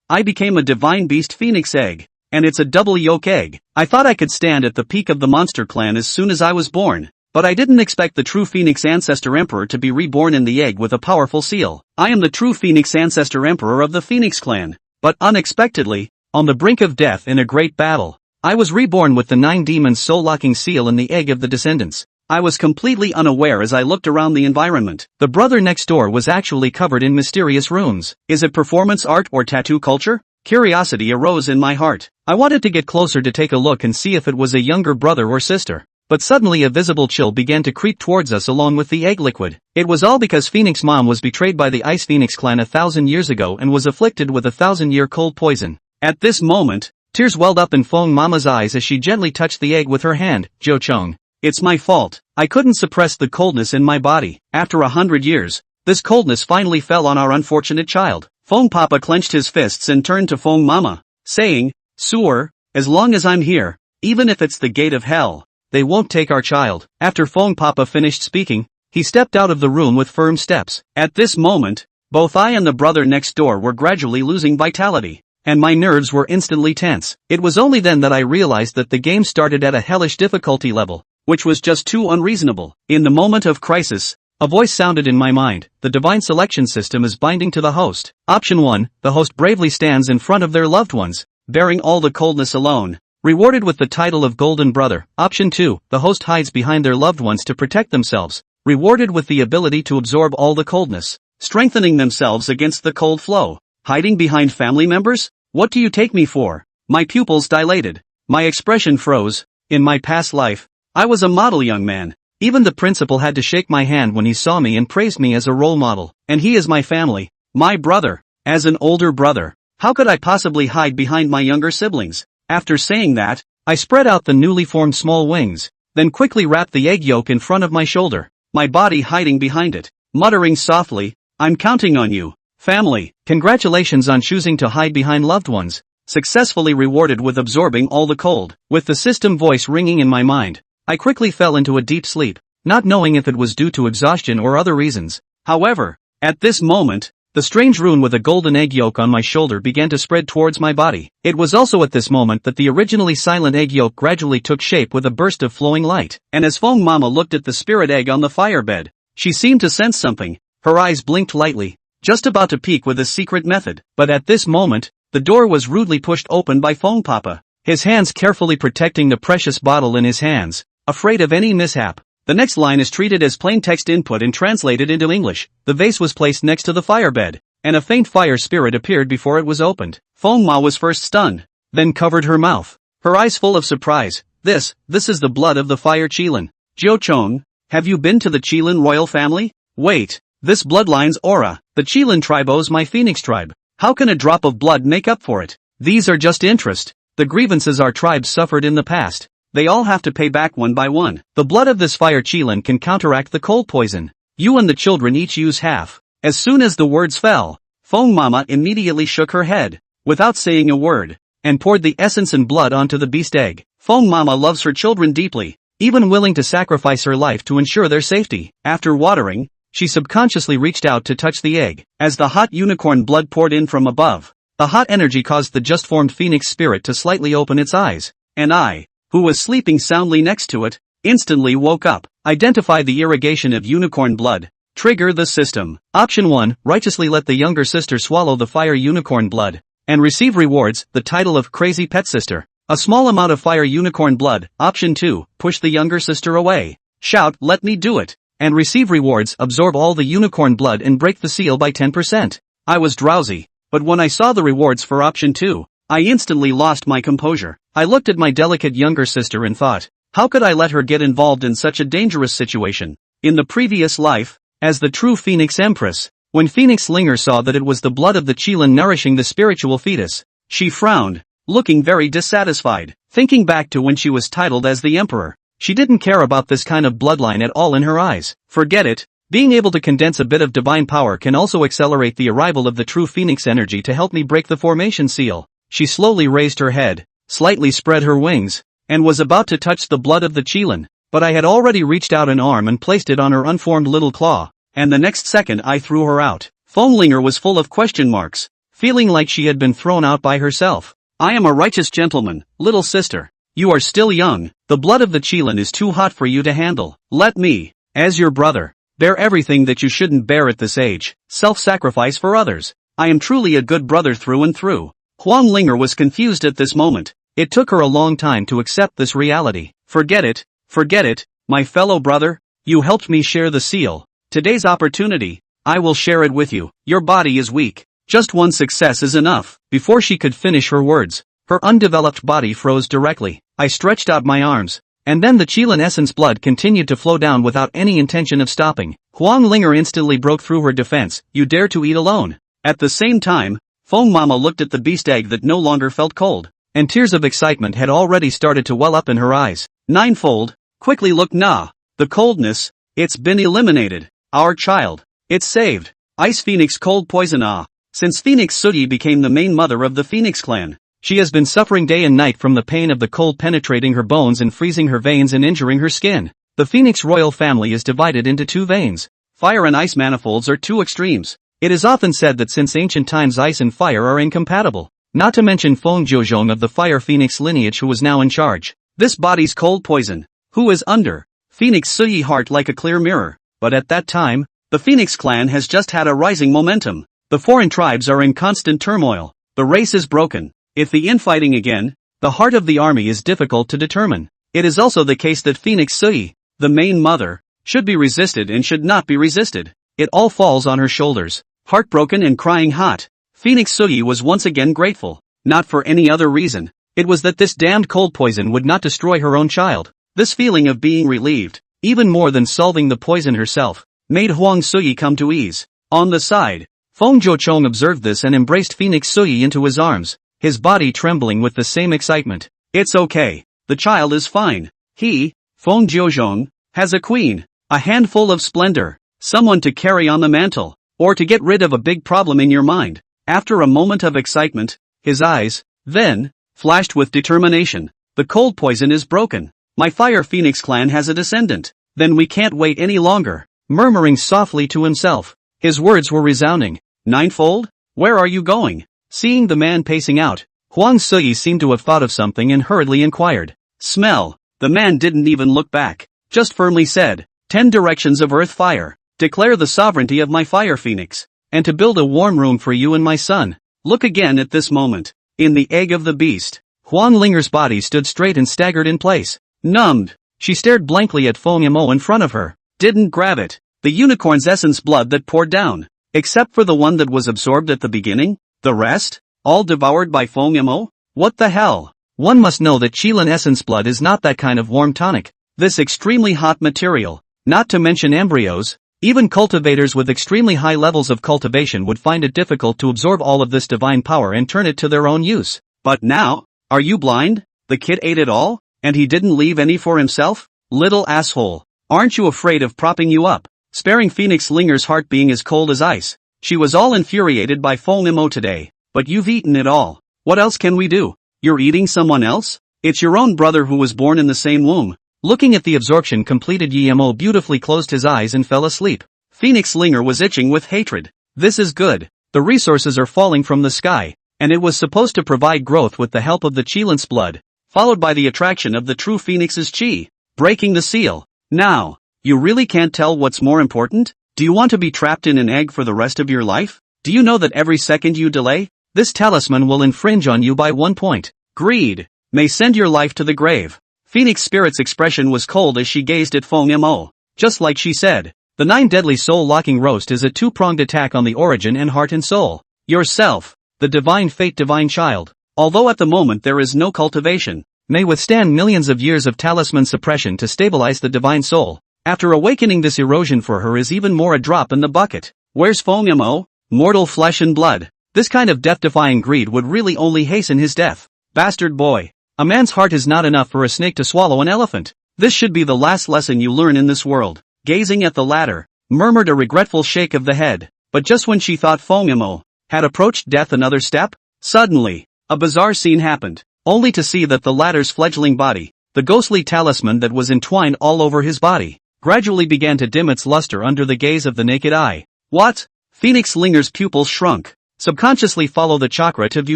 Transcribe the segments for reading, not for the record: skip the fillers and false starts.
I became a divine beast phoenix egg. And it's a double yolk egg. I thought I could stand at the peak of the monster clan as soon as I was born. But I didn't expect the true Phoenix Ancestor Emperor to be reborn in the egg with a powerful seal. I am the true Phoenix Ancestor Emperor of the Phoenix clan. But unexpectedly, on the brink of death in a great battle, I was reborn with the 9 demons soul-locking seal in the egg of the descendants. I was completely unaware as I looked around the environment. The brother next door was actually covered in mysterious runes. Is it performance art or tattoo culture? Curiosity arose in my heart. I wanted to get closer to take a look and see if it was a younger brother or sister. But suddenly a visible chill began to creep towards us along with the egg liquid. It was all because Phoenix Mom was betrayed by the Ice Phoenix clan 1,000 years ago and was afflicted with a 1,000-year cold poison. At this moment, tears welled up in Feng Mama's eyes as she gently touched the egg with her hand. Jo Chong. It's my fault. I couldn't suppress the coldness in my body. After 100 years, this coldness finally fell on our unfortunate child. Feng Papa clenched his fists and turned to Feng Mama, saying, Sewer, as long as I'm here, even if it's the gate of hell, they won't take our child. After Feng Papa finished speaking, he stepped out of the room with firm steps. At this moment, both I and the brother next door were gradually losing vitality, and my nerves were instantly tense. It was only then that I realized that the game started at a hellish difficulty level, which was just too unreasonable. In the moment of crisis, a voice sounded in my mind. The divine selection system is binding to the host. Option 1, the host bravely stands in front of their loved ones, bearing all the coldness alone, rewarded with the title of Golden Brother. Option 2, the host hides behind their loved ones to protect themselves, rewarded with the ability to absorb all the coldness, strengthening themselves against the cold flow. Hiding behind family members? What do you take me for? My pupils dilated. My expression froze. In my past life, I was a model young man. Even the principal had to shake my hand when he saw me and praised me as a role model. And he is my family, my brother. As an older brother, how could I possibly hide behind my younger siblings? After saying that, I spread out the newly formed small wings, then quickly wrapped the egg yolk in front of my shoulder, my body hiding behind it, muttering softly, I'm counting on you, family. Congratulations on choosing to hide behind loved ones, successfully rewarded with absorbing all the cold. With the system voice ringing in my mind, I quickly fell into a deep sleep, not knowing if it was due to exhaustion or other reasons. However, at this moment, the strange rune with a golden egg yolk on my shoulder began to spread towards my body. It was also at this moment that the originally silent egg yolk gradually took shape with a burst of flowing light. And as Feng Mama looked at the spirit egg on the firebed, she seemed to sense something. Her eyes blinked lightly, just about to peek with a secret method. But at this moment, the door was rudely pushed open by Feng Papa, his hands carefully protecting the precious bottle in his hands, afraid of any mishap. The next line is treated as plain text input and translated into English. The vase was placed next to the firebed, and a faint fire spirit appeared before it was opened. Feng Ma was first stunned, then covered her mouth, her eyes full of surprise. This is the blood of the fire Qilin. Jo Chong, have you been to the Qilin royal family? Wait, this bloodline's aura. The Qilin tribe owes my Phoenix tribe. How can a drop of blood make up for it? These are just interest. The grievances our tribes suffered in the past. They all have to pay back one by one. The blood of this fire Qilin can counteract the cold poison. You and the children each use half. As soon as the words fell, Feng Mama immediately shook her head, without saying a word, and poured the essence and blood onto the beast egg. Feng Mama loves her children deeply, even willing to sacrifice her life to ensure their safety. After watering, she subconsciously reached out to touch the egg. As the hot unicorn blood poured in from above, the hot energy caused the just-formed phoenix spirit to slightly open its eyes, and I, who was sleeping soundly next to it, instantly woke up. Identify the irrigation of unicorn blood. Trigger the system. Option 1, righteously let the younger sister swallow the fire unicorn blood, and receive rewards, the title of Crazy Pet Sister. A small amount of fire unicorn blood. Option 2, push the younger sister away. Shout, let me do it, and receive rewards, absorb all the unicorn blood and break the seal by 10%. I was drowsy, but when I saw the rewards for option 2, I instantly lost my composure. I looked at my delicate younger sister and thought, how could I let her get involved in such a dangerous situation? In the previous life, as the true Phoenix Empress, when Phoenix Linger saw that it was the blood of the Qilin nourishing the spiritual fetus, she frowned, looking very dissatisfied. Thinking back to when she was titled as the Emperor, she didn't care about this kind of bloodline at all in her eyes. Forget it. Being able to condense a bit of divine power can also accelerate the arrival of the true Phoenix energy to help me break the formation seal. She slowly raised her head, slightly spread her wings, and was about to touch the blood of the Qilin, but I had already reached out an arm and placed it on her unformed little claw, and the next second I threw her out. Linger was full of question marks. feeling like she had been thrown out by herself. I am a righteous gentleman, little sister. You are still young, the blood of the Qilin is too hot for you to handle. Let me, as your brother, bear everything that you shouldn't bear at this age, self-sacrifice for others. I am truly a good brother through and through. Huang Linger was confused at this moment. It took her a long time to accept this reality. Forget it, my fellow brother, you helped me share the seal. Today's opportunity, I will share it with you. Your body is weak. Just one success is enough. Before she could finish her words, her undeveloped body froze directly. I stretched out my arms, and then the Qilin essence blood continued to flow down without any intention of stopping. Huang Linger instantly broke through her defense. You dare to eat alone. At the same time, Feng Mama looked at the beast egg that no longer felt cold, and tears of excitement had already started to well up in her eyes. Ninefold, quickly look nah. The coldness, it's been eliminated. Our child, it's saved. Ice Phoenix cold poison ah. Since Phoenix Suyi became the main mother of the Phoenix clan, she has been suffering day and night from the pain of the cold penetrating her bones and freezing her veins and injuring her skin. The Phoenix royal family is divided into two veins. Fire and ice manifolds are two extremes. It is often said that since ancient times ice and fire are incompatible. Not to mention Feng Jiuzhong of the Fire Phoenix lineage who was now in charge. This body's cold poison. Who is under Phoenix Suyi heart like a clear mirror. But at that time, the Phoenix clan has just had a rising momentum. The foreign tribes are in constant turmoil. The race is broken. If the infighting again, the heart of the army is difficult to determine. It is also the case that Phoenix Suyi, the main mother, should be resisted and should not be resisted. It all falls on her shoulders. Heartbroken and crying hot, Phoenix Suyi was once again grateful. Not for any other reason. It was that this damned cold poison would not destroy her own child. This feeling of being relieved, even more than solving the poison herself, made Huang Suyi come to ease. On the side, Feng Jiuchong observed this and embraced Phoenix Suyi into his arms, his body trembling with the same excitement. It's okay. The child is fine. He, Feng Jiuzhong, has a queen, a handful of splendor, someone to carry on the mantle, or to get rid of a big problem in your mind. After a moment of excitement, his eyes, then, flashed with determination. The cold poison is broken. My Fire Phoenix clan has a descendant. Then we can't wait any longer. Murmuring softly to himself, his words were resounding. Ninefold? Where are you going? Seeing the man pacing out, Huang Suyi seemed to have thought of something and hurriedly inquired. Smell. The man didn't even look back, just firmly said, 10 directions of earth fire. Declare the sovereignty of my Fire Phoenix, and to build a warm room for you and my son. Look again at this moment. In the egg of the beast, Huang Linger's body stood straight and staggered in place. Numbed, she stared blankly at Feng Yamo in front of her. Didn't grab it. The unicorn's essence blood that poured down. Except for the one that was absorbed at the beginning? The rest? All devoured by Feng Yamo? What the hell? One must know that Qilin essence blood is not that kind of warm tonic. This extremely hot material, not to mention embryos, even cultivators with extremely high levels of cultivation would find it difficult to absorb all of this divine power and turn it to their own use. But now, are you blind? The kid ate it all, and he didn't leave any for himself? Little asshole. Aren't you afraid of propping you up? Sparing Phoenix Linger's heart being as cold as ice. She was all infuriated by Feng Yamo today. But you've eaten it all. What else can we do? You're eating someone else? It's your own brother who was born in the same womb. Looking at the absorption completed, Yamo beautifully closed his eyes and fell asleep. Phoenix Linger was itching with hatred. This is good. The resources are falling from the sky, and it was supposed to provide growth with the help of the Qilin's blood, followed by the attraction of the true Phoenix's Qi. Breaking the seal. Now, you really can't tell what's more important? Do you want to be trapped in an egg for the rest of your life? Do you know that every second you delay, this talisman will infringe on you by 1 point? Greed may send your life to the grave. Phoenix Spirit's expression was cold as she gazed at Feng Yamo. Just like she said, the 9 deadly soul-locking roast is a two-pronged attack on the origin and heart and soul. Yourself, the divine fate divine child, although at the moment there is no cultivation, may withstand millions of years of talisman suppression to stabilize the divine soul. After awakening, this erosion for her is even more a drop in the bucket. Where's Feng Yamo? Mortal flesh and blood. This kind of death-defying greed would really only hasten his death. Bastard boy. A man's heart is not enough for a snake to swallow an elephant. This should be the last lesson you learn in this world. Gazing at the latter, murmured a regretful shake of the head. But just when she thought Feng Yamo had approached death another step, suddenly, a bizarre scene happened, only to see that the latter's fledgling body, the ghostly talisman that was entwined all over his body, gradually began to dim its luster under the gaze of the naked eye. What? Phoenix Linger's pupils shrunk. Subconsciously follow the chakra to view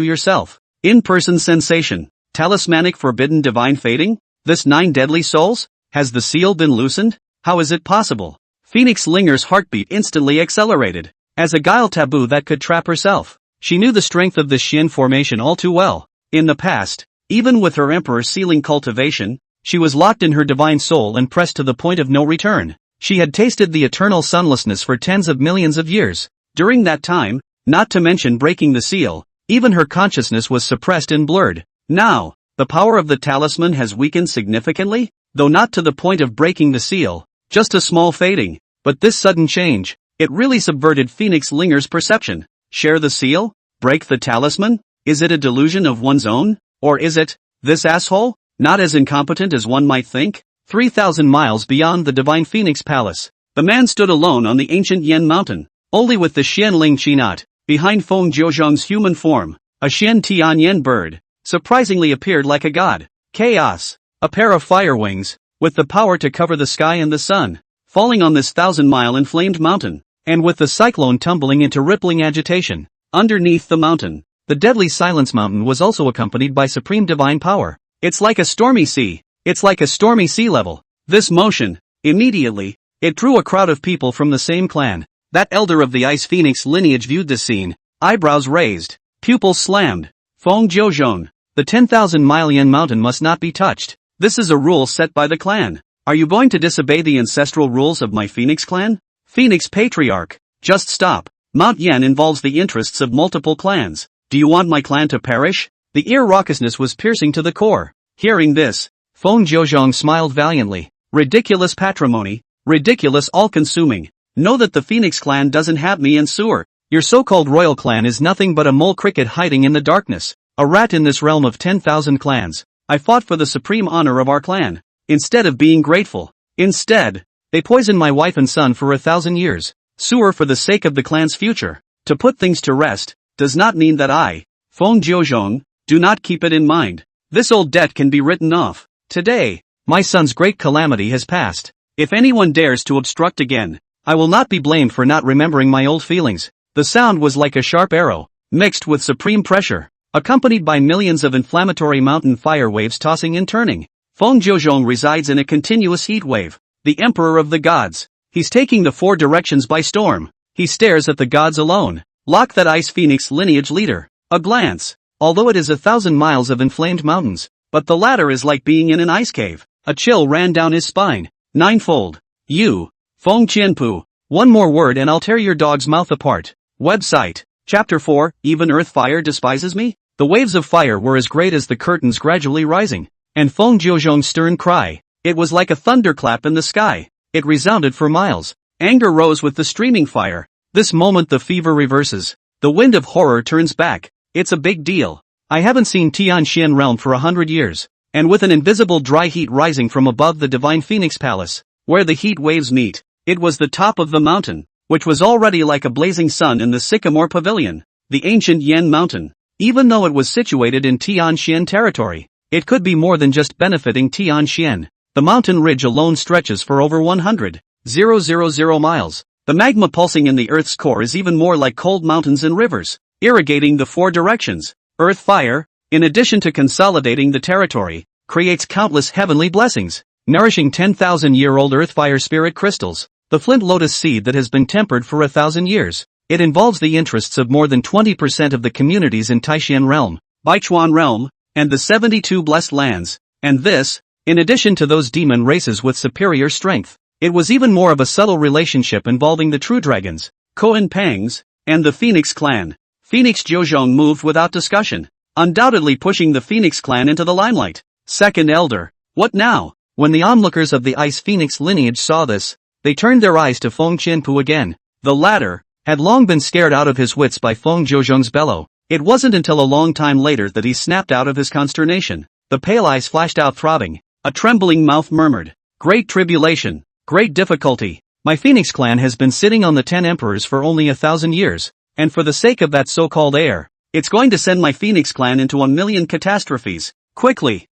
yourself. In-person sensation. Talismanic forbidden divine fading? This 9 deadly souls? Has the seal been loosened? How is it possible? Phoenix Linger's heartbeat instantly accelerated. As a guile taboo that could trap herself. She knew the strength of the Qian formation all too well. In the past, even with her emperor sealing cultivation, she was locked in her divine soul and pressed to the point of no return. She had tasted the eternal sunlessness for tens of millions of years. During that time, not to mention breaking the seal, even her consciousness was suppressed and blurred. Now, the power of the talisman has weakened significantly, though not to the point of breaking the seal, just a small fading. But this sudden change, it really subverted Phoenix Linger's perception. Share the seal? Break the talisman? Is it a delusion of one's own? Or is it, this asshole, not as incompetent as one might think? 3,000 miles beyond the divine Phoenix Palace, the man stood alone on the ancient Yen mountain, only with the Xianling Qinat, behind Feng Jiuzhong's human form. A Xian Tianyan bird, surprisingly appeared like a god. Chaos. A pair of fire wings, with the power to cover the sky and the sun, falling on this 1,000-mile inflamed mountain, and with the cyclone tumbling into rippling agitation. Underneath the mountain, the deadly Silence Mountain was also accompanied by supreme divine power. It's like a stormy sea. It's like a stormy sea level. This motion, immediately, it drew a crowd of people from the same clan. That elder of the Ice Phoenix lineage viewed this scene, eyebrows raised, pupils slammed. Feng Jiuzhong, the 10,000-mile Yen mountain must not be touched. This is a rule set by the clan. Are you going to disobey the ancestral rules of my Phoenix clan? Phoenix Patriarch, just stop. Mount Yen involves the interests of multiple clans. Do you want my clan to perish? The ear raucousness was piercing to the core. Hearing this, Feng Jiuzhong smiled valiantly. Ridiculous patrimony, ridiculous all-consuming. Know that the Phoenix clan doesn't have me and sewer. Your so-called royal clan is nothing but a mole cricket hiding in the darkness. A rat in this realm of 10,000 clans. I fought for the supreme honor of our clan. Instead of being grateful. Instead, they poisoned my wife and son for 1,000 years. Sewer for the sake of the clan's future. To put things to rest, does not mean that I, Feng Jiuzhong, do not keep it in mind. This old debt can be written off. Today, my son's great calamity has passed. If anyone dares to obstruct again, I will not be blamed for not remembering my old feelings. The sound was like a sharp arrow, mixed with supreme pressure, accompanied by millions of inflammatory mountain fire waves tossing and turning. Feng Jiuzhong resides in a continuous heat wave. The emperor of the gods. He's taking the 4 directions by storm. He stares at the gods alone. Lock that Ice Phoenix lineage leader. A glance. Although it is 1,000 miles of inflamed mountains, but the latter is like being in an ice cave. A chill ran down his spine. Ninefold. You, Feng Qianpu. One more word and I'll tear your dog's mouth apart. Website. Chapter 4, Even Earth Fire Despises Me? The waves of fire were as great as the curtains gradually rising. And Feng Jiuzhong's stern cry. It was like a thunderclap in the sky. It resounded for miles. Anger rose with the streaming fire. This moment the fever reverses. The wind of horror turns back. It's a big deal. I haven't seen Tianxian realm for 100 years. And with an invisible dry heat rising from above the divine Phoenix Palace, where the heat waves meet, it was the top of the mountain, which was already like a blazing sun in the Sycamore Pavilion, the ancient Yen mountain. Even though it was situated in Tianxian territory, it could be more than just benefiting Tianxian. The mountain ridge alone stretches for over 100,000 miles. The magma pulsing in the Earth's core is even more like cold mountains and rivers, irrigating the 4 directions. Earth fire, in addition to consolidating the territory, creates countless heavenly blessings, nourishing 10,000-year-old earth fire spirit crystals, the flint lotus seed that has been tempered for 1,000 years. It involves the interests of more than 20% of the communities in Taishan realm, Baichuan realm, and the 72 blessed lands. And this, in addition to those demon races with superior strength. It was even more of a subtle relationship involving the true dragons, Qilin Pangs, and the Phoenix clan. Phoenix Jiuzhong moved without discussion, undoubtedly pushing the Phoenix clan into the limelight. Second Elder. What now? When the onlookers of the Ice Phoenix lineage saw this, they turned their eyes to Feng Qianpu again. The latter had long been scared out of his wits by Feng Jiuzhong's bellow. It wasn't until a long time later that he snapped out of his consternation. The pale eyes flashed out throbbing. A trembling mouth murmured, "Great tribulation, great difficulty. My Phoenix clan has been sitting on the 10 emperors for only 1,000 years, and for the sake of that so-called heir, it's going to send my Phoenix clan into 1,000,000 catastrophes. Quickly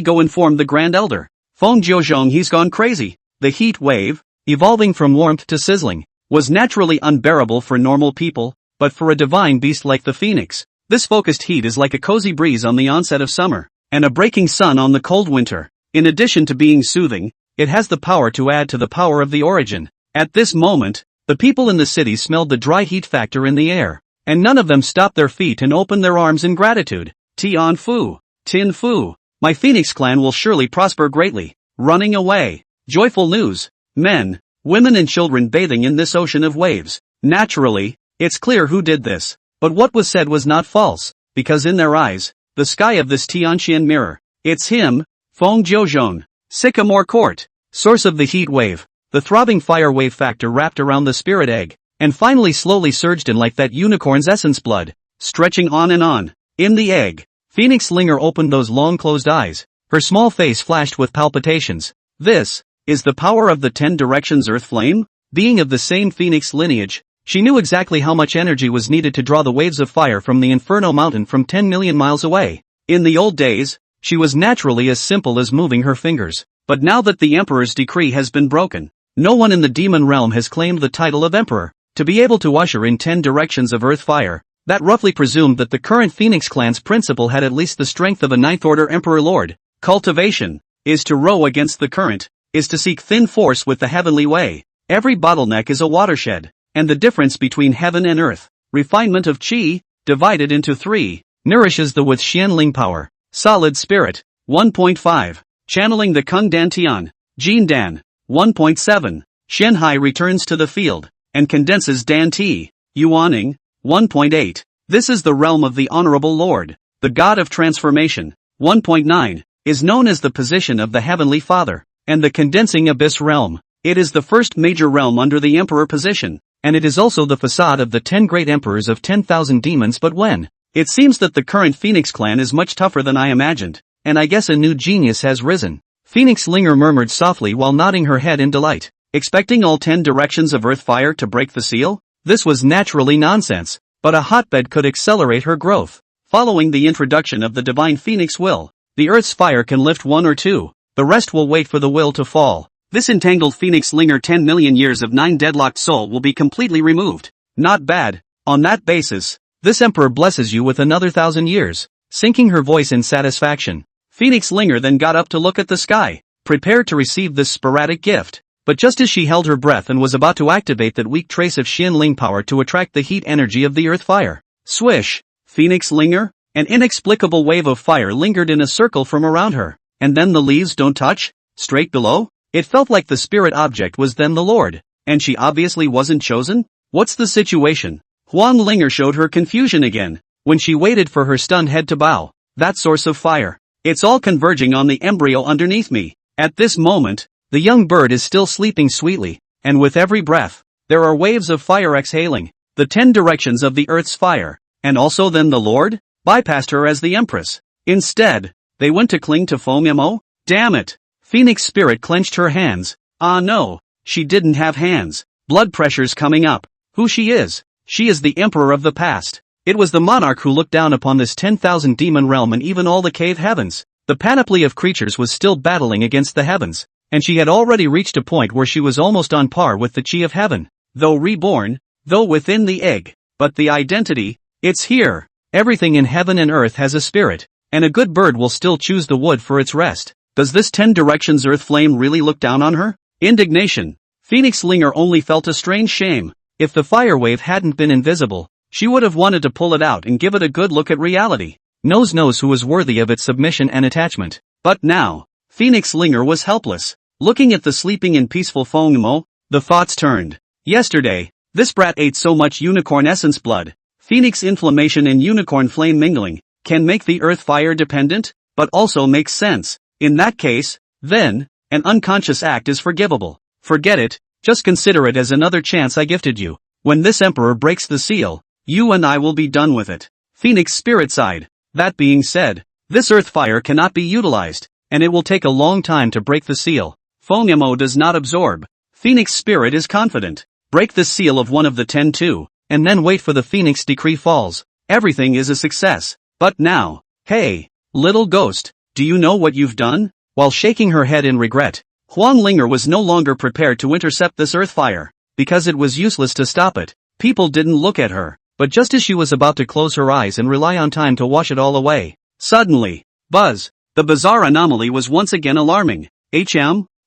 go inform the Grand Elder. Feng Jiuzhong, he's gone crazy." The heat wave, evolving from warmth to sizzling, was naturally unbearable for normal people. but for a divine beast like the phoenix, this focused heat is like a cozy breeze on the onset of summer, and a breaking sun on the cold winter. In addition to being soothing, it has the power to add to the power of the origin. At this moment, the people in the city smelled the dry heat factor in the air, and none of them stopped their feet and opened their arms in gratitude. Tian Fu, Tin Fu, my Phoenix clan will surely prosper greatly. Running away. Joyful news. Men, women and children bathing in this ocean of waves. Naturally, it's clear who did this, but what was said was not false, because in their eyes, the sky of this Tianqian mirror, it's him, Feng Jiuzhong, Sycamore Court, source of the heat wave. The throbbing fire wave factor wrapped around the spirit egg, and finally slowly surged in like that unicorn's essence blood, stretching on and on. In the egg, Phoenix Linger opened those long closed eyes, her small face flashed with palpitations. This is the power of the 10 directions earth flame? Being of the same Phoenix lineage, she knew exactly how much energy was needed to draw the waves of fire from the Inferno Mountain from 10 million miles away. In the old days, she was naturally as simple as moving her fingers, but now that the Emperor's decree has been broken, no one in the demon realm has claimed the title of Emperor. To be able to usher in 10 directions of earth fire, that roughly presumed that the current Phoenix clan's principal had at least the strength of a Ninth Order Emperor Lord. Cultivation is to row against the current, is to seek thin force with the heavenly way. Every bottleneck is a watershed, and the difference between heaven and earth, refinement of qi, divided into 3, nourishes the with Xianling power. Solid spirit. 1.5. Channeling the Kung Dan Tian, Jin Dan. 1.7. Shenhai returns to the field, and condenses Dan Ti, Yuaning. 1.8. This is the realm of the Honorable Lord, the God of transformation. 1.9. Is known as the position of the Heavenly Father, and the condensing abyss realm. It is the first major realm under the Emperor position, and it is also the facade of the 10 great emperors of 10,000 demons. But when? It seems that the current Phoenix clan is much tougher than I imagined, and I guess a new genius has risen. Phoenix Linger murmured softly while nodding her head in delight. Expecting all 10 directions of earth fire to break the seal? This was naturally nonsense, but a hotbed could accelerate her growth. Following the introduction of the divine Phoenix will, the earth's fire can lift 1 or 2, the rest will wait for the will to fall. This entangled Phoenix Linger 10 million years of 9 deadlocked soul will be completely removed. Not bad. On that basis, this emperor blesses you with another 1,000 years. Sinking her voice in satisfaction, Phoenix Linger then got up to look at the sky, prepared to receive this sporadic gift. But just as she held her breath and was about to activate that weak trace of Xianling power to attract the heat energy of the earth fire, swish! Phoenix Linger? An inexplicable wave of fire lingered in a circle from around her, and then the leaves don't touch? Straight below? It felt like the spirit object was then the Lord, and she obviously wasn't chosen? What's the situation? Huang Linger showed her confusion again, when she waited for her stunned head to bow. That source of fire. It's all converging on the embryo underneath me. At this moment, the young bird is still sleeping sweetly, and with every breath, there are waves of fire exhaling, the 10 directions of the earth's fire, and also then the Lord, bypassed her as the Empress. Instead, they went to cling to Fomimo? Damn it! Phoenix Spirit clenched her hands. Ah no, she didn't have hands. Blood pressure's coming up. Who she is? She is the Emperor of the past. It was the monarch who looked down upon this 10,000 demon realm and even all the cave heavens. The panoply of creatures was still battling against the heavens, and she had already reached a point where she was almost on par with the Qi of heaven. Though reborn, though within the egg, but the identity, it's here. Everything in heaven and earth has a spirit, and a good bird will still choose the wood for its rest. Does this 10 directions earth flame really look down on her? Indignation. Phoenix Linger only felt a strange shame. If the fire wave hadn't been invisible, she would have wanted to pull it out and give it a good look at reality. Knows who was worthy of its submission and attachment. But now, Phoenix Linger was helpless. Looking at the sleeping and peaceful Fengmo, the thoughts turned. Yesterday, this brat ate so much unicorn essence blood. Phoenix inflammation and unicorn flame mingling can make the earth fire dependent, but also makes sense. In that case, then, an unconscious act is forgivable. Forget it, just consider it as another chance I gifted you. When this emperor breaks the seal, you and I will be done with it. Phoenix Spirit sighed. That being said, this earth fire cannot be utilized, and it will take a long time to break the seal. Fengmo does not absorb. Phoenix Spirit is confident. Break the seal of one of the 10 too, and then wait for the Phoenix decree falls. Everything is a success. But now, hey, little ghost, do you know what you've done? While shaking her head in regret, Huang Linger was no longer prepared to intercept this earth fire, because it was useless to stop it. People didn't look at her, but just as she was about to close her eyes and rely on time to wash it all away, suddenly, buzz! The bizarre anomaly was once again alarming.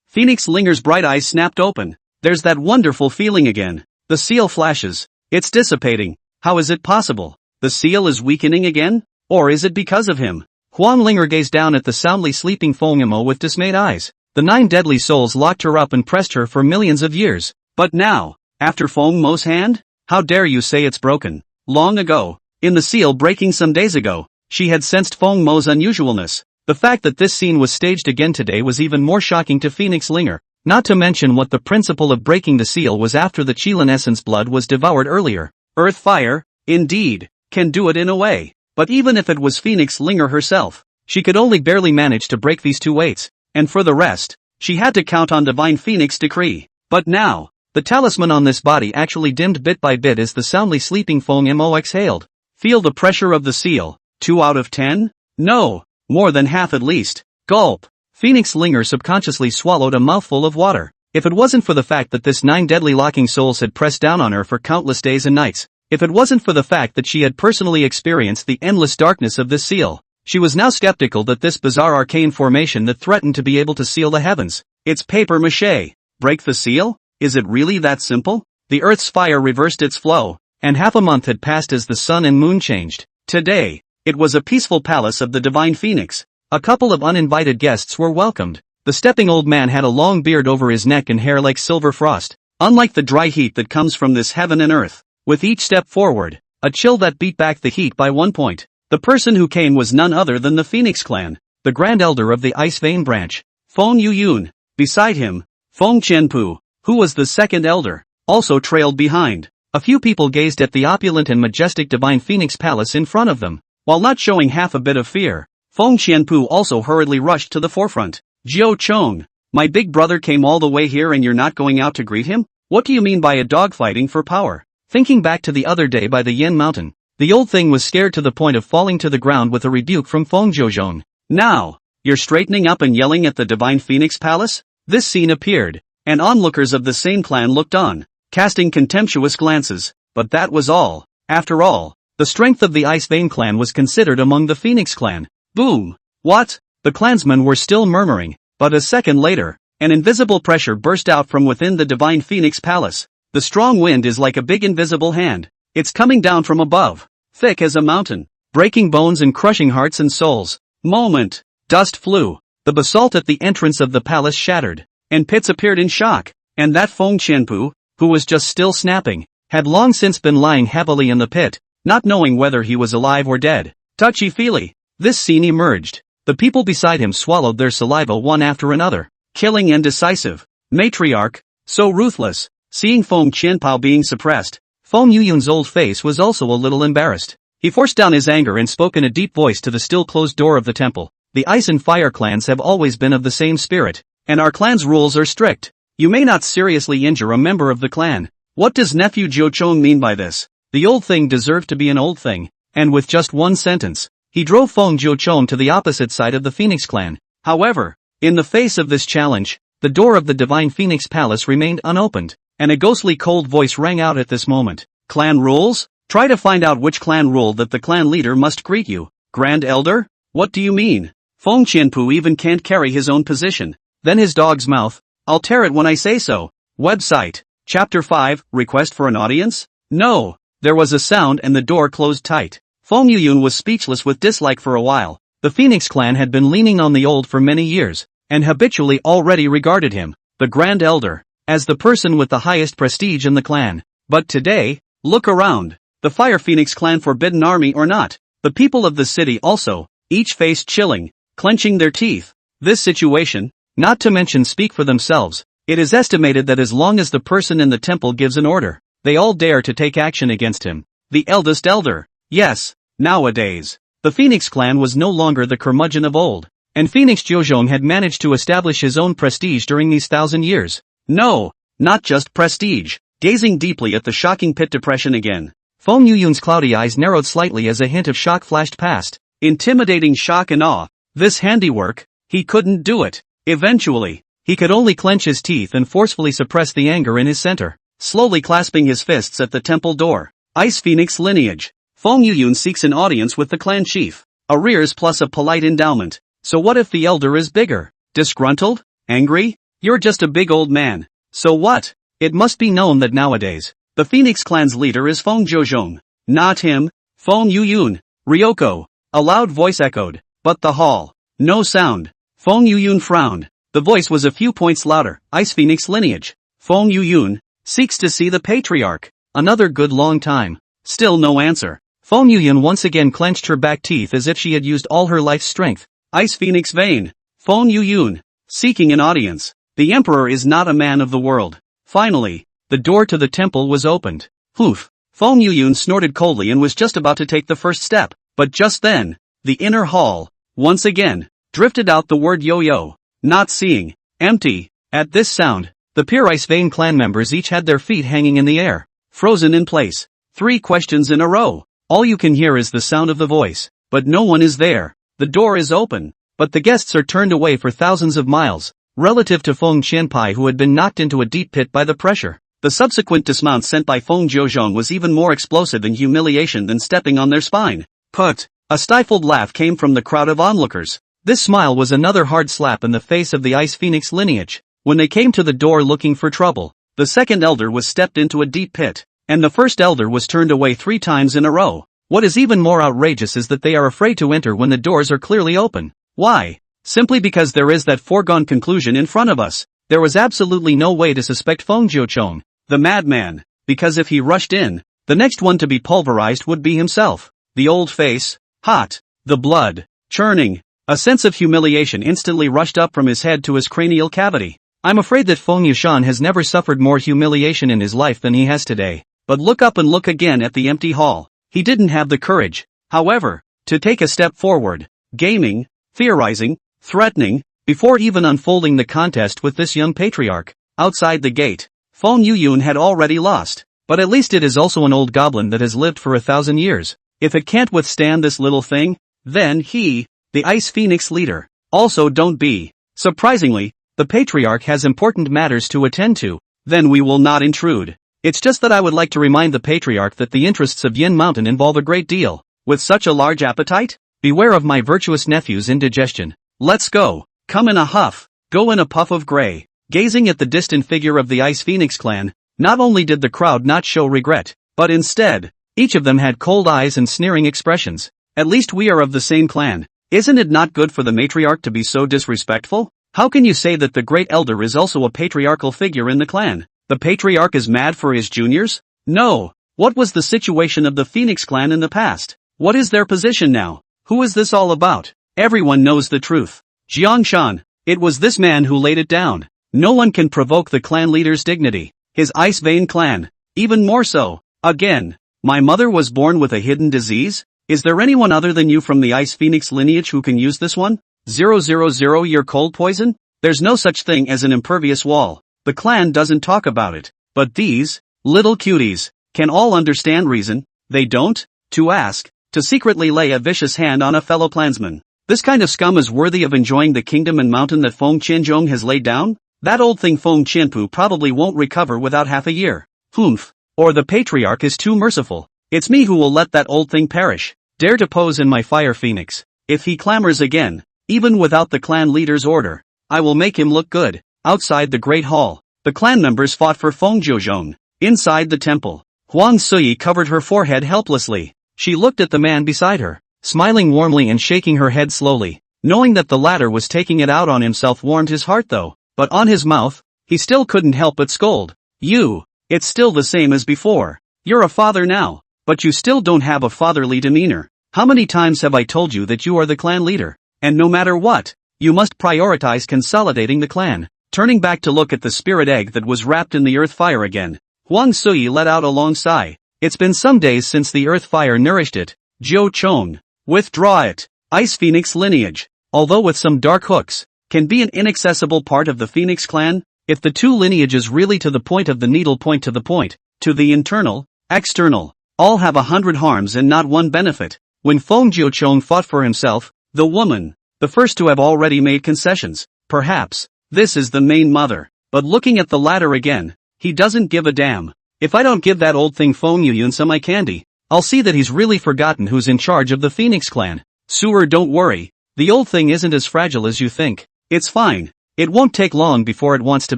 Phoenix Linger's bright eyes snapped open. There's that wonderful feeling again. The seal flashes. It's dissipating. How is it possible? The seal is weakening again? Or is it because of him? Huang Linger gazed down at the soundly sleeping Feng Yimo with dismayed eyes. The 9 deadly souls locked her up and pressed her for millions of years. But now, after Feng Mo's hand? How dare you say it's broken? Long ago, in the seal breaking some days ago, she had sensed Feng Mo's unusualness. The fact that this scene was staged again today was even more shocking to Phoenix Linger, not to mention what the principle of breaking the seal was after the Qilin essence blood was devoured earlier. Earth fire, indeed, can do it in a way, but even if it was Phoenix Linger herself, she could only barely manage to break these 2 weights, and for the rest, she had to count on Divine Phoenix decree. But now, the talisman on this body actually dimmed bit by bit as the soundly sleeping Feng Yimo exhaled. Feel the pressure of the seal. 2 out of 10? No. More than half at least. Gulp. Phoenix Linger subconsciously swallowed a mouthful of water. If it wasn't for the fact that this 9 deadly locking souls had pressed down on her for countless days and nights, if it wasn't for the fact that she had personally experienced the endless darkness of this seal, she was now skeptical that this bizarre arcane formation that threatened to be able to seal the heavens. It's paper mache. Break the seal? Is it really that simple? The Earth's fire reversed its flow, and half a month had passed as the sun and moon changed. Today, it was a peaceful palace of the Divine Phoenix. A couple of uninvited guests were welcomed. The stepping old man had a long beard over his neck and hair like silver frost. Unlike the dry heat that comes from this heaven and earth, with each step forward, a chill that beat back the heat by 1 point. The person who came was none other than the Phoenix clan, the Grand Elder of the Ice Vein branch, Feng Yuyun. Beside him, Feng Qianpu, who was the second elder, also trailed behind. A few people gazed at the opulent and majestic Divine Phoenix palace in front of them. While not showing half a bit of fear, Feng Qianpu also hurriedly rushed to the forefront. Jiao Chong, my big brother came all the way here and you're not going out to greet him? What do you mean by a dog fighting for power? Thinking back to the other day by the Yin Mountain, the old thing was scared to the point of falling to the ground with a rebuke from Feng Zhouzhong. Now, you're straightening up and yelling at the Divine Phoenix Palace? This scene appeared, and onlookers of the same clan looked on, casting contemptuous glances, but that was all. After all, the strength of the Ice Vein clan was considered among the Phoenix clan. Boom! What? The clansmen were still murmuring, but a second later, an invisible pressure burst out from within the Divine Phoenix Palace. The strong wind is like a big invisible hand. It's coming down from above, thick as a mountain, breaking bones and crushing hearts and souls. Moment. Dust flew. The basalt at the entrance of the palace shattered, and pits appeared in shock. And that Feng Qianpu, who was just still snapping, had long since been lying heavily in the pit, not knowing whether he was alive or dead. Touchy-feely. This scene emerged. The people beside him swallowed their saliva one after another. Killing and decisive. Matriarch. So ruthless. Seeing Feng Qianpao being suppressed, Feng Yuyun's old face was also a little embarrassed. He forced down his anger and spoke in a deep voice to the still closed door of the temple. The Ice and Fire clans have always been of the same spirit, and our clan's rules are strict. You may not seriously injure a member of the clan. What does nephew Jiao mean by this? The old thing deserved to be an old thing, and with just one sentence, he drove Feng Jiao to the opposite side of the Phoenix clan. However, in the face of this challenge, the door of the Divine Phoenix Palace remained unopened, and a ghostly cold voice rang out at this moment. Clan rules? Try to find out which clan rule that the clan leader must greet you. Grand Elder? What do you mean? Feng Qianpu even can't carry his own position. Then his dog's mouth. I'll tear it when I say so. Website. Chapter 5, Request for an Audience? No. There was a sound and the door closed tight. Feng Yuyun was speechless with dislike for a while. The Phoenix clan had been leaning on the old for many years, and habitually already regarded him, the Grand Elder, as the person with the highest prestige in the clan. But today, look around. The Fire Phoenix clan forbidden army or not, the people of the city also, each face chilling, clenching their teeth. This situation, not to mention speak for themselves, it is estimated that as long as the person in the temple gives an order, they all dare to take action against him. The eldest elder. Yes, nowadays, the Phoenix clan was no longer the curmudgeon of old, and Phoenix Jiozhong had managed to establish his own prestige during these 1,000 years. No, not just prestige. Gazing deeply at the shocking pit depression again, Feng Yuyun's cloudy eyes narrowed slightly as a hint of shock flashed past. Intimidating shock and awe. This handiwork, he couldn't do it. Eventually, he could only clench his teeth and forcefully suppress the anger in his center, slowly clasping his fists at the temple door. Ice Phoenix lineage. Feng Yuyun seeks an audience with the clan chief. Arrears plus a polite endowment. So what if the elder is bigger? Disgruntled? Angry? You're just a big old man. So what? It must be known that nowadays, the Phoenix clan's leader is Feng Jiuzhong. Not him. Feng Yuyun. Ryoko. A loud voice echoed. But the hall. No sound. Feng Yuyun frowned. The voice was a few points louder. Ice Phoenix lineage. Feng Yuyun. Seeks to see the Patriarch. Another good long time. Still no answer. Feng Yuyun once again clenched her back teeth as if she had used all her life's strength. Ice Phoenix vein. Feng Yuyun. Seeking an audience. The Emperor is not a man of the world. Finally, the door to the temple was opened. Poof. Feng Yuyun snorted coldly and was just about to take the first step. But just then, the inner hall, once again, drifted out the word yo-yo. Not seeing. Empty. At this sound, the pure Ice Vein clan members each had their feet hanging in the air. Frozen in place. 3 questions in a row. All you can hear is the sound of the voice. But no one is there. The door is open. But the guests are turned away for thousands of miles. Relative to Feng Qianpai, who had been knocked into a deep pit by the pressure. The subsequent dismount sent by Feng Jiuzhong was even more explosive in humiliation than stepping on their spine. Put. A stifled laugh came from the crowd of onlookers. This smile was another hard slap in the face of the Ice Phoenix lineage. When they came to the door looking for trouble, the second elder was stepped into a deep pit, and the first elder was turned away 3 times in a row. What is even more outrageous is that they are afraid to enter when the doors are clearly open. Why? Simply because there is that foregone conclusion in front of us. There was absolutely no way to suspect Feng Jiuzhong, the madman, because if he rushed in, the next one to be pulverized would be himself. The old face, hot, the blood, churning. A sense of humiliation instantly rushed up from his head to his cranial cavity. I'm afraid that Feng Yushan has never suffered more humiliation in his life than he has today. But look up and look again at the empty hall. He didn't have the courage, however, to take a step forward, gaming, theorizing, threatening, before even unfolding the contest with this young patriarch. Outside the gate, Feng Yuyun had already lost. But at least it is also an old goblin that has lived for 1,000 years. If it can't withstand this little thing, then he, the Ice Phoenix leader, also don't be. Surprisingly, the Patriarch has important matters to attend to. Then we will not intrude. It's just that I would like to remind the Patriarch that the interests of Yin Mountain involve a great deal. With such a large appetite? Beware of my virtuous nephew's indigestion. Let's go. Come in a huff. Go in a puff of gray. Gazing at the distant figure of the Ice Phoenix clan, not only did the crowd not show regret, but instead, each of them had cold eyes and sneering expressions. At least we are of the same clan. Isn't it not good for the matriarch to be so disrespectful? How can you say that the great elder is also a patriarchal figure in the clan? The patriarch is mad for his juniors? No. What was the situation of the Phoenix clan in the past? What is their position now? Who is this all about? Everyone knows the truth. Jiangshan. It was this man who laid it down. No one can provoke the clan leader's dignity. His Ice Vein clan. Even more so. Again. My mother was born with a hidden disease? Is there anyone other than you from the Ice Phoenix lineage who can use this one? 000 your cold poison? There's no such thing as an impervious wall. The clan doesn't talk about it. But these, little cuties, can all understand reason. They don't? To ask, to secretly lay a vicious hand on a fellow clansman. This kind of scum is worthy of enjoying the kingdom and mountain that Feng Qianzhong has laid down? That old thing Feng Qianpu probably won't recover without half a year. Humph. Or the patriarch is too merciful. It's me who will let that old thing perish. Dare to pose in my fire phoenix. If he clamors again, even without the clan leader's order, I will make him look good. Outside the great hall, the clan members fought for Feng Jiuzhong. Inside the temple, Huang Suyi covered her forehead helplessly. She looked at the man beside her, smiling warmly and shaking her head slowly. Knowing that the latter was taking it out on himself warmed his heart though, but on his mouth, he still couldn't help but scold. You. It's still the same as before. You're a father now, but you still don't have a fatherly demeanor. How many times have I told you that you are the clan leader? And no matter what, you must prioritize consolidating the clan. Turning back to look at the spirit egg that was wrapped in the earth fire again, Huang Suyi let out a long sigh. It's been some days since the earth fire nourished it. Zhou Chong. Withdraw it. Ice Phoenix lineage, although with some dark hooks, can be an inaccessible part of the Phoenix clan. If the two lineages really to the point of the needle point to the point, to the internal, external, all have 100 harms and not one benefit. When Feng Jiuchong fought for himself, the woman, the first to have already made concessions, perhaps, this is the main mother. But looking at the latter again, he doesn't give a damn. If I don't give that old thing Feng Yuyun some my candy, I'll see that he's really forgotten who's in charge of the Phoenix clan. Sewer, don't worry. The old thing isn't as fragile as you think. It's fine. It won't take long before it wants to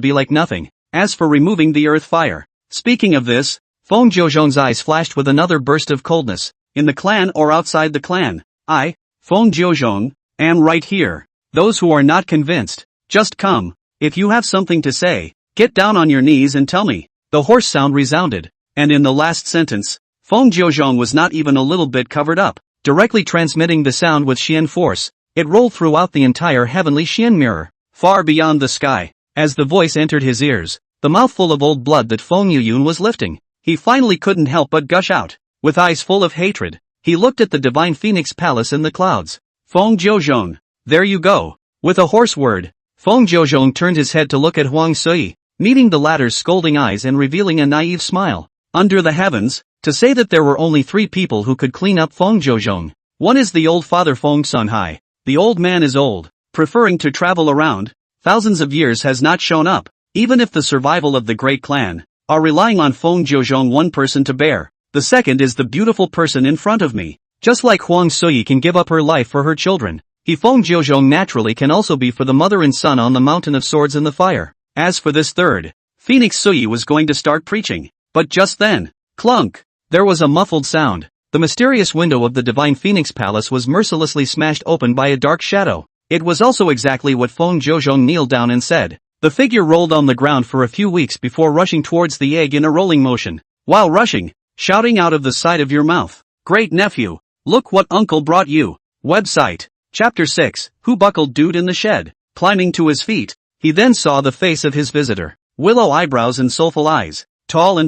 be like nothing. As for removing the earth fire. Speaking of this, Feng Jiuzhong's eyes flashed with another burst of coldness. In the clan or outside the clan, I, Feng Jiuzhong, am right here. Those who are not convinced, just come. If you have something to say, get down on your knees and tell me. The hoarse sound resounded, and in the last sentence, Feng Jiuzhong was not even a little bit covered up, directly transmitting the sound with Xian force. It rolled throughout the entire heavenly Xian mirror, far beyond the sky. As the voice entered his ears, the mouthful of old blood that Feng Yuyun was lifting, he finally couldn't help but gush out. With eyes full of hatred, he looked at the divine phoenix palace in the clouds. Feng Jiuzhong, there you go. With a hoarse word, Feng Jiuzhong turned his head to look at Huang Sui, meeting the latter's scolding eyes and revealing a naive smile. Under the heavens, to say that there were only 3 people who could clean up Feng Jiuzhong. One is the old father Feng Sunhai. The old man is old, preferring to travel around, thousands of years has not shown up, even if the survival of the great clan are relying on Feng Jiuzhong one person to bear. The second is the beautiful person in front of me. Just like Huang Sui can give up her life for her children, Feng Jiuzhong naturally can also be for the mother and son on the mountain of swords in the fire. As for this third, Phoenix Sui was going to start preaching, but just then, clunk, there was a muffled sound. The mysterious window of the divine Phoenix Palace was mercilessly smashed open by a dark shadow. It was also exactly what Feng Jiuzhong kneeled down and said. The figure rolled on the ground for a few weeks before rushing towards the egg in a rolling motion. While rushing, shouting out of the side of your mouth, "Great nephew, look what uncle brought you." Website. Chapter 6, Who Buckled Dude in the Shed? Climbing to his feet, he then saw the face of his visitor. Willow eyebrows and soulful eyes, tall,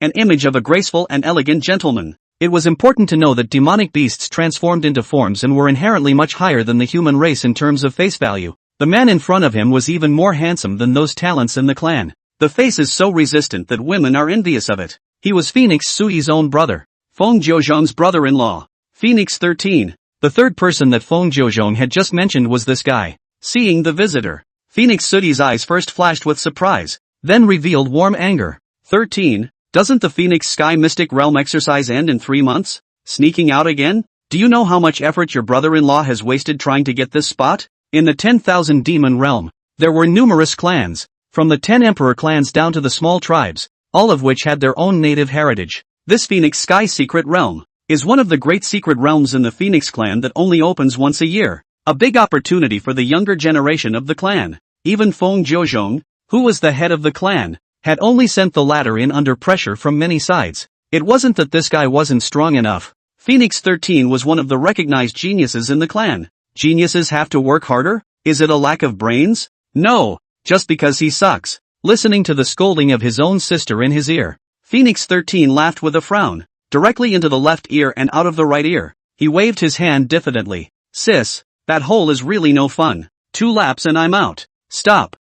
an image of a graceful and elegant gentleman. It was important to know that demonic beasts transformed into forms and were inherently much higher than the human race in terms of face value. The man in front of him was even more handsome than those talents in the clan. The face is so resistant that women are envious of it. He was Phoenix Sui's own brother, Feng Jiuzhong's brother-in-law. Phoenix 13. The third person that Feng Jiuzhong had just mentioned was this guy. Seeing the visitor, Phoenix Sui's eyes first flashed with surprise, then revealed warm anger. 13. Doesn't the Phoenix Sky Mystic Realm exercise end in 3 months? Sneaking out again? Do you know how much effort your brother-in-law has wasted trying to get this spot? In the 10,000 Demon Realm, there were numerous clans, from the 10 Emperor clans down to the small tribes, all of which had their own native heritage. This Phoenix Sky Secret Realm is one of the great secret realms in the Phoenix clan that only opens once a year. A big opportunity for the younger generation of the clan. Even Feng Jiuzhong, who was the head of the clan, had only sent the latter in under pressure from many sides. It wasn't that this guy wasn't strong enough. Phoenix 13 was one of the recognized geniuses in the clan. Geniuses have to work harder? Is it a lack of brains? No, just because he sucks. Listening to the scolding of his own sister in his ear, Phoenix 13 laughed with a frown, directly into the left ear and out of the right ear. He waved his hand diffidently. Sis, that hole is really no fun. 2 laps and I'm out. Stop.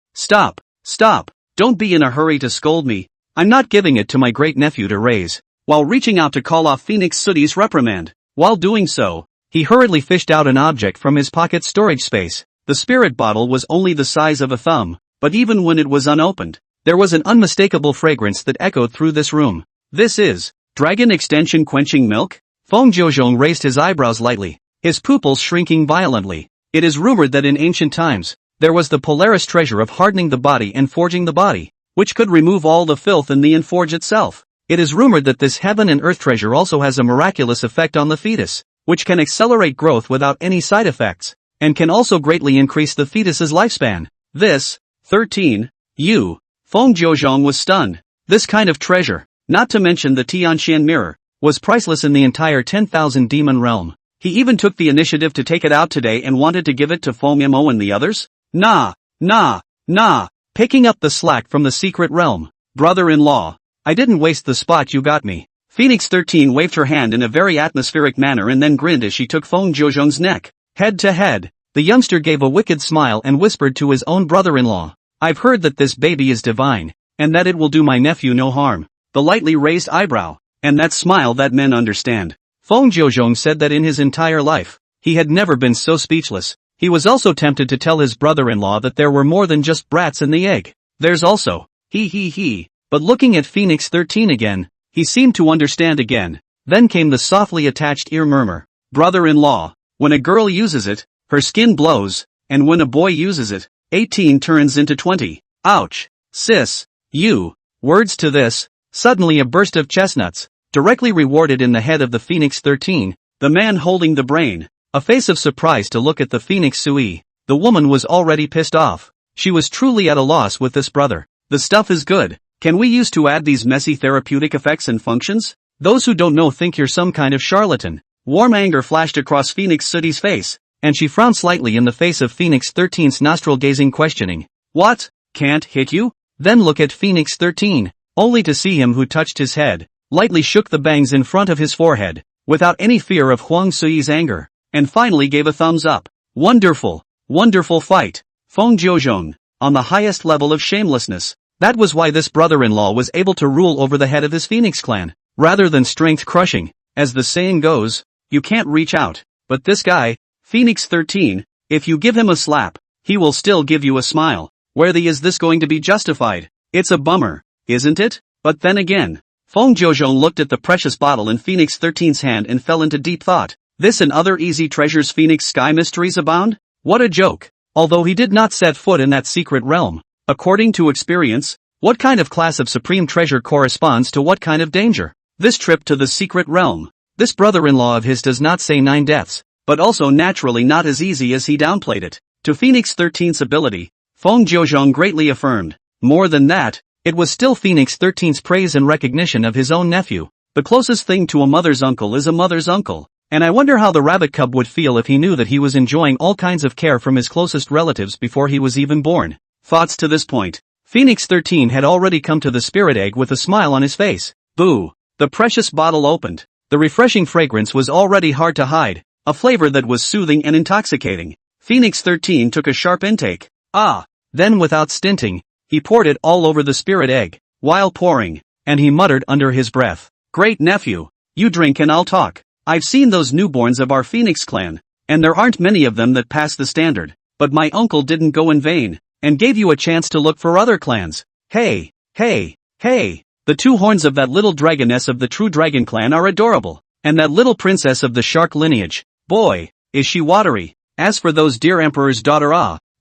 Don't be in a hurry to scold me. I'm not giving it to my great-nephew to raise. While reaching out to call off Phoenix Sooty's reprimand. While doing so, he hurriedly fished out an object from his pocket storage space. The spirit bottle was only the size of a thumb, but even when it was unopened, there was an unmistakable fragrance that echoed through this room. This is Dragon Extension Quenching Milk? Feng Jiuzhong raised his eyebrows lightly, his pupils shrinking violently. It is rumored that in ancient times, there was the Polaris treasure of hardening the body and forging the body, which could remove all the filth in the forge itself. It is rumored that this heaven and earth treasure also has a miraculous effect on the fetus, which can accelerate growth without any side effects, and can also greatly increase the fetus's lifespan. This, 13, Feng Jiuzhong was stunned. This kind of treasure, not to mention the Tianxian mirror, was priceless in the entire 10,000 Demon Realm. He even took the initiative to take it out today and wanted to give it to Feng Mo and the others? Nah. Picking up the slack from the secret realm. Brother-in-law, I didn't waste the spot you got me. Phoenix 13 waved her hand in a very atmospheric manner and then grinned as she took Feng Jiuzhong's neck. Head to head, the youngster gave a wicked smile and whispered to his own brother-in-law. I've heard that this baby is divine, and that it will do my nephew no harm. The lightly raised eyebrow, and that smile that men understand. Feng Jiuzhong said that in his entire life, he had never been so speechless. He was also tempted to tell his brother-in-law that there were more than just brats in the egg. There's also, but looking at Phoenix 13 again, he seemed to understand again. Then came the softly attached ear murmur. Brother-in-law. When a girl uses it, her skin blows, and when a boy uses it, 18 turns into 20. Ouch. Sis. You. Words to this. Suddenly a burst of chestnuts, directly rewarded in the head of the Phoenix 13, the man holding the brain. A face of surprise to look at the Phoenix Sui. The woman was already pissed off. She was truly at a loss with this brother. The stuff is good. Can we use to add these messy therapeutic effects and functions? Those who don't know think you're some kind of charlatan. Warm anger flashed across Phoenix Sudi's face, and she frowned slightly in the face of Phoenix 13's nostril-gazing questioning. What? Can't hit you? Then look at Phoenix 13, only to see him who touched his head, lightly shook the bangs in front of his forehead, without any fear of Huang Sui's anger, and finally gave a thumbs up. Wonderful, wonderful fight. Feng Jiuzhong, on the highest level of shamelessness. That was why this brother-in-law was able to rule over the head of his Phoenix clan, rather than strength crushing. As the saying goes, you can't reach out, but this guy, Phoenix 13, if you give him a slap, he will still give you a smile. Is this going to be justified? It's a bummer, isn't it? But then again, Feng Jiuzhong looked at the precious bottle in Phoenix 13's hand and fell into deep thought. This and other easy treasures Phoenix Sky mysteries abound? What a joke. Although he did not set foot in that secret realm. According to experience, what kind of class of supreme treasure corresponds to what kind of danger? This trip to the secret realm. This brother-in-law of his does not say 9 deaths, but also naturally not as easy as he downplayed it. To Phoenix 13's ability, Feng Jiuzhong greatly affirmed. More than that, it was still Phoenix 13's praise and recognition of his own nephew. The closest thing to a mother's uncle is a mother's uncle, and I wonder how the rabbit cub would feel if he knew that he was enjoying all kinds of care from his closest relatives before he was even born. Thoughts to this point. Phoenix 13 had already come to the spirit egg with a smile on his face. Boo! The precious bottle opened. The refreshing fragrance was already hard to hide, a flavor that was soothing and intoxicating. Phoenix 13 took a sharp intake. Ah! Then without stinting, he poured it all over the spirit egg. While pouring, and he muttered under his breath, "Great nephew, you drink and I'll talk. I've seen those newborns of our Phoenix clan, and there aren't many of them that pass the standard, but my uncle didn't go in vain, and gave you a chance to look for other clans. Hey, hey, hey, the 2 horns of that little dragoness of the true dragon clan are adorable, and that little princess of the shark lineage, boy, is she watery. As for those dear emperor's daughter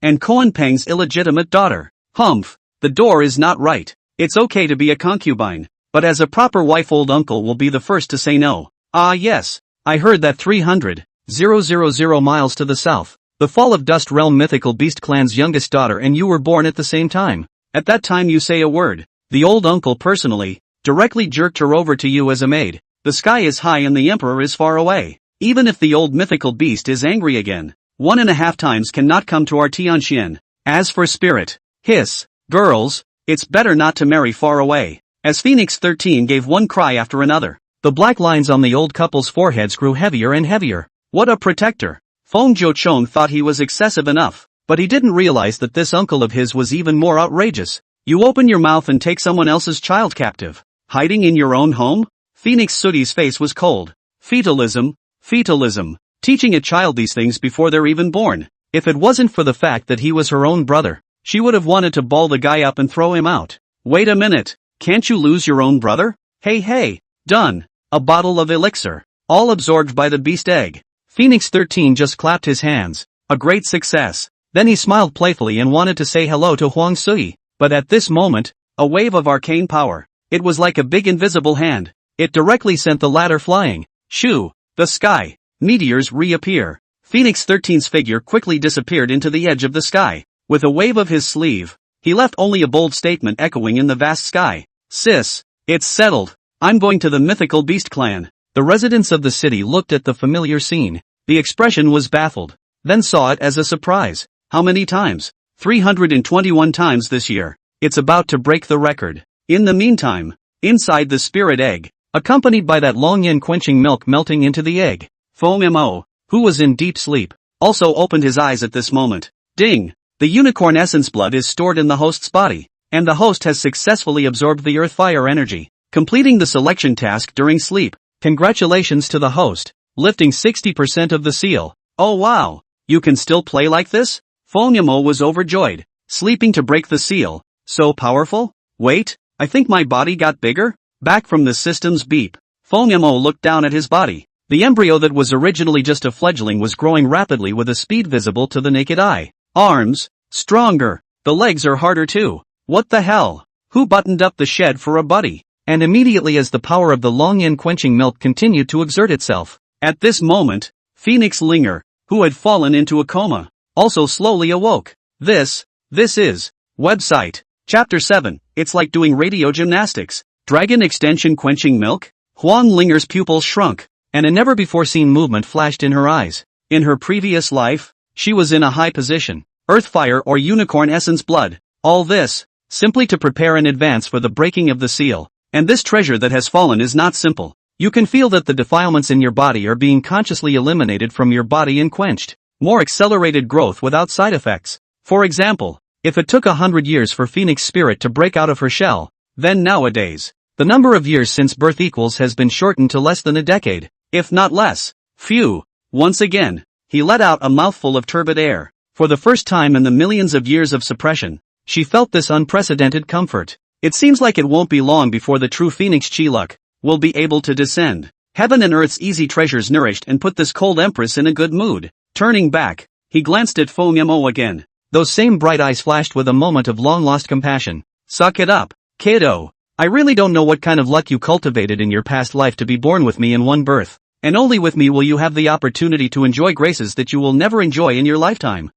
and Koan Peng's illegitimate daughter, humph, the door is not right. It's okay to be a concubine, but as a proper wife old uncle will be the first to say no. Ah yes, I heard that 300,000 miles to the south, the Fall of Dust Realm mythical beast clan's youngest daughter and you were born at the same time. At that time you say a word. The old uncle personally, directly jerked her over to you as a maid. The sky is high and the emperor is far away. Even if the old mythical beast is angry again, 1.5 times cannot come to our Tianxian. As for spirit, hiss, girls, it's better not to marry far away. As Phoenix 13 gave one cry after another, the black lines on the old couple's foreheads grew heavier and heavier. What a protector. Feng Jiuzhong thought he was excessive enough, but he didn't realize that this uncle of his was even more outrageous. You open your mouth and take someone else's child captive, hiding in your own home? Phoenix Sudi's face was cold. Fetalism, fetalism, teaching a child these things before they're even born. If it wasn't for the fact that he was her own brother, she would have wanted to ball the guy up and throw him out. Wait a minute, can't you lose your own brother? Hey, done. A bottle of elixir, all absorbed by the beast egg. Phoenix 13 just clapped his hands. A great success. Then he smiled playfully and wanted to say hello to Huang Sui, but at this moment, a wave of arcane power. It was like a big invisible hand. It directly sent the latter flying. Shoo! The sky. Meteors reappear. Phoenix 13's figure quickly disappeared into the edge of the sky. With a wave of his sleeve, he left only a bold statement echoing in the vast sky. Sis, it's settled. I'm going to the mythical beast clan. The residents of the city looked at the familiar scene. The expression was baffled, then saw it as a surprise. How many times? 321 times this year. It's about to break the record. In the meantime, inside the spirit egg, accompanied by that long yin quenching milk melting into the egg, Feng Mo, who was in deep sleep, also opened his eyes at this moment. Ding! The unicorn essence blood is stored in the host's body, and the host has successfully absorbed the earth fire energy, completing the selection task during sleep. Congratulations to the host, lifting 60% of the seal. Oh wow, you can still play like this? Feng Mo was overjoyed, sleeping to break the seal. So powerful? Wait, I think my body got bigger? Back from the system's beep, Mo looked down at his body. The embryo that was originally just a fledgling was growing rapidly with a speed visible to the naked eye. Arms, stronger. The legs are harder too. What the hell? Who buttoned up the shed for a buddy? And immediately as the power of the long-in quenching milk continued to exert itself. At this moment, Phoenix Linger, who had fallen into a coma, also slowly awoke. This is, website, chapter 7, it's like doing radio gymnastics. Dragon extension quenching milk? Huang Linger's pupils shrunk, and a never-before-seen movement flashed in her eyes. In her previous life, she was in a high position. Earthfire or unicorn essence blood. All this, simply to prepare in advance for the breaking of the seal. And this treasure that has fallen is not simple. You can feel that the defilements in your body are being consciously eliminated from your body and quenched. More accelerated growth without side effects. For example, if it took 100 years for Phoenix Spirit to break out of her shell, then nowadays, the number of years since birth equals has been shortened to less than a decade, if not less. Phew. Once again, he let out a mouthful of turbid air. For the first time in the millions of years of suppression, she felt this unprecedented comfort. It seems like it won't be long before the true Phoenix Qilin will be able to descend. Heaven and earth's easy treasures nourished and put this cold empress in a good mood. Turning back, he glanced at Mo again. Those same bright eyes flashed with a moment of long-lost compassion. Suck it up, kiddo. I really don't know what kind of luck you cultivated in your past life to be born with me in one birth. And only with me will you have the opportunity to enjoy graces that you will never enjoy in your lifetime.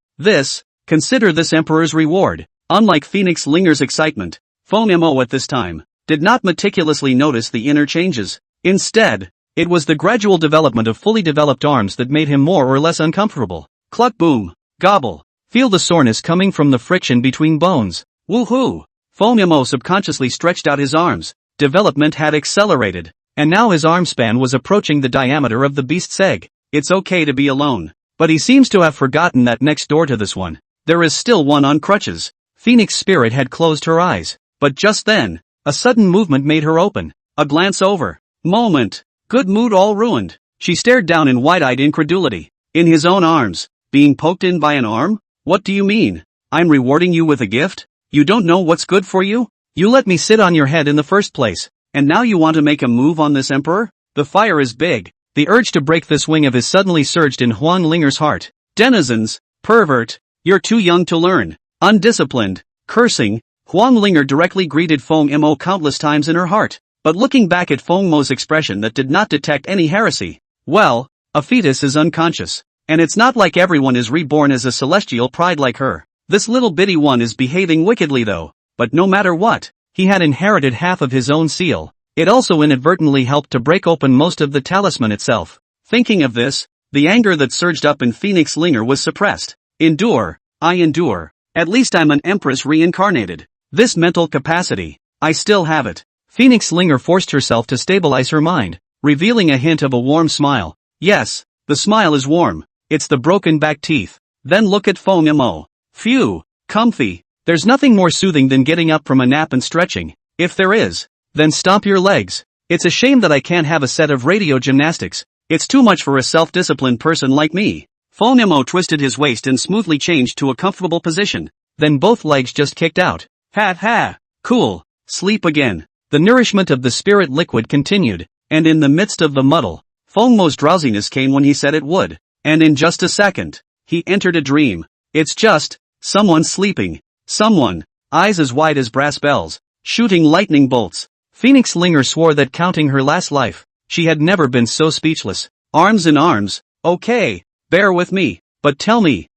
Consider this emperor's reward. Unlike Phoenix Linger's excitement, Mo at this time did not meticulously notice the inner changes. Instead, it was the gradual development of fully developed arms that made him more or less uncomfortable. Cluck boom, gobble. Feel the soreness coming from the friction between bones. Woohoo! Mo subconsciously stretched out his arms. Development had accelerated, and now his arm span was approaching the diameter of the beast's egg. It's okay to be alone. But he seems to have forgotten that next door to this one, there is still one on crutches. Phoenix Spirit had closed her eyes, but just then, a sudden movement made her open. A glance over. Moment. Good mood all ruined. She stared down in wide-eyed incredulity. In his own arms. Being poked in by an arm? What do you mean? I'm rewarding you with a gift? You don't know what's good for you? You let me sit on your head in the first place, and now you want to make a move on this emperor? The fire is big. The urge to break this wing of his suddenly surged in Huang Linger's heart. Denizens, pervert, you're too young to learn. Undisciplined, cursing, Huang Linger directly greeted Mo countless times in her heart, but looking back at Mo's expression that did not detect any heresy. Well, a fetus is unconscious, and it's not like everyone is reborn as a celestial pride like her. This little bitty one is behaving wickedly though, but no matter what, he had inherited half of his own seal. It also inadvertently helped to break open most of the talisman itself. Thinking of this, the anger that surged up in Phoenix Linger was suppressed. Endure, I endure. At least I'm an empress reincarnated. This mental capacity, I still have it. Phoenix Linger forced herself to stabilize her mind, revealing a hint of a warm smile. Yes, the smile is warm. It's the broken back teeth. Then look at Mo. Phew, comfy. There's nothing more soothing than getting up from a nap and stretching. If there is, then stomp your legs. It's a shame that I can't have a set of radio gymnastics. It's too much for a self-disciplined person like me. Mo twisted his waist and smoothly changed to a comfortable position. Then both legs just kicked out. Ha. Cool. Sleep again. The nourishment of the spirit liquid continued, and in the midst of the muddle, Mo's drowsiness came when he said it would. And in just a second, he entered a dream. It's just, someone sleeping. Someone, eyes as wide as brass bells, shooting lightning bolts. Phoenix Linger swore that counting her last life, she had never been so speechless. Arms in arms. Okay, bear with me, but tell me,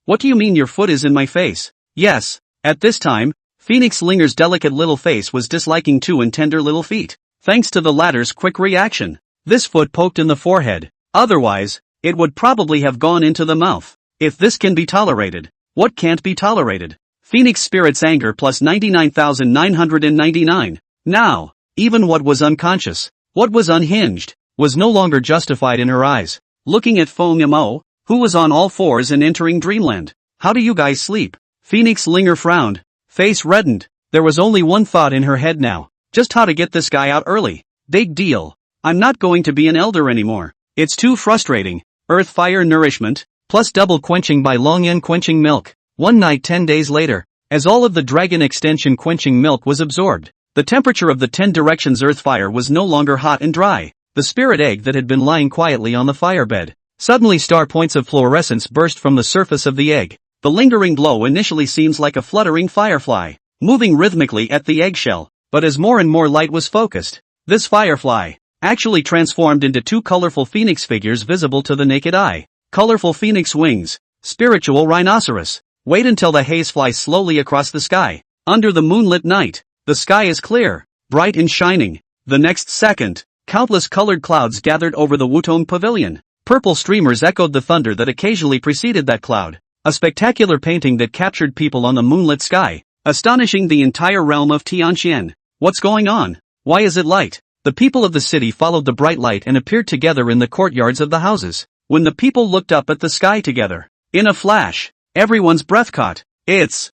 what do you mean your foot is in my face? Yes, at this time, Phoenix Linger's delicate little face was disliking two and tender little feet. Thanks to the latter's quick reaction, this foot poked in the forehead. Otherwise, it would probably have gone into the mouth. If this can be tolerated, what can't be tolerated? Phoenix Spirit's anger plus 99,999. Now, even what was unconscious, what was unhinged, was no longer justified in her eyes. Looking at Mo, who was on all fours and entering dreamland. How do you guys sleep? Phoenix Linger frowned. Face reddened. There was only one thought in her head now. Just how to get this guy out early. Big deal. I'm not going to be an elder anymore. It's too frustrating. Earth fire nourishment, plus double quenching by long-in quenching milk. One night 10 days later, as all of the dragon extension quenching milk was absorbed, The temperature of the 10 directions earth fire was no longer hot and dry. The spirit egg that had been lying quietly on the firebed. Suddenly star points of fluorescence burst from the surface of the egg. The lingering glow initially seems like a fluttering firefly, moving rhythmically at the eggshell, but as more and more light was focused, this firefly actually transformed into 2 colorful phoenix figures visible to the naked eye. Colorful phoenix wings. Spiritual rhinoceros. Wait until the haze flies slowly across the sky. Under the moonlit night, the sky is clear, bright and shining. The next second, countless colored clouds gathered over the Wutong pavilion. Purple streamers echoed the thunder that occasionally preceded that cloud. A spectacular painting that captured people on the moonlit sky, astonishing the entire realm of Tianqian. What's going on? Why is it light? The people of the city followed the bright light and appeared together in the courtyards of the houses. When the people looked up at the sky together, in a flash, everyone's breath caught. This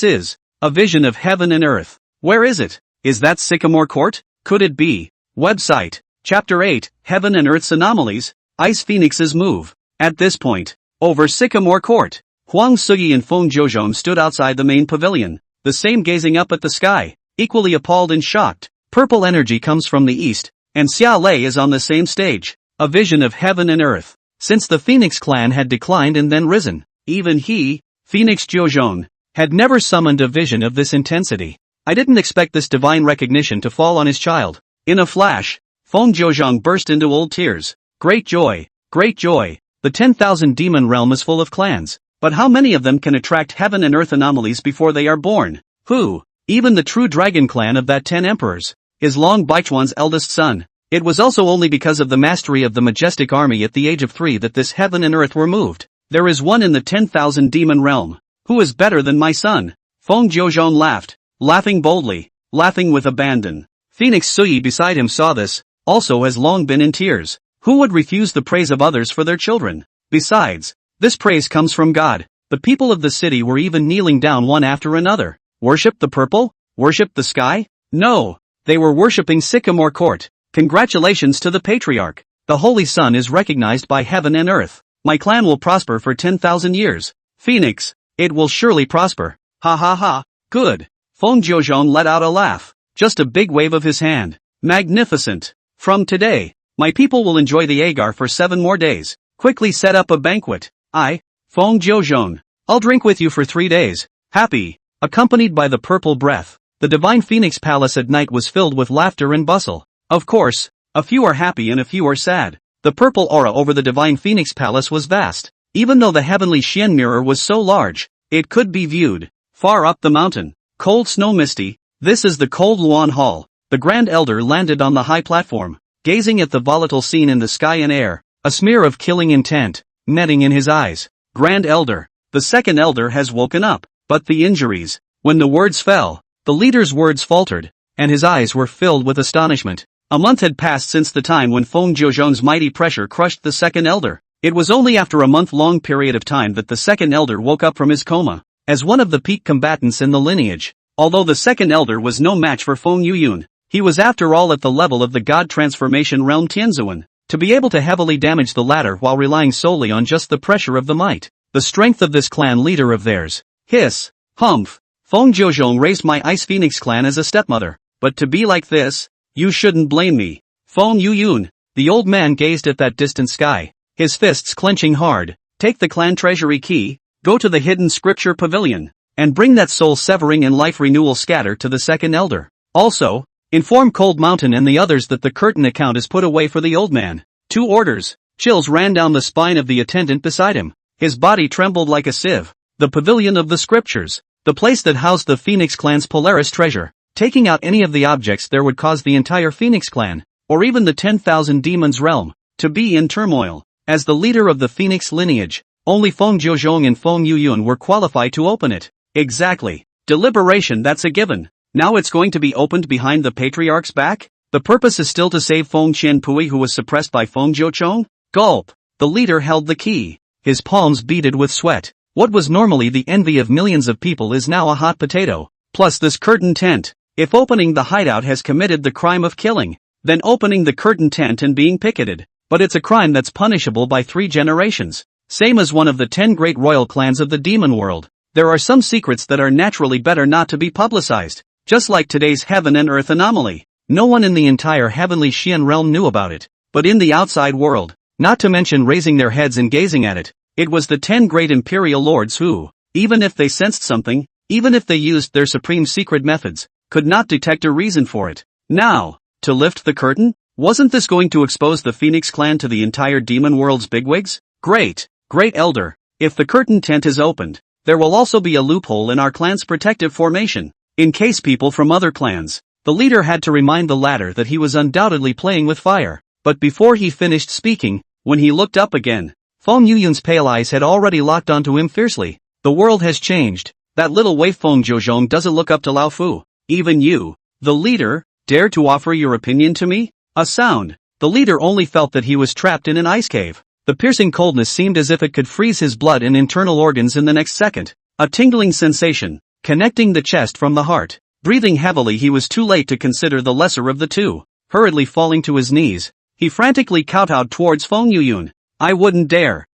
is a vision of heaven and earth. Where is it? Is that Sycamore Court? Could it be? Website. Chapter 8, Heaven and Earth's Anomalies. Ice Phoenixes Move. At this point, over Sycamore Court, Huang Suyi and Feng Jiuzhong stood outside the main pavilion, the same gazing up at the sky, equally appalled and shocked. Purple energy comes from the east, and Xia Lei is on the same stage. A vision of heaven and earth. Since the Phoenix clan had declined and then risen, even he, Phoenix Jiuzhong, had never summoned a vision of this intensity. I didn't expect this divine recognition to fall on his child. In a flash, Feng Jiuzhong burst into old tears. Great joy, great joy. The 10,000 demon realm is full of clans, but how many of them can attract heaven and earth anomalies before they are born? Who? Even the true dragon clan of that 10 emperors is Long Baichuan's eldest son. It was also only because of the mastery of the majestic army at the age of 3 that this heaven and earth were moved. There is one in the 10,000 demon realm. Who is better than my son? Feng Jiuzhong laughed, laughing boldly, laughing with abandon. Phoenix Suyi beside him saw this, also has long been in tears. Who would refuse the praise of others for their children? Besides, this praise comes from God. The people of the city were even kneeling down one after another. Worship the purple? Worship the sky? No, they were worshipping Sycamore Court. Congratulations to the Patriarch. The Holy Sun is recognized by heaven and earth. My clan will prosper for 10,000 years. Phoenix, it will surely prosper. Ha ha ha, good. Feng Jiuzhong let out a laugh. Just a big wave of his hand. Magnificent. From today, my people will enjoy the agar for 7 more days. Quickly set up a banquet. Feng Jiuzhong, I'll drink with you for 3 days. Happy. Accompanied by the purple breath, the divine Phoenix Palace at night was filled with laughter and bustle. Of course, a few are happy and a few are sad. The purple aura over the divine Phoenix Palace was vast. Even though the heavenly Xian mirror was so large, it could be viewed far up the mountain. Cold snow misty. This is the cold Luan Hall. The Grand Elder landed on the high platform, gazing at the volatile scene in the sky and air, a smear of killing intent netting in his eyes. Grand Elder. The second elder has woken up. But the injuries. When the words fell, the leader's words faltered, and his eyes were filled with astonishment. A month had passed since the time when Feng Jiuzhong's mighty pressure crushed the second elder. It was only after a month-long period of time that the second elder woke up from his coma, as one of the peak combatants in the lineage. Although the second elder was no match for Feng Yuyun, he was after all at the level of the god transformation realm Tianzuan. To be able to heavily damage the latter while relying solely on just the pressure of the might, the strength of this clan leader of theirs. Hiss. Humph. Feng Jiuzhong raised my Ice Phoenix clan as a stepmother, but to be like this, you shouldn't blame me. Feng Yuyun. The old man gazed at that distant sky, his fists clenching hard. Take the clan treasury key, go to the hidden scripture pavilion, and bring that soul-severing and life-renewal scatter to the second elder. Also, inform Cold Mountain and the others that the curtain account is put away for the old man. 2 orders. Chills ran down the spine of the attendant beside him. His body trembled like a sieve. The pavilion of the scriptures. The place that housed the Phoenix clan's Polaris treasure. Taking out any of the objects there would cause the entire Phoenix clan, or even the 10,000 demons realm, to be in turmoil. As the leader of the Phoenix lineage, only Feng Jiuzhong and Feng Yuyun were qualified to open it. Exactly. Deliberation, that's a given. Now it's going to be opened behind the Patriarch's back? The purpose is still to save Feng Qianpui, who was suppressed by Feng Jiuchong? Gulp. The leader held the key. His palms beaded with sweat. What was normally the envy of millions of people is now a hot potato. Plus this curtain tent. If opening the hideout has committed the crime of killing, then opening the curtain tent and being picketed. But it's a crime that's punishable by 3 generations. Same as one of the 10 great royal clans of the demon world. There are some secrets that are naturally better not to be publicized. Just like today's heaven and earth anomaly. No one in the entire heavenly Xian realm knew about it. But in the outside world, not to mention raising their heads and gazing at it, it was the 10 great imperial lords who, even if they sensed something, even if they used their supreme secret methods, could not detect a reason for it. Now, to lift the curtain? Wasn't this going to expose the Phoenix clan to the entire demon world's bigwigs? Great elder, if the curtain tent is opened, there will also be a loophole in our clan's protective formation. In case people from other clans, the leader had to remind the latter that he was undoubtedly playing with fire. But before he finished speaking, when he looked up again, Feng Yuyun's pale eyes had already locked onto him fiercely. The world has changed. That little waif Feng Jiuzhong doesn't look up to Lao Fu. Even you, the leader, dare to offer your opinion to me? A sound. The leader only felt that he was trapped in an ice cave. The piercing coldness seemed as if it could freeze his blood and internal organs in the next second. A tingling sensation, connecting the chest from the heart. Breathing heavily, he was too late to consider the lesser of the two. Hurriedly falling to his knees, he frantically kowtowed towards Feng Yuyun. I wouldn't dare.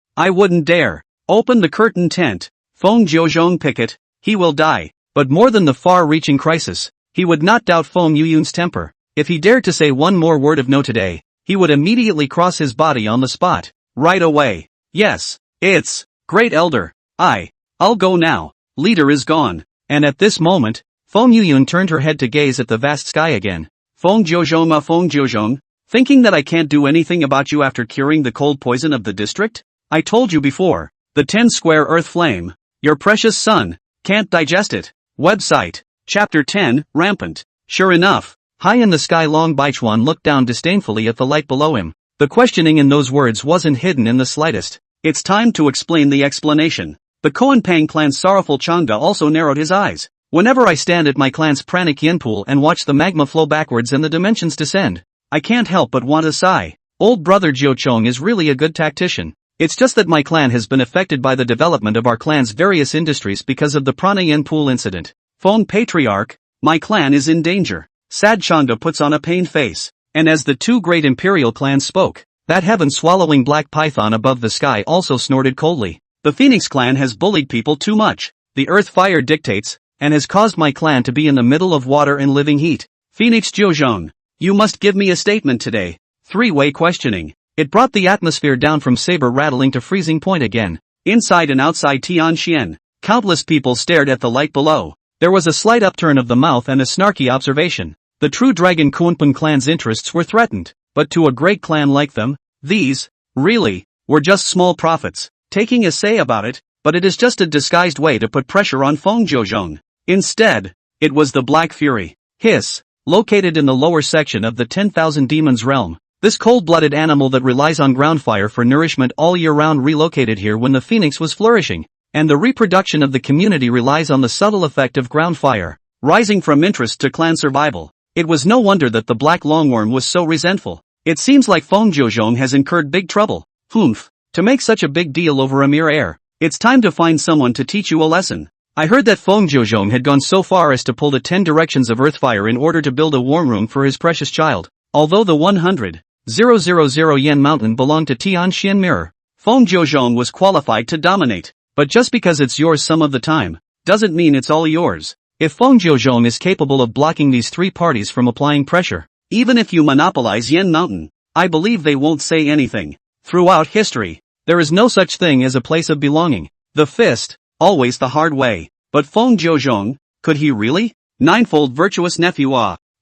Open the curtain tent. Feng Jiuzhong Picket. He will die. But more than the far-reaching crisis, he would not doubt Feng Yuyun's temper. If he dared to say one more word of no today, he would immediately cross his body on the spot. Right away. Yes, it's great elder. I'll go now. Leader is gone. And at this moment, Feng Yuyun turned her head to gaze at the vast sky again. Feng Jiuzhong, thinking that I can't do anything about you after curing the cold poison of the district? I told you before, the 10 square earth flame, your precious son, can't digest it. Website, Chapter 10, Rampant. Sure enough, high in the sky Long Baichuan looked down disdainfully at the light below him. The questioning in those words wasn't hidden in the slightest. It's time to explain the explanation. The Koanpang clan's sorrowful Changda also narrowed his eyes. Whenever I stand at my clan's pranic yin pool and watch the magma flow backwards and the dimensions descend, I can't help but want to sigh. Old brother Jiuchong is really a good tactician. It's just that my clan has been affected by the development of our clan's various industries because of the prana yin pool incident. Phone Patriarch, my clan is in danger. Sad Changda puts on a pained face. And as the two great imperial clans spoke, that heaven-swallowing black python above the sky also snorted coldly. The Phoenix clan has bullied people too much. The earth fire dictates, and has caused my clan to be in the middle of water and living heat. Phoenix Jiuzhong, you must give me a statement today. Three-way questioning. It brought the atmosphere down from saber rattling to freezing point again. Inside and outside Tianxian, countless people stared at the light below. There was a slight upturn of the mouth and a snarky observation. The true dragon Kunpeng clan's interests were threatened, but to a great clan like them, these, really, were just small profits. Taking a say about it, but it is just a disguised way to put pressure on Feng Jiuzhong. Instead, it was the Black Fury. Hiss, located in the lower section of the 10,000 Demons realm. This cold-blooded animal that relies on ground fire for nourishment all year round relocated here when the phoenix was flourishing, and the reproduction of the community relies on the subtle effect of ground fire, rising from interest to clan survival. It was no wonder that the black longworm was so resentful. It seems like Feng Jiuzhong has incurred big trouble. Humph, to make such a big deal over a mere heir. It's time to find someone to teach you a lesson. I heard that Feng Jiuzhong had gone so far as to pull the 10 directions of Earthfire in order to build a warm room for his precious child. Although the 100,000 yen mountain belonged to Tianxian Mirror, Feng Jiuzhong was qualified to dominate. But just because it's yours some of the time, doesn't mean it's all yours. If Feng Jiuzhong is capable of blocking these three parties from applying pressure, even if you monopolize Yen Mountain, I believe they won't say anything. Throughout history, there is no such thing as a place of belonging. The fist, always the hard way. But Feng Jiuzhong, could he really? Ninefold virtuous nephew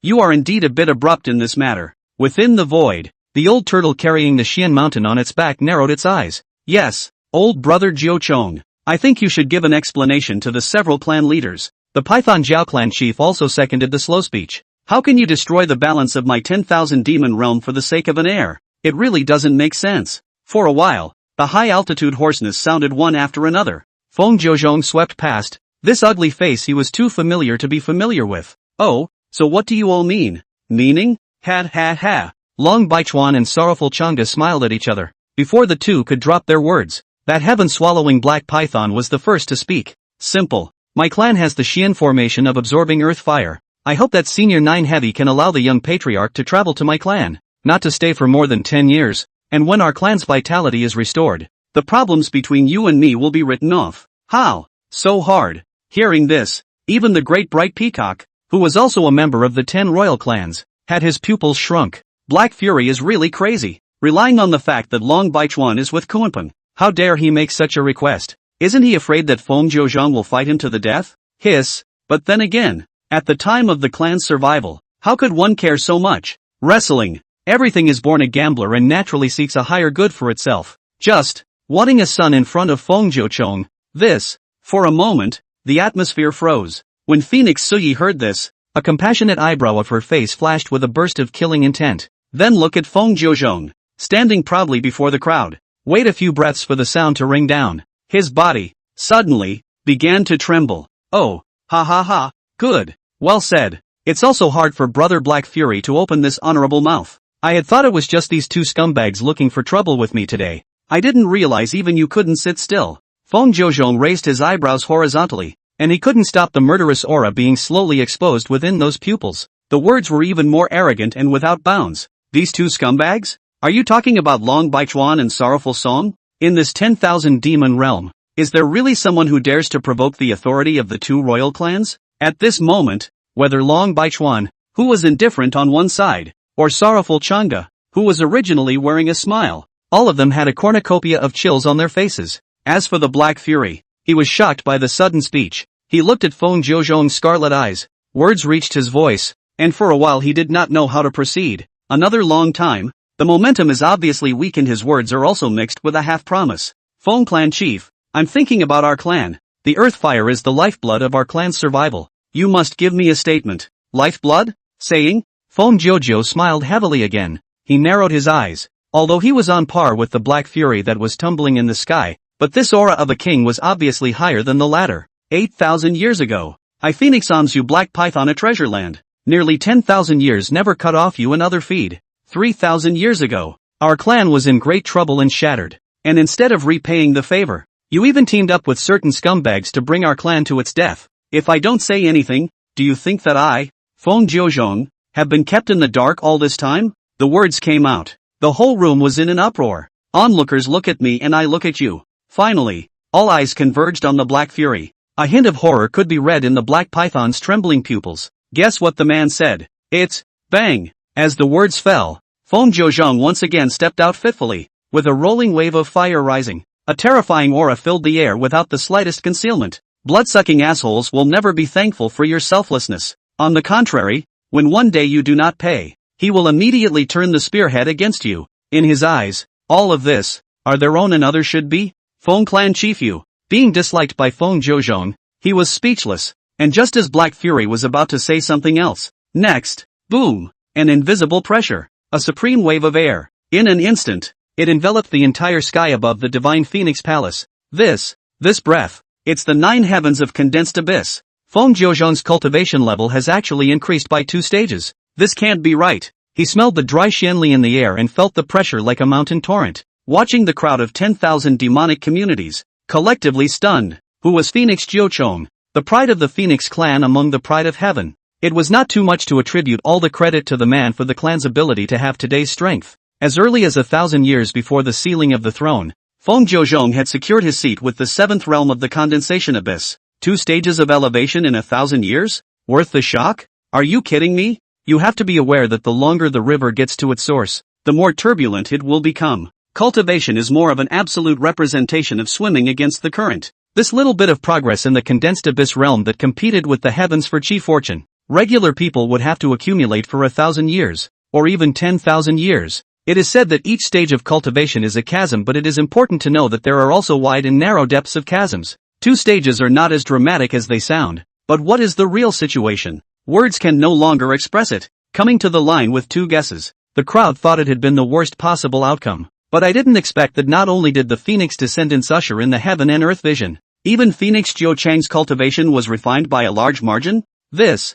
you are indeed a bit abrupt in this matter. Within the void, the old turtle carrying the Xian mountain on its back narrowed its eyes. Yes, old brother Jiuchong, I think you should give an explanation to the several clan leaders. The Python Jiao clan chief also seconded the slow speech. How can you destroy the balance of my 10,000 demon realm for the sake of an heir? It really doesn't make sense. For a while, the high-altitude hoarseness sounded one after another. Feng Jiuzhong swept past. This ugly face he was too familiar to be familiar with. Oh, so what do you all mean? Meaning? Ha. Long Baichuan and sorrowful Changda smiled at each other. Before the two could drop their words, that heaven-swallowing black python was the first to speak. Simple. My clan has the Xian formation of absorbing earth fire. I hope that Senior 9 Heavy can allow the young patriarch to travel to my clan, not to stay for more than 10 years, and when our clan's vitality is restored, the problems between you and me will be written off. How? So hard. Hearing this, even the great bright peacock, who was also a member of the 10 royal clans, had his pupils shrunk. Black Fury is really crazy, relying on the fact that Long Baichuan is with Kunpeng. How dare he make such a request? Isn't he afraid that Feng Jiuzhang will fight him to the death? Hiss. But then again, at the time of the clan's survival, how could one care so much? Wrestling. Everything is born a gambler and naturally seeks a higher good for itself. Just wanting a son in front of Feng Jiuchong. This. For a moment, the atmosphere froze. When Phoenix Suyi heard this, a compassionate eyebrow of her face flashed with a burst of killing intent. Then look at Feng Jiuzhong, standing proudly before the crowd. Wait a few breaths for the sound to ring down. His body, suddenly, began to tremble. Oh, ha ha ha, good, well said. It's also hard for Brother Black Fury to open this honorable mouth. I had thought it was just these two scumbags looking for trouble with me today. I didn't realize even you couldn't sit still. Feng Jiuzhong raised his eyebrows horizontally, and he couldn't stop the murderous aura being slowly exposed within those pupils. The words were even more arrogant and without bounds. These two scumbags? Are you talking about Long Baichuan and Sorrowful Song? In this 10,000 demon realm, is there really someone who dares to provoke the authority of the two royal clans? At this moment, whether Long Baichuan, who was indifferent on one side, or Sorrowful Chang'e, who was originally wearing a smile, all of them had a cornucopia of chills on their faces. As for the Black Fury, he was shocked by the sudden speech. He looked at Feng Jiuzhong's scarlet eyes, words reached his voice, and for a while he did not know how to proceed. Another long time, the momentum is obviously weak and his words are also mixed with a half-promise. Feng Clan Chief, I'm thinking about our clan. The earth fire is the lifeblood of our clan's survival. You must give me a statement. Lifeblood? Saying? Feng Jiuzhou smiled heavily again. He narrowed his eyes. Although he was on par with the Black Fury that was tumbling in the sky, but this aura of a king was obviously higher than the latter. 8,000 years ago, I phoenixoms you black python a treasure land. Nearly 10,000 years never cut off you another feed. 3,000 years ago, our clan was in great trouble and shattered. And instead of repaying the favor, you even teamed up with certain scumbags to bring our clan to its death. If I don't say anything, do you think that I, Feng Jiuzhong, have been kept in the dark all this time? The words came out. The whole room was in an uproar. Onlookers look at me and I look at you. Finally, all eyes converged on the Black Fury. A hint of horror could be read in the Black Python's trembling pupils. Guess what the man said? It's bang. As the words fell, Feng Jiuzhong once again stepped out fitfully, with a rolling wave of fire rising. A terrifying aura filled the air without the slightest concealment. Blood-sucking assholes will never be thankful for your selflessness. On the contrary, when one day you do not pay, he will immediately turn the spearhead against you. In his eyes, all of this, are their own and others should be? Feng Clan Chief Yu, being disliked by Feng Jiuzhong, he was speechless, and just as Black Fury was about to say something else, next, boom, an invisible pressure, a supreme wave of air. In an instant, it enveloped the entire sky above the divine Phoenix Palace. This breath, it's the 9 heavens of condensed abyss. Feng Jiuzhong's cultivation level has actually increased by 2 stages. This can't be right. He smelled the dry xianli in the air and felt the pressure like a mountain torrent. Watching the crowd of 10,000 demonic communities, collectively stunned, who was Phoenix Jiuchong, the pride of the Phoenix clan among the pride of heaven. It was not too much to attribute all the credit to the man for the clan's ability to have today's strength. As early as 1,000 years before the sealing of the throne, Feng Jiuzhong had secured his seat with the 7th realm of the condensation abyss. 2 stages of elevation in 1,000 years? Worth the shock? Are you kidding me? You have to be aware that the longer the river gets to its source, the more turbulent it will become. Cultivation is more of an absolute representation of swimming against the current. This little bit of progress in the condensed abyss realm that competed with the heavens for chi fortune, regular people would have to accumulate for 1,000 years, or even 10,000 years. It is said that each stage of cultivation is a chasm, but it is important to know that there are also wide and narrow depths of chasms. 2 stages are not as dramatic as they sound, but what is the real situation? Words can no longer express it. Coming to the line with 2 guesses, the crowd thought it had been the worst possible outcome. But I didn't expect that not only did the Phoenix descendants usher in the heaven and earth vision, even Phoenix Jiuchang's cultivation was refined by a large margin? The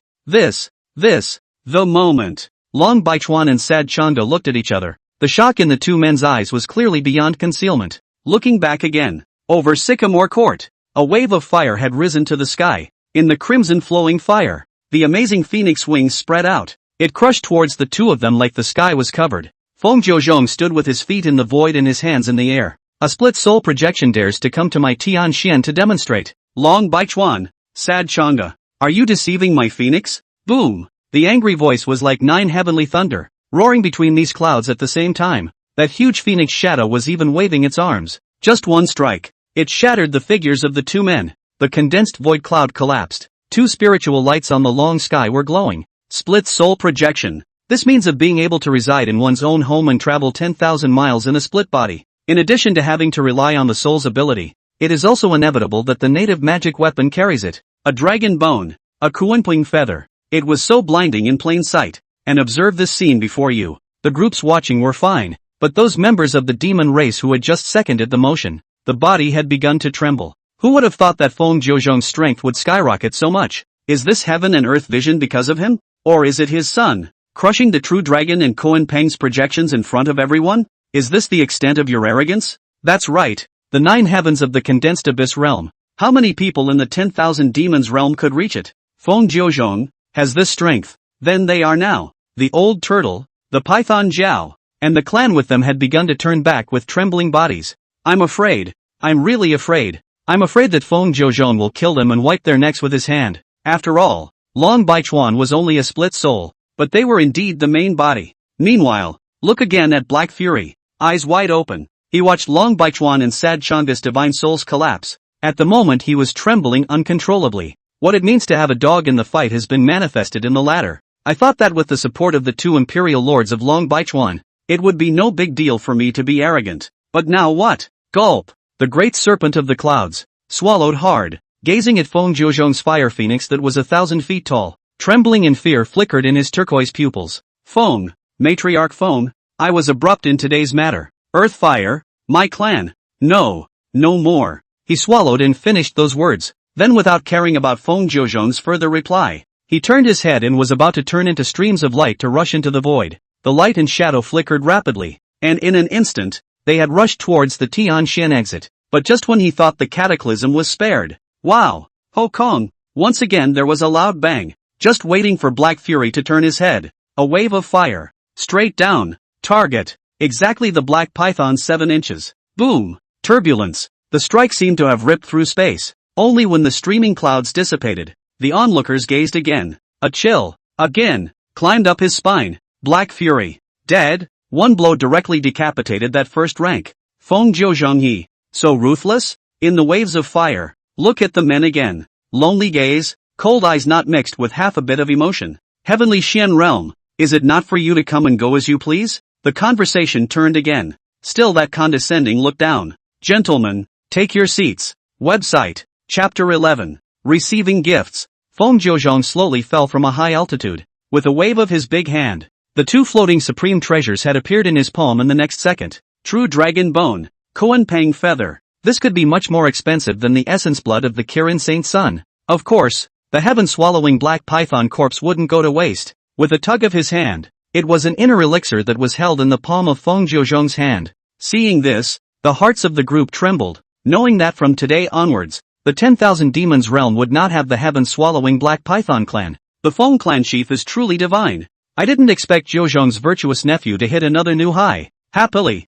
moment. Long Baichuan and Sad Chang'e looked at each other. The shock in the 2 men's eyes was clearly beyond concealment. Looking back again, over Sycamore Court, a wave of fire had risen to the sky. In the crimson flowing fire, the amazing phoenix wings spread out. It crushed towards the 2 of them like the sky was covered. Feng Jiuzhong stood with his feet in the void and his hands in the air. A split soul projection dares to come to my Tian Xian to demonstrate. Long Baichuan, Sad Chang'e, are you deceiving my phoenix? Boom! The angry voice was like 9 heavenly thunder, roaring between these clouds at the same time. That huge phoenix shadow was even waving its arms. Just one strike. It shattered the figures of the 2 men. The condensed void cloud collapsed. 2 spiritual lights on the long sky were glowing. Split soul projection. This means of being able to reside in one's own home and travel 10,000 miles in a split body. In addition to having to rely on the soul's ability, it is also inevitable that the native magic weapon carries it. A dragon bone. A Qilin feather. It was so blinding in plain sight. And observe this scene before you. The groups watching were fine, but those members of the demon race who had just seconded the motion, the body had begun to tremble. Who would have thought that Feng Jiuzhong's strength would skyrocket so much? Is this heaven and earth vision because of him? Or is it his son, crushing the true dragon and Qilin Peng's projections in front of everyone? Is this the extent of your arrogance? That's right, the 9 heavens of the condensed abyss realm. How many people in the 10,000 demons realm could reach it? Feng Jiuzhong has this strength. Then they are now. The old turtle, the python Zhao, and the clan with them had begun to turn back with trembling bodies. I'm afraid. I'm really afraid. I'm afraid that Feng Jiuzhong will kill them and wipe their necks with his hand. After all, Long Baichuan was only a split soul, but they were indeed the main body. Meanwhile, look again at Black Fury, eyes wide open. He watched Long Baichuan and Sad Changa's divine souls collapse. At the moment he was trembling uncontrollably. What it means to have a dog in the fight has been manifested in the latter. I thought that with the support of the 2 imperial lords of Long Baichuan, it would be no big deal for me to be arrogant. But now what? Gulp! The great serpent of the clouds swallowed hard, gazing at Feng Jiuzhong's fire phoenix that was 1,000 feet tall. Trembling in fear flickered in his turquoise pupils. Feng, Matriarch Feng, I was abrupt in today's matter. Earthfire, my clan. No, no more. He swallowed and finished those words. Then without caring about Feng Jiuzhong's further reply, he turned his head and was about to turn into streams of light to rush into the void. The light and shadow flickered rapidly, and in an instant, they had rushed towards the Tianxian exit. But just when he thought the cataclysm was spared. Wow! Ho Kong! Once again there was a loud bang, just waiting for Black Fury to turn his head. A wave of fire. Straight down. Target. Exactly the black python 7 inches. Boom! Turbulence. The strike seemed to have ripped through space. Only when the streaming clouds dissipated, the onlookers gazed again. A chill, again, climbed up his spine. Black Fury. Dead? One blow directly decapitated that first rank. Feng Jiuzhong Yi. So ruthless? In the waves of fire, look at the men again. Lonely gaze, cold eyes not mixed with half a bit of emotion. Heavenly Xian realm, is it not for you to come and go as you please? The conversation turned again. Still that condescending look down. Gentlemen, take your seats. Website. Chapter 11. Receiving gifts. Feng Jiuzhong slowly fell from a high altitude. With a wave of his big hand, the 2 floating supreme treasures had appeared in his palm in the next second. True dragon bone. Qilin Peng feather. This could be much more expensive than the essence blood of the Qilin Saint Sun. Of course, the heaven-swallowing black python corpse wouldn't go to waste. With a tug of his hand, it was an inner elixir that was held in the palm of Feng Jiuzhong's hand. Seeing this, the hearts of the group trembled, knowing that from today onwards, the 10,000 demons realm would not have the heaven-swallowing black python clan. The Feng clan chief is truly divine. I didn't expect Jiuzhong's virtuous nephew to hit another new high. Happy.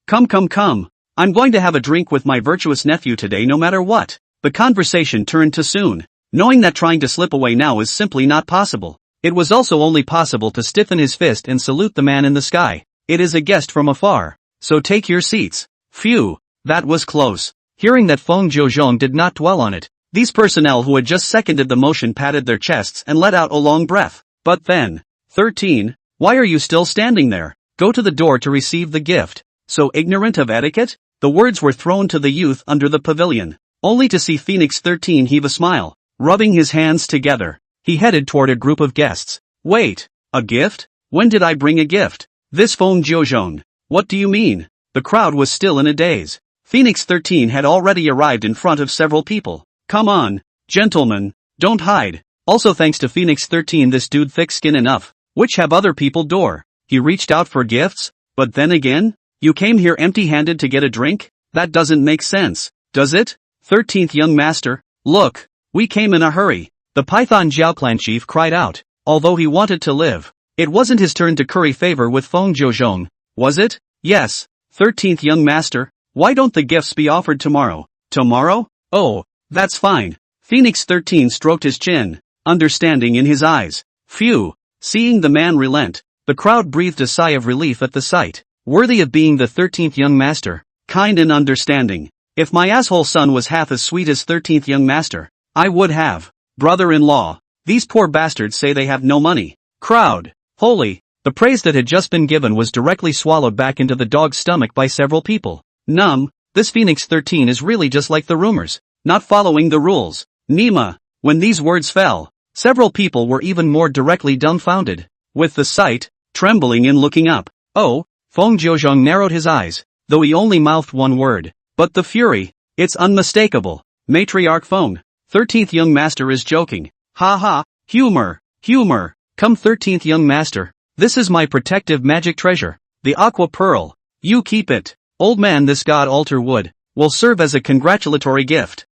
Come. I'm going to have a drink with my virtuous nephew today no matter what. The conversation turned to soon. Knowing that trying to slip away now is simply not possible. It was also only possible to stiffen his fist and salute the man in the sky. It is a guest from afar. So take your seats. Phew, that was close. Hearing that Feng Jiuzhong did not dwell on it, these personnel who had just seconded the motion patted their chests and let out a long breath. But then, 13, why are you still standing there? Go to the door to receive the gift. So ignorant of etiquette? The words were thrown to the youth under the pavilion, only to see Phoenix 13 heave a smile. Rubbing his hands together, he headed toward a group of guests. Wait, a gift? When did I bring a gift? This Feng Jiuzhong. What do you mean? The crowd was still in a daze. Phoenix 13 had already arrived in front of several people. Come on, gentlemen, don't hide. Also thanks to Phoenix 13 this dude thick skin enough, which have other people door. He reached out for gifts, but then again? You came here empty-handed to get a drink? That doesn't make sense, does it? 13th young master, look, we came in a hurry. The Python Jiao clan chief cried out, although he wanted to live. It wasn't his turn to curry favor with Feng Jiuzhong, was it? Yes, 13th young master, why don't the gifts be offered tomorrow? Tomorrow? Oh, that's fine. Phoenix 13 stroked his chin. understanding in his eyes. Phew. Seeing the man relent, the crowd breathed a sigh of relief at the sight. Worthy of being the 13th young master. Kind and understanding. If my asshole son was half as sweet as 13th young master, I would have. Brother-in-law. These poor bastards say they have no money. Crowd. Holy. The praise that had just been given was directly swallowed back into the dog's stomach by several people. This Phoenix 13 is really just like the rumors. Not following the rules. Nima. When these words fell, several people were even more directly dumbfounded. With the sight, trembling and looking up. Oh, Feng Jiuzhong narrowed his eyes, though he only mouthed one word. But the fury. It's unmistakable. Matriarch Feng. 13th young master is joking. Ha ha. Humor. Humor. Come 13th young master. This is my protective magic treasure. The aqua pearl. You keep it. Old man, this god altar wood will serve as a congratulatory gift.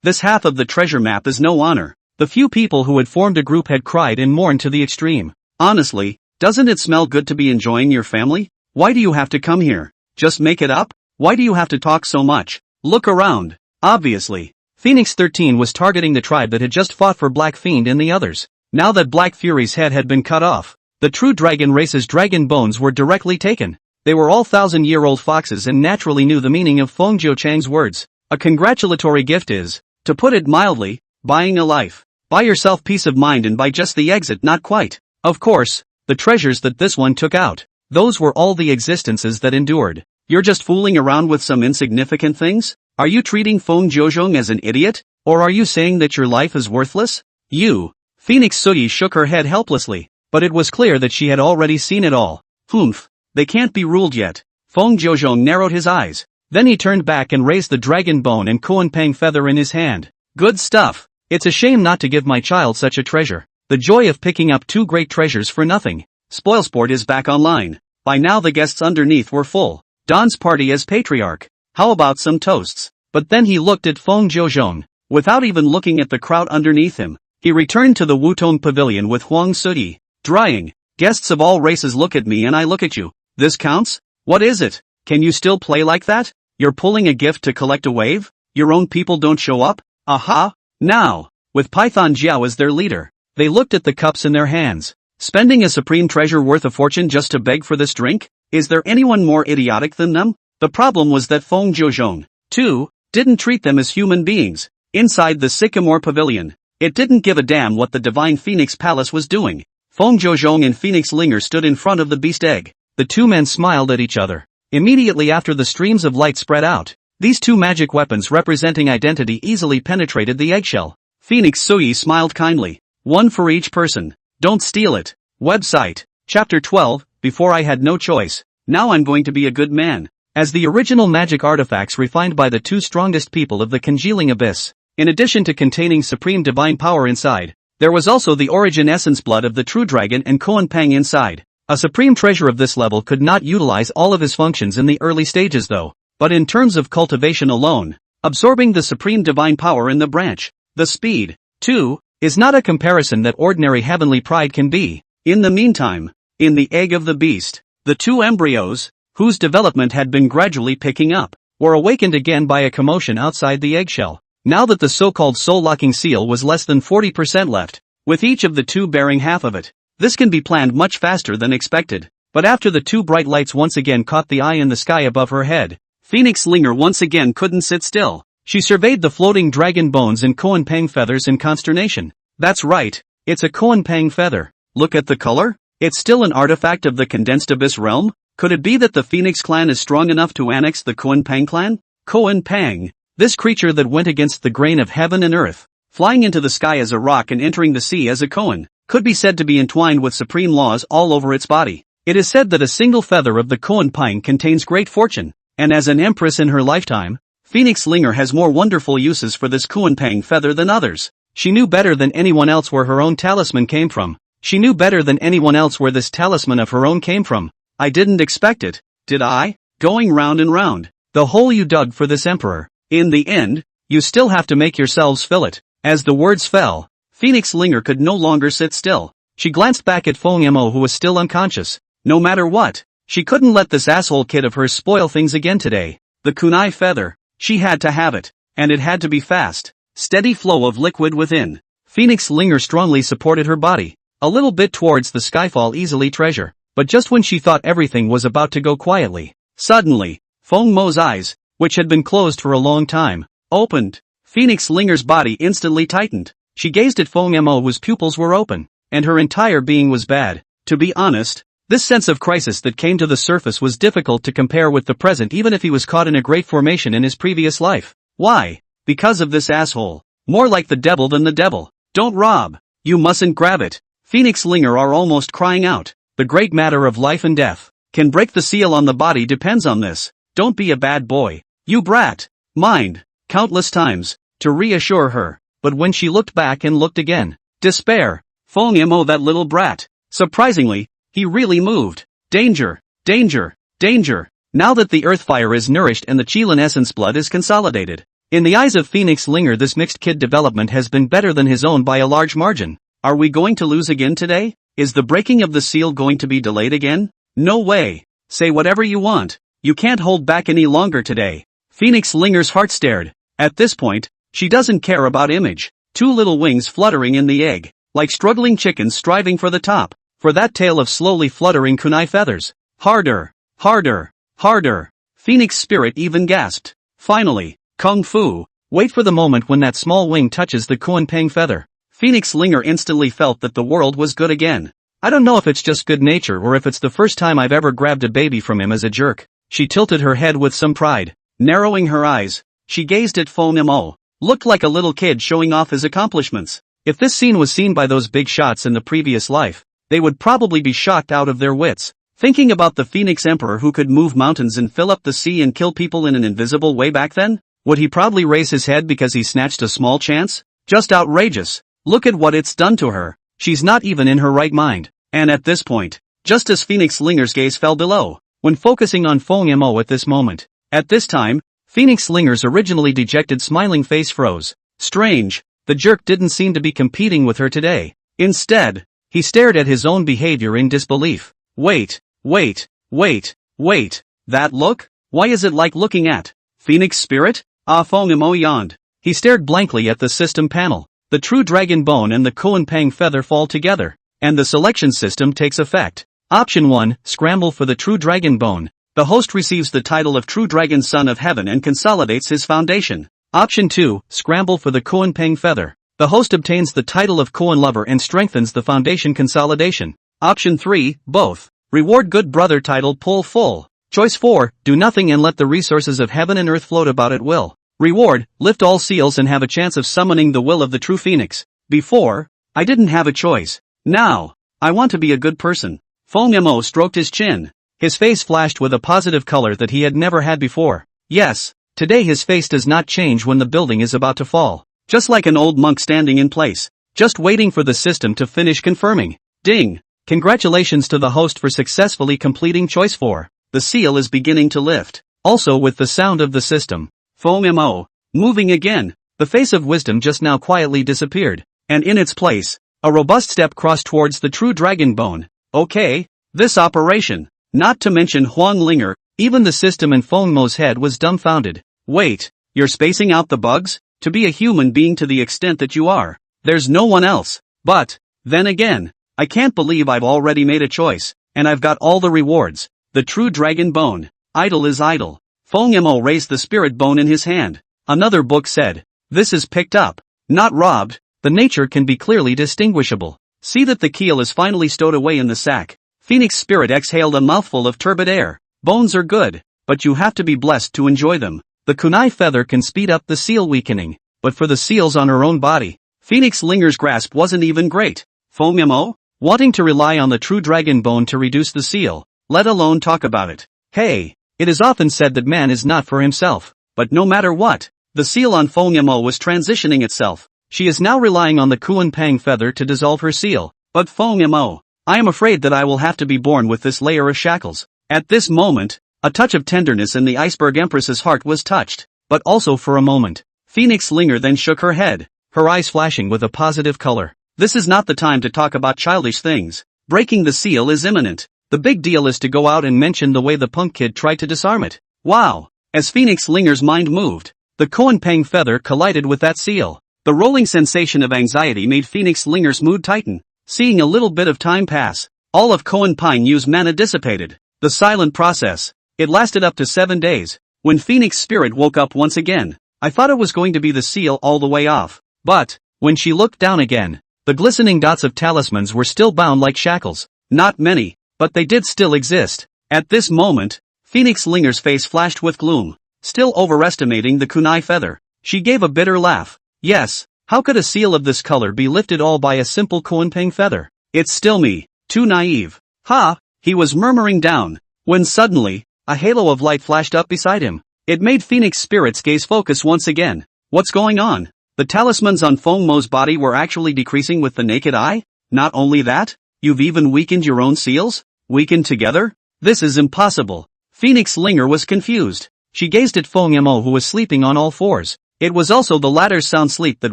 This half of the treasure map is no honor. The few people who had formed a group had cried and mourned to the extreme. Honestly, doesn't it smell good to be enjoying your family? Why do you have to come here? Just make it up? Why do you have to talk so much? Look around. Obviously, Phoenix 13 was targeting the tribe that had just fought for Black Fiend and the others. Now that Black Fury's head had been cut off, the true dragon race's dragon bones were directly taken. They were all 1,000-year-old foxes and naturally knew the meaning of Feng Jiuchang's words. A congratulatory gift is, to put it mildly, buying a life. Buy yourself peace of mind and buy just the exit, not quite. Of course, the treasures that this one took out. Those were all the existences that endured. You're just fooling around with some insignificant things? Are you treating Feng Jiuzhong as an idiot? Or are you saying that your life is worthless? You. Phoenix Suyi shook her head helplessly, but it was clear that she had already seen it all. Humph. They can't be ruled yet. Feng Jiuzhong narrowed his eyes. Then he turned back and raised the dragon bone and Kuanpang feather in his hand. Good stuff. It's a shame not to give my child such a treasure. The joy of picking up two great treasures for nothing. Spoilsport is back online. By now the guests underneath were full. Don's party as patriarch. How about some toasts? But then he looked at Feng Jiuzhong. Without even looking at the crowd underneath him, he returned to the Wutong Pavilion with Huang Suyi. Drying. Guests of all races look at me and I look at you. This counts? What is it? Can you still play like that? You're pulling a gift to collect a wave? Your own people don't show up? Aha! Now, with Python Jiao as their leader, they looked at the cups in their hands. Spending a supreme treasure worth a fortune just to beg for this drink? Is there anyone more idiotic than them? The problem was that Feng Jiuzhong, too, didn't treat them as human beings. Inside the Sycamore Pavilion, it didn't give a damn what the Divine Phoenix Palace was doing. Feng Jiuzhong and Phoenix Linger stood in front of the beast egg. The two men smiled at each other. Immediately after the streams of light spread out, these two magic weapons representing identity easily penetrated the eggshell. Phoenix Suyi smiled kindly. One for each person. Don't steal it. Website. Chapter 12, Before I Had No Choice. Now I'm going to be a good man. As the original magic artifacts refined by the two strongest people of the congealing abyss, in addition to containing supreme divine power inside, there was also the origin essence blood of the true dragon and Kuanpang inside. A supreme treasure of this level could not utilize all of his functions in the early stages though, but in terms of cultivation alone, absorbing the supreme divine power in the branch, the speed, too, is not a comparison that ordinary heavenly pride can be. In the meantime, in the egg of the beast, the two embryos, whose development had been gradually picking up, were awakened again by a commotion outside the eggshell. Now that the so-called soul-locking seal was less than 40% left, with each of the two bearing half of it. This can be planned much faster than expected. But after the two bright lights once again caught the eye in the sky above her head, Phoenix Linger once again couldn't sit still. She surveyed the floating dragon bones and Kuanpang feathers in consternation. That's right, it's a Kuanpang feather. Look at the color. It's still an artifact of the condensed abyss realm? Could it be that the Phoenix clan is strong enough to annex the Kuanpang clan? Kuanpang, this creature that went against the grain of heaven and earth, flying into the sky as a rock and entering the sea as a koan, could be said to be entwined with supreme laws all over its body. It is said that a single feather of the Kuanpang contains great fortune, and as an empress in her lifetime, Phoenix Linger has more wonderful uses for this Kuanpang feather than others. She knew better than anyone else where her own talisman came from. She knew better than anyone else where this talisman of her own came from. I didn't expect it, did I? Going round and round. The hole you dug for this emperor. In the end, you still have to make yourselves fill it. As the words fell, Phoenix Linger could no longer sit still. She glanced back at Feng Mo who was still unconscious. No matter what, she couldn't let this asshole kid of hers spoil things again today. The kunai feather. She had to have it. And it had to be fast. Steady flow of liquid within. Phoenix Linger strongly supported her body, a little bit towards the Skyfall easily treasure, but just when she thought everything was about to go quietly, suddenly, Feng Mo's eyes, which had been closed for a long time, opened. Phoenix Linger's body instantly tightened. She gazed at Feng Mo whose pupils were open, and her entire being was bad. To be honest, this sense of crisis that came to the surface was difficult to compare with the present even if he was caught in a great formation in his previous life. Why? Because of this asshole. More like the devil than the devil. Don't rob. You mustn't grab it. Phoenix Linger are almost crying out. The great matter of life and death. Can break the seal on the body depends on this. Don't be a bad boy. You brat. Mind. Countless times. To reassure her. But when she looked back and looked again. Despair. Feng Mo that little brat. Surprisingly, he really moved. Danger. Danger. Danger. Now that the earth fire is nourished and the Qilin essence blood is consolidated. In the eyes of Phoenix Linger this mixed kid development has been better than his own by a large margin. Are we going to lose again today? Is the breaking of the seal going to be delayed again? No way. Say whatever you want. You can't hold back any longer today. Phoenix Linger's heart stared. At this point, she doesn't care about image. Two little wings fluttering in the egg, like struggling chickens striving for the top, for that tail of slowly fluttering kunai feathers. Harder, harder, harder. Phoenix Spirit even gasped. Finally, Kung Fu. Wait for the moment when that small wing touches the Kunpeng feather. Phoenix Linger instantly felt that the world was good again. I don't know if it's just good nature or if it's the first time I've ever grabbed a baby from him as a jerk. She tilted her head with some pride. Narrowing her eyes, she gazed at Feng Mo. Looked like a little kid showing off his accomplishments. If this scene was seen by those big shots in the previous life, they would probably be shocked out of their wits. Thinking about the Phoenix Emperor who could move mountains and fill up the sea and kill people in an invisible way back then? Would he probably raise his head because he snatched a small chance? Just outrageous. Look at what it's done to her. She's not even in her right mind. And at this point, just as Phoenix Linger's gaze fell below, when focusing on Feng Mo at this moment. At this time, Phoenix Linger's originally dejected smiling face froze. Strange, the jerk didn't seem to be competing with her today. Instead, he stared at his own behavior in disbelief. Wait, wait, wait, wait. That look? Why is it like looking at Phoenix Spirit? Feng Mo yawned. He stared blankly at the system panel. The true dragon bone and the Kunpeng feather fall together, and the selection system takes effect. Option 1, scramble for the true dragon bone. The host receives the title of True Dragon Son of Heaven and consolidates his foundation. Option 2, scramble for the Kunpeng feather. The host obtains the title of Kun Lover and strengthens the foundation consolidation. Option 3, both. Reward good brother title pull full. Choice 4, do nothing and let the resources of heaven and earth float about at will. Reward, lift all seals and have a chance of summoning the will of the true phoenix. Before, I didn't have a choice. Now, I want to be a good person. Feng Mo stroked his chin. His face flashed with a positive color that he had never had before. Yes, today his face does not change when the building is about to fall. Just like an old monk standing in place. Just waiting for the system to finish confirming. Ding! Congratulations to the host for successfully completing choice 4. The seal is beginning to lift. Also with the sound of the system. Feng Mo, moving again. The face of wisdom just now quietly disappeared. And in its place, a robust step crossed towards the true dragon bone. Okay, this operation. Not to mention Huang Linger, even the system in Feng Mo's head was dumbfounded. Wait, you're spacing out the bugs? To be a human being to the extent that you are, there's no one else. But, then again, I can't believe I've already made a choice, and I've got all the rewards. The true dragon bone. Idle is idle. Feng Mo raised the spirit bone in his hand. Another book said, this is picked up, not robbed. The nature can be clearly distinguishable. See that the keel is finally stowed away in the sack. Phoenix Spirit exhaled a mouthful of turbid air. Bones are good, but you have to be blessed to enjoy them. The kunai feather can speed up the seal weakening, but for the seals on her own body, Phoenix Linger's grasp wasn't even great. Feng Mo, wanting to rely on the true dragon bone to reduce the seal, let alone talk about it. Hey, it is often said that man is not for himself, but no matter what, the seal on Feng Mo was transitioning itself. She is now relying on the Kunpeng feather to dissolve her seal. But Feng Mo, I am afraid that I will have to be born with this layer of shackles. At this moment, a touch of tenderness in the Iceberg Empress's heart was touched, but also for a moment. Phoenix Linger then shook her head, her eyes flashing with a positive color. This is not the time to talk about childish things. Breaking the seal is imminent. The big deal is to go out and mention the way the punk kid tried to disarm it. Wow! As Phoenix Linger's mind moved, the Kunpeng feather collided with that seal. The rolling sensation of anxiety made Phoenix Linger's mood tighten. Seeing a little bit of time pass, all of Qilin Yu's mana dissipated. The silent process. It lasted up to 7 days. When Phoenix Spirit woke up once again, I thought it was going to be the seal all the way off. But, when she looked down again, the glistening dots of talismans were still bound like shackles. Not many, but they did still exist. At this moment, Phoenix Linger's face flashed with gloom, still overestimating the kunai feather. She gave a bitter laugh. Yes, how could a seal of this color be lifted all by a simple Qilin feather? It's still me, too naive. Ha! He was murmuring down, when suddenly, a halo of light flashed up beside him. It made Phoenix Spirit's gaze focus once again. What's going on? The talismans on Feng Mo's body were actually decreasing with the naked eye? Not only that, you've even weakened your own seals? Weakened together? This is impossible. Phoenix Linger was confused. She gazed at Feng Mo, who was sleeping on all fours. It was also the latter's sound sleep that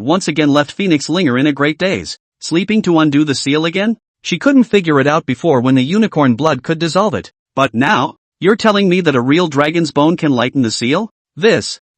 once again left Phoenix Linger in a great daze. Sleeping to undo the seal again? She couldn't figure it out before when the unicorn blood could dissolve it. But now, you're telling me that a real dragon's bone can lighten the seal?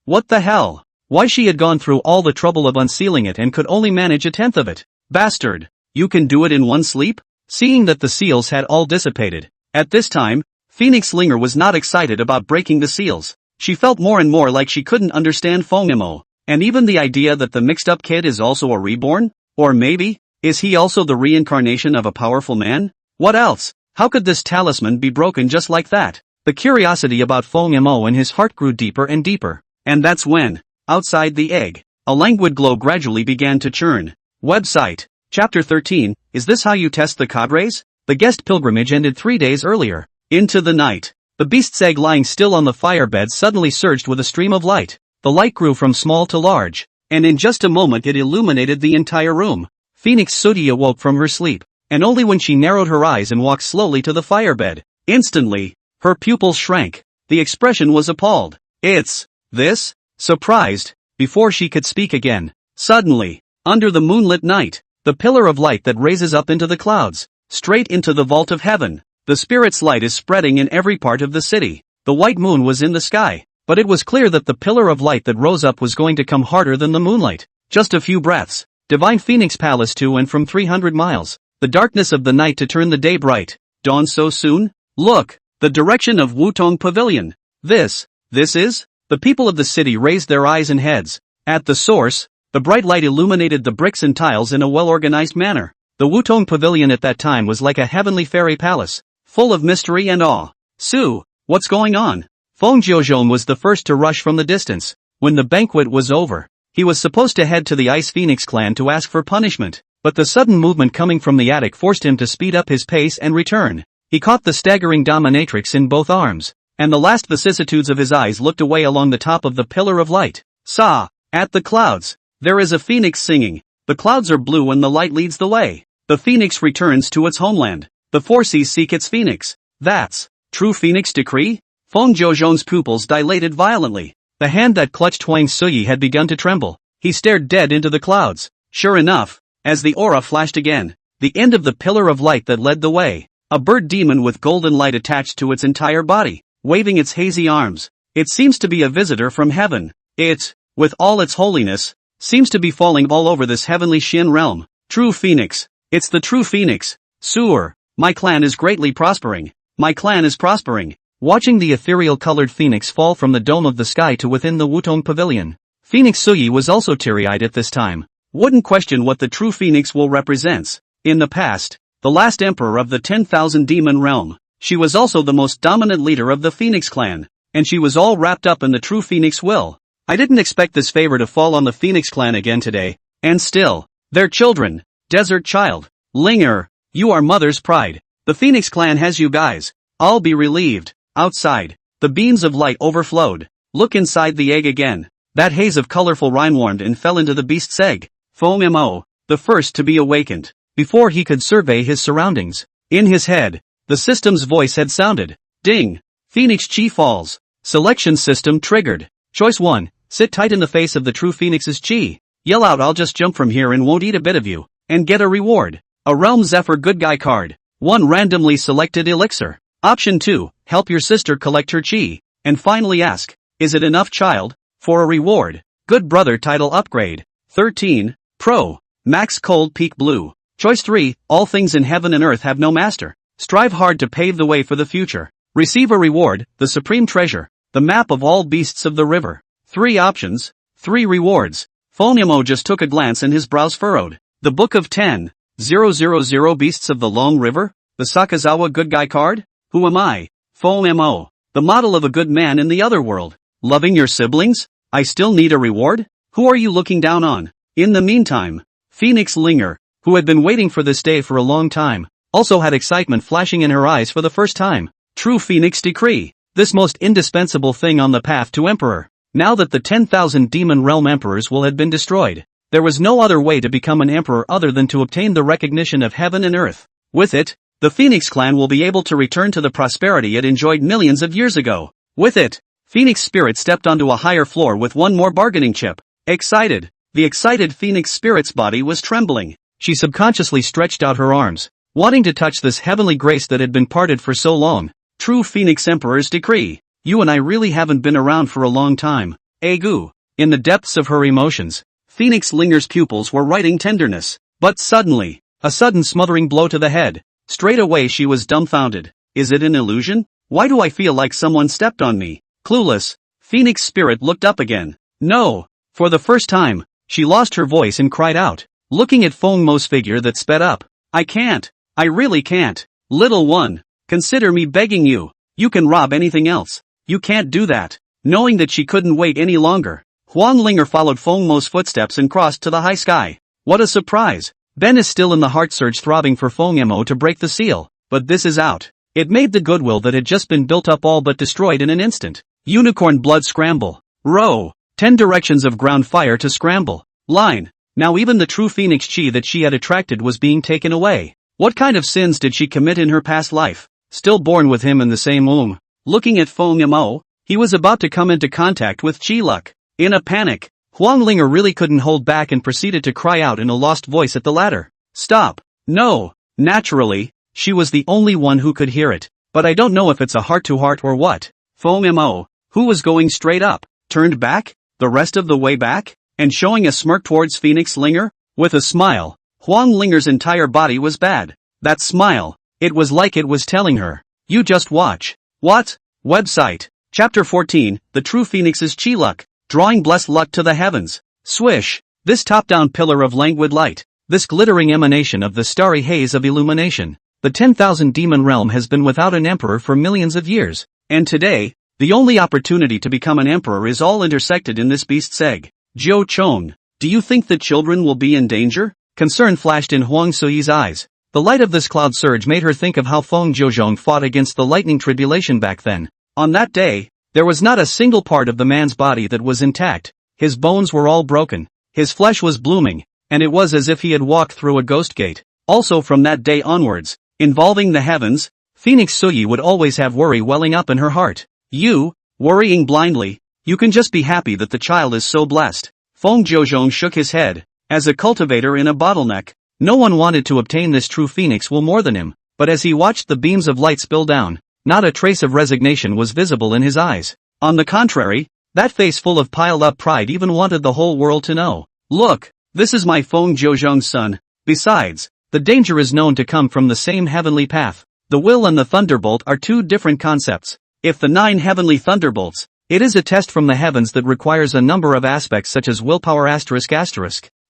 What the hell? Why she had gone through all the trouble of unsealing it and could only manage a tenth of it. Bastard! You can do it in one sleep? Seeing that the seals had all dissipated. At this time, Phoenix Linger was not excited about breaking the seals. She felt more and more like she couldn't understand Feng Mo, and even the idea that the mixed-up kid is also a reborn? Or maybe, is he also the reincarnation of a powerful man? What else? How could this talisman be broken just like that? The curiosity about Feng Mo in his heart grew deeper and deeper. And that's when, outside the egg, a languid glow gradually began to churn. Website. Chapter 13, Is this how you test the cadres? The guest pilgrimage ended 3 days earlier. Into the night. The beast's egg lying still on the firebed suddenly surged with a stream of light. The light grew from small to large, and in just a moment it illuminated the entire room. Phoenix Sudi awoke from her sleep, and only when she narrowed her eyes and walked slowly to the firebed. Instantly, her pupils shrank. The expression was appalled. It's this? Surprised, before she could speak again. Suddenly, under the moonlit night, the pillar of light that raises up into the clouds, straight into the vault of heaven. The spirit's light is spreading in every part of the city. The white moon was in the sky, but it was clear that the pillar of light that rose up was going to come harder than the moonlight. Just a few breaths. Divine Phoenix Palace to and from 300 miles. The darkness of the night to turn the day bright. Dawn so soon? Look, the direction of Wutong Pavilion. This is? The people of the city raised their eyes and heads. At the source, the bright light illuminated the bricks and tiles in a well-organized manner. The Wutong Pavilion at that time was like a heavenly fairy palace, full of mystery and awe. Su, what's going on? Feng Jiuzhong was the first to rush from the distance. When the banquet was over, he was supposed to head to the Ice Phoenix clan to ask for punishment, but the sudden movement coming from the attic forced him to speed up his pace and return. He caught the staggering dominatrix in both arms, and the last vicissitudes of his eyes looked away along the top of the pillar of light. Saw, at the clouds, there is a phoenix singing. The clouds are blue and the light leads the way. The phoenix returns to its homeland. The four seas seek its phoenix. That's true phoenix decree? Feng Jiuzhong's pupils dilated violently. The hand that clutched Huang Suyi had begun to tremble. He stared dead into the clouds. Sure enough, as the aura flashed again, the end of the pillar of light that led the way, a bird demon with golden light attached to its entire body, waving its hazy arms. It seems to be a visitor from heaven. It, with all its holiness, seems to be falling all over this heavenly Xin realm. True phoenix. It's the true phoenix. Sewer. My clan is greatly prospering. My clan is prospering. Watching the ethereal-colored phoenix fall from the dome of the sky to within the Wutong Pavilion, Phoenix Suyi was also teary-eyed at this time. Wouldn't question what the true phoenix will represents. In the past, the last emperor of the 10,000 demon realm, she was also the most dominant leader of the Phoenix clan, and she was all wrapped up in the true phoenix will. I didn't expect this favor to fall on the Phoenix clan again today, and still, their children, Desert Child, Linger, you are mother's pride. The Phoenix clan has you guys. I'll be relieved. Outside, the beams of light overflowed. Look inside the egg again. That haze of colorful rain warmed and fell into the beast's egg. Feng Mo, the first to be awakened, before he could survey his surroundings. In his head, the system's voice had sounded. Ding! Phoenix Chi falls. Selection system triggered. Choice 1, sit tight in the face of the true Phoenix's Chi. Yell out I'll just jump from here and won't eat a bit of you, and get a reward. A Realm Zephyr Good Guy card. 1 randomly selected elixir. Option 2, help your sister collect her chi. And finally ask, is it enough child? For a reward, Good Brother title upgrade. 13. Pro. Max Cold Peak Blue. Choice 3. All things in heaven and earth have no master. Strive hard to pave the way for the future. Receive a reward, the supreme treasure, the map of all beasts of the river. 3 options, 3 rewards. Phonemo just took a glance and his brows furrowed. The Book of 10. 000 Beasts of the Long River? The Sakazawa Good Guy card? Who am I? Phonemo. The model of a good man in the other world. Loving your siblings? I still need a reward? Who are you looking down on? In the meantime, Phoenix Linger, who had been waiting for this day for a long time, also had excitement flashing in her eyes for the first time. True Phoenix Decree. This most indispensable thing on the path to Emperor. Now that the 10,000 Demon Realm Emperors will have been destroyed, there was no other way to become an Emperor other than to obtain the recognition of heaven and earth. With it, the Phoenix clan will be able to return to the prosperity it enjoyed millions of years ago. With it, Phoenix Spirit stepped onto a higher floor with one more bargaining chip. Excited. The excited Phoenix Spirit's body was trembling. She subconsciously stretched out her arms, wanting to touch this heavenly grace that had been parted for so long. True Phoenix Emperor's Decree. You and I really haven't been around for a long time. Agu. In the depths of her emotions, Phoenix Linger's pupils were writing tenderness. But suddenly, a sudden smothering blow to the head. Straight away she was dumbfounded. Is it an illusion? Why do I feel like someone stepped on me? Clueless, Phoenix Spirit looked up again. No. For the first time, she lost her voice and cried out, looking at Phongmo's figure that sped up. I can't. I really can't. Little one. Consider me begging you. You can rob anything else. You can't do that. Knowing that she couldn't wait any longer, Huang Linger followed Phongmo's footsteps and crossed to the high sky. What a surprise. Ben is still in the heart surge throbbing for Phongmo to break the seal, but this is out. It made the goodwill that had just been built up all but destroyed in an instant. Unicorn blood scramble. Row. 10 directions of ground fire to scramble. Line. Now even the true Phoenix Chi that she had attracted was being taken away. What kind of sins did she commit in her past life? Still born with him in the same womb. Looking at Phongmo, he was about to come into contact with Chi Luck. In a panic, Huang Linger really couldn't hold back and proceeded to cry out in a lost voice at the latter. Stop. No. Naturally, she was the only one who could hear it. But I don't know if it's a heart-to-heart or what. Phongmo, who was going straight up, turned back, the rest of the way back, and showing a smirk towards Phoenix Linger, with a smile. Huang Linger's entire body was bad. That smile, it was like it was telling her, you just watch. What? Website. Chapter 14, The True Phoenix's Chi Luck, drawing blessed luck to the heavens. Swish. This top-down pillar of languid light, this glittering emanation of the starry haze of illumination. The 10,000 Demon Realm has been without an emperor for millions of years, and today, the only opportunity to become an emperor is all intersected in this beast's egg. Jiu Chong, do you think the children will be in danger? Concern flashed in Huang Suyi's eyes. The light of this cloud surge made her think of how Feng Jiuzhong fought against the lightning tribulation back then. On that day, there was not a single part of the man's body that was intact. His bones were all broken, his flesh was blooming, and it was as if he had walked through a ghost gate. Also from that day onwards, involving the heavens, Phoenix Suyi would always have worry welling up in her heart. You, worrying blindly, you can just be happy that the child is so blessed. Feng Jiuzhong shook his head. As a cultivator in a bottleneck, no one wanted to obtain this true Phoenix will more than him, but as he watched the beams of light spill down, not a trace of resignation was visible in his eyes. On the contrary, that face full of piled-up pride even wanted the whole world to know. Look, this is my Feng Jiuzhong's son. Besides, the danger is known to come from the same heavenly path. The will and the thunderbolt are 2 different concepts. If the 9 heavenly thunderbolts, it is a test from the heavens that requires a number of aspects such as willpower ****.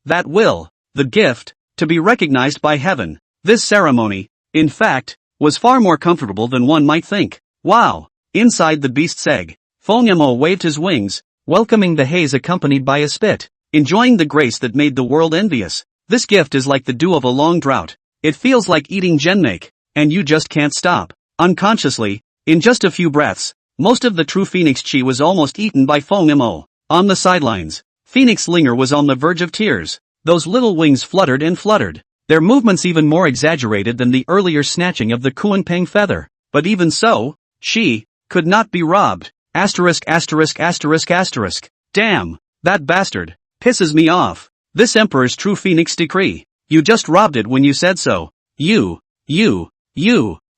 That will, the gift, to be recognized by heaven. This ceremony, in fact, was far more comfortable than one might think. Wow! Inside the beast's egg, Phongmo waved his wings, welcoming the haze accompanied by a spit, enjoying the grace that made the world envious. This gift is like the dew of a long drought. It feels like eating genmake, and you just can't stop. Unconsciously, in just a few breaths, most of the true Phoenix Chi was almost eaten by Phongmo. On the sidelines, Phoenix Linger was on the verge of tears. Those little wings fluttered and fluttered, their movements even more exaggerated than the earlier snatching of the Kuanpeng feather. But even so, she could not be robbed. *********. Damn, that bastard pisses me off. This Emperor's true Phoenix Decree. You just robbed it when you said so. You.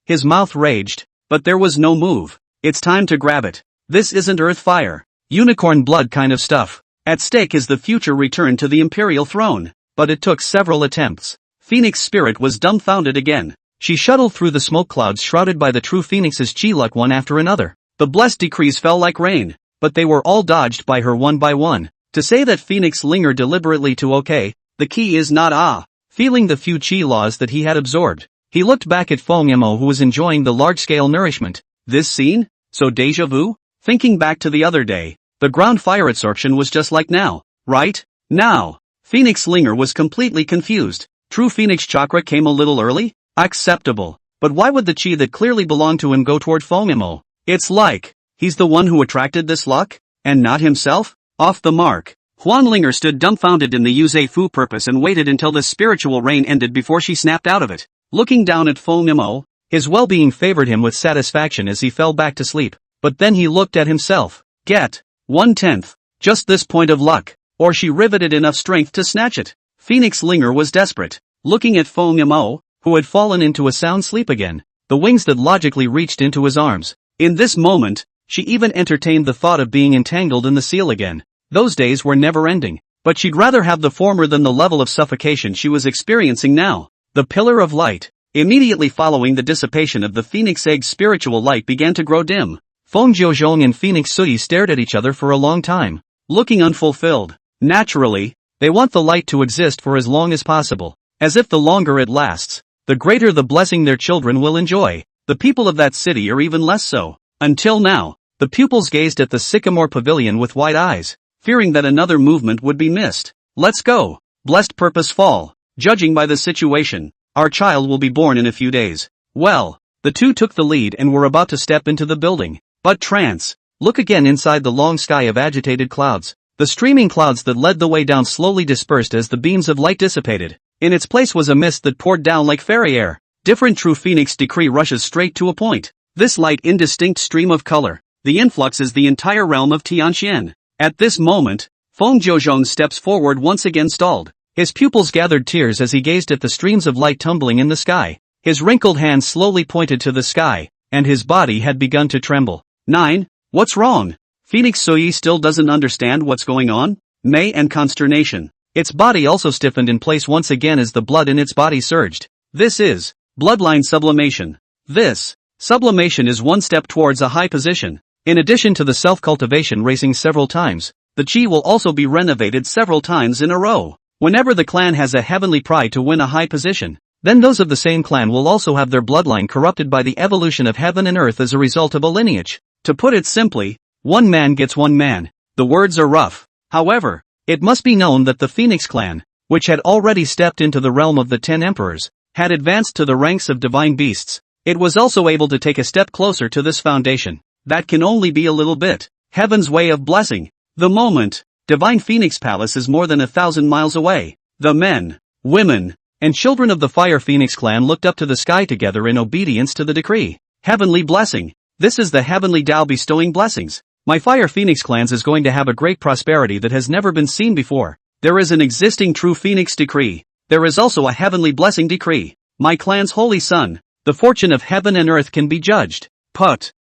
His mouth raged, but there was no move. It's time to grab it. This isn't earth fire, unicorn blood kind of stuff. At stake is the future return to the imperial throne. But it took several attempts. Phoenix Spirit was dumbfounded again. She shuttled through the smoke clouds shrouded by the true Phoenix's chi luck one after another. The blessed decrees fell like rain, but they were all dodged by her one by one. To say that Phoenix lingered deliberately to okay, the key is not ah. Feeling the few chi laws that he had absorbed, he looked back at Feng Mo who was enjoying the large-scale nourishment. This scene? So déjà vu? Thinking back to the other day, the ground fire absorption was just like now, right? Now. Phoenix Linger was completely confused. True Phoenix chakra came a little early? Acceptable. But why would the chi that clearly belonged to him go toward Feng Mo? It's like, he's the one who attracted this luck? And not himself? Off the mark. Huan Linger stood dumbfounded in the Yuze Fu purpose and waited until the spiritual rain ended before she snapped out of it. Looking down at Feng Mo, his well-being favored him with satisfaction as he fell back to sleep. But then he looked at himself. Get 1/10. Just this point of luck. Or she riveted enough strength to snatch it. Phoenix Linger was desperate. Looking at Feng Mo, who had fallen into a sound sleep again, the wings that logically reached into his arms. In this moment, she even entertained the thought of being entangled in the seal again. Those days were never ending. But she'd rather have the former than the level of suffocation she was experiencing now. The pillar of light. Immediately following the dissipation of the Phoenix Egg's spiritual light began to grow dim. Feng Jiuzhong and Phoenix Sui stared at each other for a long time, looking unfulfilled. Naturally, they want the light to exist for as long as possible, as if the longer it lasts, the greater the blessing their children will enjoy. The people of that city are even less so. Until now, the pupils gazed at the Sycamore Pavilion with wide eyes, fearing that another movement would be missed. Let's go. Blessed purpose fall. Judging by the situation, our child will be born in a few days. Well, the two took the lead and were about to step into the building. But trance. Look again inside the long sky of agitated clouds. The streaming clouds that led the way down slowly dispersed as the beams of light dissipated. In its place was a mist that poured down like fairy air. Different true Phoenix decree rushes straight to a point. This light indistinct stream of color. The influx is the entire realm of Tianxian. At this moment, Feng Jiuzhong steps forward once again stalled. His pupils gathered tears as he gazed at the streams of light tumbling in the sky. His wrinkled hand slowly pointed to the sky, and his body had begun to tremble. 9. What's wrong? Phoenix Sui still doesn't understand what's going on? May and consternation. Its body also stiffened in place once again as the blood in its body surged. This is bloodline sublimation. This sublimation is one step towards a high position. In addition to the self-cultivation racing several times, the chi will also be renovated several times in a row. Whenever the clan has a heavenly pride to win a high position, then those of the same clan will also have their bloodline corrupted by the evolution of heaven and earth as a result of a lineage. To put it simply, one man gets one man. The words are rough. However, it must be known that the Phoenix clan, which had already stepped into the realm of the 10 emperors, had advanced to the ranks of divine beasts. It was also able to take a step closer to this foundation. That can only be a little bit. Heaven's way of blessing. The moment, Divine Phoenix Palace is more than 1,000 miles away. The men, women, and children of the Fire Phoenix clan looked up to the sky together in obedience to the decree. Heavenly blessing. This is the heavenly Tao bestowing blessings. My Fire Phoenix clans is going to have a great prosperity that has never been seen before. There is an existing true Phoenix decree. There is also a heavenly blessing decree. My clan's holy son. The fortune of heaven and earth can be judged. Put.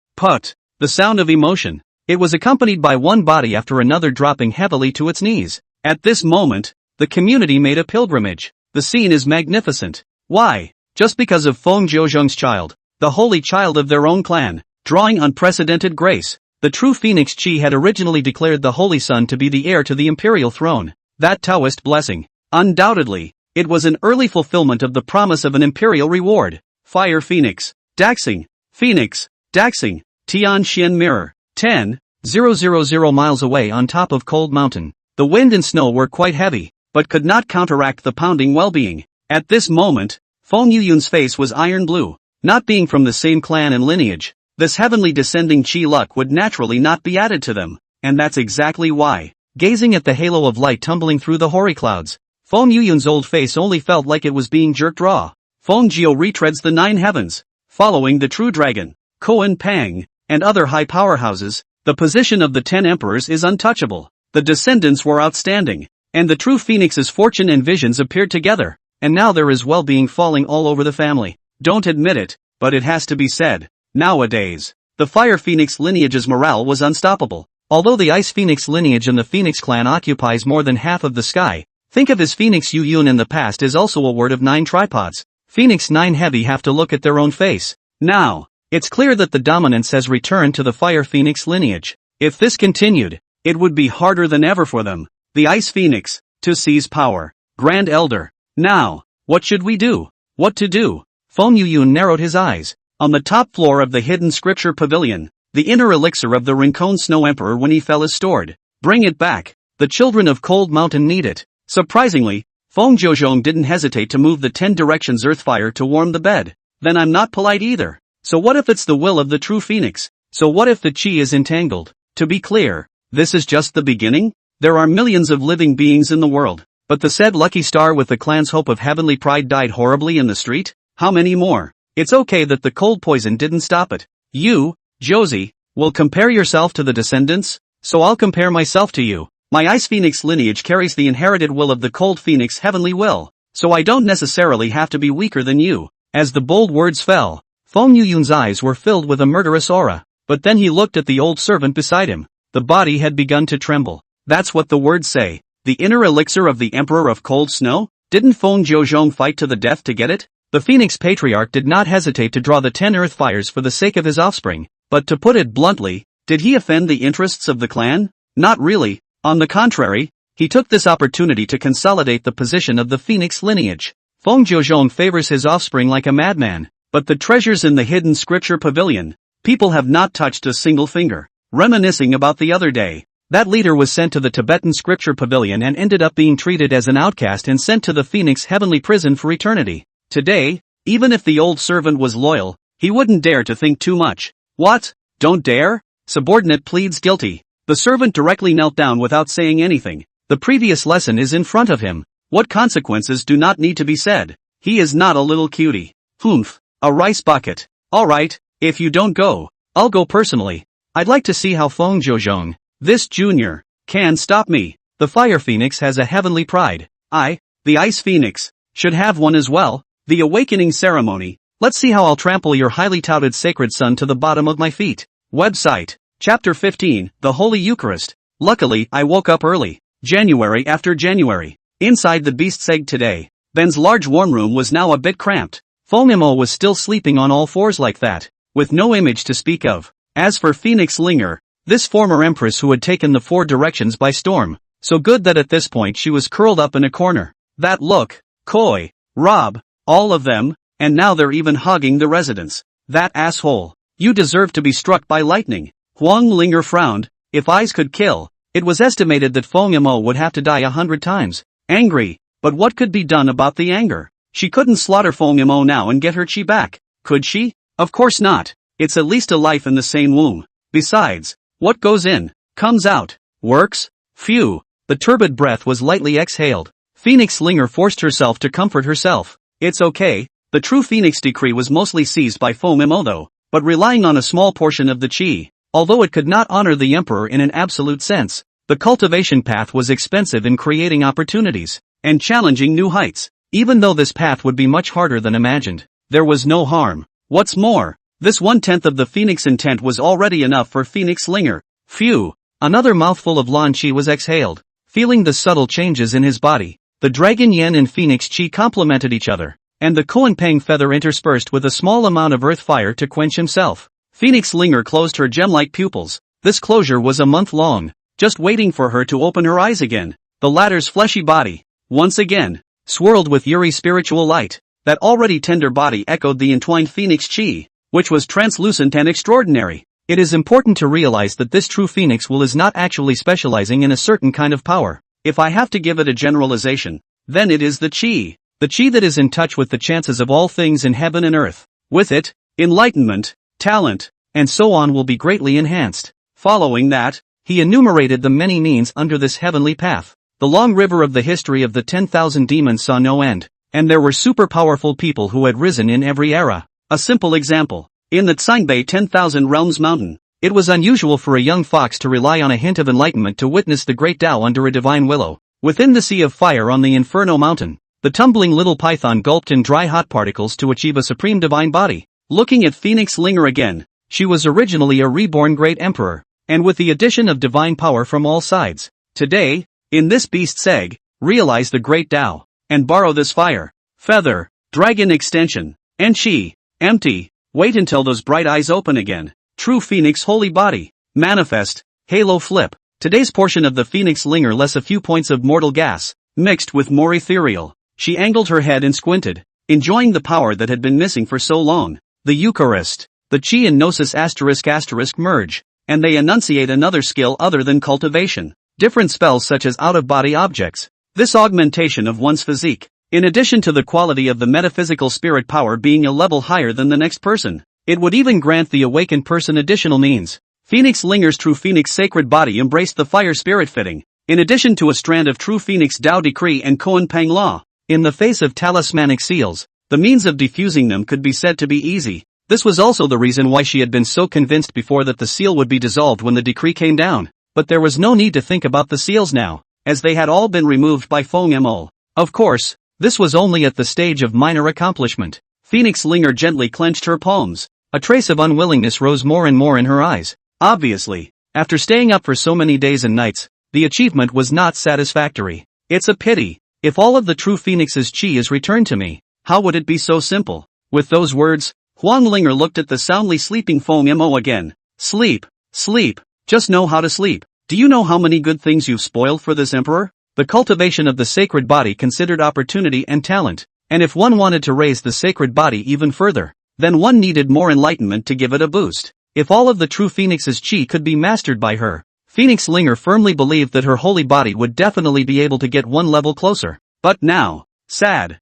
The sound of emotion. It was accompanied by one body after another dropping heavily to its knees. At this moment, the community made a pilgrimage. The scene is magnificent. Why? Just because of Feng Jiuzhong's child, the holy child of their own clan, drawing unprecedented grace. The true Phoenix Chi had originally declared the Holy Son to be the heir to the imperial throne. That Taoist blessing. Undoubtedly, it was an early fulfillment of the promise of an imperial reward. Fire Phoenix. Daxing. Phoenix. Daxing. Tianxian Mirror. 10,000 miles away on top of Cold Mountain. The wind and snow were quite heavy, but could not counteract the pounding well-being. At this moment, Feng Yuyun's face was iron blue. Not being from the same clan and lineage, this heavenly descending chi luck would naturally not be added to them, and that's exactly why. Gazing at the halo of light tumbling through the hoary clouds, Feng Yuyun's old face only felt like it was being jerked raw. Feng Jiu retreads the 9 heavens, following the true dragon, Koan Pang, and other high powerhouses. The position of the 10 emperors is untouchable. The descendants were outstanding, and the true Phoenix's fortune and visions appeared together, and now there is well-being falling all over the family. Don't admit it, but it has to be said. Nowadays, the Fire Phoenix lineage's morale was unstoppable. Although the Ice Phoenix lineage and the Phoenix clan occupies more than half of the sky, think of as Phoenix Yun in the past is also a word of 9 tripods. Phoenix 9 heavy have to look at their own face. Now, it's clear that the dominance has returned to the Fire Phoenix lineage. If this continued, it would be harder than ever for them. The Ice Phoenix, to seize power. Grand Elder. Now, what should we do? What to do? Feng Yun narrowed his eyes. On the top floor of the hidden scripture pavilion, the inner elixir of the Rincon Snow Emperor when he fell is stored. Bring it back. The children of Cold Mountain need it. Surprisingly, Feng Zhozhong didn't hesitate to move the 10 directions earthfire to warm the bed. Then I'm not polite either. So what if it's the will of the true Phoenix? So what if the chi is entangled? To be clear, this is just the beginning? There are millions of living beings in the world. But the said lucky star with the clan's hope of heavenly pride died horribly in the street? How many more? It's okay that the cold poison didn't stop it. You, Josie, will compare yourself to the descendants? So I'll compare myself to you. My Ice Phoenix lineage carries the inherited will of the Cold Phoenix heavenly will. So I don't necessarily have to be weaker than you. As the bold words fell, Feng Yun's eyes were filled with a murderous aura. But then he looked at the old servant beside him. The body had begun to tremble. That's what the words say. The inner elixir of the Emperor of Cold Snow? Didn't Feng Zhozhong fight to the death to get it? The Phoenix Patriarch did not hesitate to draw the 10 earth fires for the sake of his offspring, but to put it bluntly, did he offend the interests of the clan? Not really. On the contrary, he took this opportunity to consolidate the position of the Phoenix lineage. Feng Zhozhong favors his offspring like a madman, but the treasures in the hidden scripture pavilion, people have not touched a single finger. Reminiscing about the other day, that leader was sent to the Tibetan scripture pavilion and ended up being treated as an outcast and sent to the Phoenix heavenly prison for eternity. Today, even if the old servant was loyal, he wouldn't dare to think too much. What? Don't dare? Subordinate pleads guilty. The servant directly knelt down without saying anything. The previous lesson is in front of him. What consequences do not need to be said? He is not a little cutie. Humph. A rice bucket. Alright, if you don't go, I'll go personally. I'd like to see how Feng Zhozhong, this junior, can stop me. The Fire Phoenix has a heavenly pride. I, the Ice Phoenix, should have one as well. The awakening ceremony. Let's see how I'll trample your highly touted sacred son to the bottom of my feet. Website. Chapter 15, The Holy Eucharist. Luckily, I woke up early. January after January. Inside the beast's egg today. Ben's large warm room was now a bit cramped. Fengmo was still sleeping on all fours like that, with no image to speak of. As for Phoenix Linger, this former empress who had taken the 4 directions by storm, so good that at this point she was curled up in a corner. That look, Koi, Rob, all of them, and now they're even hogging the residence. That asshole. You deserve to be struck by lightning. Huang Linger frowned. If eyes could kill, it was estimated that Feng Mo would have to die 100 times. Angry, but what could be done about the anger? She couldn't slaughter Feng Mo now and get her chi back, could she? Of course not. It's at least a life in the same womb. Besides, what goes in, comes out. Works? Phew. The turbid breath was lightly exhaled. Phoenix Linger forced herself to comfort herself. It's okay. The true Phoenix decree was mostly seized by Feng Mo though, but relying on a small portion of the chi. Although it could not honor the emperor in an absolute sense, the cultivation path was expensive in creating opportunities and challenging new heights. Even though this path would be much harder than imagined, there was no harm. What's more, this 1/10 of the Phoenix intent was already enough for Phoenix Linger. Phew. Another mouthful of Lan Chi was exhaled. Feeling the subtle changes in his body, the Dragon Yen and Phoenix Chi complemented each other, and the Koan Peng feather interspersed with a small amount of earth fire to quench himself. Phoenix Linger closed her gem-like pupils. This closure was a month long, just waiting for her to open her eyes again. The latter's fleshy body, once again, swirled with Yuri's spiritual light. That already tender body echoed the entwined Phoenix Chi, which was translucent and extraordinary. It is important to realize that this true Phoenix will is not actually specializing in a certain kind of power. If I have to give it a generalization, then it is the Chi. The Chi that is in touch with the chances of all things in heaven and earth. With it, enlightenment, talent, and so on will be greatly enhanced. Following that, he enumerated the many means under this heavenly path. The long river of the history of the 10,000 demons saw no end, and there were super powerful people who had risen in every era. A simple example. In the Tsangbei 10,000 Realms Mountain, it was unusual for a young fox to rely on a hint of enlightenment to witness the great Tao under a divine willow. Within the sea of fire on the Inferno Mountain, the tumbling little python gulped in dry hot particles to achieve a supreme divine body. Looking at Phoenix Linger again, she was originally a reborn great emperor, and with the addition of divine power from all sides. Today, in this beast's egg, realize the great Tao, and borrow this fire, feather, dragon extension, and chi, empty, wait until those bright eyes open again. True Phoenix holy body, manifest, halo flip. Today's portion of the Phoenix linger less a few points of mortal gas, mixed with more ethereal. She angled her head and squinted, enjoying the power that had been missing for so long. The Eucharist, the Chi and Gnosis *** merge, and they enunciate another skill other than cultivation. Different spells such as out-of-body objects. This augmentation of one's physique, in addition to the quality of the metaphysical spirit power being a level higher than the next person, it would even grant the awakened person additional means. Phoenix Linger's True Phoenix sacred body embraced the fire spirit fitting, in addition to a strand of True Phoenix Tao decree and Koan Pang law. In the face of talismanic seals, the means of diffusing them could be said to be easy. This was also the reason why she had been so convinced before that the seal would be dissolved when the decree came down. But there was no need to think about the seals now, as they had all been removed by Feng Mo. Of course, this was only at the stage of minor accomplishment. Phoenix Linger gently clenched her palms. A trace of unwillingness rose more and more in her eyes. Obviously, after staying up for so many days and nights, the achievement was not satisfactory. It's a pity. If all of the True Phoenix's chi is returned to me, how would it be so simple? With those words, Huang Linger looked at the soundly sleeping Feng Mo again. Sleep, sleep, just know how to sleep. Do you know how many good things you've spoiled for this emperor? The cultivation of the sacred body considered opportunity and talent, and if one wanted to raise the sacred body even further, then one needed more enlightenment to give it a boost. If all of the True Phoenix's chi could be mastered by her, Phoenix Linger firmly believed that her holy body would definitely be able to get one level closer. But now, sad,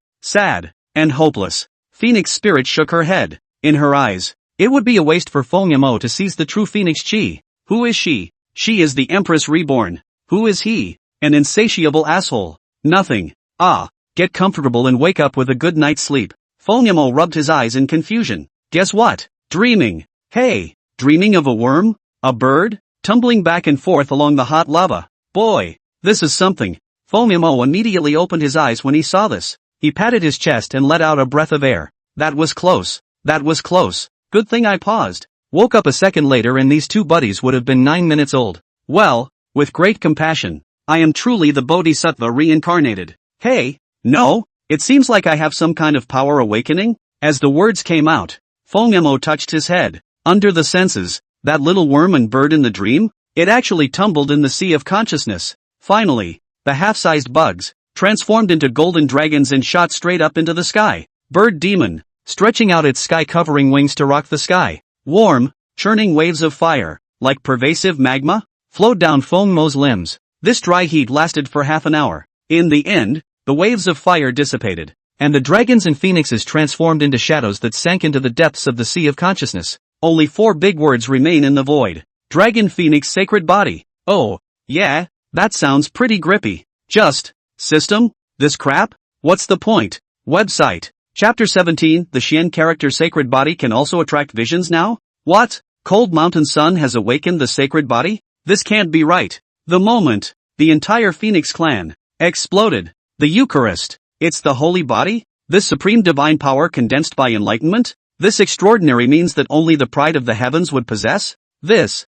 and hopeless, Phoenix Spirit shook her head. In her eyes, it would be a waste for Feng Mo to seize the True Phoenix chi. Who is she? She is the Empress Reborn. Who is he? An insatiable asshole. Nothing. Get comfortable and wake up with a good night's sleep. Feng Mo rubbed his eyes in confusion. Guess what? Dreaming. Hey, dreaming of a worm? A bird? Tumbling back and forth along the hot lava. Boy, this is something. Feng Mo immediately opened his eyes when he saw this. He patted his chest and let out a breath of air. That was close. That was close. Good thing I paused. Woke up a second later and these two buddies would have been 9 minutes old. Well, with great compassion, I am truly the Bodhisattva reincarnated. Hey, no, it seems like I have some kind of power awakening? As the words came out, Feng Mo touched his head. Under the senses, that little worm and bird in the dream? It actually tumbled in the sea of consciousness. Finally, the half-sized bugs, transformed into golden dragons and shot straight up into the sky. Bird demon, stretching out its sky-covering wings to rock the sky. Warm, churning waves of fire, like pervasive magma, flowed down Feng Mo's limbs. This dry heat lasted for half an hour. In the end, the waves of fire dissipated, and the dragons and phoenixes transformed into shadows that sank into the depths of the sea of consciousness. Only 4 big words remain in the void. Dragon Phoenix Sacred Body. Oh, yeah, that sounds pretty grippy. Just, system? This crap? What's the point? Website. Chapter 17, the Xian character Sacred Body can also attract visions now? What? Cold Mountain Sun has awakened the Sacred Body? This can't be right. The moment, the entire Phoenix clan exploded. The Eucharist. It's the holy body? This supreme divine power condensed by enlightenment? This extraordinary means that only the pride of the heavens would possess? This,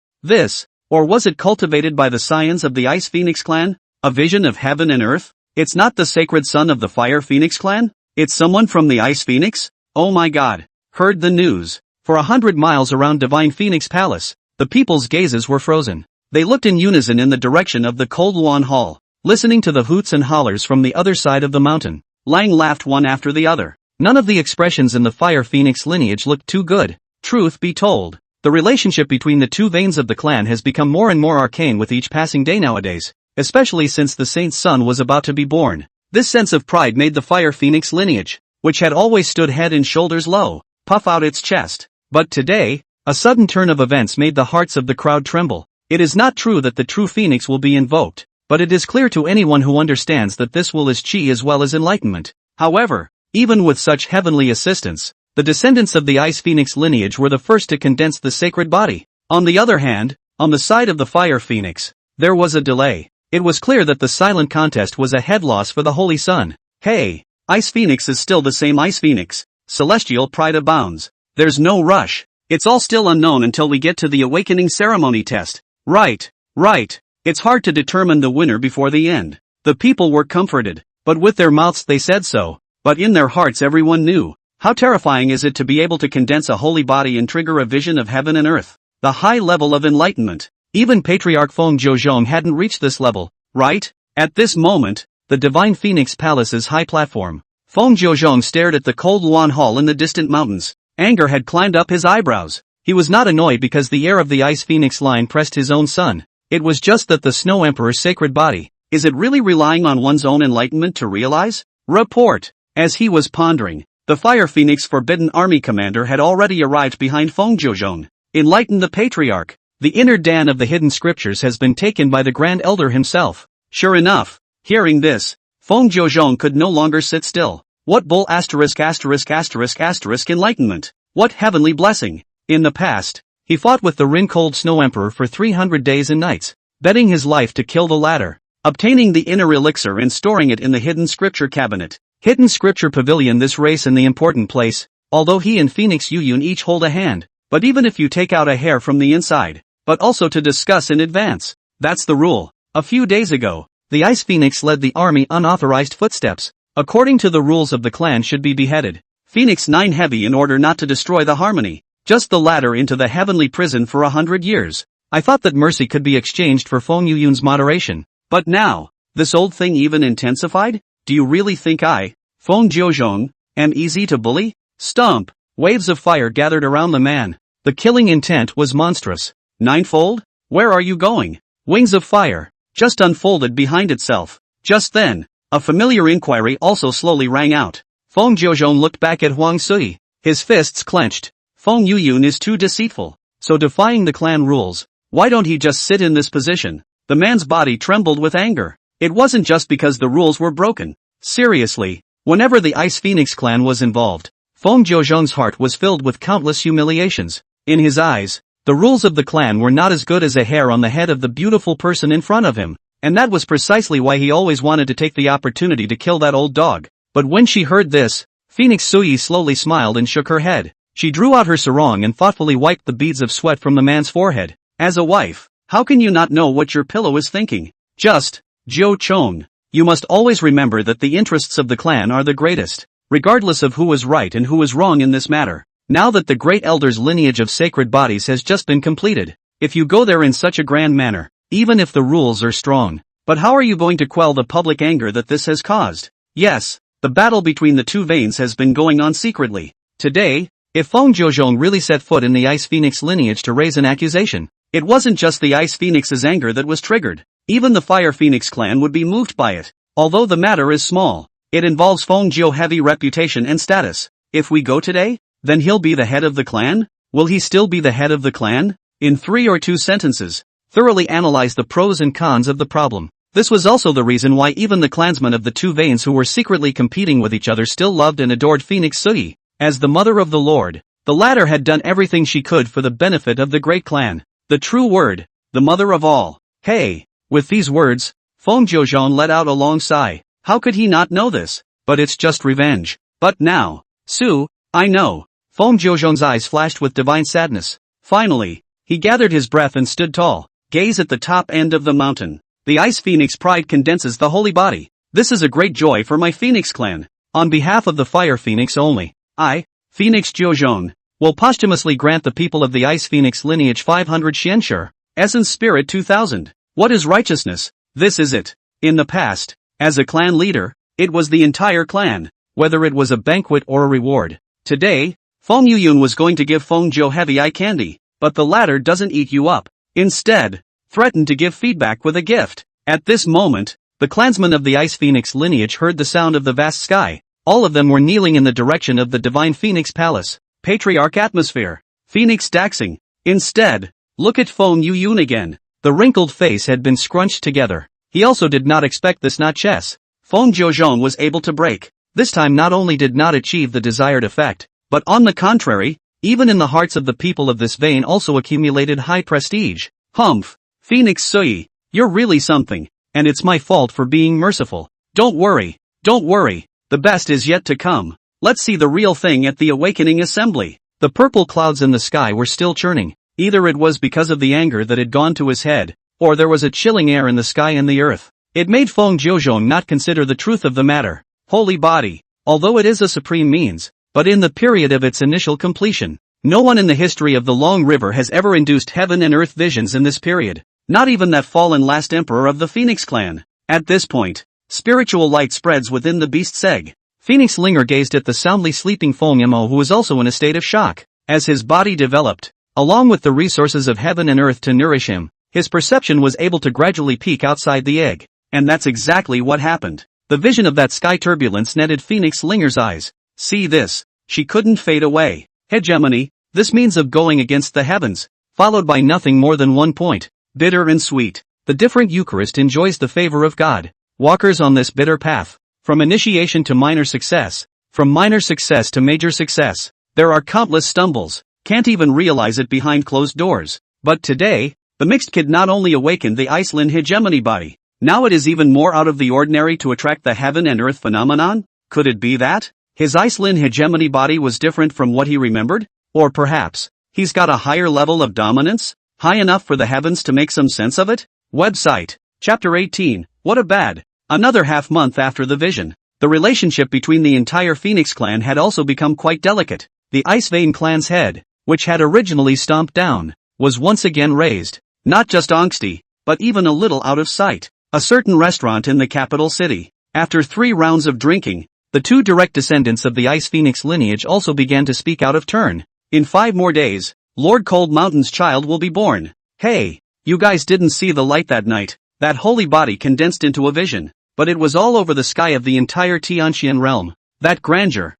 or was it cultivated by the scions of the Ice Phoenix clan? A vision of heaven and earth? It's not the sacred son of the Fire Phoenix clan? It's someone from the Ice Phoenix? Oh my god. Heard the news. For 100 miles around Divine Phoenix Palace, the people's gazes were frozen. They looked in unison in the direction of the Cold Luan Hall, listening to the hoots and hollers from the other side of the mountain. Lang laughed one after the other. None of the expressions in the Fire Phoenix lineage looked too good. Truth be told, the relationship between the two veins of the clan has become more and more arcane with each passing day nowadays, especially since the saint's son was about to be born. This sense of pride made the Fire Phoenix lineage, which had always stood head and shoulders low, puff out its chest. But today, a sudden turn of events made the hearts of the crowd tremble. It is not true that the true Phoenix will be invoked, but it is clear to anyone who understands that this will is chi as well as enlightenment. However, even with such heavenly assistance, the descendants of the Ice Phoenix lineage were the first to condense the sacred body. On the other hand, on the side of the Fire Phoenix, there was a delay. It was clear that the silent contest was a head loss for the Holy Sun. Hey, Ice Phoenix is still the same Ice Phoenix. Celestial pride abounds. There's no rush. It's all still unknown until we get to the awakening ceremony test. Right, right. It's hard to determine the winner before the end. The people were comforted, but with their mouths they said so, but in their hearts everyone knew. How terrifying is it to be able to condense a holy body and trigger a vision of heaven and earth? The high level of enlightenment. Even Patriarch Feng Jiuzhong hadn't reached this level, right? At this moment, the Divine Phoenix Palace's high platform. Feng Jiuzhong stared at the cold Luan Hall in the distant mountains. Anger had climbed up his eyebrows. He was not annoyed because the heir of the Ice Phoenix line pressed his own son. It was just that the Snow Emperor's sacred body. Is it really relying on one's own enlightenment to realize? Report. As he was pondering, the Fire Phoenix Forbidden Army commander had already arrived behind Feng Jiuzhong. Enlighten the Patriarch. The inner Dan of the hidden scriptures has been taken by the Grand Elder himself. Sure enough, hearing this, Feng Jiuzhong could no longer sit still. What bull ***** enlightenment? What heavenly blessing? In the past, he fought with the Rin-Cold Snow Emperor for 300 days and nights, betting his life to kill the latter, obtaining the inner elixir and storing it in the hidden scripture cabinet. Hidden scripture pavilion, this race in the important place, although he and Phoenix Yuyun each hold a hand, but even if you take out a hair from the inside, but also to discuss in advance. That's the rule. A few days ago, the Ice Phoenix led the army unauthorized footsteps, according to the rules of the clan should be beheaded. Phoenix 9 heavy in order not to destroy the harmony, just the ladder into the heavenly prison for 100 years. I thought that mercy could be exchanged for Feng Yuyun's moderation, but now, this old thing even intensified? Do you really think I, Feng Jiuzhong, am easy to bully? Stomp! Waves of fire gathered around the man. The killing intent was monstrous. Ninefold? Where are you going? Wings of fire, just unfolded behind itself. Just then, a familiar inquiry also slowly rang out. Feng Jiuzhong looked back at Huang Sui, his fists clenched. Feng Yuyun is too deceitful, so defying the clan rules, why don't he just sit in this position? The man's body trembled with anger. It wasn't just because the rules were broken. Seriously, whenever the Ice Phoenix clan was involved, Feng Jiuzhong's heart was filled with countless humiliations. In his eyes, the rules of the clan were not as good as a hair on the head of the beautiful person in front of him, and that was precisely why he always wanted to take the opportunity to kill that old dog. But when she heard this, Phoenix Sui slowly smiled and shook her head. She drew out her sarong and thoughtfully wiped the beads of sweat from the man's forehead. As a wife, how can you not know what your pillow is thinking? Just, Jiu Chong, you must always remember that the interests of the clan are the greatest, regardless of who was right and who was wrong in this matter. Now that the Great Elder's lineage of sacred bodies has just been completed, if you go there in such a grand manner, even if the rules are strong, but how are you going to quell the public anger that this has caused? Yes, the battle between the two veins has been going on secretly. Today, if Feng Jiuzhong really set foot in the Ice Phoenix lineage to raise an accusation, it wasn't just the Ice Phoenix's anger that was triggered. Even the Fire Phoenix clan would be moved by it. Although the matter is small, it involves Feng Jiu's heavy reputation and status. If we go today, then he'll be the head of the clan? Will he still be the head of the clan? In 3 or 2 sentences, thoroughly analyze the pros and cons of the problem. This was also the reason why even the clansmen of the two veins who were secretly competing with each other still loved and adored Phoenix Sui. As the mother of the Lord, the latter had done everything she could for the benefit of the great clan. The true word, the mother of all. Hey! With these words, Feng Jiuzhong let out a long sigh. How could he not know this? But it's just revenge. But now, Su, I know. Feng Jiuzhong's eyes flashed with divine sadness. Finally, he gathered his breath and stood tall. Gaze at the top end of the mountain. The Ice Phoenix pride condenses the holy body. This is a great joy for my Phoenix clan. On behalf of the Fire Phoenix only, I, Phoenix Jiuzhong, will posthumously grant the people of the Ice Phoenix lineage 500 Xianshur, Essence Spirit 2000. What is righteousness? This is it. In the past, as a clan leader, it was the entire clan, whether it was a banquet or a reward. Today, Feng Yuyun was going to give Feng Jiu heavy eye candy, but the latter doesn't eat you up. Instead, threatened to give feedback with a gift. At this moment, the clansmen of the Ice Phoenix lineage heard the sound of the vast sky. All of them were kneeling in the direction of the Divine Phoenix Palace. Patriarch atmosphere. Phoenix daxing. Instead, look at Feng Yuyun again. The wrinkled face had been scrunched together. He also did not expect this, not chess. Feng Jiuzhong was able to break. This time not only did not achieve the desired effect, but on the contrary, even in the hearts of the people of this vein also accumulated high prestige. Humph. Phoenix Sui, you're really something, and it's my fault for being merciful. Don't worry, the best is yet to come. Let's see the real thing at the Awakening Assembly. The purple clouds in the sky were still churning. Either it was because of the anger that had gone to his head, or there was a chilling air in the sky and the earth. It made Feng Jiuzhong not consider the truth of the matter. Holy body. Although it is a supreme means, but in the period of its initial completion, no one in the history of the Long River has ever induced heaven and earth visions in this period. Not even that fallen last emperor of the Phoenix clan. At this point, spiritual light spreads within the beast's egg. Phoenix Linger gazed at the soundly sleeping Feng Mo, who was also in a state of shock. As his body developed, along with the resources of heaven and earth to nourish him, his perception was able to gradually peek outside the egg. And that's exactly what happened. The vision of that sky turbulence netted Phoenix Linger's eyes. See this. She couldn't fade away. Hegemony, this means of going against the heavens, followed by nothing more than one point. Bitter and sweet. The different Eucharist enjoys the favor of God. Walkers on this bitter path. From initiation to minor success. From minor success to major success. There are countless stumbles. Can't even realize it behind closed doors. But today, the mixed kid not only awakened the Iceland hegemony body. Now it is even more out of the ordinary to attract the heaven and earth phenomenon? Could it be that his Iceland hegemony body was different from what he remembered? Or perhaps, he's got a higher level of dominance? High enough for the heavens to make some sense of it? Website. Chapter 18. What a bad. Another half month after the vision. The relationship between the entire Phoenix clan had also become quite delicate. The Ice Vein clan's head, which had originally stomped down, was once again raised. Not just angsty, but even a little out of sight. A certain restaurant in the capital city. After 3 rounds of drinking, the 2 direct descendants of the Ice Phoenix lineage also began to speak out of turn. In 5 more days, Lord Cold Mountain's child will be born. Hey, you guys didn't see the light that night. That holy body condensed into a vision. But it was all over the sky of the entire Tianqian realm. That grandeur.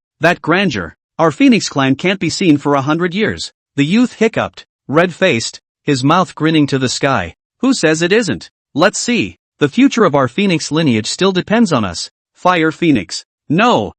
Our Phoenix clan can't be seen for 100 years. The youth hiccuped, red-faced, his mouth grinning to the sky. Who says it isn't? Let's see. The future of our Phoenix lineage still depends on us. Fire Phoenix. No,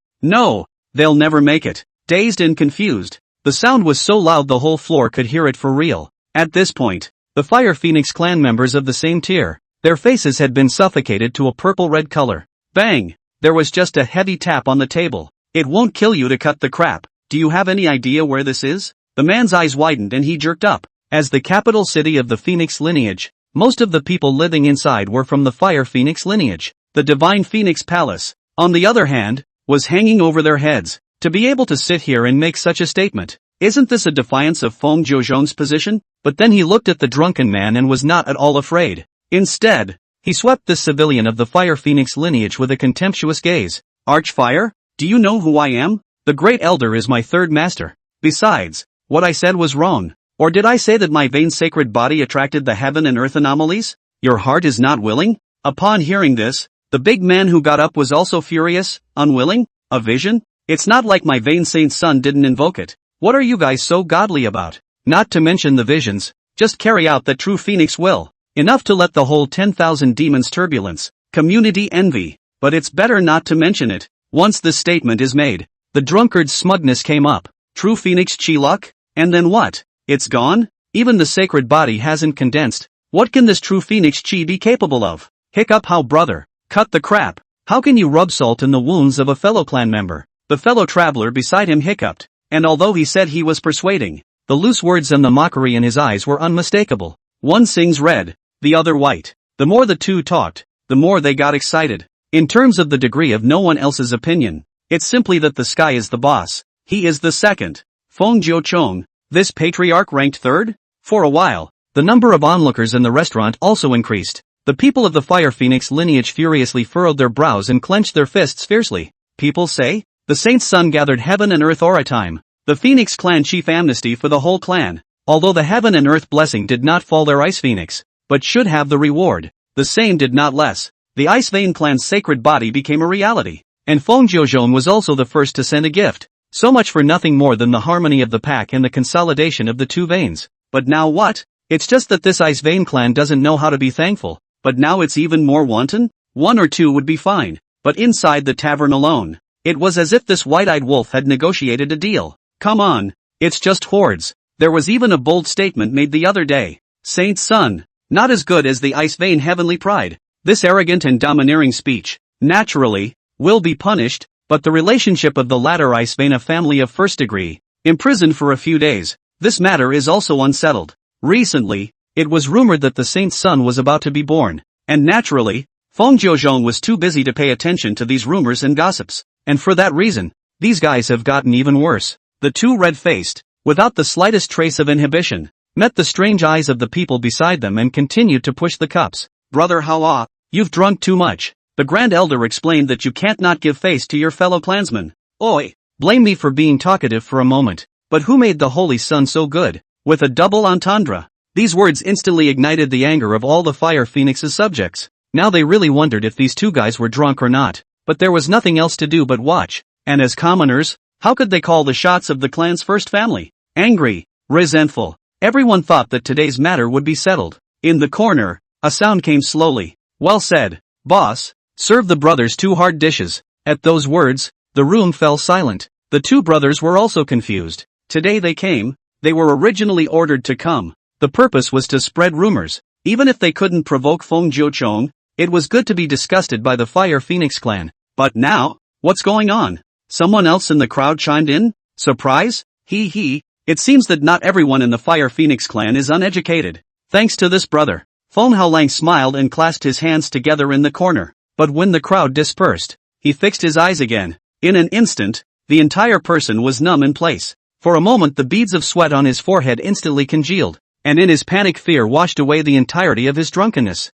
they'll never make it. Dazed and confused. The sound was so loud the whole floor could hear it for real. At this point, the Fire Phoenix clan members of the same tier, their faces had been suffocated to a purple-red color. Bang! There was just a heavy tap on the table. It won't kill you to cut the crap. Do you have any idea where this is? The man's eyes widened and he jerked up. As the capital city of the Phoenix lineage, most of the people living inside were from the Fire Phoenix lineage. The Divine Phoenix Palace, on the other hand, was hanging over their heads. To be able to sit here and make such a statement, isn't this a defiance of Feng Jiuzhong's position? But then he looked at the drunken man and was not at all afraid. Instead, he swept this civilian of the Fire Phoenix lineage with a contemptuous gaze. Archfire? Do you know who I am? The Great Elder is my third master. Besides, what I said was wrong. Or did I say that my vain sacred body attracted the heaven and earth anomalies? Your heart is not willing? Upon hearing this, the big man who got up was also furious, unwilling? A vision? It's not like my vain saint's son didn't invoke it. What are you guys so godly about? Not to mention the visions, just carry out that true Phoenix will. Enough to let the whole 10,000 demons turbulence, community envy, but it's better not to mention it. Once this statement is made, the drunkard's smugness came up. True Phoenix chi luck? And then what? It's gone? Even the sacred body hasn't condensed. What can this true Phoenix chi be capable of? Hiccup how brother? Cut the crap. How can you rub salt in the wounds of a fellow clan member? The fellow traveler beside him hiccuped, and although he said he was persuading, the loose words and the mockery in his eyes were unmistakable. One sings red, the other white. The more the two talked, the more they got excited. In terms of the degree of no one else's opinion, it's simply that the sky is the boss. He is the second. Feng Jiuchong, this patriarch ranked third? For a while, the number of onlookers in the restaurant also increased. The people of the Fire Phoenix lineage furiously furrowed their brows and clenched their fists fiercely. People say? The saint's son gathered heaven and earth aura time. The Phoenix clan chief amnesty for the whole clan. Although the heaven and earth blessing did not fall their Ice Phoenix, but should have the reward, the same did not less. The Ice Vein clan's sacred body became a reality. And Feng Jiuzhong was also the first to send a gift. So much for nothing more than the harmony of the pack and the consolidation of the two veins. But now what? It's just that this Ice Vein clan doesn't know how to be thankful. But now it's even more wanton? 1 or 2 would be fine. But inside the tavern alone, it was as if this white-eyed wolf had negotiated a deal. Come on, it's just hordes. There was even a bold statement made the other day. Saint's son, not as good as the Ice Vein heavenly pride. This arrogant and domineering speech, naturally, will be punished, but the relationship of the latter Ice Vein, a family of first degree, imprisoned for a few days. This matter is also unsettled. Recently, it was rumored that the saint's son was about to be born, and naturally, Feng Jiuzhong was too busy to pay attention to these rumors and gossips, and for that reason, these guys have gotten even worse. The two red-faced, without the slightest trace of inhibition, met the strange eyes of the people beside them and continued to push the cups. Brother Hawa, you've drunk too much. The Grand Elder explained that you can't not give face to your fellow clansmen. Oi, blame me for being talkative for a moment, but who made the Holy Sun so good? With a double entendre. These words instantly ignited the anger of all the Fire Phoenix's subjects. Now they really wondered if these two guys were drunk or not, but there was nothing else to do but watch, and as commoners, how could they call the shots of the clan's first family? Angry, resentful, everyone thought that today's matter would be settled. In the corner, a sound came slowly. Well said, boss, serve the brothers 2 hard dishes. At those words, the room fell silent. The 2 brothers were also confused. Today they came, they were originally ordered to come. The purpose was to spread rumors. Even if they couldn't provoke Feng Jiuzhong, it was good to be disgusted by the Fire Phoenix clan. But now, what's going on? Someone else in the crowd chimed in? Surprise? Hee. It seems that not everyone in the Fire Phoenix clan is uneducated. Thanks to this brother. Feng Haolang smiled and clasped his hands together in the corner. But when the crowd dispersed, he fixed his eyes again. In an instant, the entire person was numb in place. For a moment the beads of sweat on his forehead instantly congealed, and in his panic fear washed away the entirety of his drunkenness.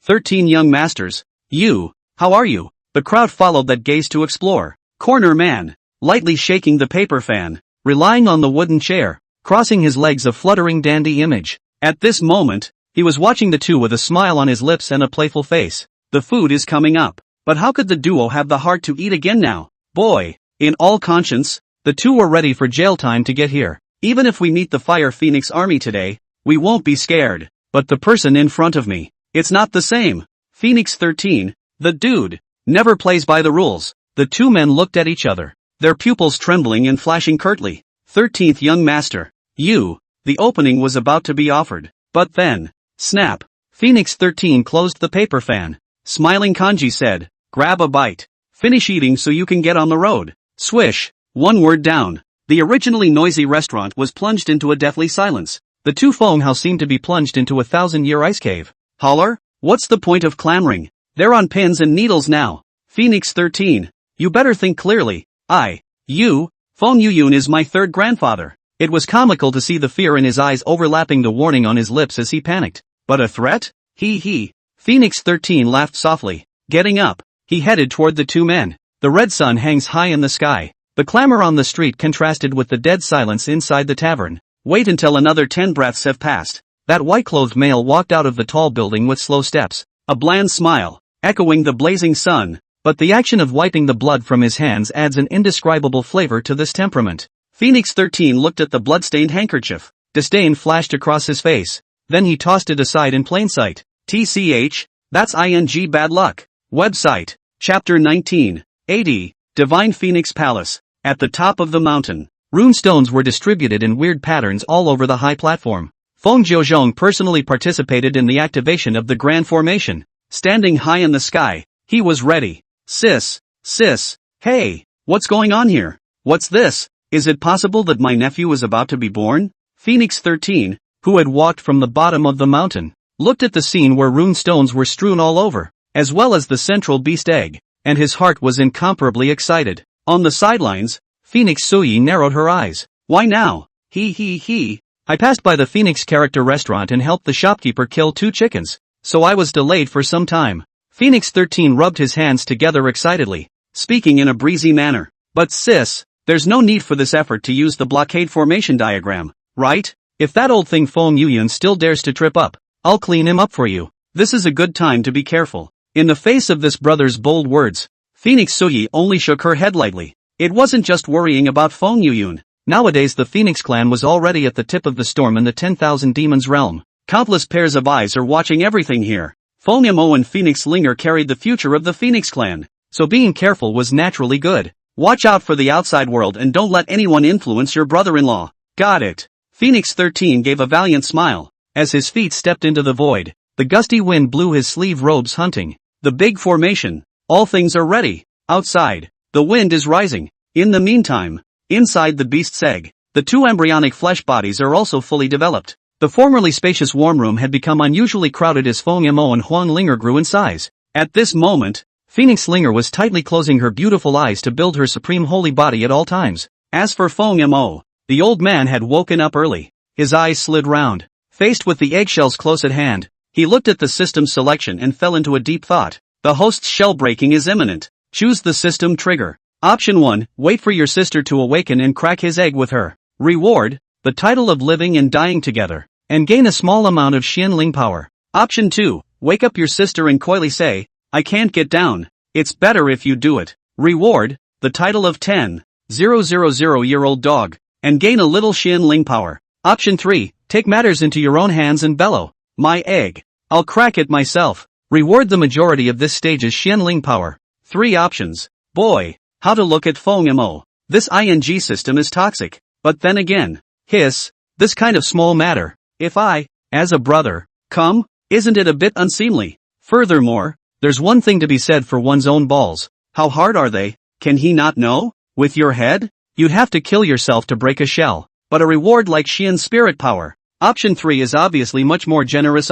13 young masters. You, how are you? The crowd followed that gaze to explore. Corner man, lightly shaking the paper fan, relying on the wooden chair, crossing his legs a fluttering dandy image. At this moment, he was watching the two with a smile on his lips and a playful face. The food is coming up. But how could the duo have the heart to eat again now? Boy, in all conscience, the two were ready for jail time to get here. Even if we meet the Fire Phoenix army today, we won't be scared. But the person in front of me, it's not the same. Phoenix 13, the dude, never plays by the rules. The two men looked at each other, their pupils trembling and flashing curtly. 13th young master, you, the opening was about to be offered. But then, snap, Phoenix 13 closed the paper fan. Smiling Kanji said, grab a bite. Finish eating so you can get on the road. Swish, one word down. The originally noisy restaurant was plunged into a deathly silence. The two Feng Hao seemed to be plunged into a 1,000-year ice cave. Holler? What's the point of clamoring? They're on pins and needles now. Phoenix 13, you better think clearly. Feng Yuyun is my third grandfather. It was comical to see the fear in his eyes overlapping the warning on his lips as he panicked. But a threat? He. Phoenix 13 laughed softly. Getting up, he headed toward the two men. The red sun hangs high in the sky. The clamor on the street contrasted with the dead silence inside the tavern. Wait until another 10 breaths have passed. That white-clothed male walked out of the tall building with slow steps, a bland smile, echoing the blazing sun. But the action of wiping the blood from his hands adds an indescribable flavor to this temperament. Phoenix 13 looked at the blood-stained handkerchief. Disdain flashed across his face. Then he tossed it aside in plain sight. TCH, that's ing bad luck. Website, Chapter 19, 80, Divine Phoenix Palace. At the top of the mountain, rune stones were distributed in weird patterns all over the high platform. Feng Jiuzhong personally participated in the activation of the Grand Formation. Standing high in the sky, he was ready. Sis, hey, what's going on here? What's this? Is it possible that my nephew is about to be born? Phoenix 13, who had walked from the bottom of the mountain, looked at the scene where rune stones were strewn all over, as well as the central beast egg, and his heart was incomparably excited. On the sidelines, Phoenix Suyi narrowed her eyes. Why now? He. I passed by the Phoenix Character restaurant and helped the shopkeeper kill 2 chickens, so I was delayed for some time. Phoenix 13 rubbed his hands together excitedly, speaking in a breezy manner. But sis, there's no need for this effort to use the blockade formation diagram, right? If that old thing Feng Yuyun still dares to trip up, I'll clean him up for you. This is a good time to be careful. In the face of this brother's bold words, Phoenix Suyi only shook her head lightly. It wasn't just worrying about Feng Yuyun. Nowadays the Phoenix clan was already at the tip of the storm in the 10,000 demons realm. Countless pairs of eyes are watching everything here. Feng Mo and Phoenix Linger carried the future of the Phoenix clan, so being careful was naturally good. Watch out for the outside world and don't let anyone influence your brother-in-law. Got it. Phoenix 13 gave a valiant smile. As his feet stepped into the void, the gusty wind blew his sleeve robes hunting. The big formation. All things are ready. Outside, the wind is rising. In the meantime, inside the beast's egg, the 2 embryonic flesh bodies are also fully developed. The formerly spacious warm room had become unusually crowded as Feng Mo and Huang Linger grew in size. At this moment, Phoenix Linger was tightly closing her beautiful eyes to build her supreme holy body at all times. As for Feng Mo, the old man had woken up early. His eyes slid round. Faced with the eggshells close at hand, he looked at the system's selection and fell into a deep thought. The host's shell breaking is imminent. Choose the system trigger. Option 1, wait for your sister to awaken and crack his egg with her. Reward, the title of living and dying together, and gain a small amount of Xianling power. Option 2, wake up your sister and coyly say, I can't get down. It's better if you do it. Reward, the title of 10,000-year-old dog, and gain a little Xianling power. Option 3, take matters into your own hands and bellow, my egg. I'll crack it myself. Reward the majority of this stage's Xianling power. 3 options. Boy, how to look at Feng Mo. This ING system is toxic. But then again, hiss, this kind of small matter. If I, as a brother, come, isn't it a bit unseemly? Furthermore, there's one thing to be said for one's own balls. How hard are they? Can he not know? With your head? You'd have to kill yourself to break a shell. But a reward like Xian's spirit power. Option 3 is obviously much more generous.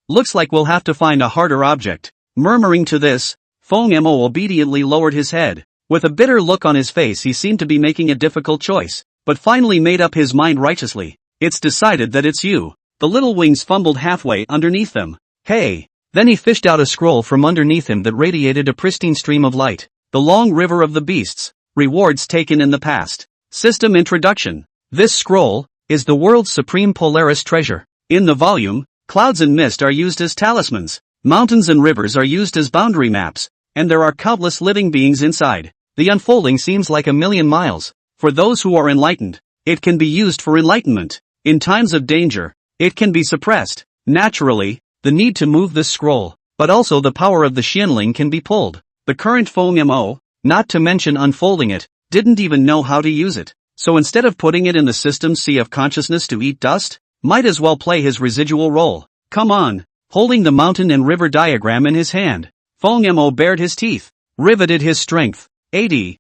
Looks like we'll have to find a harder object. Murmuring to this, Feng Mo obediently lowered his head. With a bitter look on his face, he seemed to be making a difficult choice, but finally made up his mind righteously. It's decided that it's you. The little wings fumbled halfway underneath them. Hey! Then he fished out a scroll from underneath him that radiated a pristine stream of light. The Long River of the Beasts. Rewards taken in the past. System Introduction. This scroll is the world's supreme Polaris treasure. In the volume, clouds and mist are used as talismans, mountains and rivers are used as boundary maps, and there are countless living beings inside. The unfolding seems like a million miles. For those who are enlightened, it can be used for enlightenment. In times of danger, it can be suppressed. Naturally, the need to move this scroll, but also the power of the Xianling can be pulled. The current Feng Mo, not to mention unfolding it, didn't even know how to use it. So instead of putting it in the system's sea of consciousness to eat dust, might as well play his residual role. Come on. Holding the mountain and river diagram in his hand, Feng Mo bared his teeth, riveted his strength. 80,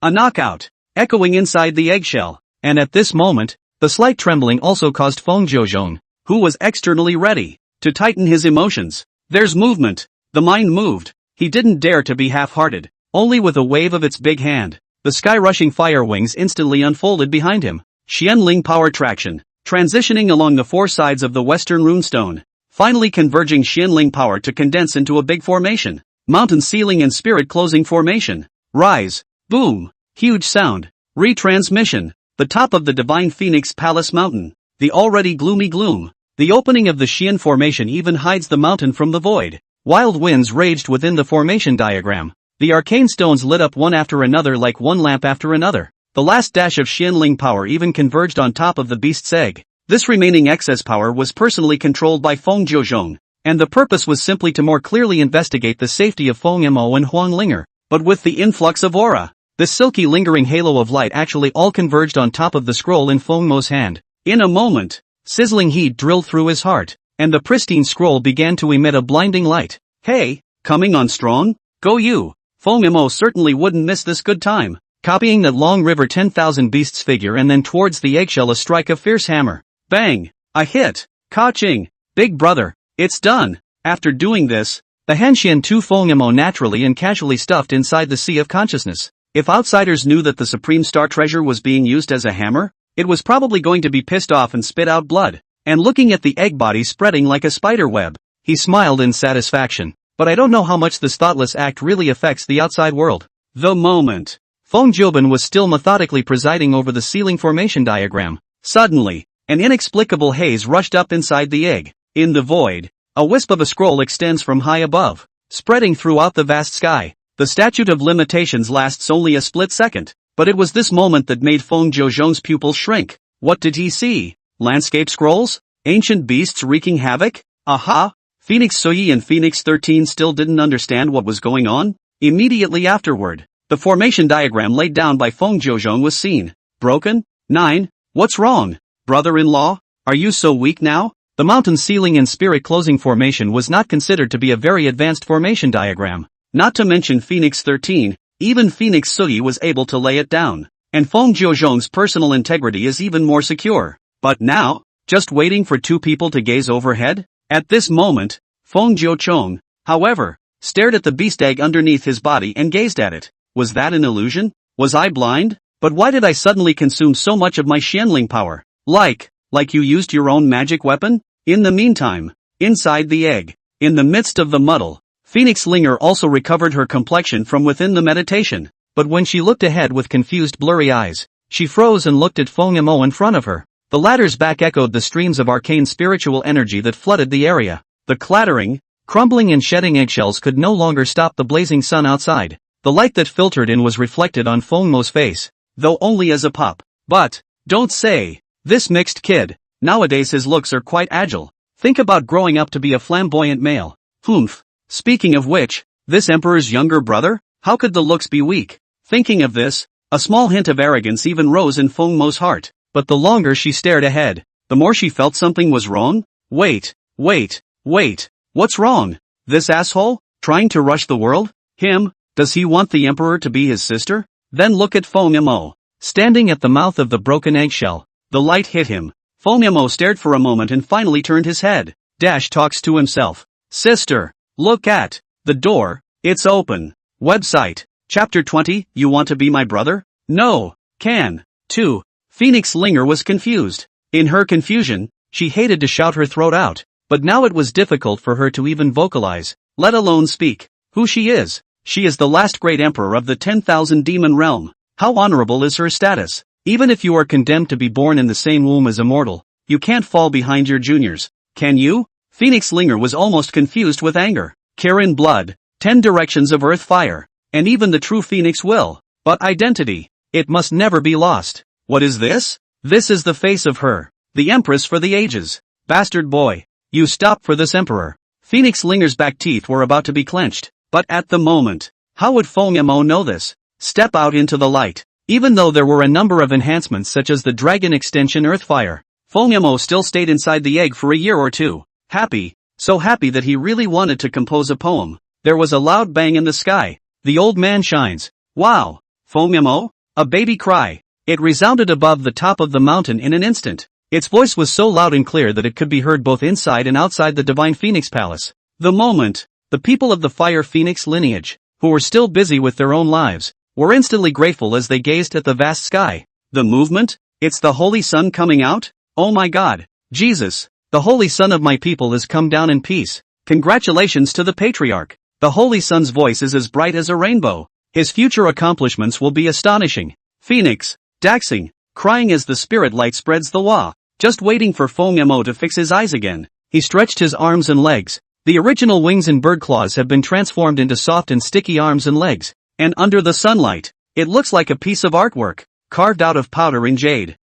a knockout, echoing inside the eggshell. And at this moment, the slight trembling also caused Feng Jiuzhong, who was externally ready, to tighten his emotions. There's movement. The mind moved. He didn't dare to be half-hearted. Only with a wave of its big hand, the sky-rushing fire wings instantly unfolded behind him. Xianling power traction, transitioning along the 4 sides of the western runestone, finally converging Xianling power to condense into a big formation. Mountain ceiling and spirit closing formation. Rise. Boom. Huge sound. Retransmission. The top of the Divine Phoenix Palace Mountain. The already gloomy gloom. The opening of the Xian formation even hides the mountain from the void. Wild winds raged within the formation diagram. The arcane stones lit up one after another like one lamp after another. The last dash of Xianling power even converged on top of the beast's egg. This remaining excess power was personally controlled by Feng Jiuzhong, and the purpose was simply to more clearly investigate the safety of Feng Mo and Huang Linger. But with the influx of aura, the silky lingering halo of light actually all converged on top of the scroll in Feng Mo's hand. In a moment, sizzling heat drilled through his heart, and the pristine scroll began to emit a blinding light. Hey, coming on strong? Go you! Feng Mo certainly wouldn't miss this good time. Copying that Long River 10,000 beasts figure and then towards the eggshell a strike of fierce hammer. Bang! A hit! Ka-ching! Big brother, it's done! After doing this, the Henshin 2 Feng Mo naturally and casually stuffed inside the sea of consciousness. If outsiders knew that the Supreme Star Treasure was being used as a hammer, it was probably going to be pissed off and spit out blood. And looking at the egg body spreading like a spider web, he smiled in satisfaction. But I don't know how much this thoughtless act really affects the outside world. The moment. Feng Jiuban was still methodically presiding over the ceiling formation diagram. Suddenly, an inexplicable haze rushed up inside the egg. In the void, a wisp of a scroll extends from high above, spreading throughout the vast sky. The statute of limitations lasts only a split second, but it was this moment that made Feng Jiuzhong's pupils shrink. What did he see? Landscape scrolls? Ancient beasts wreaking havoc? Aha! Phoenix Suyi and Phoenix 13 still didn't understand what was going on. Immediately afterward, the formation diagram laid down by Feng Jiuzhong was seen. Broken? 9. What's wrong? Brother-in-law? Are you so weak now? The mountain ceiling and spirit closing formation was not considered to be a very advanced formation diagram. Not to mention Phoenix 13, even Phoenix Suyi was able to lay it down. And Feng Jiuzhong's personal integrity is even more secure. But now, just waiting for two people to gaze overhead? At this moment, Feng Jiuchong, however, stared at the beast egg underneath his body and gazed at it. Was that an illusion? Was I blind? But why did I suddenly consume so much of my Xianling power? Like you used your own magic weapon? In the meantime, inside the egg, in the midst of the muddle, Phoenix Linger also recovered her complexion from within the meditation. But when she looked ahead with confused blurry eyes, she froze and looked at Feng Mo in front of her. The latter's back echoed the streams of arcane spiritual energy that flooded the area. The clattering, crumbling and shedding eggshells could no longer stop the blazing sun outside. The light that filtered in was reflected on Feng Mo's face, though only as a pup. But, don't say, this mixed kid, nowadays his looks are quite agile. Think about growing up to be a flamboyant male. Humph. Speaking of which, this emperor's younger brother? How could the looks be weak? Thinking of this, a small hint of arrogance even rose in Feng Mo's heart. But the longer she stared ahead, the more she felt something was wrong. Wait, what's wrong? This asshole? Trying to rush the world? Him? Does he want the emperor to be his sister? Then look at Feng Mo, standing at the mouth of the broken eggshell. The light hit him. Feng Mo stared for a moment and finally turned his head. Talks to himself. Sister, look at the door, it's open. Website. Chapter 20, you want to be my brother? No. Can. 2. Phoenix Linger was confused. In her confusion, she hated to shout her throat out, but now it was difficult for her to even vocalize, let alone speak. Who she is? She is the last great emperor of the 10,000 demon realm. How honorable is her status? Even if you are condemned to be born in the same womb as a mortal, you can't fall behind your juniors. Can you? Phoenix Linger was almost confused with anger. Qilin blood, 10 directions of earth fire, and even the true Phoenix will. But identity, it must never be lost. What is this? This is the face of her, the empress for the ages. Bastard boy, you stop for this emperor. Phoenix Linger's back teeth were about to be clenched, but at the moment, how would Feng Mo know this? Step out into the light. Even though there were a number of enhancements such as the dragon extension Earthfire, Feng Mo still stayed inside the egg for a year or two. Happy, so happy that he really wanted to compose a poem. There was a loud bang in the sky. The old man shines. Wow. Feng Mo? A baby cry. It resounded above the top of the mountain in an instant. Its voice was so loud and clear that it could be heard both inside and outside the Divine Phoenix Palace. The moment, the people of the Fire Phoenix lineage, who were still busy with their own lives, were instantly grateful as they gazed at the vast sky. The movement? It's the Holy Sun coming out? Oh my God. Jesus, the Holy Sun of my people has come down in peace. Congratulations to the Patriarch. The Holy Sun's voice is as bright as a rainbow. His future accomplishments will be astonishing. Phoenix, daxing, crying as the spirit light spreads the wa, just waiting for Feng Mo to fix his eyes again. He stretched his arms and legs. The original wings and bird claws have been transformed into soft and sticky arms and legs. And under the sunlight, it looks like a piece of artwork, carved out of powder and jade.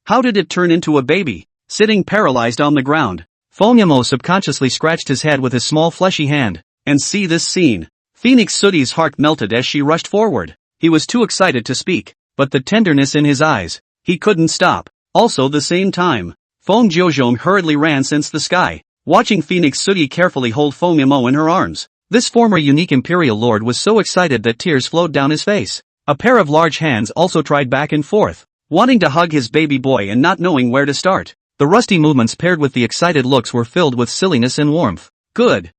How did it turn into a baby? Sitting paralyzed on the ground, Feng Mo subconsciously scratched his head with his small fleshy hand. And see this scene. Phoenix Sooty's heart melted as she rushed forward. He was too excited to speak, but the tenderness in his eyes, he couldn't stop. Also the same time, Feng Jiuzhong hurriedly ran since the sky, watching Phoenix Sooty carefully hold Feng Mo in her arms. This former unique imperial lord was so excited that tears flowed down his face. A pair of large hands also tried back and forth, wanting to hug his baby boy and not knowing where to start. The rusty movements paired with the excited looks were filled with silliness and warmth. Good.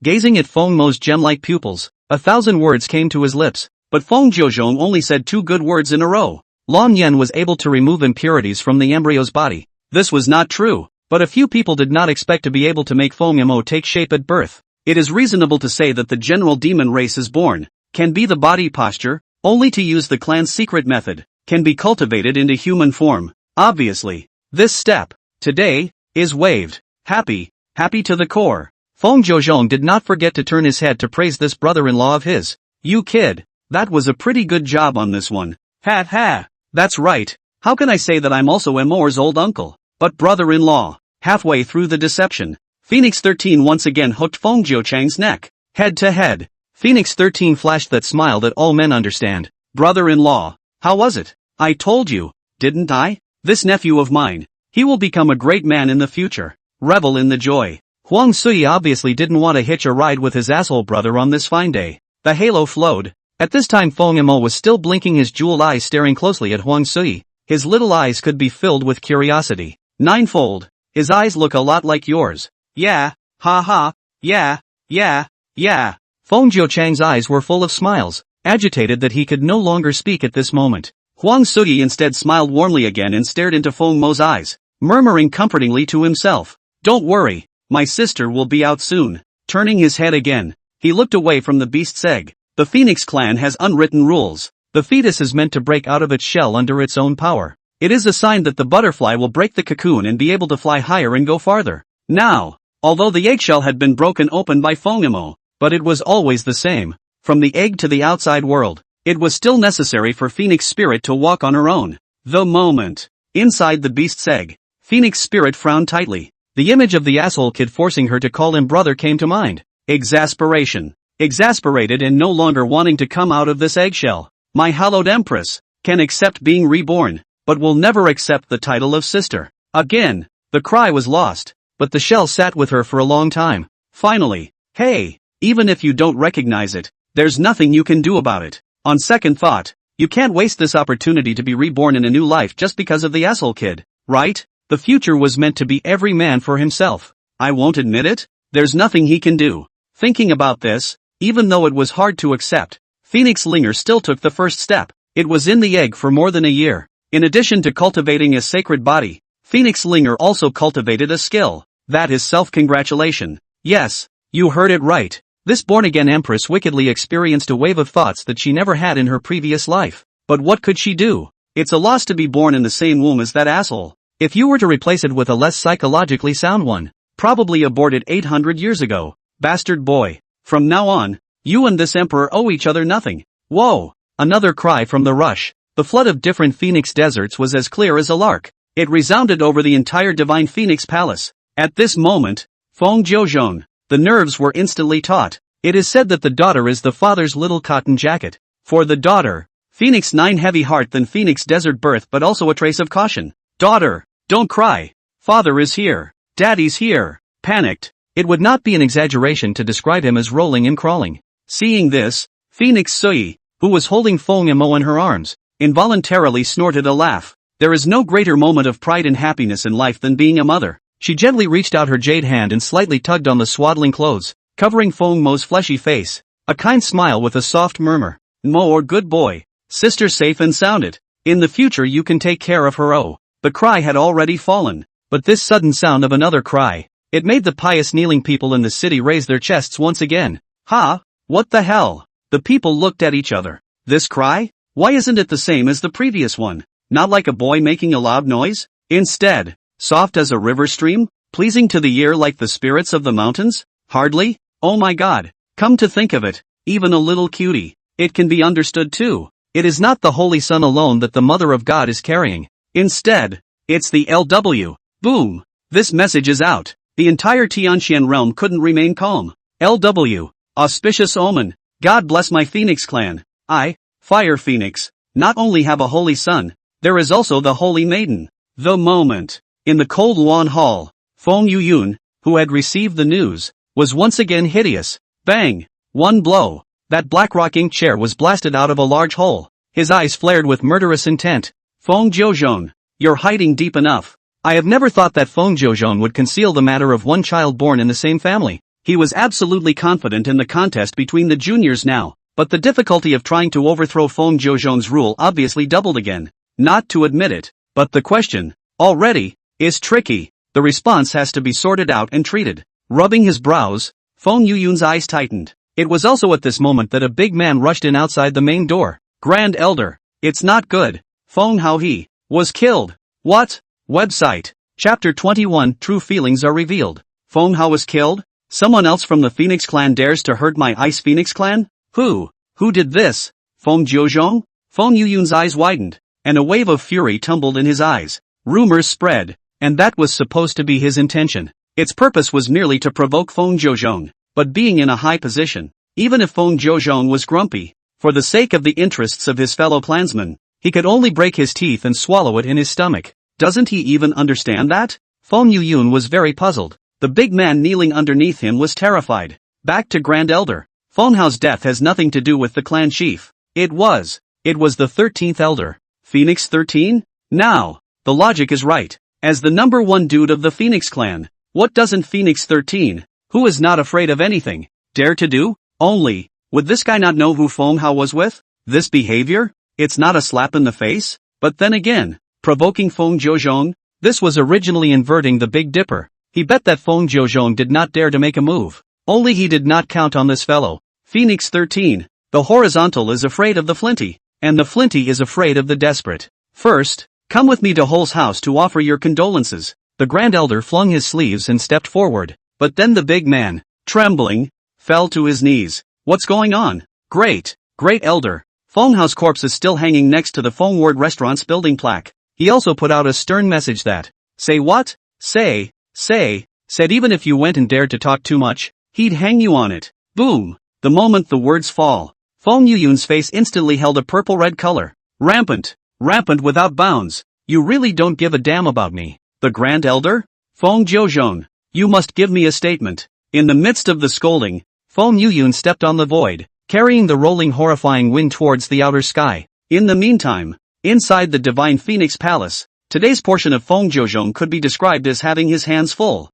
Gazing at Feng Mo's gem-like pupils, 1,000 words came to his lips, but Feng Jiuzhong only said 2 good words in a row. Lan Yen was able to remove impurities from the embryo's body. This was not true, but a few people did not expect to be able to make Feng Mo take shape at birth. It is reasonable to say that the general demon race is born, can be the body posture, only to use the clan's secret method, can be cultivated into human form. Obviously, this step, today, is waived. Happy to the core. Feng Jiuzhong did not forget to turn his head to praise this brother-in-law of his. You kid, that was a pretty good job on this one. Ha, that's right. How can I say that I'm also Amor's old uncle, but brother-in-law? Halfway through the deception, Phoenix 13 once again hooked Feng Jiuchang's neck. Head to head, Phoenix 13 flashed that smile that all men understand. Brother-in-law, how was it? I told you, didn't I? This nephew of mine, he will become a great man in the future. Revel in the joy. Huang Sui obviously didn't want to hitch a ride with his asshole brother on this fine day. The halo flowed. At this time Feng Mo was still blinking his jeweled eyes staring closely at Huang Sui. His little eyes could be filled with curiosity. Ninefold. His eyes look a lot like yours. Yeah, ha ha, yeah, yeah, yeah. Feng Jiuchang's eyes were full of smiles, agitated that he could no longer speak at this moment. Huang Suyi instead smiled warmly again and stared into Feng Mo's eyes, murmuring comfortingly to himself. Don't worry, my sister will be out soon. Turning his head again, he looked away from the beast's egg. The Phoenix clan has unwritten rules. The fetus is meant to break out of its shell under its own power. It is a sign that the butterfly will break the cocoon and be able to fly higher and go farther. Now, although the eggshell had been broken open by Feng Mo, but it was always the same. From the egg to the outside world, it was still necessary for Phoenix Spirit to walk on her own. The moment. Inside the beast's egg, Phoenix Spirit frowned tightly. The image of the asshole kid forcing her to call him brother came to mind. Exasperation. Exasperated and no longer wanting to come out of this eggshell. My hallowed empress can accept being reborn, but will never accept the title of sister. Again, the cry was lost, but the shell sat with her for a long time. Finally, hey, even if you don't recognize it, there's nothing you can do about it. On second thought, you can't waste this opportunity to be reborn in a new life just because of the asshole kid, right? The future was meant to be every man for himself. I won't admit it, there's nothing he can do. Thinking about this, even though it was hard to accept, Phoenix Linger still took the first step. It was in the egg for more than a year. In addition to cultivating a sacred body, Phoenix Linger also cultivated a skill. That is self-congratulation. Yes, you heard it right. This born-again empress wickedly experienced a wave of thoughts that she never had in her previous life. But what could she do? It's a loss to be born in the same womb as that asshole. If you were to replace it with a less psychologically sound one, probably aborted 800 years ago. Bastard boy. From now on, you and this emperor owe each other nothing. Whoa! Another cry from the rush. The flood of different phoenix deserts was as clear as a lark. It resounded over the entire divine phoenix palace. At this moment, Feng Jiuzhong, the nerves were instantly taut. It is said that the daughter is the father's little cotton jacket. For the daughter, Phoenix 9 heavy heart than Phoenix desert birth but also a trace of caution. Daughter, don't cry. Father is here. Daddy's here. Panicked. It would not be an exaggeration to describe him as rolling and crawling. Seeing this, Phoenix Sui, who was holding Feng Mo in her arms, involuntarily snorted a laugh. There is no greater moment of pride and happiness in life than being a mother. She gently reached out her jade hand and slightly tugged on the swaddling clothes, covering Feng Mo's fleshy face. A kind smile with a soft murmur. Mo or good boy. Sister safe and sounded. In the future you can take care of her. Oh. The cry had already fallen. But this sudden sound of another cry, it made the pious kneeling people in the city raise their chests once again. Ha! What the hell? The people looked at each other. This cry? Why isn't it the same as the previous one? Not like a boy making a loud noise? Instead, soft as a river stream? Pleasing to the ear like the spirits of the mountains? Hardly? Oh my god. Come to think of it, even a little cutie. It can be understood too. It is not the Holy Son alone that the Mother of God is carrying. Instead, it's the LW. Boom. This message is out. The entire Tianxian realm couldn't remain calm. LW. Auspicious omen. God bless my Phoenix clan. I, Fire Phoenix, not only have a holy son, there is also the Holy Maiden. The moment. In the cold Luan Hall, Feng Yuyun, who had received the news, was once again hideous. Bang! One blow. That black rocking chair was blasted out of a large hole. His eyes flared with murderous intent. Feng Jiuzhong, you're hiding deep enough. I have never thought that Feng Jiuzhong would conceal the matter of one child born in the same family. He was absolutely confident in the contest between the juniors now, but the difficulty of trying to overthrow Feng Jiuzhong's rule obviously doubled again. Not to admit it, but the question, already, is tricky. The response has to be sorted out and treated. Rubbing his brows, Feng Yuyun's eyes tightened. It was also at this moment that a big man rushed in outside the main door. Grand Elder, it's not good. Feng Hao He was killed. What? Website. Chapter 21 True Feelings are revealed. Feng Hao was killed? Someone else from the Phoenix clan dares to hurt my Ice Phoenix clan? Who? Who did this? Feng Jiuzhong? Feng Yuyun's eyes widened, and a wave of fury tumbled in his eyes. Rumors spread, and that was supposed to be his intention. Its purpose was merely to provoke Feng Jiuzhong, but being in a high position, even if Feng Jiuzhong was grumpy, for the sake of the interests of his fellow clansmen, he could only break his teeth and swallow it in his stomach. Doesn't he even understand that? Feng Yuyun was very puzzled. The big man kneeling underneath him was terrified. Back to Grand Elder. Feng Hao's death has nothing to do with the clan chief. It was the 13th elder. Phoenix 13? Now, the logic is right. As the number one dude of the Phoenix clan, what doesn't Phoenix 13, who is not afraid of anything, dare to do? Only, would this guy not know who Feng Hao was with? This behavior? It's not a slap in the face? But then again, provoking Feng Jiuzhong? This was originally inverting the Big Dipper. He bet that Feng Jiuzhong did not dare to make a move. Only he did not count on this fellow. Phoenix 13, the horizontal is afraid of the flinty, and the flinty is afraid of the desperate. First, come with me to Hull's house to offer your condolences. The Grand Elder flung his sleeves and stepped forward, but then the big man, trembling, fell to his knees. What's going on? Great Elder. Feng Hao's corpse is still hanging next to the Feng Ward restaurant's building plaque. He also put out a stern message that, say what? Said even if you went and dared to talk too much, he'd hang you on it. Boom. The moment the words fall, Feng Yuyun's face instantly held a purple-red color. Rampant without bounds. You really don't give a damn about me. The Grand Elder? Feng Jiuzhong, you must give me a statement. In the midst of the scolding, Feng Yuyun stepped on the void, carrying the rolling horrifying wind towards the outer sky. In the meantime, inside the Divine Phoenix Palace, today's portion of Feng Jiuzhong could be described as having his hands full.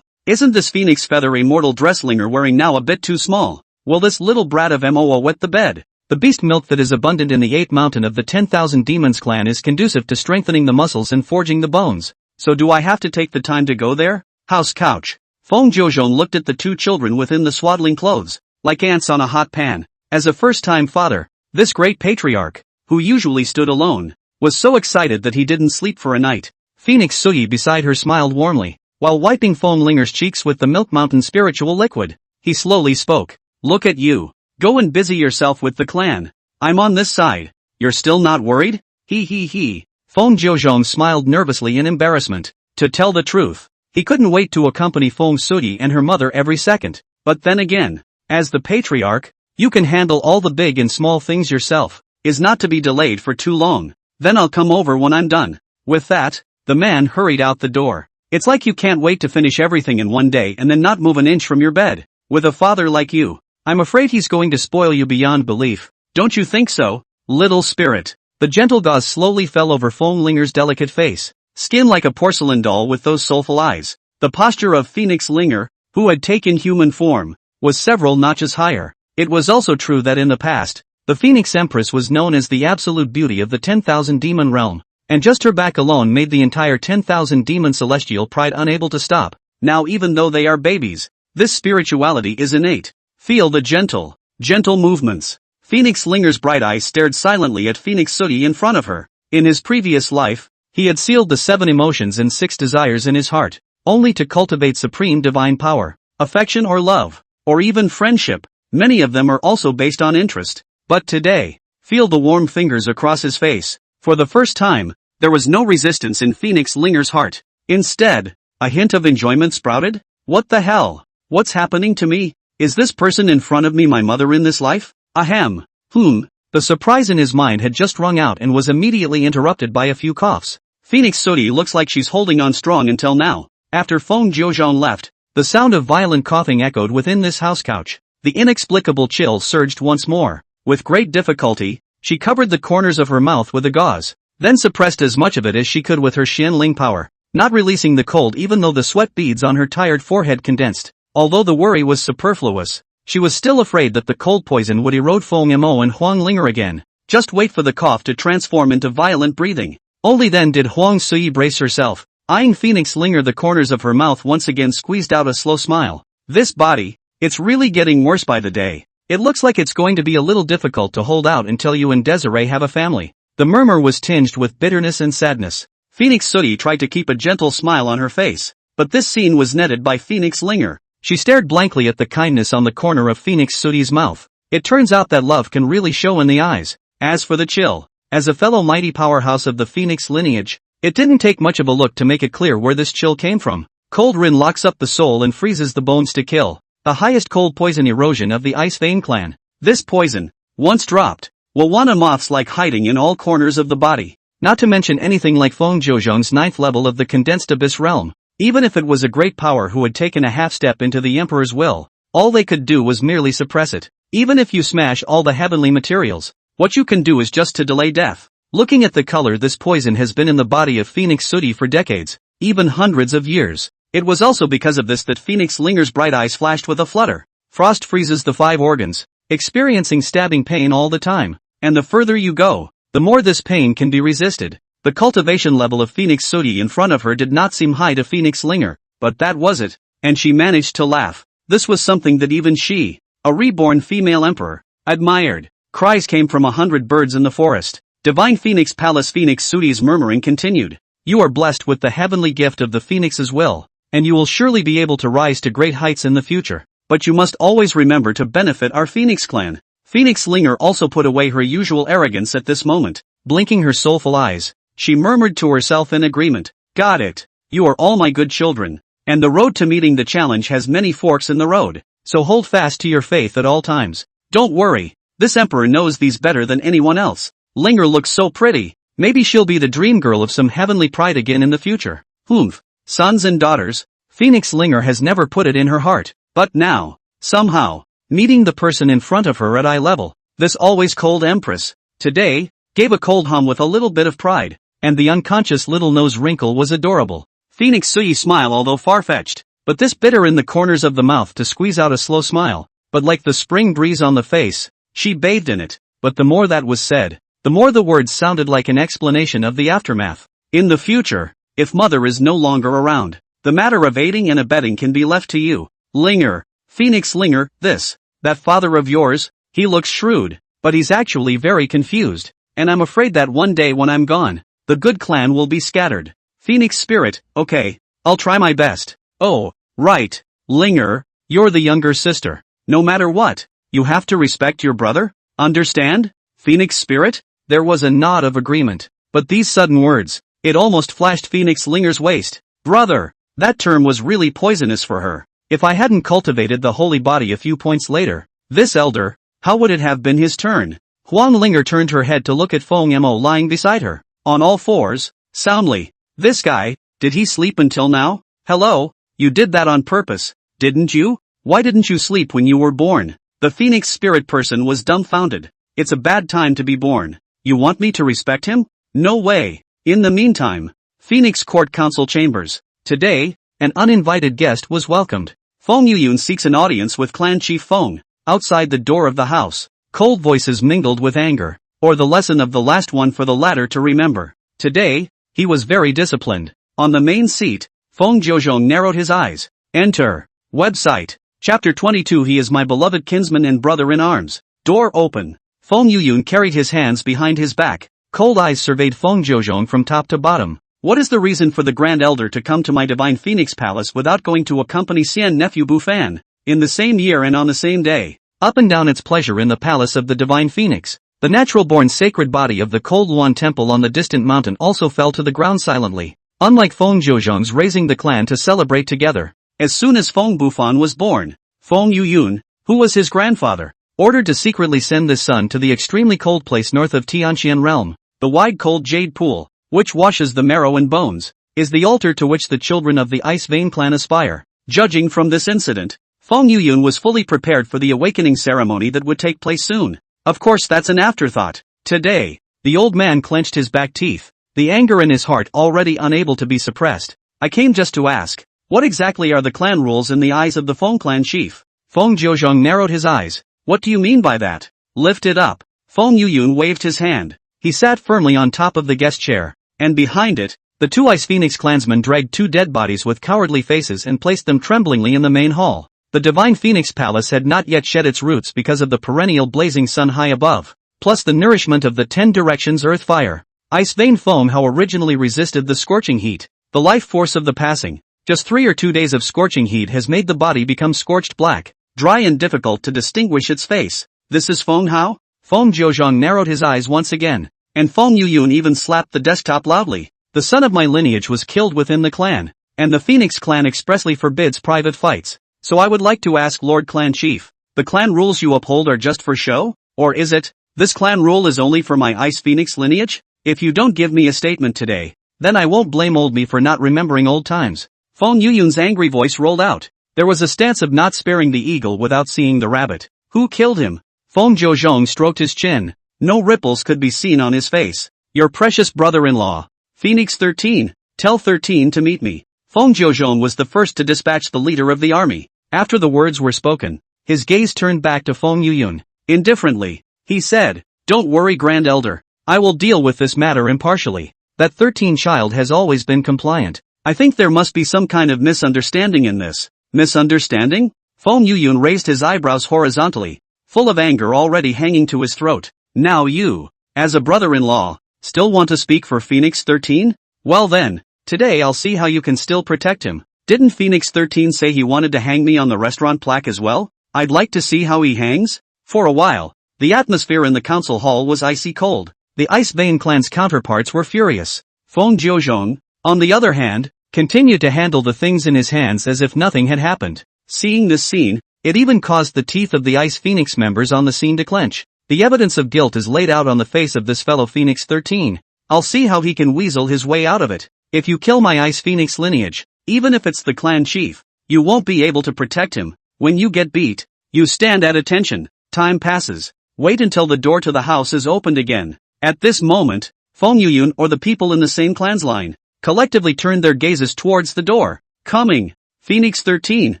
Isn't this Phoenix Feather immortal dresslinger wearing now a bit too small? Will this little brat of Moa wet the bed? The beast milk that is abundant in the 8th mountain of the 10,000 Demons clan is conducive to strengthening the muscles and forging the bones. So do I have to take the time to go there? House couch. Feng Jiuzhong looked at the two children within the swaddling clothes, like ants on a hot pan. As a first-time father, this great patriarch, who usually stood alone, was so excited that he didn't sleep for a night. Phoenix Suyi beside her smiled warmly, while wiping Feng Linger's cheeks with the Milk Mountain spiritual liquid. He slowly spoke. Look at you. Go and busy yourself with the clan. I'm on this side. You're still not worried? He. Feng Jiuzhong smiled nervously in embarrassment. To tell the truth, he couldn't wait to accompany Feng Suyi and her mother every second. But then again, as the patriarch, you can handle all the big and small things yourself. Is not to be delayed for too long. Then I'll come over when I'm done. With that, the man hurried out the door. It's like you can't wait to finish everything in one day and then not move an inch from your bed. With a father like you, I'm afraid he's going to spoil you beyond belief. Don't you think so, little spirit? The gentle gauze slowly fell over Feng Linger's delicate face, skin like a porcelain doll with those soulful eyes. The posture of Phoenix Linger, who had taken human form, was several notches higher. It was also true that in the past, the Phoenix Empress was known as the absolute beauty of the 10,000 demon realm, and just her back alone made the entire 10,000 demon celestial pride unable to stop. Now even though they are babies, this spirituality is innate. Feel the gentle movements. Phoenix Linger's bright eyes stared silently at Phoenix Suyi in front of her. In his previous life, he had sealed the 7 emotions and 6 desires in his heart, only to cultivate supreme divine power, affection or love, or even friendship. Many of them are also based on interest. But today, feel the warm fingers across his face. For the first time, there was no resistance in Phoenix Linger's heart. Instead, a hint of enjoyment sprouted. What the hell? What's happening to me? Is this person in front of me my mother in this life? Ahem. The surprise in his mind had just rung out and was immediately interrupted by a few coughs. Phoenix Suyi looks like she's holding on strong until now. After Feng Jiuzhong left, the sound of violent coughing echoed within this house couch. The inexplicable chill surged once more. With great difficulty, she covered the corners of her mouth with a gauze, then suppressed as much of it as she could with her Xianling power, not releasing the cold even though the sweat beads on her tired forehead condensed. Although the worry was superfluous, she was still afraid that the cold poison would erode Feng Mo and Huang Linger again. Just wait for the cough to transform into violent breathing. Only then did Huang Suyi brace herself. Eyeing Phoenix Linger, the corners of her mouth once again squeezed out a slow smile. This body, it's really getting worse by the day. It looks like it's going to be a little difficult to hold out until you and Desiree have a family. The murmur was tinged with bitterness and sadness. Phoenix Suyi tried to keep a gentle smile on her face, but this scene was netted by Phoenix Linger. She stared blankly at the kindness on the corner of Phoenix Suyi's mouth. It turns out that love can really show in the eyes. As for the chill, as a fellow mighty powerhouse of the Phoenix lineage, it didn't take much of a look to make it clear where this chill came from. Cold Rin locks up the soul and freezes the bones to kill. The highest cold poison erosion of the Ice Vein clan. This poison, once dropped, will want a moths like hiding in all corners of the body. Not to mention anything like Feng Jiuzhong's 9th level of the condensed abyss realm. Even if it was a great power who had taken a half step into the Emperor's will, all they could do was merely suppress it. Even if you smash all the heavenly materials, what you can do is just to delay death. Looking at the color, this poison has been in the body of Phoenix Sooty for decades, even hundreds of years. It was also because of this that Phoenix Linger's bright eyes flashed with a flutter. Frost freezes the 5 organs, experiencing stabbing pain all the time. And the further you go, the more this pain can be resisted. The cultivation level of Phoenix Sooty in front of her did not seem high to Phoenix Linger, but that was it, and she managed to laugh. This was something that even she, a reborn female emperor, admired. Cries came from 100 birds in the forest. Divine Phoenix Palace. Phoenix Sooty's murmuring continued. You are blessed with the heavenly gift of the Phoenix's will, and you will surely be able to rise to great heights in the future. But you must always remember to benefit our Phoenix clan. Phoenix Linger also put away her usual arrogance at this moment. Blinking her soulful eyes, she murmured to herself in agreement. Got it. You are all my good children. And the road to meeting the challenge has many forks in the road, so hold fast to your faith at all times. Don't worry, this emperor knows these better than anyone else. Linger looks so pretty, maybe she'll be the dream girl of some heavenly pride again in the future. Humph. Sons and daughters, Phoenix Linger has never put it in her heart, but now, somehow, meeting the person in front of her at eye level, this always cold empress, today, gave a cold hum with a little bit of pride, and the unconscious little nose wrinkle was adorable. Phoenix Sooty's smile, although far-fetched, but this bitter in the corners of the mouth to squeeze out a slow smile, but like the spring breeze on the face, she bathed in it. But the more that was said, the more the words sounded like an explanation of the aftermath. In the future, if mother is no longer around, the matter of aiding and abetting can be left to you. Linger, Phoenix Linger, that father of yours, he looks shrewd, but he's actually very confused, and I'm afraid that one day when I'm gone, the good clan will be scattered. Phoenix Spirit, okay, I'll try my best. Oh, right, Linger, you're the younger sister. No matter what, you have to respect your brother, understand? Phoenix Spirit? There was a nod of agreement, but these sudden words, it almost flashed Phoenix Linger's waist. Brother, that term was really poisonous for her. If I hadn't cultivated the holy body a few points later, this elder, how would it have been his turn? Huang Linger turned her head to look at Feng Mo lying beside her, on all fours, soundly. This guy, did he sleep until now? Hello, you did that on purpose, didn't you? Why didn't you sleep when you were born? The Phoenix Spirit person was dumbfounded. It's a bad time to be born. You want me to respect him? No way. In the meantime, Phoenix Court Council Chambers. Today, an uninvited guest was welcomed. Feng Yuyun seeks an audience with Clan Chief Feng. Outside the door of the house, cold voices mingled with anger, or the lesson of the last one for the latter to remember. Today, he was very disciplined. On the main seat, Feng Jiuzhong narrowed his eyes. Enter. Website. Chapter 22. He is my beloved kinsman and brother in arms. Door open. Feng Yuyun carried his hands behind his back. Cold eyes surveyed Feng Jiuzhong from top to bottom. What is the reason for the Grand Elder to come to my Divine Phoenix Palace without going to accompany Xian nephew Bufan? In the same year and on the same day. Up and down its pleasure in the Palace of the Divine Phoenix. The natural-born sacred body of the Cold Luan Temple on the distant mountain also fell to the ground silently. Unlike Feng Jiuzhong's raising the clan to celebrate together. As soon as Feng Bufan was born, Feng Yuyun, who was his grandfather, ordered to secretly send this son to the extremely cold place north of Tianqian realm. The wide cold jade pool, which washes the marrow and bones, is the altar to which the children of the Ice Vein clan aspire. Judging from this incident, Feng Yuyun was fully prepared for the awakening ceremony that would take place soon. Of course that's an afterthought. Today, the old man clenched his back teeth, the anger in his heart already unable to be suppressed. I came just to ask, what exactly are the clan rules in the eyes of the Feng clan chief? Feng Jiuzhong narrowed his eyes. What do you mean by that? Lift it up. Feng Yuyun waved his hand. He sat firmly on top of the guest chair, and behind it, the 2 Ice Phoenix clansmen dragged 2 dead bodies with cowardly faces and placed them tremblingly in the main hall. The Divine Phoenix Palace had not yet shed its roots because of the perennial blazing sun high above, plus the nourishment of the 10 directions earth fire. Ice vein foam how originally resisted the scorching heat, the life force of the passing. Just 3 or 2 days of scorching heat has made the body become scorched black, dry and difficult to distinguish its face. This is Feng Hao? Feng Jiuzhong narrowed his eyes once again, and Feng Yuyun even slapped the desktop loudly. The son of my lineage was killed within the clan, and the Phoenix clan expressly forbids private fights. So I would like to ask Lord Clan Chief, the clan rules you uphold are just for show? Or is it, this clan rule is only for my Ice Phoenix lineage? If you don't give me a statement today, then I won't blame old me for not remembering old times. Feng Yuyun's angry voice rolled out. There was a stance of not sparing the eagle without seeing the rabbit. Who killed him? Feng Jiuzhong stroked his chin. No ripples could be seen on his face. Your precious brother-in-law. Phoenix 13. Tell 13 to meet me. Feng Jiuzhong was the first to dispatch the leader of the army. After the words were spoken, his gaze turned back to Feng Yuyun. Indifferently, he said, "Don't worry, Grand Elder. I will deal with this matter impartially. That 13 child has always been compliant. I think there must be some kind of misunderstanding in this." Misunderstanding? Feng Yuyun raised his eyebrows horizontally, full of anger already hanging to his throat. Now you, as a brother-in-law, still want to speak for Phoenix 13? Well then, today I'll see how you can still protect him. Didn't Phoenix 13 say he wanted to hang me on the restaurant plaque as well? I'd like to see how he hangs. For a while, the atmosphere in the council hall was icy cold. The Ice Vein clan's counterparts were furious. Feng Jiuzhong, on the other hand, continued to handle the things in his hands as if nothing had happened. Seeing this scene, it even caused the teeth of the Ice Phoenix members on the scene to clench. The evidence of guilt is laid out on the face of this fellow Phoenix 13. I'll see how he can weasel his way out of it. If you kill my Ice Phoenix lineage, even if it's the clan chief, you won't be able to protect him. When you get beat, you stand at attention. Time passes. Wait until the door to the house is opened again. At this moment, Feng Yuyun or the people in the same clan's line collectively turned their gazes towards the door. Coming. Phoenix 13,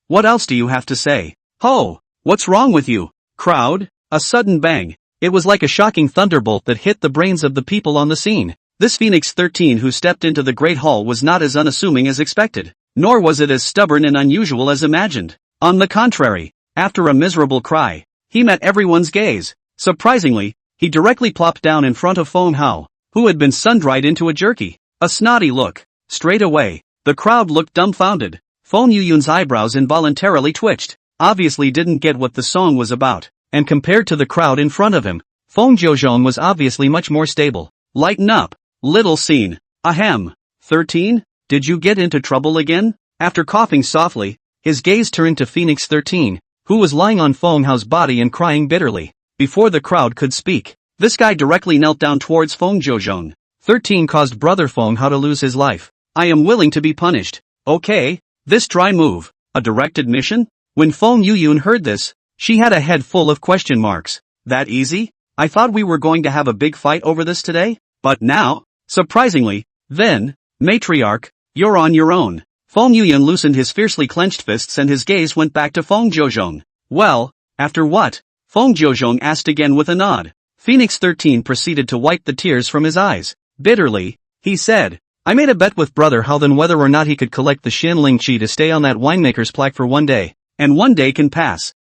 what else do you have to say? Ho! What's wrong with you? Crowd? A sudden bang. It was like a shocking thunderbolt that hit the brains of the people on the scene. This Phoenix 13 who stepped into the Great Hall was not as unassuming as expected, nor was it as stubborn and unusual as imagined. On the contrary, after a miserable cry, he met everyone's gaze. Surprisingly, he directly plopped down in front of Feng Hao, who had been sun-dried into a jerky. A snotty look. Straight away, the crowd looked dumbfounded. Feng Yuyun's eyebrows involuntarily twitched. Obviously didn't get what the song was about, and compared to the crowd in front of him, Feng Jiuzhong was obviously much more stable. Lighten up. Little scene. Ahem. 13? Did you get into trouble again? After coughing softly, his gaze turned to Phoenix 13, who was lying on Feng Hao's body and crying bitterly. Before the crowd could speak, this guy directly knelt down towards Feng Jiuzhong. 13 caused brother Feng Hao to lose his life. I am willing to be punished. Okay, this dry move, a direct admission? When Feng Yuyun heard this, she had a head full of question marks. That easy? I thought we were going to have a big fight over this today? But now, surprisingly, then, Matriarch, you're on your own. Feng Yuyun loosened his fiercely clenched fists and his gaze went back to Feng Jiuzhong. Well, after what? Feng Jiuzhong asked again with a nod. Phoenix 13 proceeded to wipe the tears from his eyes. Bitterly, he said, I made a bet with Brother Hao then whether or not he could collect the Xinling Qi to stay on that winemaker's plaque for one day. And one day can pass.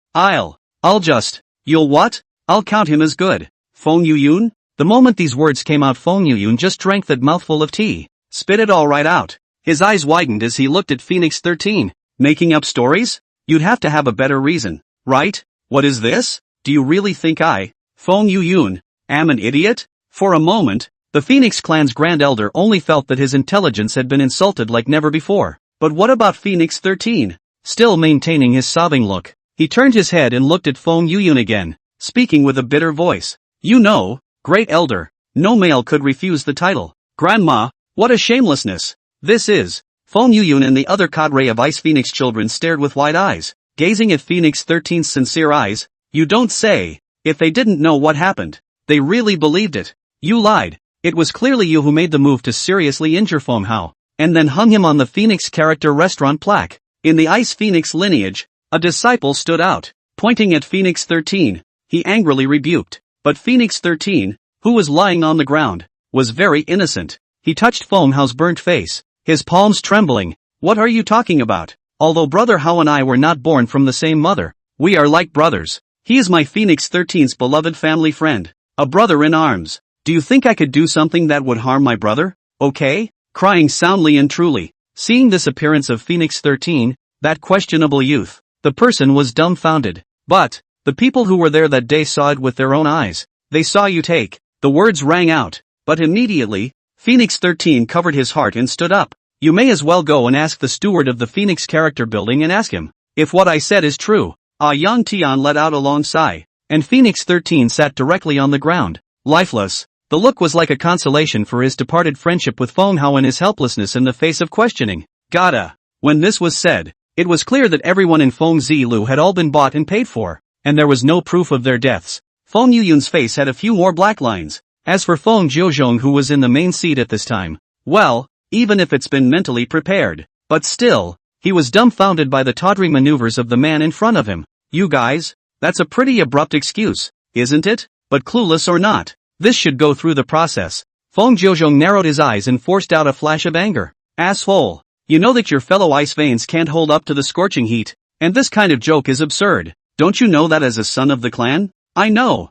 You'll what? I'll count him as good. Feng Yuyun? The moment these words came out Feng Yuyun just drank that mouthful of tea. Spit it all right out. His eyes widened as he looked at Phoenix 13. Making up stories? You'd have to have a better reason, right? What is this? Do you really think I, Feng Yuyun, am an idiot? For a moment, the Phoenix clan's Grand Elder only felt that his intelligence had been insulted like never before. But what about Phoenix 13? Still maintaining his sobbing look, he turned his head and looked at Feng Yuyun again, speaking with a bitter voice. You know, Great Elder, no male could refuse the title. Grandma, what a shamelessness. This is. Feng Yuyun and the other cadre of Ice Phoenix children stared with wide eyes, gazing at Phoenix 13's sincere eyes. You don't say. If they didn't know what happened, they really believed it. You lied. It was clearly you who made the move to seriously injure Feng Hao, and then hung him on the Phoenix character restaurant plaque. In the Ice Phoenix lineage, a disciple stood out, pointing at Phoenix 13. He angrily rebuked. But Phoenix 13, who was lying on the ground, was very innocent. He touched Feng Hao's burnt face, his palms trembling. What are you talking about? Although Brother Hao and I were not born from the same mother, we are like brothers. He is my Phoenix 13's beloved family friend, a brother in arms. Do you think I could do something that would harm my brother? Okay? Crying soundly and truly, seeing this appearance of Phoenix 13, that questionable youth, the person was dumbfounded. But the people who were there that day saw it with their own eyes. They saw you take. The words rang out, but immediately, Phoenix 13 covered his heart and stood up. You may as well go and ask the steward of the Phoenix character building and ask him if what I said is true. Yang Tian let out a long sigh, and Phoenix 13 sat directly on the ground, lifeless. The look was like a consolation for his departed friendship with Feng Hao and his helplessness in the face of questioning. Gotta. When this was said, it was clear that everyone in Feng Zilu had all been bought and paid for, and there was no proof of their deaths. Feng Yuyun's face had a few more black lines. As for Feng Jiuzhong, who was in the main seat at this time, well, even if it's been mentally prepared, but still, he was dumbfounded by the tawdry maneuvers of the man in front of him. You guys? That's a pretty abrupt excuse, isn't it? But clueless or not, this should go through the process. Feng Jiuzhong narrowed his eyes and forced out a flash of anger. Asshole. You know that your fellow ice veins can't hold up to the scorching heat, and this kind of joke is absurd. Don't you know that as a son of the clan? I know.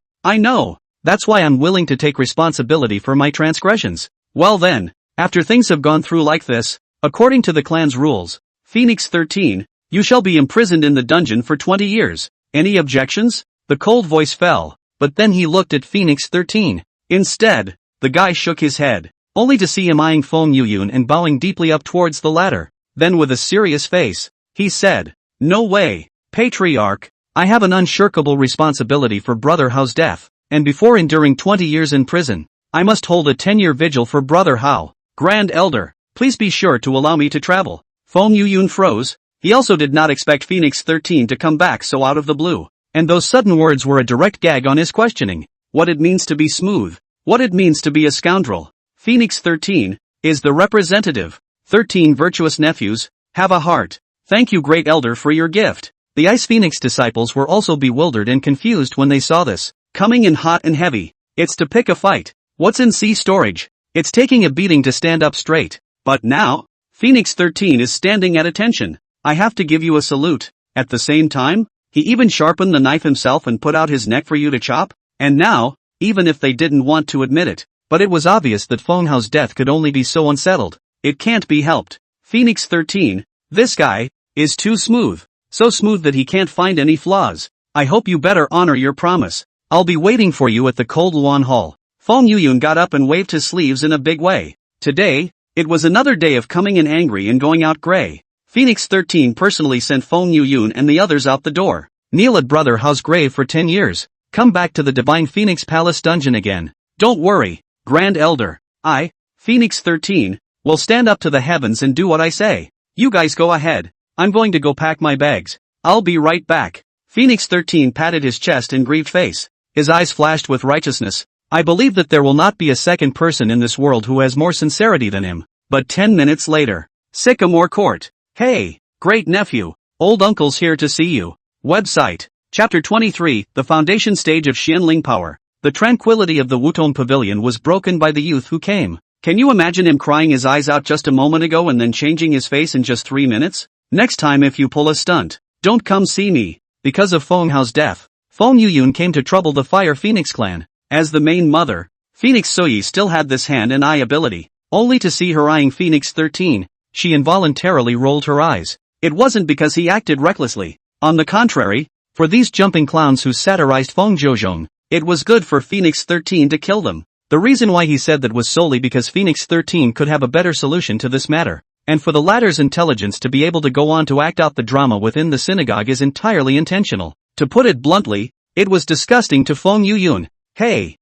That's why I'm willing to take responsibility for my transgressions. Well then, after things have gone through like this, according to the clan's rules, Phoenix 13, you shall be imprisoned in the dungeon for 20 years. Any objections? The cold voice fell, but then he looked at Phoenix 13. Instead, the guy shook his head, only to see him eyeing Feng Yuyun and bowing deeply up towards the ladder. Then with a serious face, he said, "No way, Patriarch, I have an unshirkable responsibility for Brother Hao's death, and before enduring 20 years in prison, I must hold a 10-year vigil for Brother Hao. Grand Elder, please be sure to allow me to travel." Feng Yuyun froze. He also did not expect Phoenix 13 to come back so out of the blue, and those sudden words were a direct gag on his questioning. What it means to be smooth, what it means to be a scoundrel. Phoenix 13 is the representative. 13 virtuous nephews, have a heart. Thank you, Great Elder, for your gift. The Ice Phoenix disciples were also bewildered and confused when they saw this, coming in hot and heavy. It's to pick a fight. What's in sea storage? It's taking a beating to stand up straight. But now, Phoenix 13 is standing at attention. I have to give you a salute. At the same time, he even sharpened the knife himself and put out his neck for you to chop. And now, even if they didn't want to admit it, but it was obvious that Feng Hao's death could only be so unsettled. It can't be helped. Phoenix 13, this guy, is too smooth. So smooth that he can't find any flaws. I hope you better honor your promise. I'll be waiting for you at the Cold Luan Hall. Feng Yuyun got up and waved his sleeves in a big way. Today, it was another day of coming in angry and going out gray. Phoenix 13 personally sent Feng Yuyun and the others out the door. Kneel at Brother Hao's grave for 10 years. Come back to the Divine Phoenix Palace dungeon again. Don't worry, Grand Elder. I, Phoenix 13, will stand up to the heavens and do what I say. You guys go ahead. I'm going to go pack my bags. I'll be right back. Phoenix 13 patted his chest and grieved face. His eyes flashed with righteousness. I believe that there will not be a second person in this world who has more sincerity than him. But 10 minutes later. Sycamore Court. Hey, great nephew. Old uncle's here to see you. Website. Chapter 23, The Foundation Stage of Xianling Power. The tranquility of the Wutong Pavilion was broken by the youth who came. Can you imagine him crying his eyes out just a moment ago and then changing his face in just 3 minutes? Next time if you pull a stunt, don't come see me. Because of Feng Hao's death, Feng Yuyun came to trouble the Fire Phoenix clan. As the main mother, Phoenix Soyi still had this hand and eye ability. Only to see her eyeing Phoenix 13, she involuntarily rolled her eyes. It wasn't because he acted recklessly. On the contrary, for these jumping clowns who satirized Feng Jiuzhong, it was good for Phoenix 13 to kill them. The reason why he said that was solely because Phoenix 13 could have a better solution to this matter. And for the latter's intelligence to be able to go on to act out the drama within the synagogue is entirely intentional. To put it bluntly, it was disgusting to Feng Yuyun. Hey,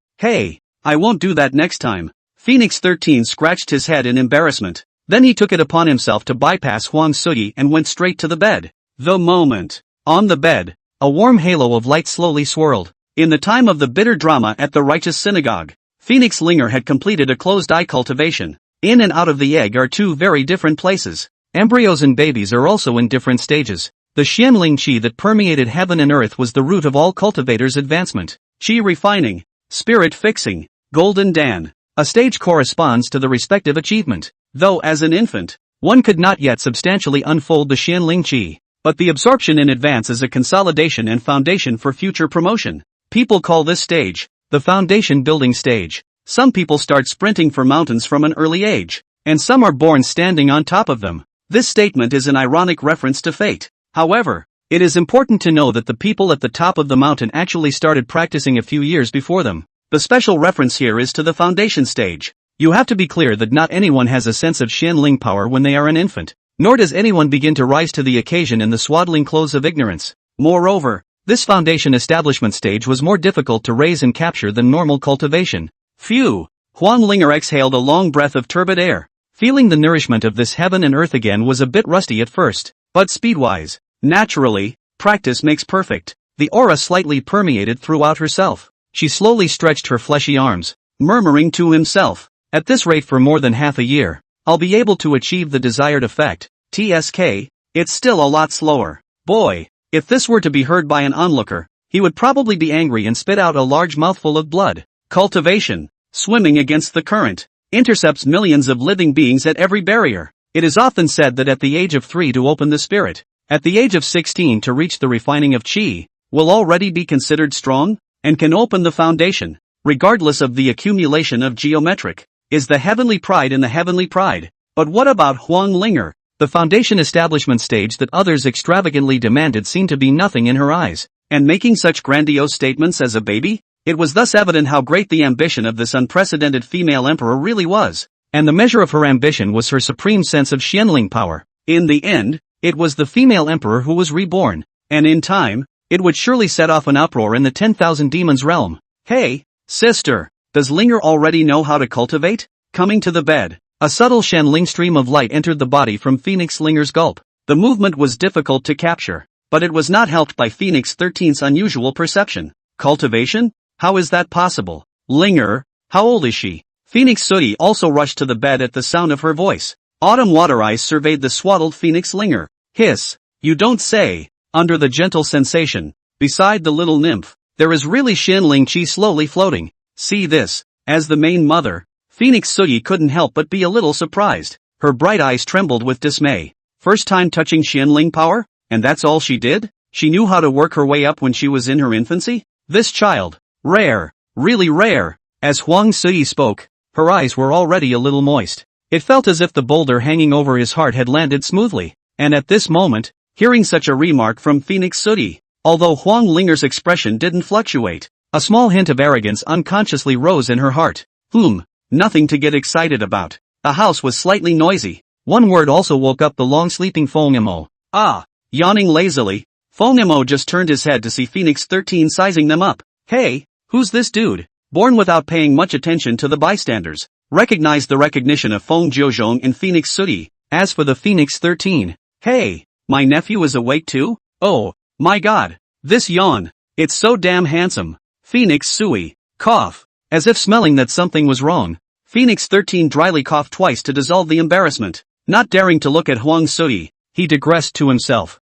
I won't do that next time. Phoenix 13 scratched his head in embarrassment. Then he took it upon himself to bypass Huang Suyi and went straight to the bed. The moment. On the bed, a warm halo of light slowly swirled. In the time of the bitter drama at the righteous synagogue, Phoenix Linger had completed a closed-eye cultivation. In and out of the egg are two very different places. Embryos and babies are also in different stages. The Xianling Qi that permeated heaven and earth was the root of all cultivators' advancement. Qi refining, spirit fixing, golden Dan. A stage corresponds to the respective achievement. Though as an infant, one could not yet substantially unfold the Xianling Qi. But the absorption in advance is a consolidation and foundation for future promotion. People call this stage the foundation building stage. Some people start sprinting for mountains from an early age, and some are born standing on top of them. This statement is an ironic reference to fate. However, it is important to know that the people at the top of the mountain actually started practicing a few years before them. The special reference here is to the foundation stage. You have to be clear that not anyone has a sense of Xianling power when they are an infant, nor does anyone begin to rise to the occasion in the swaddling clothes of ignorance. Moreover, this foundation establishment stage was more difficult to raise and capture than normal cultivation. Phew! Huang Linger exhaled a long breath of turbid air. Feeling the nourishment of this heaven and earth again was a bit rusty at first, but speed-wise. Naturally, practice makes perfect. The aura slightly permeated throughout herself. She slowly stretched her fleshy arms, murmuring to himself. At this rate for more than half a year, I'll be able to achieve the desired effect. TSK, it's still a lot slower. Boy, if this were to be heard by an onlooker, he would probably be angry and spit out a large mouthful of blood. Cultivation, swimming against the current, intercepts millions of living beings at every barrier. It is often said that at the age of 3 to open the spirit, at the age of 16 to reach the refining of Qi, will already be considered strong, and can open the foundation, regardless of the accumulation of geometric, is the heavenly pride in the heavenly pride. But what about Huang Linger? The foundation establishment stage that others extravagantly demanded seemed to be nothing in her eyes, and making such grandiose statements as a baby? It was thus evident how great the ambition of this unprecedented female emperor really was, and the measure of her ambition was her supreme sense of Xianling power. In the end, it was the female emperor who was reborn, and in time, it would surely set off an uproar in the 10,000 demons realm. Hey, sister, does Linger already know how to cultivate? Coming to the bed, a subtle Xianling stream of light entered the body from Phoenix Linger's gulp. The movement was difficult to capture, but it was not helped by Phoenix 13's unusual perception. Cultivation? How is that possible? Linger, how old is she? Phoenix Sooty also rushed to the bed at the sound of her voice. Autumn Water Eyes surveyed the swaddled Phoenix Linger. Hiss, you don't say. Under the gentle sensation, beside the little nymph, there is really Xianling Qi slowly floating. See this. As the main mother, Phoenix Sooty couldn't help but be a little surprised. Her bright eyes trembled with dismay. First time touching Xianling power? And that's all she did? She knew how to work her way up when she was in her infancy? This child, rare, really rare. As Huang Sui spoke, her eyes were already a little moist. It felt as if the boulder hanging over his heart had landed smoothly, and at this moment, hearing such a remark from Phoenix Sooty, although Huang Linger's expression didn't fluctuate, a small hint of arrogance unconsciously rose in her heart. Nothing to get excited about. The house was slightly noisy. One word also woke up the long-sleeping Feng Emo. Yawning lazily, Feng Emo just turned his head to see Phoenix 13 sizing them up. Hey, who's this dude? Born without paying much attention to the bystanders, recognized the recognition of Feng Jiuzhong and Phoenix Sooty. As for the Phoenix 13, hey, my nephew is awake too? Oh, my god, this yawn. It's so damn handsome. Phoenix Sui, cough. As if smelling that something was wrong, Phoenix 13 dryly coughed twice to dissolve the embarrassment. Not daring to look at Huang Sui, he digressed to himself.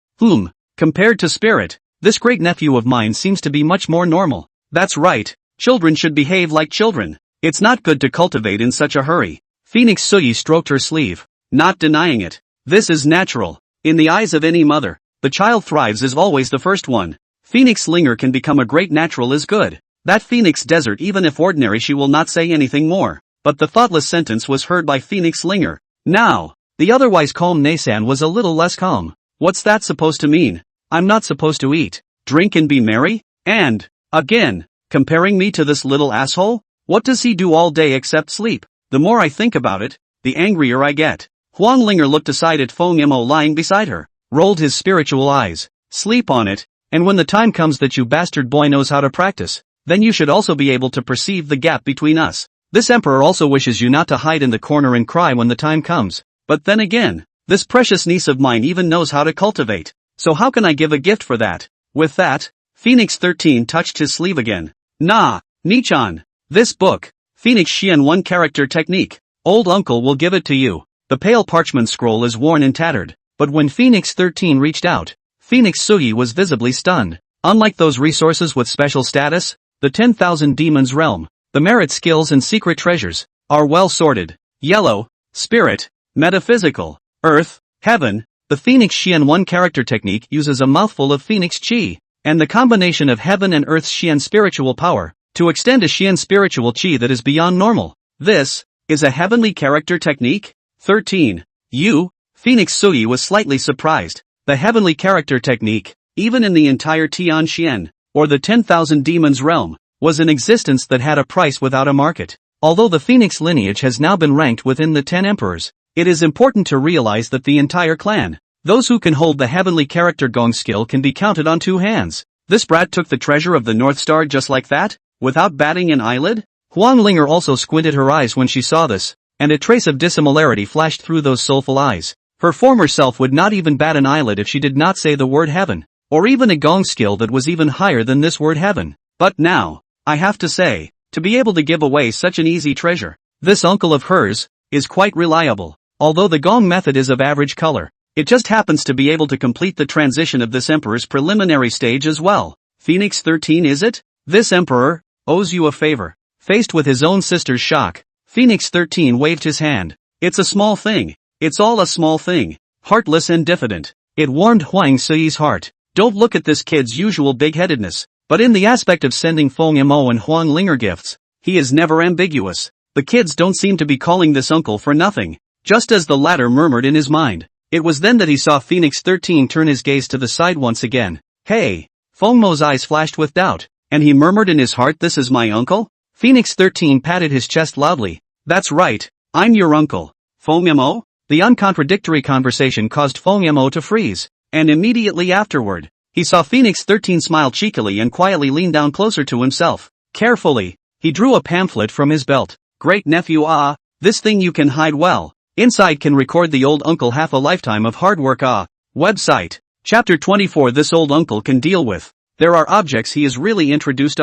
Compared to Spirit, this great nephew of mine seems to be much more normal. That's right, children should behave like children. It's not good to cultivate in such a hurry. Phoenix Sui stroked her sleeve, not denying it. This is natural. In the eyes of any mother, the child thrives is always the first one. Phoenix Linger can become a great natural is good. That Phoenix Desert even if ordinary she will not say anything more. But the thoughtless sentence was heard by Phoenix Linger. Now, the otherwise calm Nasan was a little less calm. What's that supposed to mean? I'm not supposed to eat, drink and be merry? And, again, comparing me to this little asshole? What does he do all day except sleep? The more I think about it, the angrier I get. Huang Linger looked aside at Feng Emo lying beside her, rolled his spiritual eyes. Sleep on it, and when the time comes that you bastard boy knows how to practice, then you should also be able to perceive the gap between us. This emperor also wishes you not to hide in the corner and cry when the time comes. But then again, this precious niece of mine even knows how to cultivate. So how can I give a gift for that? With that, Phoenix 13 touched his sleeve again. Nah, Nichan. This book, Phoenix Xian 1 character technique. Old uncle will give it to you. The pale parchment scroll is worn and tattered. But when Phoenix 13 reached out, Phoenix Sui was visibly stunned. Unlike those resources with special status, the 10,000 demons realm, the merit skills and secret treasures, are well sorted. Yellow, spirit, metaphysical, earth, heaven. The Phoenix Xian 1 character technique uses a mouthful of Phoenix Qi, and the combination of heaven and earth's Xian spiritual power, to extend a Xian spiritual Qi that is beyond normal. This is a heavenly character technique? 13. Phoenix Sui was slightly surprised. The heavenly character technique, even in the entire Tian Xian, or the 10,000 demons realm, was an existence that had a price without a market. Although the Phoenix lineage has now been ranked within the 10 emperors, it is important to realize that the entire clan, those who can hold the heavenly character gong skill can be counted on 2 hands. This brat took the treasure of the North Star just like that, without batting an eyelid? Huang Linger also squinted her eyes when she saw this, and a trace of dissimilarity flashed through those soulful eyes. Her former self would not even bat an eyelid if she did not say the word heaven, or even a gong skill that was even higher than this word heaven. But now, I have to say, to be able to give away such an easy treasure. This uncle of hers is quite reliable. Although the gong method is of average color, it just happens to be able to complete the transition of this emperor's preliminary stage as well. Phoenix 13, is it? This emperor owes you a favor. Faced with his own sister's shock, Phoenix 13 waved his hand. It's a small thing. It's all a small thing. Heartless and diffident. It warmed Huang Suyi's heart. Don't look at this kid's usual big-headedness, but in the aspect of sending Feng Mo and Huang Linger gifts, he is never ambiguous. The kids don't seem to be calling this uncle for nothing. Just as the latter murmured in his mind, it was then that he saw Phoenix 13 turn his gaze to the side once again. Hey! Feng Mo's eyes flashed with doubt, and he murmured in his heart, this is my uncle? Phoenix 13 patted his chest loudly. That's right, I'm your uncle. Feng Mo? The uncontradictory conversation caused Feng Mo to freeze, and immediately afterward, he saw Phoenix 13 smile cheekily and quietly lean down closer to himself. Carefully, he drew a pamphlet from his belt. Great nephew, this thing you can hide well. Inside can record the old uncle half a lifetime of hard work. Website. Chapter 24. This old uncle can deal with. There are objects he has really introduced.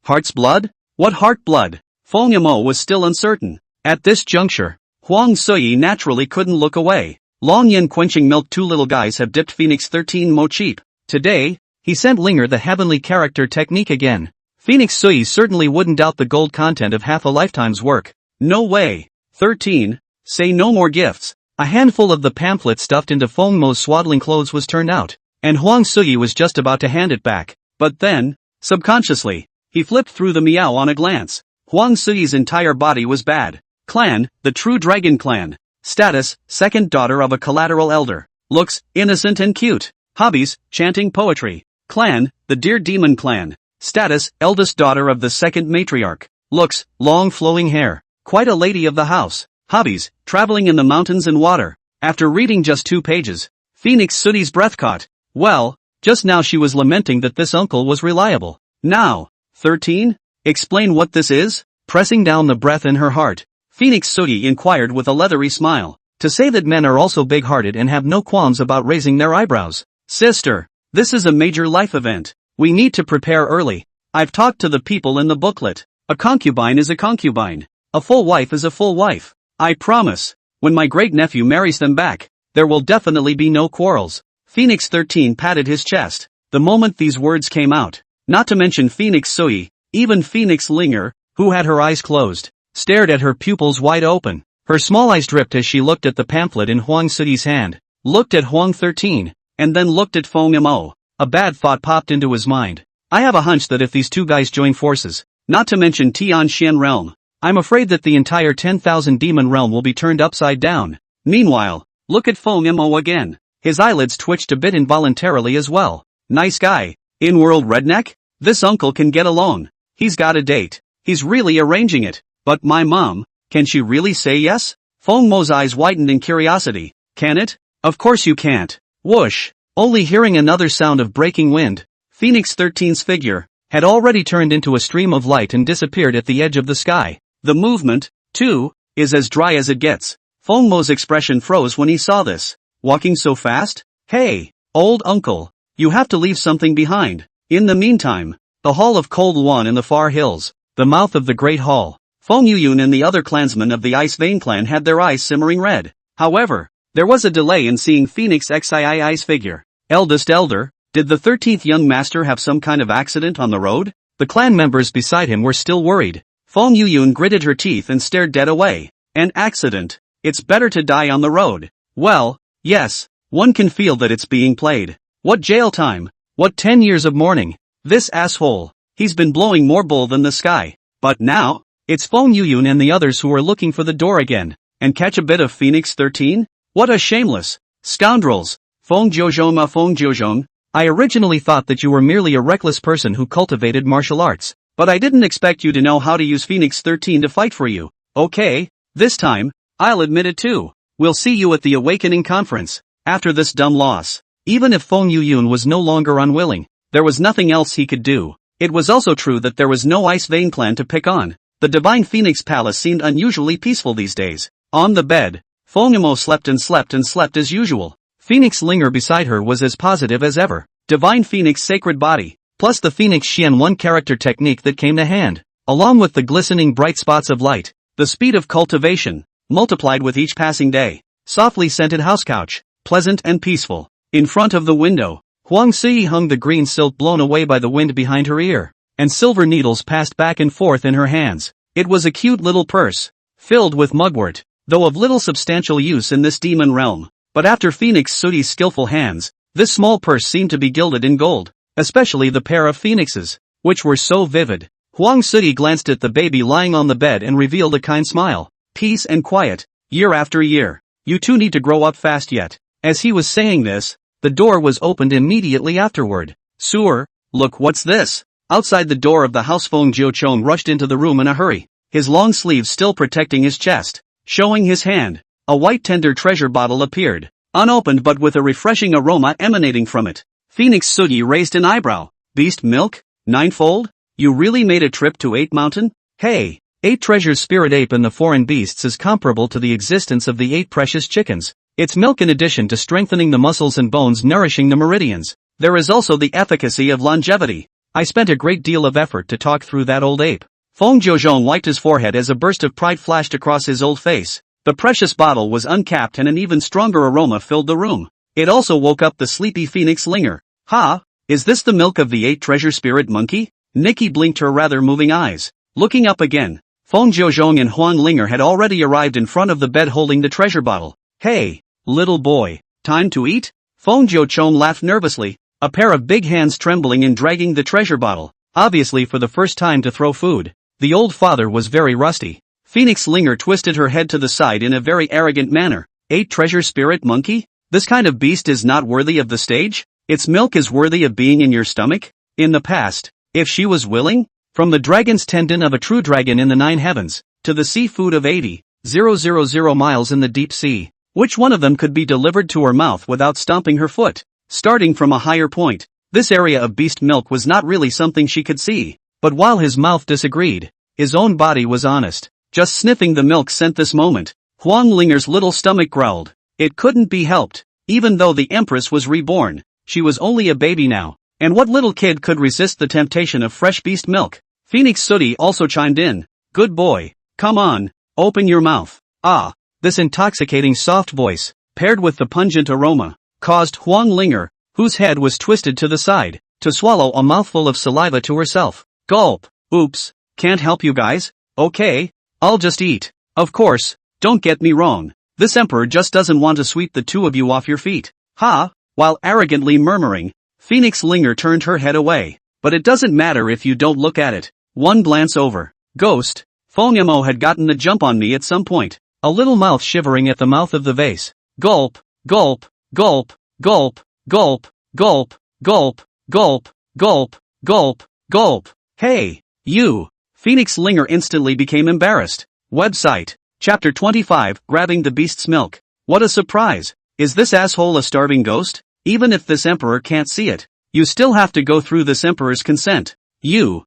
Heart's blood? What heart blood? Feng Mo was still uncertain. At this juncture, Huang Suyi naturally couldn't look away. Long Yin quenching milk. Two little guys have dipped Phoenix 13 mo cheap. Today, he sent Linger the heavenly character technique again. Phoenix Suyi certainly wouldn't doubt the gold content of half a lifetime's work. No way. 13. Say no more gifts. A handful of the pamphlet stuffed into Feng Mo's swaddling clothes was turned out, and Huang Suyi was just about to hand it back. But then, subconsciously, he flipped through the meow on a glance. Huang Suyi's entire body was bad. Clan, the True Dragon Clan. Status, second daughter of a collateral elder. Looks, innocent and cute. Hobbies, chanting poetry. Clan, the Deer Demon Clan. Status, eldest daughter of the second matriarch. Looks, long flowing hair. Quite a lady of the house. Hobbies, traveling in the mountains and water. After reading just 2 pages, Phoenix Suyi's breath caught. Well, just now she was lamenting that this uncle was reliable. Now, 13? Explain what this is? Pressing down the breath in her heart, Phoenix Suyi inquired with a leathery smile. To say that men are also big-hearted and have no qualms about raising their eyebrows. Sister, this is a major life event. We need to prepare early. I've talked to the people in the booklet. A concubine is a concubine. A full wife is a full wife. I promise, when my great-nephew marries them back, there will definitely be no quarrels. Phoenix 13 patted his chest. The moment these words came out, not to mention Phoenix Suyi, even Phoenix Linger, who had her eyes closed, stared at her pupils wide open. Her small eyes dripped as she looked at the pamphlet in Huang Suyi's hand, looked at Huang 13, and then looked at Feng Mo. A bad thought popped into his mind. I have a hunch that if these two guys join forces, not to mention Tianxian realm, I'm afraid that the entire 10,000 demon realm will be turned upside down. Meanwhile, look at Feng Mo again. His eyelids twitched a bit involuntarily as well. Nice guy. In-world redneck? This uncle can get along. He's got a date. He's really arranging it. But my mom, can she really say yes? Feng Mo's eyes widened in curiosity. Can it? Of course you can't. Whoosh. Only hearing another sound of breaking wind. Phoenix 13's figure had already turned into a stream of light and disappeared at the edge of the sky. The movement, too, is as dry as it gets. Feng Mo's expression froze when he saw this. Walking so fast? Hey, old uncle, you have to leave something behind. In the meantime, the Hall of Cold One in the far hills, the mouth of the Great Hall. Feng Yuyun and the other clansmen of the Ice Vein clan had their eyes simmering red. However, there was a delay in seeing Phoenix Xii's figure. Eldest elder, did the 13th young master have some kind of accident on the road? The clan members beside him were still worried. Feng Yuyun gritted her teeth and stared dead away. An accident. It's better to die on the road. Well, yes, one can feel that it's being played. What jail time? What 10 years of mourning? This asshole, he's been blowing more bull than the sky. But now, it's Feng Yuyun and the others who are looking for the door again. And catch a bit of Phoenix 13? What a shameless scoundrels. Feng Jiuzhong, I originally thought that you were merely a reckless person who cultivated martial arts. But I didn't expect you to know how to use Phoenix 13 to fight for you. Okay, this time, I'll admit it too. We'll see you at the Awakening Conference. After this dumb loss. Even if Feng Yuyun was no longer unwilling, there was nothing else he could do. It was also true that there was no Ice Vein clan to pick on. The Divine Phoenix Palace seemed unusually peaceful these days. On the bed, Feng Mo slept and slept and slept as usual. Phoenix Linger beside her was as positive as ever. Divine Phoenix Sacred Body, plus the Phoenix Xian one character technique that came to hand. along with the glistening bright spots of light, the speed of cultivation, multiplied with each passing day. Softly scented house couch, pleasant and peaceful. In front of the window, Huang Sui hung the green silk blown away by the wind behind her ear, and silver needles passed back and forth in her hands. It was a cute little purse, filled with mugwort, though of little substantial use in this demon realm. But after Phoenix Sooty's skillful hands, this small purse seemed to be gilded in gold, especially the pair of phoenixes, which were so vivid. Huang Sooty glanced at the baby lying on the bed and revealed a kind smile. Peace and quiet, year after year. You two need to grow up fast yet. As he was saying this, the door was opened immediately afterward. Sewer, look what's this? Outside the door of the house, Feng Jiuchong rushed into the room in a hurry, his long sleeves still protecting his chest. Showing his hand, a white tender treasure bottle appeared, unopened but with a refreshing aroma emanating from it. Phoenix Sooty raised an eyebrow. Beast milk? Ninefold? You really made a trip to 8 Mountain? Hey! 8 Treasures Spirit Ape in the Foreign Beasts is comparable to the existence of the 8 precious chickens. Its milk, in addition to strengthening the muscles and bones, nourishing the meridians. There is also the efficacy of longevity. I spent a great deal of effort to talk through that old ape. Feng Jiuzhong wiped his forehead as a burst of pride flashed across his old face. The precious bottle was uncapped and an even stronger aroma filled the room. It also woke up the sleepy Phoenix Linger. Ha! Is this the milk of the 8 Treasure Spirit Monkey? Nikki blinked her rather moving eyes. Looking up again, Feng Jiuzhong and Huang Linger had already arrived in front of the bed holding the treasure bottle. Hey, little boy, time to eat? Feng Jiuchong laughed nervously, a pair of big hands trembling and dragging the treasure bottle, obviously for the first time to throw food. The old father was very rusty. Phoenix Linger twisted her head to the side in a very arrogant manner. 8 Treasure Spirit Monkey? This kind of beast is not worthy of the stage? Its milk is worthy of being in your stomach? In the past, if she was willing? From the dragon's tendon of a true dragon in the 9 heavens, to the seafood of 80,000 miles in the deep sea, which one of them could be delivered to her mouth without stomping her foot? Starting from a higher point, this area of beast milk was not really something she could see. But while his mouth disagreed, his own body was honest. Just sniffing the milk scent this moment, Huang Linger's little stomach growled. It couldn't be helped. Even though the Empress was reborn, she was only a baby now. And what little kid could resist the temptation of fresh beast milk? Phoenix Sooty also chimed in. Good boy. Come on, open your mouth. Ah, this intoxicating soft voice, paired with the pungent aroma, caused Huang Linger, whose head was twisted to the side, to swallow a mouthful of saliva to herself. Gulp. Oops, can't help you guys? Okay, I'll just eat. Of course, don't get me wrong. This emperor just doesn't want to sweep the two of you off your feet. Ha! While arrogantly murmuring, Phoenix Linger turned her head away. But it doesn't matter if you don't look at it. One glance over. Ghost. Feng Mo had gotten the jump on me at some point. A little mouth shivering at the mouth of the vase. Gulp, gulp, gulp, gulp, gulp, gulp, gulp, gulp, gulp, gulp, gulp. Hey, you. Phoenix Linger instantly became embarrassed. Website. Chapter 25, Grabbing the Beast's Milk. What a surprise. Is this asshole a starving ghost? Even if this emperor can't see it, you still have to go through this emperor's consent. You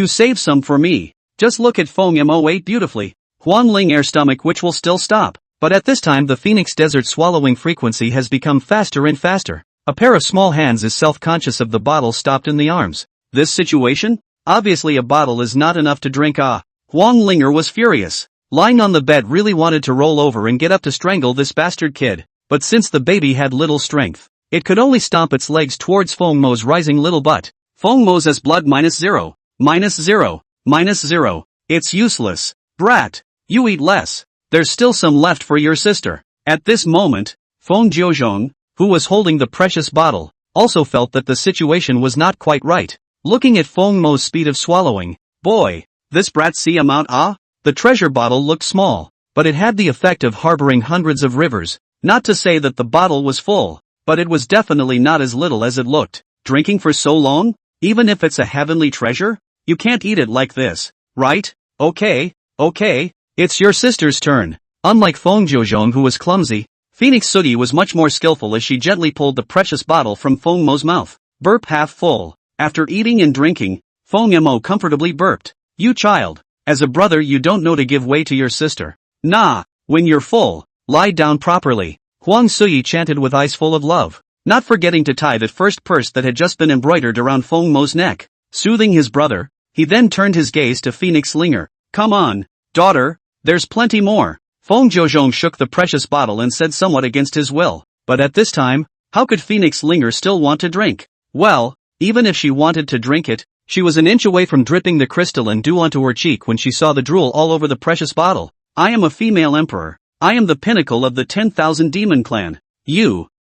save some for me. Just look at Feng Mo ate beautifully. Huang Ling air stomach which will still stop. But at this time the Phoenix Desert swallowing frequency has become faster and faster. A pair of small hands is self-conscious of the bottle stopped in the arms. This situation? Obviously a bottle is not enough to drink. Huang Linger was furious. Lying on the bed really wanted to roll over and get up to strangle this bastard kid. But since the baby had little strength, it could only stomp its legs towards Feng Mo's rising little butt. Feng Mo's as blood -0. -0. It's useless. Brat. You eat less. There's still some left for your sister. At this moment, Feng Jiuzhong, who was holding the precious bottle, also felt that the situation was not quite right. Looking at Feng Mo's speed of swallowing, boy, this brat see amount. The treasure bottle looked small, but it had the effect of harboring hundreds of rivers. Not to say that the bottle was full, but it was definitely not as little as it looked. Drinking for so long? Even if it's a heavenly treasure? You can't eat it like this, right? Okay, it's your sister's turn. Unlike Feng Jiuzhong who was clumsy, Phoenix Sooty was much more skillful as she gently pulled the precious bottle from Feng Mo's mouth. Burp half full. After eating and drinking, Feng Mo comfortably burped. You child, as a brother you don't know to give way to your sister. Nah, when you're full, lie down properly. Huang Sui chanted with eyes full of love, not forgetting to tie the first purse that had just been embroidered around Feng Mo's neck. Soothing his brother, He then turned his gaze to Phoenix Linger. Come on, daughter, there's plenty more. Feng Jiuzhong shook the precious bottle and said somewhat against his will, but at this time, how could Phoenix Linger still want to drink? Well, even if she wanted to drink it, she was an inch away from dripping the crystalline dew onto her cheek when she saw the drool all over the precious bottle. I am a female emperor. I am the pinnacle of the 10,000 demon clan.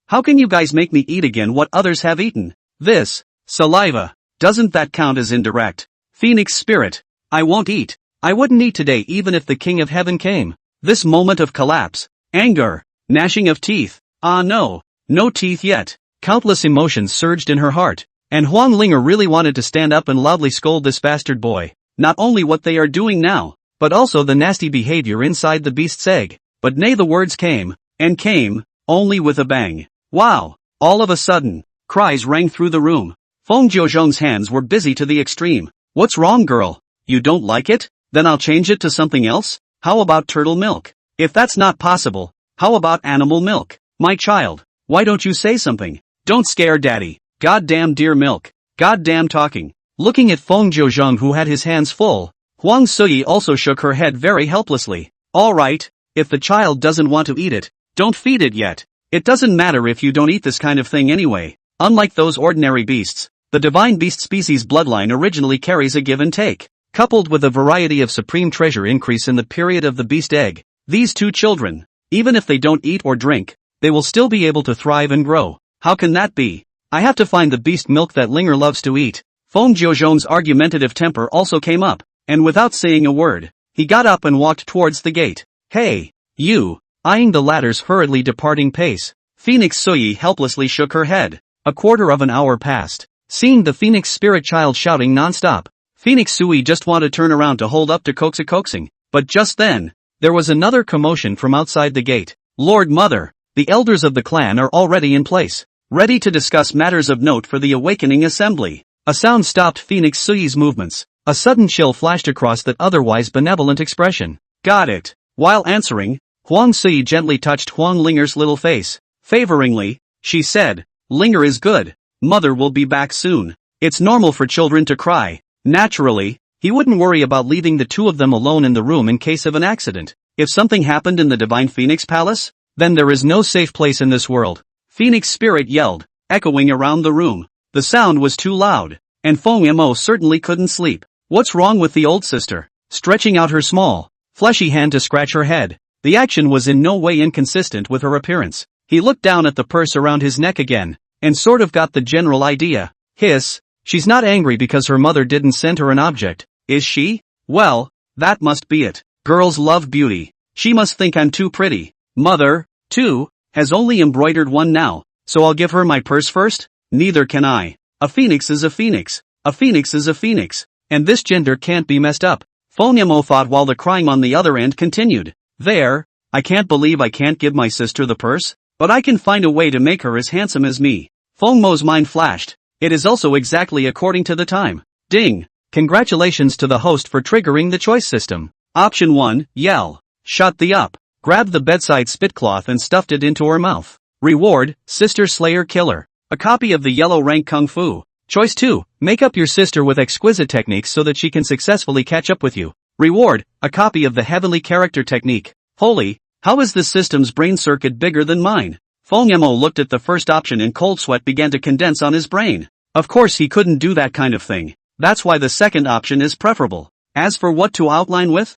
How can you guys make me eat again what others have eaten? This, saliva, doesn't that count as indirect? Phoenix spirit, I won't eat. I wouldn't eat today even if the King of Heaven came. This moment of collapse, anger, gnashing of teeth. Ah no, no teeth yet. Countless emotions surged in her heart, and Huang Linger really wanted to stand up and loudly scold this bastard boy. Not only what they are doing now, but also the nasty behavior inside the beast's egg. But nay, the words came, and came, only with a bang. Wow! All of a sudden, cries rang through the room. Feng Jiuzhong's hands were busy to the extreme. What's wrong, girl? You don't like it? Then I'll change it to something else? How about turtle milk? If that's not possible, how about animal milk? My child, why don't you say something? Don't scare daddy. Goddamn dear milk. Goddamn talking. Looking at Feng Jiuzhong, who had his hands full, Huang Suyi also shook her head very helplessly. Alright, if the child doesn't want to eat it, don't feed it yet. It doesn't matter if you don't eat this kind of thing anyway. Unlike those ordinary beasts, the divine beast species bloodline originally carries a give and take. Coupled with a variety of supreme treasure increase in the period of the beast egg, these two children, even if they don't eat or drink, they will still be able to thrive and grow. How can that be? I have to find the beast milk that Linger loves to eat. Feng Jiuzhong's argumentative temper also came up, and without saying a word, he got up and walked towards the gate. Hey, you! Eyeing the latter's hurriedly departing pace, Phoenix Suyi helplessly shook her head. A quarter of an hour passed, seeing the Phoenix spirit child shouting non-stop. Phoenix Suyi just wanted to turn around to hold up to coaxing, but just then, there was another commotion from outside the gate. Lord Mother, the elders of the clan are already in place, ready to discuss matters of note for the awakening assembly. A sound stopped Phoenix Suyi's movements. A sudden chill flashed across that otherwise benevolent expression. Got it. While answering, Huang Suyi gently touched Huang Linger's little face. Favoringly, she said, Linger is good. Mother will be back soon. It's normal for children to cry. Naturally, he wouldn't worry about leaving the two of them alone in the room in case of an accident. If something happened in the Divine Phoenix Palace, then there is no safe place in this world. Phoenix Spirit yelled, echoing around the room. The sound was too loud, and Feng Mo certainly couldn't sleep. What's wrong with the old sister? Stretching out her small, fleshy hand to scratch her head. The action was in no way inconsistent with her appearance. He looked down at the purse around his neck again, and sort of got the general idea. Hiss, she's not angry because her mother didn't send her an object, is she? Well, that must be it. Girls love beauty. She must think I'm too pretty. Mother, too, has only embroidered one now, so I'll give her my purse first? Neither can I. A phoenix is a phoenix. A phoenix is a phoenix. And this gender can't be messed up. Feng Mo thought while the crying on the other end continued. There, I can't believe I can't give my sister the purse, but I can find a way to make her as handsome as me. Feng Mo's mind flashed. It is also exactly according to the time. Ding! Congratulations to the host for triggering the choice system. Option 1, yell. Shut the up. Grabbed the bedside spitcloth and stuffed it into her mouth. Reward, Sister Slayer Killer. A copy of the yellow rank Kung Fu. Choice 2, make up your sister with exquisite techniques so that she can successfully catch up with you. Reward, a copy of the heavenly character technique. Holy, how is this system's brain circuit bigger than mine? Feng Mo looked at the first option and cold sweat began to condense on his brain. Of course he couldn't do that kind of thing. That's why the second option is preferable. As for what to outline with?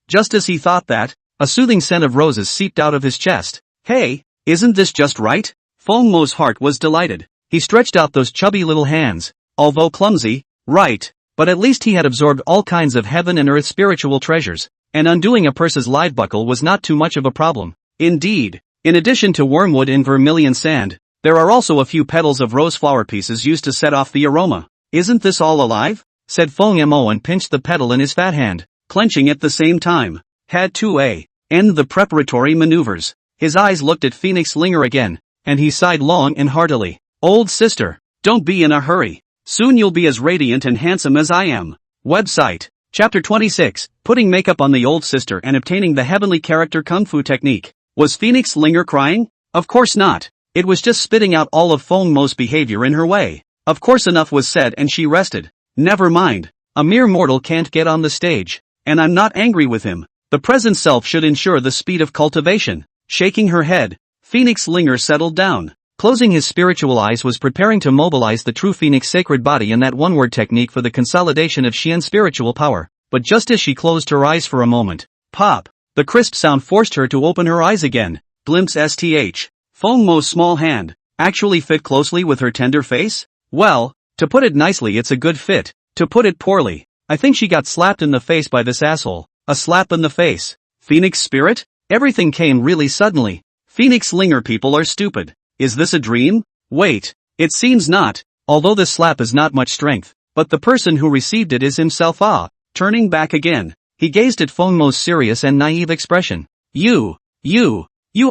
Just as he thought that, a soothing scent of roses seeped out of his chest. Hey, isn't this just right? Feng Mo's heart was delighted. He stretched out those chubby little hands. Although clumsy, right, but at least he had absorbed all kinds of heaven and earth spiritual treasures, and undoing a purse's live buckle was not too much of a problem. Indeed, in addition to wormwood and vermilion sand, there are also a few petals of rose flower pieces used to set off the aroma. Isn't this all alive? Said Feng Mo and pinched the petal in his fat hand, clenching at the same time. Had to end the preparatory maneuvers. His eyes looked at Phoenix Linger again, and he sighed long and heartily. Old sister, don't be in a hurry. Soon you'll be as radiant and handsome as I am. Website. Chapter 26, Putting Makeup on the Old Sister and Obtaining the Heavenly Character Kung Fu Technique. Was Phoenix Linger crying? Of course not. It was just spitting out all of Feng Mo's behavior in her way. Of course enough was said and she rested. Never mind. A mere mortal can't get on the stage. And I'm not angry with him. The present self should ensure the speed of cultivation. Shaking her head, Phoenix Linger settled down. Closing his spiritual eyes, was preparing to mobilize the true Phoenix sacred body in that one-word technique for the consolidation of Qian spiritual power. But just as she closed her eyes for a moment, pop! The crisp sound forced her to open her eyes again. Glimpse STH. Feng Mo's small hand actually fit closely with her tender face? Well, to put it nicely, it's a good fit. To put it poorly, I think she got slapped in the face by this asshole. A slap in the face. Phoenix spirit? Everything came really suddenly. Phoenix Linger people are stupid. Is this a dream? Wait, it seems not. Although this slap is not much strength, but the person who received it is himself. Turning back again, he gazed at Feng Mo's serious and naive expression. You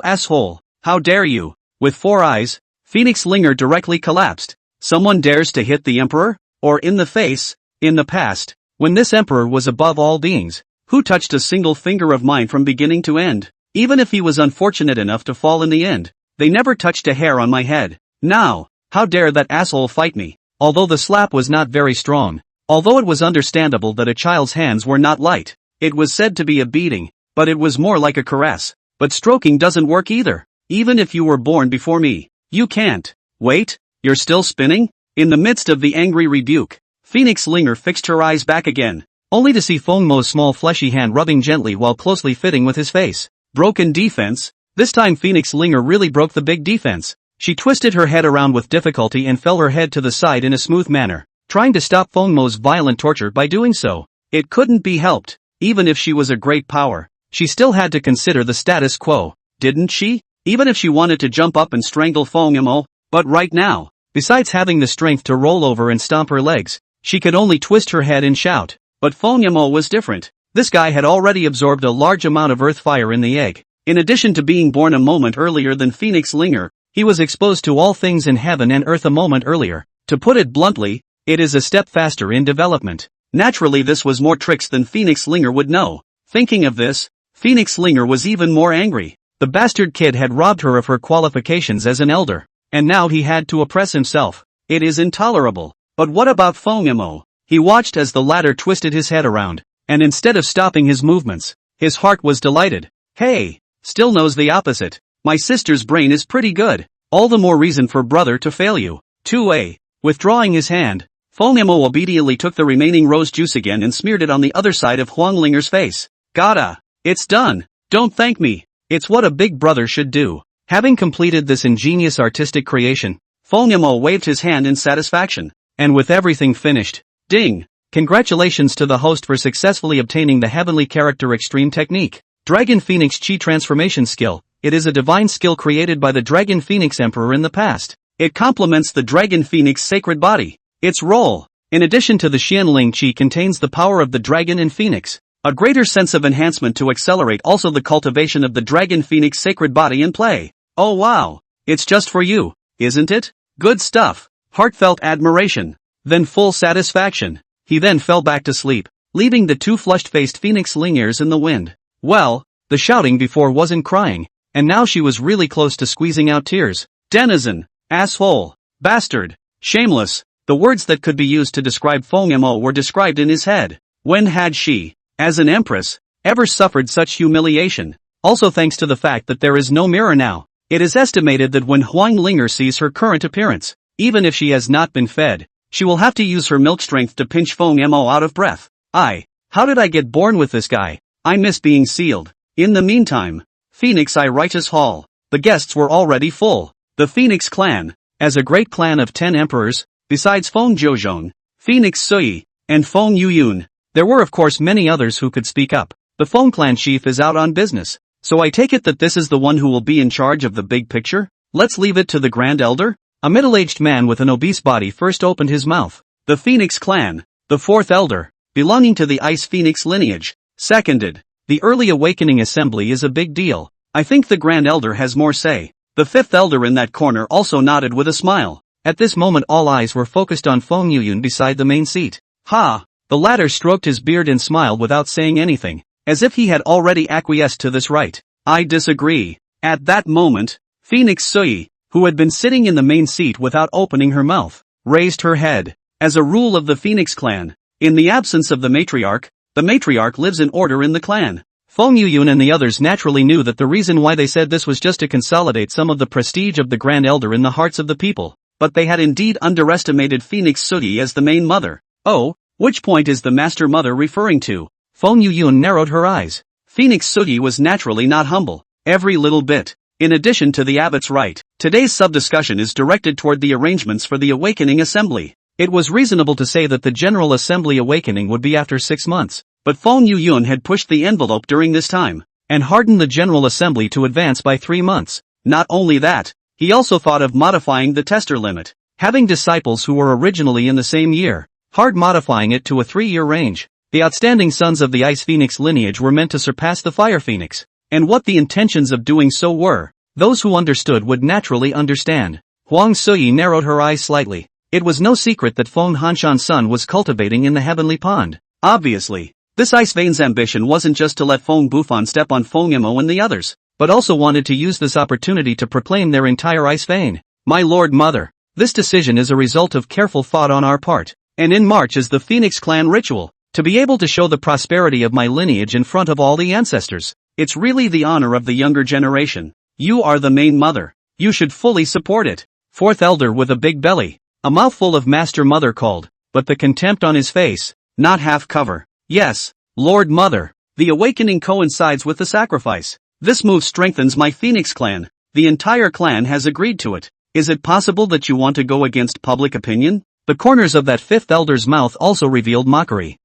asshole, how dare you? With 4 eyes, Phoenix Linger directly collapsed. Someone dares to hit the Emperor? Or in the face? In the past, when this Emperor was above all beings, who touched a single finger of mine from beginning to end? Even if he was unfortunate enough to fall in the end, they never touched a hair on my head. Now, how dare that asshole fight me? Although the slap was not very strong, although it was understandable that a child's hands were not light, it was said to be a beating, but it was more like a caress. But stroking doesn't work either. Even if you were born before me, you can't. Wait, you're still spinning? In the midst of the angry rebuke, Phoenix Linger fixed her eyes back again, only to see Feng Mo's small fleshy hand rubbing gently while closely fitting with his face. Broken defense? This time Phoenix Linger really broke the big defense. She twisted her head around with difficulty and fell her head to the side in a smooth manner, trying to stop Feng Mo's violent torture by doing so. It couldn't be helped. Even if she was a great power, she still had to consider the status quo, didn't she? Even if she wanted to jump up and strangle Feng Mo, but right now, besides having the strength to roll over and stomp her legs, she could only twist her head and shout. But Feng Mo was different. This guy had already absorbed a large amount of earth fire in the egg. In addition to being born a moment earlier than Phoenix Linger, he was exposed to all things in heaven and earth a moment earlier. To put it bluntly, it is a step faster in development. Naturally, this was more tricks than Phoenix Linger would know. Thinking of this, Phoenix Linger was even more angry. The bastard kid had robbed her of her qualifications as an elder, and now he had to oppress himself. It is intolerable. But what about Feng Mo? He watched as the latter twisted his head around, and instead of stopping his movements, his heart was delighted. Hey, still knows the opposite. My sister's brain is pretty good. All the more reason for brother to fail you. 2A. Withdrawing his hand, Feng Mo obediently took the remaining rose juice again and smeared it on the other side of Huang Linger's face. Gotta. It's done. Don't thank me. It's what a big brother should do. Having completed this ingenious artistic creation, Feng Mo waved his hand in satisfaction. And with everything finished, ding! Congratulations to the host for successfully obtaining the Heavenly Character Extreme Technique. Dragon Phoenix Chi Transformation Skill. It is a divine skill created by the Dragon Phoenix Emperor in the past. It complements the Dragon Phoenix sacred body. Its role, in addition to the Xianling Chi, contains the power of the Dragon and Phoenix. A greater sense of enhancement to accelerate also the cultivation of the Dragon Phoenix sacred body in play. Oh wow! It's just for you, isn't it? Good stuff. Heartfelt admiration. Then full satisfaction. He then fell back to sleep, leaving the 2 flushed-faced Phoenix Lingers in the wind. Well, the shouting before wasn't crying, and now she was really close to squeezing out tears. Denizen, asshole, bastard, shameless. The words that could be used to describe Feng Mo were described in his head. When had she, as an empress, ever suffered such humiliation? Also thanks to the fact that there is no mirror now, it is estimated that when Huang Linger sees her current appearance, even if she has not been fed, she will have to use her milk strength to pinch Feng Mo out of breath. How did I get born with this guy? I miss being sealed. In the meantime, Phoenix I Righteous Hall. The guests were already full. The Phoenix clan, as a great clan of 10 emperors, besides Feng Jiuzhong, Phoenix Sui, and Feng Yuyun, there were of course many others who could speak up. The Feng clan chief is out on business, so I take it that this is the one who will be in charge of the big picture? Let's leave it to the Grand Elder? A middle-aged man with an obese body first opened his mouth. The Phoenix clan, the 4th elder, belonging to the Ice Phoenix lineage, seconded. The early awakening assembly is a big deal. I think the Grand Elder has more say. The 5th elder in that corner also nodded with a smile. At this moment all eyes were focused on Feng Yuyun beside the main seat. Ha! The latter stroked his beard and smiled without saying anything, as if he had already acquiesced to this right. I disagree. At that moment, Phoenix Sui, who had been sitting in the main seat without opening her mouth, raised her head. As a rule of the Phoenix clan, In the absence of the matriarch lives in order in the clan. Feng Yuyun and the others naturally knew that the reason why they said this was just to consolidate some of the prestige of the Grand Elder in the hearts of the people, but they had indeed underestimated Phoenix Suyi as the main mother. Oh, which point is the Master Mother referring to? Feng Yuyun narrowed her eyes. Phoenix Suyi was naturally not humble, every little bit. In addition to the abbot's right, today's sub-discussion is directed toward the arrangements for the Awakening Assembly. It was reasonable to say that the General Assembly Awakening would be after 6 months. But Feng Yuyun had pushed the envelope during this time, and hardened the General Assembly to advance by 3 months. Not only that, he also thought of modifying the tester limit, having disciples who were originally in the same year, hard modifying it to a 3-year range. The outstanding sons of the Ice Phoenix lineage were meant to surpass the Fire Phoenix, and what the intentions of doing so were, those who understood would naturally understand. Huang Suyi narrowed her eyes slightly. It was no secret that Feng Hanshan's son was cultivating in the Heavenly Pond. Obviously, this Ice Vein's ambition wasn't just to let Feng Bufan step on Feng Imo and the others, but also wanted to use this opportunity to proclaim their entire Ice Vein. My Lord Mother, this decision is a result of careful thought on our part, and in March is the Phoenix Clan ritual, to be able to show the prosperity of my lineage in front of all the ancestors. It's really the honor of the younger generation. You are the main mother. You should fully support it. Fourth elder with a big belly, a mouthful of Master Mother called, but the contempt on his face, not half cover. Yes, Lord Mother, the awakening coincides with the sacrifice. This move strengthens my Phoenix clan. The entire clan has agreed to it. Is it possible that you want to go against public opinion? The corners of that fifth elder's mouth also revealed mockery.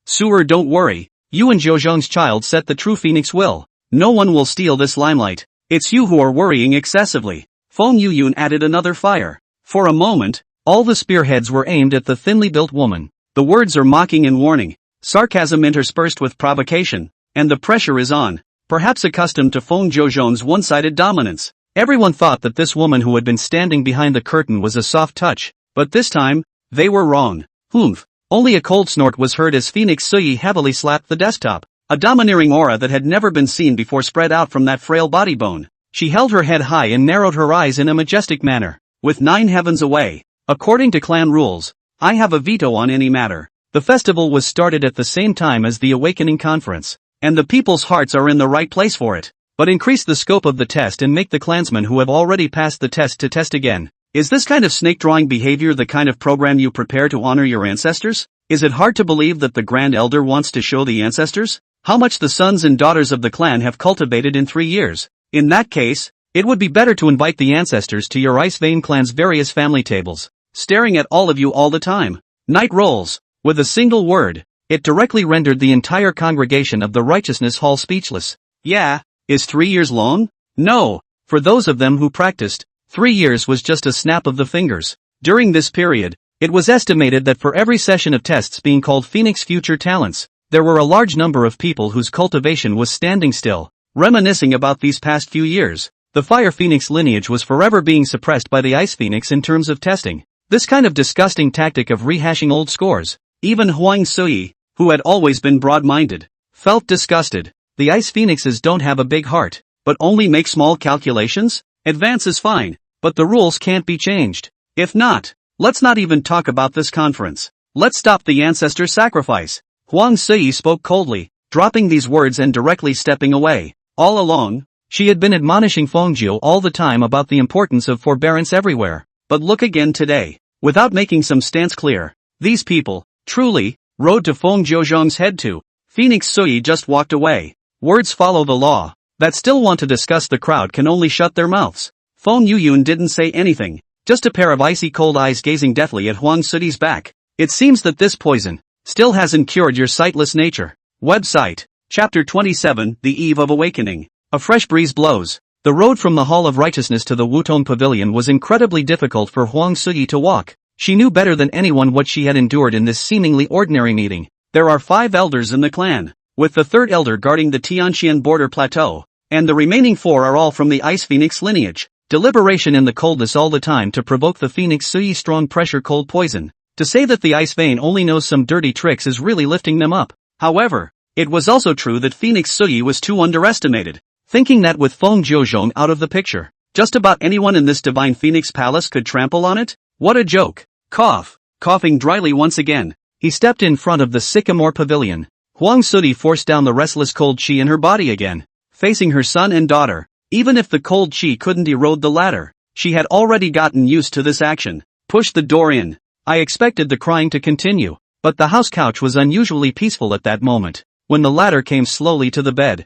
Sewer, don't worry. You and Zhozhong's child set the true Phoenix will. No one will steal this limelight. It's you who are worrying excessively. Feng Yuyun added another fire. For a moment, all the spearheads were aimed at the thinly built woman. The words are mocking and warning. Sarcasm interspersed with provocation, and the pressure is on. Perhaps accustomed to Feng Zhozhong's one-sided dominance, everyone thought that this woman who had been standing behind the curtain was a soft touch, but this time, they were wrong. Humph. Only a cold snort was heard as Phoenix Suyi heavily slapped the desktop. A domineering aura that had never been seen before spread out from that frail body bone. She held her head high and narrowed her eyes in a majestic manner. With 9 heavens away, according to clan rules, I have a veto on any matter. The festival was started at the same time as the Awakening Conference, and the people's hearts are in the right place for it. But increase the scope of the test and make the clansmen who have already passed the test to test again. Is this kind of snake-drawing behavior the kind of program you prepare to honor your ancestors? Is it hard to believe that the Grand Elder wants to show the ancestors how much the sons and daughters of the clan have cultivated in 3 years? In that case, it would be better to invite the ancestors to your Ice Vein clan's various family tables, staring at all of you all the time. Night rolls. With a single word, it directly rendered the entire congregation of the Righteousness Hall speechless. Yeah, is 3 years long? No. For those of them who practiced, 3 years was just a snap of the fingers. During this period, it was estimated that for every session of tests being called Phoenix Future Talents, there were a large number of people whose cultivation was standing still, reminiscing about these past few years. The Fire Phoenix lineage was forever being suppressed by the Ice Phoenix in terms of testing. This kind of disgusting tactic of rehashing old scores. Even Huang Suyi, who had always been broad-minded, felt disgusted. The Ice Phoenixes don't have a big heart, but only make small calculations? Advance is fine, but the rules can't be changed. If not, let's not even talk about this conference. Let's stop the ancestor sacrifice. Huang Suyi spoke coldly, dropping these words and directly stepping away. All along, she had been admonishing Fengjiu all the time about the importance of forbearance everywhere. But look again today. Without making some stance clear, these people, truly, rode to Feng Zhozhong's head too. Phoenix Suyi just walked away. Words follow the law. That still want to discuss the crowd can only shut their mouths. Feng Yuyun didn't say anything, just a pair of icy cold eyes gazing deathly at Huang Suyi's back. It seems that this poison still hasn't cured your sightless nature. Website. Chapter 27, The Eve of Awakening. A fresh breeze blows. The road from the Hall of Righteousness to the Wutong Pavilion was incredibly difficult for Huang Suyi to walk. She knew better than anyone what she had endured in this seemingly ordinary meeting. There are 5 elders in the clan, with the 3rd elder guarding the Tianxian border plateau, and the remaining 4 are all from the Ice Phoenix lineage. Deliberation in the coldness all the time to provoke the Phoenix Suyi strong pressure cold poison. To say that the Ice Vein only knows some dirty tricks is really lifting them up. However, it was also true that Phoenix Suyi was too underestimated. Thinking that with Feng Zhozhong out of the picture, just about anyone in this divine Phoenix Palace could trample on it? What a joke. Coughing dryly once again, He stepped in front of the sycamore pavilion. Huang Sudi forced down the restless cold chi in her body again, facing her son and daughter. Even if the cold chi couldn't erode the latter, she had already gotten used to this action. Push the door in. I expected the crying to continue, but the house couch was unusually peaceful at that moment, when the latter came slowly to the bed.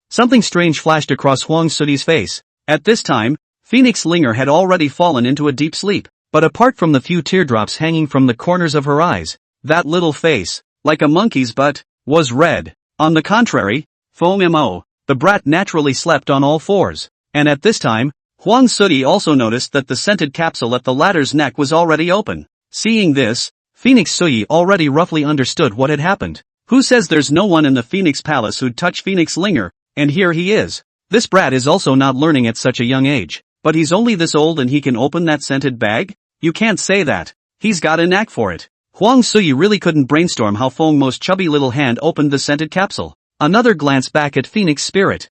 Something strange flashed across Huang Sudi's face. At this time, Phoenix Linger had already fallen into a deep sleep, but apart from the few teardrops hanging from the corners of her eyes, that little face, like a monkey's butt, was red. On the contrary, the brat naturally slept on all fours, and at this time, Huang Sudi also noticed that the scented capsule at the latter's neck was already open. Seeing this, Phoenix Sui already roughly understood what had happened. Who says there's no one in the Phoenix Palace who'd touch Phoenix Linger, and here he is. This brat is also not learning at such a young age, but he's only this old and he can open that scented bag? You can't say that. He's got a knack for it. Huang Sui really couldn't brainstorm how Feng Mo's chubby little hand opened the scented capsule. Another glance back at Phoenix Spirit.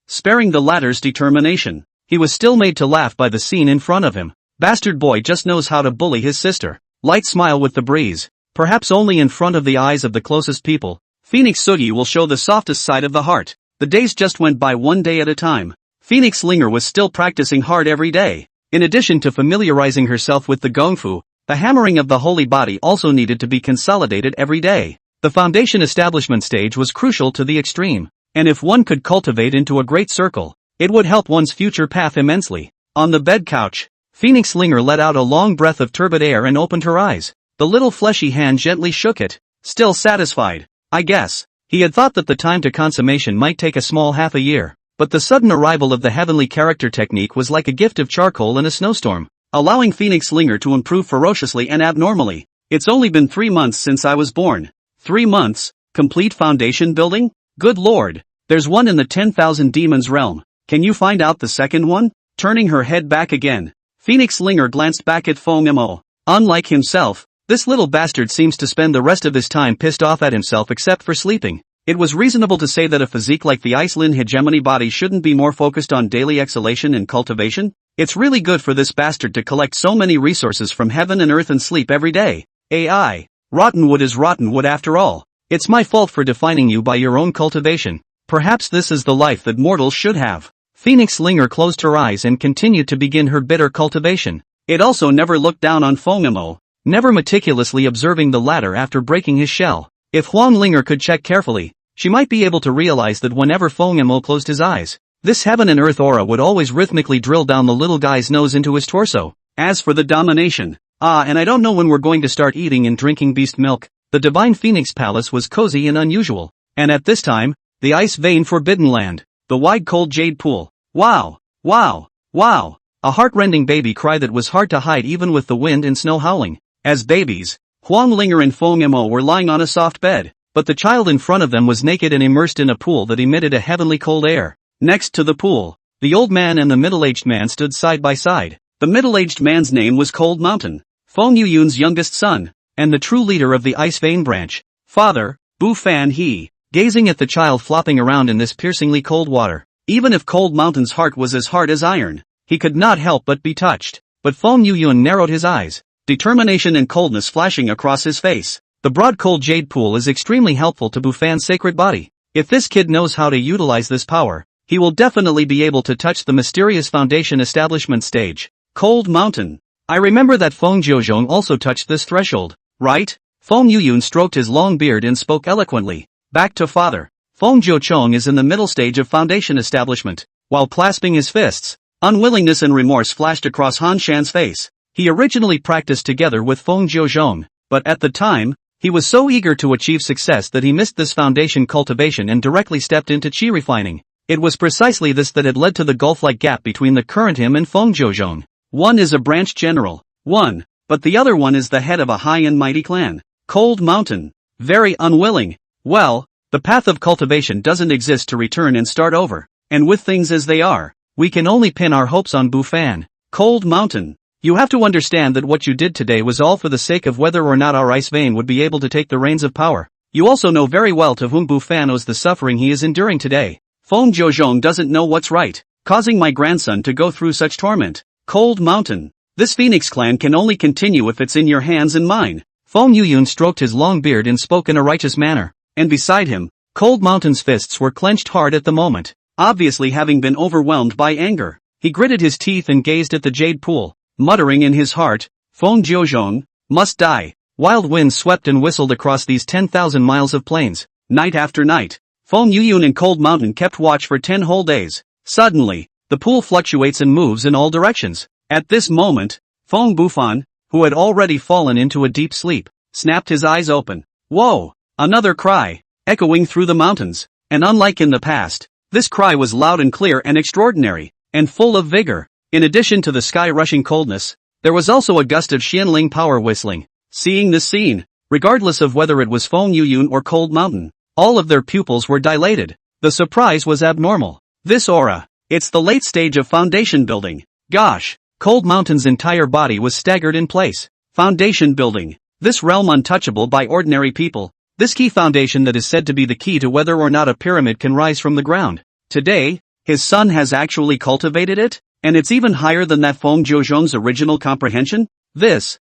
Sparing the latter's determination. He was still made to laugh by the scene in front of him. Bastard boy just knows how to bully his sister. Light smile with the breeze. Perhaps only in front of the eyes of the closest people. Phoenix Sugi will show the softest side of the heart. The days just went by one day at a time. Phoenix Linger was still practicing hard every day. In addition to familiarizing herself with the gongfu, the hammering of the holy body also needed to be consolidated every day. The foundation establishment stage was crucial to the extreme, and if one could cultivate into a great circle, it would help one's future path immensely. On the bed couch, Phoenix Linger let out a long breath of turbid air and opened her eyes. The little fleshy hand gently shook it, still satisfied, I guess. He had thought that the time to consummation might take a small half a year, but the sudden arrival of the heavenly character technique was like a gift of charcoal in a snowstorm, allowing Phoenix Linger to improve ferociously and abnormally. It's only been 3 months since I was born. 3 months? Complete foundation building? Good lord. There's one in the 10,000 demons realm. Can you find out the second one? Turning her head back again, Phoenix Linger glanced back at Feng Mo. Unlike himself, this little bastard seems to spend the rest of his time pissed off at himself except for sleeping. It was reasonable to say that a physique like the Iceland hegemony body shouldn't be more focused on daily exhalation and cultivation. It's really good for this bastard to collect so many resources from heaven and earth and sleep every day. AI. Rotten wood is rotten wood after all. It's my fault for defining you by your own cultivation. Perhaps this is the life that mortals should have. Phoenix Linger closed her eyes and continued to begin her bitter cultivation. It also never looked down on Feng Mo, never meticulously observing the latter after breaking his shell. If Huang Linger could check carefully, she might be able to realize that whenever Feng Mo closed his eyes, this heaven and earth aura would always rhythmically drill down the little guy's nose into his torso. As for the domination, and I don't know when we're going to start eating and drinking beast milk. The divine Phoenix Palace was cozy and unusual, and at this time, the ice vein forbidden land, the wide cold jade pool. Wow, wow, wow. A heart-rending baby cry that was hard to hide even with the wind and snow howling. As babies, Huang Linger and Feng Mo were lying on a soft bed, but the child in front of them was naked and immersed in a pool that emitted a heavenly cold air. Next to the pool, the old man and the middle-aged man stood side by side. The middle-aged man's name was Cold Mountain, Feng Yuyun's youngest son, and the true leader of the Ice Vein branch. Father, Bu Fan he, gazing at the child flopping around in this piercingly cold water. Even if Cold Mountain's heart was as hard as iron, he could not help but be touched. But Feng Yuyun narrowed his eyes, determination and coldness flashing across his face. The broad cold jade pool is extremely helpful to Bu Fan's sacred body. If this kid knows how to utilize this power, he will definitely be able to touch the mysterious foundation establishment stage. Cold Mountain. I remember that Feng Jiuzhong also touched this threshold, right? Feng Yuyun stroked his long beard and spoke eloquently. Back to father. Feng Jiuchong is in the middle stage of foundation establishment. While clasping his fists, unwillingness and remorse flashed across Han Shan's face. He originally practiced together with Feng Jiuzhong, but at the time, he was so eager to achieve success that he missed this foundation cultivation and directly stepped into chi refining. It was precisely this that had led to the gulf-like gap between the current him and Feng Jiuzhong. One is a branch general, but the other one is the head of a high and mighty clan. Cold Mountain. Very unwilling. Well, the path of cultivation doesn't exist to return and start over, and with things as they are, we can only pin our hopes on Bu Fan. Cold Mountain. You have to understand that what you did today was all for the sake of whether or not our ice vein would be able to take the reins of power. You also know very well to whom Bu Fan owes the suffering he is enduring today. Feng Jiuzhong doesn't know what's right, causing my grandson to go through such torment. Cold Mountain. This Phoenix clan can only continue if it's in your hands and mine. Feng Yuyun stroked his long beard and spoke in a righteous manner, and beside him, Cold Mountain's fists were clenched hard at the moment, obviously having been overwhelmed by anger. He gritted his teeth and gazed at the jade pool, muttering in his heart, Feng Jiuzhong must die. Wild winds swept and whistled across these 10,000 miles of plains, night after night. Feng Yuyun and Cold Mountain kept watch for 10 whole days. Suddenly, the pool fluctuates and moves in all directions. At this moment, Feng Bufan, who had already fallen into a deep sleep, snapped his eyes open. Whoa! Another cry, echoing through the mountains, and unlike in the past, this cry was loud and clear and extraordinary, and full of vigor. In addition to the sky-rushing coldness, there was also a gust of Xianling power whistling. Seeing this scene, regardless of whether it was Feng Yuyun or Cold Mountain, all of their pupils were dilated. The surprise was abnormal. This aura, it's the late stage of foundation building. Gosh, Cold Mountain's entire body was staggered in place. Foundation building, this realm untouchable by ordinary people, this key foundation that is said to be the key to whether or not a pyramid can rise from the ground. Today, his son has actually cultivated it, and it's even higher than that Feng Jiuzhong's original comprehension? This,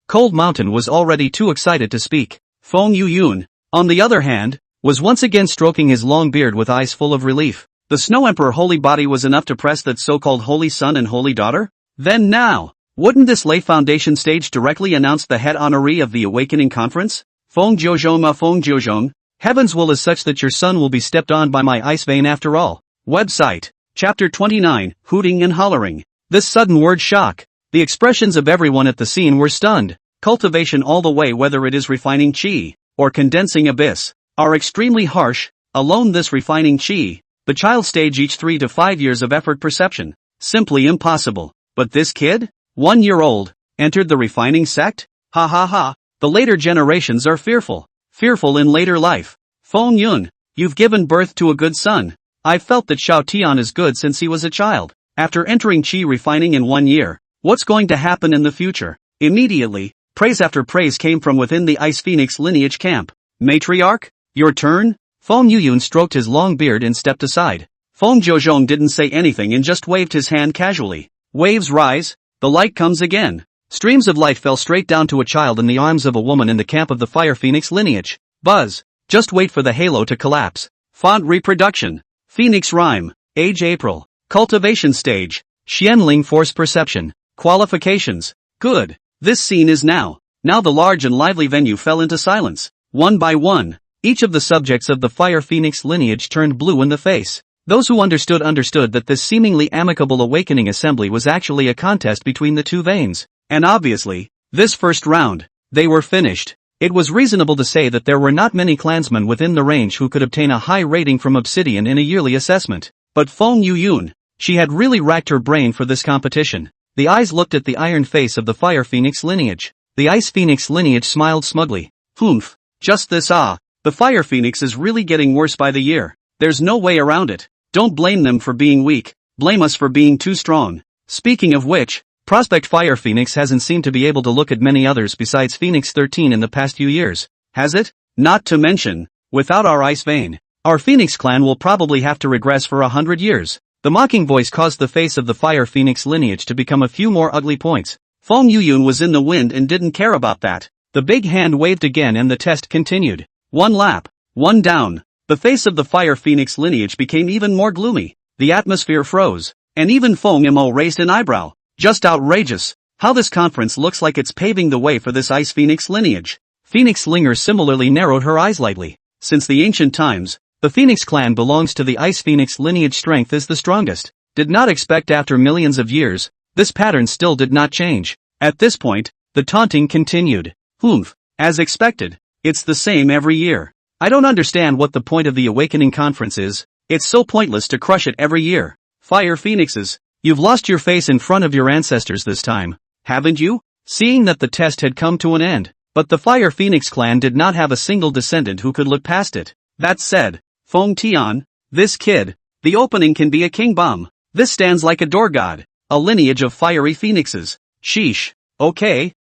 Cold Mountain was already too excited to speak. Feng Yuyun, on the other hand, was once again stroking his long beard with eyes full of relief. The Snow Emperor holy body was enough to press that so-called holy son and holy daughter? Then now, wouldn't this lay foundation stage directly announce the head honoree of the Awakening Conference? Feng Jiuzhong, heaven's will is such that your son will be stepped on by my ice vein after all. Website. Chapter 29, Hooting and Hollering. This sudden word shock. The expressions of everyone at the scene were stunned. Cultivation all the way, whether it is refining chi, or condensing abyss, are extremely harsh. Alone this refining chi, the child stage each 3 to 5 years of effort perception. Simply impossible. But this kid? 1 year old, entered the refining sect? Ha ha ha. The later generations are fearful. Fearful in later life. Feng Yun, you've given birth to a good son. I've felt that Xiao Tian is good since he was a child. After entering chi refining in 1 year, what's going to happen in the future? Immediately, praise after praise came from within the Ice Phoenix lineage camp. Matriarch, your turn? Feng Yuyun stroked his long beard and stepped aside. Feng Jiuzhong didn't say anything and just waved his hand casually. Waves rise, the light comes again. Streams of light fell straight down to a child in the arms of a woman in the camp of the Fire Phoenix lineage. Buzz, just wait for the halo to collapse. Font reproduction. Phoenix rhyme. Age April. Cultivation stage. Xianling force perception. Qualifications. Good. This scene is now. Now the large and lively venue fell into silence. One by one, each of the subjects of the Fire Phoenix lineage turned blue in the face. Those who understood that this seemingly amicable awakening assembly was actually a contest between the two veins. And obviously, this first round, they were finished. It was reasonable to say that there were not many clansmen within the range who could obtain a high rating from Obsidian in a yearly assessment. But Feng Yuyun, she had really racked her brain for this competition. The eyes looked at the iron face of the Fire Phoenix lineage. The Ice Phoenix lineage smiled smugly. Humph, just this the Fire Phoenix is really getting worse by the year. There's no way around it. Don't blame them for being weak, blame us for being too strong. Speaking of which, Prospect Fire Phoenix hasn't seemed to be able to look at many others besides Phoenix 13 in the past few years, has it? Not to mention, without our ice vein, our Phoenix clan will probably have to regress for 100 years. The mocking voice caused the face of the Fire Phoenix lineage to become a few more ugly points. Feng Yuyun was in the wind and didn't care about that. The big hand waved again and the test continued. 1 lap, 1 down. The face of the Fire Phoenix lineage became even more gloomy. The atmosphere froze, and even Feng Mo raised an eyebrow. Just outrageous. How this conference looks like it's paving the way for this Ice Phoenix lineage. Phoenix Slinger similarly narrowed her eyes lightly. Since the ancient times, the Phoenix clan belongs to the Ice Phoenix lineage. Strength is the strongest. Did not expect after millions of years, this pattern still did not change. At this point, the taunting continued. Humph, as expected. It's the same every year. I don't understand what the point of the Awakening Conference is. It's so pointless to crush it every year. Fire Phoenixes, you've lost your face in front of your ancestors this time, haven't you? Seeing that the test had come to an end, but the Fire Phoenix clan did not have a single descendant who could look past it. That said, Feng Tian, this kid, the opening can be a king bomb. This stands like a door god, a lineage of fiery phoenixes. Sheesh. Okay,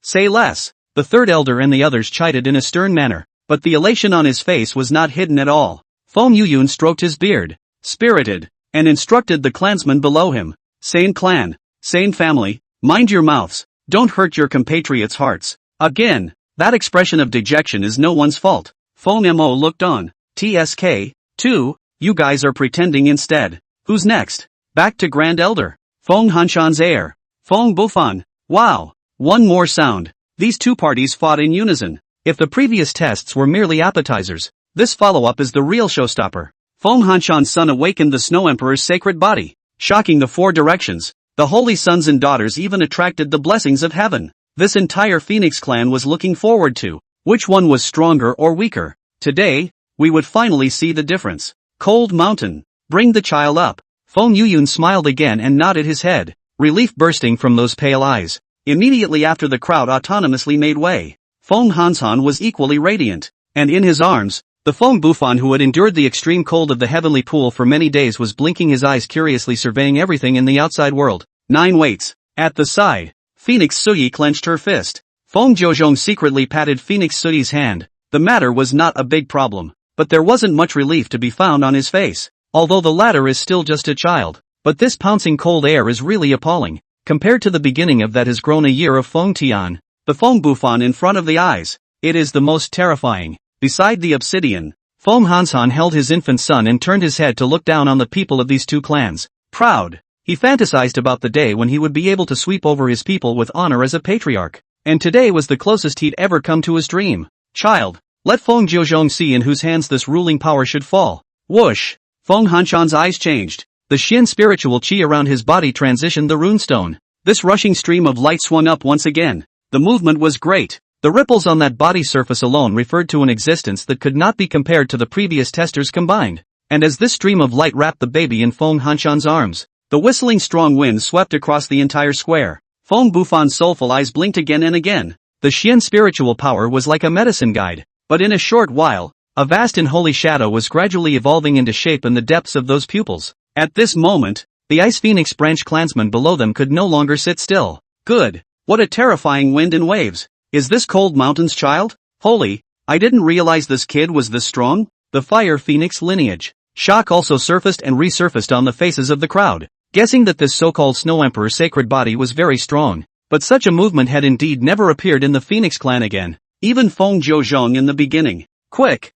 say less. The third elder and the others chided in a stern manner, but the elation on his face was not hidden at all. Feng Yuyun stroked his beard, spirited, and instructed the clansmen below him. Same clan, same family, mind your mouths, don't hurt your compatriots' hearts. Again, that expression of dejection is no one's fault. Feng Mo looked on. TSK, 2, you guys are pretending instead. Who's next? Back to Grand Elder. Feng Hanshan's heir. Feng Bufan. Wow. One more sound. These two parties fought in unison. If the previous tests were merely appetizers, this follow-up is the real showstopper. Feng Hanshan's son awakened the Snow Emperor's sacred body, shocking the four directions. The holy sons and daughters even attracted the blessings of heaven. This entire Phoenix clan was looking forward to. Which one was stronger or weaker? Today, we would finally see the difference. Cold Mountain. Bring the child up. Feng Yuyun smiled again and nodded his head, relief bursting from those pale eyes. Immediately after the crowd autonomously made way, Feng Hanshan was equally radiant, and in his arms, the Feng Bufan who had endured the extreme cold of the heavenly pool for many days was blinking his eyes curiously surveying everything in the outside world. 9 waits. At the side, Phoenix Suyi clenched her fist. Feng Jiuzhong secretly patted Phoenix Suyi's hand. The matter was not a big problem, but there wasn't much relief to be found on his face, although the latter is still just a child. But this pouncing cold air is really appalling. Compared to the beginning of that has grown a year of Feng Tian, the Feng Bufan in front of the eyes. It is the most terrifying. Beside the obsidian, Feng Hanshan held his infant son and turned his head to look down on the people of these two clans. Proud, he fantasized about the day when he would be able to sweep over his people with honor as a patriarch. And today was the closest he'd ever come to his dream. Child, let Feng Jiuzhong see in whose hands this ruling power should fall. Whoosh! Feng Hanshan's eyes changed. The Xin spiritual chi around his body transitioned the runestone. This rushing stream of light swung up once again. The movement was great. The ripples on that body surface alone referred to an existence that could not be compared to the previous testers combined. And as this stream of light wrapped the baby in Feng Hanshan's arms, the whistling strong wind swept across the entire square. Feng Bufan's soulful eyes blinked again and again. The Xian spiritual power was like a medicine guide. But in a short while, a vast and holy shadow was gradually evolving into shape in the depths of those pupils. At this moment, the Ice Phoenix branch clansmen below them could no longer sit still. Good. What a terrifying wind and waves. Is this Cold Mountain's child? Holy, I didn't realize this kid was this strong. The Fire Phoenix lineage. Shock also surfaced and resurfaced on the faces of the crowd, guessing that this so-called Snow Emperor's sacred body was very strong. But such a movement had indeed never appeared in the Phoenix clan again. Even Feng Jiuzhong in the beginning. Quick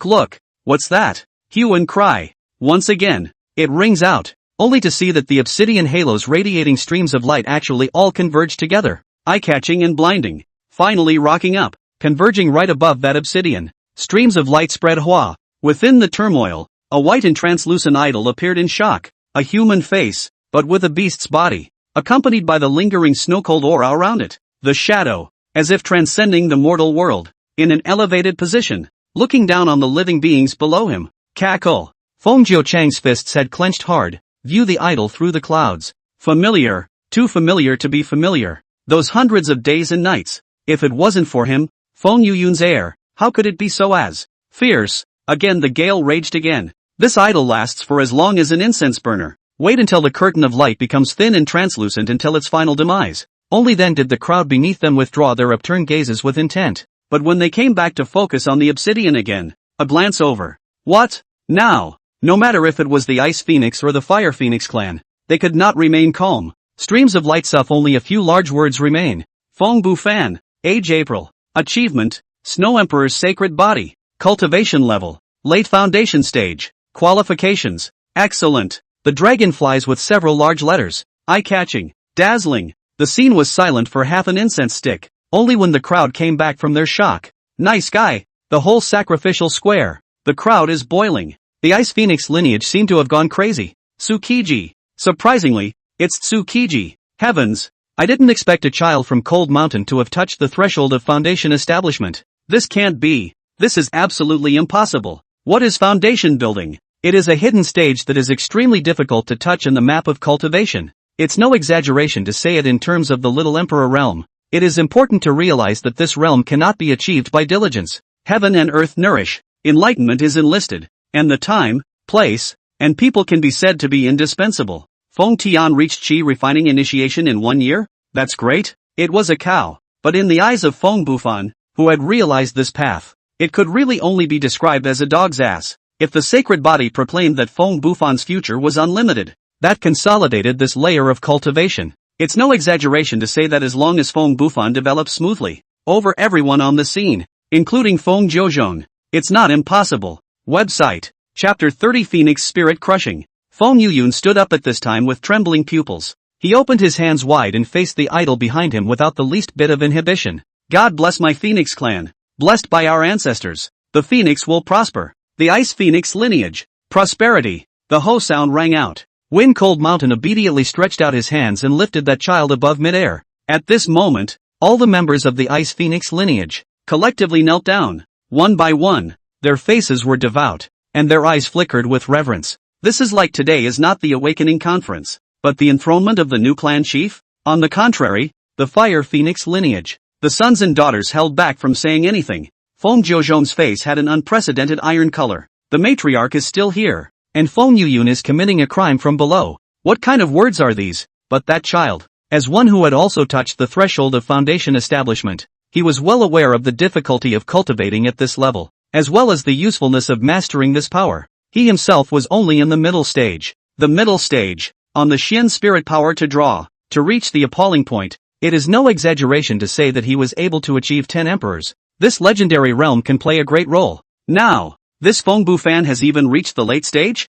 look. What's that? Hue and cry. Once again, it rings out, only to see that the obsidian halos radiating streams of light actually all converge together, eye-catching and blinding, finally rocking up, converging right above that obsidian. Streams of light spread hua. Within the turmoil, a white and translucent idol appeared in shock, a human face, but with a beast's body, accompanied by the lingering snow-cold aura around it. The shadow, as if transcending the mortal world, in an elevated position, looking down on the living beings below him. Cackle. Feng Jiuchang's fists had clenched hard. View the idol through the clouds. Familiar, too familiar to be familiar. Those hundreds of days and nights. If it wasn't for him, Feng Yuyun's heir, how could it be so as fierce? Again the gale raged again. This idol lasts for as long as an incense burner. Wait until the curtain of light becomes thin and translucent until its final demise. Only then did the crowd beneath them withdraw their upturned gazes with intent. But when they came back to focus on the obsidian again, a glance over. What? Now? No matter if it was the Ice Phoenix or the Fire Phoenix clan, they could not remain calm. Streams of light stuff only a few large words remain. Feng Bufan. Age April. Achievement. Snow Emperor's sacred body. Cultivation level. Late foundation stage. Qualifications. Excellent. The dragon flies with several large letters. Eye-catching. Dazzling. The scene was silent for half an incense stick. Only when the crowd came back from their shock. Nice guy. The whole sacrificial square. The crowd is boiling. The Ice Phoenix lineage seemed to have gone crazy. Tsukiji. Surprisingly, it's Tsukiji. Heavens. I didn't expect a child from Cold Mountain to have touched the threshold of foundation establishment. This can't be. This is absolutely impossible. What is foundation building? It is a hidden stage that is extremely difficult to touch in the map of cultivation. It's no exaggeration to say it in terms of the Little Emperor realm. It is important to realize that this realm cannot be achieved by diligence. Heaven and earth nourish. Enlightenment is enlisted. And the time, place, and people can be said to be indispensable. Feng Tian reached Qi refining initiation in 1 year? That's great. It was a cow. But in the eyes of Feng Bufan, who had realized this path, it could really only be described as a dog's ass. If the sacred body proclaimed that Feng Bufan's future was unlimited, that consolidated this layer of cultivation. It's no exaggeration to say that as long as Feng Bufan develops smoothly, over everyone on the scene, including Feng Jiuzhong. It's not impossible. Website. Chapter 30 Phoenix Spirit Crushing. Feng Yuyun stood up at this time with trembling pupils. He opened his hands wide and faced the idol behind him without the least bit of inhibition. God bless my Phoenix clan. Blessed by our ancestors. The Phoenix will prosper. The Ice Phoenix lineage. Prosperity. The Ho sound rang out. Wind Cold Mountain immediately stretched out his hands and lifted that child above midair. At this moment, all the members of the Ice Phoenix lineage collectively knelt down. One by one, their faces were devout, and their eyes flickered with reverence. This is like today is not the Awakening Conference, but the enthronement of the new clan chief? On the contrary, the Fire Phoenix lineage. The sons and daughters held back from saying anything. Feng Jiuzhong's face had an unprecedented iron color. The matriarch is still here, and Feng Yuyun is committing a crime from below. What kind of words are these? But that child. As one who had also touched the threshold of foundation establishment, he was well aware of the difficulty of cultivating at this level, as well as the usefulness of mastering this power. He himself was only in the middle stage. The middle stage, on the Xian spirit power to draw, to reach the appalling point. It is no exaggeration to say that he was able to achieve 10 emperors. This legendary realm can play a great role. Now, this Feng Bufan has even reached the late stage?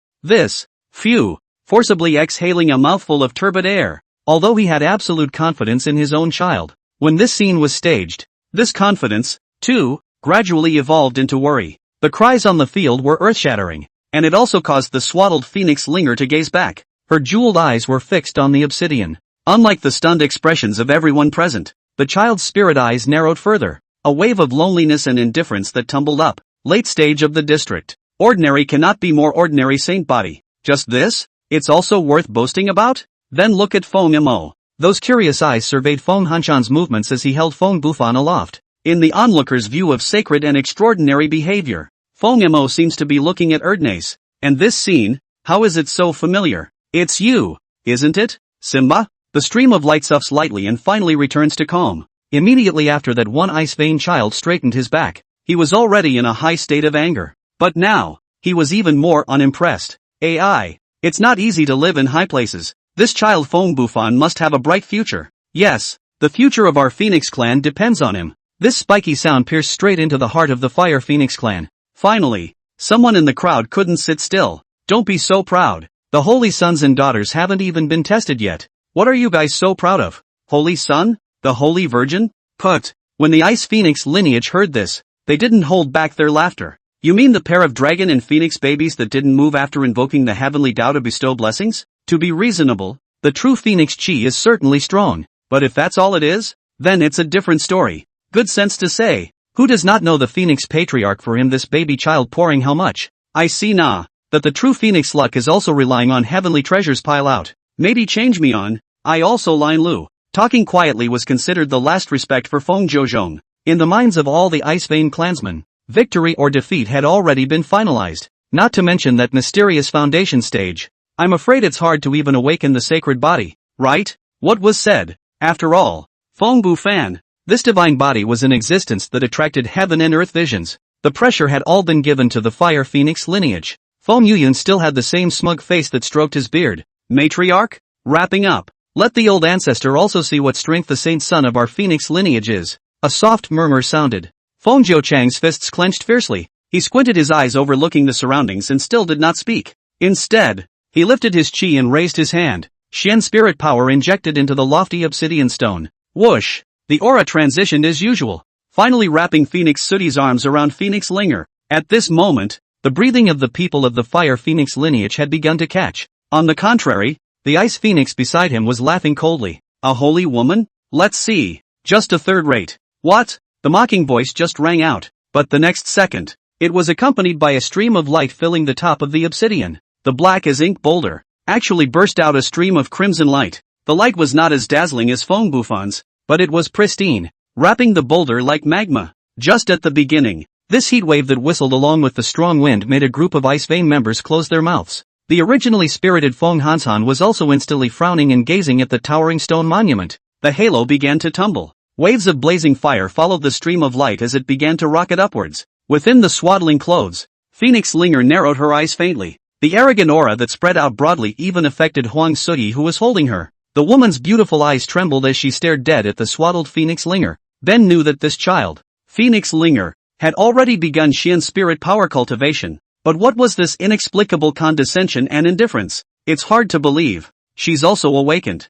Forcibly exhaling a mouthful of turbid air. Although he had absolute confidence in his own child, when this scene was staged, this confidence, too, gradually evolved into worry. The cries on the field were earth-shattering, and it also caused the swaddled Phoenix Linger to gaze back. Her jeweled eyes were fixed on the obsidian. Unlike the stunned expressions of everyone present, the child's spirit eyes narrowed further. A wave of loneliness and indifference that tumbled up. Late stage of the district. Ordinary cannot be more ordinary saint body. Just this? It's also worth boasting about? Then look at Feng Mo. Those curious eyes surveyed Feng Hanshan's movements as he held Feng Bufan aloft. In the onlooker's view of sacred and extraordinary behavior, Feng Mo seems to be looking at Erdnase. And this scene, how is it so familiar? It's you, isn't it, Simba? The stream of light suffs lightly and finally returns to calm. Immediately after that, one ice-vein child straightened his back. He was already in a high state of anger. But now, he was even more unimpressed. AI. It's not easy to live in high places. This child Feng Bufan must have a bright future. Yes, the future of our Phoenix clan depends on him. This spiky sound pierced straight into the heart of the Fire Phoenix clan. Finally, someone in the crowd couldn't sit still. Don't be so proud. The holy sons and daughters haven't even been tested yet. What are you guys so proud of? Holy Son? The Holy Virgin? Put. When the Ice Phoenix lineage heard this, they didn't hold back their laughter. You mean the pair of dragon and phoenix babies that didn't move after invoking the heavenly Tao to bestow blessings? To be reasonable, the true Phoenix Chi is certainly strong, but if that's all it is, then it's a different story. Good sense to say. Who does not know the Phoenix Patriarch for him, this baby child pouring how much? I see that the true Phoenix luck is also relying on heavenly treasures pile out. Maybe change me on. I also Lin Lu. Talking quietly was considered the last respect for Feng Jiuzhong. In the minds of all the Ice Vein clansmen, victory or defeat had already been finalized. Not to mention that mysterious foundation stage. I'm afraid it's hard to even awaken the sacred body, right? What was said? After all, Feng Bufan, this divine body was in existence that attracted heaven and earth visions. The pressure had all been given to the Fire Phoenix lineage. Feng Yuyun still had the same smug face that stroked his beard. Matriarch? Wrapping up. Let the old ancestor also see what strength the saint son of our Phoenix lineage is. A soft murmur sounded. Feng Jiuchang's fists clenched fiercely. He squinted his eyes overlooking the surroundings and still did not speak. Instead, he lifted his chi and raised his hand. Xian spirit power injected into the lofty obsidian stone. Whoosh! The aura transitioned as usual, finally wrapping Phoenix Sooty's arms around Phoenix Linger. At this moment, the breathing of the people of the Fire Phoenix lineage had begun to catch. On the contrary, the Ice Phoenix beside him was laughing coldly. A holy woman? Let's see. Just a third rate. What? The mocking voice just rang out, but the next second, it was accompanied by a stream of light filling the top of the obsidian. The black as ink boulder actually burst out a stream of crimson light. The light was not as dazzling as Feng Bufan's, but it was pristine, wrapping the boulder like magma. Just at the beginning, this heat wave that whistled along with the strong wind made a group of Ice Vein members close their mouths. The originally spirited Feng Hanshan was also instantly frowning and gazing at the towering stone monument. The halo began to tumble. Waves of blazing fire followed the stream of light as it began to rocket upwards. Within the swaddling clothes, Phoenix Linger narrowed her eyes faintly. The arrogant aura that spread out broadly even affected Huang Sooty, who was holding her. The woman's beautiful eyes trembled as she stared dead at the swaddled Phoenix Linger. Ben knew that this child, Phoenix Linger, had already begun Qian spirit power cultivation. But what was this inexplicable condescension and indifference? It's hard to believe. She's also awakened.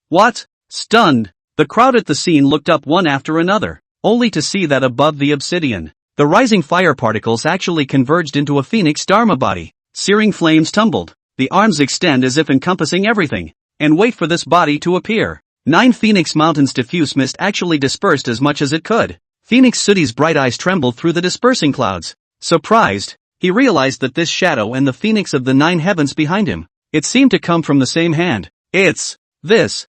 What? Stunned, the crowd at the scene looked up one after another, only to see that above the obsidian, the rising fire particles actually converged into a phoenix dharma body. Searing flames tumbled, the arms extend as if encompassing everything, and wait for this body to appear. 9 Phoenix Mountains diffuse mist actually dispersed as much as it could. Phoenix Sooty's bright eyes trembled through the dispersing clouds. Surprised, he realized that this shadow and the phoenix of the 9 heavens behind him, it seemed to come from the same hand. It's this.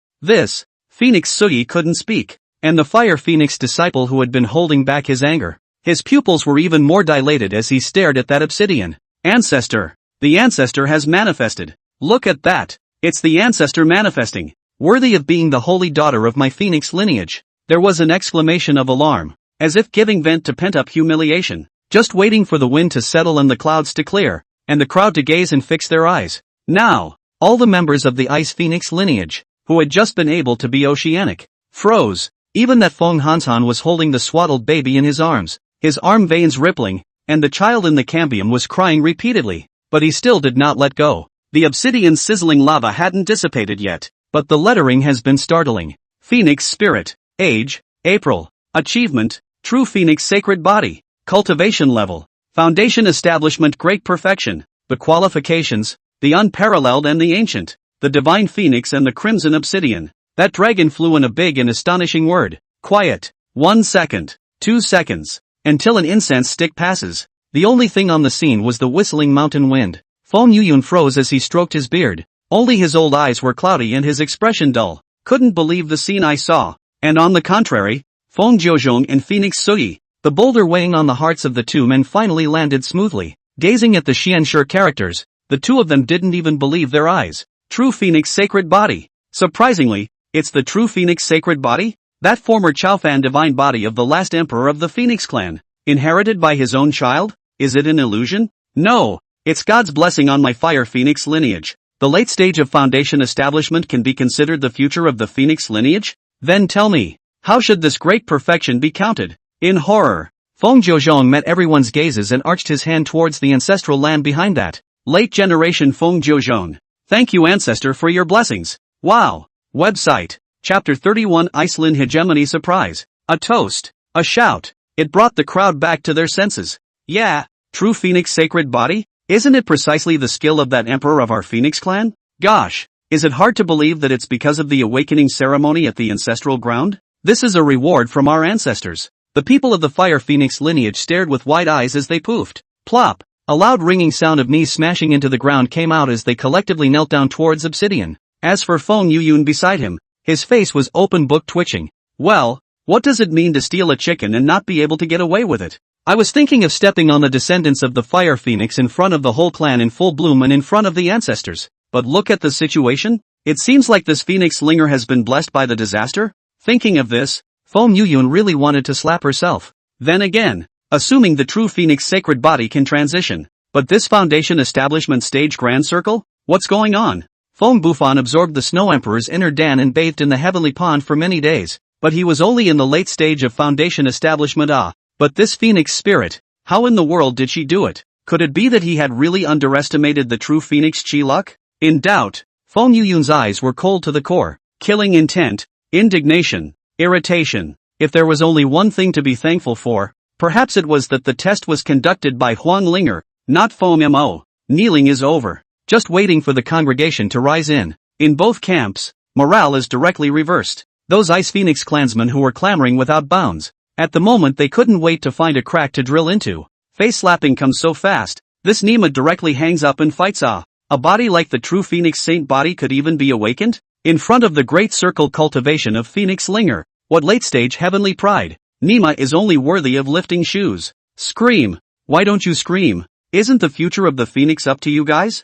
Phoenix Sooty couldn't speak, and the fire phoenix disciple who had been holding back his anger. His pupils were even more dilated as he stared at that obsidian. Ancestor. The ancestor has manifested. Look at that. It's the ancestor manifesting. Worthy of being the holy daughter of my phoenix lineage. There was an exclamation of alarm, as if giving vent to pent-up humiliation, just waiting for the wind to settle and the clouds to clear, and the crowd to gaze and fix their eyes. Now, all the members of the Ice Phoenix lineage, who had just been able to be oceanic, froze. Even that Feng Hansan was holding the swaddled baby in his arms, his arm veins rippling, and the child in the cambium was crying repeatedly, but he still did not let go. The obsidian's sizzling lava hadn't dissipated yet, but the lettering has been startling. Phoenix Spirit, Age, April, Achievement, True Phoenix Sacred Body, Cultivation Level, Foundation Establishment Great Perfection, the Qualifications, the Unparalleled and the Ancient, the Divine Phoenix and the Crimson Obsidian. That dragon flew in a big and astonishing word. Quiet. 1 second, 2 seconds, until an incense stick passes. The only thing on the scene was the whistling mountain wind. Feng Yuyun froze as he stroked his beard. Only his old eyes were cloudy and his expression dull. Couldn't believe the scene I saw. And on the contrary, Feng Jiuzhong and Phoenix Sooty, the boulder weighing on the hearts of the 2 men finally landed smoothly. Gazing at the Xianshi characters, the 2 of them didn't even believe their eyes. True Phoenix Sacred Body. Surprisingly, it's the True Phoenix Sacred Body? That former Chaofan divine body of the last emperor of the Phoenix clan, inherited by his own child? Is it an illusion? No, it's God's blessing on my Fire Phoenix lineage. The late stage of foundation establishment can be considered the future of the Phoenix lineage? Then tell me, how should this great perfection be counted? In horror, Feng Jiuzhong met everyone's gazes and arched his hand towards the ancestral land behind that. Late generation Feng Jiuzhong. Thank you ancestor for your blessings. Wow. Website. Chapter 31 Iceland Hegemony Surprise. A toast. A shout. It brought the crowd back to their senses. Yeah, True Phoenix Sacred Body? Isn't it precisely the skill of that emperor of our Phoenix clan? Gosh, is it hard to believe that it's because of the awakening ceremony at the ancestral ground? This is a reward from our ancestors. The people of the Fire Phoenix lineage stared with wide eyes as they poofed. Plop. A loud ringing sound of knees smashing into the ground came out as they collectively knelt down towards Obsidian. As for Feng Yuyun beside him, his face was open book twitching. Well, what does it mean to steal a chicken and not be able to get away with it? I was thinking of stepping on the descendants of the Fire Phoenix in front of the whole clan in full bloom and in front of the ancestors. But look at the situation. It seems like this Phoenix Linger has been blessed by the disaster. Thinking of this, Feng Yuyun really wanted to slap herself. Then again, assuming the True Phoenix Sacred Body can transition. But this Foundation Establishment Stage Grand Circle? What's going on? Feng Bufan absorbed the Snow Emperor's inner Dan and bathed in the heavenly pond for many days, but he was only in the late stage of Foundation Establishment. But this Phoenix spirit, how in the world did she do it? Could it be that he had really underestimated the True Phoenix Chi luck? In doubt, Feng Yuyun's eyes were cold to the core. Killing intent, indignation, irritation. If there was only one thing to be thankful for, perhaps it was that the test was conducted by Huang Linger, not Feng Mo. Kneeling is over. Just waiting for the congregation to rise in. In both camps, morale is directly reversed. Those Ice Phoenix clansmen who were clamoring without bounds. At the moment they couldn't wait to find a crack to drill into. Face slapping comes so fast. This Nima directly hangs up and fights. A body like the True Phoenix Saint body could even be awakened? In front of the great circle cultivation of Phoenix Linger. What late stage heavenly pride. Nima is only worthy of lifting shoes. Scream. Why don't you scream? Isn't the future of the Phoenix up to you guys?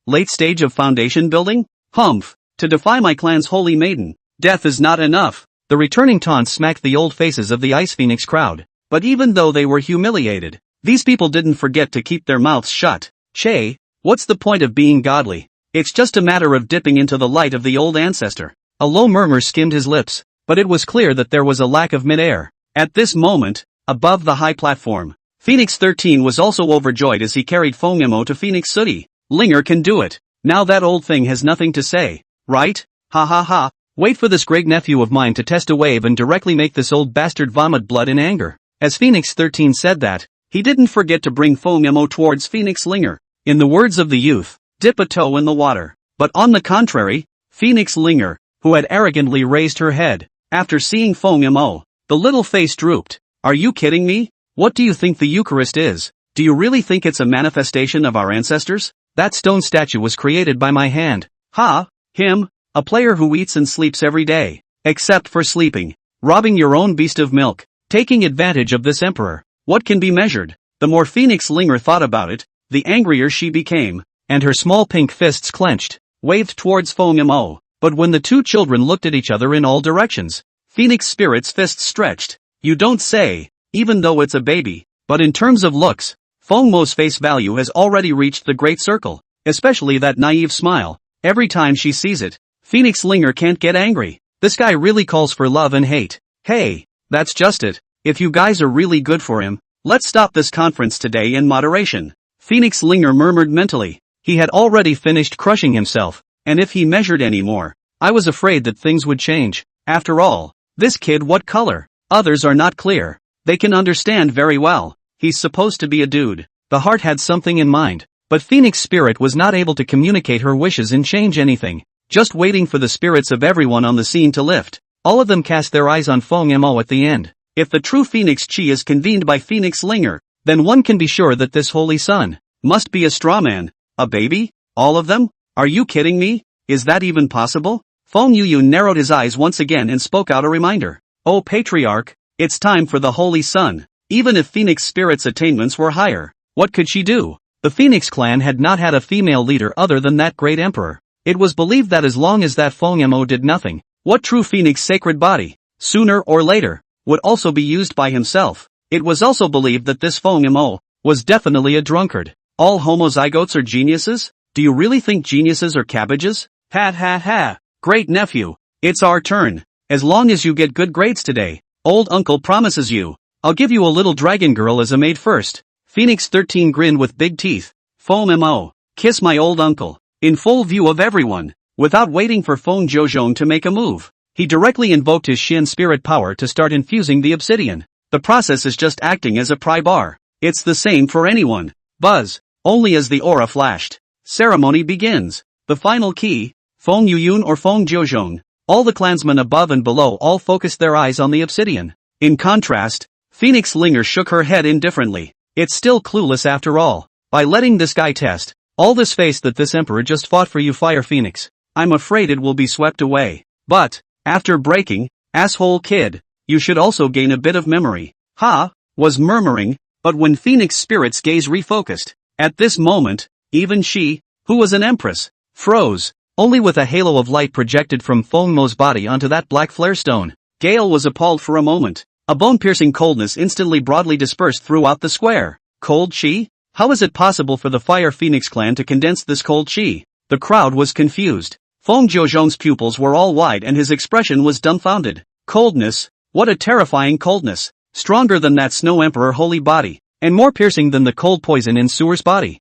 Late stage of foundation building? Humph. To defy my clan's holy maiden. Death is not enough. The returning taunts smacked the old faces of the Ice Phoenix crowd. But even though they were humiliated, these people didn't forget to keep their mouths shut. Che, what's the point of being godly? It's just a matter of dipping into the light of the old ancestor. A low murmur skimmed his lips, but it was clear that there was a lack of mid-air. At this moment, above the high platform, Phoenix 13 was also overjoyed as he carried Fongemo to Phoenix Sooty. Linger can do it. Now that old thing has nothing to say, right? Ha ha ha. Wait for this great nephew of mine to test a wave and directly make this old bastard vomit blood in anger. As Phoenix 13 said that, he didn't forget to bring Fongemo towards Phoenix Linger. In the words of the youth, dip a toe in the water. But on the contrary, Phoenix Linger, who had arrogantly raised her head, after seeing Fongemo, the little face drooped. Are you kidding me? What do you think the Eucharist is? Do you really think it's a manifestation of our ancestors? That stone statue was created by my hand. Ha! Him, a player who eats and sleeps every day. Except for sleeping. Robbing your own beast of milk. Taking advantage of this emperor. What can be measured? The more Phoenix Linger thought about it, the angrier she became, and her small pink fists clenched, waved towards Fongemo. But when the two children looked at each other in all directions, Phoenix Spirit's fists stretched. You don't say, even though it's a baby. But in terms of looks, Fongmo's face value has already reached the great circle, especially that naive smile. Every time she sees it, Phoenix Linger can't get angry. This guy really calls for love and hate. Hey, that's just it. If you guys are really good for him, let's stop this conference today in moderation. Phoenix Linger murmured mentally. He had already finished crushing himself, and if he measured any more, I was afraid that things would change. After all, this kid, what color? Others are not clear. They can understand very well. He's supposed to be a dude. The heart had something in mind, but Phoenix Spirit was not able to communicate her wishes and change anything, just waiting for the spirits of everyone on the scene to lift. All of them cast their eyes on Fongemo at the end. If the true Phoenix Chi is convened by Phoenix Linger, then one can be sure that this holy son must be a straw man. A baby? All of them? Are you kidding me? Is that even possible? Fong Yuyu narrowed his eyes once again and spoke out a reminder. Oh Patriarch, it's time for the holy son. Even if Phoenix Spirit's attainments were higher, what could she do? The Phoenix clan had not had a female leader other than that great emperor. It was believed that as long as that Fongemo did nothing, what true Phoenix sacred body, sooner or later, would also be used by himself. It was also believed that this Fongemo was definitely a drunkard. All homozygotes are geniuses? Do you really think geniuses are cabbages? Ha ha ha. Great nephew, it's our turn. As long as you get good grades today, old uncle promises you, I'll give you a little dragon girl as a maid first. Phoenix 13 grinned with big teeth. Fongemo, kiss my old uncle. In full view of everyone, without waiting for Fong Jiuzhong to make a move, he directly invoked his Shin spirit power to start infusing the obsidian. The process is just acting as a pry bar. It's the same for anyone. Buzz, only as the aura flashed. Ceremony begins. The final key, Fong Yuyun or Fong Jiuzhong. All the clansmen above and below all focused their eyes on the obsidian. In contrast, Phoenix Linger shook her head indifferently. It's still clueless after all. By letting this guy test all this face that this emperor just fought for you, Fire Phoenix, I'm afraid it will be swept away. But, after breaking, asshole kid, you should also gain a bit of memory. Ha, was murmuring, but when Phoenix Spirit's gaze refocused, at this moment, even she, who was an empress, froze, only with a halo of light projected from Fongmo's body onto that black flare stone. Gale was appalled for a moment. A bone-piercing coldness instantly broadly dispersed throughout the square. Cold chi? How is it possible for the Fire Phoenix clan to condense this cold chi? The crowd was confused. Fong Jiuzhong's pupils were all wide and his expression was dumbfounded. Coldness? What a terrifying coldness. Stronger than that Snow Emperor holy body, and more piercing than the cold poison in Sewer's body.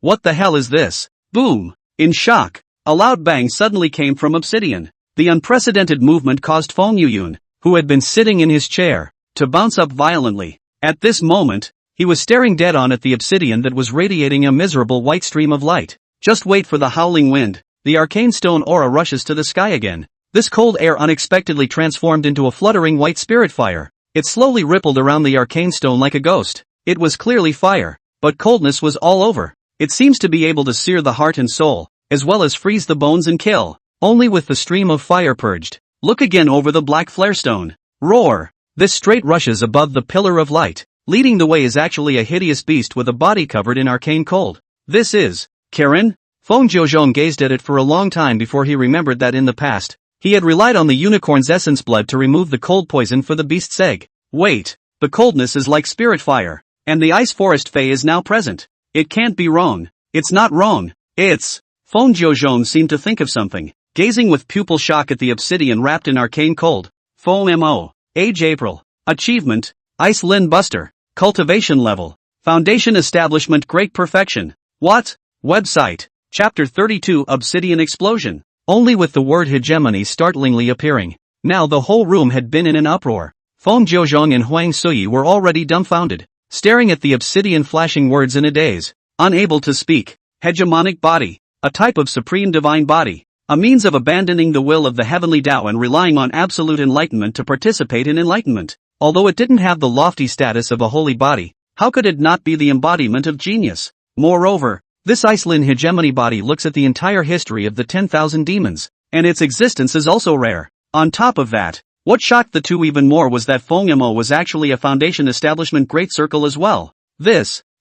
What the hell is this? Boom! In shock, a loud bang suddenly came from Obsidian. The unprecedented movement caused Fong Yuyun, who had been sitting in his chair, to bounce up violently. At this moment, he was staring dead on at the obsidian that was radiating a miserable white stream of light. Just wait for the howling wind. The arcane stone aura rushes to the sky again. This cold air unexpectedly transformed into a fluttering white spirit fire. It slowly rippled around the arcane stone like a ghost. It was clearly fire, but coldness was all over. It seems to be able to sear the heart and soul, as well as freeze the bones and kill. Only with the stream of fire purged. Look again over the black flare stone. Roar! This straight rushes above the pillar of light. Leading the way is actually a hideous beast with a body covered in arcane cold. This is Qilin? Fong Jiuzhong gazed at it for a long time before he remembered that in the past, he had relied on the unicorn's essence blood to remove the cold poison for the beast's egg. Wait, the coldness is like spirit fire, and the ice forest fae is now present. It can't be wrong. It's not wrong. It's... Fong Jiuzhong seemed to think of something. gazing with pupil shock at the obsidian wrapped in arcane cold. Foam Mo. Age April. Achievement. Ice Lin Buster. Cultivation level. Foundation establishment great perfection. What? Website. Chapter 32 Obsidian Explosion. Only with the word hegemony startlingly appearing. Now the whole room had been in an uproar. Feng Jiuzhong and Huang Suyi were already dumbfounded, staring at the obsidian flashing words in a daze. Unable to speak. Hegemonic body. A type of supreme divine body. A means of abandoning the will of the heavenly Tao and relying on absolute enlightenment to participate in enlightenment. Although it didn't have the lofty status of a holy body, how could it not be the embodiment of genius? Moreover, this Iceland hegemony body looks at the entire history of the 10,000 demons, and its existence is also rare. On top of that, what shocked the two even more was that Feng Mo was actually a Foundation Establishment Great Circle as well.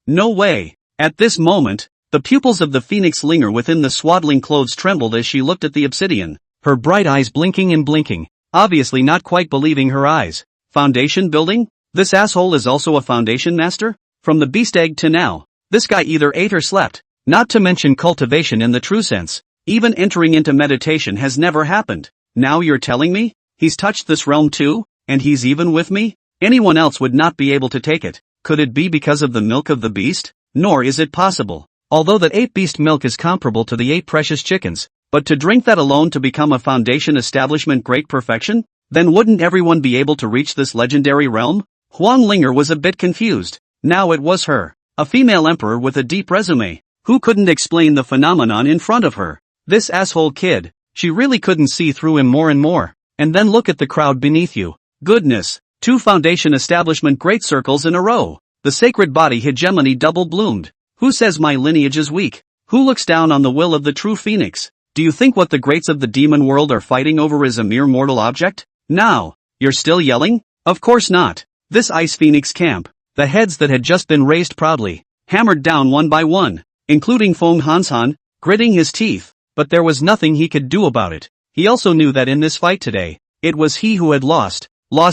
No way. At this moment, the pupils of the Phoenix Linger within the swaddling clothes trembled as she looked at the obsidian, her bright eyes blinking and blinking, obviously not quite believing her eyes. Foundation building? This asshole is also a foundation master? From the beast egg to now, this guy either ate or slept. Not to mention cultivation in the true sense. Even entering into meditation has never happened. Now you're telling me? He's touched this realm too? And he's even with me? Anyone else would not be able to take it. Could it be because of the milk of the beast? Nor is it possible. Although that 8 beast milk is comparable to the 8 precious chickens, but to drink that alone to become a foundation establishment great perfection? Then wouldn't everyone be able to reach this legendary realm? Huang Linger was a bit confused. Now it was her, a female emperor with a deep resume, who couldn't explain the phenomenon in front of her. This asshole kid, she really couldn't see through him more and more. And then look at the crowd beneath you. Goodness, 2 foundation establishment great circles in a row. The sacred body hegemony double bloomed. Who says my lineage is weak? Who looks down on the will of the true phoenix? Do you think what the greats of the demon world are fighting over is a mere mortal object? Now, you're still yelling? Of course not. This ice phoenix camp, the heads that had just been raised proudly, hammered down one by one, including Feng Hanshan, gritting his teeth, but there was nothing he could do about it. He also knew that in this fight today, it was he who had lost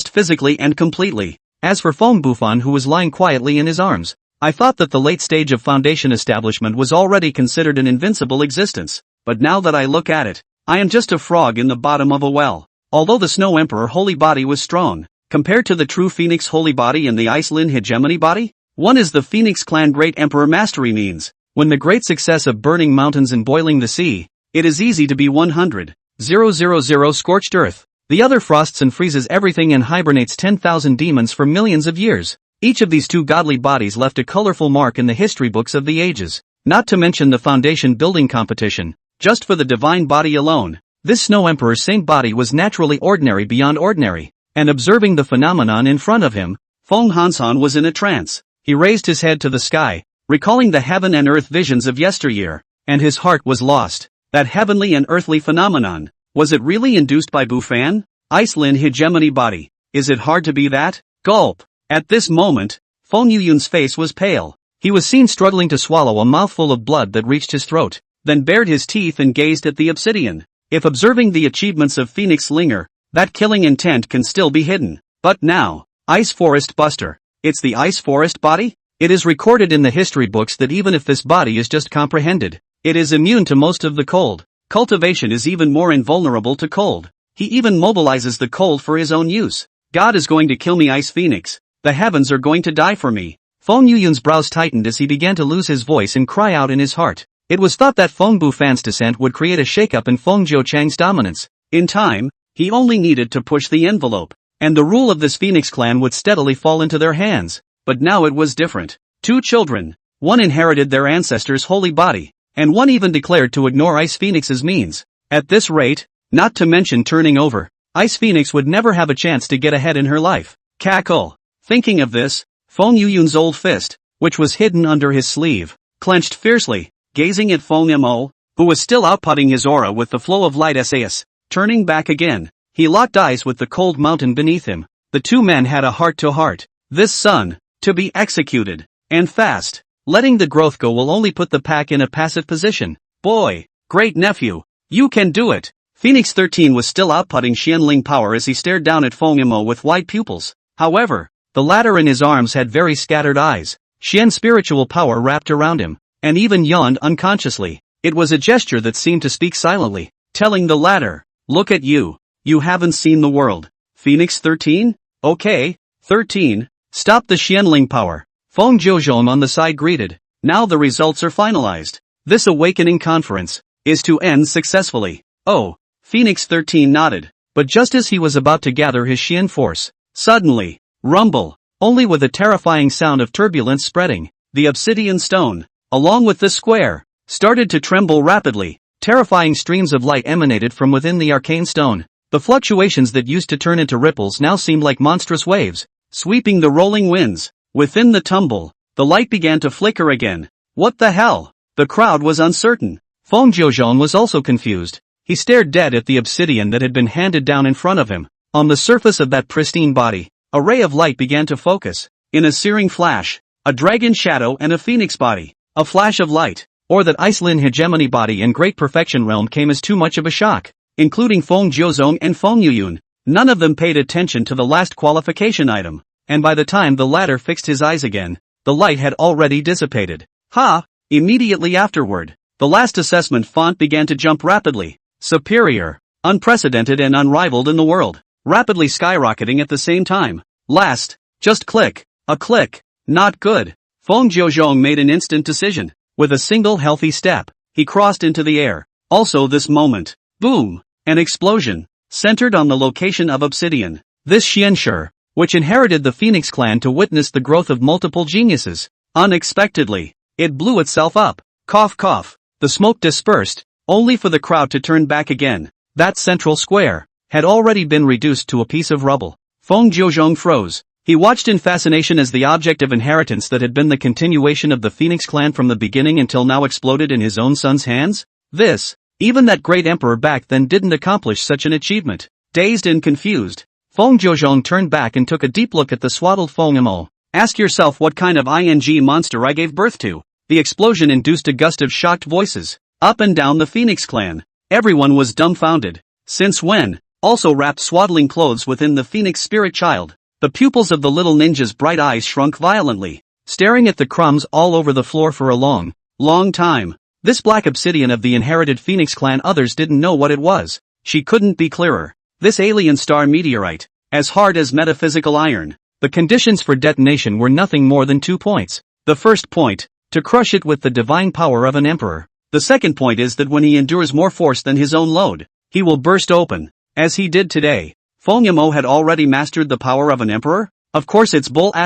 physically and completely. As for Feng Bufan who was lying quietly in his arms, I thought that the late stage of foundation establishment was already considered an invincible existence, but now that I look at it, I am just a frog in the bottom of a well. Although the Snow Emperor holy body was strong, compared to the true Phoenix holy body and the Iceland hegemony body, one is the Phoenix clan great emperor mastery means. When the great success of burning mountains and boiling the sea, it is easy to be 100,000 scorched earth. The other frosts and freezes everything and hibernates 10,000 demons for millions of years. Each of these 2 godly bodies left a colorful mark in the history books of the ages. Not to mention the foundation building competition. Just for the divine body alone, this Snow Emperor's saint body was naturally ordinary beyond ordinary. And observing the phenomenon in front of him, Feng Hanshan was in a trance. He raised his head to the sky, recalling the heaven and earth visions of yesteryear, and his heart was lost. That heavenly and earthly phenomenon, was it really induced by Bufan? Iceland hegemony body. Is it hard to be that? Gulp. At this moment, Feng Yuyun's face was pale. He was seen struggling to swallow a mouthful of blood that reached his throat, then bared his teeth and gazed at the obsidian. If observing the achievements of Phoenix Linger, that killing intent can still be hidden. But now, Ice Forest Buster. It's the Ice Forest body? It is recorded in the history books that even if this body is just comprehended, it is immune to most of the cold. Cultivation is even more invulnerable to cold. He even mobilizes the cold for his own use. God is going to kill me, Ice Phoenix. The heavens are going to die for me. Feng Yuyun's brows tightened as he began to lose his voice and cry out in his heart. It was thought that Feng Bufan's descent would create a shakeup in Feng Zhouchang's dominance. In time, he only needed to push the envelope, and the rule of this Phoenix clan would steadily fall into their hands. But now it was different. 2 children. One inherited their ancestor's holy body, and one even declared to ignore Ice Phoenix's means. At this rate, not to mention turning over, Ice Phoenix would never have a chance to get ahead in her life. Cackle. Thinking of this, Feng Yuyun's old fist, which was hidden under his sleeve, clenched fiercely, gazing at Feng Mo, who was still outputting his aura with the flow of light SAS. Turning back again, he locked eyes with the cold mountain beneath him. The 2 men had a heart-to-heart. This son, to be executed, and fast. Letting the growth go will only put the pack in a passive position. Boy, great nephew, you can do it. Phoenix 13 was still outputting Xianling power as he stared down at Feng Mo with wide pupils. However, the latter in his arms had very scattered eyes. Xian's spiritual power wrapped around him, and even yawned unconsciously. It was a gesture that seemed to speak silently. telling the latter, look at you. You haven't seen the world. Phoenix 13? Okay, 13. Stop the Xianling power. Feng Jiuzhong on the side greeted. Now the results are finalized. This awakening conference is to end successfully. Oh, Phoenix 13 nodded. But just as he was about to gather his Xian force, suddenly, rumble, only with a terrifying sound of turbulence spreading, the obsidian stone, along with the square, started to tremble rapidly. Terrifying streams of light emanated from within the arcane stone. The fluctuations that used to turn into ripples now seemed like monstrous waves, sweeping the rolling winds. Within the tumble, the light began to flicker again. What the hell? The crowd was uncertain. Feng Jiuzhong was also confused. He stared dead at the obsidian that had been handed down in front of him. On the surface of that pristine body, a ray of light began to focus. In a searing flash, a dragon shadow and a phoenix body. A flash of light, or that Iceland hegemony body and great perfection realm came as too much of a shock. Including Feng Jiuzhong and Feng Yuyun. None of them paid attention to the last qualification item, and by the time the latter fixed his eyes again, the light had already dissipated. Ha! Immediately afterward, the last assessment font began to jump rapidly. Superior, unprecedented and unrivaled in the world, rapidly skyrocketing at the same time. Last, just click, a click, not good. Feng Jiuzhong made an instant decision. With a single healthy step, he crossed into the air. Also this moment, boom, an explosion, centered on the location of obsidian. This Xianshi, which inherited the Phoenix clan to witness the growth of multiple geniuses. Unexpectedly, it blew itself up. Cough cough, the smoke dispersed, only for the crowd to turn back again. That central square had already been reduced to a piece of rubble. Feng Jiuzhong froze. He watched in fascination as the object of inheritance that had been the continuation of the Phoenix clan from the beginning until now exploded in his own son's hands. Even that great emperor back then didn't accomplish such an achievement. Dazed and confused, Feng Jiuzhong turned back and took a deep look at the swaddled Feng Yimou. Ask yourself what kind of ing monster I gave birth to. The explosion induced a gust of shocked voices. Up and down the Phoenix clan. Everyone was dumbfounded. Since when? Also wrapped swaddling clothes within the Phoenix spirit child. The pupils of the little ninja's bright eyes shrunk violently, staring at the crumbs all over the floor for a long, long time. This black obsidian of the inherited Phoenix clan, others didn't know what it was. She couldn't be clearer. This alien star meteorite, as hard as metaphysical iron. The conditions for detonation were nothing more than 2 points. The first point, to crush it with the divine power of an emperor. The second point is that when he endures more force than his own load, he will burst open, as he did today. Feng Yimou had already mastered the power of an emperor? Of course it's bull *******.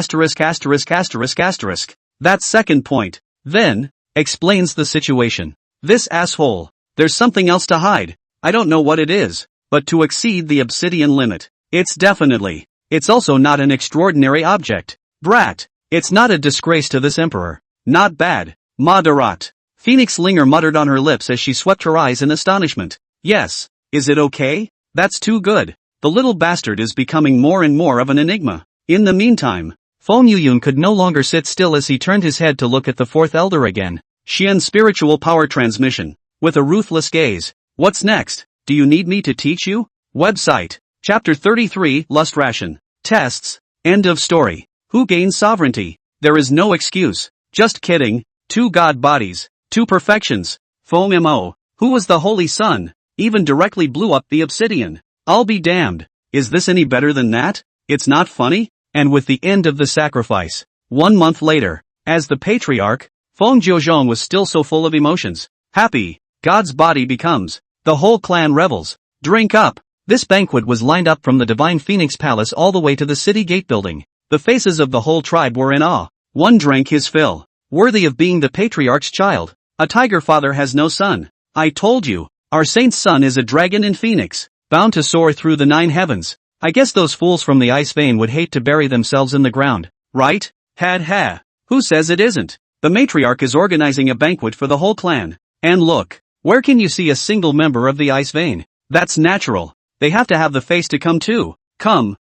That second point, then, explains the situation. This asshole. There's something else to hide. I don't know what it is, but to exceed the obsidian limit. It's also not an extraordinary object. Brat. It's not a disgrace to this emperor. Not bad. Moderat. Phoenix Linger muttered on her lips as she swept her eyes in astonishment. Yes. Is it okay? That's too good. The little bastard is becoming more and more of an enigma. In the meantime, Feng Yuyun could no longer sit still as he turned his head to look at the fourth elder again. Xian spiritual power transmission. With a ruthless gaze. What's next? Do you need me to teach you? Website. Chapter 33, Lust Ration. Tests. End of story. Who gains sovereignty? There is no excuse. Just kidding. 2 god bodies. 2 perfections. Feng Yimou, who was the Holy Sun, even directly blew up the obsidian. I'll be damned. Is this any better than that? It's not funny? And with the end of the sacrifice. 1 month later, as the Patriarch, Feng Jiuzhong was still so full of emotions. Happy. God's body becomes. The whole clan revels. Drink up. This banquet was lined up from the divine Phoenix Palace all the way to the city gate building. The faces of the whole tribe were in awe. One drank his fill. Worthy of being the Patriarch's child. A tiger father has no son. I told you. Our saint's son is a dragon in Phoenix. Bound to soar through the 9 heavens. I guess those fools from the ice vein would hate to bury themselves in the ground, right? Ha. Who says it isn't? The matriarch is organizing a banquet for the whole clan. And look, where can you see a single member of the ice vein? That's natural. They have to have the face to come too. Come,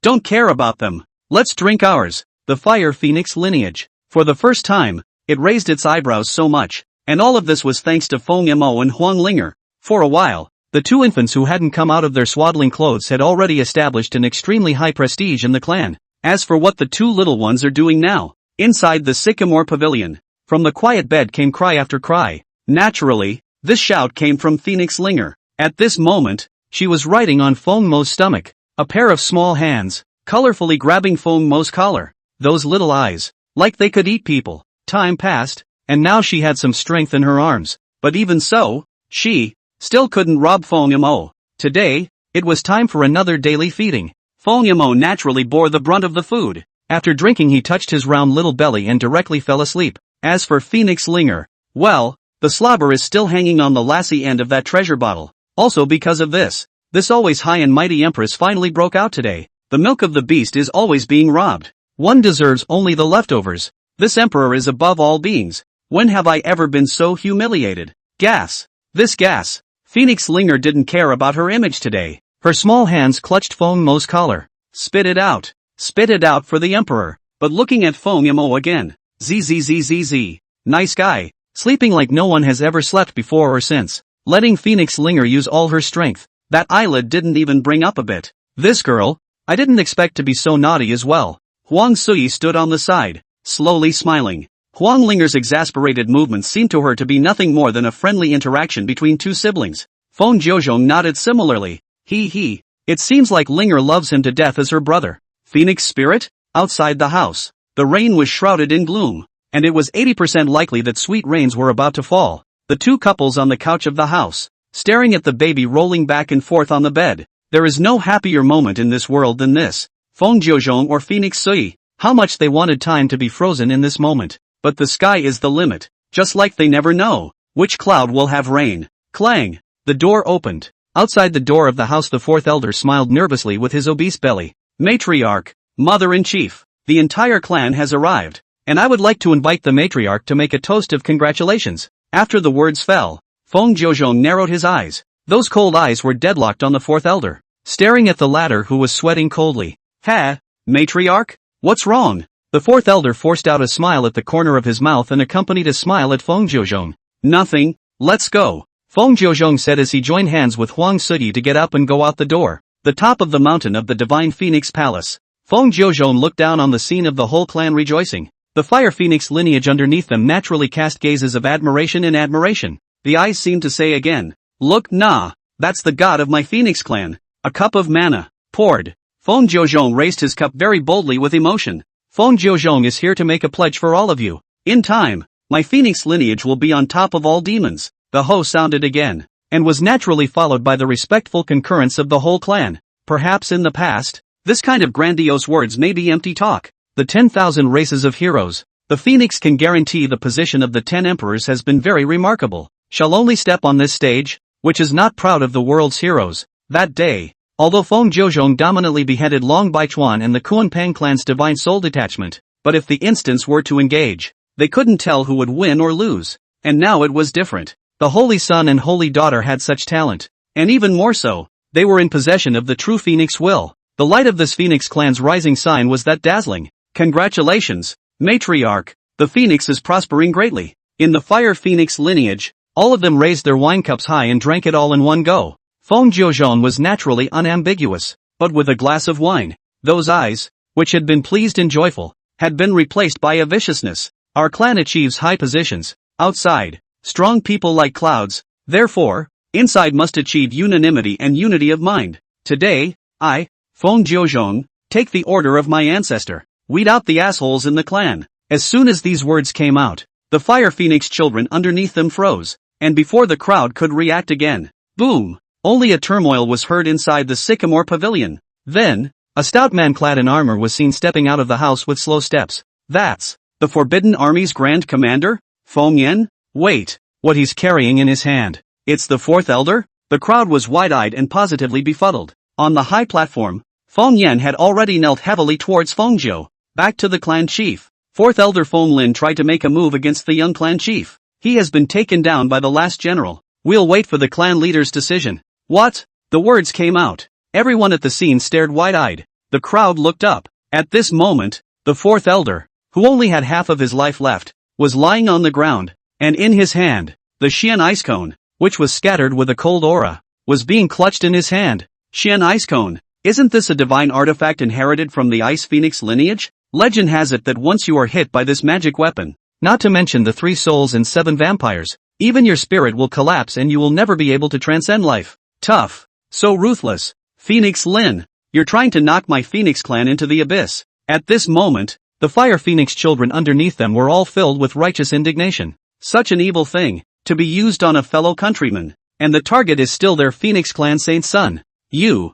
don't care about them. Let's drink ours. The fire phoenix lineage. For the first time, it raised its eyebrows so much. And all of this was thanks to Feng Yimou and Huang Linger. For a while, the 2 infants who hadn't come out of their swaddling clothes had already established an extremely high prestige in the clan. As for what the 2 little ones are doing now, inside the Sycamore Pavilion, from the quiet bed came cry after cry. Naturally, This shout came from Phoenix Linger. At this moment, she was riding on Feng Mo's stomach, a pair of small hands, colorfully grabbing Feng Mo's collar. Those little eyes, like they could eat people. Time passed, and now she had some strength in her arms, but even so, she still couldn't rob Feng Mo. Today, it was time for another daily feeding. Feng Mo naturally bore the brunt of the food. After drinking he touched his round little belly and directly fell asleep. As for Phoenix Linger, well, the slobber is still hanging on the lassie end of that treasure bottle. Also because of this always high and mighty empress finally broke out today. The milk of the beast is always being robbed. One deserves only the leftovers. This emperor is above all beings. When have I ever been so humiliated? Gas. This gas. Phoenix Linger didn't care about her image today. Her small hands clutched Feng Mo's collar. Spit it out. Spit it out for the emperor. But looking at Feng Mo again. Zzzzz. Nice guy. Sleeping like no one has ever slept before or since. Letting Phoenix Linger use all her strength. That eyelid didn't even bring up a bit. This girl, I didn't expect to be so naughty as well. Huang Sui stood on the side, slowly smiling. Huang Linger's exasperated movements seemed to her to be nothing more than a friendly interaction between two siblings. Feng Jiuzhong nodded similarly. It seems like Linger loves him to death as her brother. Phoenix Spirit? Outside the house. The rain was shrouded in gloom, and it was 80% likely that sweet rains were about to fall. The two couples on the couch of the house, staring at the baby rolling back and forth on the bed. There is no happier moment in this world than this. Feng Jiuzhong or Phoenix Sui, how much they wanted time to be frozen in this moment. But the sky is the limit, just like they never know which cloud will have rain. Clang! The door opened. Outside the door of the house the fourth elder smiled nervously with his obese belly. Matriarch, Mother-in-Chief, the entire clan has arrived, and I would like to invite the matriarch to make a toast of congratulations. After the words fell, Feng Jiuzhong narrowed his eyes. Those cold eyes were deadlocked on the fourth elder, staring at the latter who was sweating coldly. Ha! Matriarch? What's wrong? The fourth elder forced out a smile at the corner of his mouth and accompanied a smile at Feng Jiuzhong. Nothing, let's go. Feng Jiuzhong said as he joined hands with Huang Sui to get up and go out the door. The top of the mountain of the Divine Phoenix Palace. Feng Jiuzhong looked down on the scene of the whole clan rejoicing. The Fire Phoenix lineage underneath them naturally cast gazes of admiration and admiration. The eyes seemed to say again, look, nah, that's the god of my Phoenix clan. A cup of mana, poured. Feng Jiuzhong raised his cup very boldly with emotion. Feng Jiuzhong is here to make a pledge for all of you. In time, my Phoenix lineage will be on top of all demons. The ho sounded again, and was naturally followed by the respectful concurrence of the whole clan. Perhaps in the past, this kind of grandiose words may be empty talk. The 10,000 races of heroes, the Phoenix can guarantee the position of the 10 emperors has been very remarkable. Shall only step on this stage, which is not proud of the world's heroes. That day, although Feng Jiuzhong dominantly beheaded Long Baichuan and the Kuanpang clan's divine soul detachment, but if the instance were to engage, they couldn't tell who would win or lose. And now it was different. The Holy Son and Holy Daughter had such talent, and even more so, they were in possession of the true Phoenix will. The light of this Phoenix clan's rising sign was that dazzling. Congratulations, Matriarch, the Phoenix is prospering greatly. In the Fire Phoenix lineage, all of them raised their wine cups high and drank it all in one go. Feng Jiuzhong was naturally unambiguous, but with a glass of wine, those eyes, which had been pleased and joyful, had been replaced by a viciousness. Our clan achieves high positions, outside. Strong people like clouds, therefore, inside must achieve unanimity and unity of mind. Today, I, Feng Jiuzhong, take the order of my ancestor. Weed out the assholes in the clan. As soon as these words came out, the Fire Phoenix children underneath them froze, and before the crowd could react again, boom, only a turmoil was heard inside the Sycamore Pavilion. Then, a stout man clad in armor was seen stepping out of the house with slow steps. That's the Forbidden Army's Grand Commander? Feng Yan? Wait, what he's carrying in his hand. It's the fourth elder? The crowd was wide-eyed and positively befuddled. On the high platform, Feng Yan had already knelt heavily towards Feng Jiu. Back to the clan chief. Fourth elder Feng Lin tried to make a move against the young clan chief. He has been taken down by the last general. We'll wait for the clan leader's decision. What? The words came out. Everyone at the scene stared wide-eyed. The crowd looked up. At this moment, the fourth elder, who only had half of his life left, was lying on the ground. And in his hand, the Xian ice cone, which was scattered with a cold aura, was being clutched in his hand. Xian ice cone, isn't this a divine artifact inherited from the Ice Phoenix lineage? Legend has it that once you are hit by this magic weapon, not to mention the 3 souls and 7 vampires, Even your spirit will collapse and you will never be able to transcend life. Tough. So ruthless. Phoenix Lin. You're trying to knock my Phoenix clan into the abyss. At this moment, the Fire Phoenix children underneath them were all filled with righteous indignation. Such an evil thing, to be used on a fellow countryman. And the target is still their Phoenix clan saint's son. You.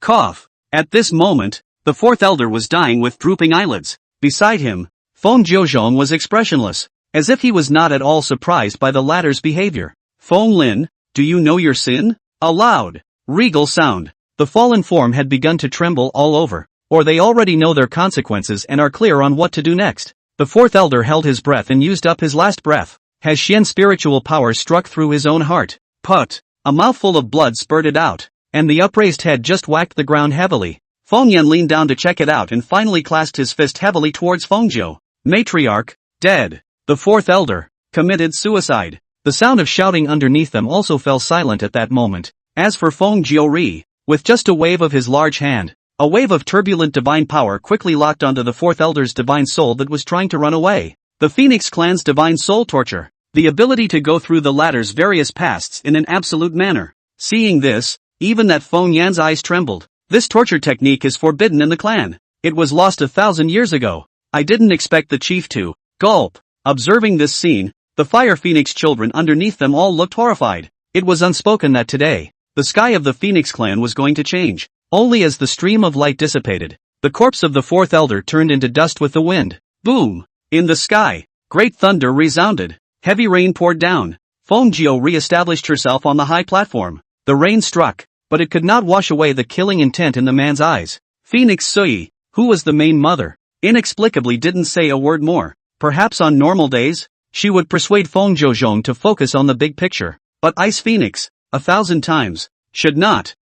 Cough. At this moment, the fourth elder was dying with drooping eyelids. Beside him, Feng Jiuzhong was expressionless, as if he was not at all surprised by the latter's behavior. Feng Lin, do you know your sin? A loud, regal sound. The fallen form had begun to tremble all over, or they already know their consequences and are clear on what to do next. The fourth elder held his breath and used up his last breath. Has Xian's spiritual power struck through his own heart? Put. A mouthful of blood spurted out, and the upraised head just whacked the ground heavily. Feng Yan leaned down to check it out and finally clasped his fist heavily towards Feng Jiu. Matriarch, dead. The fourth elder, committed suicide. The sound of shouting underneath them also fell silent at that moment. As for Feng Jiu, with just a wave of his large hand, a wave of turbulent divine power quickly locked onto the fourth elder's divine soul that was trying to run away. The Phoenix clan's divine soul torture. The ability to go through the latter's various pasts in an absolute manner. Seeing this, even that Feng Yan's eyes trembled. This torture technique is forbidden in the clan. It was lost 1,000 years ago. I didn't expect the chief to. Gulp. Observing this scene, the Fire Phoenix children underneath them all looked horrified. It was unspoken that today, the sky of the Phoenix clan was going to change. Only as the stream of light dissipated, the corpse of the fourth elder turned into dust with the wind. Boom! In the sky, great thunder resounded. Heavy rain poured down. Feng Jiu re-established herself on the high platform. The rain struck, but it could not wash away the killing intent in the man's eyes. Phoenix Sui, who was the main mother, inexplicably didn't say a word more. Perhaps on normal days, she would persuade Feng Jiuzhong to focus on the big picture. But Ice Phoenix, 1,000 times, should not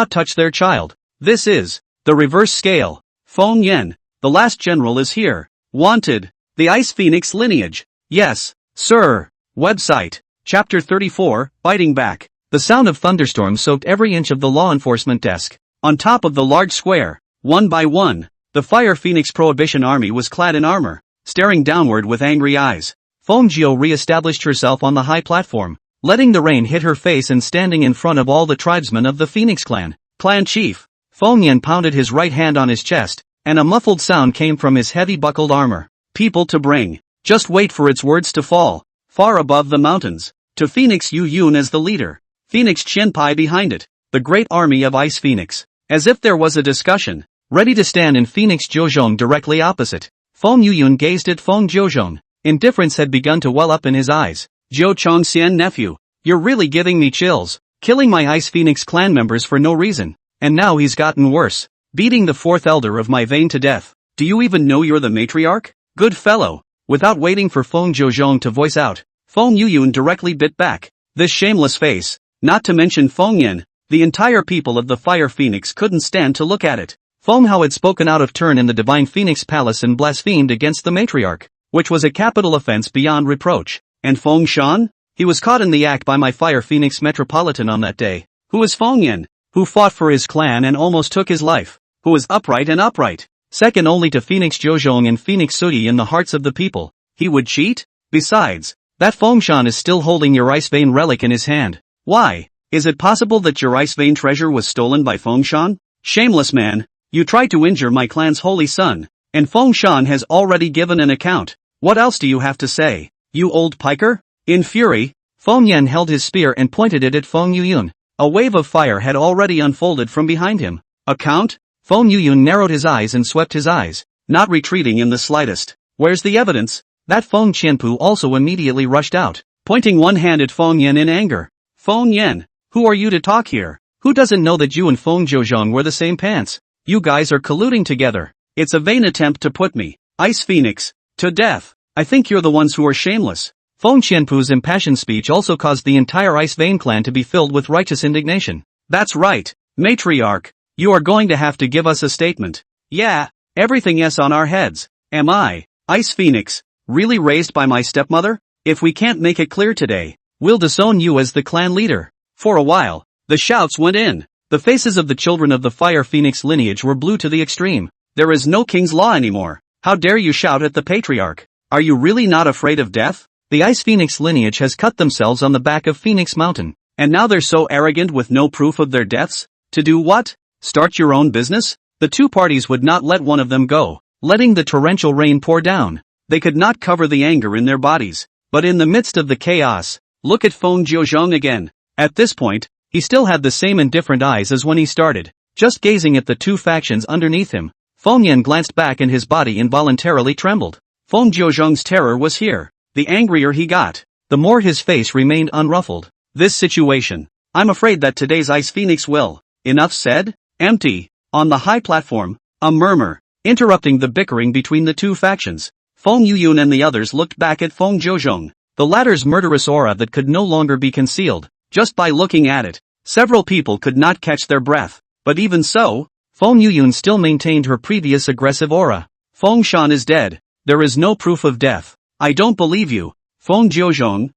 touch their child. This is the reverse scale. Feng Yan, the last general is here. Wanted. The Ice Phoenix lineage. Yes, sir. Website. Chapter 34, Biting Back. The sound of thunderstorms soaked every inch of the law enforcement desk. On top of the large square, one by one, the Fire Phoenix Prohibition Army was clad in armor, staring downward with angry eyes. Feng Jiu re-established herself on the high platform, letting the rain hit her face and standing in front of all the tribesmen of the Phoenix clan. Clan chief. Feng Yan pounded his right hand on his chest, and a muffled sound came from his heavy buckled armor. People to bring. Just wait for its words to fall. Far above the mountains. To Phoenix Yu Yun as the leader. Phoenix Qianpai behind it. The great army of Ice Phoenix. As if there was a discussion. Ready to stand in Phoenix Jiuzhong directly opposite. Feng Yuyun gazed at Feng Jiuzhong. Indifference had begun to well up in his eyes. Zhou Chongxian nephew. You're really giving me chills. Killing my Ice Phoenix clan members for no reason. And now he's gotten worse. Beating the fourth elder of my vein to death. Do you even know you're the matriarch? Good fellow. Without waiting for Feng Jiuzhong to voice out, Feng Yuyun directly bit back. This shameless face, not to mention Feng Yan, the entire people of the Fire Phoenix couldn't stand to look at it. Feng Hao had spoken out of turn in the Divine Phoenix Palace and blasphemed against the matriarch, which was a capital offense beyond reproach. And Feng Shan? He was caught in the act by my Fire Phoenix Metropolitan on that day. Who is Feng Yan? Who fought for his clan and almost took his life. Who is upright. Second only to Phoenix Jiuzhong and Phoenix Sui in the hearts of the people. He would cheat? Besides, that Feng Shan is still holding your ice vein relic in his hand. Why? Is it possible that your ice vein treasure was stolen by Feng Shan? Shameless man, you tried to injure my clan's holy son, and Feng Shan has already given an account. What else do you have to say, you old piker? In fury, Feng Yan held his spear and pointed it at Feng Yuyun. A wave of fire had already unfolded from behind him. Account? Feng Yuyun narrowed his eyes and swept his eyes, not retreating in the slightest. Where's the evidence? That Feng Qianpu also immediately rushed out, pointing one hand at Feng Yan in anger. Feng Yan, who are you to talk here? Who doesn't know that you and Feng Jiuzhong wear the same pants? You guys are colluding together. It's a vain attempt to put me, Ice Phoenix, to death. I think you're the ones who are shameless. Feng Qianpu's impassioned speech also caused the entire Ice Vein clan to be filled with righteous indignation. That's right, Matriarch. You are going to have to give us a statement. Yeah, everything yes on our heads. Am I, Ice Phoenix, really raised by my stepmother? If we can't make it clear today, we'll disown you as the clan leader. For a while, the shouts went in. The faces of the children of the Fire Phoenix lineage were blue to the extreme. There is no king's law anymore. How dare you shout at the patriarch? Are you really not afraid of death? The Ice Phoenix lineage has cut themselves on the back of Phoenix Mountain. And now they're so arrogant with no proof of their deaths? To do what? Start your own business? The two parties would not let one of them go, letting the torrential rain pour down. They could not cover the anger in their bodies. But in the midst of the chaos, look at Feng Jiuzhong again. At this point, he still had the same indifferent eyes as when he started, just gazing at the two factions underneath him. Feng Yan glanced back and his body involuntarily trembled. Feng Jiuzhong's terror was here. The angrier he got, the more his face remained unruffled. This situation. I'm afraid that today's Ice Phoenix will. Enough said? Empty. On the high platform, a murmur, interrupting the bickering between the two factions. Feng Yuyun and the others looked back at Feng Jiuzhong, the latter's murderous aura that could no longer be concealed. Just by looking at it, several people could not catch their breath. But even so, Feng Yuyun still maintained her previous aggressive aura. Feng Shan is dead. There is no proof of death. I don't believe you. Feng Jiuzhong,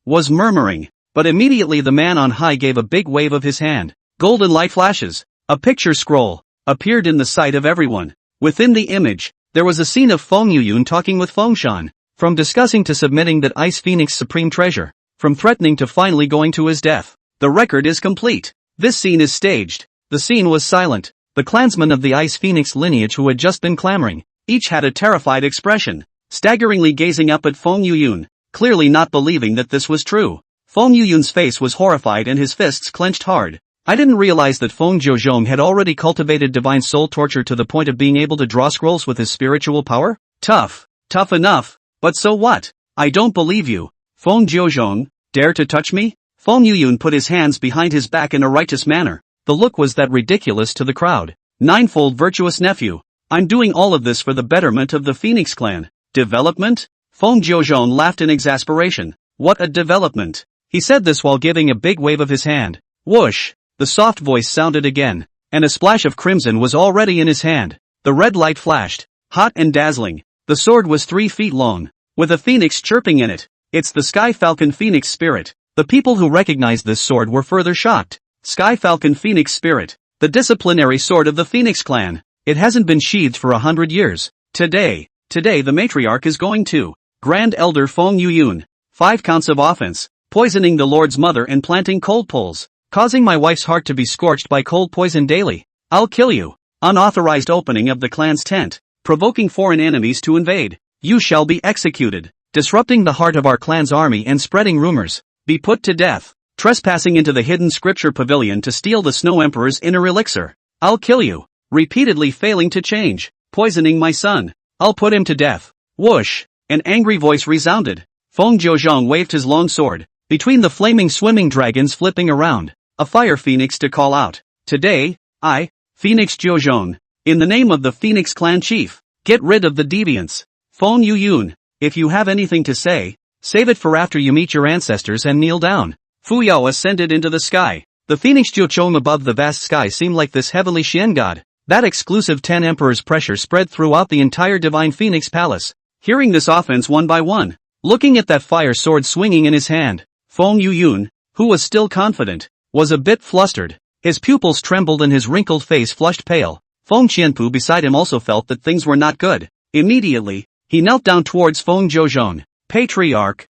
was murmuring. But immediately the man on high gave a big wave of his hand. Golden light flashes. A picture scroll appeared in the sight of everyone. Within the image, there was a scene of Feng Yuyun talking with Feng Shan. From discussing to submitting that Ice Phoenix supreme treasure. From threatening to finally going to his death. The record is complete. This scene is staged. The scene was silent. The clansmen of the Ice Phoenix lineage who had just been clamoring, each had a terrified expression, staggeringly gazing up at Feng Yuyun, clearly not believing that this was true. Feng Yuyun's face was horrified and his fists clenched hard. I didn't realize that Feng Jiuzhong had already cultivated divine soul torture to the point of being able to draw scrolls with his spiritual power? Tough enough, but so what? I don't believe you. Feng Jiuzhong, dare to touch me? Feng Yuyun put his hands behind his back in a righteous manner. The look was that ridiculous to the crowd. Ninefold virtuous nephew. I'm doing all of this for the betterment of the Phoenix clan. Development? Feng Jiuzhong laughed in exasperation. What a development. He said this while giving a big wave of his hand. Whoosh! The soft voice sounded again, and a splash of crimson was already in his hand. The red light flashed, hot and dazzling. The sword was 3 feet long, with a phoenix chirping in it. It's the Sky Falcon Phoenix Spirit. The people who recognized this sword were further shocked. Sky Falcon Phoenix Spirit, the disciplinary sword of the Phoenix clan. It hasn't been sheathed for 100 years. Today the Matriarch is going to Grand Elder Feng Yuyun. 5 counts of offense, poisoning the Lord's mother and planting cold poles, causing my wife's heart to be scorched by cold poison daily. I'll kill you. Unauthorized opening of the clan's tent, provoking foreign enemies to invade. You shall be executed. Disrupting the heart of our clan's army and spreading rumors. Be put to death. Trespassing into the hidden scripture pavilion to steal the Snow Emperor's inner elixir. I'll kill you. Repeatedly failing to change. Poisoning my son. I'll put him to death. Whoosh! An angry voice resounded. Feng Jiuzhong waved his long sword, between the flaming swimming dragons flipping around. A fire phoenix to call out. Today, I, Phoenix Jiuzhong, in the name of the Phoenix clan chief, get rid of the deviants. Feng Yuyun, if you have anything to say, save it for after you meet your ancestors and kneel down. Fu Yao ascended into the sky. The Phoenix Jiuzhong above the vast sky seemed like this heavenly Xian god. That exclusive 10 emperors pressure spread throughout the entire divine Phoenix palace. Hearing this offense one by one, looking at that fire sword swinging in his hand, Feng Yuyun, who was still confident, was a bit flustered. His pupils trembled and his wrinkled face flushed pale. Feng Qianpu beside him also felt that things were not good. Immediately, he knelt down towards Feng Jiuzhong. Patriarch,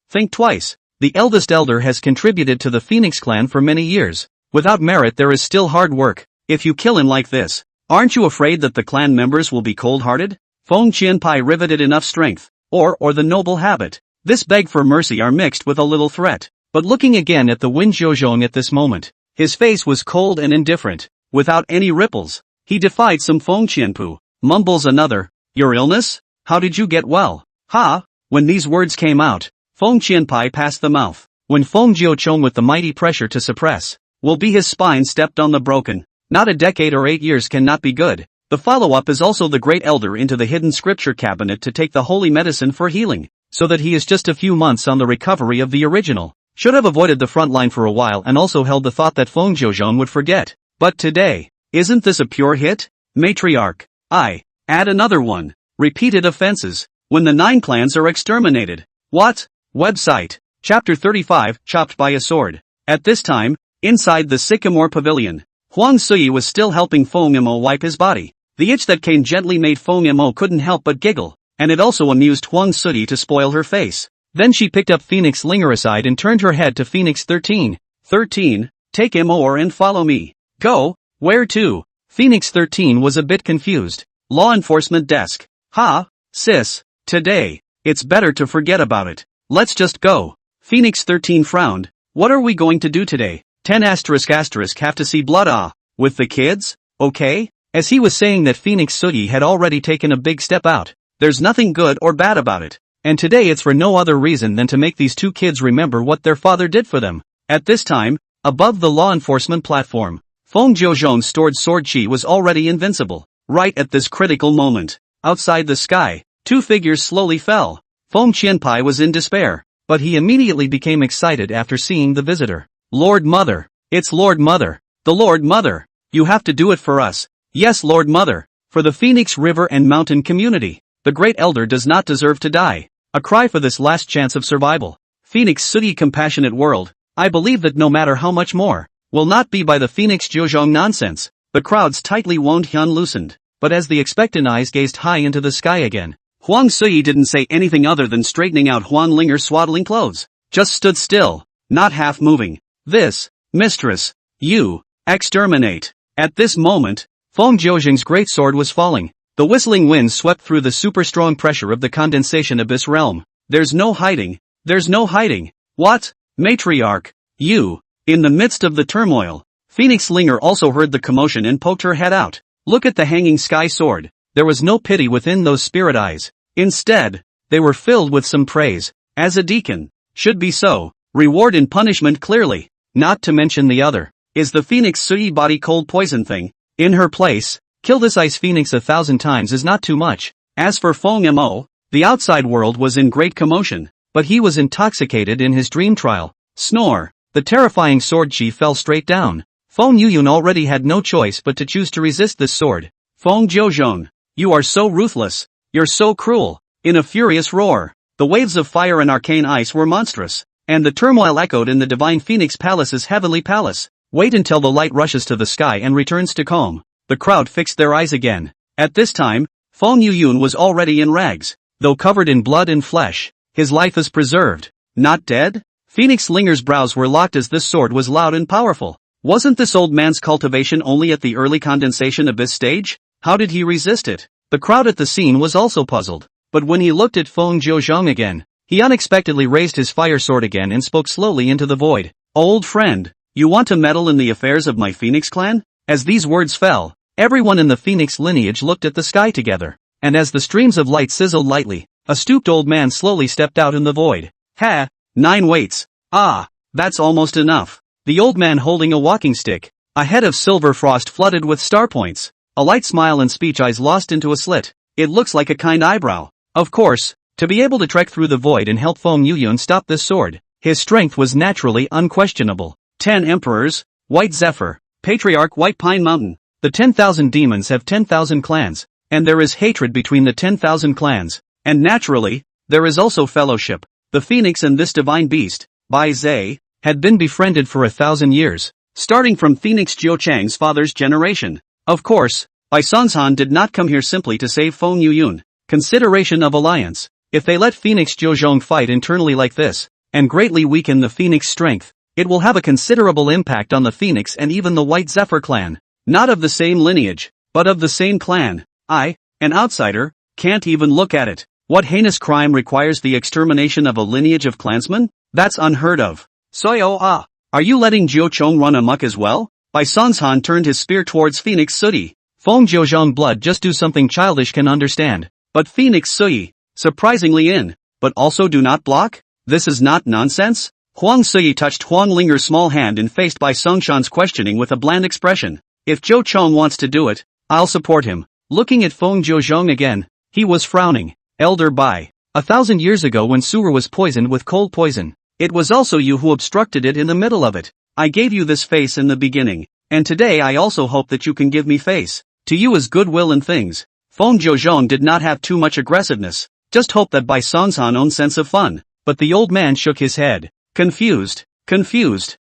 think twice. The eldest elder has contributed to the Phoenix clan for many years. Without merit there is still hard work. If you kill him like this, aren't you afraid that the clan members will be cold-hearted? Feng Qianpai riveted enough strength, or the noble habit. This beg for mercy are mixed with a little threat. But looking again at the Wen Jiuzhong at this moment, his face was cold and indifferent, without any ripples. He defied some Feng Qianpu. Mumbles another, your illness? How did you get well? Ha! When these words came out, Feng Qianpai passed the mouth. When Feng Jiuzhong with the mighty pressure to suppress, will be his spine stepped on the broken. Not a decade or 8 years cannot be good. The follow-up is also the great elder into the hidden scripture cabinet to take the holy medicine for healing, so that he is just a few months on the recovery of the original. Should have avoided the front line for a while and also held the thought that Feng Jiuzhong would forget. But today, isn't this a pure hit? Matriarch, add another one. Repeated offenses, when the 9 clans are exterminated. What? Website. Chapter 35, chopped by a sword. At this time, inside the Sycamore Pavilion, Huang Suyi was still helping Feng Mo wipe his body. The itch that came gently made Feng Mo couldn't help but giggle. and it also amused Huang Sudi to spoil her face. Then she picked up Phoenix Linger aside and turned her head to Phoenix 13. 13, take him or and follow me. Go, where to? Phoenix 13 was a bit confused. Law enforcement desk. Ha, sis, today, it's better to forget about it. Let's just go. Phoenix 13 frowned. What are we going to do today? 10 have to see blood with the kids? Okay? As he was saying that Phoenix Sudi had already taken a big step out. There's nothing good or bad about it. And today it's for no other reason than to make these two kids remember what their father did for them. At this time, above the law enforcement platform, Feng Jiuzhong's stored sword chi was already invincible. Right at this critical moment, outside the sky, two figures slowly fell. Feng Qianpai was in despair, but he immediately became excited after seeing the visitor. Lord Mother, it's Lord Mother, the Lord Mother. You have to do it for us. Yes, Lord Mother, for the Phoenix River and Mountain community. The Great Elder does not deserve to die. A cry for this last chance of survival. Phoenix Sudi compassionate world. I believe that no matter how much more, will not be by the Phoenix Jiuzhong nonsense. The crowd's tightly wound Hyun loosened, but as the expectant eyes gazed high into the sky again, Huang Sui didn't say anything other than straightening out Huang Linger's swaddling clothes. Just stood still, not half moving. This, mistress, you, exterminate. At this moment, Feng Jiuzhong's greatsword was falling. The whistling wind swept through the super-strong pressure of the condensation abyss realm. There's no hiding. There's no hiding. What? Matriarch, you. In the midst of the turmoil, Phoenix Linger also heard the commotion and poked her head out. Look at the hanging sky sword. There was no pity within those spirit eyes. Instead, they were filled with some praise. As a deacon, should be so. Reward and punishment clearly. Not to mention the other. Is the Phoenix Sui body cold poison thing? In her place, kill this ice phoenix 1,000 times is not too much. As for Feng Mo, the outside world was in great commotion, but he was intoxicated in his dream trial. Snore. The terrifying sword chi fell straight down. Feng Yuyun already had no choice but to choose to resist this sword. Feng Jiuzhong, you are so ruthless. You're so cruel. In a furious roar, the waves of fire and arcane ice were monstrous, and the turmoil echoed in the Divine Phoenix Palace's heavenly palace. Wait until the light rushes to the sky and returns to calm. The crowd fixed their eyes again. At this time, Feng Yuyun was already in rags. Though covered in blood and flesh, his life is preserved. Not dead? Phoenix Linger's brows were locked as this sword was loud and powerful. Wasn't this old man's cultivation only at the early condensation abyss stage? How did he resist it? The crowd at the scene was also puzzled. But when he looked at Feng Jiuzhong again, he unexpectedly raised his fire sword again and spoke slowly into the void. Old friend, you want to meddle in the affairs of my Phoenix clan? As these words fell, everyone in the Phoenix lineage looked at the sky together. And as the streams of light sizzled lightly, a stooped old man slowly stepped out in the void. Ha! 9 weights. Ah, that's almost enough. The old man holding a walking stick, a head of silver frost flooded with star points, a light smile and speech eyes lost into a slit. It looks like a kind eyebrow. Of course, to be able to trek through the void and help Feng Yuyun stop this sword, his strength was naturally unquestionable. 10 emperors, White Zephyr, Patriarch White Pine Mountain. The 10,000 demons have 10,000 clans, and there is hatred between the 10,000 clans, and naturally, there is also fellowship. The Phoenix and this divine beast, Bai Zhe, had been befriended for 1,000 years, starting from Phoenix Jiu Chang's father's generation. Of course, Bai Songzhan did not come here simply to save Feng Yuyun. Consideration of alliance. If they let Phoenix Jiuzhong fight internally like this, and greatly weaken the Phoenix strength, it will have a considerable impact on the Phoenix and even the White Zephyr clan. Not of the same lineage, but of the same clan. I, an outsider, can't even look at it. What heinous crime requires the extermination of a lineage of clansmen? That's unheard of. Soyo are you letting Jiu Chong run amok as well? Bai Songzhan turned his spear towards Phoenix Sudi. Feng Jiuzhong blood just do something childish can understand. But Phoenix Sui, surprisingly in, but also do not block? This is not nonsense? Huang Sui touched Huang Linger's small hand and faced Bai Songshan's questioning with a bland expression. If Zhou Chong wants to do it, I'll support him. Looking at Feng Jiuzhong again, he was frowning. Elder Bai, 1,000 years ago when sewer was poisoned with cold poison, it was also you who obstructed it in the middle of it. I gave you this face in the beginning, and today I also hope that you can give me face. To you is goodwill and things. Feng Jiuzhong did not have too much aggressiveness, just hoped that Bai Songzhan's own sense of fun, but the old man shook his head. Confused.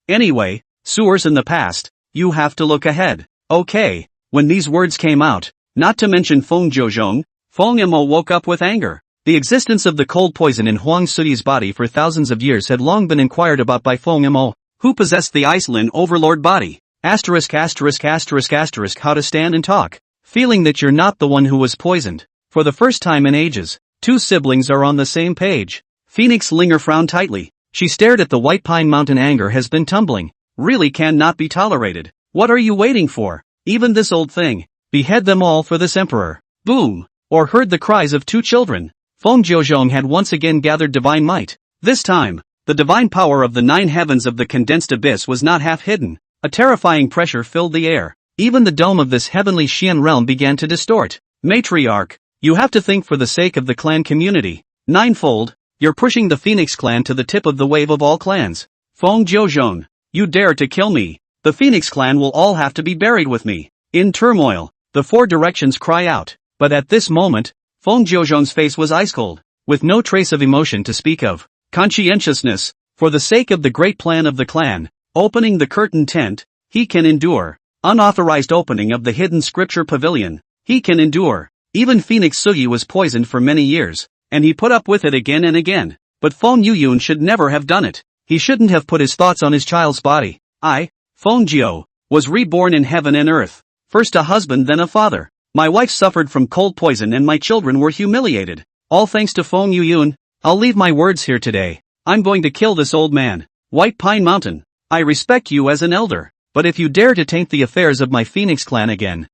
Anyway, sewers in the past, you have to look ahead. Okay, when these words came out, not to mention Feng Jiuzhong, Feng Mo woke up with anger. The existence of the cold poison in Huang Sudi's body for thousands of years had long been inquired about by Feng Mo, who possessed the Icelin overlord body. How to stand and talk. Feeling that you're not the one who was poisoned. For the first time in ages, two siblings are on the same page. Phoenix Linger frowned tightly. She stared at the White Pine Mountain. Anger has been tumbling. Really cannot be tolerated. What are you waiting for? Even this old thing. Behead them all for this emperor. Boom! Or heard the cries of two children. Feng Jiuzhong had once again gathered divine might. This time, the divine power of the 9 heavens of the condensed abyss was not half hidden. A terrifying pressure filled the air. Even the dome of this heavenly Xian realm began to distort. Matriarch, you have to think for the sake of the clan community. Ninefold, you're pushing the Phoenix clan to the tip of the wave of all clans. Feng Jiuzhong, you dare to kill me. The Phoenix clan will all have to be buried with me. In turmoil, the 4 directions cry out. But at this moment, Feng Jiuzhong's face was ice cold, with no trace of emotion to speak of. Conscientiousness, for the sake of the great plan of the clan, opening the curtain tent, he can endure. Unauthorized opening of the hidden scripture pavilion, he can endure. Even Phoenix Sugi was poisoned for many years, and he put up with it again and again. But Feng Yuyun should never have done it. He shouldn't have put his thoughts on his child's body. I, Feng Jiu, was reborn in heaven and earth. First a husband, then a father. My wife suffered from cold poison and my children were humiliated. All thanks to Feng Yuyun. I'll leave my words here today. I'm going to kill this old man. White Pine Mountain, I respect you as an elder, but if you dare to taint the affairs of my Phoenix clan again,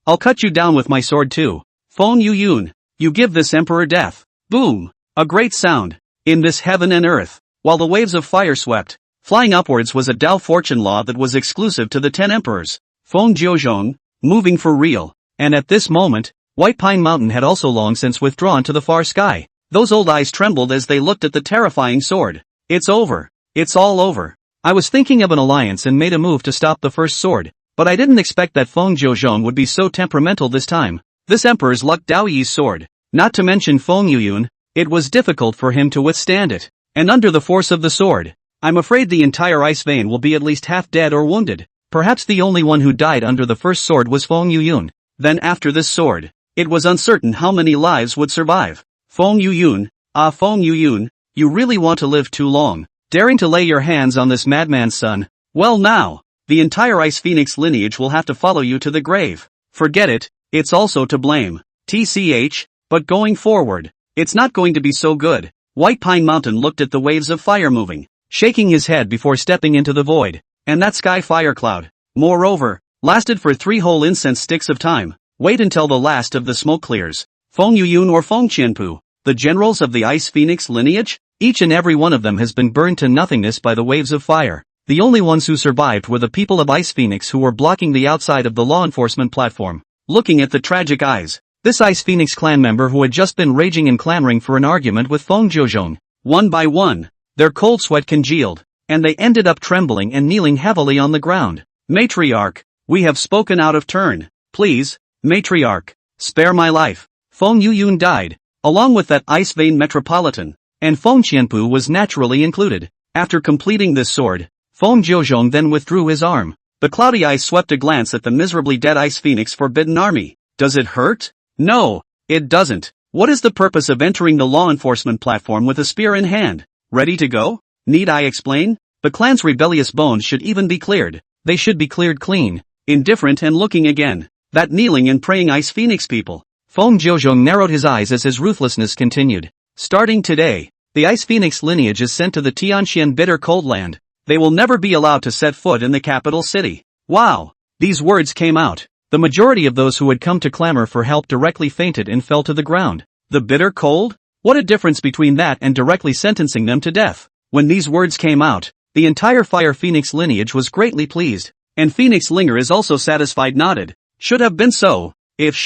I'll cut you down with my sword too. Feng Yuyun, you give this emperor death. Boom! A great sound. In this heaven and earth, while the waves of fire swept, flying upwards was a Tao fortune law that was exclusive to the 10 emperors. Feng Jiuzhong, moving for real. And at this moment, White Pine Mountain had also long since withdrawn to the far sky. Those old eyes trembled as they looked at the terrifying sword. It's over. It's all over. I was thinking of an alliance and made a move to stop the first sword, but I didn't expect that Feng Jiuzhong would be so temperamental this time. This emperor's luck Dao Yi's sword, not to mention Feng Yuyun, it was difficult for him to withstand it. And under the force of the sword, I'm afraid the entire ice vein will be at least half dead or wounded. Perhaps the only one who died under the first sword was Feng Yuyun. Then after this sword, it was uncertain how many lives would survive. Feng Yuyun, Feng Yuyun, you really want to live too long, daring to lay your hands on this madman's son. Well now, the entire Ice Phoenix lineage will have to follow you to the grave. Forget it, it's also to blame. TCH, but going forward, it's not going to be so good. White Pine Mountain looked at the waves of fire moving, shaking his head before stepping into the void, and that sky fire cloud, moreover, lasted for 3 whole incense sticks of time. Wait until the last of the smoke clears. Feng Yuyun or Feng Qianpu, the generals of the Ice Phoenix lineage, each and every one of them has been burned to nothingness by the waves of fire. The only ones who survived were the people of Ice Phoenix who were blocking the outside of the law enforcement platform. Looking at the tragic eyes, this Ice Phoenix clan member who had just been raging and clamoring for an argument with Feng Jiuzhong, one by one, their cold sweat congealed, and they ended up trembling and kneeling heavily on the ground. Matriarch, we have spoken out of turn. Please, Matriarch, spare my life. Feng Yuyun died, along with that ice vein metropolitan, and Feng Qianpu was naturally included. After completing this sword, Feng Jiuzhong then withdrew his arm. The cloudy eyes swept a glance at the miserably dead Ice Phoenix forbidden army. Does it hurt? No, it doesn't. What is the purpose of entering the law enforcement platform with a spear in hand? Ready to go? Need I explain? The clan's rebellious bones should even be cleared. They should be cleared clean. Indifferent and looking again. That kneeling and praying Ice Phoenix people. Feng Jiuzhong narrowed his eyes as his ruthlessness continued. Starting today, the Ice Phoenix lineage is sent to the Tianxian bitter cold land. They will never be allowed to set foot in the capital city. Wow! These words came out. The majority of those who had come to clamor for help directly fainted and fell to the ground. The bitter cold? What a difference between that and directly sentencing them to death. When these words came out, the entire Fire Phoenix lineage was greatly pleased. And Phoenix Linger is also satisfied nodded. Should have been so. If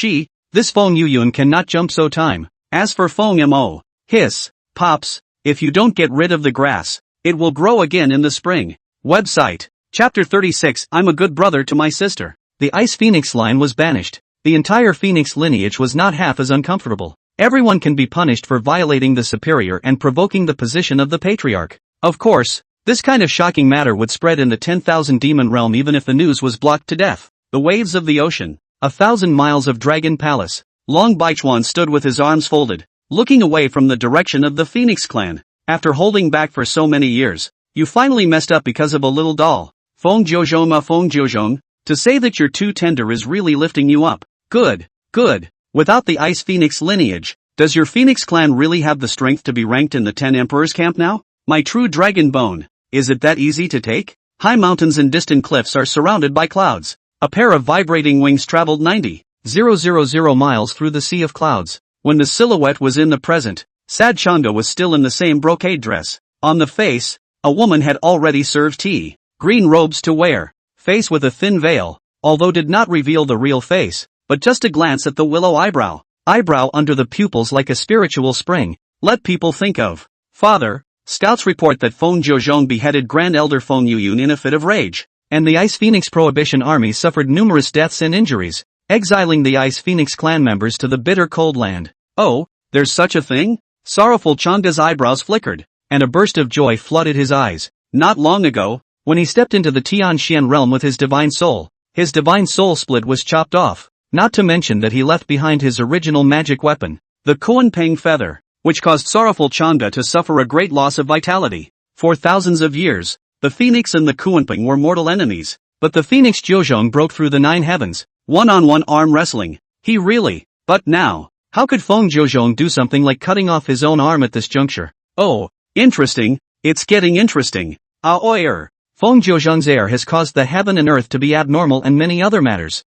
this Feng Yuyun cannot jump so time. As for Feng Mo, pops, if you don't get rid of the grass, it will grow again in the spring. Website. Chapter 36 I'm a good brother to my sister. The Ice Phoenix line was banished. The entire Phoenix lineage was not half as uncomfortable. Everyone can be punished for violating the superior and provoking the position of the Patriarch. Of course, this kind of shocking matter would spread in the 10,000 demon realm even if the news was blocked to death. The waves of the ocean. 1,000 miles of Dragon Palace. Long Baichuan stood with his arms folded, looking away from the direction of the Phoenix clan. After holding back for so many years, you finally messed up because of a little doll. Feng Jiuzhong ma Feng Jiuzhong, to say that you're too tender is really lifting you up. Good, good. Without the Ice Phoenix lineage, does your Phoenix clan really have the strength to be ranked in the 10 Emperors camp now? My true dragon bone, is it that easy to take? High mountains and distant cliffs are surrounded by clouds. A pair of vibrating wings traveled 90,000 miles through the sea of clouds. When the silhouette was in the present, Sad Changa was still in the same brocade dress. On the face, a woman had already served tea. Green robes to wear, face with a thin veil, although did not reveal the real face, but just a glance at the willow eyebrow under the pupils like a spiritual spring. Let people think of. Father, scouts report that Feng Jiuzhong beheaded Grand Elder Feng Yuyun in a fit of rage, and the Ice Phoenix Prohibition Army suffered numerous deaths and injuries, exiling the Ice Phoenix clan members to the bitter cold land. Oh, there's such a thing? Sorrowful Changa's eyebrows flickered, and a burst of joy flooded his eyes. Not long ago, when he stepped into the Tianxian realm with his divine soul split was chopped off, not to mention that he left behind his original magic weapon, the Kuanpeng feather, which caused sorrowful Changa to suffer a great loss of vitality. For thousands of years, the Phoenix and the Kuanpeng were mortal enemies, but the Phoenix Jiuzhong broke through the 9 heavens, one-on-one arm wrestling. But now, how could Feng Jiuzhong do something like cutting off his own arm at this juncture? Oh, interesting, it's getting interesting. Feng Jiuzhong's heir has caused the heaven and earth to be abnormal and many other matters.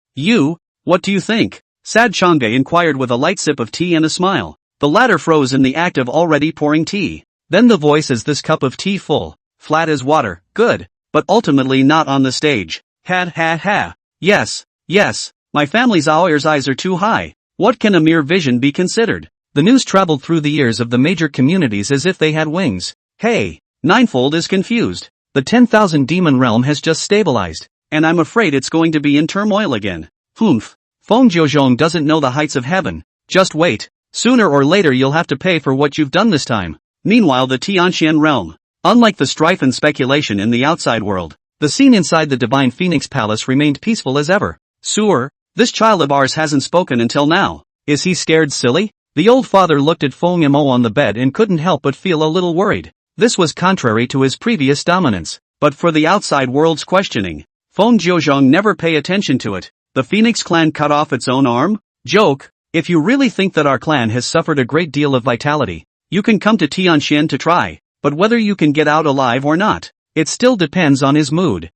What do you think? Sad Changa inquired with a light sip of tea and a smile. The latter froze in the act of already pouring tea. Then the voice: is this cup of tea full? Flat as water, good, but ultimately not on the stage. Ha. Yes, my family's heir's eyes are too high. What can a mere vision be considered? The news traveled through the ears of the major communities as if they had wings. Hey, Ninefold is confused. The 10,000 demon realm has just stabilized, and I'm afraid it's going to be in turmoil again. Humph. Feng Jiuzhong doesn't know the heights of heaven. Just wait. Sooner or later you'll have to pay for what you've done this time. Meanwhile, the Tianxian realm. Unlike the strife and speculation in the outside world, the scene inside the Divine Phoenix Palace remained peaceful as ever. Sewer, this child of ours hasn't spoken until now. Is he scared silly? The old father looked at Feng Mo on the bed and couldn't help but feel a little worried. This was contrary to his previous dominance. But for the outside world's questioning, Feng Jiuzhong never pay attention to it. The Phoenix clan cut off its own arm? Joke. If you really think that our clan has suffered a great deal of vitality, you can come to Tianxian to try, but whether you can get out alive or not, it still depends on his mood.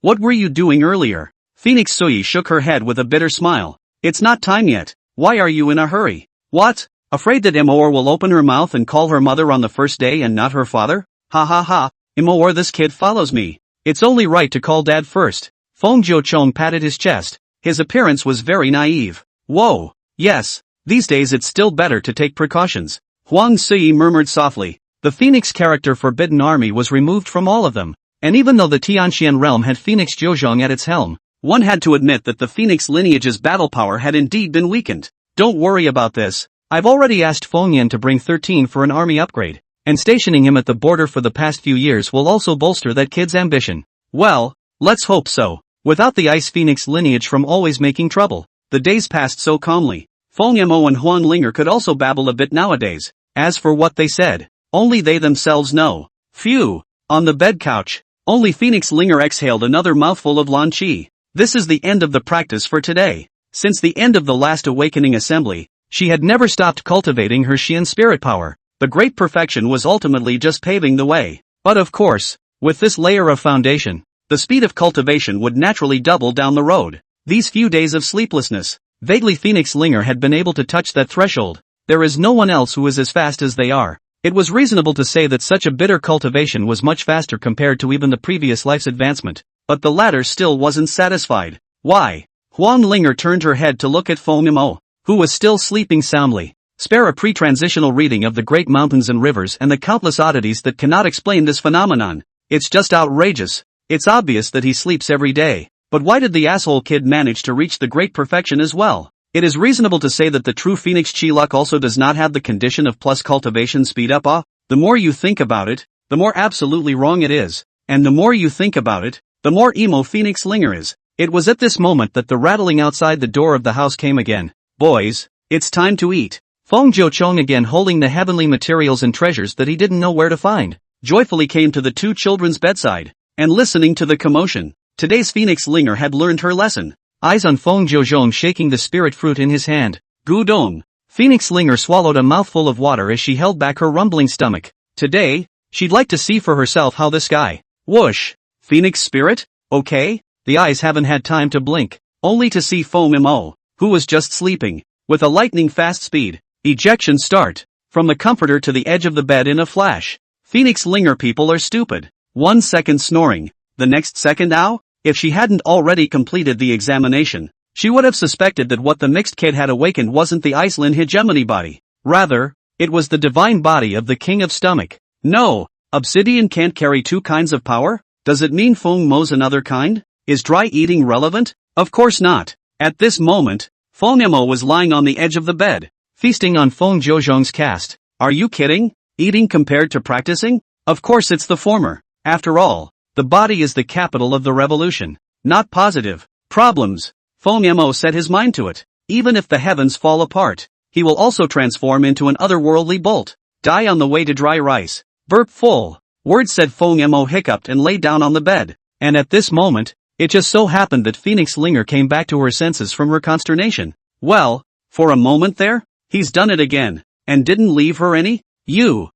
What were you doing earlier? Phoenix Sui shook her head with a bitter smile. It's not time yet. Why are you in a hurry? What? Afraid that Imoor will open her mouth and call her mother on the first day and not her father? Ha. Imoor, this kid follows me. It's only right to call dad first. Feng Jiuchong patted his chest. His appearance was very naive. Whoa. Yes, these days it's still better to take precautions. Huang Sui murmured softly. The Phoenix character Forbidden Army was removed from all of them, and even though the Tianxian realm had Phoenix Jiuzhong at its helm, one had to admit that the Phoenix lineage's battle power had indeed been weakened. Don't worry about this. I've already asked Feng Yin to bring 13 for an army upgrade, and stationing him at the border for the past few years will also bolster that kid's ambition. Well, let's hope so. Without the Ice Phoenix lineage from always making trouble, the days passed so calmly. Feng Mo and Huang Linger could also babble a bit nowadays. As for what they said, only they themselves know. Phew. On the bed couch, only Phoenix Linger exhaled another mouthful of Lan Qi. This is the end of the practice for today. Since the end of the last awakening assembly, she had never stopped cultivating her Xian spirit power. The great perfection was ultimately just paving the way. But of course, with this layer of foundation, the speed of cultivation would naturally double down the road. These few days of sleeplessness, vaguely Phoenix Linger had been able to touch that threshold. There is no one else who is as fast as they are. It was reasonable to say that such a bitter cultivation was much faster compared to even the previous life's advancement, but the latter still wasn't satisfied. Why? Huang Linger turned her head to look at Feng Mo, who was still sleeping soundly. Spare a pre-transitional reading of the great mountains and rivers and the countless oddities that cannot explain this phenomenon. It's just outrageous. It's obvious that he sleeps every day, but why did the asshole kid manage to reach the great perfection as well? It is reasonable to say that the true Phoenix Chi luck also does not have the condition of plus cultivation speed up. The more you think about it, the more absolutely wrong it is, and the more you think about it, the more emo Phoenix Linger is. It was at this moment that the rattling outside the door of the house came again. Boys, it's time to eat. Feng Jiuchong, again holding the heavenly materials and treasures that he didn't know where to find, joyfully came to the two children's bedside, and listening to the commotion. Today's Phoenix Linger had learned her lesson. Eyes on Feng Jiuchong shaking the spirit fruit in his hand. Gudong. Phoenix Linger swallowed a mouthful of water as she held back her rumbling stomach. Today, she'd like to see for herself how this guy. Whoosh. Phoenix spirit? Okay? The eyes haven't had time to blink, only to see Feng Mo, who was just sleeping, with a lightning-fast speed. Ejection start. From the comforter to the edge of the bed in a flash. Phoenix Linger people are stupid. 1 second snoring. The next second ow? If she hadn't already completed the examination, she would have suspected that what the mixed kid had awakened wasn't the Iceland hegemony body. Rather, it was the divine body of the king of stomach. No, obsidian can't carry two kinds of power? Does it mean Feng Mo's another kind? Is dry eating relevant? Of course not. At this moment, Feng Mo was lying on the edge of the bed, feasting on Feng Jiuchong's cast. Are you kidding? Eating compared to practicing? Of course it's the former. After all, the body is the capital of the revolution. Not positive. Problems. Feng Mo set his mind to it. Even if the heavens fall apart, he will also transform into an otherworldly bolt. Die on the way to dry rice. Burp full. Word said Feng Mo hiccuped and lay down on the bed. And at this moment, it just so happened that Phoenix Linger came back to her senses from her consternation. Well, for a moment there, he's done it again. And didn't leave her any? You.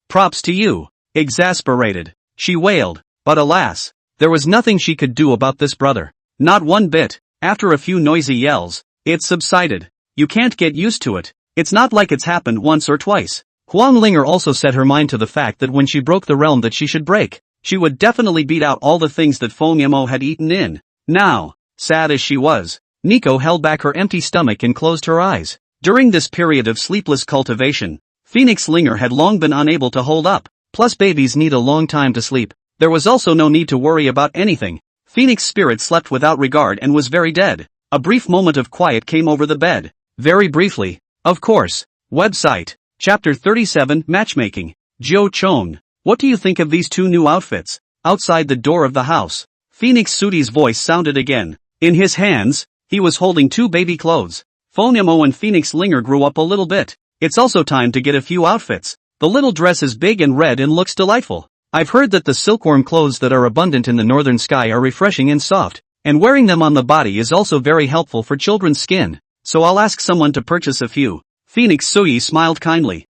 Props to you. Exasperated, she wailed. But alas, there was nothing she could do about this brother. Not one bit. After a few noisy yells, it subsided. You can't get used to it. It's not like it's happened once or twice. Huang Linger also set her mind to the fact that when she broke the realm that she should break, she would definitely beat out all the things that Feng Mo had eaten in. Now, sad as she was, Nico held back her empty stomach and closed her eyes. During this period of sleepless cultivation, Phoenix Linger had long been unable to hold up. Plus babies need a long time to sleep. There was also no need to worry about anything. Phoenix spirit slept without regard and was very dead. A brief moment of quiet came over the bed. Very briefly. Of course. Website. Chapter 37 Matchmaking. Jiu Chong. What do you think of these two new outfits? Outside the door of the house, Phoenix Suti's voice sounded again. In his hands, he was holding two baby clothes. Feng Mo and Phoenix Linger grew up a little bit. It's also time to get a few outfits. The little dress is big and red and looks delightful. I've heard that the silkworm clothes that are abundant in the northern sky are refreshing and soft, and wearing them on the body is also very helpful for children's skin, so I'll ask someone to purchase a few. Phoenix Sui smiled kindly.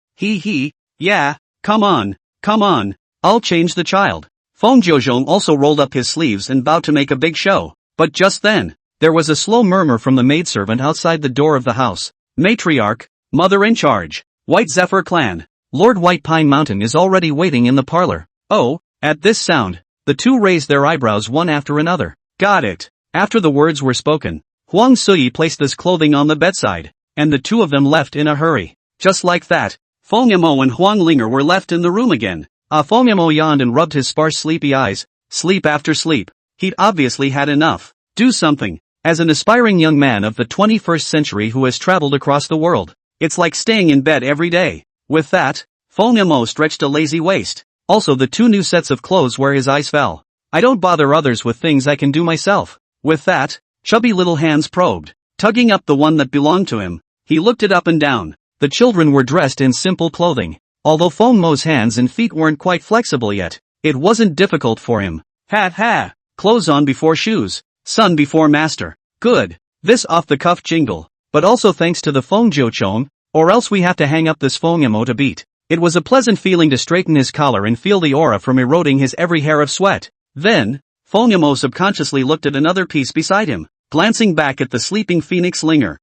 Yeah, come on, I'll change the child. Feng Jiuchong also rolled up his sleeves and bowed to make a big show, but just then, there was a slow murmur from the maidservant outside the door of the house. Matriarch, mother in charge, White Zephyr clan, Lord White Pine Mountain is already waiting in the parlor. Oh, at this sound, the two raised their eyebrows one after another. Got it. After the words were spoken, Huang Sui placed this clothing on the bedside, and the two of them left in a hurry. Just like that, Feng Mo and Huang Linger were left in the room again. Feng Mo yawned and rubbed his sparse sleepy eyes. Sleep after sleep. He'd obviously had enough. Do something. As an aspiring young man of the 21st century who has traveled across the world, it's like staying in bed every day. With that, Feng Mo stretched a lazy waist. Also the two new sets of clothes where his eyes fell. I don't bother others with things I can do myself. With that, chubby little hands probed, tugging up the one that belonged to him. He looked it up and down. The children were dressed in simple clothing. Although Feng Mo's hands and feet weren't quite flexible yet, it wasn't difficult for him. Ha. Clothes on before shoes. Son before master. Good. This off-the-cuff jingle. But also thanks to the Feng Jiuchong, or else we have to hang up this Feng Mo to beat. It was a pleasant feeling to straighten his collar and feel the aura from eroding his every hair of sweat. Then, Feng Mo subconsciously looked at another piece beside him, glancing back at the sleeping Phoenix Linger.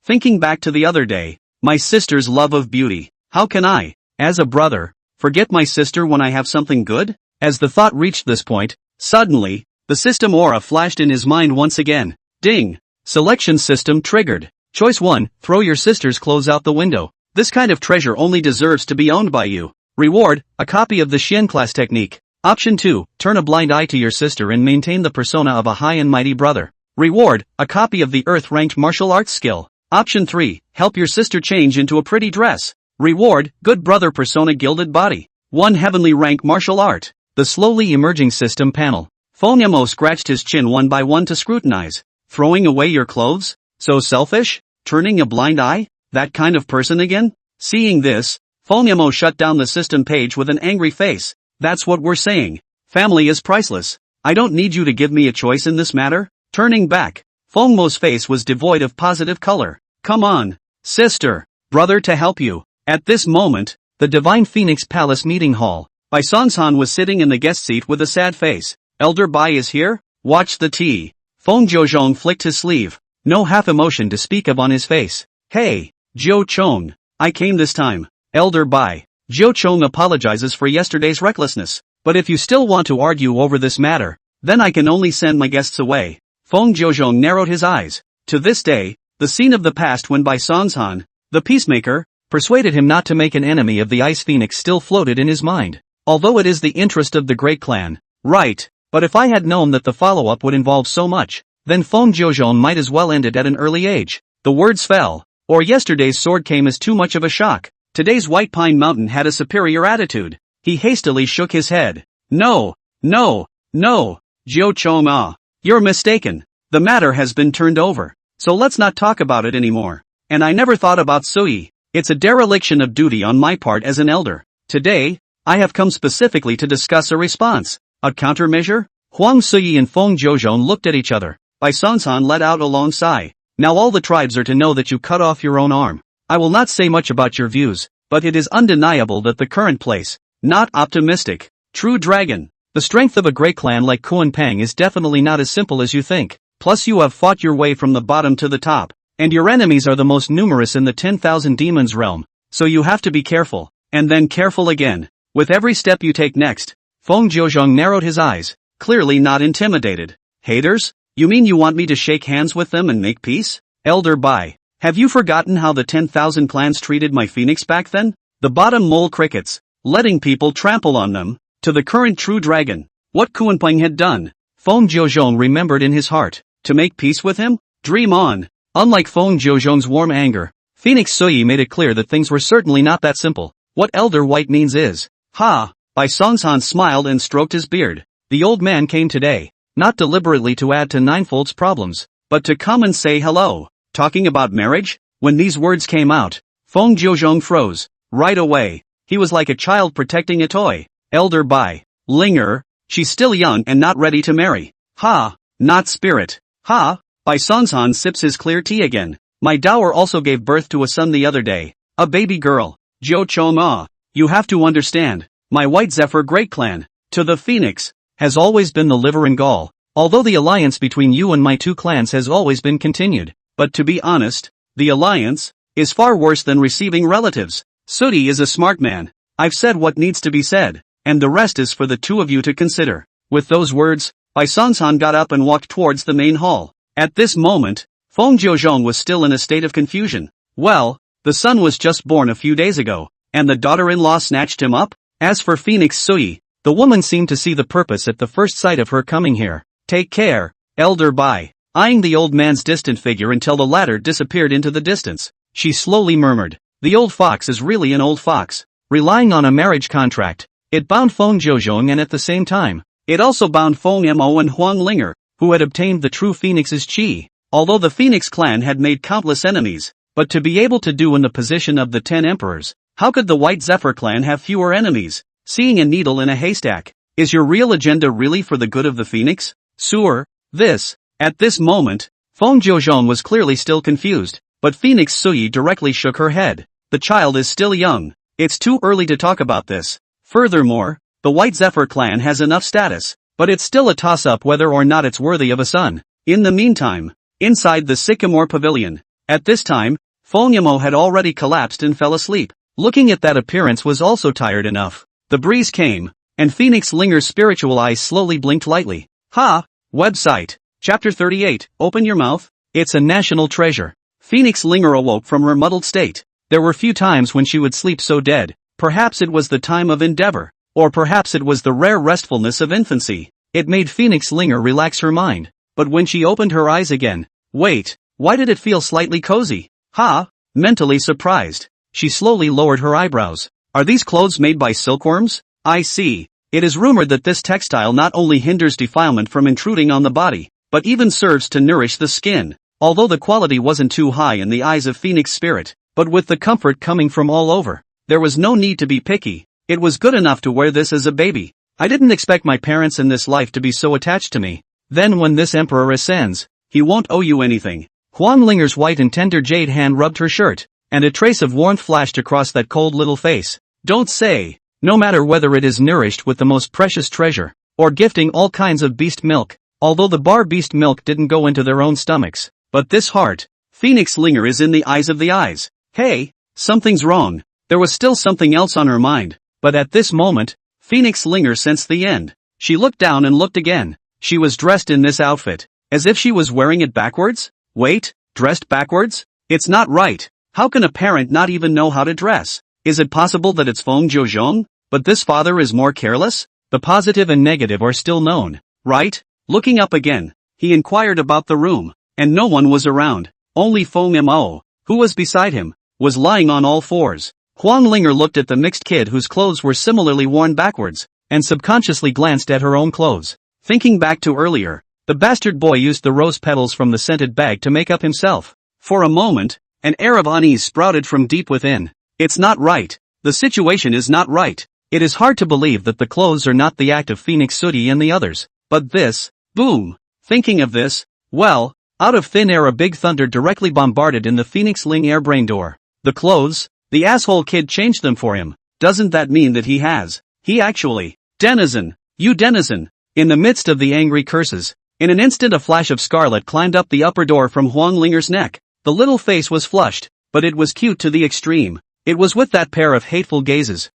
Thinking back to the other day, my sister's love of beauty. How can I, as a brother, forget my sister when I have something good? As the thought reached this point, suddenly, the system aura flashed in his mind once again. Ding! Selection system triggered. Choice 1, throw your sister's clothes out the window. This kind of treasure only deserves to be owned by you. Reward, a copy of the Xian class technique. Option 2, turn a blind eye to your sister and maintain the persona of a high and mighty brother. Reward, a copy of the Earth-ranked martial arts skill. Option 3, help your sister change into a pretty dress. Reward, good brother persona gilded body. 1 heavenly rank martial art. The slowly emerging system panel. Feng Mo scratched his chin one by one to scrutinize. Throwing away your clothes? So selfish? Turning a blind eye? That kind of person again? Seeing this, Fongemo shut down the system page with an angry face. That's what we're saying. Family is priceless. I don't need you to give me a choice in this matter. Turning back, Fongmo's face was devoid of positive color. Come on, sister, brother, to help you. At this moment, the Divine Phoenix Palace meeting hall. Bai Sansan was sitting in the guest seat with a sad face. Elder Bai is here? Watch the tea. Feng Jiuzhong flicked his sleeve. No half emotion to speak of on his face. Hey, Jiu Chong. I came this time. Elder Bai. Jiu Chong apologizes for yesterday's recklessness. But if you still want to argue over this matter, then I can only send my guests away. Feng Jiuzhong narrowed his eyes. To this day, the scene of the past when Bai Sansan, the peacemaker, persuaded him not to make an enemy of the Ice Phoenix still floated in his mind. Although it is the interest of the great clan. Right, but if I had known that the follow-up would involve so much, then Feng Jiuzhong might as well end it at an early age. The words fell. Or yesterday's sword came as too much of a shock. Today's White Pine Mountain had a superior attitude. He hastily shook his head. No, no, no, Jiu Chong ah. You're mistaken. The matter has been turned over. So let's not talk about it anymore. And I never thought about Sui. It's a dereliction of duty on my part as an elder. Today, I have come specifically to discuss a response. A countermeasure? Huang Sui and Feng Jiuzhong looked at each other. Bai Sansan let out a long sigh. Now all the tribes are to know that you cut off your own arm. I will not say much about your views, but it is undeniable that the current place, not optimistic. True dragon. The strength of a great clan like Qilin is definitely not as simple as you think. Plus you have fought your way from the bottom to the top. And your enemies are the most numerous in the 10,000 demons realm. So you have to be careful. And then careful again. With every step you take next. Feng Jiuzhong narrowed his eyes, clearly not intimidated. Haters? You mean you want me to shake hands with them and make peace? Elder Bai, have you forgotten how the 10,000 clans treated my phoenix back then? The bottom mole crickets, letting people trample on them, to the current true dragon. What Qilin had done, Feng Jiuzhong remembered in his heart. To make peace with him? Dream on. Unlike Feng Jiuzhong's warm anger, Phoenix Sui made it clear that things were certainly not that simple. What Elder White means is, ha! Bai Sansan smiled and stroked his beard. The old man came today, not deliberately to add to Ninefold's problems, but to come and say hello. Talking about marriage? When these words came out, Feng Jiuzhong froze. Right away, he was like a child protecting a toy. Elder Bai, Linger, she's still young and not ready to marry. Ha! Not spirit. Ha! Bai Sansan sips his clear tea again. My dower also gave birth to a son the other day. A baby girl. Jiu Chong ah. You have to understand. My White Zephyr great clan, to the Phoenix, has always been the liver and gall. Although the alliance between you and my two clans has always been continued. But to be honest, the alliance is far worse than receiving relatives. Sudi is a smart man. I've said what needs to be said, and the rest is for the two of you to consider. With those words, Bai Sansan got up and walked towards the main hall. At this moment, Feng Jiuzhong was still in a state of confusion. Well, the son was just born a few days ago, and the daughter-in-law snatched him up? As for Phoenix Sui, the woman seemed to see the purpose at the first sight of her coming here. Take care, Elder Bai. Eyeing the old man's distant figure until the latter disappeared into the distance, she slowly murmured, the old fox is really an old fox. Relying on a marriage contract, it bound Feng Jiuzhong and at the same time, it also bound Feng Mo and Huang Linger, who had obtained the true Phoenix's chi. Although the Phoenix clan had made countless enemies, but to be able to do in the position of the 10 emperors, how could the White Zephyr clan have fewer enemies? Seeing a needle in a haystack. Is your real agenda really for the good of the Phoenix? Sure, this. At this moment, Feng Jiuzhong was clearly still confused, but Phoenix Sui directly shook her head. The child is still young. It's too early to talk about this. Furthermore, the White Zephyr clan has enough status, but it's still a toss-up whether or not it's worthy of a son. In the meantime, inside the Sycamore Pavilion, at this time, Feng Yamo had already collapsed and fell asleep. Looking at that appearance was also tired enough. The breeze came, and Phoenix Linger's spiritual eyes slowly blinked lightly. Ha! Website. Chapter 38, Open Your Mouth. It's a national treasure. Phoenix Linger awoke from her muddled state. There were few times when she would sleep so dead. Perhaps it was the time of endeavor, or perhaps it was the rare restfulness of infancy. It made Phoenix Linger relax her mind. But when she opened her eyes again, wait, why did it feel slightly cozy? Ha! Mentally surprised, she slowly lowered her eyebrows. Are these clothes made by silkworms? I see. It is rumored that this textile not only hinders defilement from intruding on the body, but even serves to nourish the skin. although the quality wasn't too high in the eyes of Phoenix Spirit, but with the comfort coming from all over, there was no need to be picky. It was good enough to wear this as a baby. I didn't expect my parents in this life to be so attached to me. Then when this emperor ascends, he won't owe you anything. Huang Linger's white and tender jade hand rubbed her shirt, and a trace of warmth flashed across that cold little face. Don't say. No matter whether it is nourished with the most precious treasure, or gifting all kinds of beast milk, although the bar beast milk didn't go into their own stomachs, but this heart, Phoenix Linger is in the eyes of the eyes. Hey, something's wrong. There was still something else on her mind, but at this moment, Phoenix Linger sensed the end. She looked down and looked again. She was dressed in this outfit, as if she was wearing it backwards? Wait, dressed backwards? It's not right. How can a parent not even know how to dress? Is it possible that it's Feng Jiuzhong? But this father is more careless? The positive and negative are still known, right? Looking up again, he inquired about the room, and no one was around. Only Feng Mo, who was beside him, was lying on all fours. Huang Linger looked at the mixed kid whose clothes were similarly worn backwards, and subconsciously glanced at her own clothes. Thinking back to earlier, the bastard boy used the rose petals from the scented bag to make up himself. For a moment, an air of unease sprouted from deep within. It's not right. The situation is not right. It is hard to believe that the clothes are not the act of Phoenix Sooty and the others. But this, boom. Thinking of this, well, out of thin air a big thunder directly bombarded in the Phoenix Ling air brain door. The clothes? The asshole kid changed them for him. Doesn't that mean that he has? He actually. Denizen! You denizen! In the midst of the angry curses, in an instant a flash of scarlet climbed up the upper door from Huang Linger's neck. The little face was flushed, but it was cute to the extreme. It was with that pair of hateful gazes.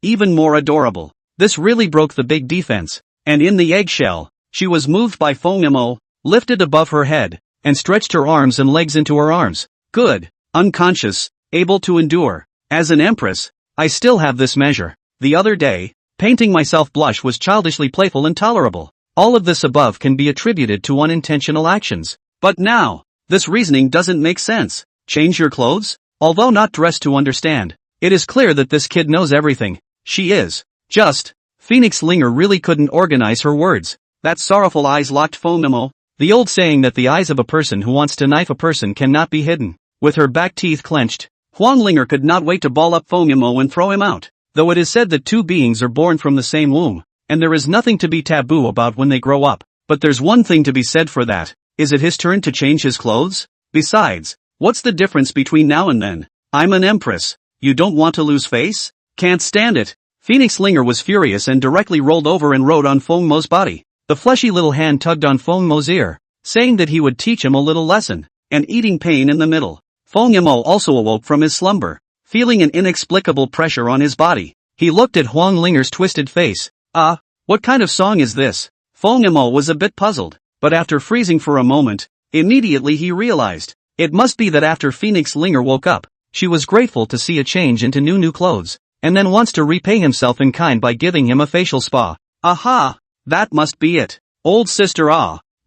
Even more adorable. This really broke the big defense. And in the eggshell, she was moved by Feng Mo, lifted above her head, and stretched her arms and legs into her arms. Good. Unconscious. Able to endure. As an empress, I still have this measure. The other day, painting myself blush was childishly playful and tolerable. All of this above can be attributed to unintentional actions. But now, this reasoning doesn't make sense. Change your clothes? Although not dressed to understand, it is clear that this kid knows everything. She is. Just. Phoenix Linger really couldn't organize her words. That sorrowful eyes locked Feng Mo. The old saying that the eyes of a person who wants to knife a person cannot be hidden. With her back teeth clenched, Huang Linger could not wait to ball up Feng Mo and throw him out. Though it is said that two beings are born from the same womb, and there is nothing to be taboo about when they grow up, but there's one thing to be said for that. Is it his turn to change his clothes? Besides, what's the difference between now and then? I'm an empress. You don't want to lose face? Can't stand it. Phoenix Linger was furious and directly rolled over and rode on Feng Mo's body. The fleshy little hand tugged on Feng Mo's ear, saying that he would teach him a little lesson, and eating pain in the middle. Feng Mo also awoke from his slumber, feeling an inexplicable pressure on his body. He looked at Huang Linger's twisted face. What kind of song is this? Feng Mo was a bit puzzled, but after freezing for a moment, immediately he realized. It must be that after Phoenix Linger woke up, she was grateful to see a change into new clothes, and then wants to repay himself in kind by giving him a facial spa. Aha! That must be it. Old sister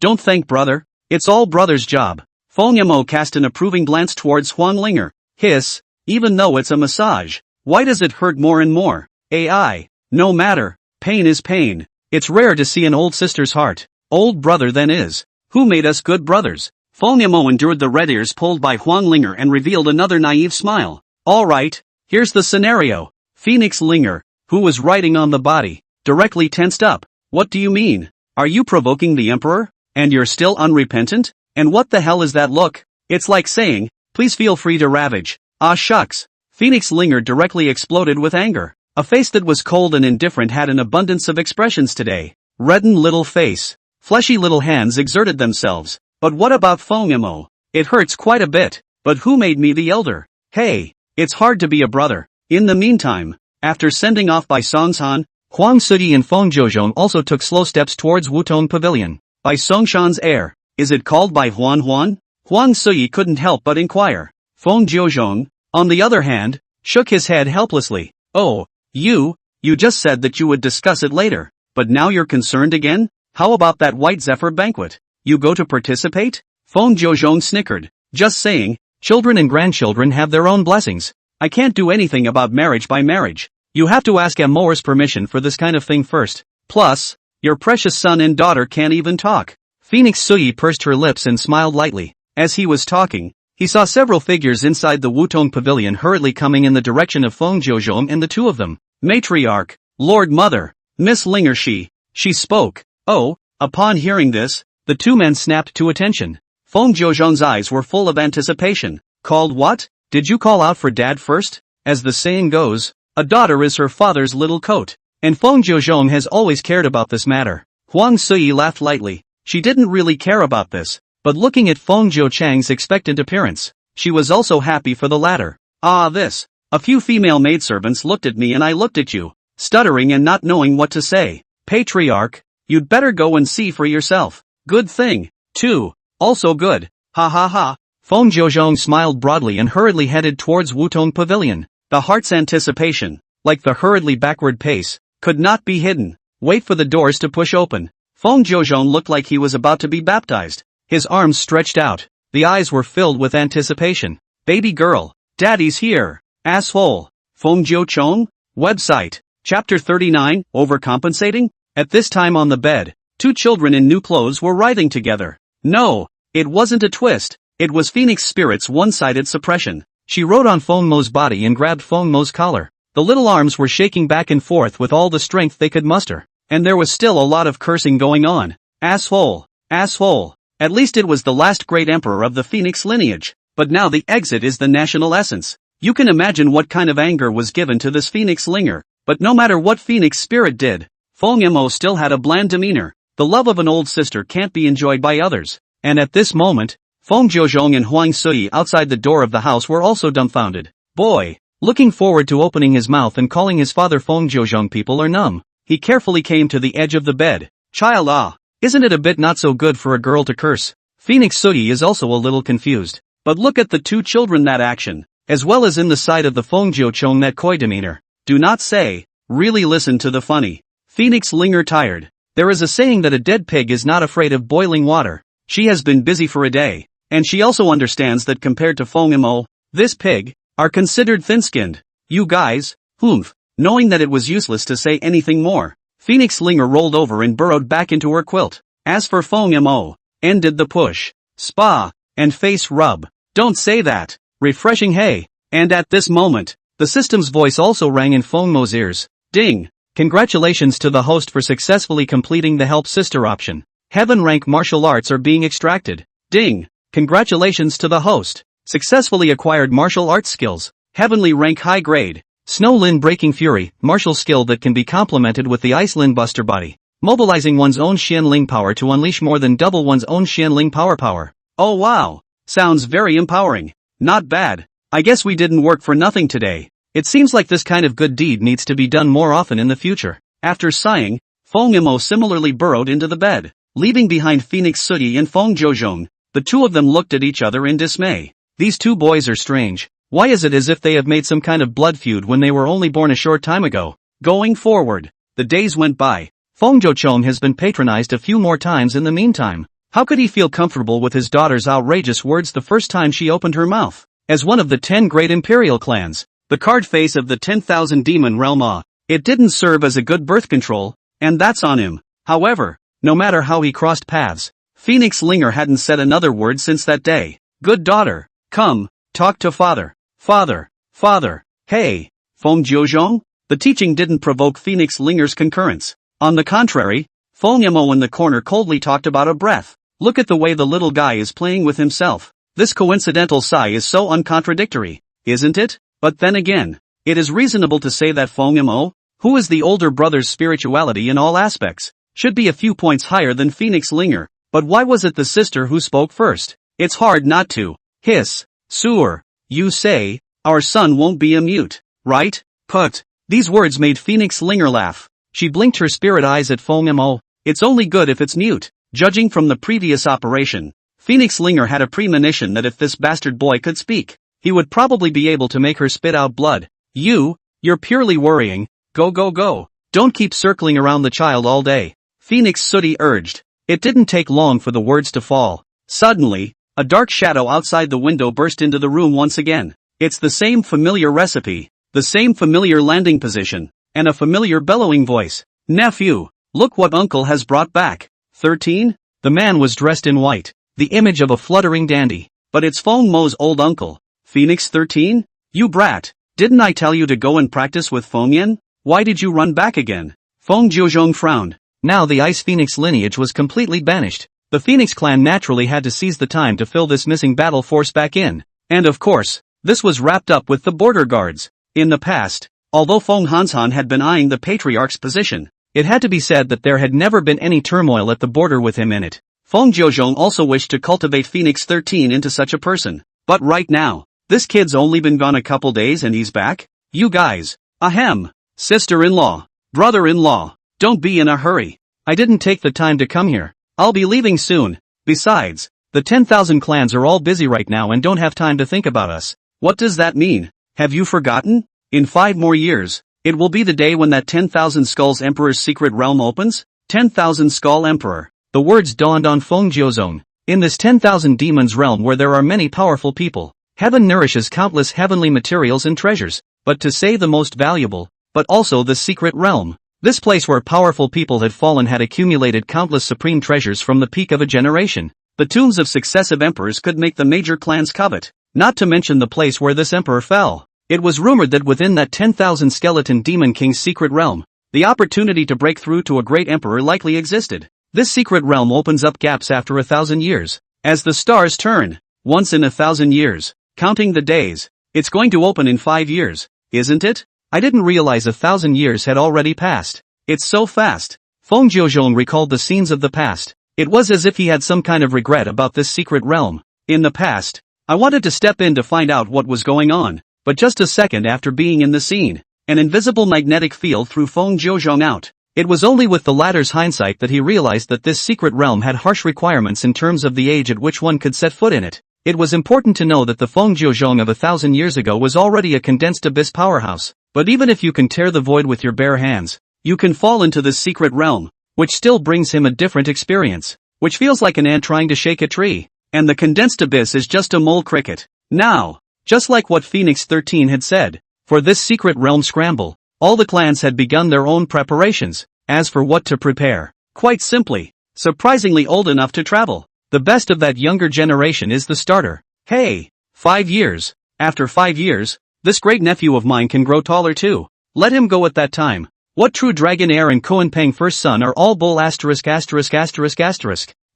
don't thank brother. It's all brother's job. Feng Mo cast an approving glance towards Huang Linger. Hiss. Even though it's a massage, why does it hurt more and more? AI. No matter. Pain is pain. It's rare to see an old sister's heart. Old brother then is. Who made us good brothers? Feng Mo endured the red ears pulled by Huang Linger and revealed another naive smile. Alright, here's the scenario. Phoenix Linger, who was riding on the body, directly tensed up. What do you mean? Are you provoking the emperor? And you're still unrepentant? And what the hell is that look? It's like saying, please feel free to ravage. Ah shucks. Phoenix Linger directly exploded with anger. A face that was cold and indifferent had an abundance of expressions today. Reddened little face. Fleshy little hands exerted themselves. But what about Feng Mo? It hurts quite a bit. But who made me the elder? Hey, it's hard to be a brother. In the meantime, after sending off by Songshan, Huang Sudi and Feng Jiuzhong also took slow steps towards Wutong Pavilion. By Songshan's heir. Is it called by Huan? Huang Sui couldn't help but inquire. Feng Jiuzhong, on the other hand, shook his head helplessly. Oh, you just said that you would discuss it later, but now you're concerned again? How about that White Zephyr banquet? You go to participate? Feng Jiuzhong snickered. Just saying, children and grandchildren have their own blessings. I can't do anything about marriage by marriage. You have to ask Amour's permission for this kind of thing first. Plus, your precious son and daughter can't even talk. Phoenix Sui pursed her lips and smiled lightly. As he was talking, he saw several figures inside the Wutong pavilion hurriedly coming in the direction of Feng Jiuzhong and the two of them. Matriarch, Lord Mother, Miss Linger she spoke. Oh, upon hearing this, the two men snapped to attention. Feng Jiuzhong's eyes were full of anticipation. Called what? Did you call out for dad first? As the saying goes, a daughter is her father's little coat. And Feng Jiuzhong has always cared about this matter. Huang Suyi laughed lightly. She didn't really care about this, but looking at Feng Jiuchang's expectant appearance, she was also happy for the latter. Ah, this. A few female maidservants looked at me and I looked at you, stuttering and not knowing what to say. Patriarch, you'd better go and see for yourself. Good thing, too. Also good. Ha ha ha. Feng Jiuzhong smiled broadly and hurriedly headed towards Wutong Pavilion. The heart's anticipation, like the hurriedly backward pace, could not be hidden. Wait for the doors to push open. Feng Jiuzhong looked like he was about to be baptized. His arms stretched out. The eyes were filled with anticipation. Baby girl, daddy's here. Asshole. Feng Jiuzhong? Website. Chapter 39, Overcompensating? At this time on the bed, two children in new clothes were writhing together. No, it wasn't a twist. It was Phoenix Spirit's one-sided suppression. She rode on Feng Mo's body and grabbed Feng Mo's collar. The little arms were shaking back and forth with all the strength they could muster. And there was still a lot of cursing going on. Asshole. Asshole. At least it was the last great emperor of the Phoenix lineage. But now the exit is the national essence. You can imagine what kind of anger was given to this Phoenix Linger. But no matter what Phoenix Spirit did, Feng Mo still had a bland demeanor. The love of an old sister can't be enjoyed by others. And at this moment, Feng Jiuzhong and Huang Suyi outside the door of the house were also dumbfounded. Boy, looking forward to opening his mouth and calling his father Feng Jiuzhong, people are numb. He carefully came to the edge of the bed. Child, isn't it a bit not so good for a girl to curse? Phoenix Suyi is also a little confused. But look at the two children, that action, as well as in the sight of the Feng Jiuzhong that coy demeanor. Do not say, really listen to the funny. Phoenix Linger tired. There is a saying that a dead pig is not afraid of boiling water. She has been busy for a day. And she also understands that compared to Feng Mo, this pig, are considered thin-skinned. You guys, humph. Knowing that it was useless to say anything more, Phoenix Linger rolled over and burrowed back into her quilt. As for Feng Mo, ended the push, spa, and face rub. Don't say that. Refreshing, hey. And at this moment, the system's voice also rang in Feng Mo's ears. Ding. Congratulations to the host for successfully completing the Help Sister option. Heaven rank martial arts are being extracted. Ding. Congratulations to the host. Successfully acquired martial arts skills. Heavenly rank high grade. Snow Lin Breaking Fury, martial skill that can be complemented with the Ice Lin Buster Body. Mobilizing one's own Xian Ling power to unleash more than double one's own Xian Ling power. Oh wow. Sounds very empowering. Not bad. I guess we didn't work for nothing today. It seems like this kind of good deed needs to be done more often in the future. After sighing, Feng Mo similarly burrowed into the bed, leaving behind Phoenix Suyi and Feng Jiuzhong. The two of them looked at each other in dismay. These two boys are strange. Why is it as if they have made some kind of blood feud when they were only born a short time ago? Going forward, the days went by. Feng Jiuzhong has been patronized a few more times in the meantime. How could he feel comfortable with his daughter's outrageous words the first time she opened her mouth? As one of the 10 great imperial clans, the card face of the 10,000 demon realm, it didn't serve as a good birth control, and that's on him. However, no matter how he crossed paths, Phoenix Linger hadn't said another word since that day. Good daughter, come, talk to father. Father, hey, Feng Jiuzhong? The teaching didn't provoke Phoenix Linger's concurrence. On the contrary, Feng Mo in the corner coldly talked about a breath. Look at the way the little guy is playing with himself. This coincidental sigh is so uncontradictory, isn't it? But then again, it is reasonable to say that Feng Mo, who is the older brother's spirituality in all aspects, should be a few points higher than Phoenix Linger. But why was it the sister who spoke first? It's hard not to hiss. Sewer. You say, our son won't be a mute, right? Put. These words made Phoenix Linger laugh. She blinked her spirit eyes at Feng Mo. It's only good if it's mute. Judging from the previous operation, Phoenix Linger had a premonition that if this bastard boy could speak, he would probably be able to make her spit out blood. You're purely worrying. Go. Don't keep circling around the child all day. Phoenix Sooty urged. It didn't take long for the words to fall. Suddenly, a dark shadow outside the window burst into the room once again. It's the same familiar recipe, the same familiar landing position, and a familiar bellowing voice. Nephew, look what uncle has brought back. 13? The man was dressed in white. the image of a fluttering dandy. But it's Feng Mo's old uncle. Phoenix 13? You brat. Didn't I tell you to go and practice with Feng Yin? Why did you run back again? Feng Jiuzhong frowned. Now the Ice Phoenix lineage was completely banished. The Phoenix clan naturally had to seize the time to fill this missing battle force back in. And of course, this was wrapped up with the border guards. In the past, although Feng Hanshan had been eyeing the Patriarch's position, it had to be said that there had never been any turmoil at the border with him in it. Feng Jiuzhong also wished to cultivate Phoenix 13 into such a person. But right now, this kid's only been gone a couple days and he's back? You guys. Ahem. Sister-in-law. Brother-in-law. Don't be in a hurry. I didn't take the time to come here. I'll be leaving soon. Besides, the 10,000 clans are all busy right now and don't have time to think about us. What does that mean? Have you forgotten? In 5 more years, it will be the day when that 10,000 Skulls Emperor's secret realm opens? 10,000 Skull Emperor. The words dawned on Feng Jiuzhong. In this 10,000 demons realm where there are many powerful people, heaven nourishes countless heavenly materials and treasures, but to say the most valuable, but also the secret realm. This place where powerful people had fallen had accumulated countless supreme treasures from the peak of a generation. The tombs of successive emperors could make the major clans covet, not to mention the place where this emperor fell. It was rumored that within that 10,000 skeleton demon king's secret realm, the opportunity to break through to a great emperor likely existed. This secret realm opens up gaps after 1,000 years. As the stars turn, once in 1,000 years, counting the days, it's going to open in 5 years, isn't it? I didn't realize 1,000 years had already passed. It's so fast. Feng Jiuzhong recalled the scenes of the past. It was as if he had some kind of regret about this secret realm. In the past, I wanted to step in to find out what was going on, but just a second after being in the scene, an invisible magnetic field threw Feng Jiuzhong out. It was only with the latter's hindsight that he realized that this secret realm had harsh requirements in terms of the age at which one could set foot in it. It was important to know that the Feng Jiuzhong of 1,000 years ago was already a condensed abyss powerhouse. But even if you can tear the void with your bare hands, you can fall into this secret realm, which still brings him a different experience, which feels like an ant trying to shake a tree. And the condensed abyss is just a mole cricket. Now, just like what Phoenix 13 had said, for this secret realm scramble, all the clans had begun their own preparations. As for what to prepare, quite simply, surprisingly old enough to travel. The best of that younger generation is the starter. Hey, 5 years. After 5 years, this great nephew of mine can grow taller too. Let him go at that time. What true dragon heir and Koan Peng first son are all bull asterisk.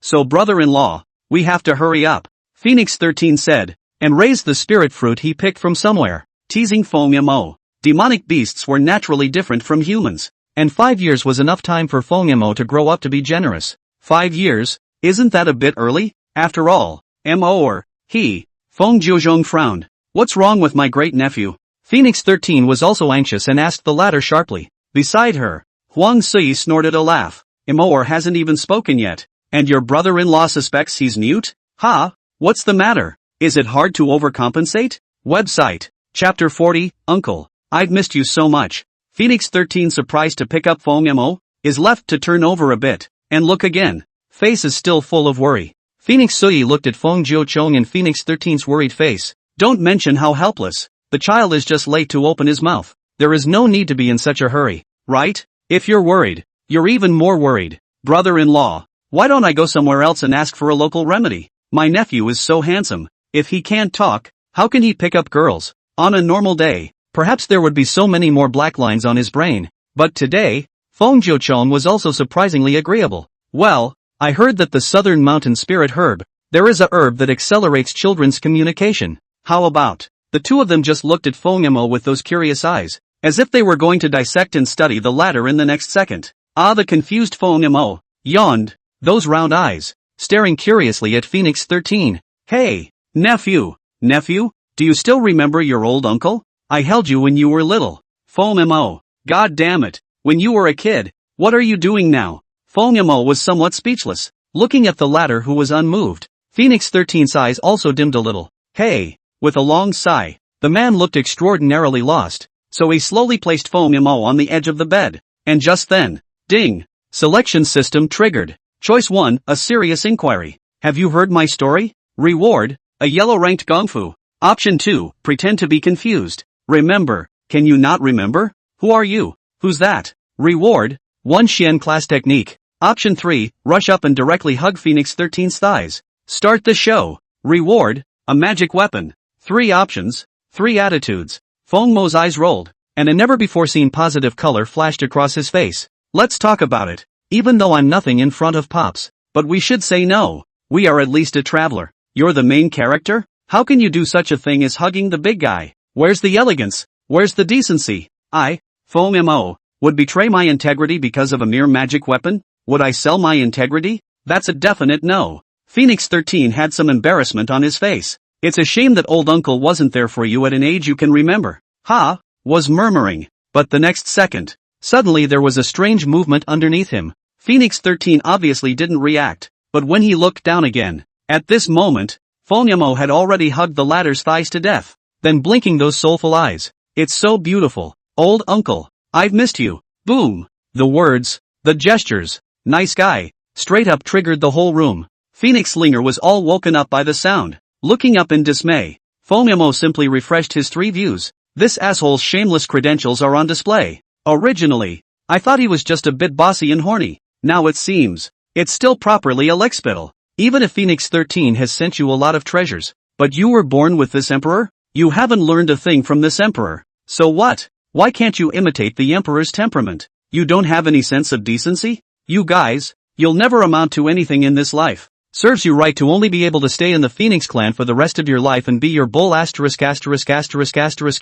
So brother-in-law, we have to hurry up, Phoenix 13 said, and raised the spirit fruit he picked from somewhere, teasing Feng Mo. Demonic beasts were naturally different from humans, and 5 years was enough time for Feng Mo to grow up to be generous. 5 years? Isn't that a bit early? After all, Mo or he? Feng Jiuzhong frowned. What's wrong with my great nephew? Phoenix 13 was also anxious and asked the latter sharply. Beside her, Huang Sui snorted a laugh. Mo hasn't even spoken yet, and your brother-in-law suspects he's mute? Ha? What's the matter? Is it hard to overcompensate? Website. Chapter 40, Uncle. I've missed you so much. Phoenix 13 surprised to pick up Feng Mo, is left to turn over a bit, and look again. Face is still full of worry. Phoenix Sui looked at Feng Jiuzhong and Phoenix 13's worried face. Don't mention how helpless. The child is just late to open his mouth. There is no need to be in such a hurry, right? If you're worried, you're even more worried. Brother-in-law, why don't I go somewhere else and ask for a local remedy? My nephew is so handsome. If he can't talk, how can he pick up girls? On a normal day, perhaps there would be so many more black lines on his brain. But today, Feng Jiuzhong was also surprisingly agreeable. Well, I heard that the southern mountain spirit herb, there is a herb that accelerates children's communication. How about? The two of them just looked at Feng Mo with those curious eyes, as if they were going to dissect and study the latter in the next second. Ah, the confused Feng Mo yawned, those round eyes, staring curiously at Phoenix 13. Hey, nephew, do you still remember your old uncle? I held you when you were little. Feng Mo, god damn it, when you were a kid, what are you doing now? Feng Mo was somewhat speechless, looking at the latter who was unmoved. Phoenix 13's eyes also dimmed a little. Hey. With a long sigh, the man looked extraordinarily lost, so he slowly placed Feng Mo on the edge of the bed. And just then, ding! Selection system triggered. Choice 1, a serious inquiry. Have you heard my story? Reward, a yellow-ranked gongfu. Option 2, pretend to be confused. Remember, can you not remember? Who are you? Who's that? Reward, 1 Xian class technique. Option 3, rush up and directly hug Phoenix 13's thighs. Start the show. Reward, a magic weapon. 3 options, 3 attitudes. Feng Mo's eyes rolled, and a never-before-seen positive color flashed across his face. Let's talk about it. Even though I'm nothing in front of Pops. But we should say no. We are at least a traveler. You're the main character? How can you do such a thing as hugging the big guy? Where's the elegance? Where's the decency? I, Feng Mo, would betray my integrity because of a mere magic weapon? Would I sell my integrity? That's a definite no. Phoenix 13 had some embarrassment on his face. It's a shame that old uncle wasn't there for you at an age you can remember. Ha, was murmuring. But the next second, suddenly there was a strange movement underneath him. Phoenix 13 obviously didn't react, but when he looked down again, at this moment, Feng Mo had already hugged the latter's thighs to death. Then blinking those soulful eyes. It's so beautiful. Old uncle, I've missed you. Boom. The words, the gestures, nice guy, straight up triggered the whole room. Phoenix Slinger was all woken up by the sound. Looking up in dismay, Feng Mo simply refreshed his 3 views. This asshole's shameless credentials are on display. Originally, I thought he was just a bit bossy and horny. Now it seems, it's still properly a lickspittle. Even if Phoenix 13 has sent you a lot of treasures. But you were born with this emperor? You haven't learned a thing from this emperor. So what? Why can't you imitate the emperor's temperament? You don't have any sense of decency? You guys, you'll never amount to anything in this life. Serves you right to only be able to stay in the Phoenix clan for the rest of your life and be your bull *****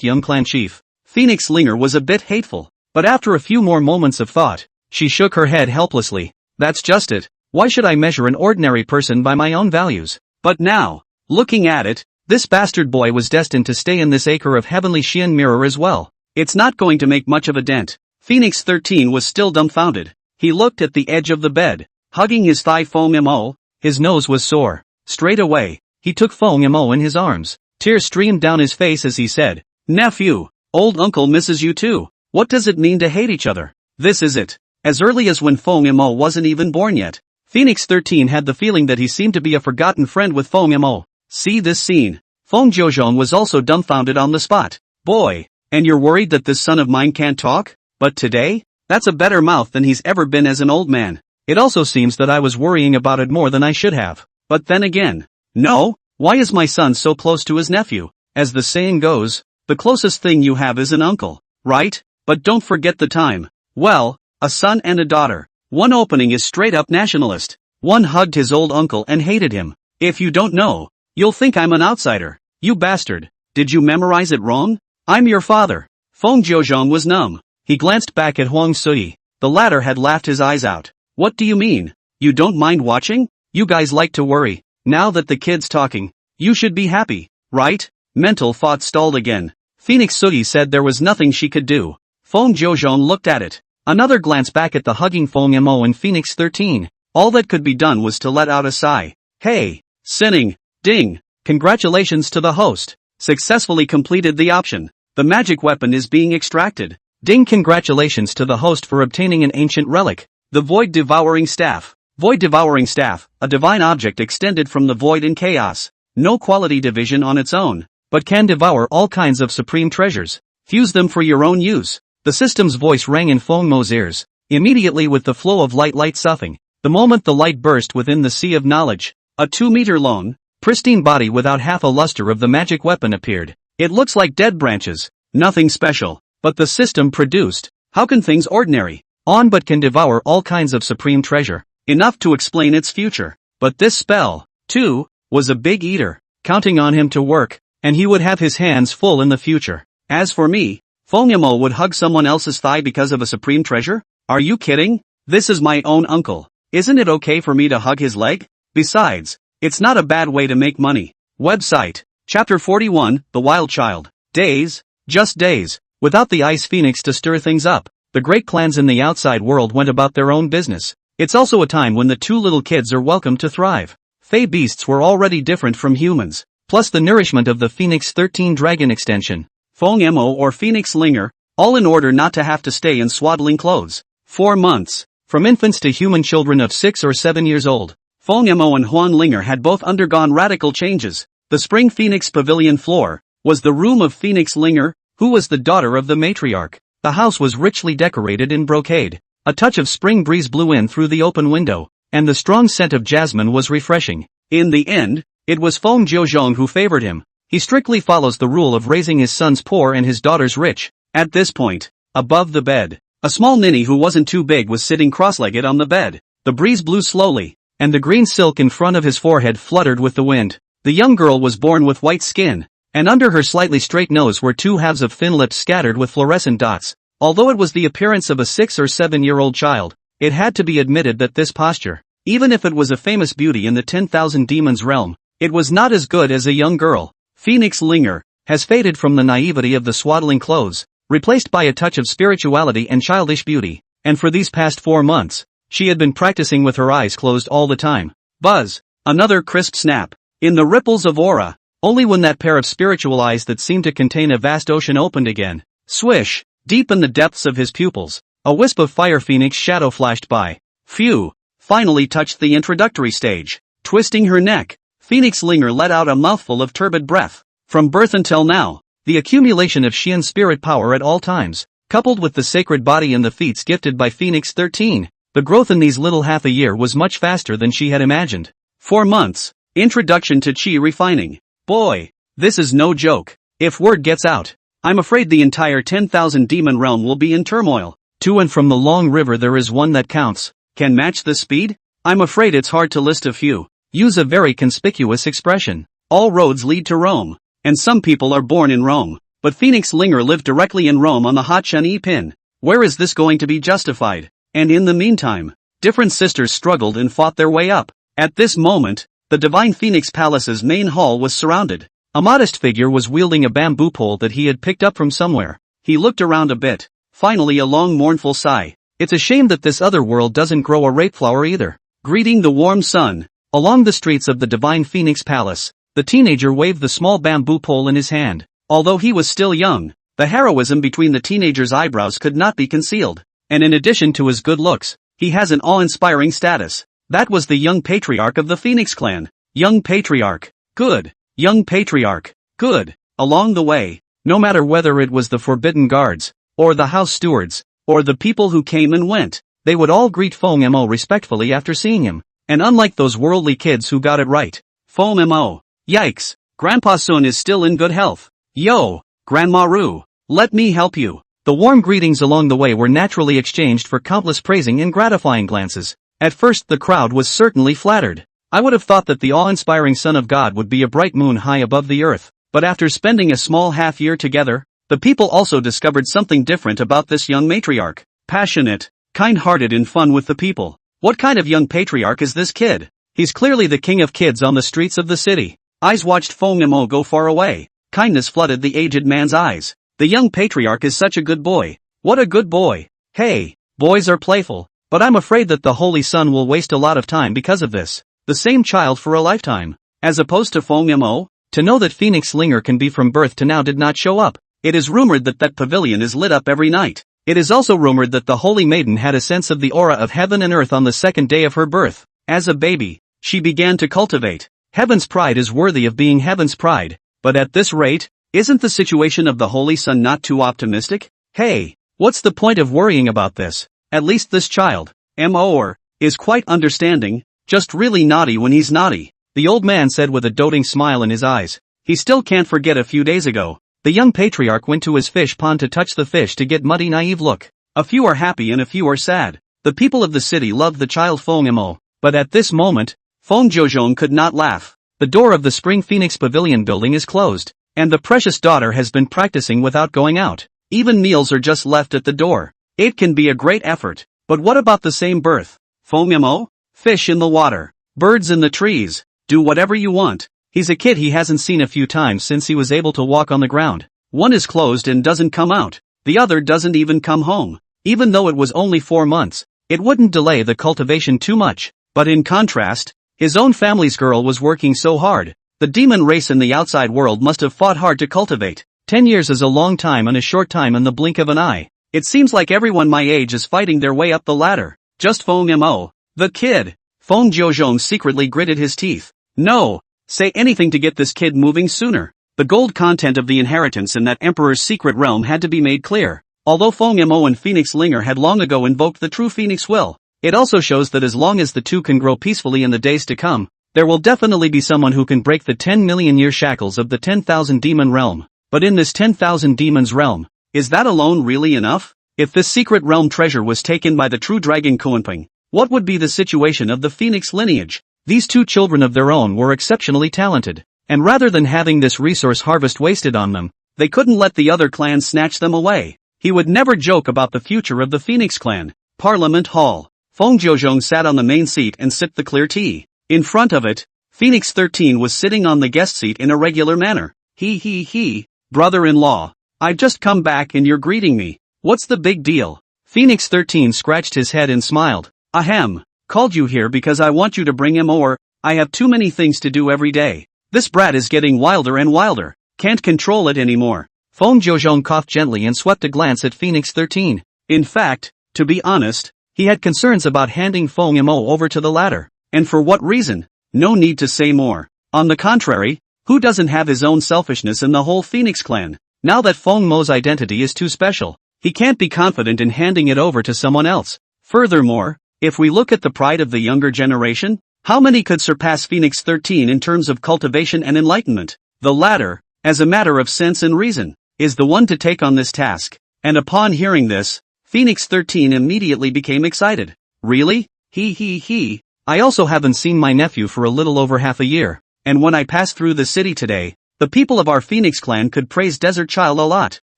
young clan chief. Phoenix Slinger was a bit hateful, but after a few more moments of thought, she shook her head helplessly. That's just it. Why should I measure an ordinary person by my own values? But now, looking at it, this bastard boy was destined to stay in this acre of heavenly Xian mirror as well. It's not going to make much of a dent. Phoenix 13 was still dumbfounded. He looked at the edge of the bed, hugging his thigh. Feng Mo. His nose was sore. Straight away, he took Feng Mo in his arms. Tears streamed down his face as he said, "Nephew, old uncle misses you too. What does it mean to hate each other?" This is it. As early as when Feng Mo wasn't even born yet, Phoenix 13 had the feeling that he seemed to be a forgotten friend with Feng Mo. See this scene. Feng Jiuzhong was also dumbfounded on the spot. Boy, and you're worried that this son of mine can't talk? But today? That's a better mouth than he's ever been as an old man. It also seems that I was worrying about it more than I should have. But then again, no, why is my son so close to his nephew? As the saying goes, the closest thing you have is an uncle, right? But don't forget the time. Well, a son and a daughter. One opening is straight up nationalist. One hugged his old uncle and hated him. If you don't know, you'll think I'm an outsider. You bastard. Did you memorize it wrong? I'm your father. Feng Jiuzhong was numb. He glanced back at Huang Sui. The latter had laughed his eyes out. What do you mean? You don't mind watching? You guys like to worry. Now that the kid's talking, you should be happy, right? Mental thought stalled again. Phoenix Sui said there was nothing she could do. Feng Jiuzhong looked at it. Another glance back at the hugging Feng Mo and Phoenix 13. All that could be done was to let out a sigh. Hey, sinning, ding, congratulations to the host. Successfully completed the option. The magic weapon is being extracted. Ding, congratulations to the host for obtaining an ancient relic. The Void Devouring Staff. Void Devouring Staff, a divine object extended from the void in chaos. No quality division on its own, but can devour all kinds of supreme treasures. Fuse them for your own use. The system's voice rang in Feng Mo's ears. Immediately with the flow of light soughing. The moment the light burst within the sea of knowledge, a 2-meter long, pristine body without half a luster of the magic weapon appeared. It looks like dead branches. Nothing special. But the system produced. How can things ordinary on but can devour all kinds of supreme treasure? Enough to explain its future. But this spell, too, was a big eater. Counting on him to work, and he would have his hands full in the future. As for me, Feng Mo would hug someone else's thigh because of a supreme treasure? Are you kidding? This is my own uncle. Isn't it okay for me to hug his leg? Besides, it's not a bad way to make money. Website. Chapter 41, The Wild Child. Days, just days, without the Ice Phoenix to stir things up. The great clans in the outside world went about their own business. It's also a time when the 2 little kids are welcome to thrive. Fey beasts were already different from humans, plus the nourishment of the Phoenix 13 dragon extension. Feng Mo or Phoenix Linger, all in order not to have to stay in swaddling clothes. 4 months. From infants to human children of 6 or 7 years old, Feng Mo and Huan Linger had both undergone radical changes. The Spring Phoenix Pavilion floor was the room of Phoenix Linger, who was the daughter of the Matriarch. The house was richly decorated in brocade. A touch of spring breeze blew in through the open window, and the strong scent of jasmine was refreshing. In the end, it was Feng Jiuzhong who favored him. He strictly follows the rule of raising his sons poor and his daughters rich. At this point, above the bed, a small ninny who wasn't too big was sitting cross-legged on the bed. The breeze blew slowly, and the green silk in front of his forehead fluttered with the wind. The young girl was born with white skin, and under her slightly straight nose were two halves of thin lips scattered with fluorescent dots. Although it was the appearance of a 6 or 7-year-old child, it had to be admitted that this posture, even if it was a famous beauty in the 10,000 demons realm, it was not as good as a young girl. Phoenix Linger has faded from the naivety of the swaddling clothes, replaced by a touch of spirituality and childish beauty, and for these past 4 months, she had been practicing with her eyes closed all the time. Buzz! Another crisp snap. In the ripples of aura, only when that pair of spiritual eyes that seemed to contain a vast ocean opened again. Swish! Deep in the depths of his pupils, a wisp of fire phoenix shadow flashed by. Phew! Finally touched the introductory stage. Twisting her neck, Phoenix Linger let out a mouthful of turbid breath. From birth until now, the accumulation of Qian spirit power at all times, coupled with the sacred body and the feats gifted by Phoenix 13, the growth in these little half a year was much faster than she had imagined. 4 months. Introduction to Qi refining. Boy, this is no joke. If word gets out, I'm afraid the entire 10,000 demon realm will be in turmoil. To and from the long river there is one that counts. Can match the speed? I'm afraid it's hard to list a few. Use a very conspicuous expression. All roads lead to Rome. And some people are born in Rome. But Phoenix Linger lived directly in Rome on the Hachun pin. Where is this going to be justified? And in the meantime, different sisters struggled and fought their way up. At this moment, the Divine Phoenix Palace's main hall was surrounded. A modest figure was wielding a bamboo pole that he had picked up from somewhere. He looked around a bit. Finally a long mournful sigh. It's a shame that this other world doesn't grow a rape flower either. Greeting the warm sun, along the streets of the Divine Phoenix Palace, the teenager waved the small bamboo pole in his hand. Although he was still young, the heroism between the teenager's eyebrows could not be concealed. And in addition to his good looks, he has an awe-inspiring status. That was the young patriarch of the Phoenix clan. Young patriarch. Good. Young patriarch. Good. Along the way, no matter whether it was the forbidden guards, or the house stewards, or the people who came and went, they would all greet Feng Mo respectfully after seeing him. And unlike those worldly kids who got it right, Feng Mo. Yikes. Grandpa Sun is still in good health. Yo, Grandma Ru. Let me help you. The warm greetings along the way were naturally exchanged for countless praising and gratifying glances. At first the crowd was certainly flattered. I would have thought that the awe-inspiring Son of God would be a bright moon high above the earth, but after spending a small half-year together, the people also discovered something different about this young matriarch. Passionate, kind-hearted and fun with the people. What kind of young patriarch is this kid? He's clearly the king of kids on the streets of the city. Eyes watched Feng Mo go far away. Kindness flooded the aged man's eyes. The young patriarch is such a good boy. What a good boy. Hey, boys are playful, but I'm afraid that the Holy Son will waste a lot of time because of this. The same child for a lifetime. As opposed to Feng Mo, to know that Phoenix Linger can be from birth to now did not show up. It is rumored that that pavilion is lit up every night. It is also rumored that the Holy Maiden had a sense of the aura of heaven and earth on the second day of her birth. As a baby, she began to cultivate. Heaven's pride is worthy of being heaven's pride. But at this rate, isn't the situation of the Holy Son not too optimistic? Hey, what's the point of worrying about this? At least this child, M.O.R., is quite understanding, just really naughty when he's naughty, the old man said with a doting smile in his eyes. He still can't forget a few days ago. The young patriarch went to his fish pond to touch the fish to get muddy naive look. A few are happy and a few are sad. The people of the city loved the child Feng Mo, but at this moment, Feng Jiuzhong could not laugh. The door of the Spring Phoenix Pavilion building is closed, and the precious daughter has been practicing without going out. Even meals are just left at the door. It can be a great effort, but what about the same birth? Feng Mo? Fish in the water, birds in the trees, do whatever you want. He's a kid he hasn't seen a few times since he was able to walk on the ground. One is closed and doesn't come out. The other doesn't even come home. Even though it was only 4 months, it wouldn't delay the cultivation too much. But in contrast, his own family's girl was working so hard. The demon race in the outside world must have fought hard to cultivate. 10 years is a long time and a short time in the blink of an eye. It seems like everyone my age is fighting their way up the ladder. Just Feng Mo. The kid. Feng Jiuzhong secretly gritted his teeth. No. Say anything to get this kid moving sooner. The gold content of the inheritance in that emperor's secret realm had to be made clear. Although Feng Mo and Phoenix Linger had long ago invoked the true Phoenix will, it also shows that as long as the two can grow peacefully in the days to come, There will definitely be someone who can break the 10 million year shackles of the 10,000 demon realm. But in this 10,000 demons realm, is that alone really enough? If this secret realm treasure was taken by the true dragon Confronting, what would be the situation of the Phoenix lineage? These two children of their own were exceptionally talented, and rather than having this resource harvest wasted on them, they couldn't let the other clans snatch them away. He would never joke about the future of the Phoenix clan. Parliament Hall. Feng Jiuzhong sat on the main seat and sipped the clear tea. In front of it, Phoenix 13 was sitting on the guest seat in a regular manner. He, brother-in-law. I've just come back and you're greeting me. What's the big deal? Phoenix 13 scratched his head and smiled. Ahem. Called you here because I want you to bring him or, I have too many things to do every day. This brat is getting wilder and wilder. Can't control it anymore. Feng Jiuzhong coughed gently and swept a glance at Phoenix 13. In fact, to be honest, he had concerns about handing Feng Mo over to the latter. And for what reason? No need to say more. On the contrary, who doesn't have his own selfishness in the whole Phoenix clan? Now that Feng Mo's identity is too special, he can't be confident in handing it over to someone else. Furthermore, if we look at the pride of the younger generation, how many could surpass Phoenix 13 in terms of cultivation and enlightenment? The latter, as a matter of sense and reason, is the one to take on this task. And upon hearing this, Phoenix 13 immediately became excited. Really? He. I also haven't seen my nephew for a little over half a year, and when I passed through the city today, the people of our Phoenix clan could praise Desert Child a lot.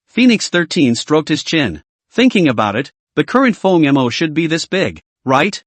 Phoenix 13 stroked his chin. Thinking about it, the current Feng Mo should be this big, right?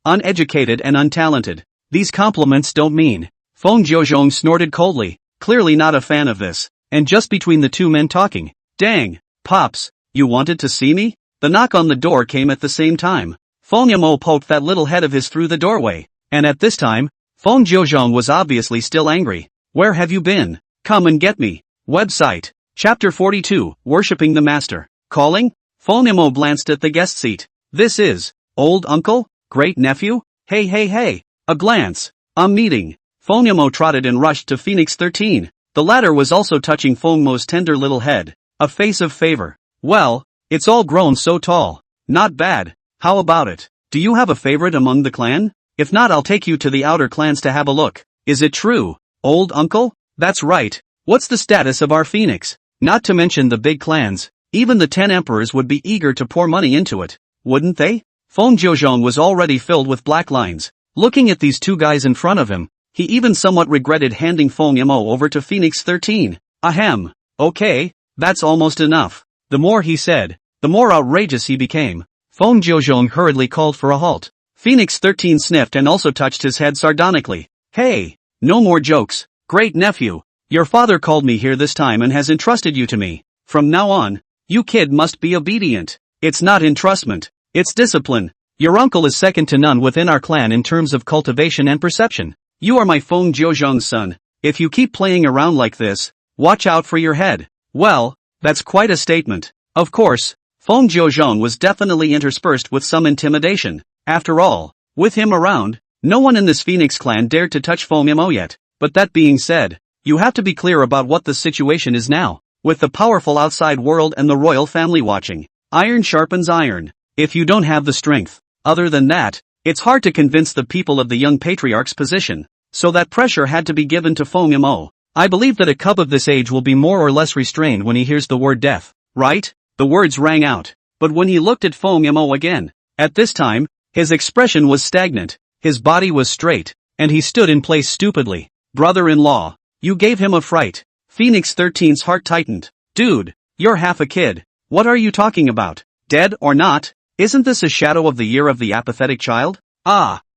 Uneducated and untalented. These compliments don't mean. Feng Jiuzhong snorted coldly, clearly not a fan of this, and just between the two men talking. Dang, Pops, you wanted to see me? The knock on the door came at the same time. Feng Mo poked that little head of his through the doorway, and at this time, Feng Jiuzhong was obviously still angry. Where have you been? Come and get me. Website. Chapter 42, Worshipping the Master. Calling? Feng Mo glanced at the guest seat. This is, old uncle? Great nephew? Hey. A glance. A meeting. Feng Mo trotted and rushed to Phoenix 13. The latter was also touching Feng Mo's tender little head. A face of favor. Well, it's all grown so tall. Not bad. How about it? Do you have a favorite among the clan? If not, I'll take you to the outer clans to have a look. Is it true, old uncle? That's right. What's the status of our Phoenix? Not to mention the big clans. Even the 10 emperors would be eager to pour money into it, wouldn't they? Feng Jiuzhong was already filled with black lines. Looking at these two guys in front of him, he even somewhat regretted handing Feng Mo over to Phoenix 13. Ahem. Okay, that's almost enough. The more he said, the more outrageous he became. Feng Jiuzhong hurriedly called for a halt. Phoenix 13 sniffed and also touched his head sardonically. Hey, no more jokes. Great nephew. Your father called me here this time and has entrusted you to me. From now on, you kid must be obedient. It's not entrustment, it's discipline. Your uncle is second to none within our clan in terms of cultivation and perception. You are my Feng Jiuzhong's son. If you keep playing around like this, watch out for your head. Well, that's quite a statement. Of course, Feng Jiuzhong was definitely interspersed with some intimidation. After all, with him around, no one in this Phoenix clan dared to touch Feng Mo yet. But that being said, you have to be clear about what the situation is now. With the powerful outside world and the royal family watching, iron sharpens iron. If you don't have the strength, other than that, it's hard to convince the people of the young patriarch's position. So that pressure had to be given to Feng Mo. I believe that a cub of this age will be more or less restrained when he hears the word death, right? The words rang out, but when he looked at Feng Mo again, at this time, his expression was stagnant, his body was straight, and he stood in place stupidly. Brother-in-law, you gave him a fright. Phoenix 13's heart tightened. Dude, you're half a kid. What are you talking about? Dead or not? Isn't this a shadow of the year of the apathetic child?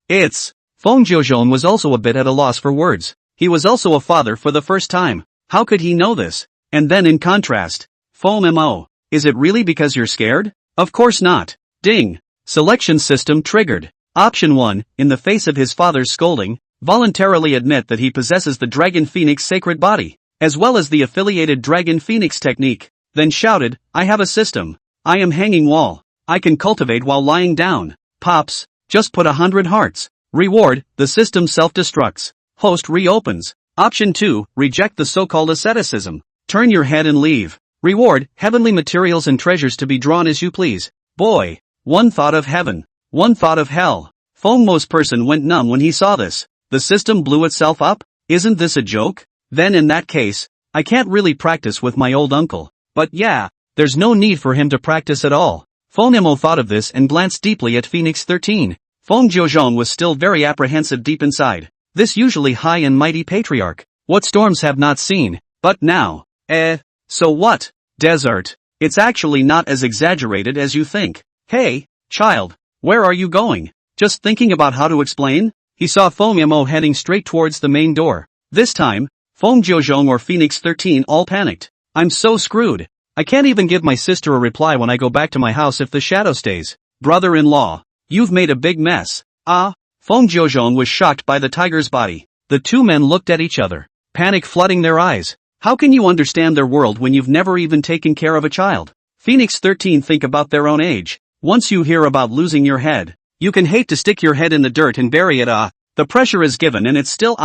It's... Feng Jiuzhong was also a bit at a loss for words. He was also a father for the first time. How could he know this? And then in contrast, Feng Mo. Is it really because you're scared? Of course not. Ding. Selection system triggered. Option 1, in the face of his father's scolding, voluntarily admit that he possesses the Dragon Phoenix sacred body, as well as the affiliated Dragon Phoenix technique. Then shouted, I have a system. I am hanging wall. I can cultivate while lying down. Pops, just put 100 hearts. Reward, the system self-destructs. Host reopens. Option 2, reject the so-called asceticism. Turn your head and leave. Reward, heavenly materials and treasures to be drawn as you please. Boy, one thought of heaven, one thought of hell. Feng Mo's person went numb when he saw this. The system blew itself up? Isn't this a joke? Then in that case, I can't really practice with my old uncle. But yeah, there's no need for him to practice at all. Feng thought of this and glanced deeply at Phoenix 13. Feng Jiuzhong was still very apprehensive deep inside. This usually high and mighty patriarch. What storms have not seen? But now, so what? Desert. It's actually not as exaggerated as you think. Hey, child, where are you going? Just thinking about how to explain? He saw Feng heading straight towards the main door. This time, Feng Jiuzhong or Phoenix 13 all panicked. I'm so screwed. I can't even give my sister a reply when I go back to my house if the shadow stays. Brother-in-law, you've made a big mess. Feng Jiuzhong was shocked by the tiger's body. The two men looked at each other, panic flooding their eyes. How can you understand their world when you've never even taken care of a child? Phoenix 13 think about their own age. Once you hear about losing your head, you can hate to stick your head in the dirt and bury it. The pressure is given and it's still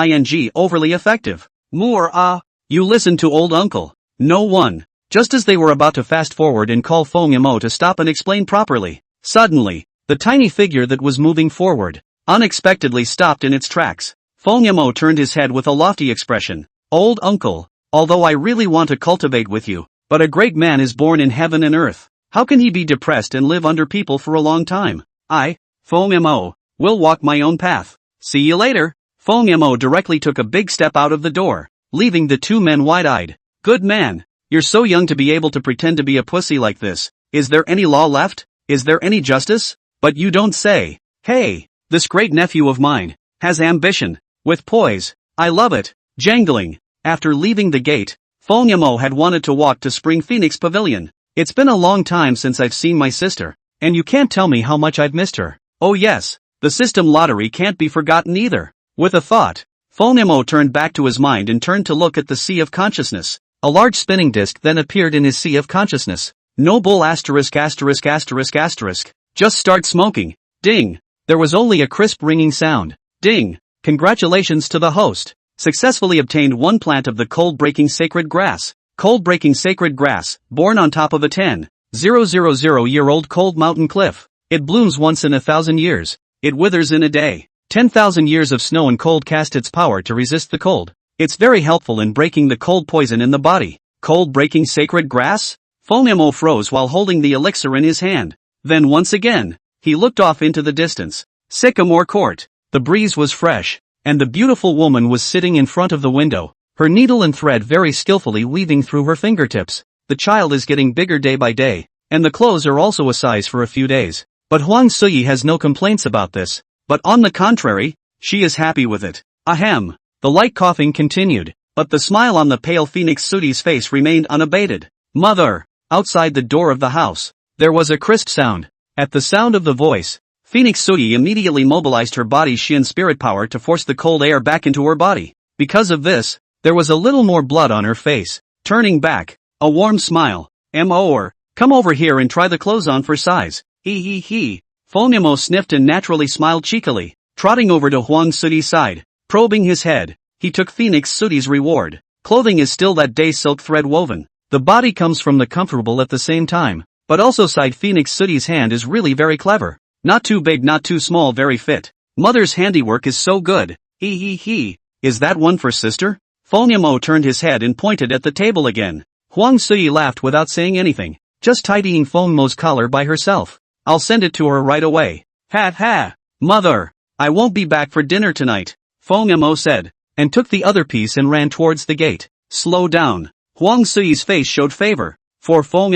overly effective. More you listen to old uncle. No one. Just as they were about to fast forward and call Feng to stop and explain properly, suddenly, the tiny figure that was moving forward, unexpectedly stopped in its tracks. Feng turned his head with a lofty expression. Old uncle, although I really want to cultivate with you, but a great man is born in heaven and earth. How can he be depressed and live under people for a long time? I, Feng will walk my own path. See you later. Feng directly took a big step out of the door, leaving the two men wide-eyed. Good man. You're so young to be able to pretend to be a pussy like this. Is there any law left? Is there any justice? But you don't say. Hey, this great nephew of mine has ambition, with poise. I love it. Jangling. After leaving the gate, Feng had wanted to walk to Spring Phoenix Pavilion. It's been a long time since I've seen my sister, and you can't tell me how much I've missed her. Oh yes, the system lottery can't be forgotten either. With a thought, Feng turned back to his mind and turned to look at the sea of consciousness. A large spinning disc then appeared in his sea of consciousness. No bull *******. Just start smoking. Ding. There was only a crisp ringing sound. Ding. Congratulations to the host. Successfully obtained one plant of the cold-breaking sacred grass. Cold-breaking sacred grass, born on top of a 10,000-year-old cold mountain cliff. It blooms once in 1,000 years. It withers in a day. 10,000 years of snow and cold cast its power to resist the cold. It's very helpful in breaking the cold poison in the body. Cold-breaking sacred grass? Feng froze while holding the elixir in his hand. Then once again, he looked off into the distance. Sycamore Court. The breeze was fresh, and the beautiful woman was sitting in front of the window, her needle and thread very skillfully weaving through her fingertips. The child is getting bigger day by day, and the clothes are also a size for a few days. But Huang Suyi has no complaints about this. But on the contrary, she is happy with it. Ahem. The light coughing continued, but the smile on the pale Phoenix Sudi's face remained unabated. Mother! Outside the door of the house, there was a crisp sound. At the sound of the voice, Phoenix Sudi immediately mobilized her body's Xian spirit power to force the cold air back into her body. Because of this, there was a little more blood on her face. Turning back, a warm smile. Come over here and try the clothes on for size. He. Feng sniffed and naturally smiled cheekily. Trotting over to Huang Sudi's side, probing his head, he took Phoenix Sudi's reward. Clothing is still that day silk thread woven. The body comes from the comfortable at the same time, but also sighed Phoenix Sudi's hand is really very clever. Not too big, not too small, very fit. Mother's handiwork is so good. He. Is that one for sister? Feng turned his head and pointed at the table again. Huang Sui laughed without saying anything, just tidying Feng collar by herself. I'll send it to her right away. Ha. Mother, I won't be back for dinner tonight, Feng said, and took the other piece and ran towards the gate. Slow down. Huang Suyi's face showed favor. For Feng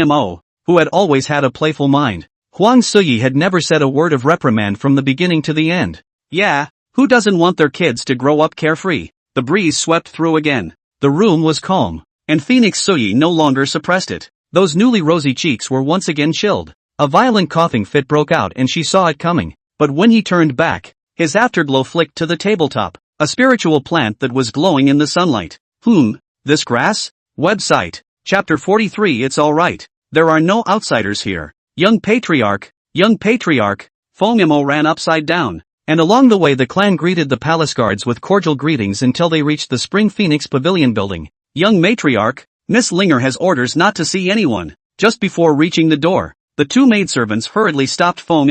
who had always had a playful mind, Huang Suyi had never said a word of reprimand from the beginning to the end. Yeah, who doesn't want their kids to grow up carefree? The breeze swept through again. The room was calm, and Phoenix Suyi no longer suppressed it. Those newly rosy cheeks were once again chilled. A violent coughing fit broke out and she saw it coming. But when he turned back, his afterglow flicked to the tabletop, a spiritual plant that was glowing in the sunlight. This grass? Website. Chapter 43. It's alright. There are no outsiders here. Young Patriarch. Feng ran upside down, and along the way the clan greeted the palace guards with cordial greetings until they reached the Spring Phoenix Pavilion building. Young Matriarch, Miss Linger has orders not to see anyone. Just before reaching the door, the two maidservants hurriedly stopped Feng.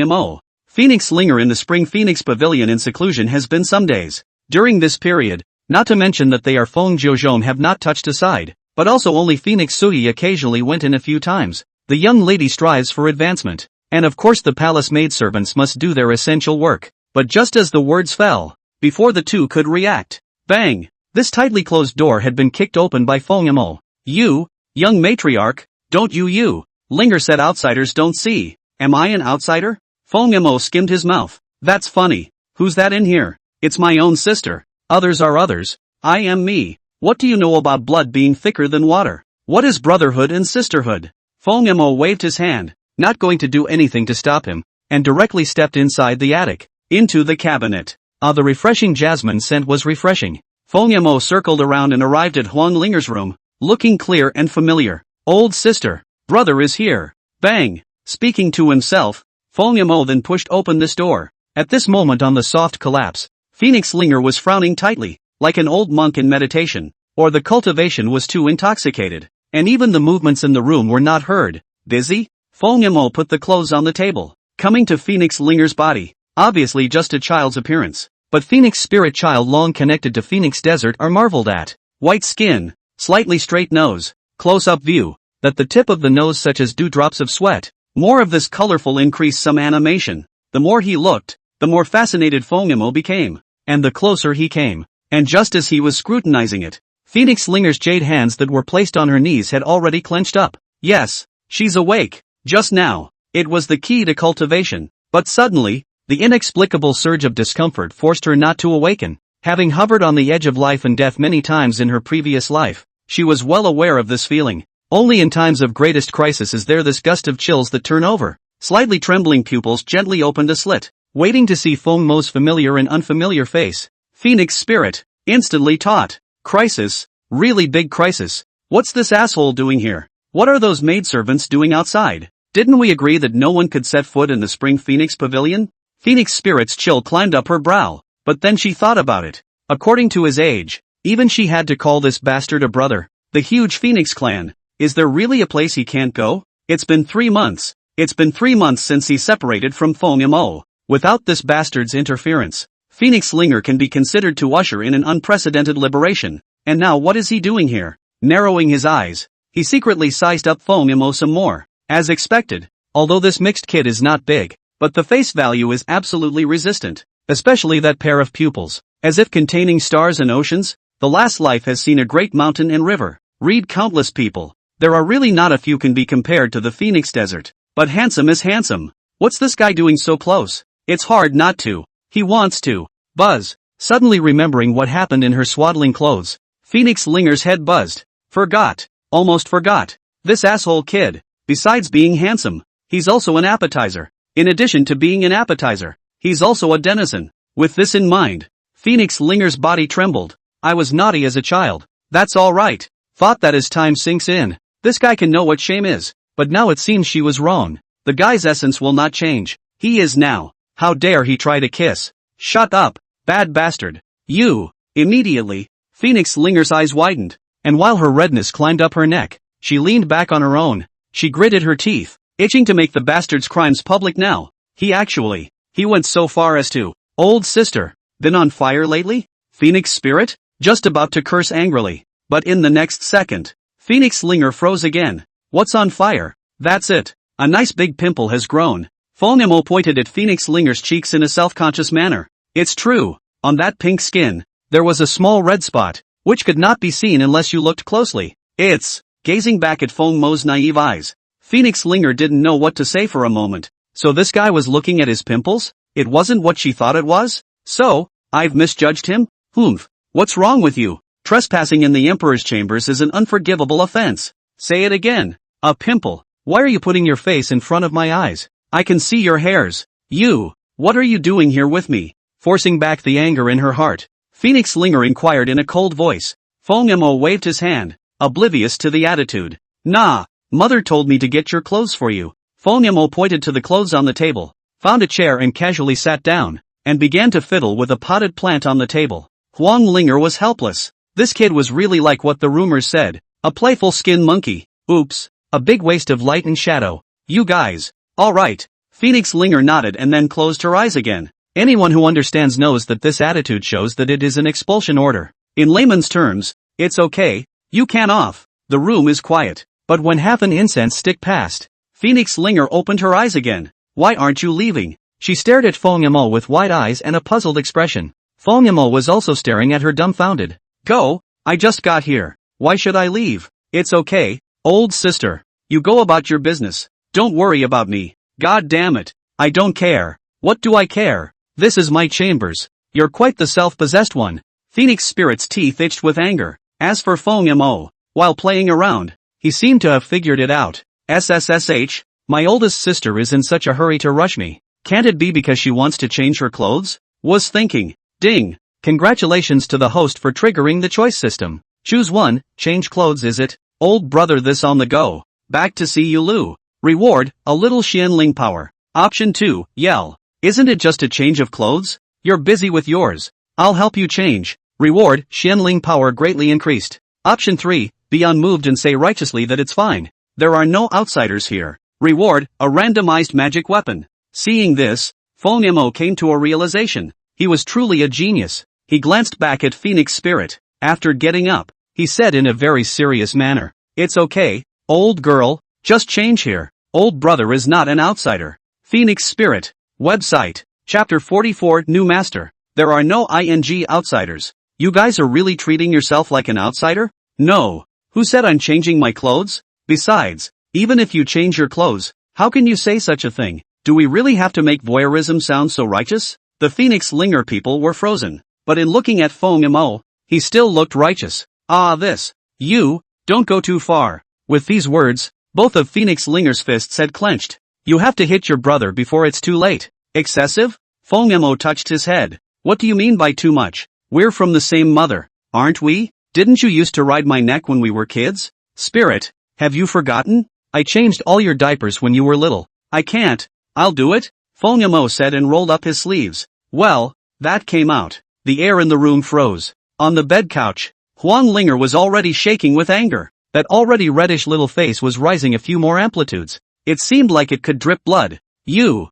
Phoenix Linger in the Spring Phoenix Pavilion in seclusion has been some days. During this period, not to mention that they are Feng Jiuzhong have not touched aside, but also only Phoenix Sui occasionally went in a few times. The young lady strives for advancement, and of course the palace maidservants must do their essential work. But just as the words fell, before the two could react, bang! This tightly closed door had been kicked open by Feng Yimou. You, young matriarch, don't you, Linger said outsiders don't see. Am I an outsider? Feng Yimou skimmed his mouth. That's funny. Who's that in here? It's my own sister. Others are others. I am me. What do you know about blood being thicker than water? What is brotherhood and sisterhood? Feng Yimou waved his hand, not going to do anything to stop him, and directly stepped inside the attic, into the cabinet. The refreshing jasmine scent was refreshing. Feng Yimou circled around and arrived at Huang Linger's room, looking clear and familiar. Old sister, brother is here. Bang! Speaking to himself, Feng Yimou then pushed open this door. At this moment on the soft collapse, Phoenix Linger was frowning tightly, like an old monk in meditation, or the cultivation was too intoxicated, and even the movements in the room were not heard. Busy? Feng Yimou put the clothes on the table, coming to Phoenix Linger's body, obviously just a child's appearance. But Phoenix spirit child long connected to Phoenix Desert are marveled at. White skin, slightly straight nose, close-up view, that the tip of the nose such as dewdrops of sweat. More of this colorful increased some animation. The more he looked, the more fascinated Feng Yimou became, and the closer he came. And just as he was scrutinizing it, Phoenix Linger's jade hands that were placed on her knees had already clenched up. Yes, she's awake. Just now. It was the key to cultivation. But suddenly, the inexplicable surge of discomfort forced her not to awaken. Having hovered on the edge of life and death many times in her previous life, she was well aware of this feeling. Only in times of greatest crisis is there this gust of chills that turn over. Slightly trembling pupils gently opened a slit, waiting to see Feng Mo's familiar and unfamiliar face. Phoenix spirit, instantly taut. Crisis, really big crisis. What's this asshole doing here? What are those maidservants doing outside? Didn't we agree that no one could set foot in the Spring Phoenix Pavilion? Phoenix spirit's chill climbed up her brow, but then she thought about it. According to his age, even she had to call this bastard a brother. The huge Phoenix clan. Is there really a place he can't go? It's been 3 months. It's been 3 months since he separated from Feng Yimou. Without this bastard's interference, Phoenix Linger can be considered to usher in an unprecedented liberation. And now what is he doing here? Narrowing his eyes, he secretly sized up Feng Yimou some more. As expected, although this mixed kid is not big, but the face value is absolutely resistant, especially that pair of pupils, as if containing stars and oceans. The last life has seen a great mountain and river. Read countless people. There are really not a few can be compared to the Phoenix Desert. But handsome is handsome. What's this guy doing so close? It's hard not to. He wants to. Buzz. Suddenly remembering what happened in her swaddling clothes, Phoenix Linger's head buzzed. Forgot. Almost forgot. This asshole kid, besides being handsome, he's also an appetizer. In addition to being an appetizer, he's also a denizen. With this in mind, Phoenix Linger's body trembled. I was naughty as a child. That's alright. Thought that as time sinks in, this guy can know what shame is. But now it seems she was wrong. The guy's essence will not change. He is now. How dare he try to kiss? Shut up, bad bastard. You. Immediately, Phoenix Linger's eyes widened, and while her redness climbed up her neck, she leaned back on her own. She gritted her teeth, itching to make the bastard's crimes public now. He went so far as to, old sister, been on fire lately? Phoenix spirit? Just about to curse angrily. But in the next second, Phoenix Linger froze again. What's on fire? That's it. A nice big pimple has grown. Feng Yimou pointed at Phoenix Linger's cheeks in a self-conscious manner. It's true. On that pink skin, there was a small red spot, which could not be seen unless you looked closely. It's, gazing back at Feng Mo's naive eyes, Phoenix Linger didn't know what to say for a moment. So this guy was looking at his pimples? It wasn't what she thought it was? So, I've misjudged him? Humph. What's wrong with you? Trespassing in the Emperor's chambers is an unforgivable offense. Say it again. A pimple. Why are you putting your face in front of my eyes? I can see your hairs. You. What are you doing here with me? Forcing back the anger in her heart, Phoenix Linger inquired in a cold voice. Feng Yimou waved his hand, oblivious to the attitude. Nah, mother told me to get your clothes for you. Feng Yimou pointed to the clothes on the table, found a chair and casually sat down, and began to fiddle with a potted plant on the table. Huang Linger was helpless. This kid was really like what the rumors said, a playful skin monkey. Oops, a big waste of light and shadow. You guys. Alright. Phoenix Linger nodded and then closed her eyes again. Anyone who understands knows that this attitude shows that it is an expulsion order. In layman's terms, it's okay, you can off. The room is quiet. But when half an incense stick passed, Phoenix Linger opened her eyes again. Why aren't you leaving? She stared at Feng Yamo with wide eyes and a puzzled expression. Feng Yamo was also staring at her dumbfounded. Go, I just got here. Why should I leave? It's okay, old sister. You go about your business. Don't worry about me. God damn it. I don't care. What do I care? This is my chambers. You're quite the self-possessed one. Phoenix Spirit's teeth itched with anger. As for Feng Yamo, while playing around, he seemed to have figured it out. SSSH, my oldest sister is in such a hurry to rush me. Can't it be because she wants to change her clothes? Was thinking. Ding. Congratulations to the host for triggering the choice system. Choose one, change clothes is it? Old brother this on the go. Back to see you Lu. Reward, a little Xianling power. Option 2, yell. Isn't it just a change of clothes? You're busy with yours. I'll help you change. Reward, Xianling power greatly increased. Option 3, be unmoved and say righteously that it's fine. There are no outsiders here. Reward, a randomized magic weapon. Seeing this, Feng Yamo came to a realization. He was truly a genius. He glanced back at Phoenix Spirit. After getting up, he said in a very serious manner. It's okay, old girl, just change here. Old brother is not an outsider. Phoenix Spirit. Website. Chapter 44 New Master. There are no ING outsiders. You guys are really treating yourself like an outsider? No. Who said I'm changing my clothes? Besides, even if you change your clothes, how can you say such a thing? Do we really have to make voyeurism sound so righteous? The Phoenix Linger people were frozen. But in looking at Feng Yamo, he still looked righteous. Ah this. You, don't go too far. With these words, both of Phoenix Linger's fists had clenched. You have to hit your brother before it's too late. Excessive? Feng Yamo touched his head. What do you mean by too much? We're from the same mother, aren't we? Didn't you used to ride my neck when we were kids? Spirit, have you forgotten? I changed all your diapers when you were little. I can't. I'll do it, Feng Yamo said and rolled up his sleeves. Well, that came out. The air in the room froze. On the bed couch, Huang Linger was already shaking with anger. That already reddish little face was rising a few more amplitudes. It seemed like it could drip blood. You.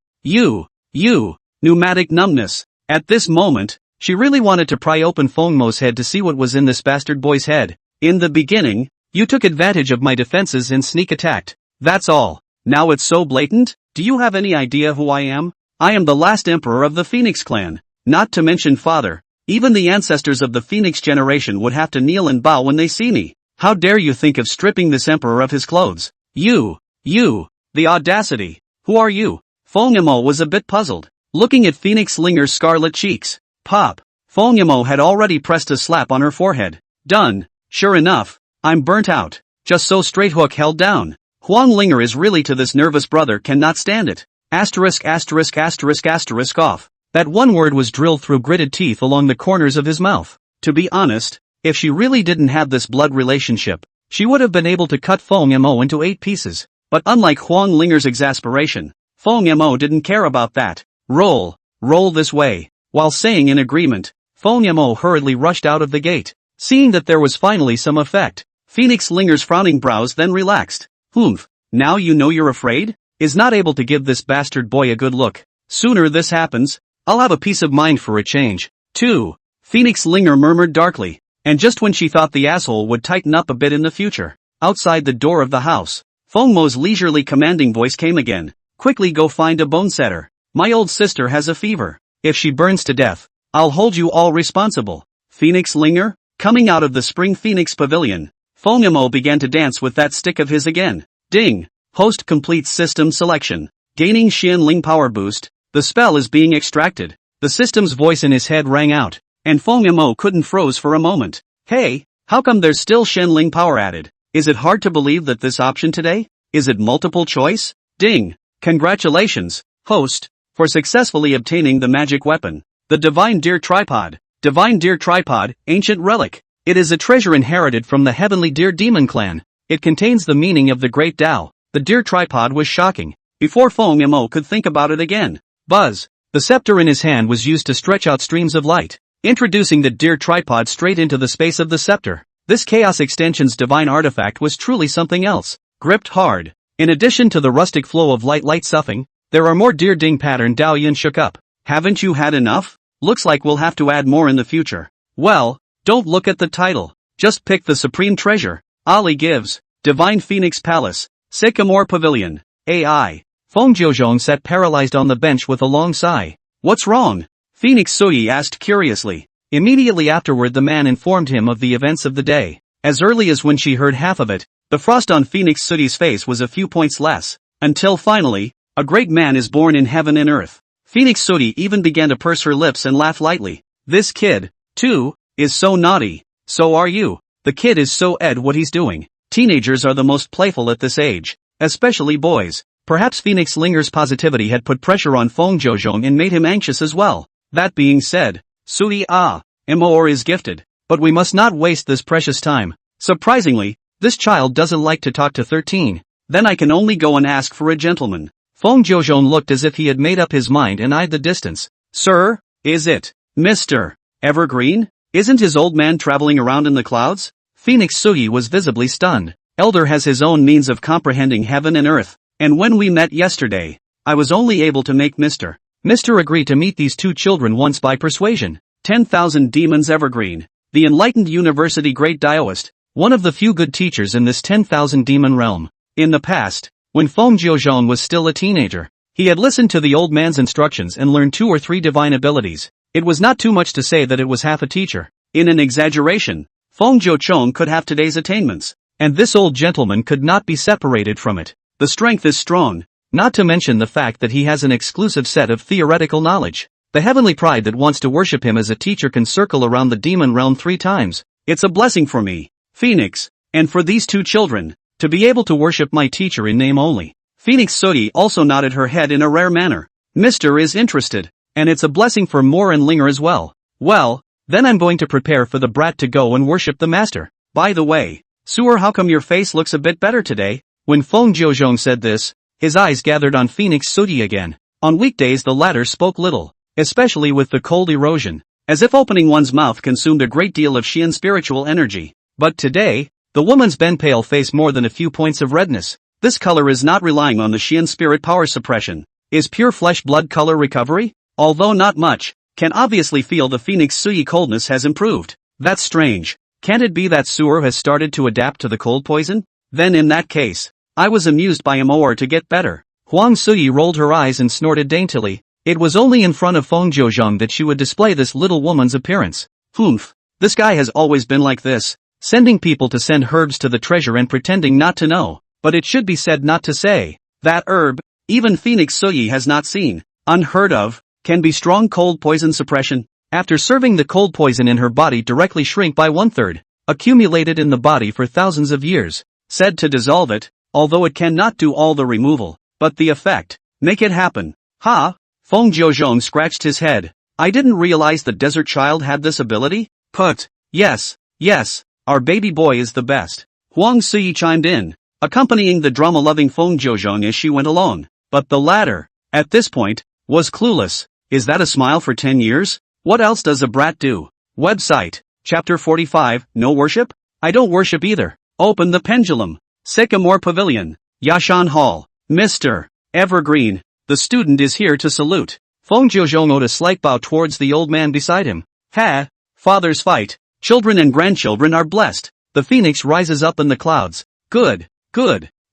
Pneumatic numbness. At this moment, she really wanted to pry open Feng Mo's head to see what was in this bastard boy's head. In the beginning, you took advantage of my defenses and sneak attacked. That's all. Now it's so blatant? Do you have any idea who I am? I am the last emperor of the Phoenix clan. Not to mention father. Even the ancestors of the Phoenix generation would have to kneel and bow when they see me. How dare you think of stripping this emperor of his clothes? You. The audacity. Who are you? Feng Yamo was a bit puzzled, looking at Phoenix Linger's scarlet cheeks. Pop. Feng Yamo had already pressed a slap on her forehead. Done. Sure enough. I'm burnt out. Just so straight hook held down. Huang Linger is really to this nervous brother cannot stand it. Asterisk off. That one word was drilled through gritted teeth along the corners of his mouth. To be honest, if she really didn't have this blood relationship, she would have been able to cut Feng Yamo into 8 pieces. But unlike Huang Linger's exasperation, Feng Yamo didn't care about that. Roll this way. While saying in agreement, Feng Yamo hurriedly rushed out of the gate. Seeing that there was finally some effect, Phoenix Linger's frowning brows then relaxed. Humph, now you know you're afraid? Is not able to give this bastard boy a good look. Sooner this happens, I'll have a peace of mind for a change. 2. Phoenix Linger murmured darkly. And just when she thought the asshole would tighten up a bit in the future, outside the door of the house, Feng Mo's leisurely commanding voice came again. Quickly go find a bone setter. My old sister has a fever. If she burns to death, I'll hold you all responsible. Phoenix Linger? Coming out of the Spring Phoenix Pavilion, Feng Yamo began to dance with that stick of his again. Ding! Host completes system selection. Gaining Xianling power boost. The spell is being extracted. The system's voice in his head rang out, and Feng Yamo couldn't froze for a moment. Hey, how come there's still Xianling power added? Is it hard to believe that this option today? Is it multiple choice? Ding! Congratulations, host, for successfully obtaining the magic weapon. The Divine Deer Tripod. Divine Deer Tripod, ancient relic. It is a treasure inherited from the Heavenly Deer Demon clan. It contains the meaning of the Great Tao. The Deer Tripod was shocking. Before Feng Yamo could think about it again. Buzz. The scepter in his hand was used to stretch out streams of light, introducing the Deer Tripod straight into the space of the scepter. This Chaos Extension's divine artifact was truly something else. Gripped hard. In addition to the rustic flow of light suffing, there are more Deer Ding pattern Dao Yin shook up. Haven't you had enough? Looks like we'll have to add more in the future. Well, don't look at the title. Just pick the supreme treasure. Ali gives. Divine Phoenix Palace. Sycamore Pavilion. AI. Feng Jiuzhong sat paralyzed on the bench with a long sigh. What's wrong? Phoenix Sui asked curiously. Immediately afterward the man informed him of the events of the day. As early as when she heard half of it, the frost on Phoenix Sui's face was a few points less. Until finally, a great man is born in heaven and earth. Phoenix Sui even began to purse her lips and laugh lightly. This kid, too, is so naughty. So are you. The kid is so ed what he's doing. Teenagers are the most playful at this age. Especially boys. Perhaps Phoenix Linger's positivity had put pressure on Feng Jiuzhong and made him anxious as well. That being said, Sui Moor is gifted. But we must not waste this precious time. Surprisingly, this child doesn't like to talk to 13. Then I can only go and ask for a gentleman. Feng Jiuzhong looked as if he had made up his mind and eyed the distance. Sir, is it Mr. Evergreen? Isn't his old man traveling around in the clouds? Phoenix Sui was visibly stunned. Elder has his own means of comprehending heaven and earth. And when we met yesterday, I was only able to make Mr. agree to meet these two children once by persuasion. 10,000 demons Evergreen. The enlightened university great Daoist. One of the few good teachers in this 10,000 demon realm. In the past, when Feng Jiuzhong was still a teenager, he had listened to the old man's instructions and learned 2 or 3 divine abilities. It was not too much to say that it was half a teacher. In an exaggeration, Feng Jiuzhong could have today's attainments, and this old gentleman could not be separated from it. The strength is strong, not to mention the fact that he has an exclusive set of theoretical knowledge. The heavenly pride that wants to worship him as a teacher can circle around the demon realm 3 times. It's a blessing for me, Phoenix, and for these 2 children, to be able to worship my teacher in name only. Phoenix Sui also nodded her head in a rare manner. Mr. is interested, and it's a blessing for Moore and Linger as well. Well, then I'm going to prepare for the brat to go and worship the master. By the way, Suer, how come your face looks a bit better today? When Feng Jiuzhong said this, his eyes gathered on Phoenix Sui again. On weekdays the latter spoke little, especially with the cold erosion, as if opening one's mouth consumed a great deal of Xian spiritual energy. But today, the woman's been pale face more than a few points of redness. This color is not relying on the Xian spirit power suppression. Is pure flesh blood color recovery? Although not much, can obviously feel the Phoenix Sui coldness has improved. That's strange. Can't it be that Suer has started to adapt to the cold poison? Then in that case, I was amused by Moor to get better. Huang Sui rolled her eyes and snorted daintily. It was only in front of Feng Jiuzhong that she would display this little woman's appearance. Humph, this guy has always been like this, sending people to send herbs to the treasure and pretending not to know, but it should be said not to say. That herb, even Phoenix Sui has not seen, unheard of, can be strong cold poison suppression. After serving the cold poison in her body directly shrink by 1/3, accumulated in the body for thousands of years, said to dissolve it, although it cannot do all the removal, but the effect, make it happen. Ha! Feng Jiuzhong scratched his head. I didn't realize the desert child had this ability? Put. Yes, our baby boy is the best. Huang Sui chimed in, accompanying the drama-loving Feng Jiuzhong as she went along. But the latter, at this point, was clueless. Is that a smile for 10 years? What else does a brat do? Website, Chapter 45, No worship? I don't worship either. Open the pendulum. Sycamore Pavilion. Yashan Hall. Mr. Evergreen, the student is here to salute. Feng Jiuzhong owed a slight bow towards the old man beside him. Ha! Fathers fight. Children and grandchildren are blessed. The phoenix rises up in the clouds. Good.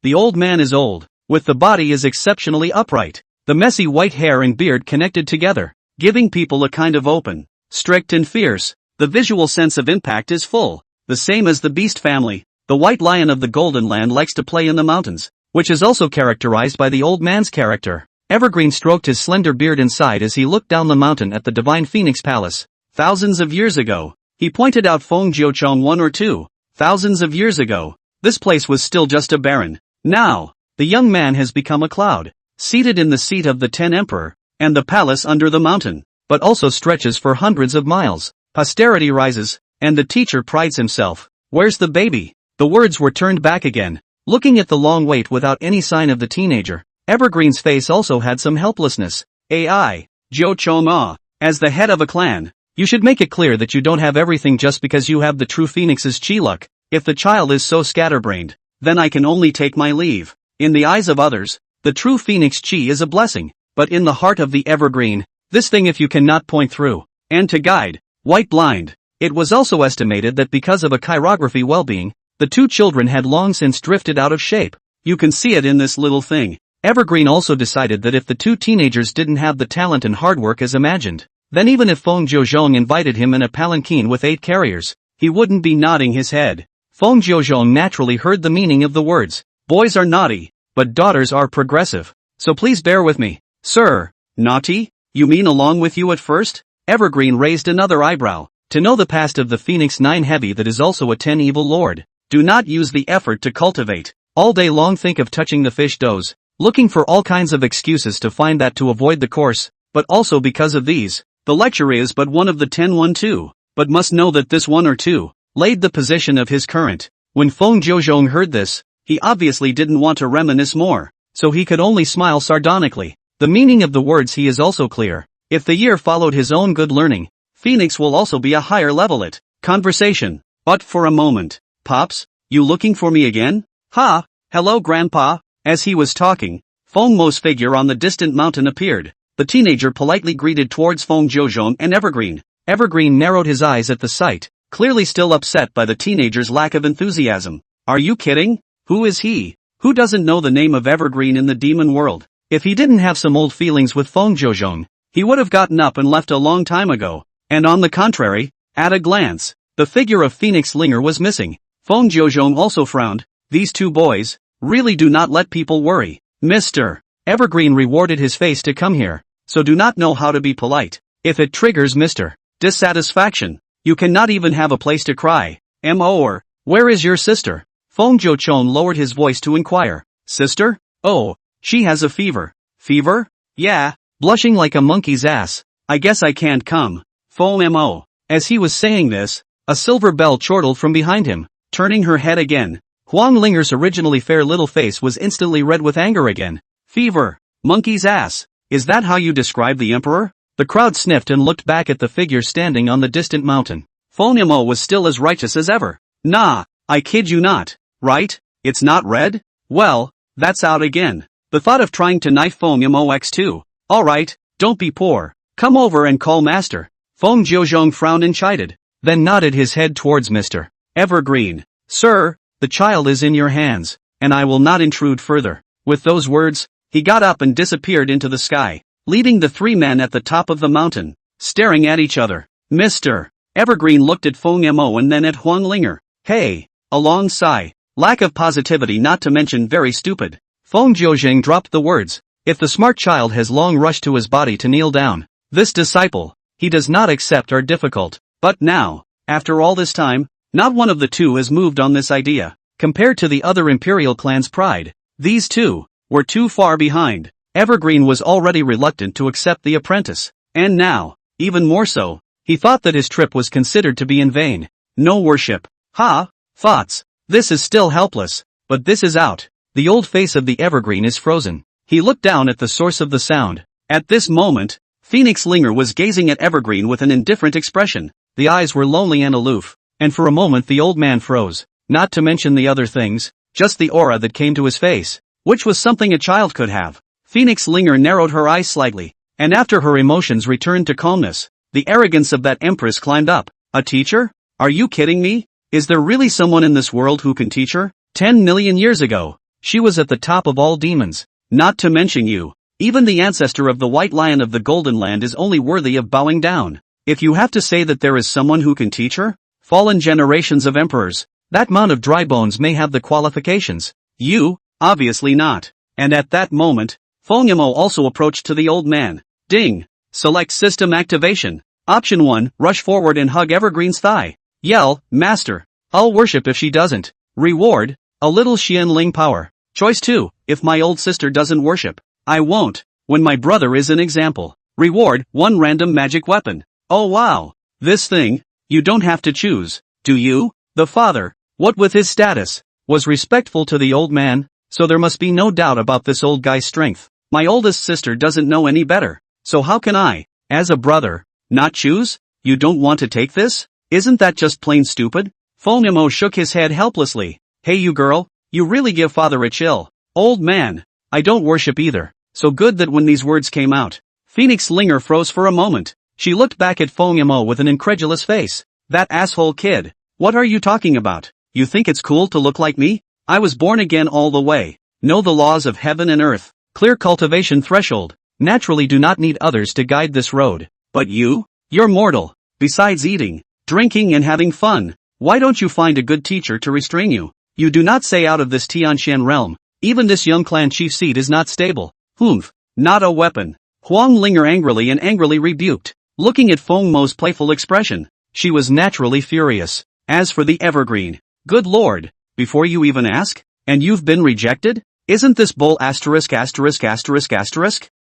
The old man is old, with the body is exceptionally upright. The messy white hair and beard connected together, giving people a kind of open, strict and fierce. The visual sense of impact is full, the same as the beast family. The white lion of the Golden Land likes to play in the mountains, which is also characterized by the old man's character. Evergreen stroked his slender beard inside as he looked down the mountain at the divine Phoenix Palace. Thousands of years ago, he pointed out Feng Jiuzhong 1 or 2. Thousands of years ago, this place was still just a barren. Now, the young man has become a cloud, seated in the seat of the 10 Emperor, and the palace under the mountain, but also stretches for hundreds of miles. Posterity rises, and the teacher prides himself. Where's the baby? The words were turned back again, looking at the long wait without any sign of the teenager. Evergreen's face also had some helplessness. Ai, Jiu Choma, as the head of a clan, you should make it clear that you don't have everything just because you have the true phoenix's chi luck. If the child is so scatterbrained, then I can only take my leave. In the eyes of others, the true phoenix chi is a blessing, but in the heart of the evergreen, This thing if you cannot point through. And to guide. White blind. It was also estimated that because of a chirography well-being, the two children had long since drifted out of shape. You can see it in this little thing. Evergreen also decided that if the two teenagers didn't have the talent and hard work as imagined, then even if Feng Jiuzhong invited him in a palanquin with 8 carriers, he wouldn't be nodding his head. Feng Jiuzhong naturally heard the meaning of the words. Boys are naughty, but daughters are progressive. So please bear with me. Sir, naughty? You mean along with you at first? Evergreen raised another eyebrow. To know the past of the Phoenix 9 Heavy that is also a 10 evil lord. Do not use the effort to cultivate. All day long think of touching the fish does, looking for all kinds of excuses to find that to avoid the course, but also because of these. The lecture is but one of the 10 1 2, but must know that this 1 or 2, laid the position of his current. When Feng Jiuzhong heard this, he obviously didn't want to reminisce more, so he could only smile sardonically. The meaning of the words he is also clear. If the year followed his own good learning, Phoenix will also be a higher level at conversation. But for a moment, Pops, you looking for me again? Ha, hello Grandpa. As he was talking, Feng Mo's figure on the distant mountain appeared. The teenager politely greeted towards Feng Jiuzhong and Evergreen. Evergreen narrowed his eyes at the sight, clearly still upset by the teenager's lack of enthusiasm. Are you kidding? Who is he? Who doesn't know the name of Evergreen in the demon world? If he didn't have some old feelings with Feng Jiuzhong, he would have gotten up and left a long time ago. And on the contrary, at a glance, the figure of Phoenix Linger was missing. Feng Jiuzhong also frowned. These two boys really do not let people worry. Mr. Evergreen rewarded his face to come here, so do not know how to be polite. If it triggers Mr. Dissatisfaction, you cannot even have a place to cry. Or, where is your sister? Feng Jiuzhong lowered his voice to inquire. Sister? Oh, she has a fever. Fever? Yeah. Blushing like a monkey's ass. I guess I can't come. Feng Mo. As he was saying this, a silver bell chortled from behind him, turning her head again. Huang Linger's originally fair little face was instantly red with anger again. Fever. Monkey's ass. Is that how you describe the emperor? The crowd sniffed and looked back at the figure standing on the distant mountain. Feng Mo was still as righteous as ever. Nah, I kid you not. Right? It's not red? Well, that's out again. The thought of trying to knife Feng Mo X2. Alright, don't be poor. Come over and call master. Feng Jiuzhong frowned and chided, then nodded his head towards Mr. Evergreen. Sir, the child is in your hands, and I will not intrude further. With those words, he got up and disappeared into the sky, leaving the 3 men at the top of the mountain, staring at each other. Mr. Evergreen looked at Feng Mo and then at Huang Linger. Hey, a long sigh. Lack of positivity, not to mention very stupid. Feng Jiuzhong dropped the words. If the smart child has long rushed to his body to kneel down, this disciple, he does not accept are difficult. But now, after all this time, not one of the two has moved on this idea. Compared to the other imperial clan's pride, these two were too far behind. Evergreen was already reluctant to accept the apprentice, and now, even more so, he thought that his trip was considered to be in vain. No worship. Ha! Thoughts. This is still helpless, but this is out. The old face of the Evergreen is frozen. He looked down at the source of the sound. At this moment, Phoenix Linger was gazing at Evergreen with an indifferent expression. The eyes were lonely and aloof, and for a moment the old man froze, not to mention the other things, just the aura that came to his face, which was something a child could have. Phoenix Linger narrowed her eyes slightly, and after her emotions returned to calmness, the arrogance of that empress climbed up. A teacher? Are you kidding me? Is there really someone in this world who can teach her? 10 million years ago, she was at the top of all demons. Not to mention you. Even the ancestor of the White Lion of the Golden Land is only worthy of bowing down. If you have to say that there is someone who can teach her, fallen generations of emperors, that mound of dry bones may have the qualifications. You, obviously not. And at that moment, Feng Mo also approached to the old man. Ding! Select system activation. Option 1, rush forward and hug Evergreen's thigh. Yell, Master. I'll worship if she doesn't. Reward, a little Xianling power. Choice 2, if my old sister doesn't worship, I won't, when my brother is an example. Reward, 1 random magic weapon. Oh wow. This thing, you don't have to choose, do you? The father, what with his status, was respectful to the old man, so there must be no doubt about this old guy's strength. My oldest sister doesn't know any better, so how can I, as a brother, not choose? You don't want to take this? Isn't that just plain stupid? Feng Mo shook his head helplessly. Hey you girl, you really give father a chill. Old man, I don't worship either, so good that when these words came out, Phoenix Linger froze for a moment. She looked back at Feng Mo with an incredulous face. That asshole kid. What are you talking about? You think it's cool to look like me? I was born again all the way. Know the laws of heaven and earth. Clear cultivation threshold. Naturally do not need others to guide this road. But you? You're mortal. Besides eating, drinking and having fun, why don't you find a good teacher to restrain you? You do not say out of this Tianxian realm. Even this young clan chief seat is not stable. Humph. Not a weapon. Huang Linger angrily rebuked. Looking at Feng Mo's playful expression, she was naturally furious. As for the evergreen, good lord, before you even ask? And you've been rejected? Isn't this bull asterisk?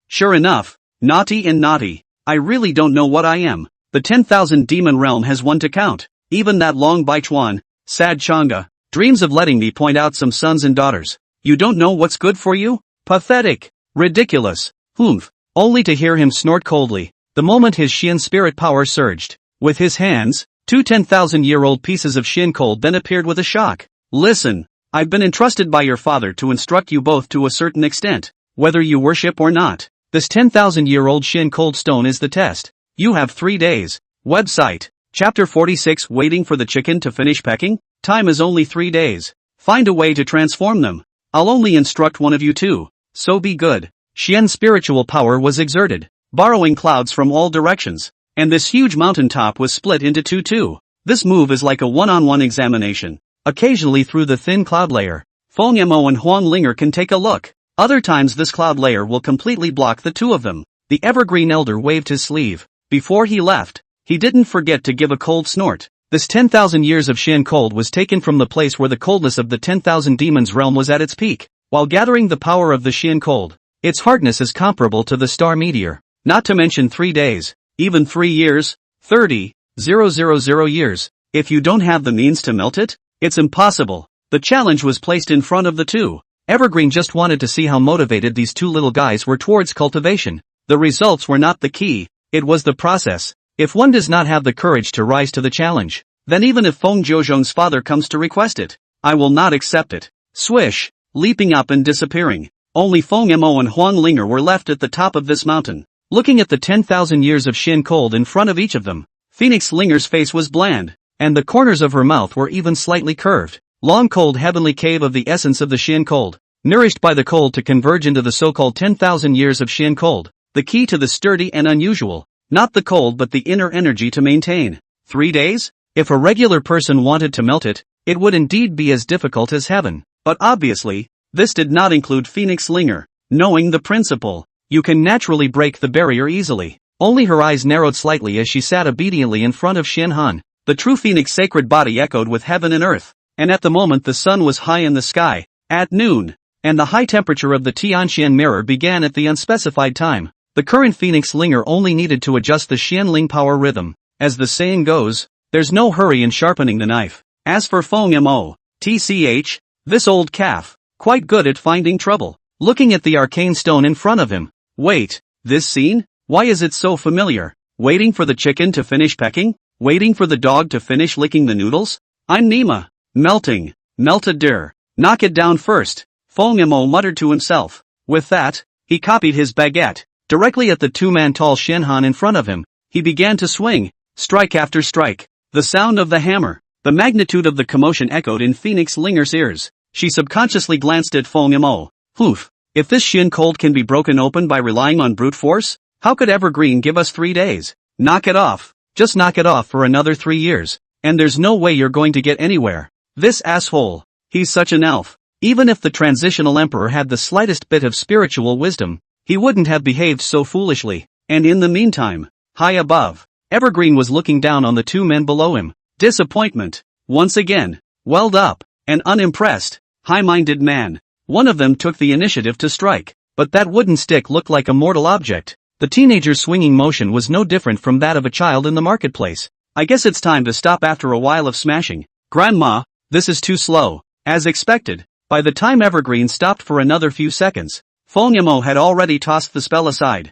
Sure enough, naughty and naughty. I really don't know what I am. The 10,000 demon realm has one to count. Even that Long Baichuan, sad Chang'e, dreams of letting me point out some sons and daughters. You don't know what's good for you? Pathetic. Ridiculous. Humph. Only to hear him snort coldly, the moment his Xian spirit power surged. With his hands, two 10,000-year-old pieces of Xian cold then appeared with a shock. Listen, I've been entrusted by your father to instruct you both to a certain extent, whether you worship or not. This 10,000-year-old Xian cold stone is the test. You have 3 days. Website. Chapter 46. Waiting for the chicken to finish pecking? Time is only 3 days. Find a way to transform them. I'll only instruct one of you two, so be good. Xian spiritual power was exerted, borrowing clouds from all directions, and this huge mountaintop was split into two. This move is like a one-on-one examination. Occasionally through the thin cloud layer, Feng Mo and Huang Linger can take a look. Other times this cloud layer will completely block the two of them. The evergreen elder waved his sleeve. Before he left, he didn't forget to give a cold snort. This 10,000 years of Xian cold was taken from the place where the coldness of the 10,000 demons realm was at its peak. While gathering the power of the Xian cold, its hardness is comparable to the star meteor. Not to mention 3 days, even 3 years, 30,000 years. If you don't have the means to melt it, it's impossible. The challenge was placed in front of the two. Evergreen just wanted to see how motivated these two little guys were towards cultivation. The results were not the key, it was the process. If one does not have the courage to rise to the challenge, then even if Feng Jiuzhong's father comes to request it, I will not accept it. Swish, leaping up and disappearing. Only Feng Mo and Huang Linger were left at the top of this mountain, looking at the 10,000 years of Xian cold in front of each of them. Phoenix Linger's face was bland, and the corners of her mouth were even slightly curved. Long cold heavenly cave of the essence of the Xian cold, nourished by the cold to converge into the so-called 10,000 years of Xian cold. The key to the sturdy and unusual, not the cold but the inner energy to maintain. 3 days? If a regular person wanted to melt it, it would indeed be as difficult as heaven. But obviously, this did not include Phoenix Linger. Knowing the principle, you can naturally break the barrier easily. Only her eyes narrowed slightly as she sat obediently in front of Xian Han. The true Phoenix sacred body echoed with heaven and earth, and at the moment the sun was high in the sky, at noon, and the high temperature of the Tianxian mirror began at the unspecified time. The current Phoenix Linger only needed to adjust the Xianling power rhythm. As the saying goes, there's no hurry in sharpening the knife. As for Feng Mo, TCH, this old calf, quite good at finding trouble. Looking at the arcane stone in front of him. Wait, this scene? Why is it so familiar? Waiting for the chicken to finish pecking? Waiting for the dog to finish licking the noodles? I'm Nima. Melting. Melted dir. Knock it down first. Feng Mo muttered to himself. With that, he copied his baguette. Directly at the two-man-tall Xian Han in front of him, he began to swing, strike after strike. The sound of the hammer, the magnitude of the commotion echoed in Phoenix Linger's ears. She subconsciously glanced at Feng Mo. Oof. If this Xian cold can be broken open by relying on brute force, how could Evergreen give us 3 days? Knock it off. Just knock it off for another 3 years. And there's no way you're going to get anywhere. This asshole. He's such an elf. Even if the transitional emperor had the slightest bit of spiritual wisdom, he wouldn't have behaved so foolishly. And in the meantime, high above, Evergreen was looking down on the two men below him. Disappointment. Once again. Welled up. An unimpressed, high-minded man. One of them took the initiative to strike. But that wooden stick looked like a mortal object. The teenager's swinging motion was no different from that of a child in the marketplace. I guess it's time to stop after a while of smashing. Grandma, this is too slow. As expected, by the time Evergreen stopped for another few seconds, Feng Mo had already tossed the spell aside.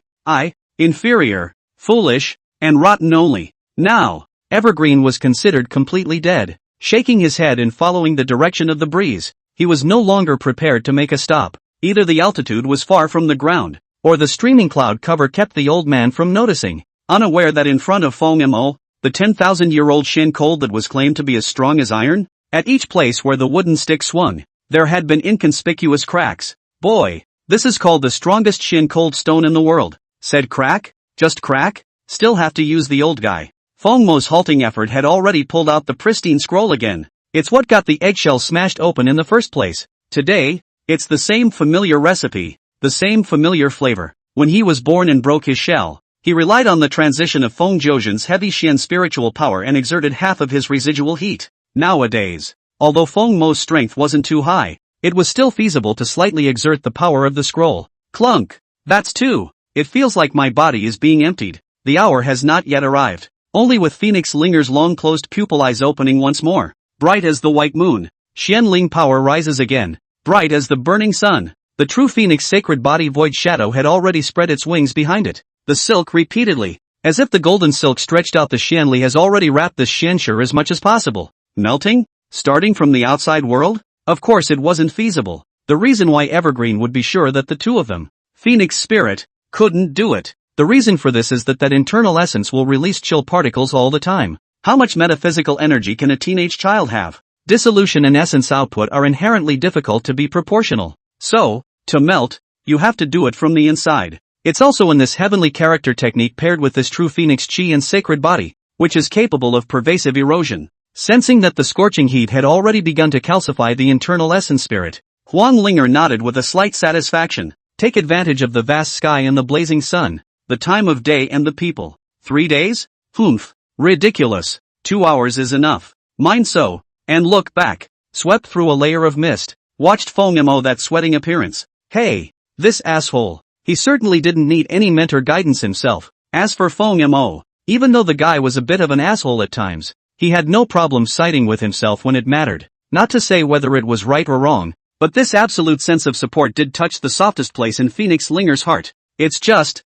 Inferior, foolish, and rotten only. Now, Evergreen was considered completely dead. Shaking his head and following the direction of the breeze, he was no longer prepared to make a stop. Either the altitude was far from the ground, or the streaming cloud cover kept the old man from noticing, unaware that in front of Feng Mo, the 10,000-year-old shin cold that was claimed to be as strong as iron, at each place where the wooden stick swung, there had been inconspicuous cracks. Boy, this is called the strongest shin cold stone in the world, said Crack. Just Crack? Still have to use the old guy. Feng Mo's halting effort had already pulled out the pristine scroll again. It's what got the eggshell smashed open in the first place. Today, it's the same familiar recipe, the same familiar flavor. When he was born and broke his shell, he relied on the transition of Feng Zhozhen's heavy Xian spiritual power and exerted half of his residual heat. Nowadays, although Feng Mo's strength wasn't too high, it was still feasible to slightly exert the power of the scroll. Clunk! That's two. It feels like my body is being emptied. The hour has not yet arrived. Only with Phoenix Linger's long-closed pupil eyes opening once more. Bright as the white moon. Xianling power rises again. Bright as the burning sun. The true Phoenix sacred body void shadow had already spread its wings behind it. The silk repeatedly. As if the golden silk stretched out the Xianli has already wrapped this Xianshur as much as possible. Melting? Starting from the outside world? Of course it wasn't feasible. The reason why Evergreen would be sure that the two of them, Phoenix Spirit, couldn't do it. The reason for this is that internal essence will release chill particles all the time. How much metaphysical energy can a teenage child have? Dissolution and essence output are inherently difficult to be proportional. So, to melt, you have to do it from the inside. It's also in this heavenly character technique paired with this true Phoenix Chi and sacred body, which is capable of pervasive erosion. Sensing that the scorching heat had already begun to calcify the internal essence spirit, Huang Linger nodded with a slight satisfaction. Take advantage of the vast sky and the blazing sun, the time of day and the people. 3 days? Humph. Ridiculous. 2 hours is enough. Mind so. And look back. Swept through a layer of mist. Watched Feng Mo that sweating appearance. Hey. This asshole. He certainly didn't need any mentor guidance himself. As for Feng Mo, even though the guy was a bit of an asshole at times, he had no problem siding with himself when it mattered. Not to say whether it was right or wrong, but this absolute sense of support did touch the softest place in Phoenix Linger's heart. It's just,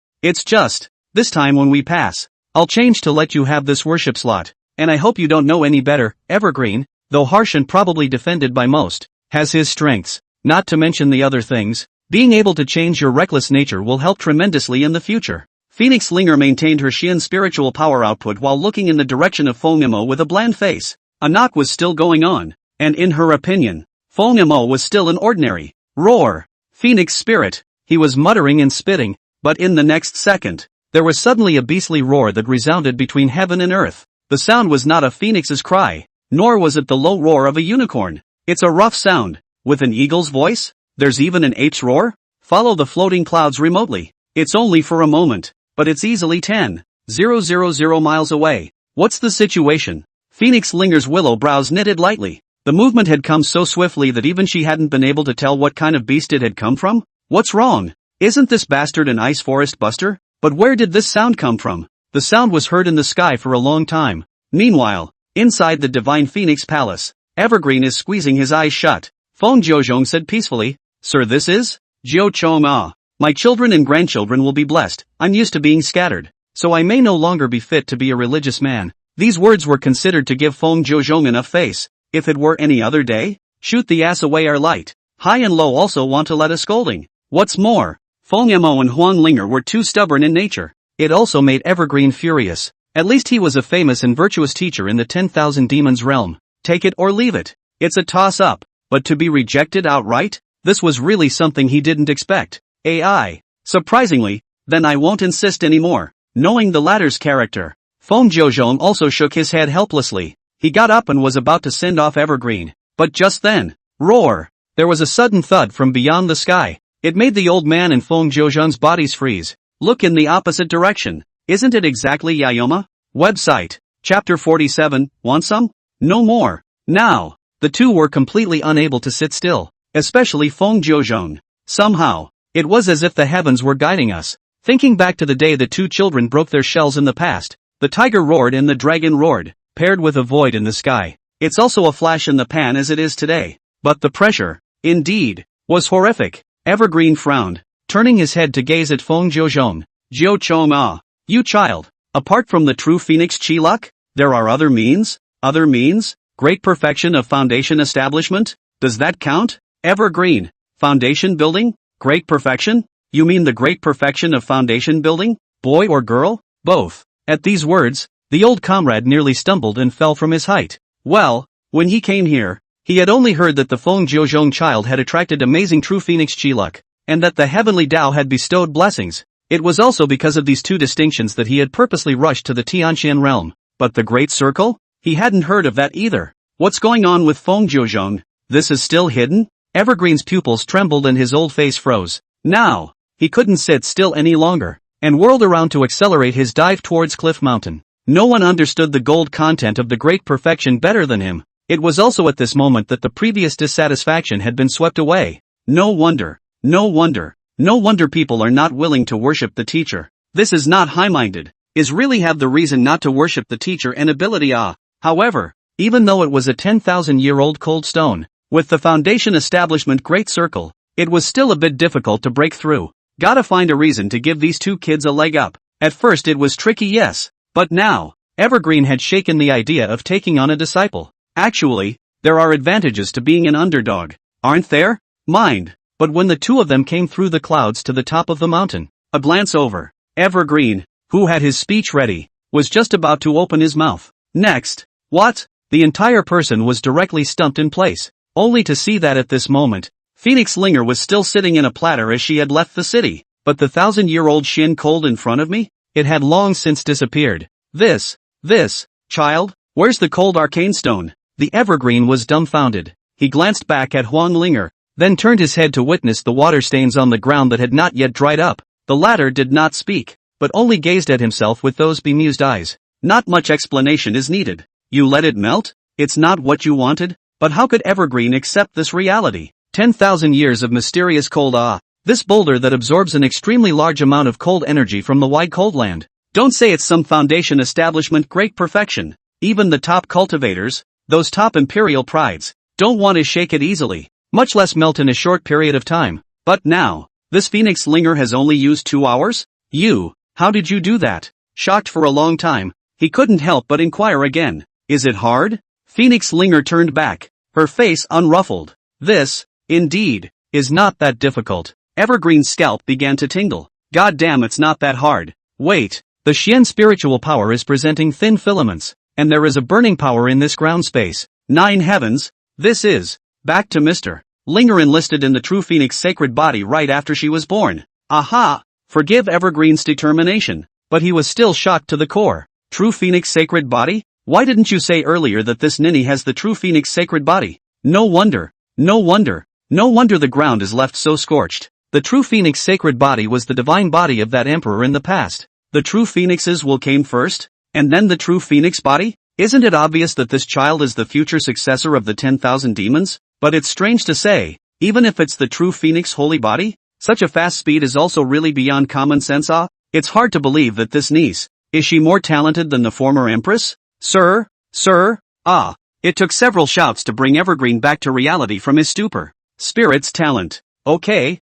this time when we pass, I'll change to let you have this worship slot, and I hope you don't know any better. Evergreen, though harsh and probably defended by most, has his strengths, not to mention the other things. Being able to change your reckless nature will help tremendously in the future. Phoenix Linger maintained her Xian spiritual power output while looking in the direction of Feng Mo with a bland face. A knock was still going on, and in her opinion, Feng Mo was still an ordinary roar. Phoenix spirit, he was muttering and spitting, but in the next second, there was suddenly a beastly roar that resounded between heaven and earth. The sound was not a phoenix's cry, nor was it the low roar of a unicorn. It's a rough sound, with an eagle's voice. There's even an ape's roar? Follow the floating clouds remotely. It's only for a moment, but it's easily 10,000 miles away. What's the situation? Phoenix Linger's willow brows knitted lightly. The movement had come so swiftly that even she hadn't been able to tell what kind of beast it had come from. What's wrong? Isn't this bastard an ice forest buster? But where did this sound come from? The sound was heard in the sky for a long time. Meanwhile, inside the Divine Phoenix Palace, Evergreen is squeezing his eyes shut. Feng Zhozhong said peacefully, Sir, this is? Jiao Chong Ah. My children and grandchildren will be blessed. I'm used to being scattered, so I may no longer be fit to be a religious man. These words were considered to give Feng Zhozhong enough face. If it were any other day, shoot the ass away are light. High and low also want to let a scolding. What's more, Feng Mo and Huang Linger were too stubborn in nature. It also made Evergreen furious. At least he was a famous and virtuous teacher in the 10,000 demons realm. Take it or leave it. It's a toss-up. But to be rejected outright? This was really something he didn't expect. AI. Surprisingly, then I won't insist anymore. Knowing the latter's character, Feng Zhozhong also shook his head helplessly. He got up and was about to send off Evergreen. But just then, roar! There was a sudden thud from beyond the sky. It made the old man and Feng Zhozhong's bodies freeze. Look in the opposite direction. Isn't it exactly Yayoma? Website. Chapter 47. Want some? No more. Now. The two were completely unable to sit still. Especially Feng Zhozhong. Somehow, it was as if the heavens were guiding us. Thinking back to the day the two children broke their shells in the past, the tiger roared and the dragon roared, paired with a void in the sky. It's also a flash in the pan as it is today. But the pressure, indeed, was horrific. Evergreen frowned, turning his head to gaze at Feng Zhozhong. Jiao Chong Ah. You child. Apart from the true Phoenix Chi luck, there are other means? Other means? Great perfection of foundation establishment? Does that count? Evergreen. Foundation building? Great perfection? You mean the great perfection of foundation building? Boy or girl? Both. At these words, the old comrade nearly stumbled and fell from his height. Well, when he came here, he had only heard that the Feng Jiuzhong child had attracted amazing true phoenix chi luck, and that the heavenly Tao had bestowed blessings. It was also because of these two distinctions that he had purposely rushed to the Tianqian realm. But the Great Circle? He hadn't heard of that either. What's going on with Feng Jiuzhong? This is still hidden? Evergreen's pupils trembled and his old face froze. Now, he couldn't sit still any longer, and whirled around to accelerate his dive towards Cliff Mountain. No one understood the gold content of the Great Perfection better than him. It was also at this moment that the previous dissatisfaction had been swept away. No wonder people are not willing to worship the teacher. This is not high-minded. Is really have the reason not to worship the teacher and ability However, even though it was a 10,000-year-old cold stone, with the foundation establishment Great Circle, it was still a bit difficult to break through. Gotta find a reason to give these two kids a leg up. At first it was tricky, yes, but now, Evergreen had shaken the idea of taking on a disciple. Actually, there are advantages to being an underdog, aren't there? Mind. But when the two of them came through the clouds to the top of the mountain, a glance over, Evergreen, who had his speech ready, was just about to open his mouth. Next, what? The entire person was directly stumped in place, only to see that at this moment, Phoenix Linger was still sitting in a platter as she had left the city. But the 1,000-year-old Shin cold in front of me? It had long since disappeared. This, child? Where's the cold arcane stone? The Evergreen was dumbfounded. He glanced back at Huang Linger, then turned his head to witness the water stains on the ground that had not yet dried up. The latter did not speak, but only gazed at himself with those bemused eyes. Not much explanation is needed. You let it melt? It's not what you wanted? But how could Evergreen accept this reality? 10,000 years of mysterious cold this boulder that absorbs an extremely large amount of cold energy from the wide cold land. Don't say it's some foundation establishment great perfection. Even the top cultivators, those top imperial prides, don't want to shake it easily, much less melt in a short period of time. But now, this Phoenix Linger has only used 2 hours? How did you do that? Shocked for a long time, he couldn't help but inquire again. Is it hard? Phoenix Linger turned back, her face unruffled. This, indeed, is not that difficult. Evergreen's scalp began to tingle. God damn, it's not that hard. Wait, the Xian spiritual power is presenting thin filaments, and there is a burning power in this ground space. 9 heavens, this is, back to Mr. Linger enlisted in the true Phoenix sacred body right after she was born. Aha! Forgive Evergreen's determination, but he was still shocked to the core. True Phoenix sacred body? Why didn't you say earlier that this ninny has the true Phoenix sacred body? No wonder the ground is left so scorched. The true Phoenix sacred body was the divine body of that emperor in the past. The true Phoenix's will came first, and then the true Phoenix body? Isn't it obvious that this child is the future successor of the 10,000 demons? But it's strange to say, even if it's the true Phoenix holy body, such a fast speed is also really beyond common sense. It's hard to believe that this niece, is she more talented than the former empress? Sir? It took several shouts to bring Evergreen back to reality from his stupor. Spirit's talent. Okay.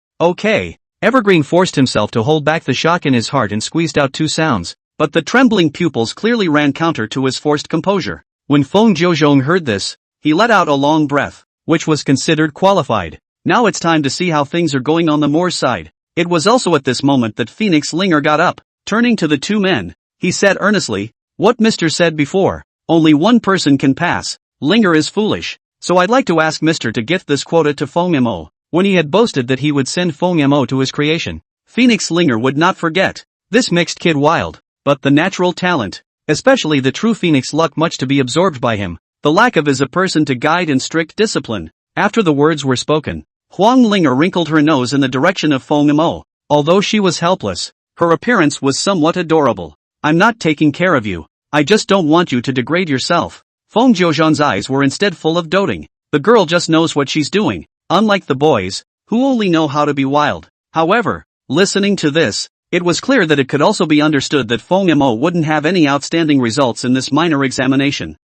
Evergreen forced himself to hold back the shock in his heart and squeezed out 2 sounds, but the trembling pupils clearly ran counter to his forced composure. When Feng Jiuzhong heard this, he let out a long breath, which was considered qualified. Now it's time to see how things are going on the Moor's side. It was also at this moment that Phoenix Linger got up. Turning to the 2 men, he said earnestly, what Mr. said before, only one person can pass. Linger is foolish, so I'd like to ask Mr. to gift this quota to Feng Mo. When he had boasted that he would send Feng Mo to his creation, Phoenix Linger would not forget. This mixed kid wild, but the natural talent, especially the true Phoenix luck much to be absorbed by him. The lack of is a person to guide in strict discipline. After the words were spoken, Huang Linger wrinkled her nose in the direction of Feng Mo. Although she was helpless, her appearance was somewhat adorable. I'm not taking care of you. I just don't want you to degrade yourself. Feng Jiuzhong's eyes were instead full of doting. The girl just knows what she's doing, unlike the boys, who only know how to be wild. However, listening to this, it was clear that it could also be understood that Feng Mo wouldn't have any outstanding results in this minor examination.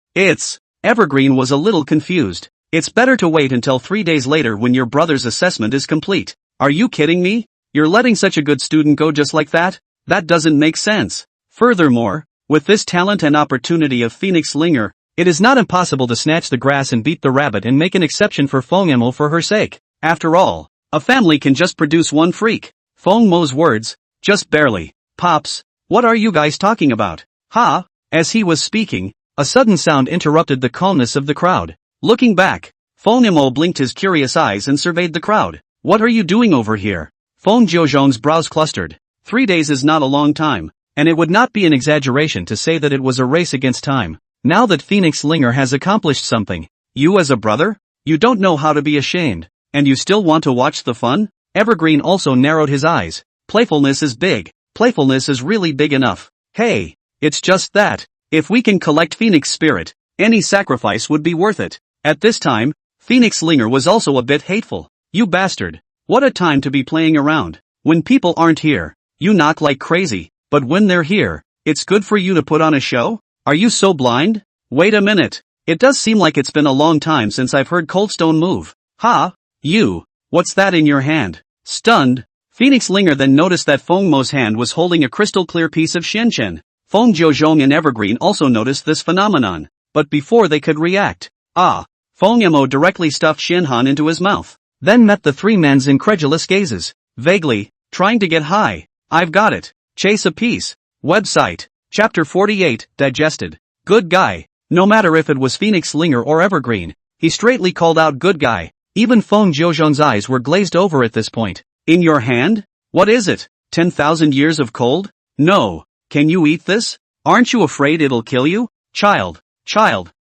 Evergreen was a little confused. It's better to wait until 3 days later when your brother's assessment is complete. Are you kidding me? You're letting such a good student go just like that? That doesn't make sense. Furthermore, with this talent and opportunity of Phoenix Linger, it is not impossible to snatch the grass and beat the rabbit and make an exception for Feng Mo for her sake. After all, a family can just produce one freak. Feng Mo's words, just barely. Pops, what are you guys talking about? Ha! As he was speaking, a sudden sound interrupted the calmness of the crowd. Looking back, Feng Mo blinked his curious eyes and surveyed the crowd. What are you doing over here? Feng Jiuzhong's brows clustered. 3 days is not a long time, and it would not be an exaggeration to say that it was a race against time. Now that Phoenix Linger has accomplished something, you as a brother? You don't know how to be ashamed, and you still want to watch the fun? Evergreen also narrowed his eyes. Playfulness is big. Playfulness is really big enough. Hey, it's just that. If we can collect Phoenix Spirit, any sacrifice would be worth it. At this time, Phoenix Linger was also a bit hateful. You bastard. What a time to be playing around. When people aren't here, you knock like crazy, but when they're here, it's good for you to put on a show? Are you so blind? Wait a minute. It does seem like it's been a long time since I've heard Coldstone move. Ha! You! What's that in your hand? Stunned, Phoenix Linger then noticed that Feng Mo's hand was holding a crystal clear piece of Shenzhen. Feng Jiuzhong and Evergreen also noticed this phenomenon, but before they could react, Feng Mo directly stuffed Shenhan into his mouth, then met the three men's incredulous gazes. Vaguely, trying to get high. I've got it. Chase a piece. Website. Chapter 48, Digested. Good guy. No matter if it was Phoenix Linger or Evergreen, he straightly called out good guy. Even Feng Jiuzhong's eyes were glazed over at this point. In your hand? What is it? 10,000 years of cold? No. Can you eat this? Aren't you afraid it'll kill you? Child,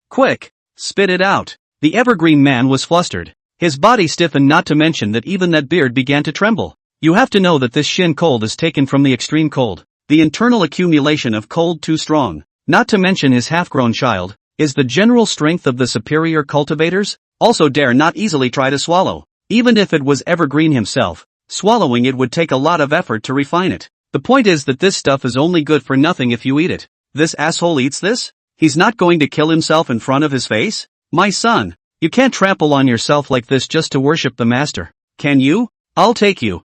quick, spit it out. The Evergreen man was flustered. His body stiffened, not to mention that even that beard began to tremble. You have to know that this Shin cold is taken from the extreme cold. The internal accumulation of cold too strong, not to mention his half-grown child, is the general strength of the superior cultivators, also dare not easily try to swallow. Even if it was Evergreen himself, swallowing it would take a lot of effort to refine it. The point is that this stuff is only good for nothing if you eat it. This asshole eats this? He's not going to kill himself in front of his face? My son, you can't trample on yourself like this just to worship the master. Can you? I'll take you.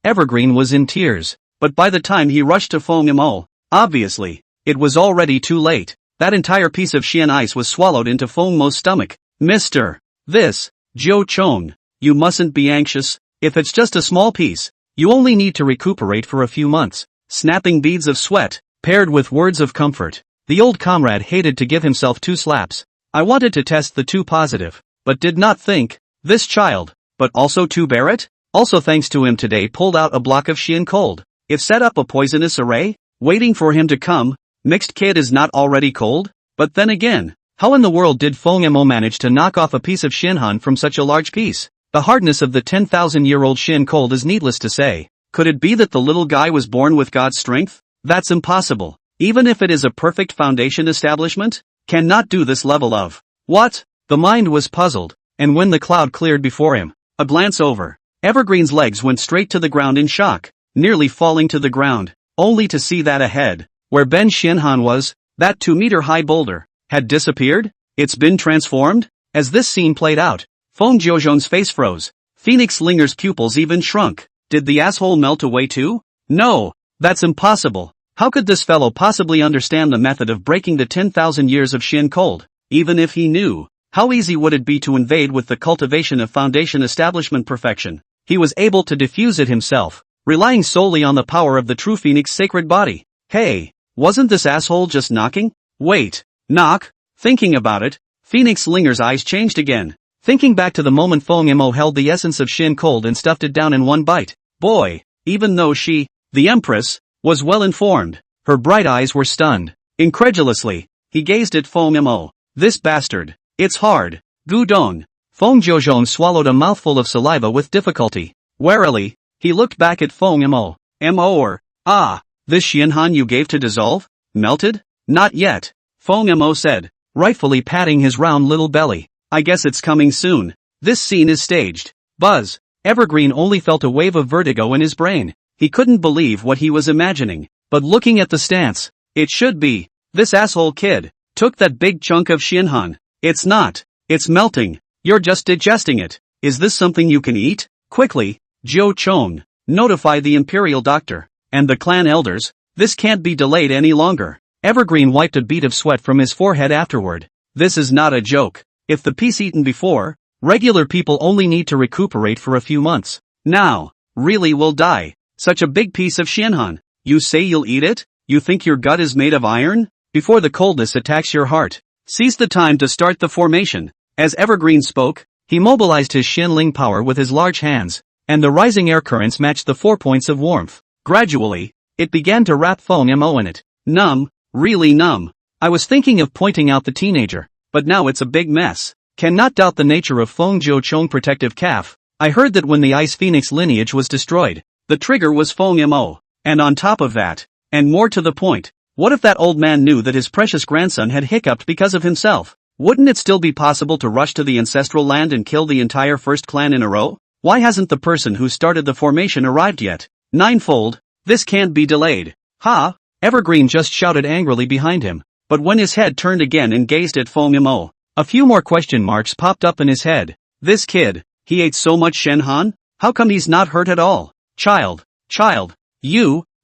Evergreen was in tears, but by the time he rushed to Feng Mo, obviously, it was already too late. That entire piece of Xian ice was swallowed into Feng Mo's stomach. Mr. Zhou Chong, you mustn't be anxious. If it's just a small piece, you only need to recuperate for a few months. Snapping beads of sweat, paired with words of comfort. The old comrade hated to give himself 2 slaps. I wanted to test the 2 positive, but did not think, this child, but also 2 Barrett? Also thanks to him today pulled out a block of Xian cold. If set up a poisonous array, waiting for him to come, mixed kid is not already cold? But then again, how in the world did Feng Mo manage to knock off a piece of Shinhan from such a large piece? The hardness of the 10,000-year-old Shin cold is needless to say. Could it be that the little guy was born with God's strength? That's impossible. Even if it is a perfect foundation establishment, cannot do this level of what? The mind was puzzled, and when the cloud cleared before him, a glance over, Evergreen's legs went straight to the ground in shock, nearly falling to the ground, only to see that ahead, where Ben Shinhan was, that 2-meter-high boulder, had disappeared? It's been transformed? As this scene played out, Feng Jiuzhong's face froze. Phoenix Linger's pupils even shrunk. Did the asshole melt away too? No, that's impossible. How could this fellow possibly understand the method of breaking the 10,000 years of Shin cold? Even if he knew, how easy would it be to invade with the cultivation of foundation establishment perfection? He was able to diffuse it himself, relying solely on the power of the true Phoenix sacred body. Hey, wasn't this asshole just knocking? Wait, knock? Thinking about it, Phoenix Linger's eyes changed again. Thinking back to the moment Feng Mo held the essence of Shin cold and stuffed it down in one bite. Boy, even though she, the Empress, was well informed, her bright eyes were stunned. Incredulously, he gazed at Feng Mo. This bastard. It's hard. Gudong. Feng Jiuzhong swallowed a mouthful of saliva with difficulty. Warily, he looked back at Feng Mo. This Xianhan you gave to dissolve? Melted? Not yet. Feng Mo said, rightfully patting his round little belly. I guess it's coming soon. This scene is staged. Buzz. Evergreen only felt a wave of vertigo in his brain. He couldn't believe what he was imagining. But looking at the stance, it should be. This asshole kid took that big chunk of Shinhan. It's not. It's melting. You're just digesting it. Is this something you can eat? Quickly, Zhou Chong, notify the imperial doctor and the clan elders. This can't be delayed any longer. Evergreen wiped a bead of sweat from his forehead afterward. This is not a joke. If the piece eaten before, regular people only need to recuperate for a few months. Now, really will die. Such a big piece of shinhan. You say you'll eat it? You think your gut is made of iron? Before the coldness attacks your heart, seize the time to start the formation. As Evergreen spoke, he mobilized his Shinling power with his large hands, and the rising air currents matched the 4 points of warmth. Gradually, it began to wrap Feng Mo in it. Numb, really numb. I was thinking of pointing out the teenager, but now it's a big mess. Cannot doubt the nature of Feng Jiuchong protective calf. I heard that when the Ice Phoenix lineage was destroyed, the trigger was Feng Mo. And on top of that, and more to the point, what if that old man knew that his precious grandson had hiccuped because of himself? Wouldn't it still be possible to rush to the ancestral land and kill the entire first clan in a row? Why hasn't the person who started the formation arrived yet? Ninefold, this can't be delayed. Ha! Evergreen just shouted angrily behind him, but when his head turned again and gazed at Feng Mo, a few more question marks popped up in his head. This kid, he ate so much shenhan? How come he's not hurt at all? Child,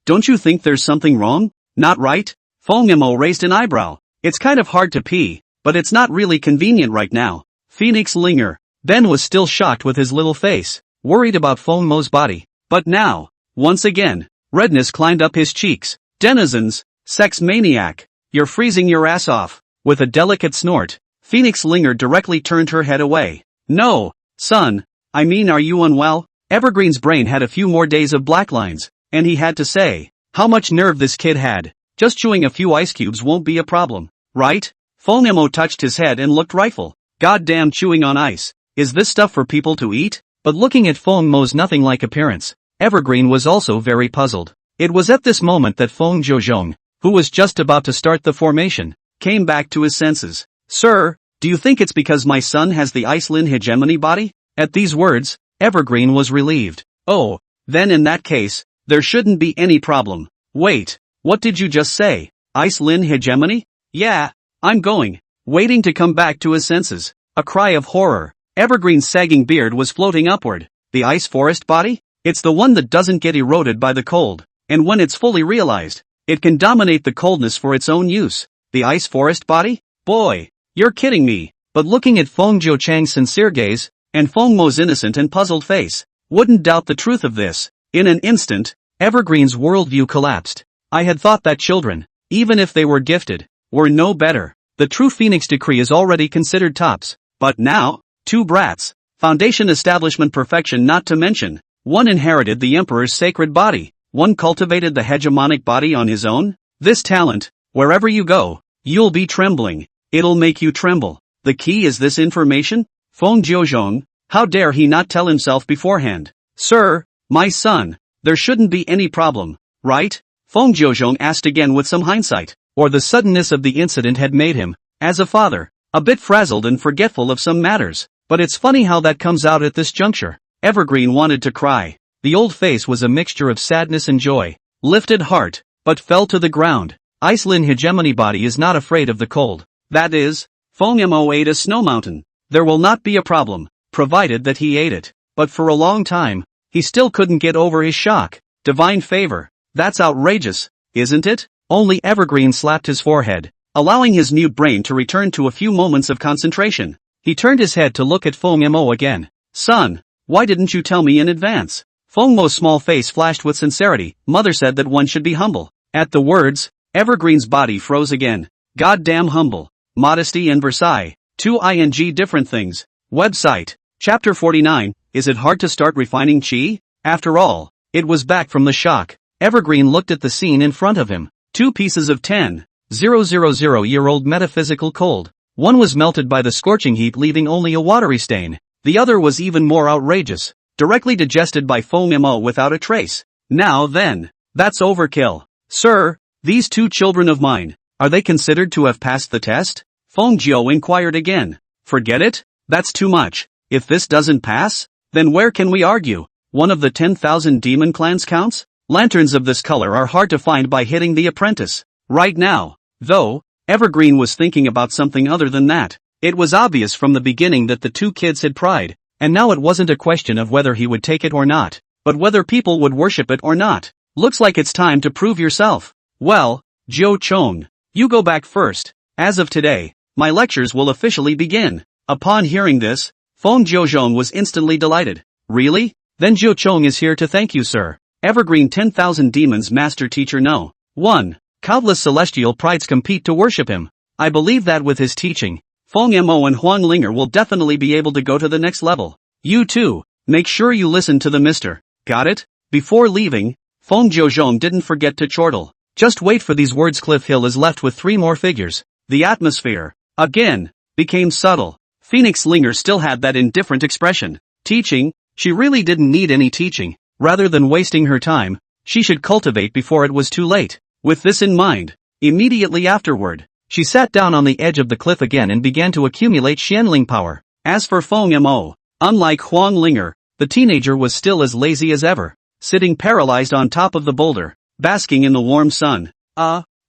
don't you think there's something wrong? Not right? Feng Mo raised an eyebrow. It's kind of hard to pee, but it's not really convenient right now. Phoenix Linger. Ben was still shocked with his little face, worried about Feng Mo's body. But now, once again, redness climbed up his cheeks. Denizens, sex maniac, you're freezing your ass off. With a delicate snort, Phoenix Linger directly turned her head away. No, son, I mean, are you unwell? Evergreen's brain had a few more days of black lines, and he had to say, how much nerve this kid had. Just chewing a few ice cubes won't be a problem, right? Feng Mo touched his head and looked rightful. Goddamn, chewing on ice. Is this stuff for people to eat? But looking at Feng Mo's nothing-like appearance, Evergreen was also very puzzled. It was at this moment that Feng Jiuzhong, who was just about to start the formation, came back to his senses. Sir, do you think it's because my son has the Iceland hegemony body? At these words, Evergreen was relieved. Oh, then in that case, there shouldn't be any problem. Wait, what did you just say? Iceland hegemony? Yeah, I'm going. Waiting to come back to his senses. A cry of horror. Evergreen's sagging beard was floating upward. The ice forest body? It's the one that doesn't get eroded by the cold. And when it's fully realized, it can dominate the coldness for its own use. The ice forest body? Boy, you're kidding me. But looking at Feng Jiuchang's sincere gaze, and Feng Mo's innocent and puzzled face, wouldn't doubt the truth of this. In an instant, Evergreen's worldview collapsed. I had thought that children, even if they were gifted, were no better. The true Phoenix decree is already considered tops. But now, two brats. Foundation establishment perfection not to mention. One inherited the Emperor's sacred body. One cultivated the hegemonic body on his own. This talent, wherever you go, you'll be trembling. It'll make you tremble. The key is this information? Feng Jiuzhong, how dare he not tell himself beforehand? Sir, my son, there shouldn't be any problem, right? Feng Jiuzhong asked again with some hindsight, or the suddenness of the incident had made him, as a father, a bit frazzled and forgetful of some matters. But it's funny how that comes out at this juncture. Evergreen wanted to cry. The old face was a mixture of sadness and joy. Lifted heart, but fell to the ground. Iceland hegemony body is not afraid of the cold. That is, Feng Mo ate a snow mountain. There will not be a problem, provided that he ate it. But for a long time, he still couldn't get over his shock. Divine favor. That's outrageous, isn't it? Only Evergreen slapped his forehead, allowing his mute brain to return to a few moments of concentration. He turned his head to look at Feng Mo again. Son, why didn't you tell me in advance? Feng Mo's small face flashed with sincerity. Mother said that one should be humble. At the words, Evergreen's body froze again. Goddamn humble. Modesty and Versailles. 2 different things. Website. Chapter 49. Is it hard to start refining chi? After all, it was back from the shock. Evergreen looked at the scene in front of him. 2 pieces of 10,000-year-old metaphysical cold. One was melted by the scorching heat, leaving only a watery stain. The other was even more outrageous. Directly digested by Feng Mo without a trace. Now then, that's overkill. Sir, these 2 children of mine, are they considered to have passed the test? Feng Jiu inquired again. Forget it? That's too much. If this doesn't pass, then where can we argue? One of the 10,000 demon clans counts? Lanterns of this color are hard to find by hitting the apprentice. Right now, though, Evergreen was thinking about something other than that. It was obvious from the beginning that the 2 kids had pride. And now it wasn't a question of whether he would take it or not, but whether people would worship it or not. Looks like it's time to prove yourself. Well, Jiu Chong, you go back first. As of today, my lectures will officially begin. Upon hearing this, Feng Jiuzhong was instantly delighted. Really? Then Jiu Chong is here to thank you, sir. Evergreen 10,000 demons master teacher no. 1. Countless celestial prides compete to worship him. I believe that with his teaching, Feng Mo and Huang Linger will definitely be able to go to the next level. You too, make sure you listen to the mister. Got it? Before leaving, Feng Jiuzhong didn't forget to chortle. Just wait for these words. Cliff Hill is left with 3 more figures. The atmosphere, again, became subtle. Phoenix Linger still had that indifferent expression. Teaching? She really didn't need any teaching. Rather than wasting her time, she should cultivate before it was too late. With this in mind, immediately afterward, she sat down on the edge of the cliff again and began to accumulate Xianling power. As for Feng Mo, unlike Huang Linger, the teenager was still as lazy as ever, sitting paralyzed on top of the boulder, basking in the warm sun.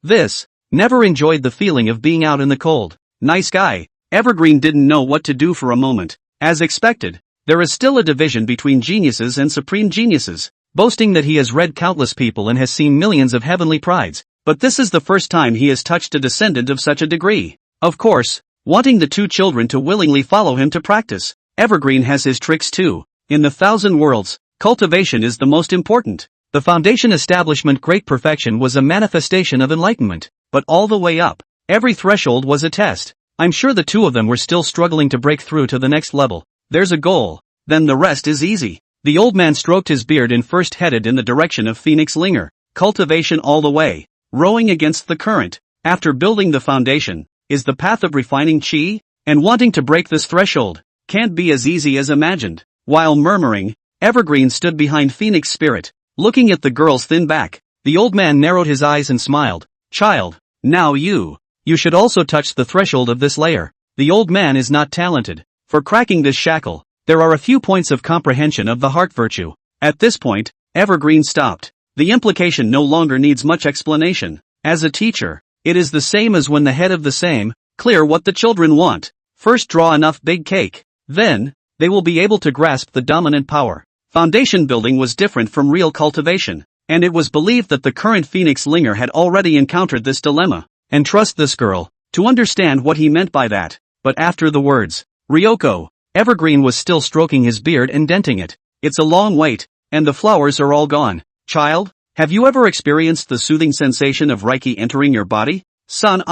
This, never enjoyed the feeling of being out in the cold. Nice guy. Evergreen didn't know what to do for a moment. As expected, there is still a division between geniuses and supreme geniuses, boasting that he has read countless people and has seen millions of heavenly prides, but this is the first time he has touched a descendant of such a degree. Of course, wanting the 2 children to willingly follow him to practice, Evergreen has his tricks too. In the 1,000 worlds, cultivation is the most important. The foundation establishment great perfection was a manifestation of enlightenment, but all the way up, every threshold was a test. I'm sure the 2 of them were still struggling to break through to the next level. There's a goal, then the rest is easy. The old man stroked his beard and first headed in the direction of Phoenix Linger. Cultivation all the way, rowing against the current. After building the foundation, is the path of refining chi, and wanting to break this threshold, can't be as easy as imagined. While murmuring, Evergreen stood behind Phoenix Spirit, looking at the girl's thin back. The old man narrowed his eyes and smiled. Child, now you should also touch the threshold of this layer. The old man is not talented. For cracking this shackle, there are a few points of comprehension of the heart virtue. At this point, Evergreen stopped. The implication no longer needs much explanation. As a teacher, it is the same as when the head of the same, clear what the children want. First draw enough big cake. Then, they will be able to grasp the dominant power. Foundation building was different from real cultivation, and it was believed that the current Phoenix Linger had already encountered this dilemma, and trust this girl, to understand what he meant by that. But after the words, Ryoko, Evergreen was still stroking his beard and denting it. It's a long wait, and the flowers are all gone. Child, have you ever experienced the soothing sensation of Reiki entering your body? Son,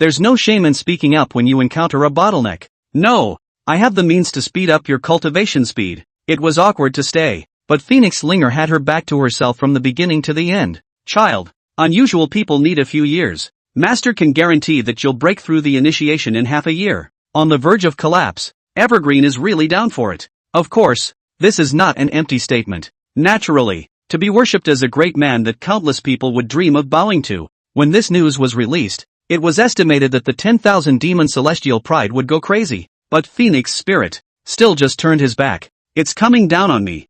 there's no shame in speaking up when you encounter a bottleneck. No, I have the means to speed up your cultivation speed. It was awkward to stay, but Phoenix Linger had her back to herself from the beginning to the end. Child, unusual people need a few years. Master can guarantee that you'll break through the initiation in half a year. On the verge of collapse, Evergreen is really down for it. Of course, this is not an empty statement. Naturally, to be worshipped as a great man that countless people would dream of bowing to. When this news was released, it was estimated that the 10,000 demon celestial pride would go crazy. But Phoenix Spirit still just turned his back. It's coming down on me.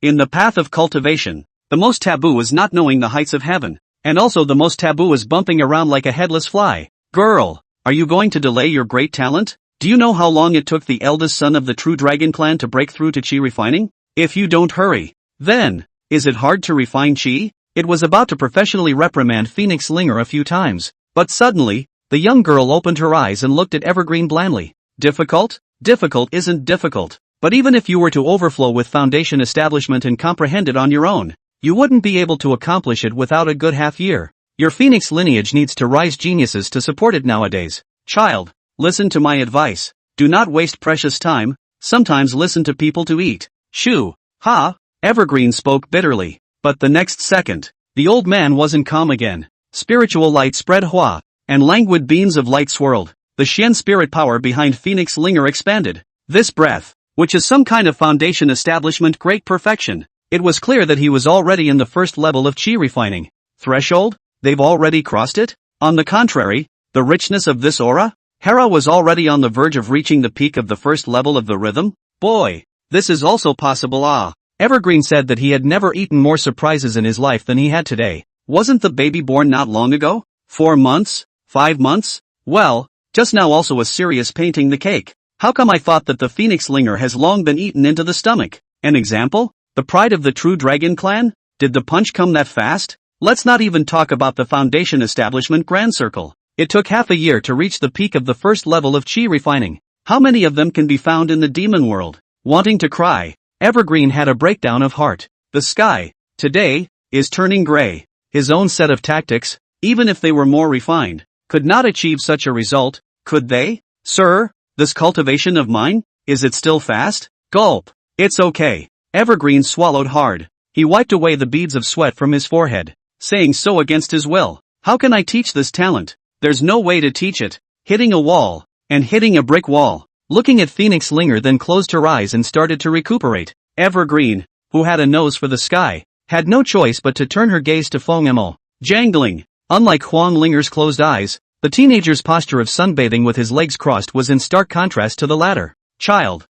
In the path of cultivation, the most taboo is not knowing the heights of heaven, and also the most taboo is bumping around like a headless fly. Girl, are you going to delay your great talent? Do you know how long it took the eldest son of the true dragon clan to break through to chi refining? If you don't hurry, then, is it hard to refine chi? It was about to professionally reprimand Phoenix Linger a few times, but suddenly, the young girl opened her eyes and looked at Evergreen blandly. Difficult? Difficult isn't difficult. But even if you were to overflow with foundation establishment and comprehend it on your own, you wouldn't be able to accomplish it without a good half year. Your Phoenix lineage needs to rise geniuses to support it nowadays. Child, listen to my advice. Do not waste precious time. Sometimes listen to people to eat. Shoo. Ha. Evergreen spoke bitterly. But the next second, the old man wasn't calm again. Spiritual light spread hua, and languid beams of light swirled. The Xian spirit power behind Phoenix Linger expanded. This breath, which is some kind of foundation establishment great perfection. It was clear that he was already in the first level of chi refining. Threshold? They've already crossed it? On the contrary, the richness of this aura? Hera was already on the verge of reaching the peak of the first level of the rhythm? Boy, this is also possible. Evergreen said that he had never eaten more surprises in his life than he had today. Wasn't the baby born not long ago? 4 months? 5 months? Well, just now also a serious painting the cake. How come I thought that the Phoenix Linger has long been eaten into the stomach? An example? The pride of the true dragon clan? Did the punch come that fast? Let's not even talk about the foundation establishment grand circle. It took half a year to reach the peak of the first level of chi refining. How many of them can be found in the demon world? Wanting to cry, Evergreen had a breakdown of heart. The sky, today, is turning gray. His own set of tactics, even if they were more refined, could not achieve such a result, could they? Sir, this cultivation of mine, is it still fast? Gulp. It's okay. Evergreen swallowed hard. He wiped away the beads of sweat from his forehead, saying so against his will. How can I teach this talent? There's no way to teach it. Hitting a wall, and hitting a brick wall. Looking at Phoenix Linger then closed her eyes and started to recuperate. Evergreen, who had a nose for the sky, had no choice but to turn her gaze to Feng Mo. Jangling. Unlike Huang Linger's closed eyes, the teenager's posture of sunbathing with his legs crossed was in stark contrast to the latter. Child,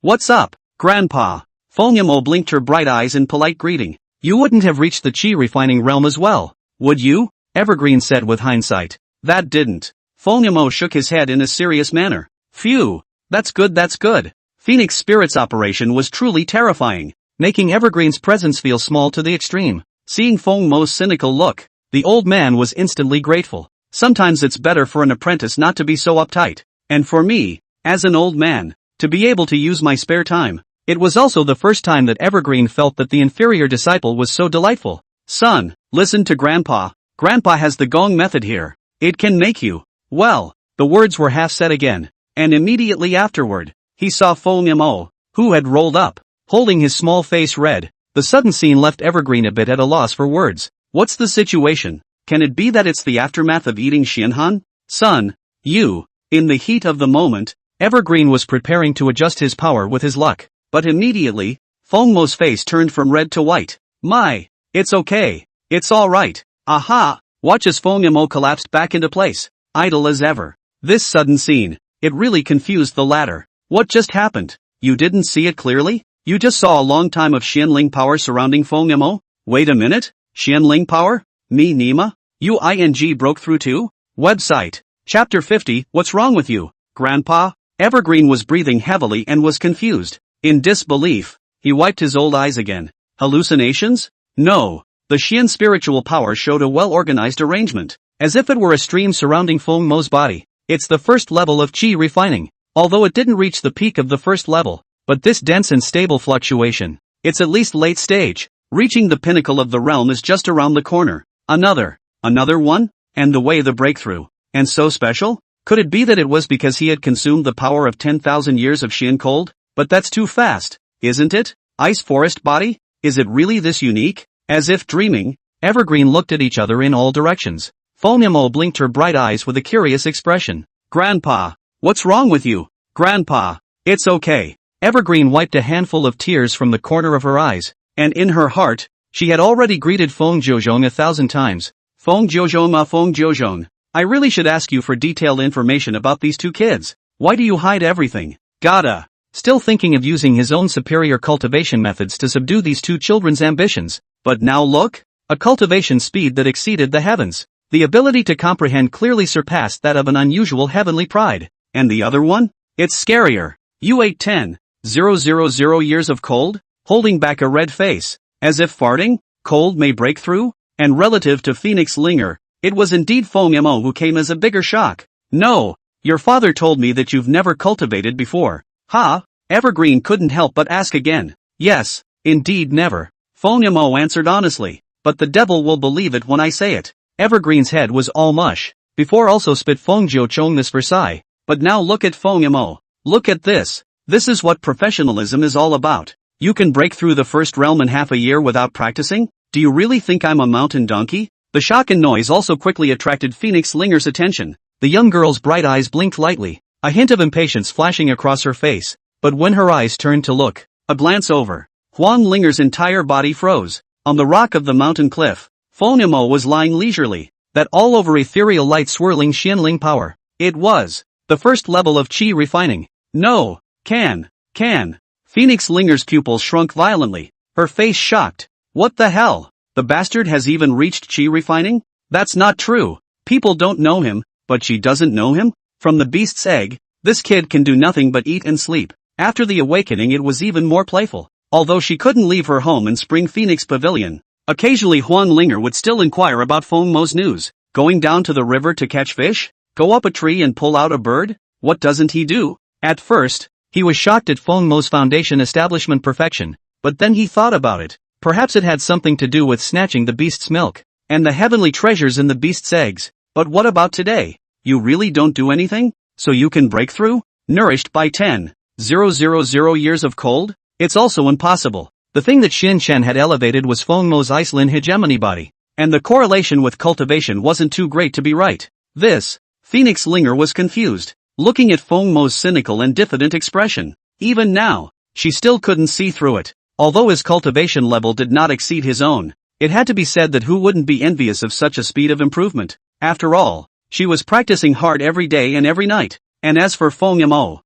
what's up, Grandpa? Feng Mo blinked her bright eyes in polite greeting. You wouldn't have reached the chi refining realm as well, would you? Evergreen said with hindsight. That didn't. Feng Mo shook his head in a serious manner. Phew, that's good. Phoenix Spirit's operation was truly terrifying, making Evergreen's presence feel small to the extreme. Seeing Feng Mo's cynical look, the old man was instantly grateful. Sometimes it's better for an apprentice not to be so uptight. And for me, as an old man, to be able to use my spare time. It was also the first time that Evergreen felt that the inferior disciple was so delightful. Son, listen to Grandpa. Grandpa has the gong method here. It can make you. Well, the words were half said again, and immediately afterward, he saw Feng Mo, who had rolled up, holding his small face red. The sudden scene left Evergreen a bit at a loss for words. What's the situation? Can it be that it's the aftermath of eating Xianhan? Son, you. In the heat of the moment, Evergreen was preparing to adjust his power with his luck, but immediately, Feng Mo's face turned from red to white. My, it's okay. It's alright. Aha! Watch as Feng Mo collapsed back into place, idle as ever. This sudden scene, it really confused the latter. What just happened? You didn't see it clearly? You just saw a long time of Xianling power surrounding Feng Mo? Wait a minute? Xianling power? Me Nima? UING broke through too? Website. Chapter 50, What's wrong with you, Grandpa? Evergreen was breathing heavily and was confused. In disbelief, he wiped his old eyes again. Hallucinations? No. The Xian spiritual power showed a well-organized arrangement, as if it were a stream surrounding Feng Mo's body. It's the first level of chi refining, although it didn't reach the peak of the first level, but this dense and stable fluctuation, it's at least late stage. Reaching the pinnacle of the realm is just around the corner. Another one? And the way the breakthrough, and so special? Could it be that it was because he had consumed the power of 10,000 years of Xian cold? But that's too fast, isn't it? Ice forest body? Is it really this unique? As if dreaming, Evergreen looked at each other in all directions. Feng Mo blinked her bright eyes with a curious expression. Grandpa, what's wrong with you? Grandpa, it's okay. Evergreen wiped a handful of tears from the corner of her eyes, and in her heart, she had already greeted Feng Jiuzhong 1,000 times. Feng Jiuzhong, I really should ask you for detailed information about these two kids. Why do you hide everything? Gotta. Still thinking of using his own superior cultivation methods to subdue these two children's ambitions. But now look, a cultivation speed that exceeded the heavens. The ability to comprehend clearly surpassed that of an unusual heavenly pride. And the other one? It's scarier. You ate 10,000 years of cold? Holding back a red face, as if farting, cold may break through? And relative to Phoenix Linger, it was indeed Feng Mo who came as a bigger shock. No, your father told me that you've never cultivated before. Ha? Evergreen couldn't help but ask again. Yes, indeed never. Feng Mo answered honestly, but the devil will believe it when I say it. Evergreen's head was all mush. Before also spit Feng Jiuzhong this Versailles. But now look at Feng Mo. Look at this. This is what professionalism is all about. You can break through the first realm in half a year without practicing? Do you really think I'm a mountain donkey? The shock and noise also quickly attracted Phoenix Linger's attention. The young girl's bright eyes blinked lightly, a hint of impatience flashing across her face. But when her eyes turned to look, a glance over, Huang Linger's entire body froze. On the rock of the mountain cliff, Feng Mo was lying leisurely, that all over ethereal light swirling Xianling power. It was the first level of chi refining. No, can. Phoenix Linger's pupils shrunk violently, her face shocked. What the hell? The bastard has even reached chi refining? That's not true. People don't know him, but she doesn't know him? From the beast's egg, this kid can do nothing but eat and sleep. After the awakening it was even more playful. Although she couldn't leave her home in Spring Phoenix Pavilion, occasionally Huang Linger would still inquire about Feng Mo's news. Going down to the river to catch fish? Go up a tree and pull out a bird? What doesn't he do? At first, He was shocked at Feng Mo's foundation establishment perfection, but then he thought about it. Perhaps it had something to do with snatching the beast's milk, and the heavenly treasures in the beast's eggs. But what about today? You really don't do anything? So you can break through? Nourished by 10,000 years of cold? It's also impossible. The thing that Xin Shen had elevated was Feng Mo's Iceland hegemony body, and the correlation with cultivation wasn't too great to be right. This Phoenix Linger was confused, looking at Feng Mo's cynical and diffident expression. Even now, she still couldn't see through it. Although his cultivation level did not exceed his own, it had to be said that who wouldn't be envious of such a speed of improvement? After all, she was practicing hard every day and every night. And as for Feng Mo,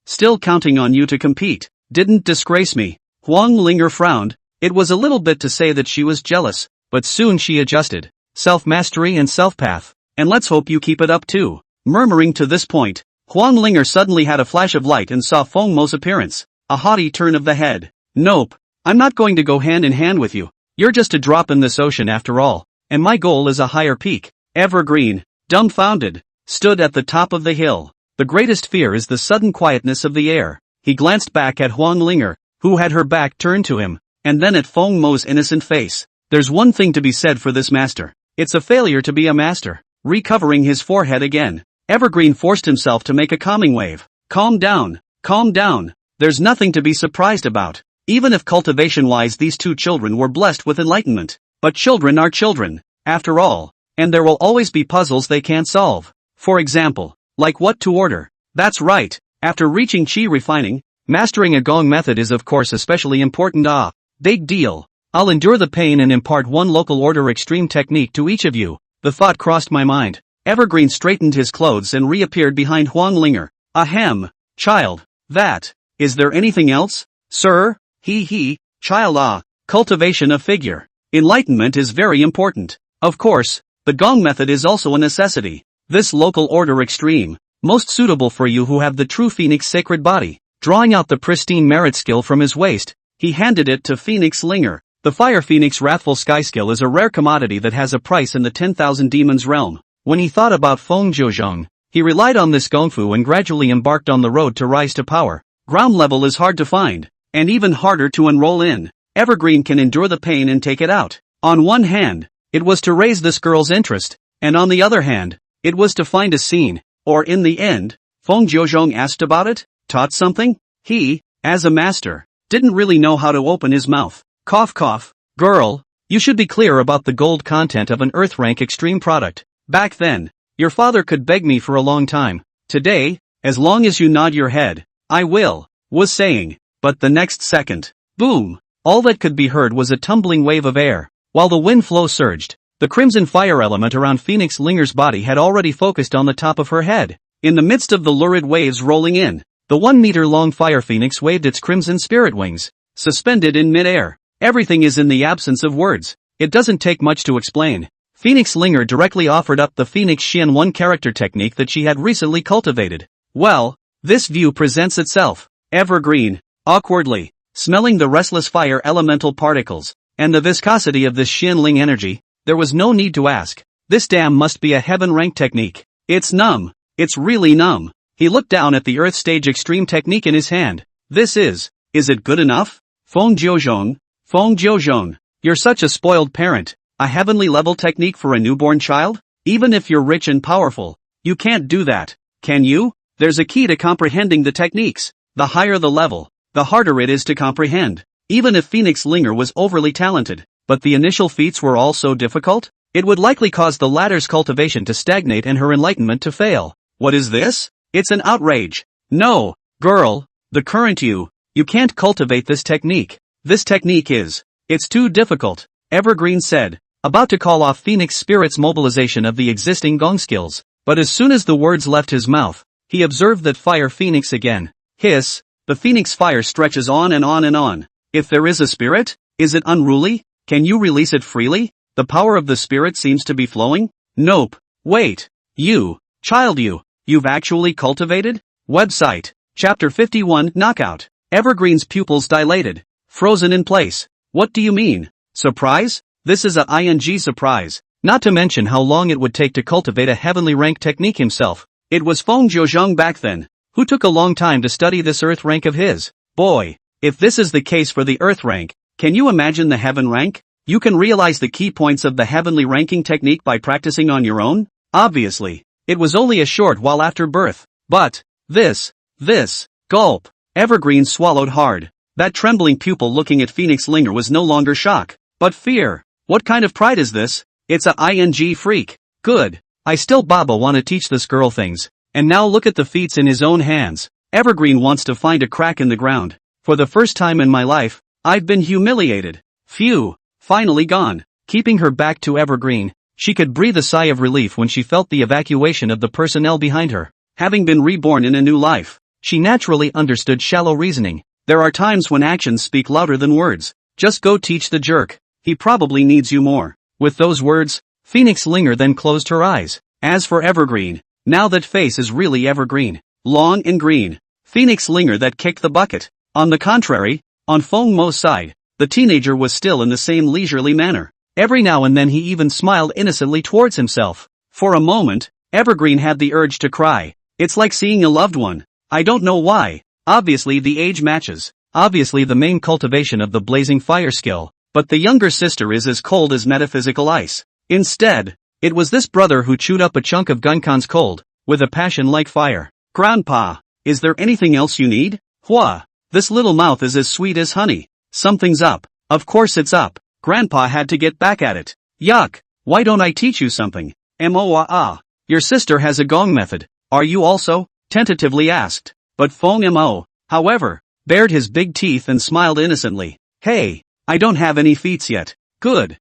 still counting on you to compete. Didn't disgrace me. Huang Linger frowned. It was a little bit to say that she was jealous, but soon she adjusted. Self-mastery and self-path. And let's hope you keep it up too. Murmuring to this point, Huang Linger suddenly had a flash of light and saw Feng Mo's appearance. A haughty turn of the head. Nope. I'm not going to go hand in hand with you. You're just a drop in this ocean after all. And my goal is a higher peak. Evergreen, dumbfounded, stood at the top of the hill. The greatest fear is the sudden quietness of the air. He glanced back at Huang Linger, who had her back turned to him, and then at Feng Mo's innocent face. There's one thing to be said for this master. It's a failure to be a master. Recovering his forehead again, Evergreen forced himself to make a calming wave. Calm down, calm down. There's nothing to be surprised about. Even if cultivation-wise these two children were blessed with enlightenment. But children are children, after all, and there will always be puzzles they can't solve. For example, like what to order. That's right. After reaching Qi refining, mastering a Gong method is of course especially important. Big deal. I'll endure the pain and impart one local order extreme technique to each of you. The thought crossed my mind. Evergreen straightened his clothes and reappeared behind Huang Linger. Ahem, child. That. Is there anything else? Sir? Child. Cultivation of figure. Enlightenment is very important. Of course, the Gong method is also a necessity. This local order extreme, most suitable for you who have the true Phoenix sacred body. Drawing out the pristine merit skill from his waist, he handed it to Phoenix Linger. The Fire Phoenix Wrathful Sky skill is a rare commodity that has a price in the 10,000 demons realm. When he thought about Feng Jiuzhong, he relied on this gongfu and gradually embarked on the road to rise to power. Ground level is hard to find, and even harder to enroll in. Evergreen can endure the pain and take it out. On one hand, it was to raise this girl's interest, and on the other hand, it was to find a scene, or in the end, Feng Jiuzhong asked about it, taught something? He, as a master, didn't really know how to open his mouth. Cough cough. Girl, you should be clear about the gold content of an Earth rank extreme product. Back then, your father could beg me for a long time. Today, as long as you nod your head, I will, was saying, but the next second, boom, all that could be heard was a tumbling wave of air. While the wind flow surged, the crimson fire element around Phoenix Linger's body had already focused on the top of her head. In the midst of the lurid waves rolling in, the 1-meter-long fire phoenix waved its crimson spirit wings, suspended in mid-air. Everything is in the absence of words. It doesn't take much to explain. Phoenix Linger directly offered up the Phoenix Xian 1 character technique that she had recently cultivated. Well, this view presents itself. Evergreen, awkwardly, smelling the restless fire elemental particles, and the viscosity of this Xian Ling energy, there was no need to ask. This damn must be a heaven-rank technique. It's numb. It's really numb. He looked down at the Earth Stage Extreme technique in his hand. This is it good enough? Feng Jiuzhong, you're such a spoiled parent. A heavenly level technique for a newborn child? Even if you're rich and powerful, you can't do that, can you? There's a key to comprehending the techniques. The higher the level, the harder it is to comprehend. Even if Phoenix Linger was overly talented, but the initial feats were all so difficult, it would likely cause the latter's cultivation to stagnate and her enlightenment to fail. What is this? It's an outrage. No, girl, the current you can't cultivate this technique. This technique it's too difficult, Evergreen said, about to call off Phoenix Spirit's mobilization of the existing Gong skills. But as soon as the words left his mouth, he observed that Fire Phoenix again. Hiss, the Phoenix fire stretches on and on and on. If there is a spirit, is it unruly? Can you release it freely? The power of the spirit seems to be flowing? Nope. Wait. You've actually cultivated? Website. Chapter 51 Knockout. Evergreen's pupils dilated. Frozen in place. What do you mean? Surprise? This is a ing surprise. Not to mention how long it would take to cultivate a heavenly rank technique himself. It was Feng Jiuzhong back then. Who took a long time to study this earth rank of his? Boy, if this is the case for the earth rank, can you imagine the heaven rank? You can realize the key points of the heavenly ranking technique by practicing on your own? Obviously. It was only a short while after birth. But, this, gulp. Evergreen swallowed hard. That trembling pupil looking at Phoenix Linger was no longer shock, but fear. What kind of pride is this? It's a ing freak. Good. I still Baba wanna teach this girl things. And now look at the feats in his own hands. Evergreen wants to find a crack in the ground. For the first time in my life, I've been humiliated. Phew. Finally gone. Keeping her back to Evergreen, she could breathe a sigh of relief when she felt the evacuation of the personnel behind her. Having been reborn in a new life, she naturally understood shallow reasoning. There are times when actions speak louder than words. Just go teach the jerk. He probably needs you more. With those words, Phoenix Linger then closed her eyes. As for Evergreen, now that face is really evergreen. Long and green. Phoenix Linger that kicked the bucket. On the contrary, on Feng Mo's side, the teenager was still in the same leisurely manner. Every now and then he even smiled innocently towards himself. For a moment, Evergreen had the urge to cry. It's like seeing a loved one. I don't know why. Obviously the age matches. Obviously the main cultivation of the blazing fire skill. But the younger sister is as cold as metaphysical ice. Instead, it was this brother who chewed up a chunk of Gunkan's cold, with a passion like fire. Grandpa, is there anything else you need? Hua, this little mouth is as sweet as honey. Something's up. Of course it's up. Grandpa had to get back at it. Yuck, why don't I teach you something? Your sister has a gong method. Are you also? Tentatively asked. But Feng Mo, however, bared his big teeth and smiled innocently. Hey, I don't have any feats yet. Good.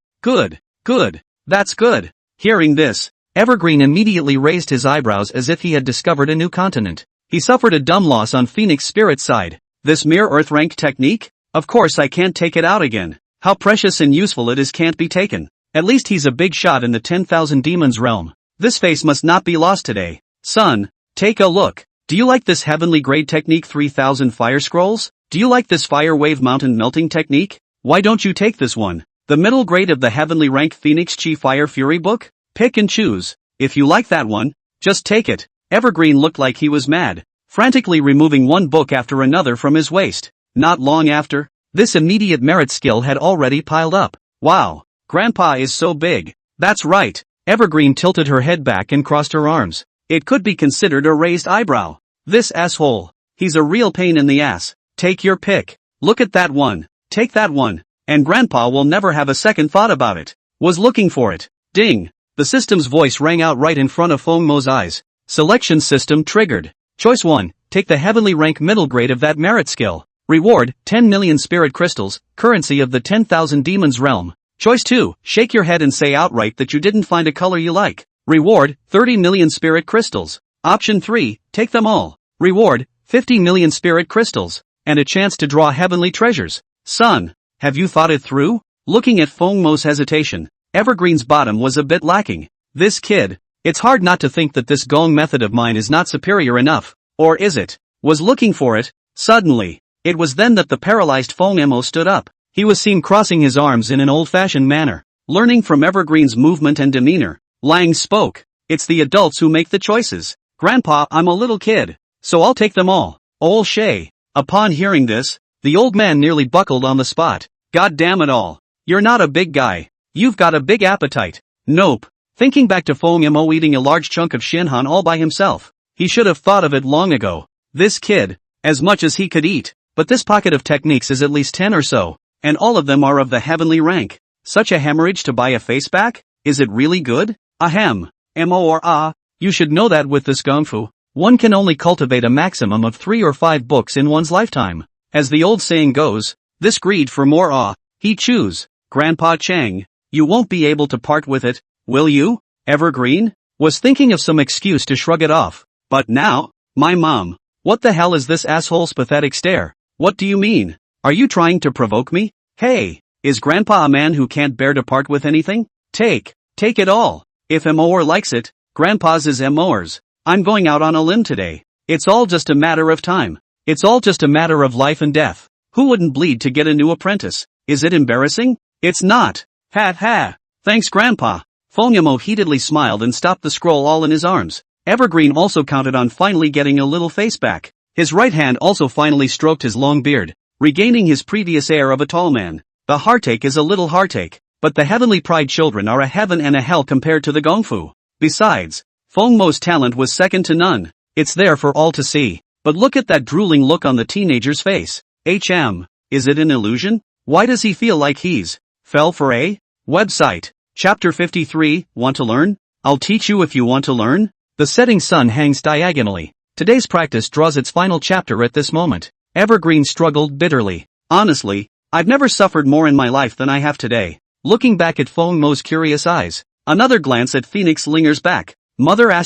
That's good. Hearing this, Evergreen immediately raised his eyebrows as if he had discovered a new continent. He suffered a dumb loss on Phoenix Spirit's side. This mere earth rank technique? Of course I can't take it out again. How precious and useful it is can't be taken. At least he's a big shot in the 10,000 demons realm. This face must not be lost today. Son, take a look. Do you like this heavenly grade technique 3000 fire scrolls? Do you like this fire wave mountain melting technique? Why don't you take this one? The middle grade of the heavenly rank Phoenix Chi Fire Fury book? Pick and choose. If you like that one, just take it. Evergreen looked like he was mad, frantically removing one book after another from his waist. Not long after, this immediate merit skill had already piled up. Wow, Grandpa is so big. That's right. Evergreen tilted her head back and crossed her arms. It could be considered a raised eyebrow. This asshole. He's a real pain in the ass. Take your pick. Look at that one. Take that one. And Grandpa will never have a second thought about it. Was looking for it. Ding. The system's voice rang out right in front of Feng Mo's eyes. Selection system triggered. Choice 1. Take the heavenly rank middle grade of that merit skill. Reward, 10 million spirit crystals, currency of the 10,000 demons realm. Choice 2. Shake your head and say outright that you didn't find a color you like. Reward, 30 million spirit crystals. Option 3. Take them all. Reward, 50 million spirit crystals. And a chance to draw heavenly treasures. Son, have you thought it through? Looking at Feng Mo's hesitation, Evergreen's bottom was a bit lacking. This kid. It's hard not to think that this gong method of mine is not superior enough. Or is it? Was looking for it. Suddenly, it was then that the paralyzed Feng Mo stood up. He was seen crossing his arms in an old-fashioned manner. Learning from Evergreen's movement and demeanor, Lang spoke. It's the adults who make the choices. Grandpa, I'm a little kid, so I'll take them all. Ol Shay. Upon hearing this, the old man nearly buckled on the spot. God damn it all. You're not a big guy. You've got a big appetite. Nope. Thinking back to Feng Mo eating a large chunk of Shinhan all by himself. He should have thought of it long ago. This kid, as much as he could eat. But this pocket of techniques is at least 10 or so, and all of them are of the heavenly rank. Such a hemorrhage to buy a face back? Is it really good? Ahem. You should know that with this gongfu, one can only cultivate a maximum of 3 or 5 books in one's lifetime. As the old saying goes, this greed for more he choose. Grandpa Chang, you won't be able to part with it, will you? Evergreen? Was thinking of some excuse to shrug it off. But now, my mom. What the hell is this asshole's pathetic stare? What do you mean? Are you trying to provoke me? Hey, is Grandpa a man who can't bear to part with anything? Take it all. If Moer likes it, Grandpa's is Moer's. I'm going out on a limb today. It's all just a matter of time. It's all just a matter of life and death. Who wouldn't bleed to get a new apprentice? Is it embarrassing? It's not. Ha ha. Thanks Grandpa. Feng Mo heatedly smiled and stopped the scroll all in his arms. Evergreen also counted on finally getting a little face back. His right hand also finally stroked his long beard, regaining his previous air of a tall man. The heartache is a little heartache, but the heavenly pride children are a heaven and a hell compared to the Gongfu. Besides, Feng Mo's talent was second to none. It's there for all to see. But look at that drooling look on the teenager's face. Is it an illusion? Why does he feel like he's fell for a website? Chapter 53, Want to learn? I'll teach you if you want to learn. The setting sun hangs diagonally. Today's practice draws its final chapter at this moment. Evergreen struggled bitterly. Honestly, I've never suffered more in my life than I have today. Looking back at Feng Mo's curious eyes. Another glance at Phoenix Linger's back. Mother ********.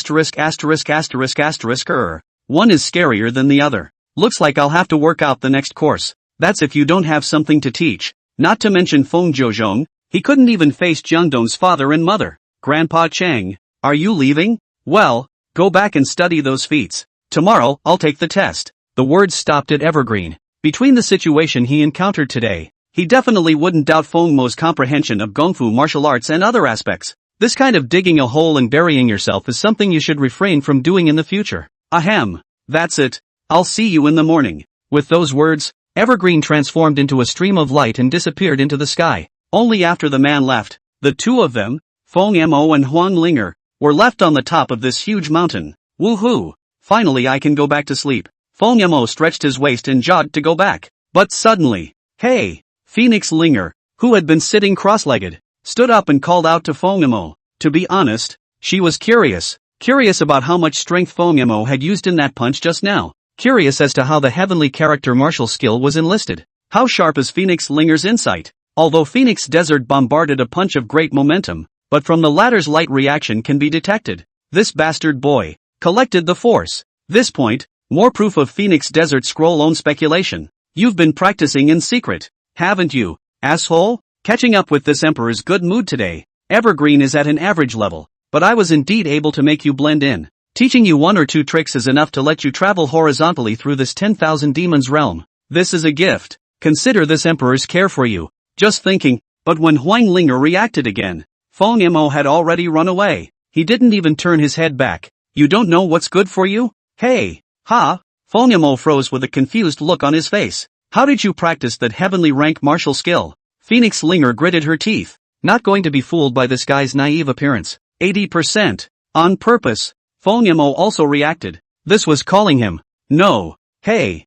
One is scarier than the other. Looks like I'll have to work out the next course. That's if you don't have something to teach. Not to mention Feng Zhozhong. He couldn't even face Jiangdong's father and mother. Grandpa Chang, are you leaving? Well, go back and study those feats. Tomorrow, I'll take the test. The words stopped at Evergreen. Between the situation he encountered today, he definitely wouldn't doubt Feng Mo's comprehension of Gongfu martial arts and other aspects. This kind of digging a hole and burying yourself is something you should refrain from doing in the future. Ahem. That's it. I'll see you in the morning. With those words, Evergreen transformed into a stream of light and disappeared into the sky. Only after the man left, the two of them, Feng Mo and Huang Linger, were left on the top of this huge mountain. Woohoo! Finally I can go back to sleep. Feng Mo stretched his waist and jogged to go back. But suddenly, hey! Phoenix Linger, who had been sitting cross-legged, stood up and called out to Feng Mo. To be honest, she was curious about how much strength Feng Mo had used in that punch just now. Curious as to how the heavenly character martial skill was enlisted. How sharp is Phoenix Linger's insight? Although Phoenix Desert bombarded a punch of great momentum, but from the latter's light reaction can be detected. This bastard boy collected the force. This point, more proof of Phoenix Desert scroll own speculation. You've been practicing in secret, haven't you, asshole? Catching up with this emperor's good mood today. Evergreen is at an average level, but I was indeed able to make you blend in. Teaching you one or two tricks is enough to let you travel horizontally through this 10,000 demons realm. This is a gift. Consider this emperor's care for you. Just thinking, but when Huang Linger reacted again, Feng Mo had already run away. He didn't even turn his head back. You don't know what's good for you? Hey! Ha! Feng Mo froze with a confused look on his face. How did you practice that heavenly rank martial skill? Phoenix Linger gritted her teeth. Not going to be fooled by this guy's naive appearance. 80%. On purpose. Feng Mo also reacted. This was calling him. No. Hey.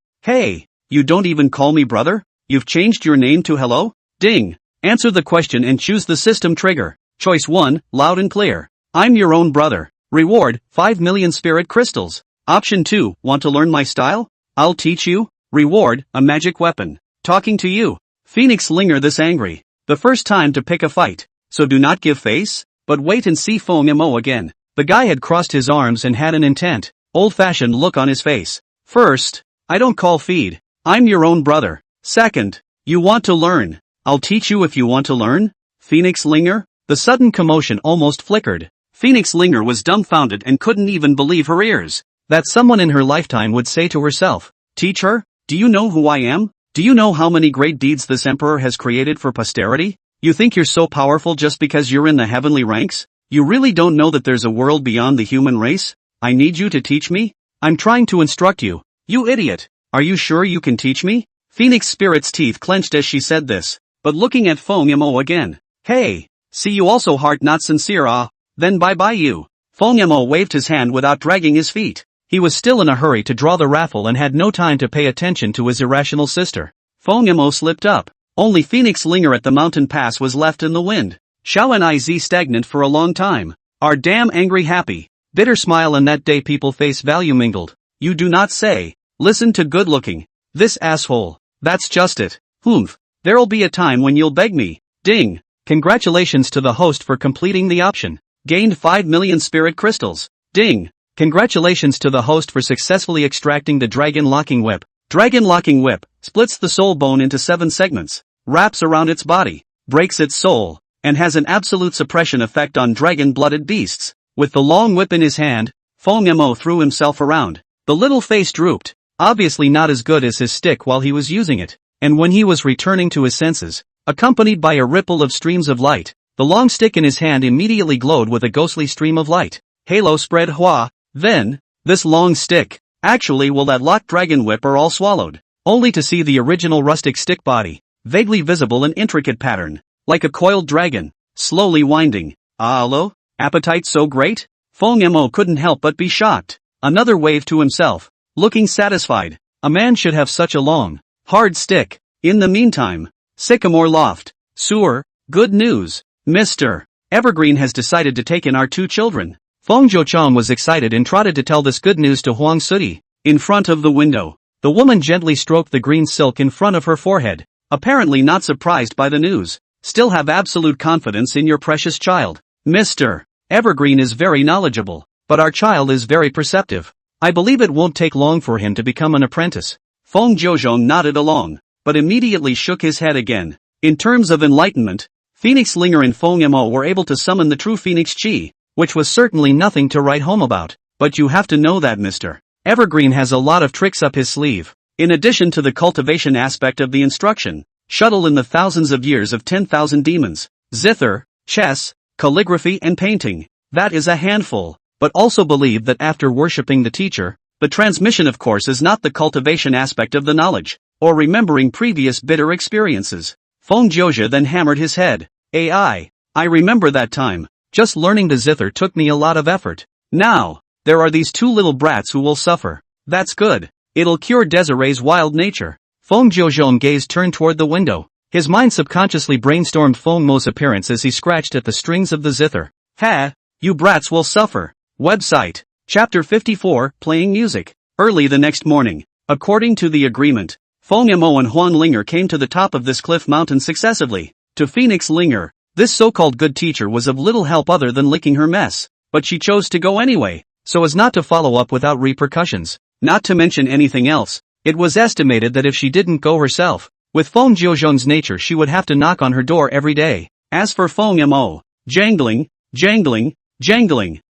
You don't even call me brother? You've changed your name to hello? Ding. Answer the question and choose the system trigger. Choice 1, loud and clear. I'm your own brother. Reward, 5 million spirit crystals. Option 2, want to learn my style? I'll teach you. Reward, a magic weapon. Talking to you. Phoenix Linger this angry. The first time to pick a fight. So do not give face, but wait and see Feng Mo again. The guy had crossed his arms and had an intent, old-fashioned look on his face. First, I don't call feed. I'm your own brother. Second, you want to learn. I'll teach you if you want to learn. Phoenix Linger? The sudden commotion almost flickered. Phoenix Linger was dumbfounded and couldn't even believe her ears. That someone in her lifetime would say to herself, teach her? Do you know who I am? Do you know how many great deeds this emperor has created for posterity? You think you're so powerful just because you're in the heavenly ranks? You really don't know that there's a world beyond the human race? I need you to teach me? I'm trying to instruct you. You idiot. Are you sure you can teach me? Phoenix Spirit's teeth clenched as she said this, but looking at Feng Mo again. Hey, see you also heart not sincere then bye you. Feng Mo waved his hand without dragging his feet. He was still in a hurry to draw the raffle and had no time to pay attention to his irrational sister. Feng Mo slipped up. Only Phoenix Linger at the mountain pass was left in the wind. Xiao and Iz stagnant for a long time. Are damn angry happy. Bitter smile and that day people face value mingled. You do not say. Listen to good looking. This asshole. That's just it. Humph. There'll be a time when you'll beg me. Ding. Congratulations to the host for completing the option. Gained 5 million spirit crystals. Ding. Congratulations to the host for successfully extracting the Dragon Locking Whip. Dragon Locking Whip splits the soul bone into 7 segments, wraps around its body, breaks its soul, and has an absolute suppression effect on dragon-blooded beasts. With the long whip in his hand, Feng Mo threw himself around. The little face drooped, obviously not as good as his stick while he was using it, and when he was returning to his senses, accompanied by a ripple of streams of light, the long stick in his hand immediately glowed with a ghostly stream of light. Halo spread Hua. Then, this long stick. Actually, will that locked dragon whip are all swallowed. Only to see the original rustic stick body, vaguely visible in intricate pattern, like a coiled dragon, slowly winding. Hello? Appetite so great? Feng Mo couldn't help but be shocked. Another wave to himself, looking satisfied. A man should have such a long, hard stick. In the meantime, Sycamore Loft, sewer, good news. Mr. Evergreen has decided to take in our 2 children. Feng Zhochang was excited and trotted to tell this good news to Huang Sudi. In front of the window, the woman gently stroked the green silk in front of her forehead, apparently not surprised by the news. Still have absolute confidence in your precious child. Mr. Evergreen is very knowledgeable, but our child is very perceptive. I believe it won't take long for him to become an apprentice. Feng Zhochang nodded along, but immediately shook his head again. In terms of enlightenment, Phoenix Linger and Feng Mo were able to summon the true Phoenix Chi, which was certainly nothing to write home about. But you have to know that Mr. Evergreen has a lot of tricks up his sleeve. In addition to the cultivation aspect of the instruction, shuttle in the thousands of years of 10,000 demons, zither, chess, calligraphy and painting. That is a handful, but also believe that after worshipping the teacher, the transmission of course is not the cultivation aspect of the knowledge, or remembering previous bitter experiences. Feng Zhouzhe then hammered his head. I remember that time. Just learning the zither took me a lot of effort. Now, there are these 2 little brats who will suffer. That's good. It'll cure Desiree's wild nature. Feng Zhouzhe's gaze turned toward the window. His mind subconsciously brainstormed Feng Mo's appearance as he scratched at the strings of the zither. Ha! You brats will suffer. Website. Chapter 54, Playing Music. Early the next morning, according to the agreement, Feng Mo and Huang Linger came to the top of this cliff mountain successively. To Phoenix Linger, this so-called good teacher was of little help other than licking her mess, but she chose to go anyway, so as not to follow up without repercussions. Not to mention anything else, it was estimated that if she didn't go herself, with Feng Zhouzhe's nature she would have to knock on her door every day. As for Feng Mo, jangling,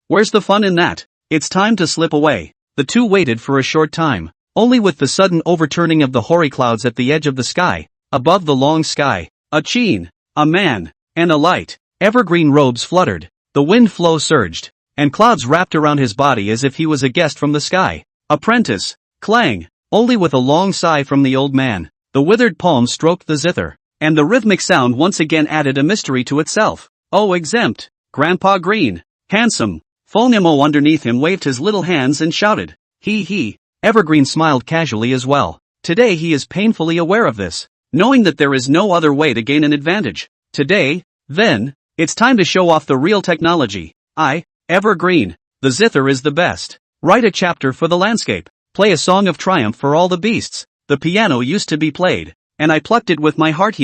where's the fun in that? It's time to slip away. The 2 waited for a short time, only with the sudden overturning of the hoary clouds at the edge of the sky, above the long sky, a Qilin, a man, and a light. Evergreen robes fluttered, the wind flow surged, and clouds wrapped around his body as if he was a guest from the sky. Apprentice, clang, only with a long sigh from the old man. The withered palm stroked the zither, and the rhythmic sound once again added a mystery to itself. Oh, exempt, Grandpa Green, handsome. Feng Mo underneath him waved his little hands and shouted. He. Evergreen smiled casually as well. Today he is painfully aware of this, knowing that there is no other way to gain an advantage. Today, then, it's time to show off the real technology. Evergreen, the zither is the best. Write a chapter for the landscape. Play a song of triumph for all the beasts. The piano used to be played, and I plucked it with my heart.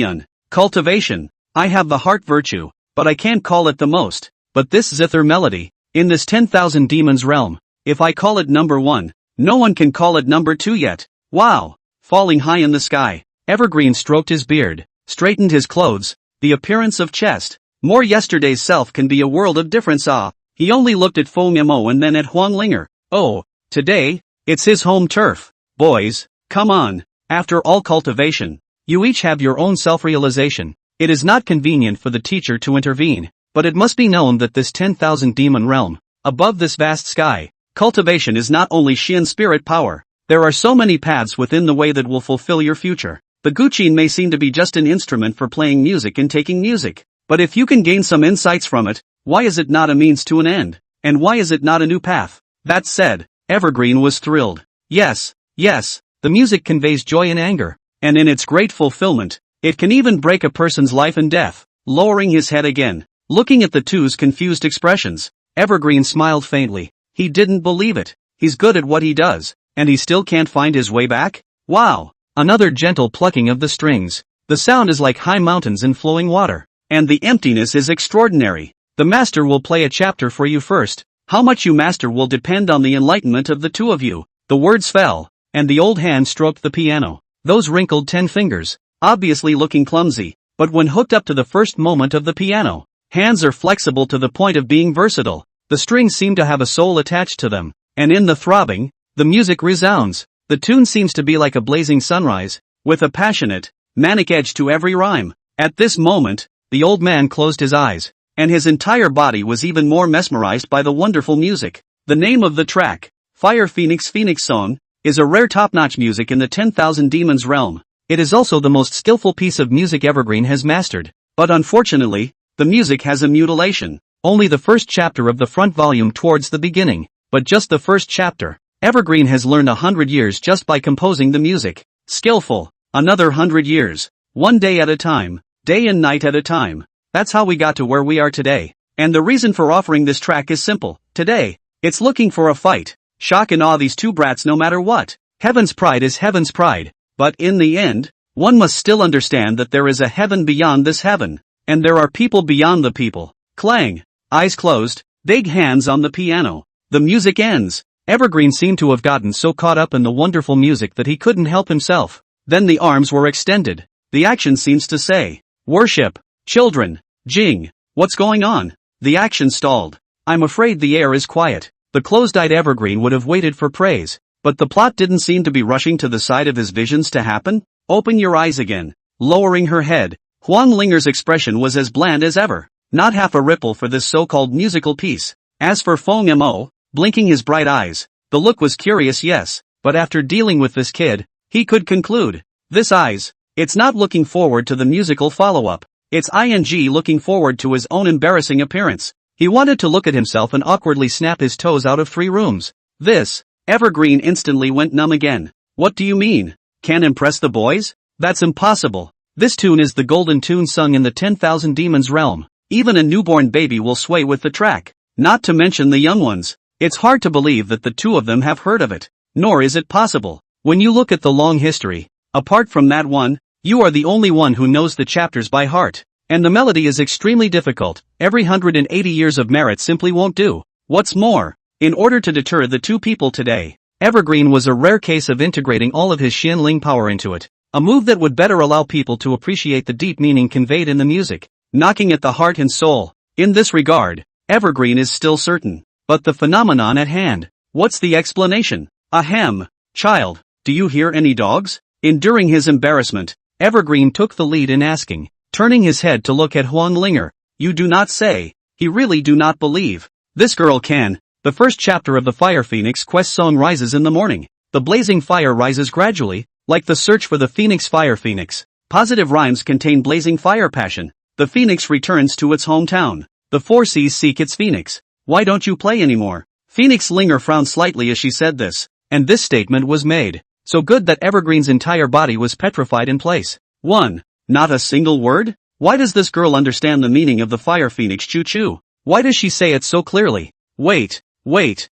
Cultivation. I have the heart virtue, but I can't call it the most. But this zither melody, in this 10,000 demons realm, if I call it number 1, no one can call it number 2 yet. Wow! Falling high in the sky, Evergreen stroked his beard, straightened his clothes, the appearance of chest. More yesterday's self can be a world of difference. He only looked at Feng Mo and then at Huang Linger. Oh, today, it's his home turf. Boys, come on. After all cultivation, you each have your own self-realization. It is not convenient for the teacher to intervene, but it must be known that this 10,000 demon realm, above this vast sky, cultivation is not only Xian spirit power. There are so many paths within the way that will fulfill your future. The Guqin may seem to be just an instrument for playing music and taking music, but if you can gain some insights from it, why is it not a means to an end? And why is it not a new path? That said, Evergreen was thrilled. Yes, the music conveys joy and anger, and in its great fulfillment, it can even break a person's life and death. Lowering his head again, looking at the 2's confused expressions, Evergreen smiled faintly. He didn't believe it. He's good at what he does, and he still can't find his way back? Wow! Another gentle plucking of the strings. The sound is like high mountains and flowing water, and the emptiness is extraordinary. The master will play a chapter for you first. How much you master will depend on the enlightenment of the 2 of you. The words fell, and the old hand stroked the piano. Those wrinkled 10 fingers, obviously looking clumsy, but when hooked up to the first moment of the piano, hands are flexible to the point of being versatile. The strings seem to have a soul attached to them, and in the throbbing, the music resounds. The tune seems to be like a blazing sunrise, with a passionate, manic edge to every rhyme. At this moment, the old man closed his eyes, and his entire body was even more mesmerized by the wonderful music. The name of the track, Fire Phoenix Song, is a rare top-notch music in the 10,000 Demons realm. It is also the most skillful piece of music Evergreen has mastered. But unfortunately, the music has a mutilation. Only the first chapter of the front volume towards the beginning, but just the first chapter. Evergreen has learned 100 years just by composing the music. Skillful, another 100 years. One day at a time, day and night at a time. That's how we got to where we are today. And the reason for offering this track is simple. Today, it's looking for a fight. Shock and awe these two brats no matter what. Heaven's pride is heaven's pride. But in the end, one must still understand that there is a heaven beyond this heaven. And there are people beyond the people. Clang. Eyes closed, big hands on the piano. The music ends. Evergreen seemed to have gotten so caught up in the wonderful music that he couldn't help himself. Then the arms were extended. The action seems to say, worship, children, Jing, what's going on? The action stalled. I'm afraid the air is quiet. The closed-eyed Evergreen would have waited for praise, but the plot didn't seem to be rushing to the side of his visions to happen. Open your eyes again. Lowering her head, Huang Linger's expression was as bland as ever. Not half a ripple for this so-called musical piece. As for Feng Mo, blinking his bright eyes, the look was curious, yes, but after dealing with this kid, he could conclude. This eyes, it's not looking forward to the musical follow-up. It's ing looking forward to his own embarrassing appearance. He wanted to look at himself and awkwardly snap his toes out of 3 rooms. This, Evergreen instantly went numb again. What do you mean? Can't impress the boys? That's impossible. This tune is the golden tune sung in the 10,000 Demons realm. Even a newborn baby will sway with the track. Not to mention the young ones. It's hard to believe that the two of them have heard of it. Nor is it possible. When you look at the long history, apart from that one, you are the only one who knows the chapters by heart. And the melody is extremely difficult. Every 180 years of merit simply won't do. What's more, in order to deter the two people today, Evergreen was a rare case of integrating all of his Xianling power into it. A move that would better allow people to appreciate the deep meaning conveyed in the music. Knocking at the heart and soul. In this regard, Evergreen is still certain. But the phenomenon at hand. What's the explanation? Ahem. Child, do you hear any dogs? Enduring his embarrassment, Evergreen took the lead in asking, turning his head to look at Huang Linger. You do not say. He really do not believe. This girl can. The first chapter of the Fire Phoenix quest song rises in the morning. The blazing fire rises gradually, like the search for the Phoenix Fire Phoenix. Positive rhymes contain blazing fire passion. The Phoenix returns to its hometown. The four seas seek its Phoenix. Why don't you play anymore? Phoenix Linger frowned slightly as she said this, and this statement was made. So good that Evergreen's entire body was petrified in place. 1. Not a single word? Why does this girl understand the meaning of the Fire Phoenix choo-choo? Why does she say it so clearly? Wait. You're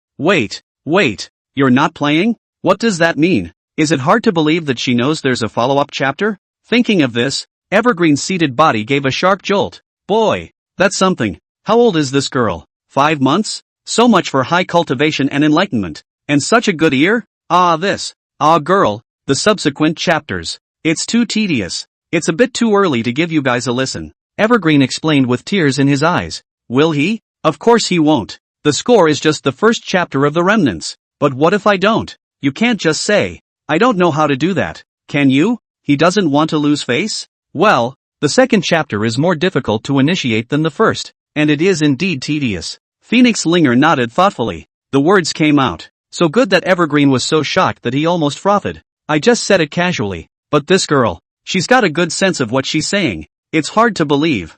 not playing? What does that mean? Is it hard to believe that she knows there's a follow-up chapter? Thinking of this, Evergreen's seated body gave a sharp jolt. Boy, that's something. How old is this girl? 5 months? So much for high cultivation and enlightenment. And such a good ear? Girl, the subsequent chapters. It's too tedious. It's a bit too early to give you guys a listen. Evergreen explained with tears in his eyes. Will he? Of course he won't. The score is just the first chapter of the remnants. But what if I don't? You can't just say, I don't know how to do that. Can you? He doesn't want to lose face? Well, the second chapter is more difficult to initiate than the first, and it is indeed tedious. Phoenix Linger nodded thoughtfully. The words came out. So good that Evergreen was so shocked that he almost frothed. I just said it casually. But this girl, she's got a good sense of what she's saying. It's hard to believe.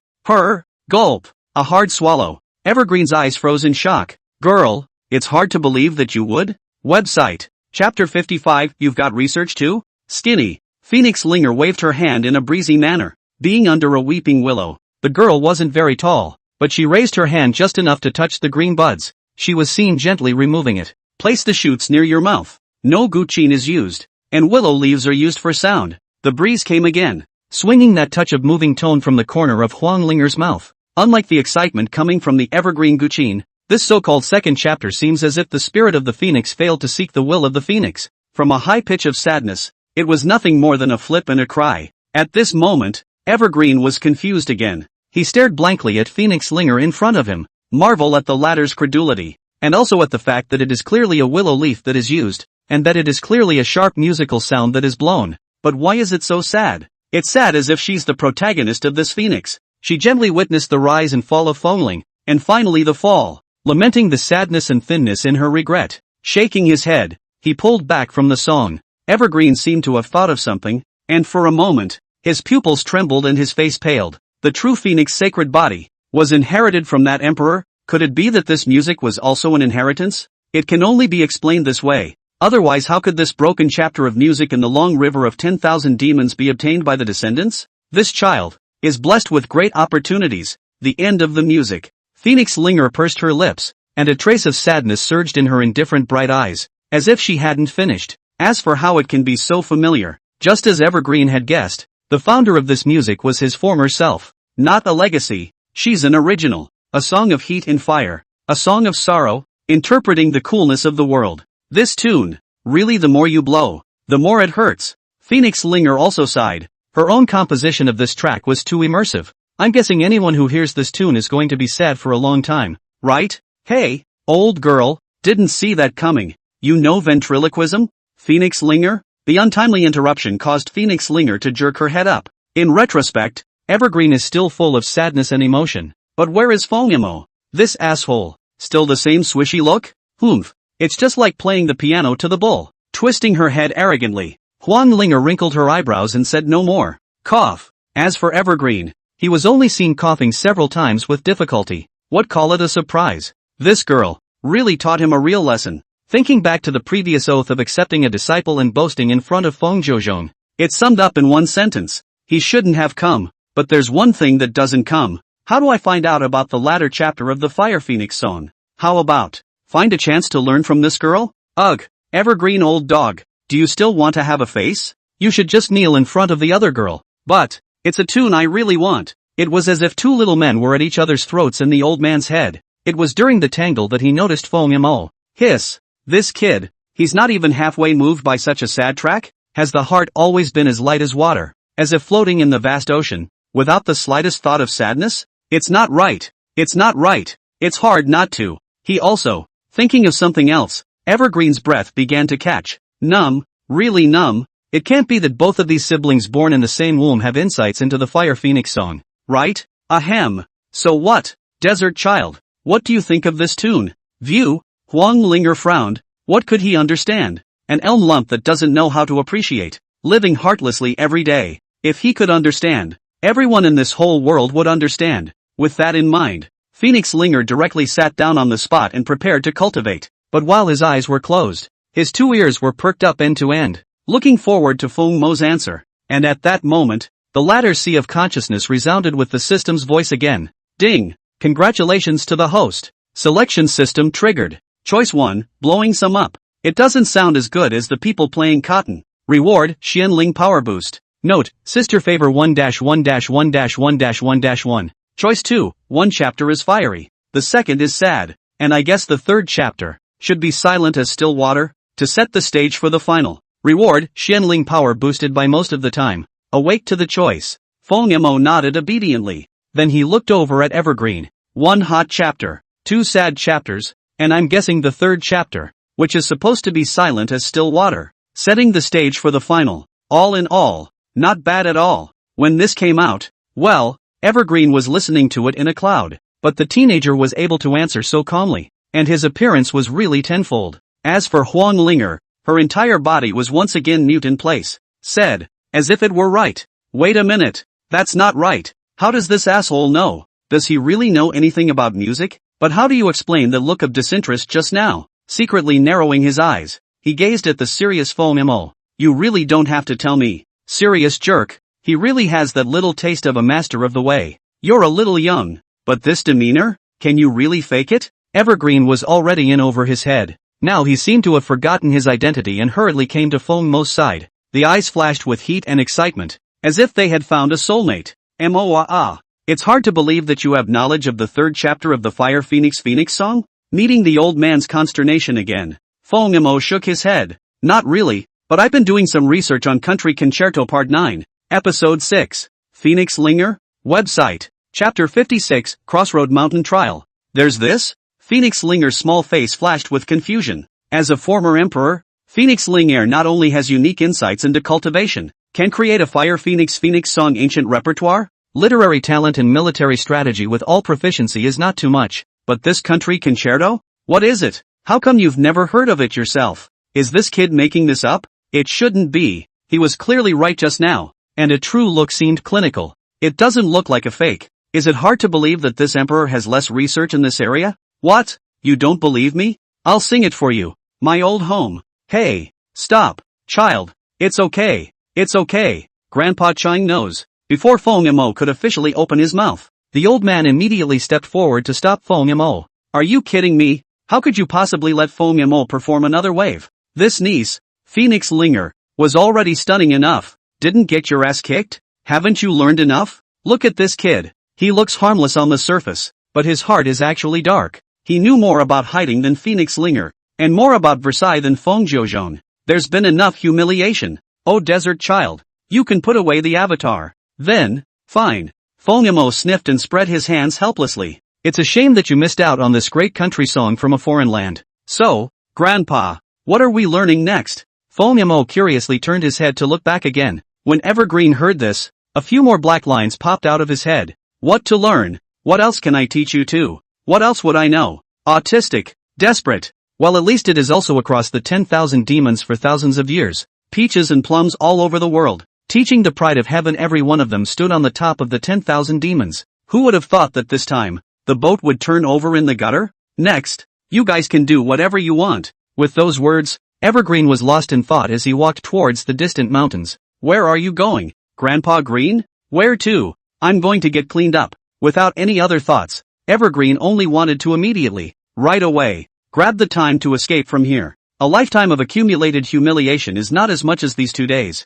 Gulp. A hard swallow. Evergreen's eyes froze in shock. Girl, it's hard to believe that you would? Website. Chapter 55, you've got research too? Skinny. Phoenix Linger waved her hand in a breezy manner. Being under a weeping willow, the girl wasn't very tall, but she raised her hand just enough to touch the green buds. She was seen gently removing it. Place the shoots near your mouth. No guqin is used, and willow leaves are used for sound. The breeze came again, swinging that touch of moving tone from the corner of Huang Linger's mouth. Unlike the excitement coming from the evergreen guqin, this so-called second chapter seems as if the spirit of the phoenix failed to seek the will of the phoenix. From a high pitch of sadness, it was nothing more than a flip and a cry. At this moment, Evergreen was confused again. He stared blankly at Phoenix Linger in front of him, marvel at the latter's credulity, and also at the fact that it is clearly a willow leaf that is used, and that it is clearly a sharp musical sound that is blown. But why is it so sad? It's sad as if she's the protagonist of this phoenix. She gently witnessed the rise and fall of Fengling, and finally the fall. lamenting the sadness and thinness in her regret. Shaking his head, he pulled back from the song. Evergreen seemed to have thought of something, and for a moment, his pupils trembled and his face paled. The true Phoenix sacred body was inherited from that emperor. Could it be that this music was also an inheritance? It can only be explained this way. Otherwise, how could this broken chapter of music in the long river of 10,000 demons be obtained by the descendants? This child is blessed with great opportunities. The end of the music. Phoenix Linger pursed her lips, and a trace of sadness surged in her indifferent bright eyes, as if she hadn't finished. As for how it can be so familiar, just as Evergreen had guessed, the founder of this music was his former self. Not a legacy, she's an original. A song of heat and fire. A song of sorrow, interpreting the coolness of the world. This tune, really the more you blow, the more it hurts. Phoenix Linger also sighed. Her own composition of this track was too immersive. I'm guessing anyone who hears this tune is going to be sad for a long time, right? Hey, old girl, didn't see that coming. You know ventriloquism? Phoenix Linger? The untimely interruption caused Phoenix Linger to jerk her head up. In retrospect, Evergreen is still full of sadness and emotion. But where is Fongamo? This asshole. Still the same swishy look? Humph. It's just like playing the piano to the bull. Twisting her head arrogantly, Huang Linger wrinkled her eyebrows and said no more. Cough. As for Evergreen, he was only seen coughing several times with difficulty. What call it a surprise? This girl really taught him a real lesson. Thinking back to the previous oath of accepting a disciple and boasting in front of Feng Zhouzhong, it summed up in one sentence. He shouldn't have come. But there's one thing that doesn't come. How do I find out about the latter chapter of the Fire Phoenix song? How about find a chance to learn from this girl? Ugh, Evergreen old dog, do you still want to have a face? You should just kneel in front of the other girl. But it's a tune I really want. It was as if two little men were at each other's throats in the old man's head. It was during the tangle that he noticed Feng Mo. Hiss. This kid, he's not even halfway moved by such a sad track? Has the heart always been as light as water, as if floating in the vast ocean, without the slightest thought of sadness? It's not right. It's not right. It's hard not to. He also, thinking of something else, Evergreen's breath began to catch. Numb, really numb. It can't be that both of these siblings born in the same womb have insights into the Fire Phoenix song, right? Ahem. So what? Desert Child, what do you think of this tune? View? Huang Linger frowned. What could he understand? An elm lump that doesn't know how to appreciate, living heartlessly every day. If he could understand, everyone in this whole world would understand. With that in mind, Phoenix Linger directly sat down on the spot and prepared to cultivate. But while his eyes were closed, his two ears were perked up end to end, looking forward to Feng Mo's answer. And at that moment, the latter's sea of consciousness resounded with the system's voice again. Ding! Congratulations to the host. Selection system triggered. Choice 1, blowing some up. It doesn't sound as good as the people playing cotton. Reward, Xianling Power Boost. Note, Sister Favor 1-1-1-1-1-1-1. Choice 2, one chapter is fiery. The second is sad. And I guess the third chapter should be silent as still water, to set the stage for the final. Reward, Xianling Power boosted by most of the time. Awake to the choice. Feng Mo nodded obediently. Then he looked over at Evergreen. One hot chapter, two sad chapters, and I'm guessing the third chapter, which is supposed to be silent as still water, setting the stage for the final. All in all, not bad at all. When this came out, well, Evergreen was listening to it in a cloud, but the teenager was able to answer so calmly, and his appearance was really tenfold. As for Huang Linger, her entire body was once again mute in place, said, as if it were right. Wait a minute, that's not right. How does this asshole know? Does he really know anything about music? But how do you explain the look of disinterest just now? Secretly narrowing his eyes, he gazed at the serious Feng Mo. You really don't have to tell me. Serious jerk. He really has that little taste of a master of the way. You're a little young, but this demeanor? Can you really fake it? Evergreen was already in over his head. Now he seemed to have forgotten his identity and hurriedly came to Feng Mo's side. The eyes flashed with heat and excitement, as if they had found a soulmate. Moa. It's hard to believe that you have knowledge of the third chapter of the Fire Phoenix song? Meeting the old man's consternation again, Feng Mo shook his head. Not really, but I've been doing some research on Country Concerto Part 9, Episode 6. Phoenix Linger? Website. Chapter 56, Crossroad Mountain Trial. There's this? Phoenix Linger's small face flashed with confusion. As a former emperor, Phoenix Linger not only has unique insights into cultivation, can create a Fire Phoenix song ancient repertoire, literary talent and military strategy with all proficiency is not too much. But this country concerto? What is it? How come you've never heard of it yourself? Is this kid making this up? It shouldn't be. He was clearly right just now, and a true look seemed clinical. It doesn't look like a fake. Is it hard to believe that this emperor has less research in this area? What? You don't believe me? I'll sing it for you. My old home. Hey, stop, child. It's okay. It's okay. Grandpa Chang knows. Before Feng Mo could officially open his mouth, the old man immediately stepped forward to stop Feng Mo. Are you kidding me? How could you possibly let Feng Mo perform another wave? This niece, Phoenix Linger, was already stunning enough. Didn't get your ass kicked? Haven't you learned enough? Look at this kid. He looks harmless on the surface, but his heart is actually dark. He knew more about hiding than Phoenix Linger, and more about Versailles than Feng Jiuzhong. There's been enough humiliation. Oh desert child, you can put away the avatar. Then, fine. Feng Mo sniffed and spread his hands helplessly. It's a shame that you missed out on this great country song from a foreign land. So, Grandpa, what are we learning next? Feng Mo curiously turned his head to look back again. When Evergreen heard this, a few more black lines popped out of his head. What to learn? What else can I teach you too? What else would I know? Autistic, desperate. Well, at least it is also across the 10,000 demons for thousands of years. Peaches and plums all over the world. Teaching the pride of heaven, every one of them stood on the top of the 10,000 demons. Who would have thought that this time, the boat would turn over in the gutter? Next, you guys can do whatever you want. With those words, Evergreen was lost in thought as he walked towards the distant mountains. Where are you going, Grandpa Green? Where to? I'm going to get cleaned up. Without any other thoughts, Evergreen only wanted to immediately, right away, grab the time to escape from here. A lifetime of accumulated humiliation is not as much as these 2 days.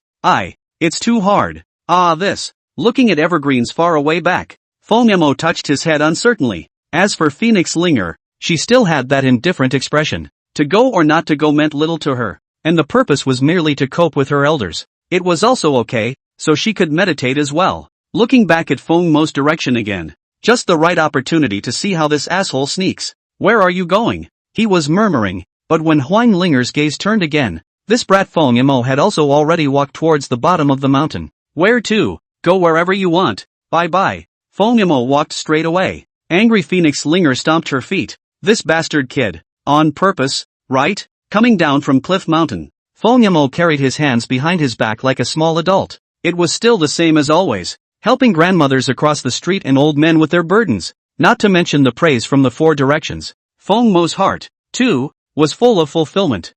It's too hard. Looking at Evergreen's faraway back, Feng Mo touched his head uncertainly. As for Phoenix Linger, she still had that indifferent expression. To go or not to go meant little to her, and the purpose was merely to cope with her elders. It was also okay, so she could meditate as well. Looking back at Feng Mo's direction again. Just the right opportunity to see how this asshole sneaks. Where are you going? He was murmuring, but when Huang Linger's gaze turned again, this brat Feng Mo had also already walked towards the bottom of the mountain. Where to? Go wherever you want. Bye-bye. Feng Mo walked straight away. Angry Phoenix Linger stomped her feet. This bastard kid. On purpose, right? Coming down from Cliff Mountain. Feng Mo carried his hands behind his back like a small adult. It was still the same as always. Helping grandmothers across the street and old men with their burdens. Not to mention the praise from the 4 directions. Feng Mo's heart, too, was full of fulfillment.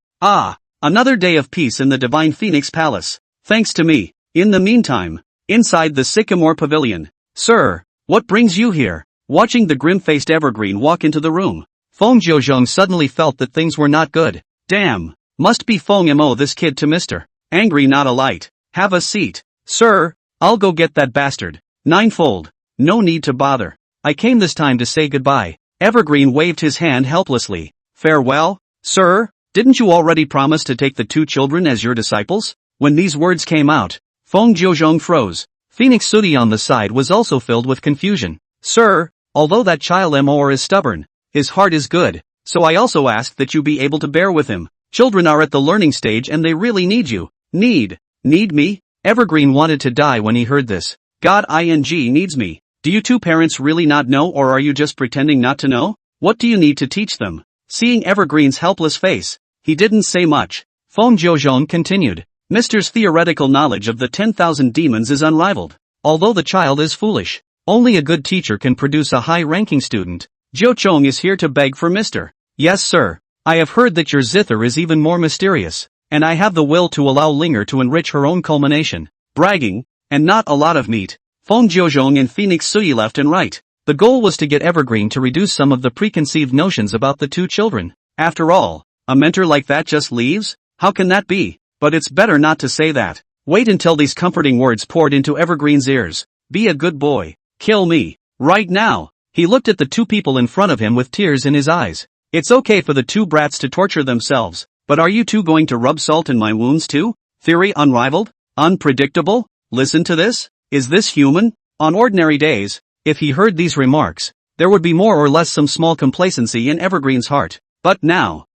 Another day of peace in the Divine Phoenix Palace. Thanks to me. In the meantime, inside the Sycamore Pavilion. Sir, what brings you here? Watching the grim-faced Evergreen walk into the room, Feng Jiuzhong suddenly felt that things were not good. Damn, must be Feng Mo this kid to Mr. Angry not a light. Have a seat. Sir, I'll go get that bastard. Ninefold. No need to bother. I came this time to say goodbye. Evergreen waved his hand helplessly. Farewell, sir? Didn't you already promise to take the 2 children as your disciples? When these words came out, Feng Jiuzhong froze. Phoenix Sudi on the side was also filled with confusion. Sir, although that child Mor is stubborn, his heart is good, so I also ask that you be able to bear with him. Children are at the learning stage and they really need you. Need me? Evergreen wanted to die when he heard this. God needs me. Do you 2 parents really not know, or are you just pretending not to know? What do you need to teach them? Seeing Evergreen's helpless face, he didn't say much. Feng Jiuzhong continued. Mister's theoretical knowledge of the 10,000 demons is unrivaled. Although the child is foolish, only a good teacher can produce a high-ranking student. Jiu Chong is here to beg for Mr. Yes sir. I have heard that your zither is even more mysterious, and I have the will to allow Linger to enrich her own culmination. Bragging, and not a lot of meat. Feng Jiuzhong and Phoenix Sui left and right. The goal was to get Evergreen to reduce some of the preconceived notions about the 2 children. After all, a mentor like that just leaves? How can that be? But it's better not to say that. Wait until these comforting words poured into Evergreen's ears. Be a good boy. Kill me. Right now. He looked at the 2 people in front of him with tears in his eyes. It's okay for the 2 brats to torture themselves, but are you 2 going to rub salt in my wounds too? Theory unrivaled? Unpredictable? Listen to this? Is this human? On ordinary days, if he heard these remarks, there would be more or less some small complacency in Evergreen's heart. But now,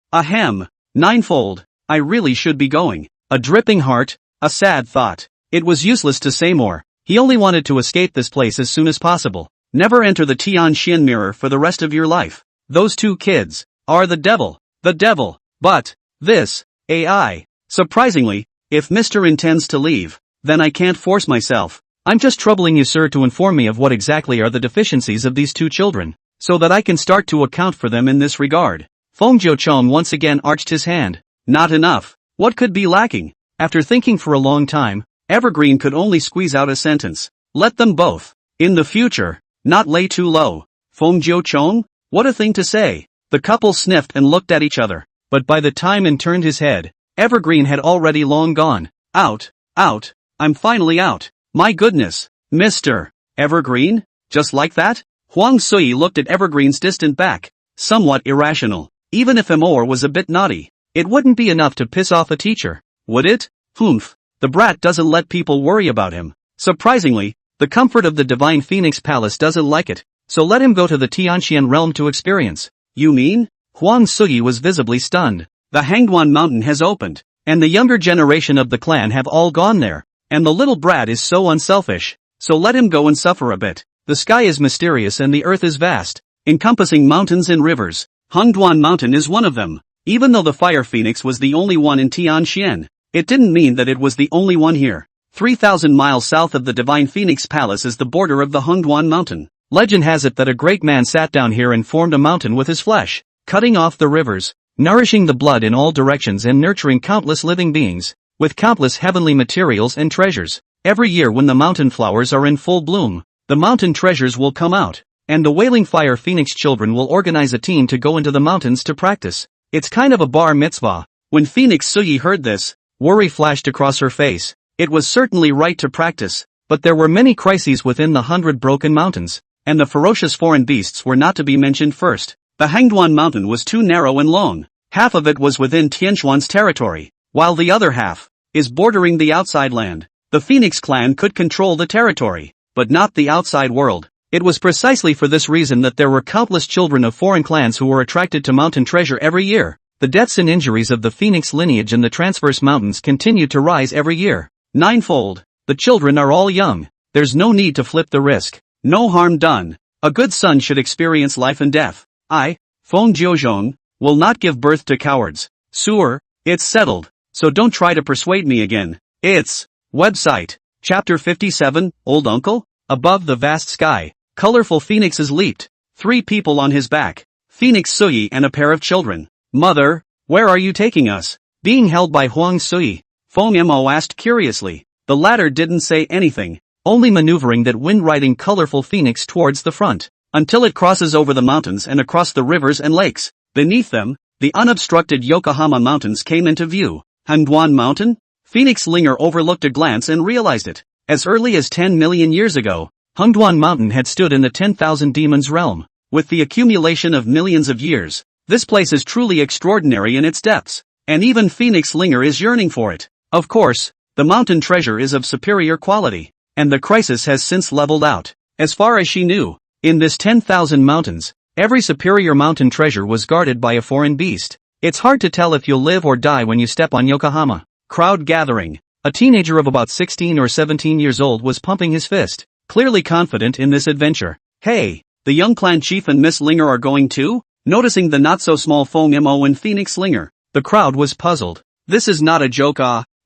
ninefold. I really should be going. A dripping heart, a sad thought. It was useless to say more. He only wanted to escape this place as soon as possible. Never enter the Tianxian mirror for the rest of your life. Those two kids are the devil. The devil. But this AI. Surprisingly, if Mr. intends to leave, then I can't force myself. I'm just troubling you, sir, to inform me of what exactly are the deficiencies of these two children, so that I can start to account for them in this regard. Feng Jiuchong once again arched his hand. Not enough. What could be lacking? After thinking for a long time, Evergreen could only squeeze out a sentence. Let them both, in the future, not lay too low. Feng Jiuchong? What a thing to say. The couple sniffed and looked at each other, but by the time he turned his head, Evergreen had already long gone. Out. I'm finally out. My goodness. Mr. Evergreen? Just like that? Huang Sui looked at Evergreen's distant back, somewhat irrational. Even if Amor was a bit naughty, it wouldn't be enough to piss off a teacher, would it? Humph. The brat doesn't let people worry about him. Surprisingly, the comfort of the Divine Phoenix Palace doesn't like it, so let him go to the Tianxian realm to experience. You mean? Huang Sui was visibly stunned. The Hangduan mountain has opened, and the younger generation of the clan have all gone there, and the little brat is so unselfish, so let him go and suffer a bit. The sky is mysterious and the earth is vast, encompassing mountains and rivers. Hangduan Mountain is one of them. Even though the Fire Phoenix was the only one in Tianxian, it didn't mean that it was the only one here. 3,000 miles south of the Divine Phoenix Palace is the border of the Hangduan Mountain. Legend has it that a great man sat down here and formed a mountain with his flesh, cutting off the rivers, nourishing the blood in all directions and nurturing countless living beings, with countless heavenly materials and treasures. Every year when the mountain flowers are in full bloom, the mountain treasures will come out, and the Wailing Fire Phoenix children will organize a team to go into the mountains to practice. It's kind of a bar mitzvah. When Phoenix Suyi heard this, worry flashed across her face. It was certainly right to practice, but there were many crises within the 100 Broken Mountains, and the ferocious foreign beasts were not to be mentioned first. The Hangduan Mountain was too narrow and long. Half of it was within Tianxuan's territory, while the other half is bordering the outside land. The Phoenix clan could control the territory, but not the outside world. It was precisely for this reason that there were countless children of foreign clans who were attracted to mountain treasure every year. The deaths and injuries of the Phoenix lineage in the Transverse Mountains continued to rise every year, ninefold. The children are all young. There's no need to flip the risk. No harm done. A good son should experience life and death. I, Feng Jiuzhong, will not give birth to cowards. Sewer, it's settled. So don't try to persuade me again. It's website. Chapter 57, Old Uncle? Above the vast sky, colorful phoenixes leaped. 3 people on his back. Phoenix Suyi and a pair of children. Mother, where are you taking us? Being held by Huang Sui, Feng Mo asked curiously. The latter didn't say anything, only maneuvering that wind-riding colorful phoenix towards the front, until it crosses over the mountains and across the rivers and lakes. Beneath them, the unobstructed Yokohama Mountains came into view. Hangduan Mountain? Phoenix Linger overlooked a glance and realized it. As early as 10 million years ago, Hangduan Mountain had stood in the 10,000 demons realm. With the accumulation of millions of years, this place is truly extraordinary in its depths, and even Phoenix Linger is yearning for it. Of course, the mountain treasure is of superior quality, and the crisis has since leveled out. As far as she knew, in this 10,000 mountains, every superior mountain treasure was guarded by a foreign beast. It's hard to tell if you'll live or die when you step on Yokohama. Crowd gathering. A teenager of about 16 or 17 years old was pumping his fist, clearly confident in this adventure. Hey, the young clan chief and Miss Linger are going too? Noticing the not-so-small Feng Mo and Phoenix Linger, the crowd was puzzled. This is not a joke.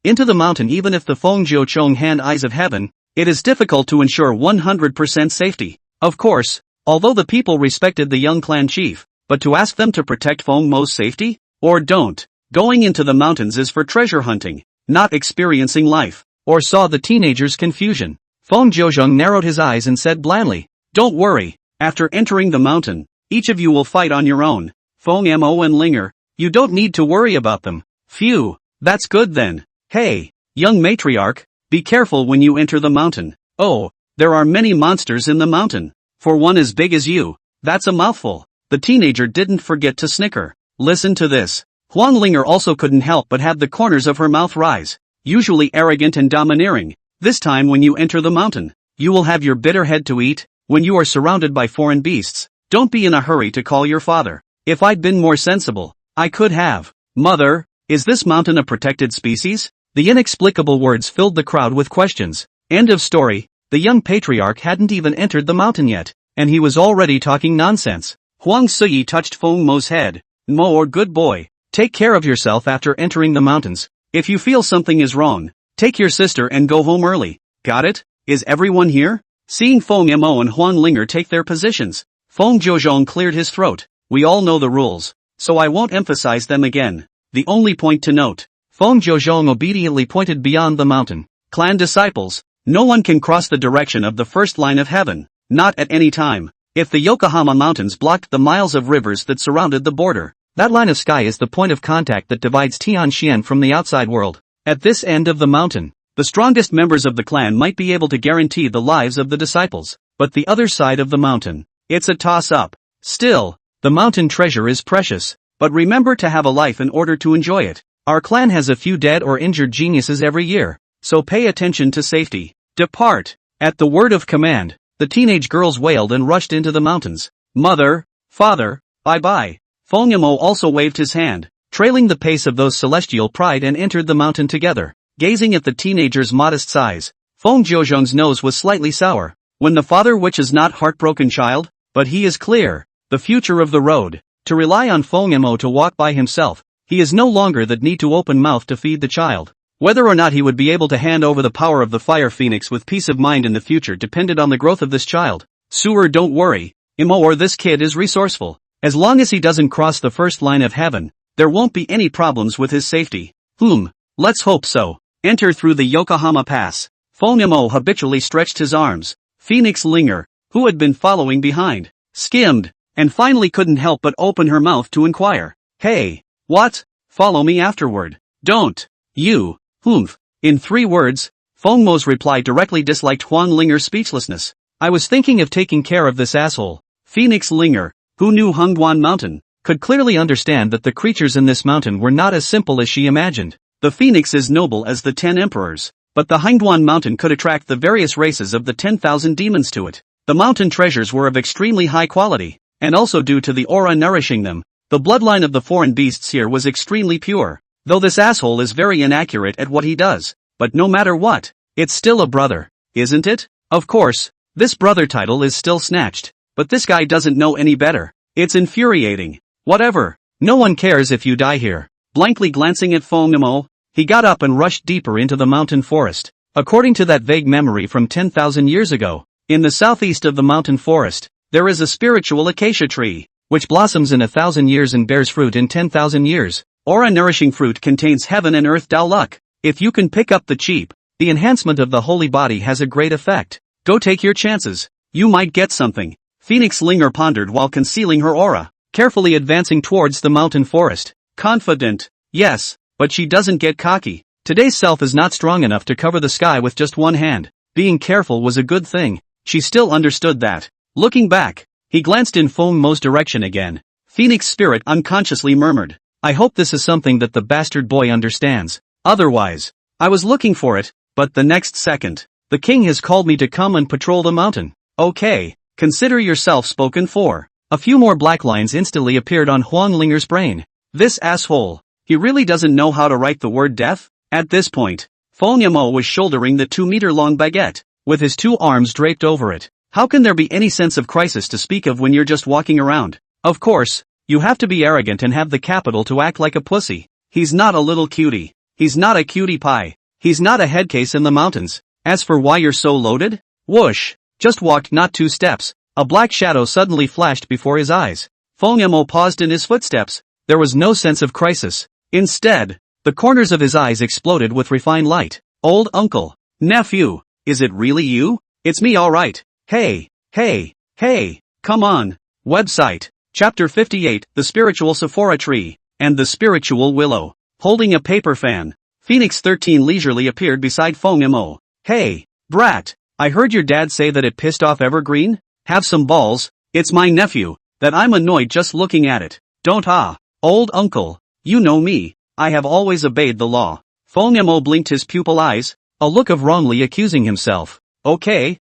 Into the mountain. Even if the Feng Jiuchong hand eyes of heaven, it is difficult to ensure 100% safety. Of course, although the people respected the young clan chief, but to ask them to protect Feng Mo's safety? Or don't. Going into the mountains is for treasure hunting, not experiencing life. Or saw the teenager's confusion. Feng Jiuzhong narrowed his eyes and said blandly, don't worry, after entering the mountain, each of you will fight on your own. Feng Mo and Linger, you don't need to worry about them. Phew, that's good then. Hey, young matriarch, be careful when you enter the mountain. Oh, there are many monsters in the mountain. For one as big as you, that's a mouthful. The teenager didn't forget to snicker. Listen to this. Huang Linger also couldn't help but have the corners of her mouth rise. Usually arrogant and domineering, this time when you enter the mountain, you will have your bitter head to eat. When you are surrounded by foreign beasts, don't be in a hurry to call your father. If I'd been more sensible, I could have. Mother, is this mountain a protected species? The inexplicable words filled the crowd with questions. End of story. The young patriarch hadn't even entered the mountain yet, and he was already talking nonsense. Huang Suyi touched Feng Mo's head. Mo or good boy, take care of yourself after entering the mountains. If you feel something is wrong, take your sister and go home early. Got it? Is everyone here? Seeing Feng Mo and Huang Linger take their positions, Feng Jiuzhong cleared his throat. We all know the rules, so I won't emphasize them again. The only point to note. Feng Jiuzhong obediently pointed beyond the mountain. Clan disciples, no one can cross the direction of the first line of heaven, not at any time. If the Yokohama Mountains blocked the miles of rivers that surrounded the border, that line of sky is the point of contact that divides Tianxian from the outside world. At this end of the mountain, the strongest members of the clan might be able to guarantee the lives of the disciples, but the other side of the mountain, it's a toss-up. Still, the mountain treasure is precious, but remember to have a life in order to enjoy it. Our clan has a few dead or injured geniuses every year, so pay attention to safety. Depart. At the word of command, the teenage girls wailed and rushed into the mountains. Mother, father, bye-bye. Feng Mo also waved his hand, trailing the pace of those celestial pride and entered the mountain together. Gazing at the teenager's modest size, Feng Jiuzhong's nose was slightly sour. When the father which is not heartbroken child, but he is clear, the future of the road, to rely on Feng Mo to walk by himself, he is no longer that need to open mouth to feed the child. Whether or not he would be able to hand over the power of the Fire Phoenix with peace of mind in the future depended on the growth of this child. Sewer, don't worry, Imo or this kid is resourceful. As long as he doesn't cross the first line of heaven, there won't be any problems with his safety. Let's hope so. Enter through the Yokohama Pass. Feng Mo habitually stretched his arms. Phoenix Linger, who had been following behind, skimmed, and finally couldn't help but open her mouth to inquire. Hey, what? Follow me afterward. Don't. You. In 3 words, Feng Mo's reply directly disliked Huang Linger's speechlessness. I was thinking of taking care of this asshole. Phoenix Linger, who knew Hengduan Mountain, could clearly understand that the creatures in this mountain were not as simple as she imagined. The Phoenix is noble as the 10 emperors, but the Hengduan Mountain could attract the various races of the 10,000 demons to it. The mountain treasures were of extremely high quality, and also due to the aura nourishing them, the bloodline of the foreign beasts here was extremely pure. Though this asshole is very inaccurate at what he does, but no matter what, it's still a brother, isn't it? Of course, this brother title is still snatched, but this guy doesn't know any better. It's infuriating. Whatever, no one cares if you die here. Blankly glancing at Feng Mo, he got up and rushed deeper into the mountain forest. According to that vague memory from 10,000 years ago, in the southeast of the mountain forest, there is a spiritual acacia tree, which blossoms in 1,000 years and bears fruit in 10,000 years. Aura-nourishing fruit contains heaven and earth Dao luck. If you can pick up the cheap, the enhancement of the holy body has a great effect. Go take your chances. You might get something. Phoenix Linger pondered while concealing her aura, carefully advancing towards the mountain forest. Confident, yes, but she doesn't get cocky. Today's self is not strong enough to cover the sky with just one hand. Being careful was a good thing. She still understood that. Looking back, he glanced in Feng Mo's direction again. Phoenix Spirit unconsciously murmured, I hope this is something that the bastard boy understands. Otherwise, I was looking for it, but the next second, the king has called me to come and patrol the mountain. Okay, consider yourself spoken for. A few more black lines instantly appeared on Huang Linger's brain. This asshole, he really doesn't know how to write the word death? At this point, Feng Mo was shouldering the 2-meter-long baguette, with his 2 arms draped over it. How can there be any sense of crisis to speak of when you're just walking around? Of course, you have to be arrogant and have the capital to act like a pussy. He's not a little cutie. He's not a cutie pie. He's not a headcase in the mountains. As for why you're so loaded? Whoosh! Just walked not 2 steps. A black shadow suddenly flashed before his eyes. Feng Mo paused in his footsteps. There was no sense of crisis. Instead, the corners of his eyes exploded with refined light. Old uncle. Nephew. Is it really you? It's me alright. Hey. Come on. Website. Chapter 58, The Spiritual Sephora Tree, and the Spiritual Willow. Holding a paper fan, Phoenix 13 leisurely appeared beside Feng Mo. Hey, brat, I heard your dad say that it pissed off Evergreen? Have some balls, it's my nephew, that I'm annoyed just looking at it. Don't old uncle, you know me, I have always obeyed the law. Feng Mo blinked his pupil eyes, a look of wrongly accusing himself. Okay,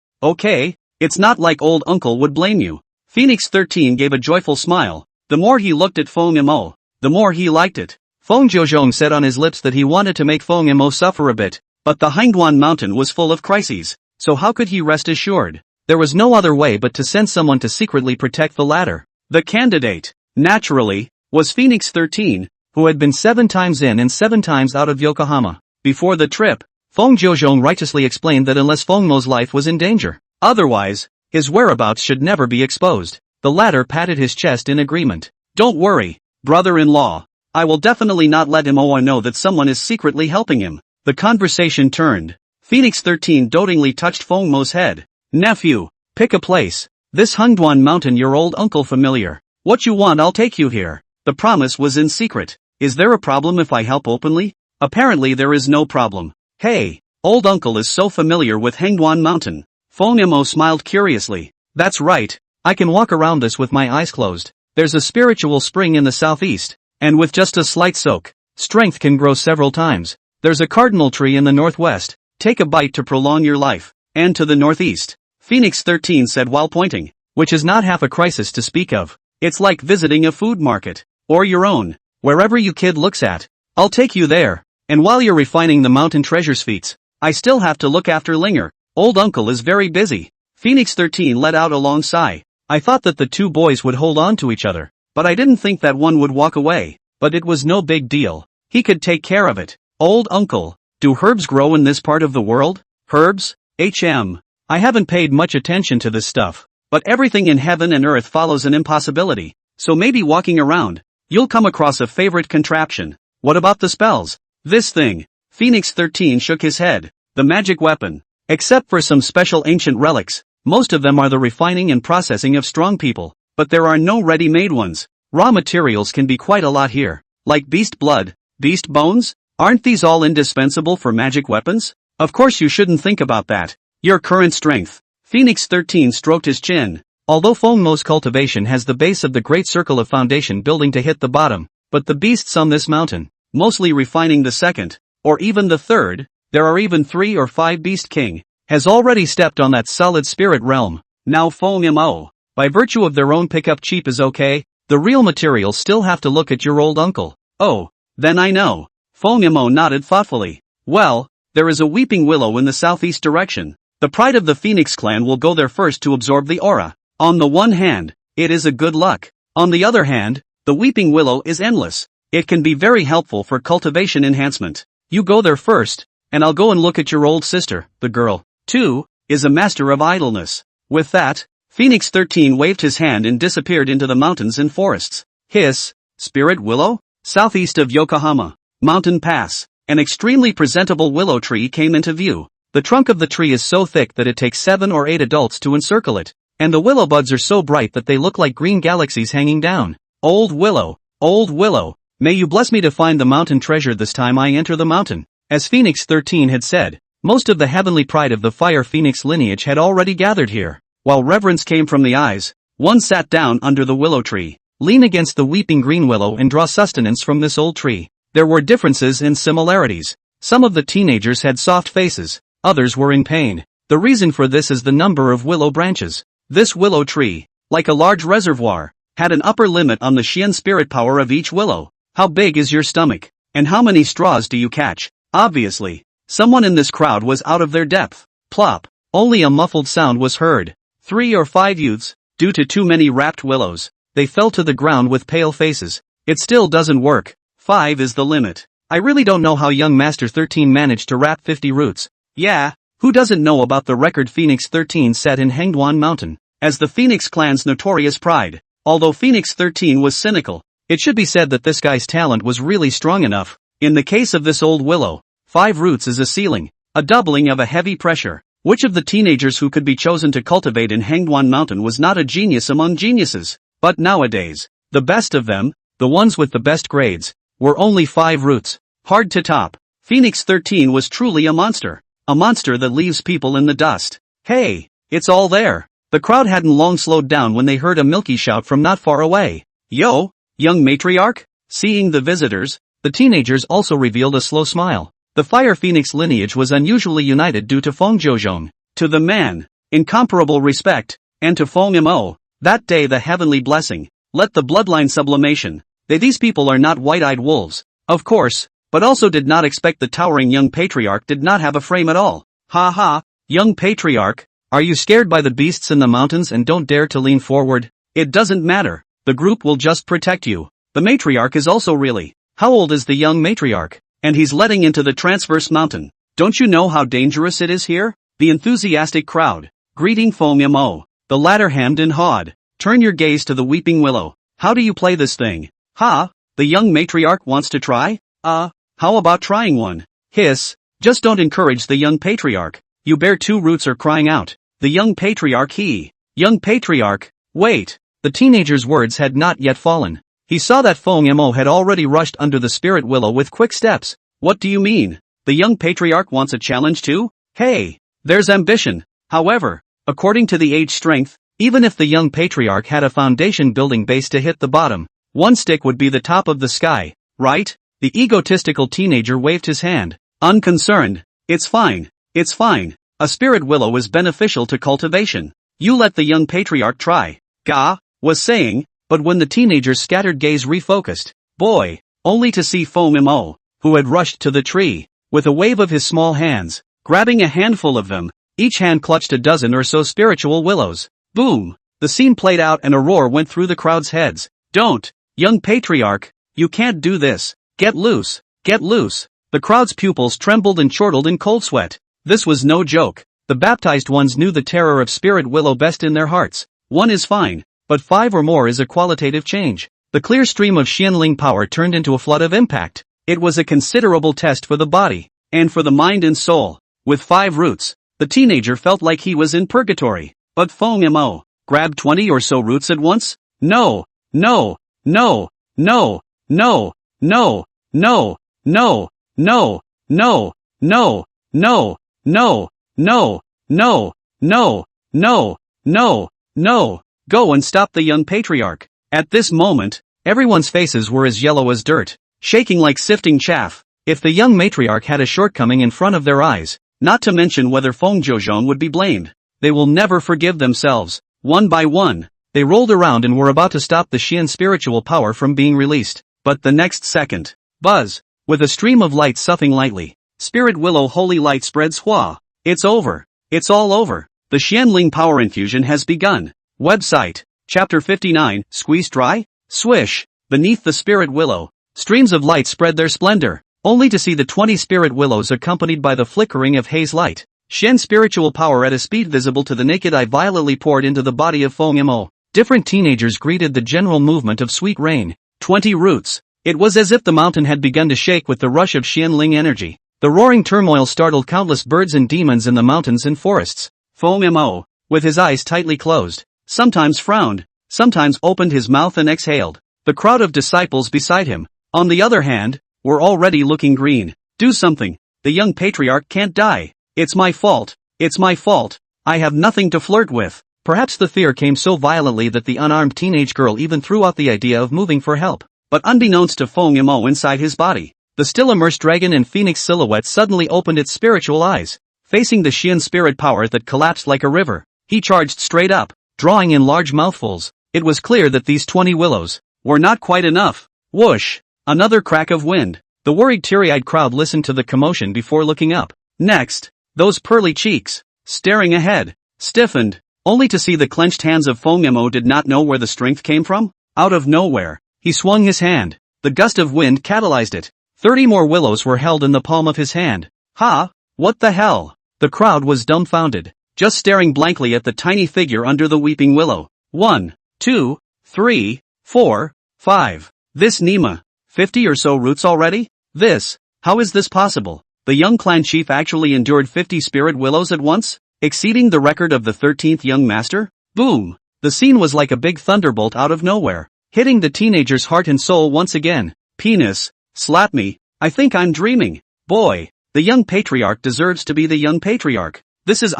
it's not like old uncle would blame you. Phoenix 13 gave a joyful smile. The more he looked at Feng Mo, the more he liked it. Feng Jiuzhong said on his lips that he wanted to make Feng Mo suffer a bit, but the Hengduan Mountain was full of crises, so how could he rest assured? There was no other way but to send someone to secretly protect the latter. The candidate, naturally, was Phoenix 13, who had been 7 times in and 7 times out of Yokohama. Before the trip, Feng Jiuzhong righteously explained that unless Feng Mo's life was in danger, otherwise, his whereabouts should never be exposed. The latter patted his chest in agreement. Don't worry, brother-in-law. I will definitely not let him know that someone is secretly helping him. The conversation turned. Phoenix 13 dotingly touched Feng Mo's head. Nephew, pick a place. This Hengduan mountain your old uncle familiar. What you want I'll take you here. The promise was in secret. Is there a problem if I help openly? Apparently there is no problem. Hey, old uncle is so familiar with Hengduan mountain. Feng Mo smiled curiously. That's right, I can walk around this with my eyes closed. There's a spiritual spring in the southeast, and with just a slight soak, strength can grow several times. There's a cardinal tree in the northwest. Take a bite to prolong your life. And to the northeast, Phoenix 13 said while pointing, which is not half a crisis to speak of. It's like visiting a food market, or your own, wherever you kid looks at. I'll take you there, and while you're refining the mountain treasures feats, I still have to look after Linger. Old uncle is very busy. Phoenix 13 let out a long sigh. I thought that the two boys would hold on to each other, but I didn't think that one would walk away. But it was no big deal. He could take care of it. Old uncle, do herbs grow in this part of the world? Herbs? I haven't paid much attention to this stuff, but everything in heaven and earth follows an impossibility, so maybe walking around, you'll come across a favorite contraption. What about the spells? This thing. Phoenix 13 shook his head. The magic weapon. Except for some special ancient relics, most of them are the refining and processing of strong people, but there are no ready-made ones. Raw materials can be quite a lot here, like beast blood, beast bones. Aren't these all indispensable for magic weapons? Of course you shouldn't think about that. Your current strength. Phoenix 13 stroked his chin. Although Feng Mo's cultivation has the base of the great circle of foundation building to hit the bottom, but the beasts on this mountain, mostly refining the second, or even the third, there are even 3 or 5 beast king, has already stepped on that solid spirit realm. Now Feng Mo, by virtue of their own pickup cheap is okay, the real materials still have to look at your old uncle. Oh, then I know. Feng Mo nodded thoughtfully. Well, there is a weeping willow in the southeast direction. The pride of the Phoenix clan will go there first to absorb the aura. On the one hand, it is a good luck. On the other hand, the weeping willow is endless. It can be very helpful for cultivation enhancement. You go there first, and I'll go and look at your old sister. The girl, too, is a master of idleness. With that, Phoenix 13 waved his hand and disappeared into the mountains and forests. Hiss, Spirit Willow? Southeast of Yokohama, Mountain Pass, an extremely presentable willow tree came into view. The trunk of the tree is so thick that it takes 7 or 8 adults to encircle it, and the willow buds are so bright that they look like green galaxies hanging down. Old willow, may you bless me to find the mountain treasure this time I enter the mountain. As Phoenix 13 had said, most of the heavenly pride of the Fire Phoenix lineage had already gathered here. While reverence came from the eyes, one sat down under the willow tree, lean against the weeping green willow and draw sustenance from this old tree. There were differences and similarities. Some of the teenagers had soft faces, others were in pain. The reason for this is the number of willow branches. This willow tree, like a large reservoir, had an upper limit on the Xian spirit power of each willow. How big is your stomach? And how many straws do you catch? Obviously, someone in this crowd was out of their depth. Plop. Only a muffled sound was heard. 3 or 5 youths, due to too many wrapped willows, they fell to the ground with pale faces. It still doesn't work. 5 is the limit. I really don't know how young Master 13 managed to wrap 50 roots. Yeah, who doesn't know about the record Phoenix 13 set in Hengduan Mountain, as the Phoenix clan's notorious pride. Although Phoenix 13 was cynical, it should be said that this guy's talent was really strong enough. In the case of this old willow, 5 roots is a ceiling, a doubling of a heavy pressure. Which of the teenagers who could be chosen to cultivate in Hengduan Mountain was not a genius among geniuses? But nowadays, the best of them, the ones with the best grades, were only 5 roots. Hard to top. Phoenix 13 was truly a monster that leaves people in the dust. Hey, it's all there. The crowd hadn't long slowed down when they heard a milky shout from not far away. Yo, young Matriarch? Seeing the visitors, the teenagers also revealed a slow smile. The Fire Phoenix lineage was unusually united due to Feng Jiuzhong. To the man, incomparable respect, and to Feng Mo, that day the heavenly blessing. Let the bloodline sublimation. These people are not white-eyed wolves, of course, but also did not expect the towering young patriarch did not have a frame at all. Ha ha, young patriarch, are you scared by the beasts in the mountains and don't dare to lean forward? It doesn't matter. the group will just protect you. The Matriarch is also really. How old is the young Matriarch? And he's letting into the transverse mountain. Don't you know how dangerous it is here? The enthusiastic crowd. Greeting Mo. The latter hemmed and hawed. Turn your gaze to the weeping willow. How do you play this thing? Ha? The young Matriarch wants to try? How about trying one? Hiss. Just don't encourage the young Patriarch. You bear 2 roots or crying out. The young Patriarch Young Patriarch, wait. The teenager's words had not yet fallen. He saw that Mo had already rushed under the spirit willow with quick steps. What do you mean? The young Patriarch wants a challenge too? Hey, there's ambition. However, according to the age strength, even if the young Patriarch had a foundation building base to hit the bottom, 1 stick would be the top of the sky, right? The egotistical teenager waved his hand. Unconcerned. It's fine. It's fine. A spirit willow is beneficial to cultivation. You let the young Patriarch try. Ga was saying, but when the teenager's scattered gaze refocused, boy, only to see Mo, who had rushed to the tree, with a wave of his small hands, grabbing a handful of them, each hand clutched a dozen or so spiritual willows. Boom! The scene played out and a roar went through the crowd's heads. Don't! Young Patriarch! You can't do this! Get loose! Get loose! The crowd's pupils trembled and chortled in cold sweat. This was no joke. The baptized ones knew the terror of spirit willow best in their hearts. 1 is fine, but 5 or more is a qualitative change. The clear stream of Qianling power turned into a flood of impact. It was a considerable test for the body, and for the mind and soul. With 5 roots, the teenager felt like he was in purgatory. But Mo grabbed 20 or so roots at once? No, no, no, no, no, no, no, no, no, no, no, no, no, no, no, no, no, no, no. Go and stop the young Patriarch. At this moment, everyone's faces were as yellow as dirt, shaking like sifting chaff. If the young Matriarch had a shortcoming in front of their eyes, not to mention whether Feng Zhouzhong would be blamed, they will never forgive themselves. 1 by 1, they rolled around and were about to stop the Qian spiritual power from being released. But the next second, buzz, with a stream of light soughing lightly, spirit willow holy light spreads hua. It's over. It's all over. The Qianling power infusion has begun. Website, Chapter 59, Squeezed dry? Swish. Beneath the spirit willow, streams of light spread their splendor, only to see the 20 spirit willows accompanied by the flickering of haze light. Qian spiritual power at a speed visible to the naked eye violently poured into the body of Mo. Different teenagers greeted the general movement of sweet rain. 20 roots. It was as if the mountain had begun to shake with the rush of Qianling energy. The roaring turmoil startled countless birds and demons in the mountains and forests. Mo, with his eyes tightly closed, sometimes frowned, sometimes opened his mouth and exhaled. The crowd of disciples beside him, on the other hand, were already looking green. Do something. The young Patriarch can't die. It's my fault. It's my fault. I have nothing to flirt with. Perhaps the fear came so violently that the unarmed teenage girl even threw out the idea of moving for help. But unbeknownst to Mo inside his body, the still immersed dragon and phoenix silhouette suddenly opened its spiritual eyes. Facing the Qian spirit power that collapsed like a river, he charged straight up, drawing in large mouthfuls. It was clear that these 20 willows were not quite enough. Whoosh! Another crack of wind. The worried teary-eyed crowd listened to the commotion before looking up. Next, those pearly cheeks, staring ahead, stiffened, only to see the clenched hands of Mo did not know where the strength came from. Out of nowhere, he swung his hand. The gust of wind catalyzed it. 30 more willows were held in the palm of his hand. Ha! What the hell? The crowd was dumbfounded, just staring blankly at the tiny figure under the weeping willow. 1, 2, 3, 4, 5. This Nima. 50 or so roots already? How is this possible? The young clan chief actually endured 50 spirit willows at once, exceeding the record of the 13th young master? Boom! The scene was like a big thunderbolt out of nowhere, hitting the teenager's heart and soul once again. Penis. Slap me. I think I'm dreaming. Boy, the young Patriarch deserves to be the young Patriarch. This is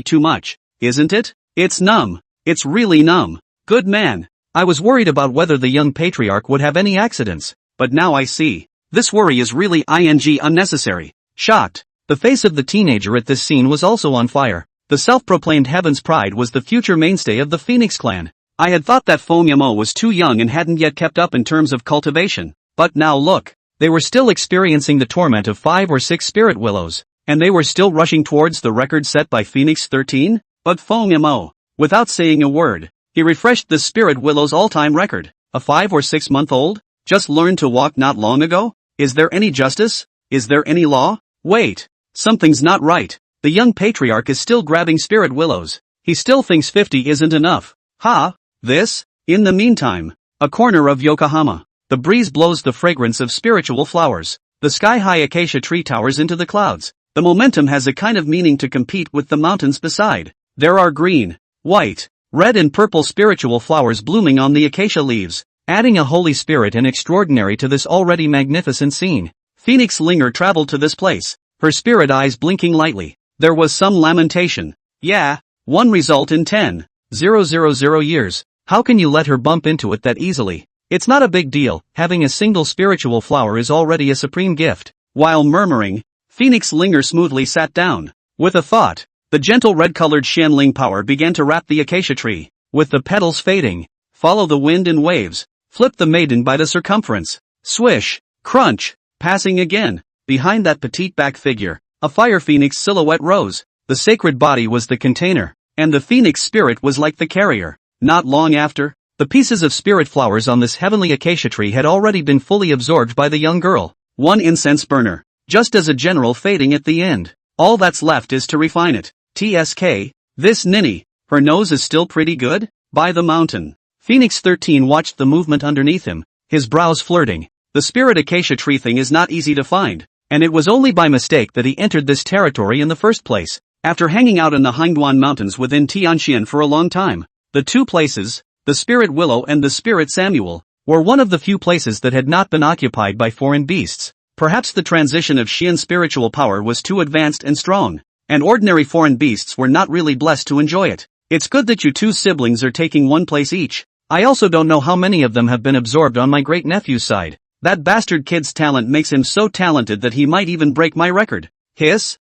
too much, isn't it? It's numb. It's really numb. Good man. I was worried about whether the young Patriarch would have any accidents, but now I see. This worry is really unnecessary. Shocked, the face of the teenager at this scene was also on fire. The self-proclaimed Heaven's Pride was the future mainstay of the Phoenix clan. I had thought that Mo was too young and hadn't yet kept up in terms of cultivation. But now look, they were still experiencing the torment of 5 or 6 spirit willows, and they were still rushing towards the record set by Phoenix 13? But Mo, without saying a word, He refreshed the spirit willow's all-time record. A 5 or 6 month old? Just learned to walk not long ago? Is there any justice? Is there any law? Wait. Something's not right. The young patriarch is still grabbing spirit willows. He still thinks 50 isn't enough. Ha? This? In the meantime, a corner of Yokohama. The breeze blows the fragrance of spiritual flowers. The sky-high acacia tree towers into the clouds. The momentum has a kind of meaning to compete with the mountains beside. There are green, white, red and purple spiritual flowers blooming on the acacia leaves, adding a holy spirit and extraordinary to this already magnificent scene. Phoenix Linger traveled to this place, her spirit eyes blinking lightly. There was some lamentation. Yeah, one result in 10,000 years. How can you let her bump into it that easily? It's not a big deal, having a single spiritual flower is already a supreme gift. While murmuring, Phoenix Linger smoothly sat down. With a thought, the gentle red-colored Xianling power began to wrap the acacia tree. With the petals fading, follow the wind in waves, flip the maiden by the circumference. Swish, crunch, passing again. Behind that petite back figure, a fire phoenix silhouette rose. The sacred body was the container, and the phoenix spirit was like the carrier. Not long after, the pieces of spirit flowers on this heavenly acacia tree had already been fully absorbed by the young girl. One incense burner, just as a general fading at the end. All that's left is to refine it. TSK, this ninny, her nose is still pretty good? By the mountain. Phoenix 13 watched the movement underneath him, his brows flirting. The spirit acacia tree thing is not easy to find, and it was only by mistake that he entered this territory in the first place. After hanging out in the Hangduan Mountains within Tianxian for a long time, the two places, the Spirit Willow and the Spirit Samuel, were one of the few places that had not been occupied by foreign beasts. Perhaps the transition of Xian spiritual power was too advanced and strong, and ordinary foreign beasts were not really blessed to enjoy it. It's good that you two siblings are taking one place each. I also don't know how many of them have been absorbed on my great-nephew's side. That bastard kid's talent makes him so talented that he might even break my record. Hiss?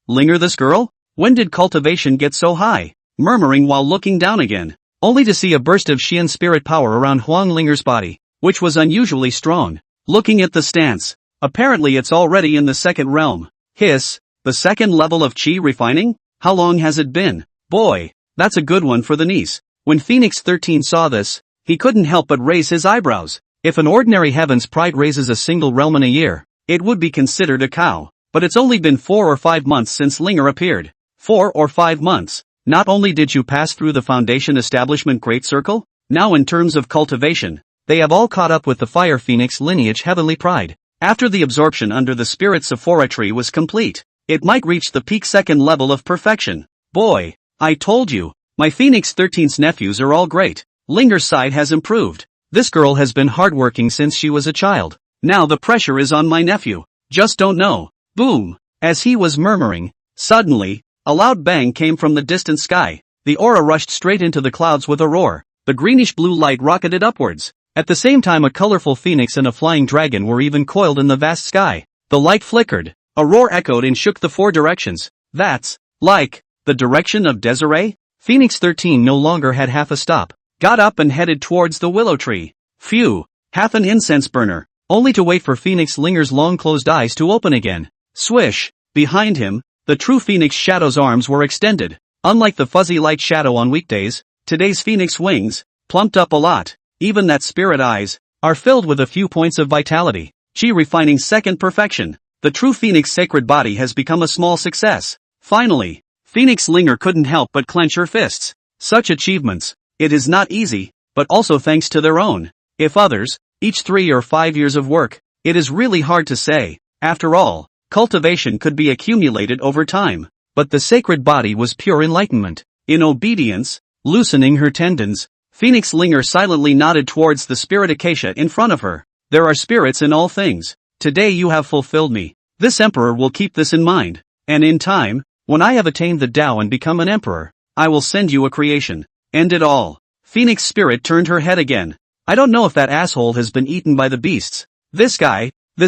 Linger this girl? When did cultivation get so high? Murmuring while looking down again, only to see a burst of Xian spirit power around Huang Linger's body, which was unusually strong. Looking at the stance, apparently it's already in the second realm. Hiss, the second level of Qi refining? How long has it been? Boy, that's a good one for the niece. When Phoenix 13 saw this, he couldn't help but raise his eyebrows. If an ordinary Heaven's Pride raises a single realm in a year, it would be considered a cow. But it's only been 4 or 5 months since Linger appeared. 4 or 5 months. Not only did you pass through the Foundation Establishment Great Circle, now in terms of cultivation, they have all caught up with the Fire Phoenix lineage Heavenly Pride. After the absorption under the Spirit Sephora tree was complete, it might reach the peak second level of perfection. Boy, I told you, my Phoenix 13's nephews are all great. Linger's side has improved. This girl has been hardworking since she was a child. Now the pressure is on my nephew. Just don't know. Boom! As he was murmuring, suddenly, a loud bang came from the distant sky. The aura rushed straight into the clouds with a roar. The greenish-blue light rocketed upwards. At the same time a colorful phoenix and a flying dragon were even coiled in the vast sky. The light flickered. A roar echoed and shook the 4 directions. That's, like, the direction of Desiree? Phoenix 13 no longer had half a stop. Got up and headed towards the willow tree. Phew! Half an incense burner. Only to wait for Phoenix Linger's long-closed eyes to open again. Swish! Behind him, the true Phoenix Shadow's arms were extended. Unlike the fuzzy light shadow on weekdays, today's Phoenix wings, plumped up a lot. Even that spirit eyes, are filled with a few points of vitality. Qi refining second perfection. The true Phoenix sacred body has become a small success. Finally, Phoenix Linger couldn't help but clench her fists. Such achievements. It is not easy, but also thanks to their own. If others, each 3 or 5 years of work, it is really hard to say. After all, cultivation could be accumulated over time, but the sacred body was pure enlightenment. In obedience, loosening her tendons, Phoenix Linger silently nodded towards the spirit acacia in front of her. There are spirits in all things. Today you have fulfilled me. This emperor will keep this in mind. And in time, when I have attained the Tao and become an emperor, I will send you a creation. End it all. Phoenix spirit turned her head again. I don't know if that asshole has been eaten by the beasts. This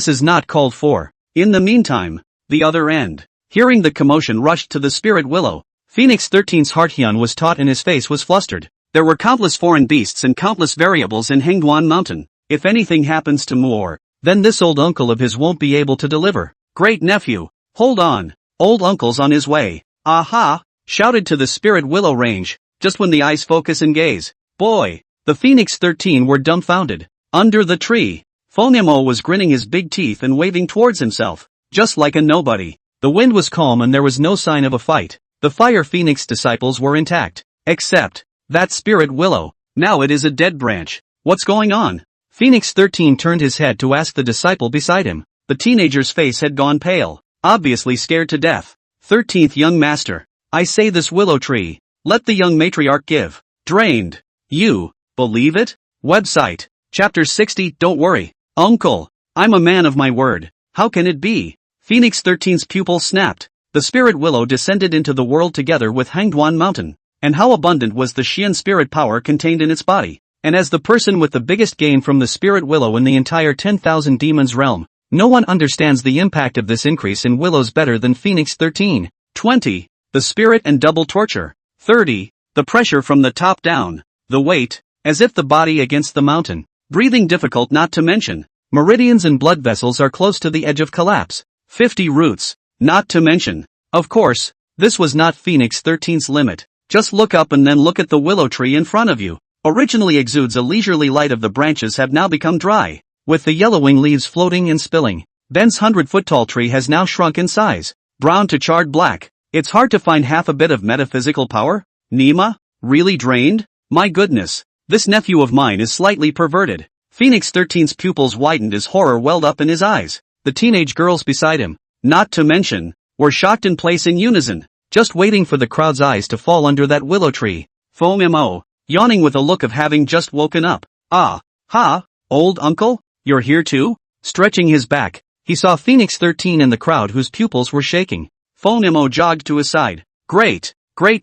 is not called for. In the meantime, the other end. Hearing the commotion rushed to the spirit willow. Phoenix 13's Hearthyun was taut and his face was flustered. There were countless foreign beasts and countless variables in Hangduan Mountain. If anything happens to Moore, then this old uncle of his won't be able to deliver. Great nephew, hold on. Old uncle's on his way. Aha! Shouted to the spirit willow range. just when the eyes focus and gaze. Boy! The Phoenix 13 were dumbfounded. Under the tree, Phonemo was grinning his big teeth and waving towards himself, just like a nobody. The wind was calm and there was no sign of a fight. The Fire Phoenix disciples were intact. Except that spirit willow. Now it is a dead branch. What's going on? Phoenix 13 turned his head to ask the disciple beside him. The teenager's face had gone pale, obviously scared to death. 13th young master. I say this willow tree. Let the young matriarch give. Drained. You believe it? Website. Chapter 60. Don't worry, uncle. I'm a man of my word. How can it be? Phoenix 13's pupil snapped. The spirit willow descended into the world together with Hangduan Mountain. And how abundant was the Xian spirit power contained in its body. And as the person with the biggest gain from the spirit willow in the entire 10,000 demons realm, no one understands the impact of this increase in willows better than Phoenix 13. 20. The spirit and double torture. 30. The pressure from the top down. The weight, as if the body against the mountain. Breathing difficult not to mention. Meridians and blood vessels are close to the edge of collapse. 50 roots, not to mention. Of course, this was not Phoenix 13's limit. Just look up and then look at the willow tree in front of you. Originally exudes a leisurely light of the branches have now become dry, with the yellowing leaves floating and spilling. Ben's 100-foot-tall tree has now shrunk in size, brown to charred black. It's hard to find half a bit of metaphysical power. Nima? Really drained? My goodness. This nephew of mine is slightly perverted. Phoenix 13's pupils widened as horror welled up in his eyes. The teenage girls beside him, not to mention, were shocked in place in unison, just waiting for the crowd's eyes to fall under that willow tree. Phonemo, yawning with a look of having just woken up. Ah, ha, old uncle, you're here too? Stretching his back, he saw Phoenix 13 in the crowd whose pupils were shaking. Phonemo jogged to his side. Great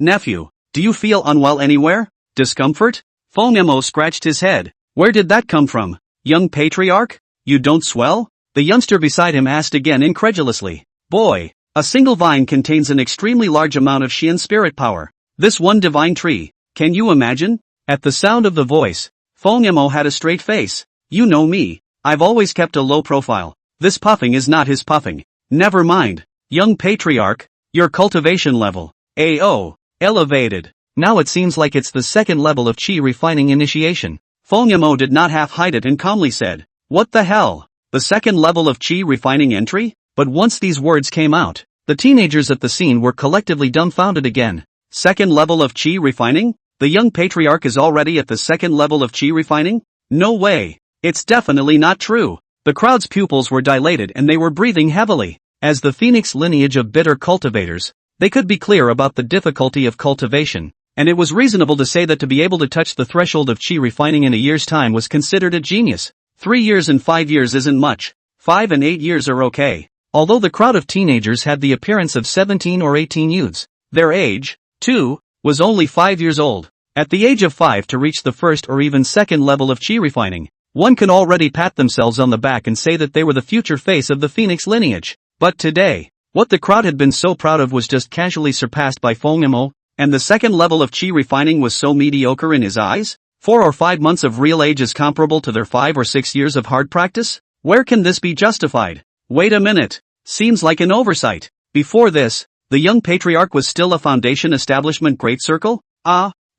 nephew, do you feel unwell anywhere? Discomfort? Phonemo scratched his head. Where did that come from? Young patriarch? You don't swell? The youngster beside him asked again incredulously. Boy, a single vine contains an extremely large amount of Xian spirit power. This one divine tree, can you imagine? At the sound of the voice, Phonemo had a straight face. You know me, I've always kept a low profile. This puffing is not his puffing. Never mind. Young patriarch, your cultivation level. AO, elevated. Now it seems like it's the second level of Qi refining initiation. Phonemo did not half hide it and calmly said, what the hell? The second level of Qi refining entry? But once these words came out, the teenagers at the scene were collectively dumbfounded again. Second level of Qi refining? The young patriarch is already at the second level of Qi refining? No way. It's definitely not true. The crowd's pupils were dilated and they were breathing heavily. As the Phoenix lineage of bitter cultivators, they could be clear about the difficulty of cultivation, and it was reasonable to say that to be able to touch the threshold of Qi refining in a year's time was considered a genius. 3 years and 5 years isn't much. 5 and 8 years are okay. Although the crowd of teenagers had the appearance of 17 or 18 youths, their age, too, was only 5 years old. At the age of 5 to reach the first or even second level of Qi refining, one can already pat themselves on the back and say that they were the future face of the Phoenix lineage. But today, what the crowd had been so proud of was just casually surpassed by Phonemo, and the second level of Qi refining was so mediocre in his eyes? 4 or 5 months of real age is comparable to their 5 or 6 years of hard practice? Where can this be justified? Wait a minute. Seems like an oversight. Before this, the young patriarch was still a Foundation Establishment Great Circle?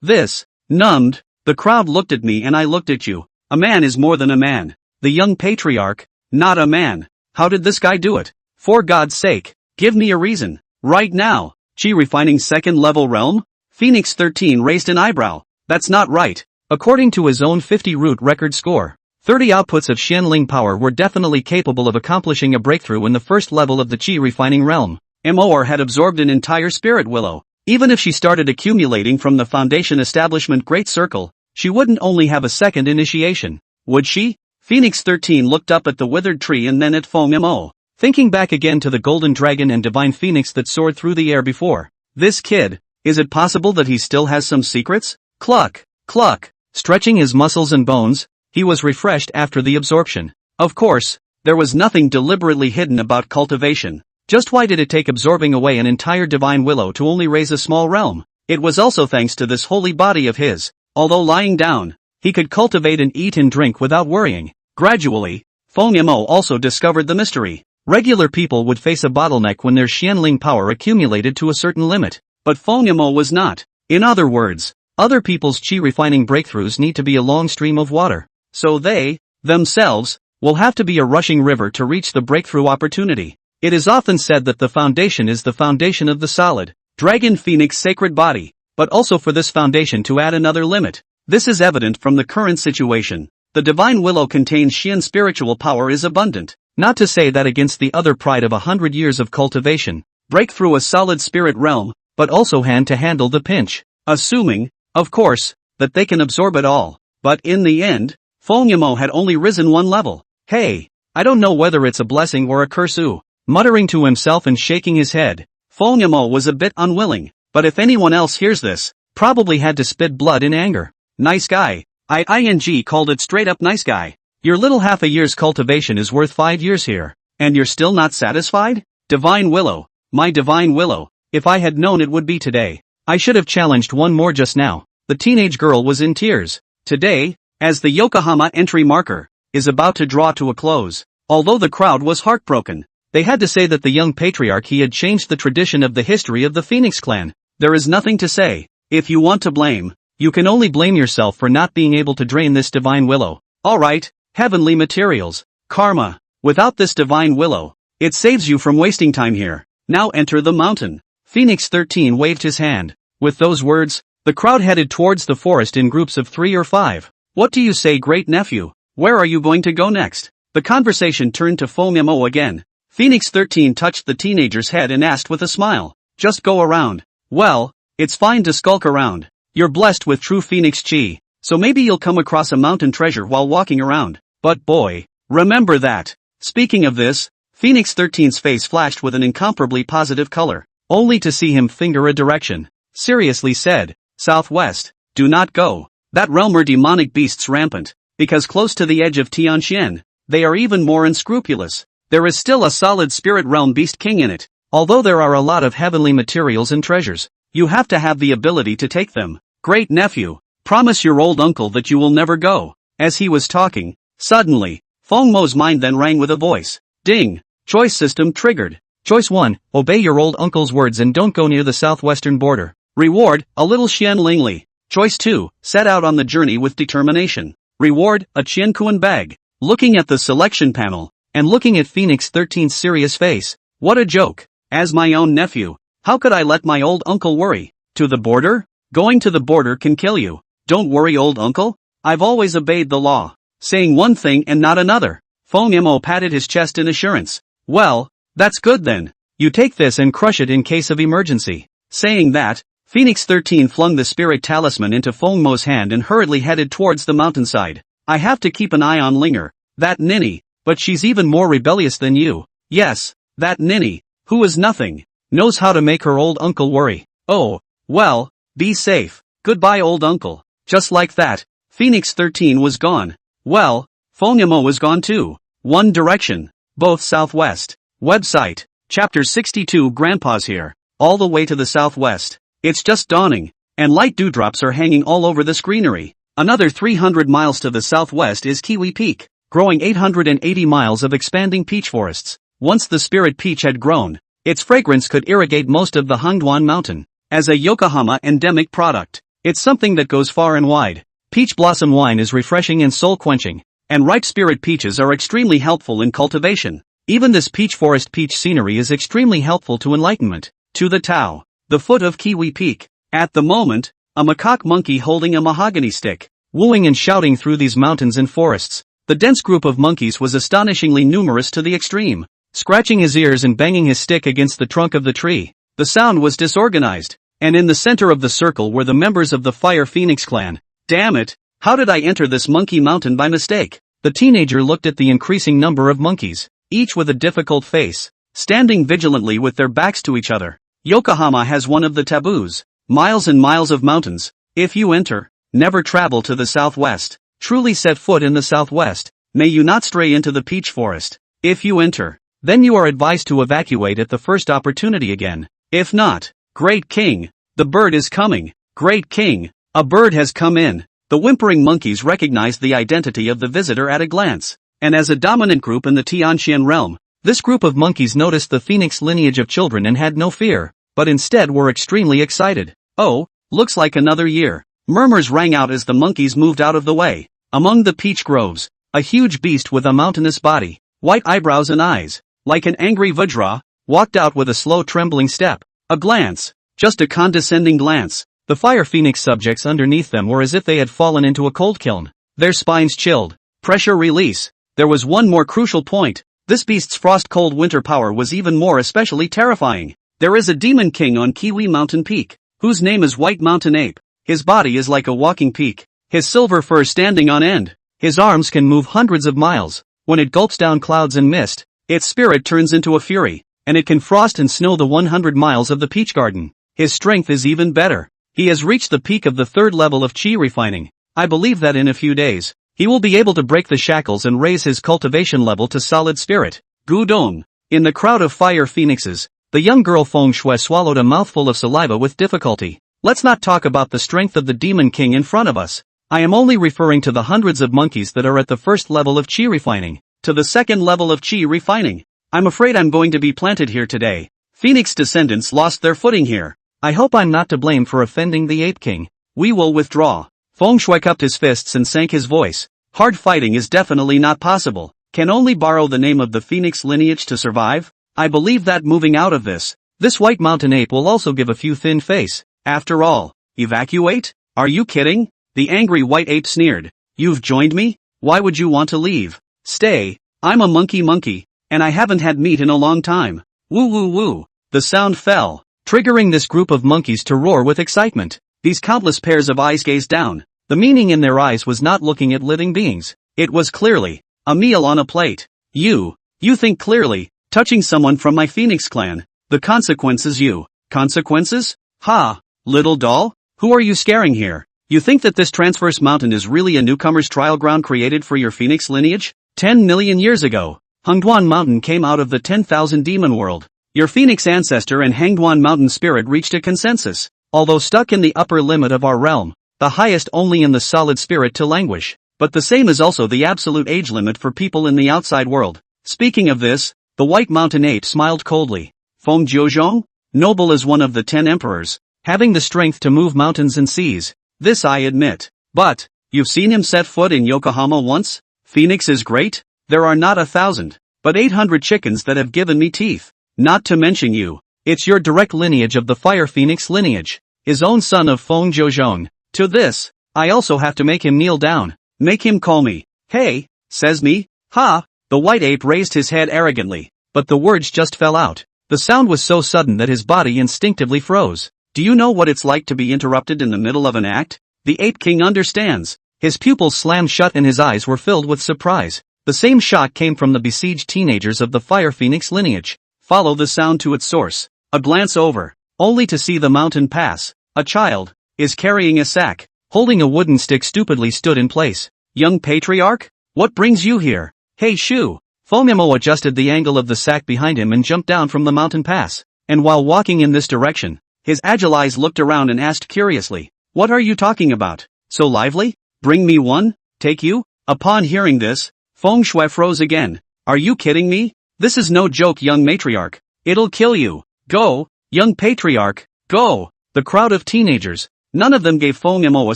This. Numbed, the crowd looked at me and I looked at you. A man is more than a man. The young patriarch, not a man. How did this guy do it? For God's sake, give me a reason. Right now. Qi refining second level realm? Phoenix 13 raised an eyebrow. That's not right. According to his own 50 root record score, 30 outputs of Xianling power were definitely capable of accomplishing a breakthrough in the first level of the Qi refining realm. Mor had absorbed an entire spirit willow. Even if she started accumulating from the Foundation Establishment Great Circle, she wouldn't only have a second initiation. Would she? Phoenix 13 looked up at the withered tree and then at Phonemo. Thinking back again to the golden dragon and divine phoenix that soared through the air before. This kid, is it possible that he still has some secrets? Cluck, cluck. Stretching his muscles and bones, he was refreshed after the absorption. Of course, there was nothing deliberately hidden about cultivation. Just why did it take absorbing away an entire divine willow to only raise a small realm? It was also thanks to this holy body of his. Although lying down, he could cultivate and eat and drink without worrying. Gradually, Phonemo also discovered the mystery. Regular people would face a bottleneck when their Xianling power accumulated to a certain limit, but Phonemo was not. In other words, Other people's chi refining breakthroughs need to be a long stream of water. So they, themselves, will have to be a rushing river to reach the breakthrough opportunity. It is often said that the foundation is the foundation of the solid dragon phoenix sacred body, but also for this foundation to add another limit. This is evident from the current situation. The divine willow contains Qian spiritual power is abundant. Not to say that against the other pride of 100 years of cultivation, break through a solid spirit realm, but also hand to handle the pinch. Assuming, of course, that they can absorb it all. But in the end, Fengyamo had only risen one level. Hey, I don't know whether it's a blessing or a curse. Muttering to himself and shaking his head, Fengyamo was a bit unwilling, but if anyone else hears this, probably had to spit blood in anger. Nice guy. ING called it straight up nice guy. Your little half a year's cultivation is worth 5 years here, and you're still not satisfied? Divine Willow, my Divine Willow, if I had known it would be today, I should have challenged one more just now. The teenage girl was in tears. Today, as the Yokohama entry marker is about to draw to a close, although the crowd was heartbroken, they had to say that the young patriarch had changed the tradition of the history of the Phoenix clan. There is nothing to say. If you want to blame, you can only blame yourself for not being able to drain this Divine Willow. Alright, heavenly materials, karma. Without this Divine Willow, it saves you from wasting time here. Now enter the mountain. Phoenix 13 waved his hand. With those words, the crowd headed towards the forest in groups of 3 or 5. What do you say, great nephew? Where are you going to go next? The conversation turned to Fengyamo again. Phoenix 13 touched the teenager's head and asked with a smile. Just go around. Well, it's fine to skulk around. You're blessed with true Phoenix chi, so maybe you'll come across a mountain treasure while walking around. But boy, remember that. Speaking of this, Phoenix 13's face flashed with an incomparably positive color, only to see him finger a direction. Seriously said, southwest. Do not go. That realm are demonic beasts rampant, because close to the edge of Tianxian, they are even more unscrupulous. There is still a solid spirit realm beast king in it. Although there are a lot of heavenly materials and treasures, you have to have the ability to take them. Great nephew, promise your old uncle that you will never go. As he was talking, suddenly, Fengmo's mind then rang with a voice. Ding! Choice system triggered. Choice 1, obey your old uncle's words and don't go near the southwestern border. Reward, a little Xian Lingli. Choice 2, set out on the journey with determination. Reward, a Qian Kuan bag. Looking at the selection panel, and looking at Phoenix 13's serious face, what a joke. As my own nephew, how could I let my old uncle worry? To the border? Going to the border can kill you. Don't worry, old uncle. I've always obeyed the law. Saying one thing and not another. Fengyamo patted his chest in assurance. Well, that's good then. You take this and crush it in case of emergency. Saying that, Phoenix 13 flung the spirit talisman into Fengmo's hand and hurriedly headed towards the mountainside. I have to keep an eye on Linger. That ninny, but she's even more rebellious than you. Yes, that ninny, who is nothing, knows how to make her old uncle worry. Oh, well, be safe. Goodbye, old uncle. Just like that, Phoenix 13 was gone. Well, Fengyamo was gone too. One direction, both southwest. Website, Chapter 62. Grandpa's here, all the way to the southwest. It's just dawning, and light dewdrops are hanging all over this greenery. Another 300 miles to the southwest is Kiwi Peak, growing 880 miles of expanding peach forests. Once the spirit peach had grown, its fragrance could irrigate most of the Hangduan mountain. As a Yokohama endemic product, it's something that goes far and wide. Peach blossom wine is refreshing and soul-quenching, and ripe spirit peaches are extremely helpful in cultivation. Even this peach forest peach scenery is extremely helpful to enlightenment. To the Tao, the foot of Kiwi Peak. At the moment, a macaque monkey holding a mahogany stick, wooing and shouting through these mountains and forests. The dense group of monkeys was astonishingly numerous to the extreme, scratching his ears and banging his stick against the trunk of the tree. The sound was disorganized, and in the center of the circle were the members of the Fire Phoenix clan. Damn it, how did I enter this monkey mountain by mistake? The teenager looked at the increasing number of monkeys, each with a difficult face, standing vigilantly with their backs to each other. Yokohama has one of the taboos, miles and miles of mountains. If you enter, never travel to the southwest. Truly set foot in the southwest, may you not stray into the peach forest. If you enter, then you are advised to evacuate at the first opportunity again. If not, Great King, the bird is coming. Great King, a bird has come in. The whimpering monkeys recognized the identity of the visitor at a glance, and as a dominant group in the Tianxian realm, this group of monkeys noticed the Phoenix lineage of children and had no fear, but instead were extremely excited. Oh, looks like another year. Murmurs rang out as the monkeys moved out of the way. Among the peach groves, a huge beast with a mountainous body, white eyebrows and eyes, like an angry Vajra, walked out with a slow trembling step. A glance, just a condescending glance. The fire phoenix subjects underneath them were as if they had fallen into a cold kiln. Their spines chilled. Pressure release. There was one more crucial point. This beast's frost-cold winter power was even more especially terrifying. There is a demon king on Kiwi Mountain Peak, whose name is White Mountain Ape. His body is like a walking peak, his silver fur standing on end. His arms can move hundreds of miles. When it gulps down clouds and mist, its spirit turns into a fury, and it can frost and snow the 100 miles of the peach garden. His strength is even better. He has reached the peak of the 3rd level of Qi refining. I believe that in a few days, he will be able to break the shackles and raise his cultivation level to solid spirit. Gudong. In the crowd of fire phoenixes, the young girl Feng Shui swallowed a mouthful of saliva with difficulty. Let's not talk about the strength of the demon king in front of us. I am only referring to the hundreds of monkeys that are at the 1st level of Qi refining, to the 2nd level of Qi refining. I'm afraid I'm going to be planted here today. Phoenix descendants lost their footing here. I hope I'm not to blame for offending the Ape King. We will withdraw. Feng Shui cupped his fists and sank his voice. Hard fighting is definitely not possible. Can only borrow the name of the Phoenix lineage to survive? I believe that moving out of this White Mountain Ape will also give a few thin face. After all, evacuate? Are you kidding? The angry white ape sneered. You've joined me? Why would you want to leave? Stay. I'm a monkey, and I haven't had meat in a long time. Woo woo woo. The sound fell, triggering this group of monkeys to roar with excitement. These countless pairs of eyes gazed down. The meaning in their eyes was not looking at living beings. It was clearly a meal on a plate. You think clearly, touching someone from my Phoenix clan. The consequences Consequences? Ha! Little doll? Who are you scaring here? You think that this transverse mountain is really a newcomer's trial ground created for your Phoenix lineage? 10 million years ago, Hengduan Mountain came out of the 10,000 demon world. Your Phoenix ancestor and Hengduan Mountain spirit reached a consensus. Although stuck in the upper limit of our realm, the highest only in the solid spirit to languish. But the same is also the absolute age limit for people in the outside world. Speaking of this, the White Mountain Ape smiled coldly. Feng Jiuzhong? Noble as one of the 10 emperors, having the strength to move mountains and seas. This I admit. But, you've seen him set foot in Yokohama once? Phoenix is great? There are not 1,000, but 800 chickens that have given me teeth. Not to mention you. It's your direct lineage of the Fire Phoenix lineage. His own son of Feng Jiuzhong. To this, I also have to make him kneel down. Make him call me. Hey, says me. Ha! The white ape raised his head arrogantly, but the words just fell out. The sound was so sudden that his body instinctively froze. Do you know what it's like to be interrupted in the middle of an act? The Ape King understands. His pupils slammed shut and his eyes were filled with surprise. The same shock came from the besieged teenagers of the Fire Phoenix lineage. Follow the sound to its source. A glance over, only to see the mountain pass. A child is carrying a sack, holding a wooden stick stupidly stood in place. Young Patriarch? What brings you here? Hey Shu! Fomimo adjusted the angle of the sack behind him and jumped down from the mountain pass. And while walking in this direction, his agile eyes looked around and asked curiously, what are you talking about? So lively? Bring me one? Take you? Upon hearing this, Feng Shui froze again. Are you kidding me? This is no joke, young matriarch. It'll kill you. Go, young patriarch, go. The crowd of teenagers, none of them gave Feng Imo a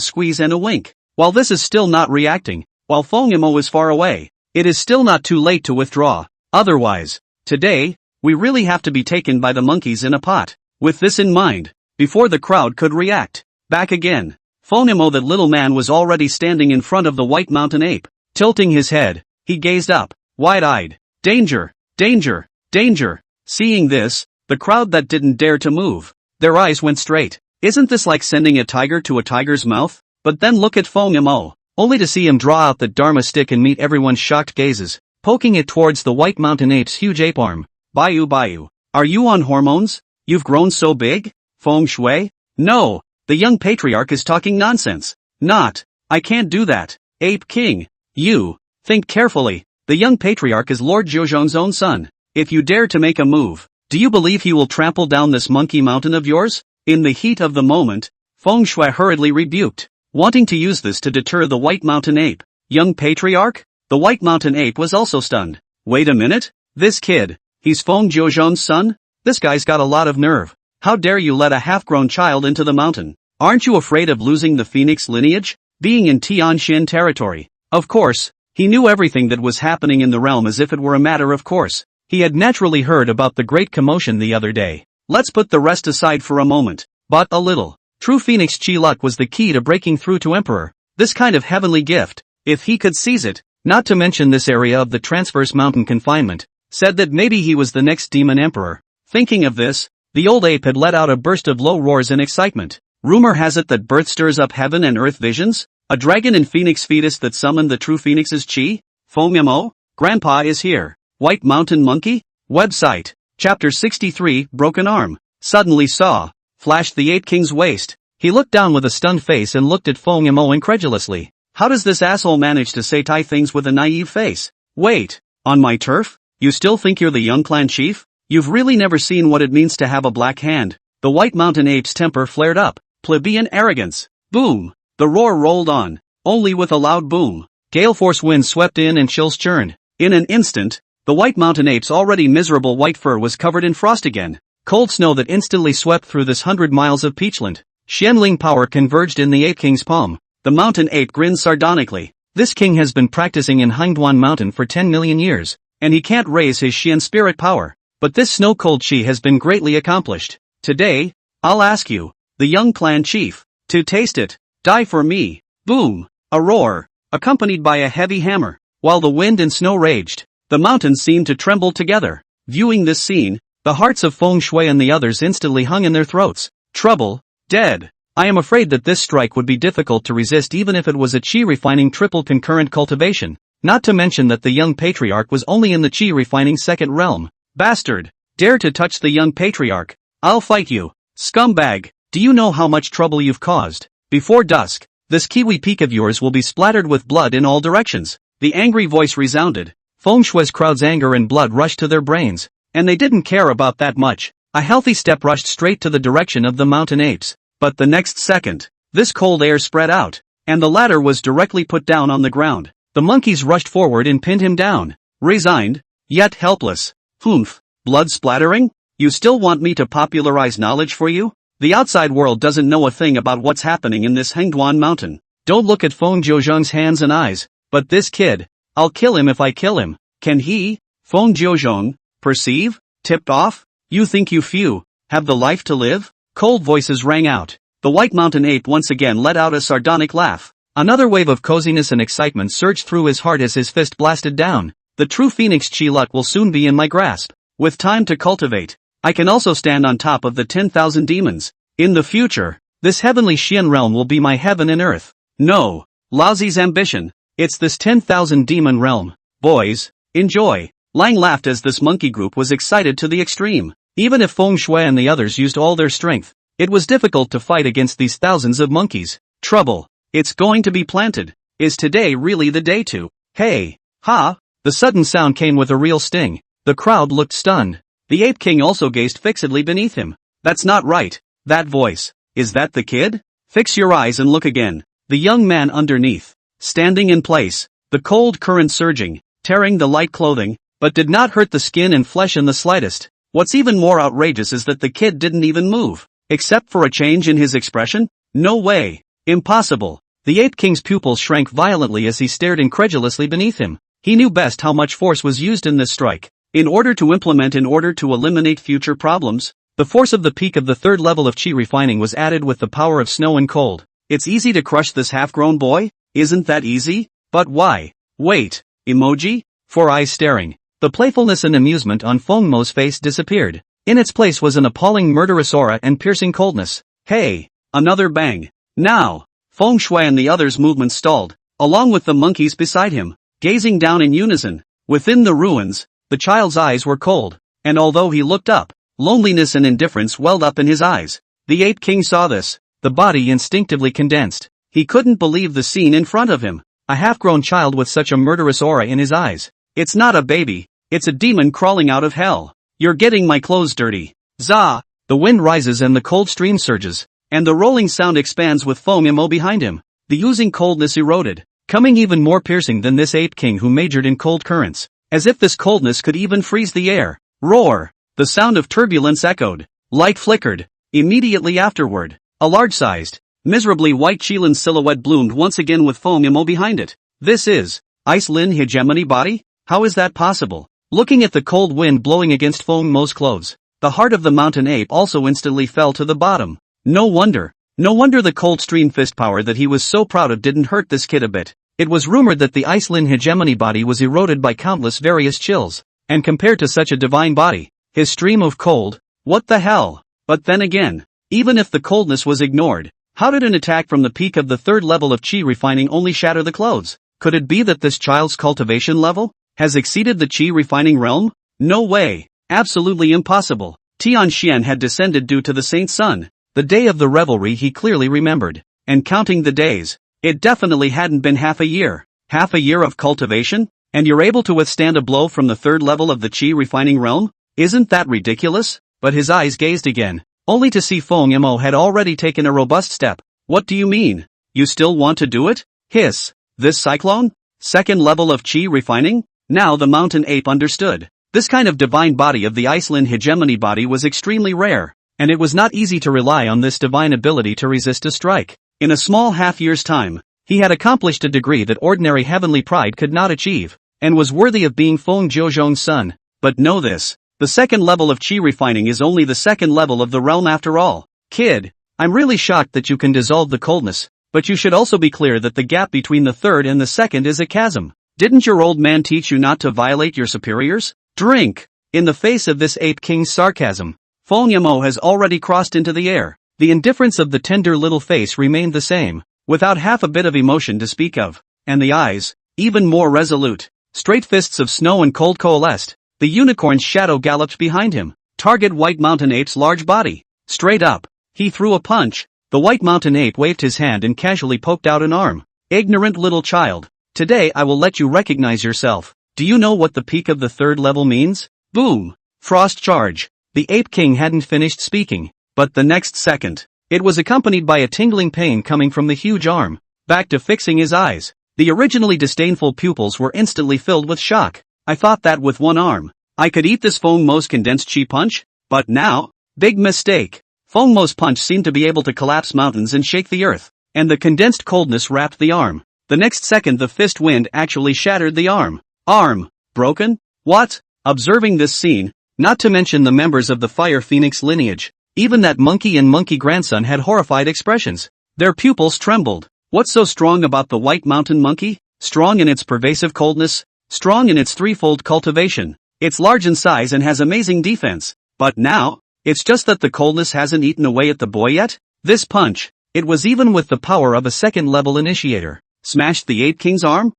squeeze and a wink. While this is still not reacting, while Feng Imo is far away, it is still not too late to withdraw. Otherwise, today, we really have to be taken by the monkeys in a pot. With this in mind, before the crowd could react, back again, Feng Imo, that little man, was already standing in front of the White Mountain Ape. Tilting his head, he gazed up, wide-eyed. Danger, danger, danger. Seeing this, the crowd that didn't dare to move, their eyes went straight. Isn't this like sending a tiger to a tiger's mouth? But then look at Feng Imo, only to see him draw out the Dharma stick and meet everyone's shocked gazes, poking it towards the White Mountain Ape's huge ape arm. Bayu, are you on hormones? You've grown so big? Feng Shui? No, the young patriarch is talking nonsense. Not, I can't do that. Ape King, you, think carefully. The young patriarch is Lord Jiuzhong's own son. If you dare to make a move, do you believe he will trample down this monkey mountain of yours? In the heat of the moment, Feng Shui hurriedly rebuked, wanting to use this to deter the White Mountain Ape. Young patriarch? The White Mountain Ape was also stunned. Wait a minute, this kid, he's Feng Jiuzhong's son? This guy's got a lot of nerve. How dare you let a half-grown child into the mountain? Aren't you afraid of losing the Phoenix lineage? Being in Tianxin territory. Of course, he knew everything that was happening in the realm as if it were a matter of course. He had naturally heard about the great commotion the other day. Let's put the rest aside for a moment. But a little. True Phoenix Chi luck was the key to breaking through to Emperor. This kind of heavenly gift, if he could seize it, not to mention this area of the transverse mountain confinement, said that maybe he was the next demon emperor. Thinking of this, the old ape had let out a burst of low roars in excitement. Rumor has it that birth stirs up heaven and earth visions? A dragon and phoenix fetus that summoned the true phoenix's chi? FOMO? Grandpa is here. White Mountain Monkey? Website. Chapter 63, Broken Arm. Suddenly saw. Flashed the ape king's waist. He looked down with a stunned face and looked at FOMO incredulously. How does this asshole manage to say Thai things with a naive face? Wait. On my turf? You still think you're the young clan chief? You've really never seen what it means to have a black hand. The White Mountain ape's temper flared up. Plebeian arrogance. Boom. The roar rolled on. Only with a loud boom. Gale force winds swept in and chills churned. In an instant, the White Mountain ape's already miserable white fur was covered in frost again. Cold snow that instantly swept through this 100 miles of peachland. Xianling power converged in the ape king's palm. The mountain ape grinned sardonically. This king has been practicing in Hangduan Mountain for 10 million years, and he can't raise his Xian spirit power. But this snow-cold chi has been greatly accomplished. Today, I'll ask you, the young clan chief, to taste it. Die for me. Boom. A roar, accompanied by a heavy hammer. While the wind and snow raged, the mountains seemed to tremble together. Viewing this scene, the hearts of Feng Shui and the others instantly hung in their throats. Trouble. Dead. I am afraid that this strike would be difficult to resist even if it was a chi-refining triple concurrent cultivation, not to mention that the young patriarch was only in the chi-refining second realm. Bastard. Dare to touch the young patriarch. I'll fight you. Scumbag. Do you know how much trouble you've caused? Before dusk, this kiwi peak of yours will be splattered with blood in all directions. The angry voice resounded. Feng Shui's crowd's anger and blood rushed to their brains, and they didn't care about that much. A healthy step rushed straight to the direction of the mountain apes. But the next second, this cold air spread out, and the ladder was directly put down on the ground. The monkeys rushed forward and pinned him down. Resigned, yet helpless. Humph. Blood splattering? You still want me to popularize knowledge for you? The outside world doesn't know a thing about what's happening in this Hangduan mountain. Don't look at Feng Jiuzhong's hands and eyes. But this kid, I'll kill him if I kill him. Can he, Feng Jiuzhong, perceive? Tipped off? You think you few have the life to live? Cold voices rang out. The White Mountain ape once again let out a sardonic laugh. Another wave of coziness and excitement surged through his heart as his fist blasted down. The true Phoenix Chi luck will soon be in my grasp. With time to cultivate, I can also stand on top of the 10,000 demons. In the future, this heavenly Xian realm will be my heaven and earth. No, Laozi's ambition. It's this 10,000 demon realm. Boys, enjoy. Lang laughed as this monkey group was excited to the extreme. Even if Feng Shui and the others used all their strength, it was difficult to fight against these thousands of monkeys. Trouble. It's going to be planted. Is today really the day to? Hey. Ha. The sudden sound came with a real sting. The crowd looked stunned. The ape king also gazed fixedly beneath him. That's not right. That voice. Is that the kid? Fix your eyes and look again. The young man underneath. Standing in place. The cold current surging, tearing the light clothing, but did not hurt the skin and flesh in the slightest. What's even more outrageous is that the kid didn't even move. Except for a change in his expression? No way. Impossible. The ape king's pupils shrank violently as he stared incredulously beneath him. He knew best how much force was used in this strike. In order to eliminate future problems, the force of the peak of the third level of chi refining was added with the power of snow and cold. It's easy to crush this half-grown boy? Isn't that easy? But why? Wait. Emoji? 4 eyes staring. The playfulness and amusement on Feng Mo's face disappeared. In its place was an appalling murderous aura and piercing coldness. Hey. Another bang. Now. Feng Shui and the others' movements stalled, along with the monkeys beside him, gazing down in unison. Within the ruins, the child's eyes were cold, and although he looked up, loneliness and indifference welled up in his eyes. The ape king saw this. The body instinctively condensed. He couldn't believe the scene in front of him. A half-grown child with such a murderous aura in his eyes. It's not a baby. It's a demon crawling out of hell. You're getting my clothes dirty. Zah! The wind rises and the cold stream surges, and the rolling sound expands with foam mo behind him. The oozing coldness eroded, coming even more piercing than this ape king who majored in cold currents. As if this coldness could even freeze the air. Roar! The sound of turbulence echoed. Light flickered. Immediately afterward, a large-sized, Miserably white Qilin's silhouette bloomed once again with foam emo behind it. This is Ice Lin hegemony body? How is that possible? Looking at the cold wind blowing against Foam Mo's clothes, the heart of the mountain ape also instantly fell to the bottom. No wonder the cold stream fist power that he was so proud of didn't hurt this kid a bit. It was rumored that the Ice Lin hegemony body was eroded by countless various chills, and compared to such a divine body, his stream of cold, what the hell? But then again, even if the coldness was ignored, how did an attack from the peak of the third level of Qi refining only shatter the clothes? Could it be that this child's cultivation level has exceeded the Qi refining realm? No way. Absolutely impossible. Tianxian had descended due to the saint's son. The day of the revelry he clearly remembered. And counting the days, it definitely hadn't been half a year. Half a year of cultivation? And you're able to withstand a blow from the third level of the Qi refining realm? Isn't that ridiculous? But his eyes gazed again, only to see Feng Mo had already taken a robust step. What do you mean? You still want to do it? Hiss. This cyclone? Second level of Qi refining? Now the mountain ape understood. This kind of divine body of the Iceland hegemony body was extremely rare, and it was not easy to rely on this divine ability to resist a strike. In a small half-year's time, he had accomplished a degree that ordinary heavenly pride could not achieve, and was worthy of being Feng Jiuzhong's son. But know this, the second level of Qi refining is only the second level of the realm after all. Kid, I'm really shocked that you can dissolve the coldness, but you should also be clear that the gap between the third and the second is a chasm. Didn't your old man teach you not to violate your superiors? Drink! In the face of this ape king's sarcasm, Feng Mo has already crossed into the air. The indifference of the tender little face remained the same, without half a bit of emotion to speak of, and the eyes, even more resolute. Straight fists of snow and cold coalesced. The unicorn's shadow galloped behind him. Target white mountain ape's large body. Straight up. He threw a punch. The white mountain ape waved his hand and casually poked out an arm. Ignorant little child. Today I will let you recognize yourself. Do you know what the peak of the third level means? Boom! Frost charge. The ape king hadn't finished speaking, but the next second, it was accompanied by a tingling pain coming from the huge arm. Back to fixing his eyes. The originally disdainful pupils were instantly filled with shock. I thought that with one arm, I could eat this Feng Mo's condensed Qi punch? But now? Big mistake. Feng Mo's punch seemed to be able to collapse mountains and shake the earth, and the condensed coldness wrapped the arm. The next second the fist wind actually shattered the arm. Arm. Broken? What? Observing this scene, not to mention the members of the Fire Phoenix lineage, even that monkey and monkey grandson had horrified expressions. Their pupils trembled. What's so strong about the white mountain monkey? Strong in its pervasive coldness, strong in its threefold cultivation. It's large in size and has amazing defense. But now, it's just that the coldness hasn't eaten away at the boy yet? This punch, it was even with the power of a second-level initiator, smashed the Ape King's arm?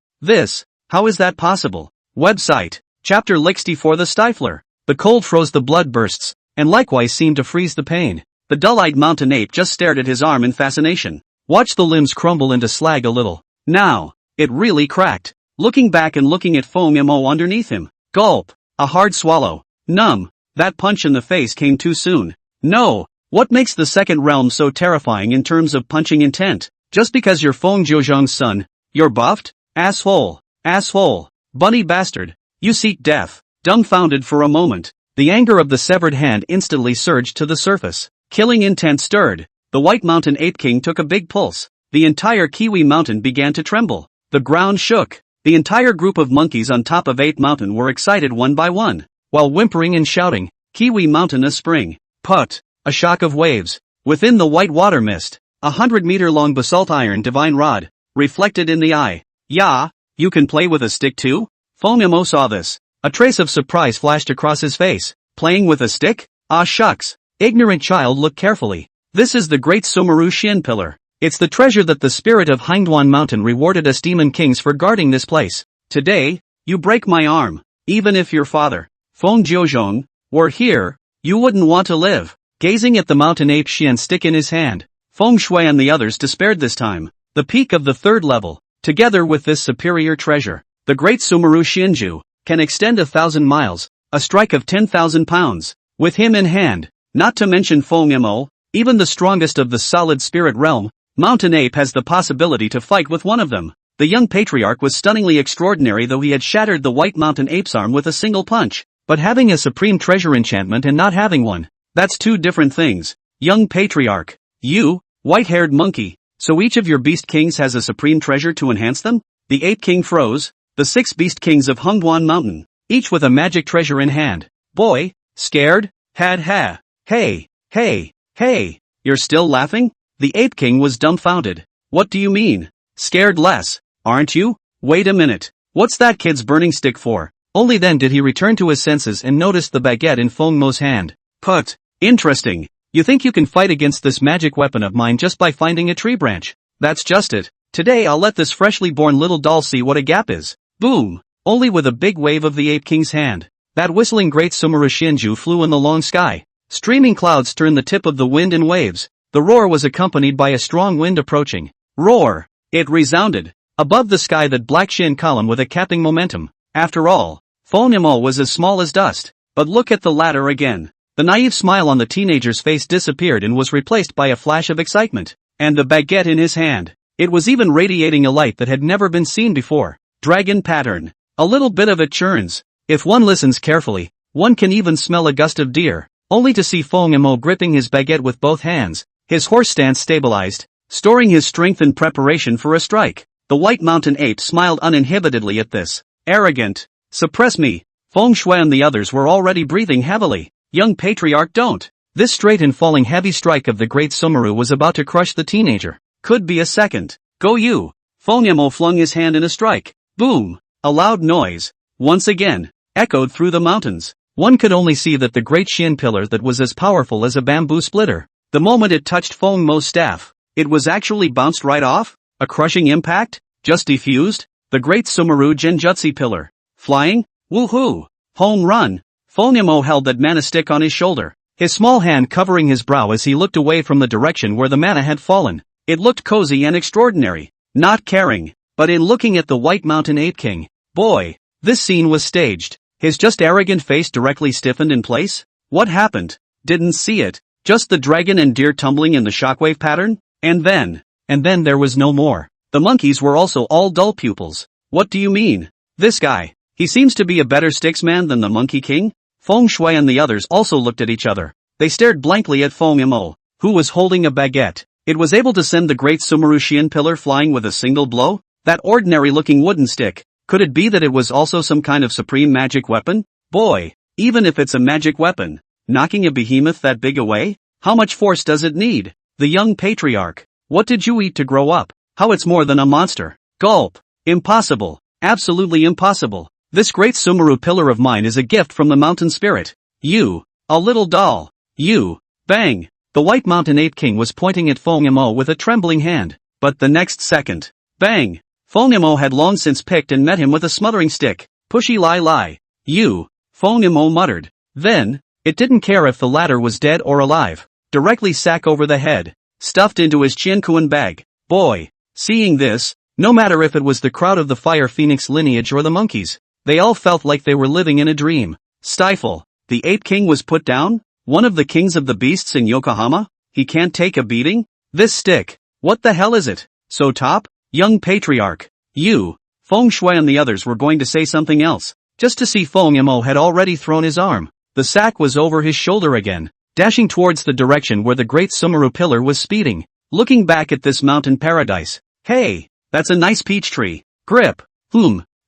How is that possible? Website, Chapter 64. The Stifler. The cold froze the blood bursts, and likewise seemed to freeze the pain. The dull-eyed mountain ape just stared at his arm in fascination. Watched the limbs crumble into slag a little. Now, it really cracked. Looking back and looking at Feng Mo underneath him. Gulp. A hard swallow. Numb. That punch in the face came too soon. No. What makes the second realm so terrifying in terms of punching intent? Just because you're Feng Jiuzhong's son, you're buffed? Asshole. Asshole. Bunny bastard. You seek death. Dumbfounded for a moment, the anger of the severed hand instantly surged to the surface. Killing intent stirred. The white mountain ape king took a big pulse. The entire Kiwi mountain began to tremble. The ground shook. The entire group of monkeys on top of Ape Mountain were excited one by one, while whimpering and shouting, Kiwi Mountain a spring. Put. A shock of waves. Within the white water mist, 100-meter-long basalt iron divine rod, reflected in the eye. Yeah, you can play with a stick too? Feng Mo saw this. A trace of surprise flashed across his face. Playing with a stick? Ah shucks. Ignorant child, look carefully. This is the great Sumeru Xian pillar. It's the treasure that the spirit of Hangduan Mountain rewarded us demon kings for guarding this place. Today, you break my arm. Even if your father, Feng Jiuzhong, were here, you wouldn't want to live. Gazing at the mountain ape Xian stick in his hand, Feng Shui and the others despaired this time. The peak of the third level, together with this superior treasure, the great Sumeru Xianju, can extend 1,000 miles, a strike of 10,000 pounds. With him in hand, not to mention Feng Mo, even the strongest of the solid spirit realm, Mountain Ape has the possibility to fight with one of them. The young patriarch was stunningly extraordinary, though he had shattered the white mountain ape's arm with a single punch. But having a supreme treasure enchantment and not having one, that's two different things. Young patriarch, you White-haired monkey. So each of your beast kings has a supreme treasure to enhance them? The ape king froze. The 6 beast kings of Hungduan Mountain, each with a magic treasure in hand. Boy, scared? Ha. Hey, you're still laughing? The ape king was dumbfounded. What do you mean? Scared less, aren't you? Wait a minute, what's that kid's burning stick for? Only then did he return to his senses and notice the baguette in Feng Mo's hand. Put. Interesting. You think you can fight against this magic weapon of mine just by finding a tree branch? That's just it. Today I'll let this freshly born little doll see what a gap is. Boom! Only with a big wave of the ape king's hand. That whistling great Sumeru Shinju flew in the long sky. Streaming clouds turned the tip of the wind in waves. The roar was accompanied by a strong wind approaching. Roar! It resounded. Above the sky that black Shin column with a capping momentum. After all, Feng Mo was as small as dust. But look at the ladder again. The naive smile on the teenager's face disappeared and was replaced by a flash of excitement. And the baguette in his hand. It was even radiating a light that had never been seen before. Dragon pattern. A little bit of it churns. If one listens carefully, one can even smell a gust of deer, only to see Feng Mo gripping his baguette with both hands, his horse stance stabilized, storing his strength in preparation for a strike. The white mountain ape smiled uninhibitedly at this. Arrogant. Suppress me. Feng Shui and the others were already breathing heavily. Young Patriarch, don't. This straight and falling heavy strike of the great Sumeru was about to crush the teenager. Could be a second. Go you. Feng Mo flung his hand in a strike. Boom! A loud noise, once again, echoed through the mountains. One could only see that the great Shin pillar that was as powerful as a bamboo splitter. The moment it touched Feng Mo's staff, it was actually bounced right off? A crushing impact? Just defused? The great Sumeru Genjutsu pillar. Flying? Woohoo! Home run! Feng Mo held that mana stick on his shoulder, his small hand covering his brow as he looked away from the direction where the mana had fallen. It looked cozy and extraordinary, not caring. But in looking at the White Mountain Ape King, boy, this scene was staged. His just arrogant face directly stiffened in place? What happened? Didn't see it. Just the dragon and deer tumbling in the shockwave pattern? And then there was no more. The monkeys were also all dull pupils. What do you mean? This guy, he seems to be a better sticksman than the Monkey King? Feng Shui and the others also looked at each other. They stared blankly at Feng Mo, who was holding a baguette. It was able to send the great Sumeru Shin pillar flying with a single blow? That ordinary-looking wooden stick, could it be that it was also some kind of supreme magic weapon? Boy, even if it's a magic weapon, knocking a behemoth that big away? How much force does it need? The young patriarch. What did you eat to grow up? How it's more than a monster. Gulp. Impossible. Absolutely impossible. This great Sumeru pillar of mine is a gift from the mountain spirit. You. A little doll. You. Bang. The White Mountain Ape King was pointing at Feng Mo with a trembling hand. But the next second. Bang. Feng Mo had long since picked and met him with a smothering stick. Pushy lie. You. Feng Mo muttered. Then, it didn't care if the latter was dead or alive. Directly sack over the head. Stuffed into his Chinkuan bag. Boy. Seeing this, no matter if it was the crowd of the Fire Phoenix lineage or the monkeys, they all felt like they were living in a dream. Stifle. The Ape King was put down? One of the kings of the beasts in Yokohama? He can't take a beating? This stick. What the hell is it? So top? Young patriarch. You. Feng Shui and the others were going to say something else, just to see Feng Mo had already thrown his arm. The sack was over his shoulder again, dashing towards the direction where the great Sumeru pillar was speeding. Looking back at this mountain paradise. Hey, that's a nice peach tree. Grip.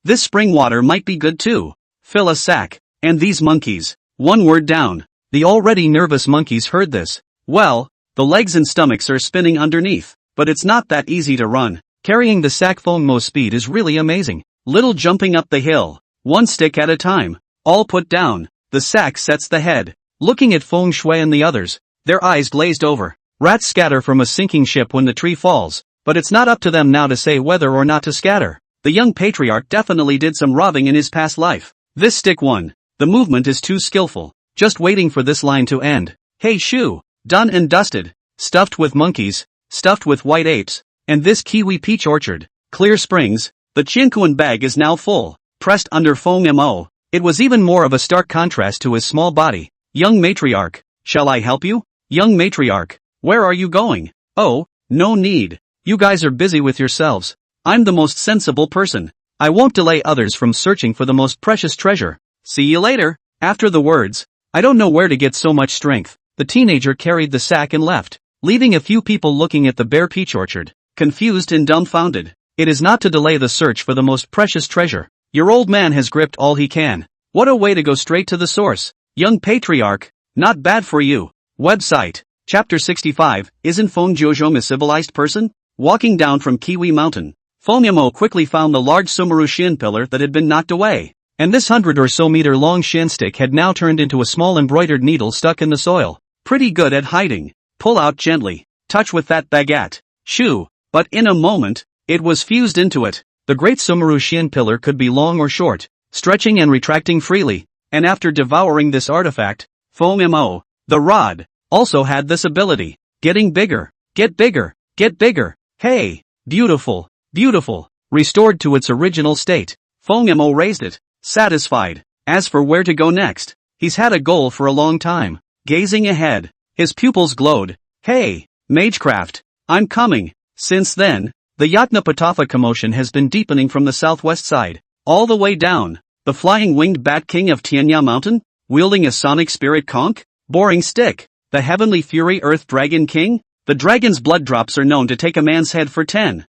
This spring water might be good too. Fill a sack. And these monkeys. One word down. The already nervous monkeys heard this. Well, the legs and stomachs are spinning underneath, but it's not that easy to run. Carrying the sack Feng Mo's speed is really amazing. Little jumping up the hill. One stick at a time. All put down. The sack sets the head. Looking at Feng Shui and the others, their eyes glazed over. Rats scatter from a sinking ship when the tree falls, but it's not up to them now to say whether or not to scatter. The young patriarch definitely did some robbing in his past life. This stick won. The movement is too skillful. Just waiting for this line to end. Hey shoo. Done and dusted. Stuffed with monkeys. Stuffed with white apes. And this kiwi peach orchard. Clear Springs. The Chinkuan bag is now full. Pressed under Feng Mo. It was even more of a stark contrast to his small body. Young matriarch. Shall I help you? Young matriarch. Where are you going? Oh, no need. You guys are busy with yourselves. I'm the most sensible person. I won't delay others from searching for the most precious treasure. See you later. After the words, I don't know where to get so much strength. The teenager carried the sack and left, leaving a few people looking at the bare peach orchard, confused and dumbfounded. It is not to delay the search for the most precious treasure. Your old man has gripped all he can. What a way to go straight to the source. Young patriarch, not bad for you. Website. Chapter 65, Isn't Feng Jiozhong a civilized person? Walking down from Kiwi Mountain, Feng Yamo quickly found the large Sumeru Shin pillar that had been knocked away. And this 100 or so meter long shin stick had now turned into a small embroidered needle stuck in the soil. Pretty good at hiding. Pull out gently. Touch with that baguette. Shoo. But in a moment, it was fused into it. The great Sumeru Shin pillar could be long or short, stretching and retracting freely. And after devouring this artifact, Feng Yamo, the rod, also had this ability. Getting bigger. Get bigger. Get bigger. Hey. Beautiful. Beautiful. Restored to its original state. Feng Yamo raised it. Satisfied. As for where to go next, he's had a goal for a long time. Gazing ahead, his pupils glowed. Hey, Magecraft, I'm coming. Since then, the Yajna commotion has been deepening from the southwest side, all the way down. The flying winged bat king of Tianya Mountain, wielding a sonic spirit conch, boring stick. The heavenly fury earth dragon king. The dragon's blood drops are known to take a man's head for 10,000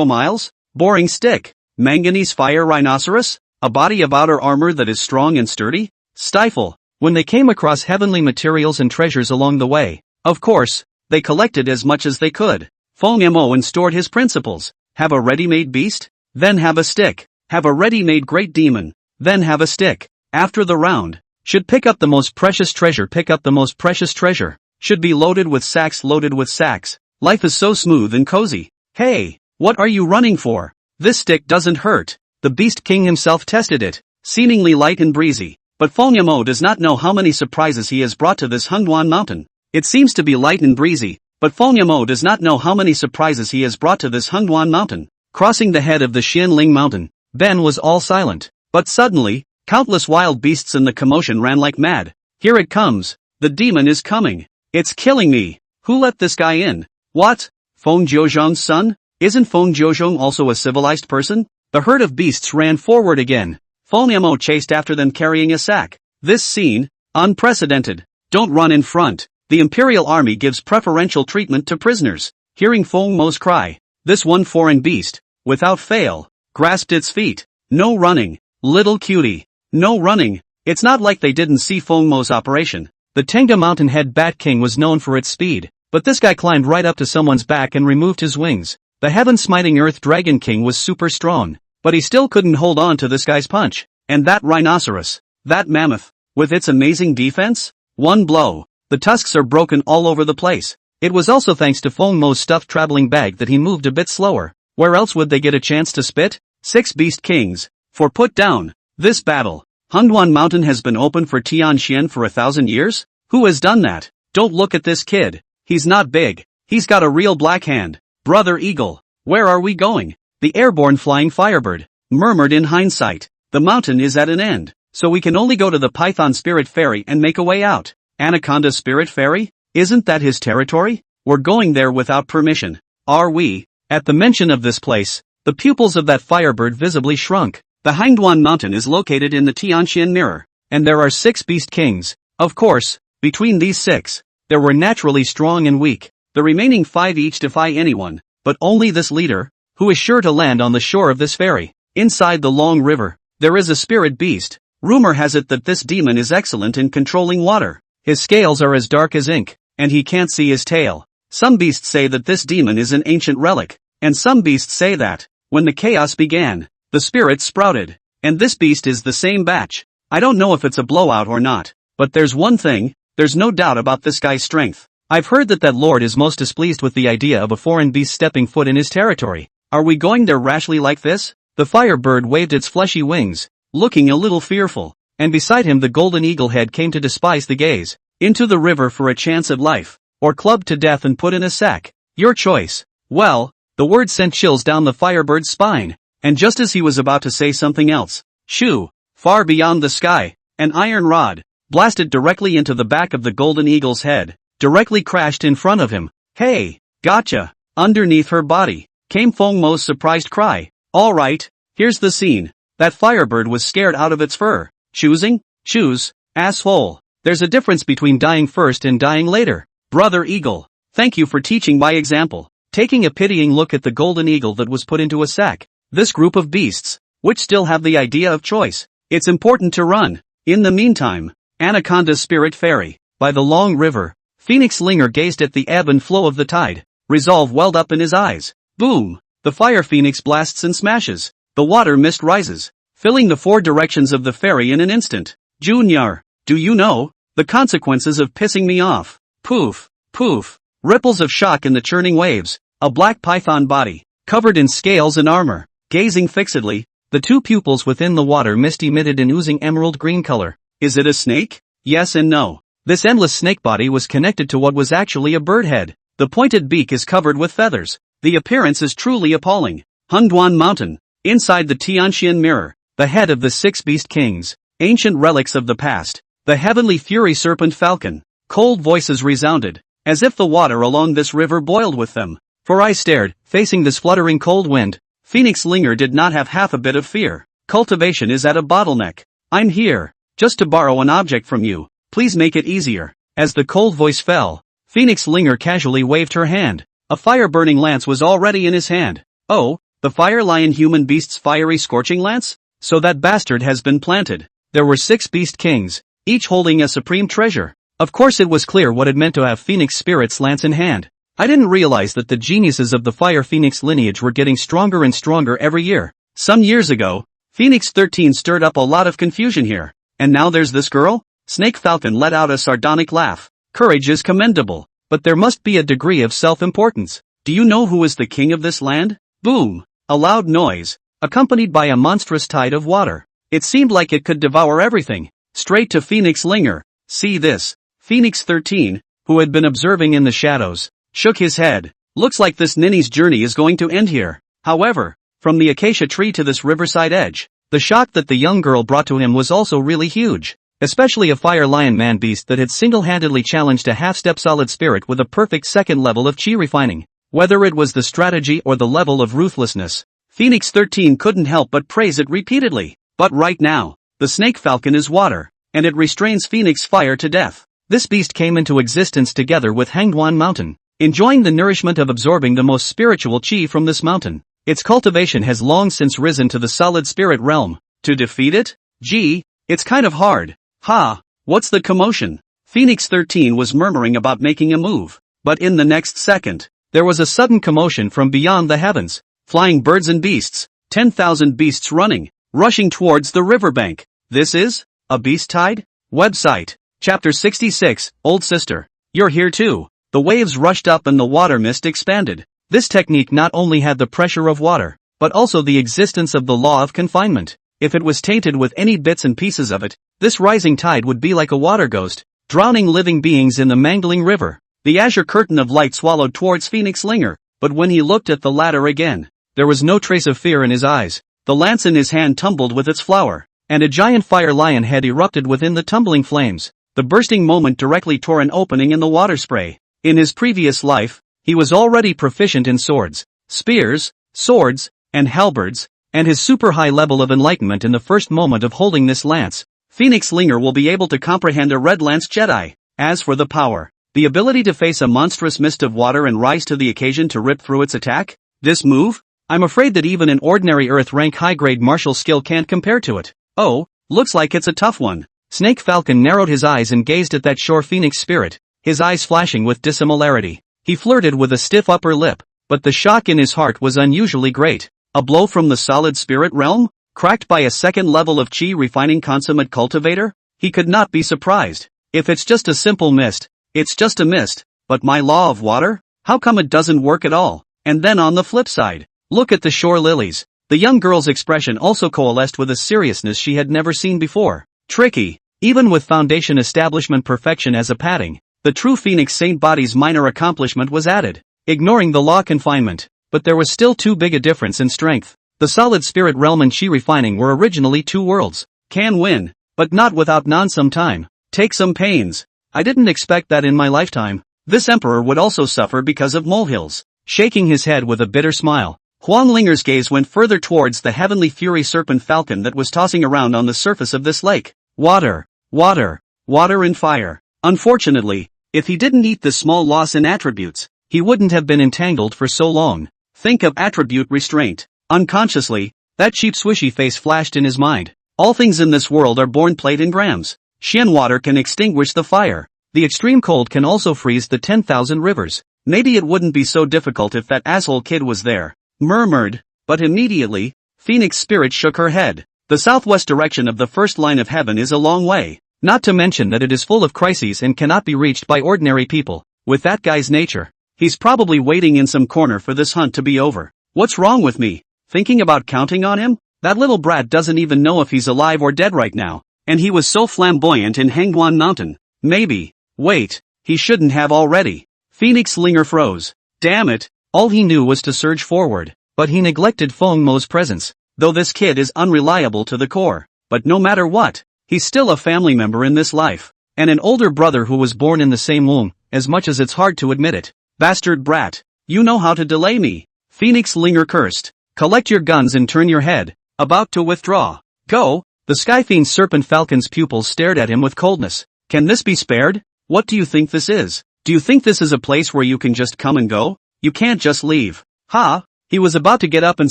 miles. Boring stick. Manganese fire rhinoceros. A body of outer armor that is strong and sturdy? Stifle. When they came across heavenly materials and treasures along the way, of course, they collected as much as they could. Feng Yamo stored his principles. Have a ready-made beast? Then have a stick. Have a ready-made great demon. Then have a stick. After the round. Should pick up the most precious treasure. Pick up the most precious treasure. Should be loaded with sacks. Loaded with sacks. Life is so smooth and cozy. Hey, what are you running for? This stick doesn't hurt. The Beast King himself tested it, seemingly light and breezy, but Feng Yamo does not know how many surprises he has brought to this Hengduan mountain. It seems to be light and breezy, but Feng Yamo does not know how many surprises he has brought to this Hengduan mountain. Crossing the head of the Xianling mountain, Ben was all silent, but suddenly, countless wild beasts in the commotion ran like mad. Here it comes. The demon is coming. It's killing me. Who let this guy in? What? Feng Jiozhong's son? Isn't Feng Jiozhong also a civilized person? The herd of beasts ran forward again. Feng Yamo chased after them carrying a sack. This scene, unprecedented. Don't run in front. The Imperial Army gives preferential treatment to prisoners. Hearing Feng Mo's cry, this one foreign beast, without fail, grasped its feet. No running. Little cutie. No running. It's not like they didn't see Feng Mo's operation. The Tenga Mountain Head Bat King was known for its speed, but this guy climbed right up to someone's back and removed his wings. The heaven-smiting Earth Dragon King was super strong, but he still couldn't hold on to this guy's punch. And that rhinoceros, that mammoth, with its amazing defense? One blow. The tusks are broken all over the place. It was also thanks to Feng Mo's stuffed traveling bag that he moved a bit slower. Where else would they get a chance to spit? 6 Beast Kings. For put down. This battle. Hengduan Mountain has been open for Tianxian for 1,000 years? Who has done that? Don't look at this kid. He's not big. He's got a real black hand. Brother Eagle, where are we going? The airborne flying firebird murmured in hindsight. The mountain is at an end, so we can only go to the Python Spirit Fairy and make a way out. Anaconda Spirit Fairy? Isn't that his territory? We're going there without permission. Are we? At the mention of this place, the pupils of that firebird visibly shrunk. The Hengduan Mountain is located in the Tianxian Mirror, and there are 6 Beast Kings. Of course, between these 6, there were naturally strong and weak. The remaining 5 each defy anyone, but only this leader, who is sure to land on the shore of this ferry. Inside the long river, there is a spirit beast. Rumor has it that this demon is excellent in controlling water. His scales are as dark as ink, and he can't see his tail. Some beasts say that this demon is an ancient relic, and some beasts say that, when the chaos began, the spirits sprouted, and this beast is the same batch. I don't know if it's a blowout or not, but there's one thing, there's no doubt about this guy's strength. I've heard that lord is most displeased with the idea of a foreign beast stepping foot in his territory. Are we going there rashly like this? The firebird waved its fleshy wings, looking a little fearful, and beside him the golden eagle head came to despise the gaze. Into the river for a chance at life, or clubbed to death and put in a sack. Your choice. Well, the word sent chills down the firebird's spine, and just as he was about to say something else, shoo, far beyond the sky, an iron rod, blasted directly into the back of the golden eagle's head. Directly crashed in front of him. Hey, gotcha. Underneath her body came Feng Mo's surprised cry. Alright, here's the scene. That firebird was scared out of its fur. Choosing? Choose, asshole. There's a difference between dying first and dying later. Brother Eagle, thank you for teaching by example. Taking a pitying look at the golden eagle that was put into a sack. This group of beasts, which still have the idea of choice. It's important to run. In the meantime, Anaconda's spirit fairy, by the long river, Phoenix Linger gazed at the ebb and flow of the tide. Resolve welled up in his eyes. Boom! The fire phoenix blasts and smashes. The water mist rises, filling the four directions of the ferry in an instant. Junior, do you know the consequences of pissing me off? Poof, poof. Ripples of shock in the churning waves. A black python body, covered in scales and armor, gazing fixedly. The two pupils within the water mist emitted an oozing emerald green color. Is it a snake? Yes and no. This endless snake body was connected to what was actually a bird head. The pointed beak is covered with feathers. The appearance is truly appalling. Hunduan Mountain. Inside the Tianxian mirror, the head of the 6 beast kings, ancient relics of the past, the heavenly fury serpent falcon. Cold voices resounded, as if the water along this river boiled with them. For I stared, facing this fluttering cold wind. Phoenix Linger did not have half a bit of fear. Cultivation is at a bottleneck. I'm here, just to borrow an object from you. Please make it easier. As the cold voice fell, Phoenix Linger casually waved her hand. A fire-burning lance was already in his hand. Oh, the fire lion human beast's fiery scorching lance? So that bastard has been planted. There were 6 beast kings, each holding a supreme treasure. Of course it was clear what it meant to have Phoenix Spirit's lance in hand. I didn't realize that the geniuses of the Fire Phoenix lineage were getting stronger and stronger every year. Some years ago, Phoenix 13 stirred up a lot of confusion here. And now there's this girl? Snake Falcon let out a sardonic laugh. Courage is commendable, but there must be a degree of self-importance. Do you know who is the king of this land? Boom! A loud noise, accompanied by a monstrous tide of water. It seemed like it could devour everything. Straight to Phoenix Linger. See this. Phoenix 13, who had been observing in the shadows, shook his head. Looks like this ninny's journey is going to end here. However, from the acacia tree to this riverside edge, the shock that the young girl brought to him was also really huge. Especially a fire lion man beast that had single-handedly challenged a half-step solid spirit with a perfect second level of chi refining. Whether it was the strategy or the level of ruthlessness, Phoenix 13 couldn't help but praise it repeatedly. But right now, the snake falcon is water, and it restrains Phoenix fire to death. This beast came into existence together with Hunduan Mountain, enjoying the nourishment of absorbing the most spiritual chi from this mountain. Its cultivation has long since risen to the solid spirit realm. To defeat it? Gee, it's kind of hard. Ha, what's the commotion? Phoenix 13 was murmuring about making a move, but in the next second, there was a sudden commotion from beyond the heavens. Flying birds and beasts, 10,000 beasts running, rushing towards the riverbank. This is a beast tide? Website. Chapter 66, Old Sister. You're here too. The waves rushed up and the water mist expanded. This technique not only had the pressure of water, but also the existence of the law of confinement. If it was tainted with any bits and pieces of it, this rising tide would be like a water ghost, drowning living beings in the mangling river. The azure curtain of light swallowed towards Phoenix Linger, but when he looked at the latter again, there was no trace of fear in his eyes. The lance in his hand tumbled with its flower, and a giant fire lion head erupted within the tumbling flames. The bursting moment directly tore an opening in the water spray. In his previous life, he was already proficient in swords, spears, swords, and halberds, and his super high level of enlightenment in the first moment of holding this lance. Phoenix Linger will be able to comprehend a red lance Jedi. As for the power, the ability to face a monstrous mist of water and rise to the occasion to rip through its attack? This move? I'm afraid that even an ordinary Earth rank high-grade martial skill can't compare to it. Oh, looks like it's a tough one. Snake Falcon narrowed his eyes and gazed at that sure Phoenix spirit, his eyes flashing with dissimilarity. He flirted with a stiff upper lip, but the shock in his heart was unusually great. A blow from the solid spirit realm? Cracked by a second level of chi refining consummate cultivator? He could not be surprised. If it's just a simple mist, it's just a mist, but my law of water? How come it doesn't work at all? And then on the flip side, look at the shore lilies. The young girl's expression also coalesced with a seriousness she had never seen before. Tricky. Even with foundation establishment perfection as a padding, the true Phoenix Saint body's minor accomplishment was added, ignoring the law confinement. But there was still too big a difference in strength. The solid spirit realm and chi refining were originally 2 worlds. Can win, but not without some time. Take some pains. I didn't expect that in my lifetime. This emperor would also suffer because of molehills. Shaking his head with a bitter smile, Huang Linger's gaze went further towards the heavenly fury serpent falcon that was tossing around on the surface of this lake. Water, water, water and fire. Unfortunately, If he didn't eat the small loss in attributes, he wouldn't have been entangled for so long. Think of attribute restraint. Unconsciously, that cheap swishy face flashed in his mind. All things in this world are born plate in grams. Xian water can extinguish the fire. The extreme cold can also freeze the 10,000 rivers. Maybe it wouldn't be so difficult if that asshole kid was there. Murmured, but immediately, Phoenix Spirit shook her head. The southwest direction of the first line of heaven is a long way. Not to mention that it is full of crises and cannot be reached by ordinary people. With that guy's nature, he's probably waiting in some corner for this hunt to be over. What's wrong with me? Thinking about counting on him? That little brat doesn't even know if he's alive or dead right now. And he was so flamboyant in Hangguan Mountain. Maybe. Wait, he shouldn't have already. Phoenix Linger froze. Damn it, all he knew was to surge forward. But he neglected Feng Mo's presence. Though this kid is unreliable to the core. But no matter what, he's still a family member in this life. And an older brother who was born in the same womb, as much as it's hard to admit it. Bastard brat. You know how to delay me. Phoenix Linger cursed. Collect your guns and turn your head. About to withdraw. Go. The Skyfiend's Serpent Falcon's pupils stared at him with coldness. Can this be spared? What do you think this is? Do you think this is a place where you can just come and go? You can't just leave. Ha! He was about to get up and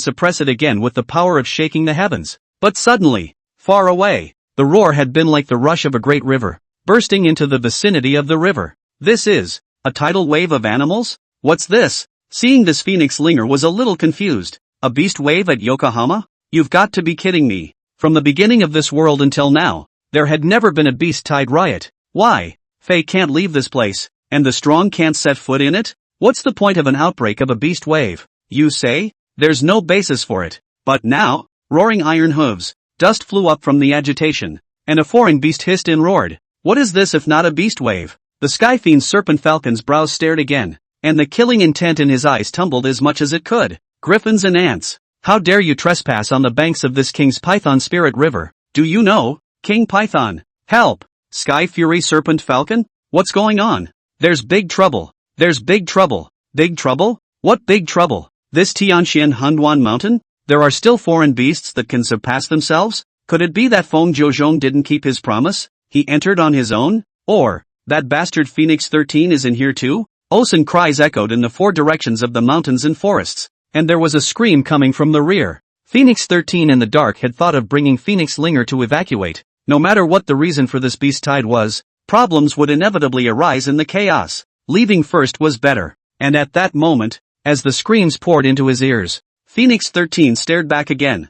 suppress it again with the power of shaking the heavens. But suddenly, far away, the roar had been like the rush of a great river, bursting into the vicinity of the river. This is a tidal wave of animals? What's this? Seeing this, Phoenix Linger was a little confused. A beast wave at Yokohama? You've got to be kidding me. From the beginning of this world until now, there had never been a beast tide riot. Why? Faye can't leave this place, and the strong can't set foot in it? What's the point of an outbreak of a beast wave? You say? There's no basis for it. But now, roaring iron hooves, dust flew up from the agitation, and a foreign beast hissed and roared. What is this if not a beast wave? The Skyfiend's Serpent Falcon's brows stared again, and the killing intent in his eyes tumbled as much as it could. Griffins and ants, how dare you trespass on the banks of this King's Python Spirit River? Do you know, King Python? Help! Sky Fury Serpent Falcon? What's going on? There's big trouble. There's big trouble. Big trouble? What big trouble? This Tianxian Hangguan Mountain? There are still foreign beasts that can surpass themselves? Could it be that Feng Jiuzhong didn't keep his promise? He entered on his own? Or, that bastard Phoenix 13 is in here too? Ocean cries echoed in the four directions of the mountains and forests, and there was a scream coming from the rear. Phoenix 13 in the dark had thought of bringing Phoenix Linger to evacuate. No matter what the reason for this beast tide was, problems would inevitably arise in the chaos. Leaving first was better. And at that moment, as the screams poured into his ears, Phoenix 13 stared back again.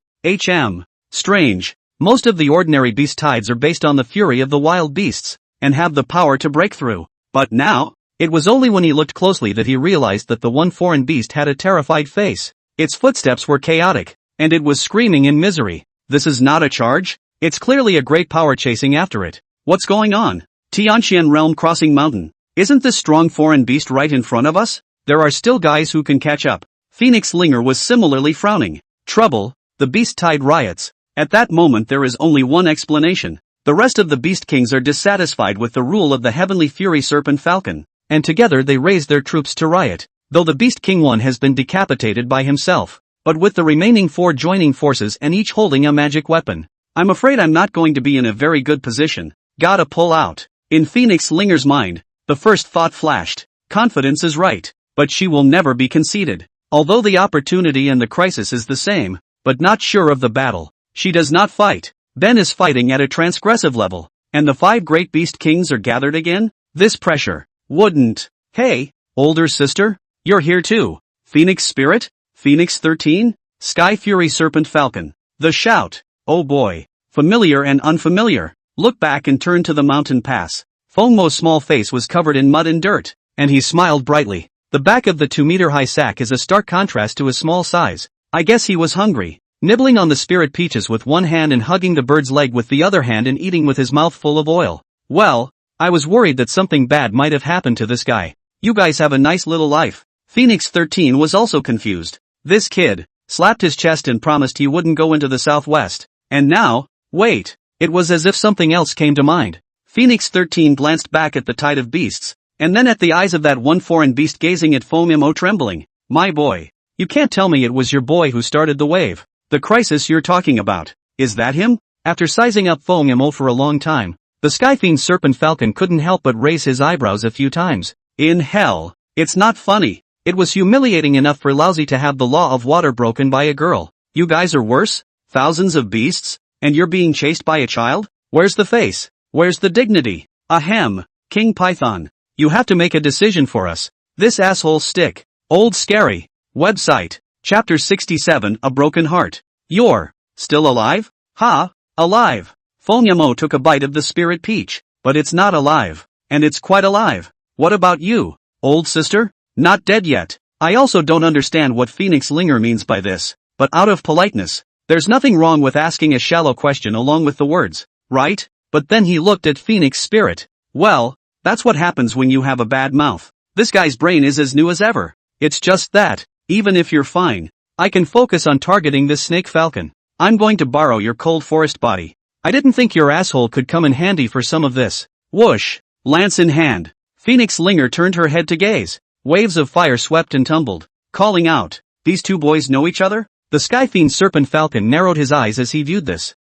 Strange. Most of the ordinary beast tides are based on the fury of the wild beasts, and have the power to break through. But now, it was only when he looked closely that he realized that the one foreign beast had a terrified face. Its footsteps were chaotic, and it was screaming in misery. This is not a charge? It's clearly a great power chasing after it. What's going on? Tianxian Realm crossing mountain. Isn't this strong foreign beast right in front of us? There are still guys who can catch up. Phoenix Linger was similarly frowning. Trouble, the beast tide riots. At that moment there is only one explanation. The rest of the beast kings are dissatisfied with the rule of the heavenly fury Serpent Falcon, and together they raise their troops to riot, though the beast king one has been decapitated by himself, but with the remaining four joining forces and each holding a magic weapon. I'm afraid I'm not going to be in a very good position. Gotta pull out. In Phoenix Linger's mind, the first thought flashed. Confidence is right, but she will never be conceded. Although the opportunity and the crisis is the same, but not sure of the battle, she does not fight. Ben is fighting at a transgressive level, and the five great beast kings are gathered again? This pressure wouldn't. Hey, older sister, you're here too. Phoenix Spirit? Phoenix 13? Sky Fury Serpent Falcon. The shout. Oh boy. Familiar and unfamiliar. Look back and turn to the mountain pass. Feng Mo's small face was covered in mud and dirt, and he smiled brightly. The back of the 2-meter-high sack is a stark contrast to his small size. I guess he was hungry. Nibbling on the spirit peaches with one hand and hugging the bird's leg with the other hand and eating with his mouth full of oil. Well, I was worried that something bad might have happened to this guy. You guys have a nice little life. Phoenix 13 was also confused. This kid slapped his chest and promised he wouldn't go into the southwest. And now, wait, it was as if something else came to mind. Phoenix 13 glanced back at the tide of beasts, and then at the eyes of that one foreign beast gazing at Feng Mo trembling. My boy. You can't tell me it was your boy who started the wave. The crisis you're talking about. Is that him? After sizing up Feng Mo for a long time, The Skyfiend Serpent Falcon couldn't help but raise his eyebrows a few times. In hell. It's not funny. It was humiliating enough for Lousy to have the law of water broken by a girl. You guys are worse? Thousands of beasts? And you're being chased by a child? Where's the face? Where's the dignity? Ahem. King Python. You have to make a decision for us. This asshole stick. Old scary. Website. Chapter 67, A Broken Heart. You're still alive? Ha? Alive. Fonyamo took a bite of the spirit peach. But it's not alive. And it's quite alive. What about you, old sister? Not dead yet. I also don't understand what Phoenix Linger means by this. But out of politeness, there's nothing wrong with asking a shallow question along with the words, right? But then he looked at Phoenix Spirit. Well, that's what happens when you have a bad mouth. This guy's brain is as new as ever. It's just that, even if you're fine, I can focus on targeting this snake falcon. I'm going to borrow your cold forest body. I didn't think your asshole could come in handy for some of this. Whoosh. Lance in hand. Phoenix Linger turned her head to gaze. Waves of fire swept and tumbled, calling out, these two boys know each other? The Skyfiend Serpent Falcon narrowed his eyes as he viewed this.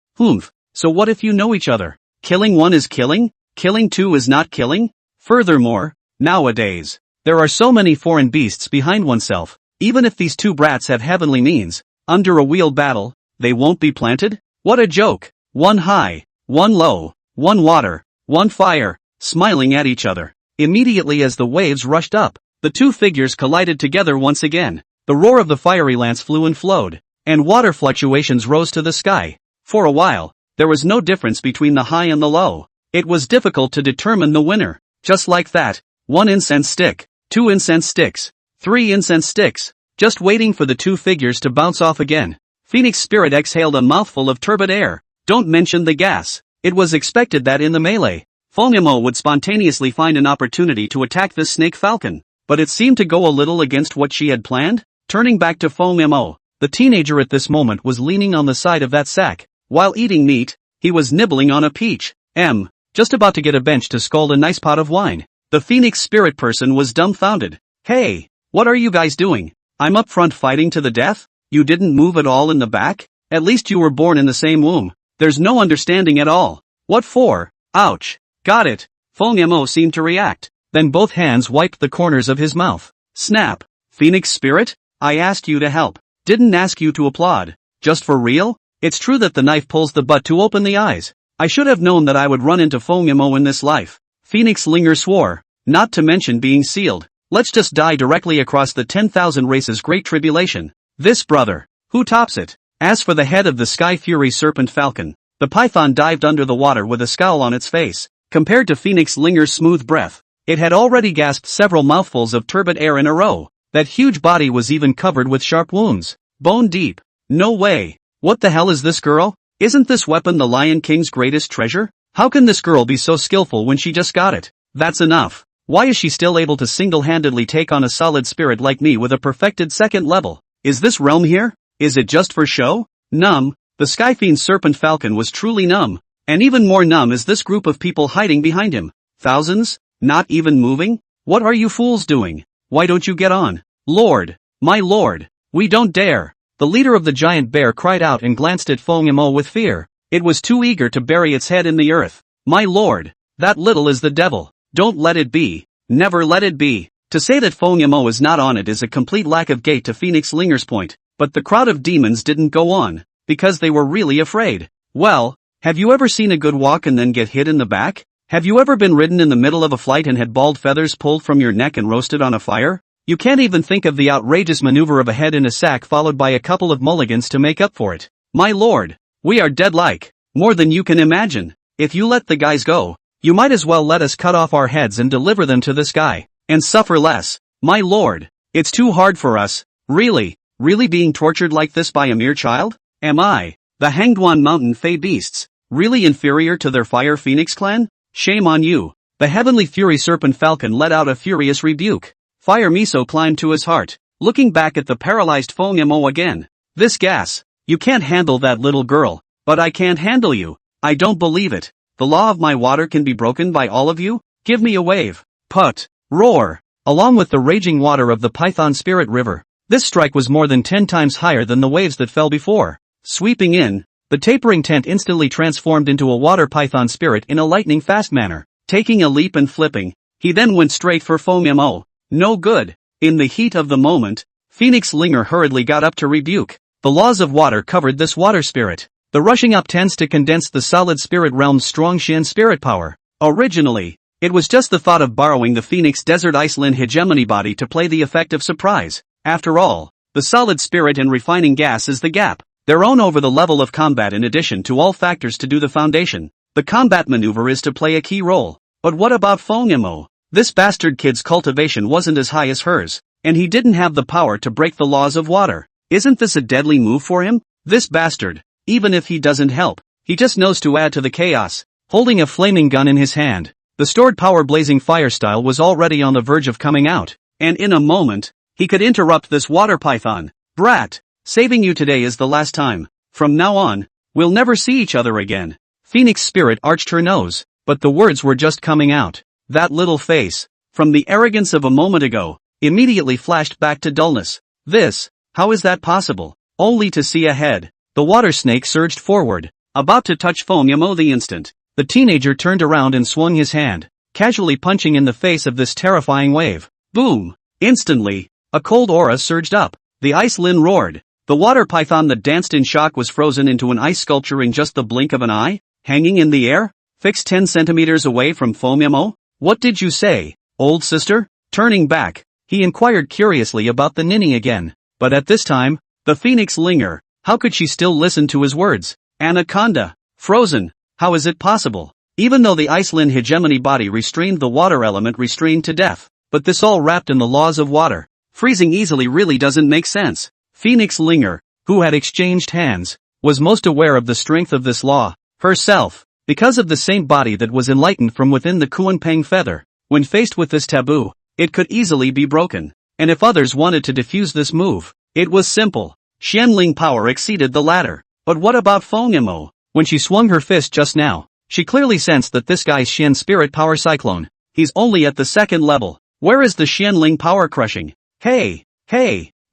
So what if you know each other? Killing one is killing? Killing two is not killing? Furthermore, nowadays, there are so many foreign beasts behind oneself. Even if these two brats have heavenly means, under a wheeled battle, they won't be planted? What a joke! One high, one low, one water, one fire, smiling at each other. Immediately as the waves rushed up, the two figures collided together once again. The roar of the fiery lance flew and flowed, and water fluctuations rose to the sky. For a while, there was no difference between the high and the low. It was difficult to determine the winner. Just like that, 1 incense stick, 2 incense sticks, 3 incense sticks, just waiting for the two figures to bounce off again. Phoenix Spirit exhaled a mouthful of turbid air. Don't mention the gas. It was expected that in the melee, Fonyamo would spontaneously find an opportunity to attack this snake falcon, but it seemed to go a little against what she had planned. Turning back to Fonyamo, the teenager at this moment was leaning on the side of that sack. While eating meat, he was nibbling on a peach. Just about to get a bench to scald a nice pot of wine. The Phoenix Spirit person was dumbfounded. Hey, what are you guys doing? I'm up front fighting to the death? You didn't move at all in the back? At least you were born in the same womb. There's no understanding at all. What for? Ouch. Got it. Fonyamo seemed to react. Then both hands wiped the corners of his mouth. Snap. Phoenix Spirit? I asked you to help. Didn't ask you to applaud. Just for real? It's true that the knife pulls the butt to open the eyes. I should have known that I would run into Fonyamo in this life. Phoenix Linger swore. Not to mention being sealed. Let's just die directly across the 10,000 races great tribulation. This brother. Who tops it? As for the head of the Sky Fury Serpent Falcon, the python dived under the water with a scowl on its face. Compared to Phoenix Linger's smooth breath, it had already gasped several mouthfuls of turbid air in a row. That huge body was even covered with sharp wounds. Bone deep. No way. What the hell is this girl? Isn't this weapon the Lion King's greatest treasure? How can this girl be so skillful when she just got it? That's enough. Why is she still able to single-handedly take on a solid spirit like me with a perfected second level? Is this realm here? Is it just for show? Numb. The Skyfiend Serpent Falcon was truly numb. And even more numb is this group of people hiding behind him. Thousands? Not even moving? What are you fools doing? Why don't you get on? Lord. My lord. We don't dare. The leader of the giant bear cried out and glanced at Fonyamo with fear. It was too eager to bury its head in the earth. My lord. That little is the devil. Don't let it be. Never let it be. To say that Fonyamo is not on it is a complete lack of gait to Phoenix Linger's point. But the crowd of demons didn't go on. Because they were really afraid. Well, have you ever seen a good walk and then get hit in the back? Have you ever been ridden in the middle of a flight and had bald feathers pulled from your neck and roasted on a fire? You can't even think of the outrageous maneuver of a head in a sack followed by a couple of mulligans to make up for it. My lord, we are dead like. More than you can imagine. If you let the guys go, you might as well let us cut off our heads and deliver them to this guy. And suffer less. My lord, it's too hard for us. Really being tortured like this by a mere child? Am I, the Hangduan Mountain Fey beasts, really inferior to their Fire Phoenix clan? Shame on you. The Heavenly Fury Serpent Falcon let out a furious rebuke. Fire Miso climbed to his heart, looking back at the paralyzed Fonyamo again. This gas. You can't handle that little girl, but I can't handle you. I don't believe it. The law of my water can be broken by all of you? Give me a wave. Put. Roar. Along with the raging water of the Python Spirit River, this strike was more than 10 times higher than the waves that fell before. Sweeping in, The tapering tent instantly transformed into a water python spirit in a lightning-fast manner. Taking a leap and flipping, he then went straight for FOMO. No good. In the heat of the moment, Phoenix Linger hurriedly got up to rebuke. The laws of water covered this water spirit. The rushing up tends to condense the solid spirit realm's strong Qian spirit power. Originally, it was just the thought of borrowing the Phoenix Desert Iceland hegemony body to play the effect of surprise. After all, the solid spirit and refining gas is the gap. Their own over the level of combat in addition to all factors to do the foundation. The combat maneuver is to play a key role. But what about FOMO? This bastard kid's cultivation wasn't as high as hers, and he didn't have the power to break the laws of water. Isn't this a deadly move for him? This bastard, even if he doesn't help, he just knows to add to the chaos. Holding a flaming gun in his hand, the stored power blazing fire style was already on the verge of coming out, and in a moment, he could interrupt this water python. Brat, saving you today is the last time. From now on, we'll never see each other again. Phoenix Spirit arched her nose, but the words were just coming out. That little face, from the arrogance of a moment ago, immediately flashed back to dullness. How is that possible? Only to see ahead. The water snake surged forward, about to touch FOMO the instant. The teenager turned around and swung his hand, casually punching in the face of this terrifying wave. Boom! Instantly, a cold aura surged up. The ice lin roared. The water python that danced in shock was frozen into an ice sculpture in just the blink of an eye, hanging in the air, fixed 10 centimeters away from FOMO. What did you say, old sister? Turning back, he inquired curiously about the ninny again. But at this time, the Phoenix Linger, how could she still listen to his words? Anaconda. Frozen. How is it possible? Even though the Iceland hegemony body restrained the water element restrained to death. But this all wrapped in the laws of water. Freezing easily really doesn't make sense. Phoenix Linger, who had exchanged hands, was most aware of the strength of this law, herself, because of the same body that was enlightened from within the Kuanpeng feather. When faced with this taboo, it could easily be broken. And if others wanted to defuse this move, it was simple. Xianling power exceeded the latter. But what about FOMO? When she swung her fist just now, she clearly sensed that this guy's Xian spirit power cyclone. He's only at the second level. Where is the Xianling power crushing? Hey,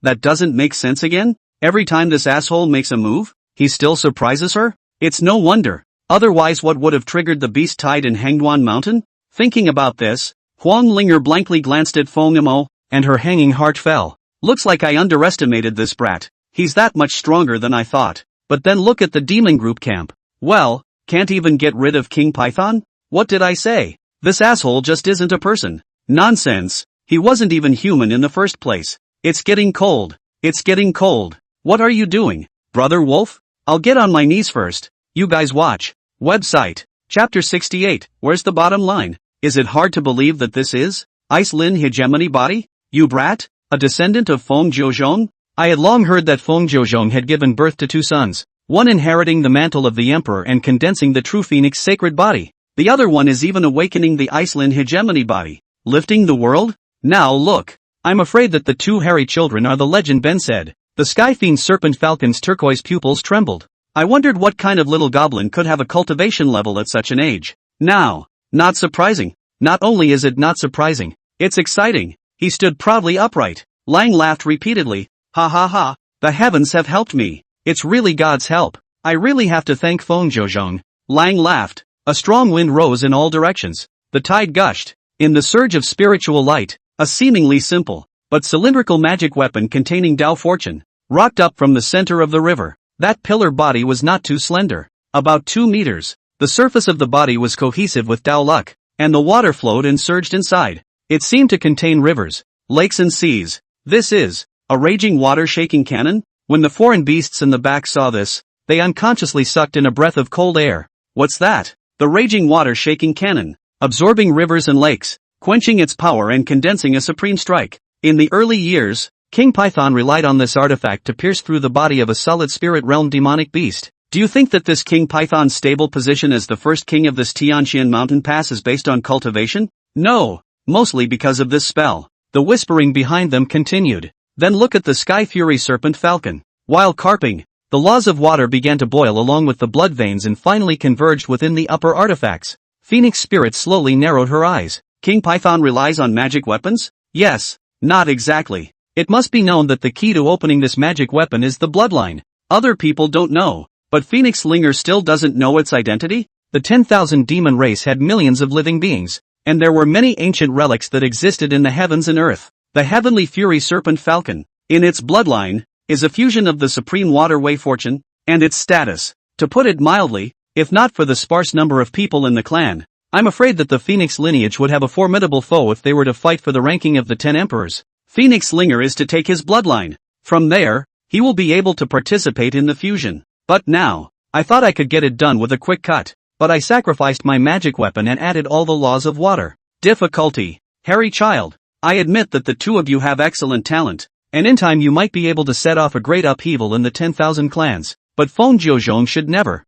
that doesn't make sense again? Every time this asshole makes a move, he still surprises her? It's no wonder. Otherwise what would have triggered the beast tide in Hangduan Mountain? Thinking about this, Huang Linger blankly glanced at FOMO, and her hanging heart fell. Looks like I underestimated this brat. He's that much stronger than I thought. But then look at the demon group camp. Well, can't even get rid of King Python? What did I say? This asshole just isn't a person. Nonsense. He wasn't even human in the first place. It's getting cold. It's getting cold. What are you doing, brother wolf? I'll get on my knees first. You guys watch. Website. Chapter 68. Where's the bottom line? Is it hard to believe that this is Iceland hegemony body? You brat? A descendant of Feng Jiuzhong? I had long heard that Feng Jiuzhong had given birth to two sons, one inheriting the mantle of the emperor and condensing the true phoenix sacred body. The other one is even awakening the Iceland hegemony body, lifting the world? Now look. I'm afraid that the two hairy children are the legend Ben said. The sky fiend serpent falcon's turquoise pupils trembled. I wondered what kind of little goblin could have a cultivation level at such an age. Now, not surprising. Not only is it not surprising, it's exciting. He stood proudly upright. Lang laughed repeatedly. Ha ha ha, the heavens have helped me. It's really God's help. I really have to thank Feng Jiuzhong. Lang laughed. A strong wind rose in all directions. The tide gushed. In the surge of spiritual light, a seemingly simple, but cylindrical magic weapon containing Tao Fortune, rocked up from the center of the river. That pillar body was not too slender. About 2 meters. The surface of the body was cohesive with Tao luck, and the water flowed and surged inside. It seemed to contain rivers, lakes and seas. This is a raging water-shaking cannon? When the foreign beasts in the back saw this, they unconsciously sucked in a breath of cold air. What's that? The raging water-shaking cannon, absorbing rivers and lakes, quenching its power and condensing a supreme strike. In the early years, King Python relied on this artifact to pierce through the body of a solid spirit realm demonic beast. Do you think that this King Python's stable position as the first king of this Tianqian mountain pass is based on cultivation? No, mostly because of this spell. The whispering behind them continued. Then look at the Sky Fury Serpent Falcon. While carping, the laws of water began to boil along with the blood veins and finally converged within the upper artifacts. Phoenix Spirit slowly narrowed her eyes. King Python relies on magic weapons? Yes, not exactly. It must be known that the key to opening this magic weapon is the bloodline. Other people don't know, But Phoenix Linger still doesn't know its identity? The 10,000 demon race had millions of living beings, and there were many ancient relics that existed in the heavens and earth. The Heavenly Fury Serpent Falcon, in its bloodline, is a fusion of the Supreme Waterway Fortune, and its status. To put it mildly, if not for the sparse number of people in the clan, I'm afraid that the Phoenix lineage would have a formidable foe if they were to fight for the ranking of the 10 emperors. Phoenix Linger is to take his bloodline. From there, he will be able to participate in the fusion. But now, I thought I could get it done with a quick cut, but I sacrificed my magic weapon and added all the laws of water. Difficulty. Hairy child. I admit that the two of you have excellent talent, and in time you might be able to set off a great upheaval in the 10,000 clans, but Feng Jiuzhong should never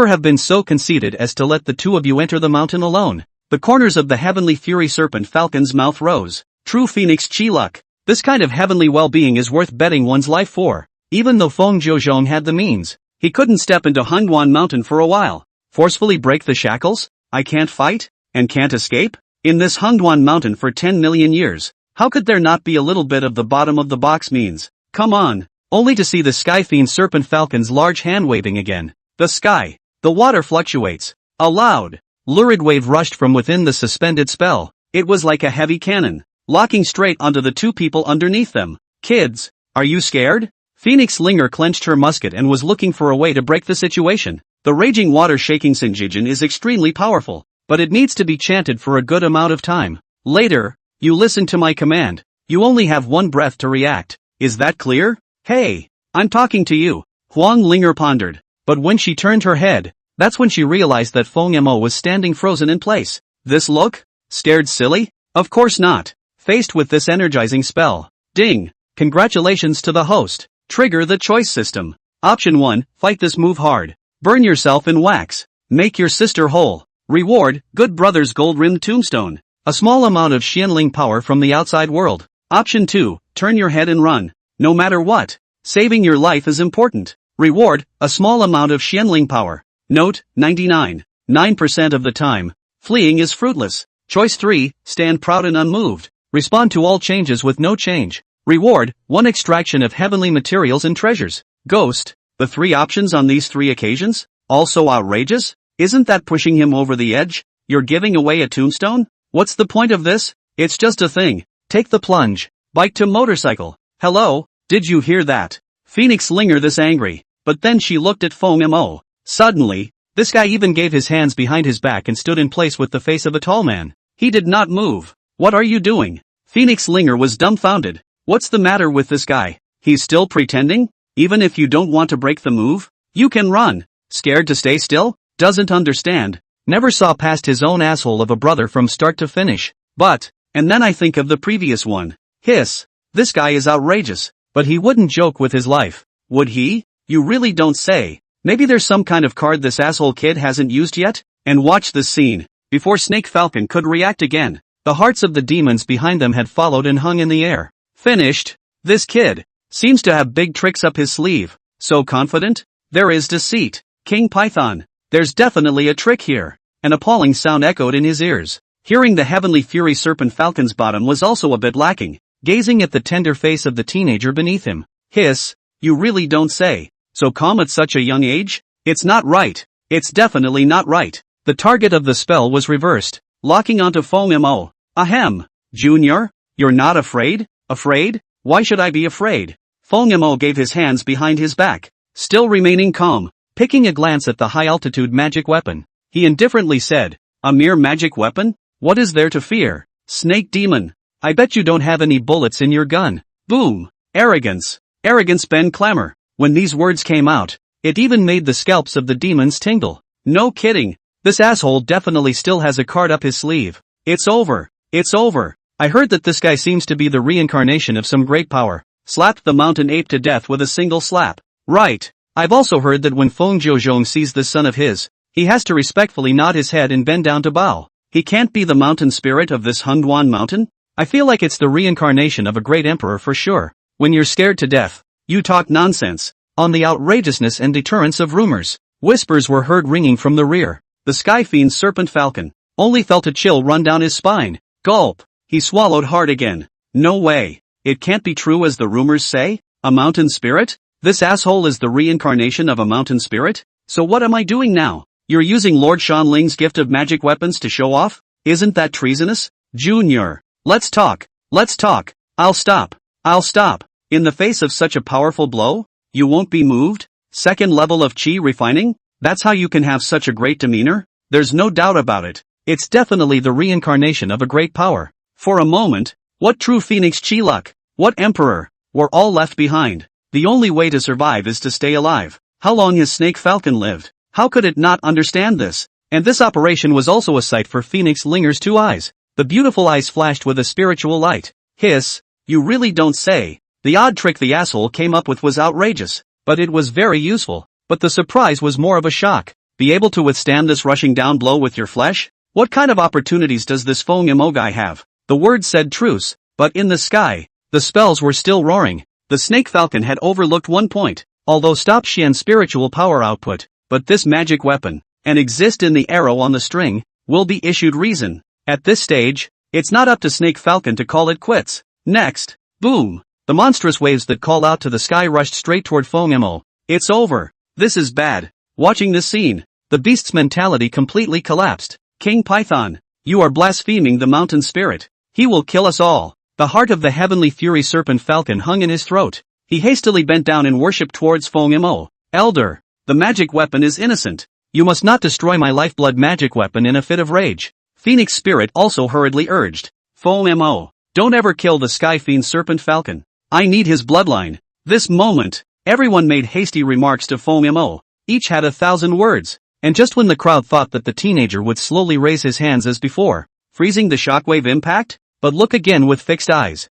have been so conceited as to let the two of you enter the mountain alone. The corners of the Heavenly Fury Serpent Falcon's mouth rose. True Phoenix Chi luck. This kind of heavenly well-being is worth betting one's life for. Even though Feng Jiuzhong had the means, he couldn't step into Hungwan Mountain for a while. Forcefully break the shackles? I can't fight? And can't escape? In this Hungwan Mountain for 10 million years, how could there not be a little bit of the bottom of the box means? Come on, only to see the Sky Fiend Serpent Falcon's large hand waving again. The sky, the water fluctuates. A loud, lurid wave rushed from within the suspended spell. It was like a heavy cannon, locking straight onto the two people underneath them. Kids, are you scared? Phoenix Linger clenched her musket and was looking for a way to break the situation. The raging water shaking Sinjijin is extremely powerful, but it needs to be chanted for a good amount of time. Later, you listen to my command. You only have one breath to react. Is that clear? Hey, I'm talking to you. Huang Linger pondered, but when she turned her head, that's when she realized that Feng Mo was standing frozen in place. This look? Scared silly? Of course not. Faced with this energizing spell. Ding! Congratulations to the host. Trigger the choice system. Option 1, fight this move hard. Burn yourself in wax. Make your sister whole. Reward, Good Brother's gold-rimmed tombstone. A small amount of Xianling power from the outside world. Option 2, turn your head and run. No matter what. Saving your life is important. Reward, a small amount of Xianling power. Note, 99.9% of the time, fleeing is fruitless. Choice 3, stand proud and unmoved. Respond to all changes with no change. Reward, 1 extraction of heavenly materials and treasures. Ghost, the 3 options on these 3 occasions? Also outrageous? Isn't that pushing him over the edge? You're giving away a tombstone? What's the point of this? It's just a thing. Take the plunge. Bike to motorcycle. Hello, did you hear that? Phoenix Linger this angry, but then she looked at Feng Mo. Suddenly, this guy even gave his hands behind his back and stood in place with the face of a tall man. He did not move. What are you doing? Phoenix Linger was dumbfounded. What's the matter with this guy? He's still pretending? Even if you don't want to break the move? You can run. Scared to stay still? Doesn't understand. Never saw past his own asshole of a brother from start to finish. But, and then I think of the previous one. Hiss. This guy is outrageous. But he wouldn't joke with his life. Would he? You really don't say. Maybe there's some kind of card this asshole kid hasn't used yet? And watch this scene. Before Snake Falcon could react again, the hearts of the demons behind them had followed and hung in the air. Finished. This kid seems to have big tricks up his sleeve. So confident? There is deceit. King Python. There's definitely a trick here. An appalling sound echoed in his ears. Hearing the Heavenly Fury Serpent Falcon's bottom was also a bit lacking. Gazing at the tender face of the teenager beneath him. Hiss. You really don't say. So calm at such a young age? It's not right. It's definitely not right. The target of the spell was reversed, locking onto Feng Mo. Ahem. Junior? You're not afraid? Afraid? Why should I be afraid? Feng Mo gave his hands behind his back, still remaining calm. Picking a glance at the high-altitude magic weapon, he indifferently said, a mere magic weapon? What is there to fear? Snake demon. I bet you don't have any bullets in your gun. Boom. Arrogance. Arrogance Ben clamor. When these words came out, it even made the scalps of the demons tingle. No kidding. This asshole definitely still has a card up his sleeve. It's over. It's over. I heard that this guy seems to be the reincarnation of some great power. Slapped the mountain ape to death with a single slap. Right. I've also heard that when Feng Jiuzhong sees this son of his, he has to respectfully nod his head and bend down to bow. He can't be the mountain spirit of this Hungwan mountain? I feel like it's the reincarnation of a great emperor for sure. When you're scared to death, you talk nonsense. On the outrageousness and deterrence of rumors, whispers were heard ringing from the rear. The Sky Fiend Serpent Falcon only felt a chill run down his spine. Gulp. He swallowed hard again. No way. It can't be true as the rumors say? A mountain spirit? This asshole is the reincarnation of a mountain spirit? So what am I doing now? You're using Lord Shanling's gift of magic weapons to show off? Isn't that treasonous? Junior. Let's talk. Let's talk. I'll stop. I'll stop. In the face of such a powerful blow? You won't be moved? Second level of chi refining? That's how you can have such a great demeanor? There's no doubt about it. It's definitely the reincarnation of a great power. For a moment, what true phoenix chi luck? What emperor? We're all left behind. The only way to survive is to stay alive. How long has Snake Falcon lived? How could it not understand this? And this operation was also a sight for Phoenix Linger's 2 eyes. The beautiful eyes flashed with a spiritual light. Hiss, you really don't say. The odd trick the asshole came up with was outrageous, but it was very useful. But the surprise was more of a shock. Be able to withstand this rushing down blow with your flesh? What kind of opportunities does this Feng Mo guy have? The word said truce, but in the sky, the spells were still roaring. The Snake Falcon had overlooked one point. Although stop Xian's spiritual power output, but this magic weapon, and exist in the arrow on the string, will be issued reason. At this stage, it's not up to Snake Falcon to call it quits. Next, boom, the monstrous waves that called out to the sky rushed straight toward Feng Mo. It's over. This is bad. Watching this scene, the beast's mentality completely collapsed. King Python, you are blaspheming the mountain spirit. He will kill us all. The heart of the heavenly fury serpent falcon hung in his throat. He hastily bent down in worship towards Feng Mo. Elder, the magic weapon is innocent. You must not destroy my lifeblood magic weapon in a fit of rage. Phoenix Spirit also hurriedly urged. Feng Mo, don't ever kill the Sky Fiend Serpent Falcon. I need his bloodline. This moment, everyone made hasty remarks to Feng Mo. Each had 1,000 words. And just when the crowd thought that the teenager would slowly raise his hands as before, freezing the shockwave impact? But look again with fixed eyes.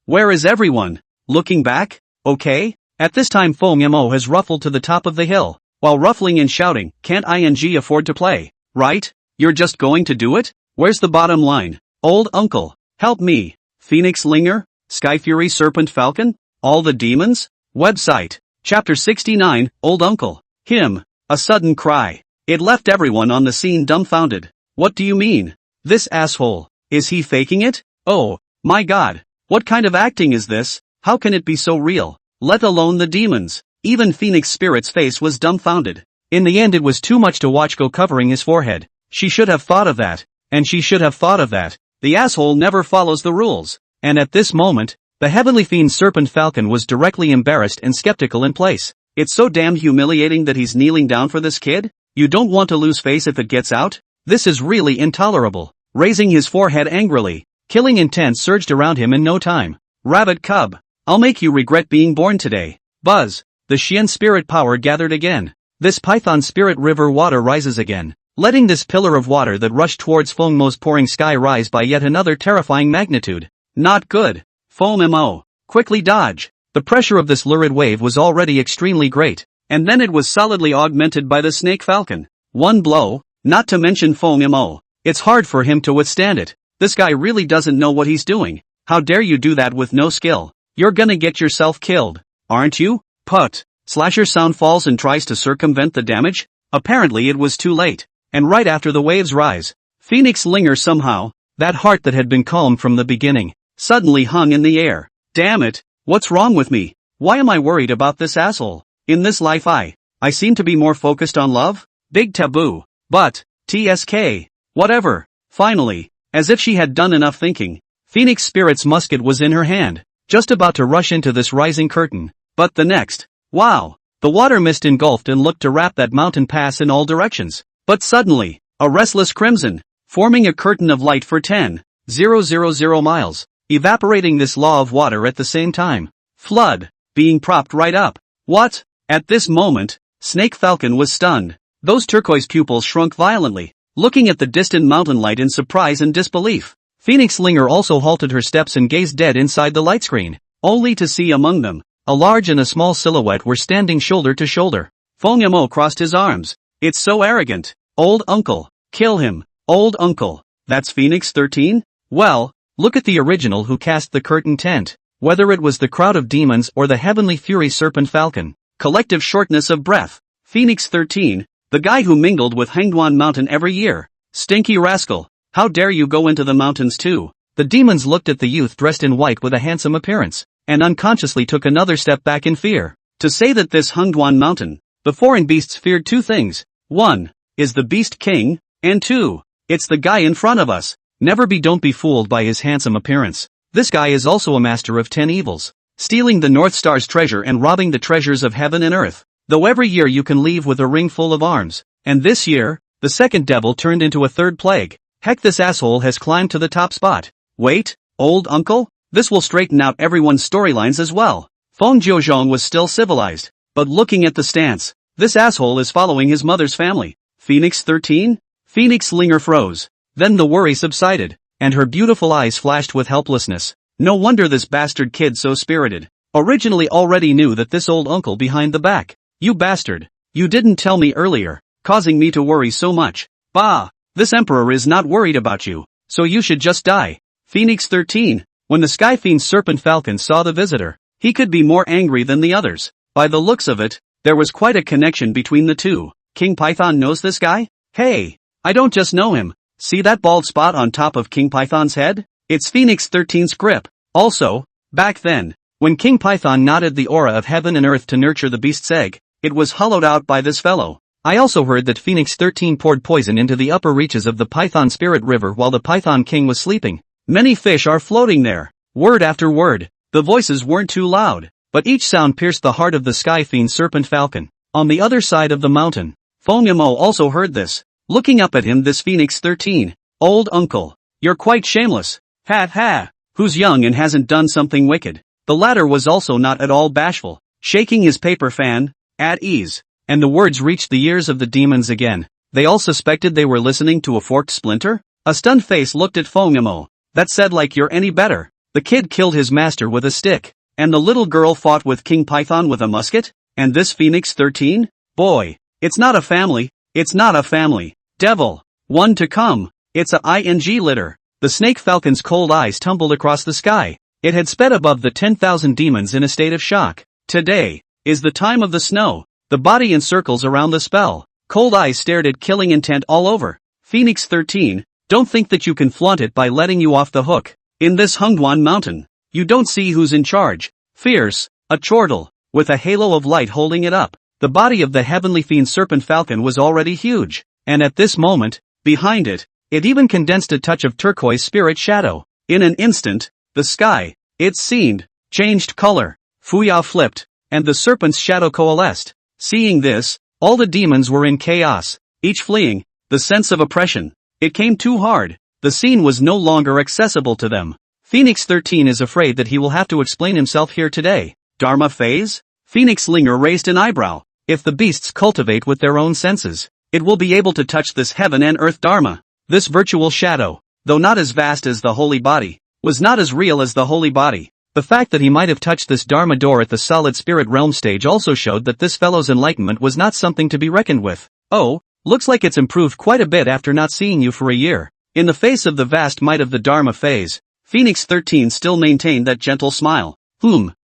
Where is everyone? Looking back? Okay? At this time Feng Mo has ruffled to the top of the hill, while ruffling and shouting, can't ing afford to play, right? You're just going to do it? Where's the bottom line? Old uncle, help me. Phoenix Linger? Sky Fury Serpent Falcon? All the demons? Website. Chapter 69, Old Uncle. Him. A sudden cry. It left everyone on the scene dumbfounded. What do you mean? This asshole. Is he faking it? Oh, my god. What kind of acting is this? How can it be so real? Let alone the demons. Even Phoenix Spirit's face was dumbfounded. In the end it was too much to watch go covering his forehead. She should have thought of that. And she should have thought of that. The asshole never follows the rules. And at this moment, the heavenly fiend Serpent Falcon was directly embarrassed and skeptical in place. It's so damn humiliating that he's kneeling down for this kid? You don't want to lose face if it gets out? This is really intolerable. Raising his forehead angrily, killing intent surged around him in no time. Rabbit cub, I'll make you regret being born today. Buzz, the Xian spirit power gathered again. This Python spirit river water rises again, letting this pillar of water that rushed towards Feng Mo's pouring sky rise by yet another terrifying magnitude. Not good. Feng Mo, quickly dodge. The pressure of this lurid wave was already extremely great, and then it was solidly augmented by the Snake Falcon. One blow, not to mention Feng Mo. It's hard for him to withstand it. This guy really doesn't know what he's doing. How dare you do that with no skill? You're gonna get yourself killed, aren't you? Put. Slasher sound falls and tries to circumvent the damage. Apparently it was too late. And right after the waves rise, Phoenix Linger somehow, that heart that had been calm from the beginning, suddenly hung in the air. Damn it, what's wrong with me? Why am I worried about this asshole? In this life I seem to be more focused on love? Big taboo. But, TSK. Whatever. Finally, as if she had done enough thinking, Phoenix Spirit's musket was in her hand, just about to rush into this rising curtain. But the next, wow, the water mist engulfed and looked to wrap that mountain pass in all directions. But suddenly, a restless crimson, forming a curtain of light for 10,000 miles, evaporating this law of water at the same time. Flood, being propped right up. What? At this moment, Snake Falcon was stunned. Those turquoise pupils shrunk violently, looking at the distant mountain light in surprise and disbelief. Phoenix Linger also halted her steps and gazed dead inside the light screen, only to see among them, a large and a small silhouette were standing shoulder to shoulder. Feng Mo crossed his arms. It's so arrogant. Old uncle, kill him. Old uncle, that's Phoenix 13? Well, look at the original who cast the curtain tent. Whether it was the crowd of demons or the heavenly fury Serpent Falcon. Collective shortness of breath. Phoenix 13, the guy who mingled with Hangduan Mountain every year. Stinky rascal, how dare you go into the mountains too? The demons looked at the youth dressed in white with a handsome appearance, and unconsciously took another step back in fear. To say that this Hungduan mountain, the foreign beasts feared two things. 1. Is the beast king, and 2. It's the guy in front of us. Don't be fooled by his handsome appearance. This guy is also a master of 10 evils. Stealing the North Star's treasure and robbing the treasures of heaven and earth. Though every year you can leave with a ring full of arms. And this year, the second devil turned into a third plague. Heck, this asshole has climbed to the top spot. Wait, old uncle? This will straighten out everyone's storylines as well. Feng Jiuzhong was still civilized. But looking at the stance, this asshole is following his mother's family. Phoenix 13? Phoenix Linger froze. Then the worry subsided, and her beautiful eyes flashed with helplessness. No wonder this bastard kid so spirited. Originally already knew that this old uncle behind the back. You bastard. You didn't tell me earlier, causing me to worry so much. Bah! This emperor is not worried about you, so you should just die. Phoenix 13. When the Sky Fiend Serpent Falcon saw the visitor, he could be more angry than the others. By the looks of it, there was quite a connection between the two. King Python knows this guy? Hey! I don't just know him. See that bald spot on top of King Python's head? It's Phoenix 13's grip. Also, back then, when King Python knotted the aura of heaven and earth to nurture the beast's egg, it was hollowed out by this fellow. I also heard that Phoenix 13 poured poison into the upper reaches of the Python Spirit River while the Python King was sleeping. Many fish are floating there. Word after word. The voices weren't too loud, but each sound pierced the heart of the Sky Fiend Serpent Falcon. On the other side of the mountain, Feng Yamo also heard this. Looking up at him, this Phoenix 13. Old uncle. You're quite shameless. Ha ha. Who's young and hasn't done something wicked? The latter was also not at all bashful, shaking his paper fan, at ease. And the words reached the ears of the demons again. They all suspected they were listening to a forked splinter? A stunned face looked at Feng Yamo. That said, like you're any better. The kid killed his master with a stick. And the little girl fought with King Python with a musket? And this Phoenix 13? Boy. It's not a family. It's not a family. Devil. One to come. It's a ing litter. The snake falcon's cold eyes tumbled across the sky. It had sped above the 10,000 demons in a state of shock. Today is the time of the snow. The body encircles around the spell. Cold eyes stared at killing intent all over. Phoenix 13, don't think that you can flaunt it by letting you off the hook. In this Hungduan mountain, you don't see who's in charge. Fierce, a chortle, with a halo of light holding it up. The body of the heavenly fiend Serpent Falcon was already huge, and at this moment, behind it, it even condensed a touch of turquoise spirit shadow. In an instant, the sky, it seemed, changed color. Fuya flipped, and the serpent's shadow coalesced. Seeing this, all the demons were in chaos, each fleeing. The sense of oppression, it came too hard. The scene was no longer accessible to them. Phoenix 13 is afraid that he will have to explain himself here today. Dharma phase? Phoenix Linger raised an eyebrow. If the beasts cultivate with their own senses, it will be able to touch this heaven and earth Dharma. This virtual shadow, though not as vast as the holy body, was not as real as the holy body. The fact that he might have touched this Dharma door at the solid spirit realm stage also showed that this fellow's enlightenment was not something to be reckoned with. Oh, looks like it's improved quite a bit after not seeing you for a year. In the face of the vast might of the Dharma phase, Phoenix 13 still maintained that gentle smile.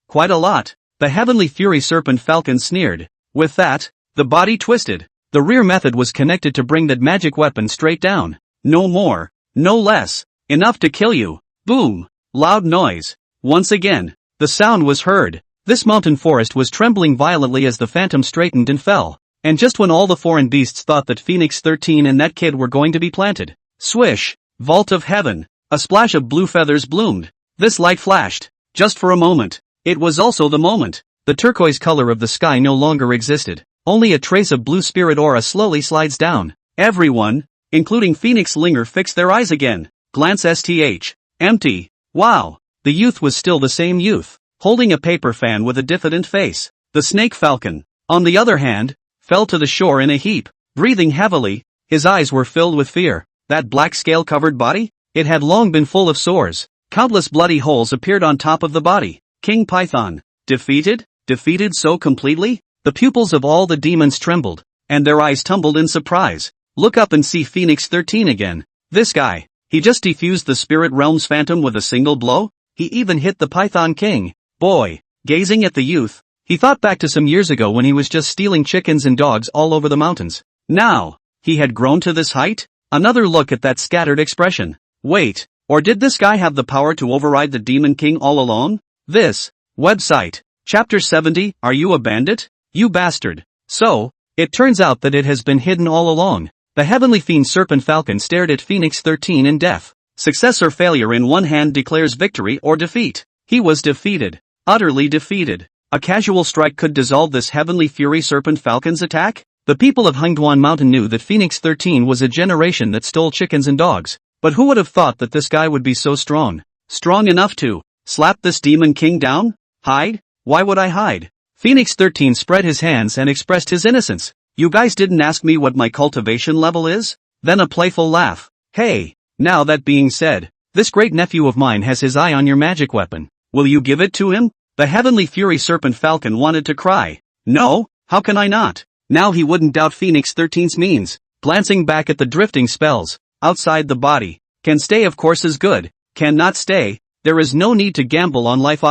Quite a lot. The heavenly fury Serpent Falcon sneered. With that, the body twisted. The rear method was connected to bring that magic weapon straight down. No more, no less. Enough to kill you. Boom. Loud noise. Once again, the sound was heard. This mountain forest was trembling violently as the phantom straightened and fell. And just when all the foreign beasts thought that Phoenix 13 and that kid were going to be planted. Swish. Vault of heaven. A splash of blue feathers bloomed. This light flashed. Just for a moment. It was also the moment. The turquoise color of the sky no longer existed. Only a trace of blue spirit aura slowly slides down. Everyone, including Phoenix Linger, fixed their eyes again. Glance sth. Empty. Wow. The youth was still the same youth, holding a paper fan with a diffident face. The snake falcon, on the other hand, fell to the shore in a heap, breathing heavily. His eyes were filled with fear. That black scale-covered body? It had long been full of sores. Countless bloody holes appeared on top of the body. King Python, defeated? Defeated so completely? The pupils of all the demons trembled, and their eyes tumbled in surprise. Look up and see Phoenix 13 again. This guy, he just defused the spirit realm's phantom with a single blow? He even hit the Python King. Boy, gazing at the youth, he thought back to some years ago when he was just stealing chickens and dogs all over the mountains. Now, he had grown to this height? Another look at that scattered expression. Wait, or did this guy have the power to override the Demon King all along? This website Chapter 70, Are You a Bandit? You bastard. So, it turns out that it has been hidden all along. The heavenly fiend Serpent Falcon stared at Phoenix 13 in death. Success or failure in one hand declares victory or defeat. He was defeated. Utterly defeated. A casual strike could dissolve this heavenly fury Serpent Falcon's attack? The people of Hengduan Mountain knew that Phoenix 13 was a generation that stole chickens and dogs. But who would have thought that this guy would be so strong? Strong enough to slap this demon king down? Hide? Why would I hide? Phoenix 13 spread his hands and expressed his innocence. You guys didn't ask me what my cultivation level is? Then a playful laugh. Hey, now that being said, this great nephew of mine has his eye on your magic weapon. Will you give it to him? The heavenly fury Serpent Falcon wanted to cry. No, how can I not? Now he wouldn't doubt Phoenix 13's means. Glancing back at the drifting spells outside the body. Can stay of course is good. Cannot stay. There is no need to gamble on life.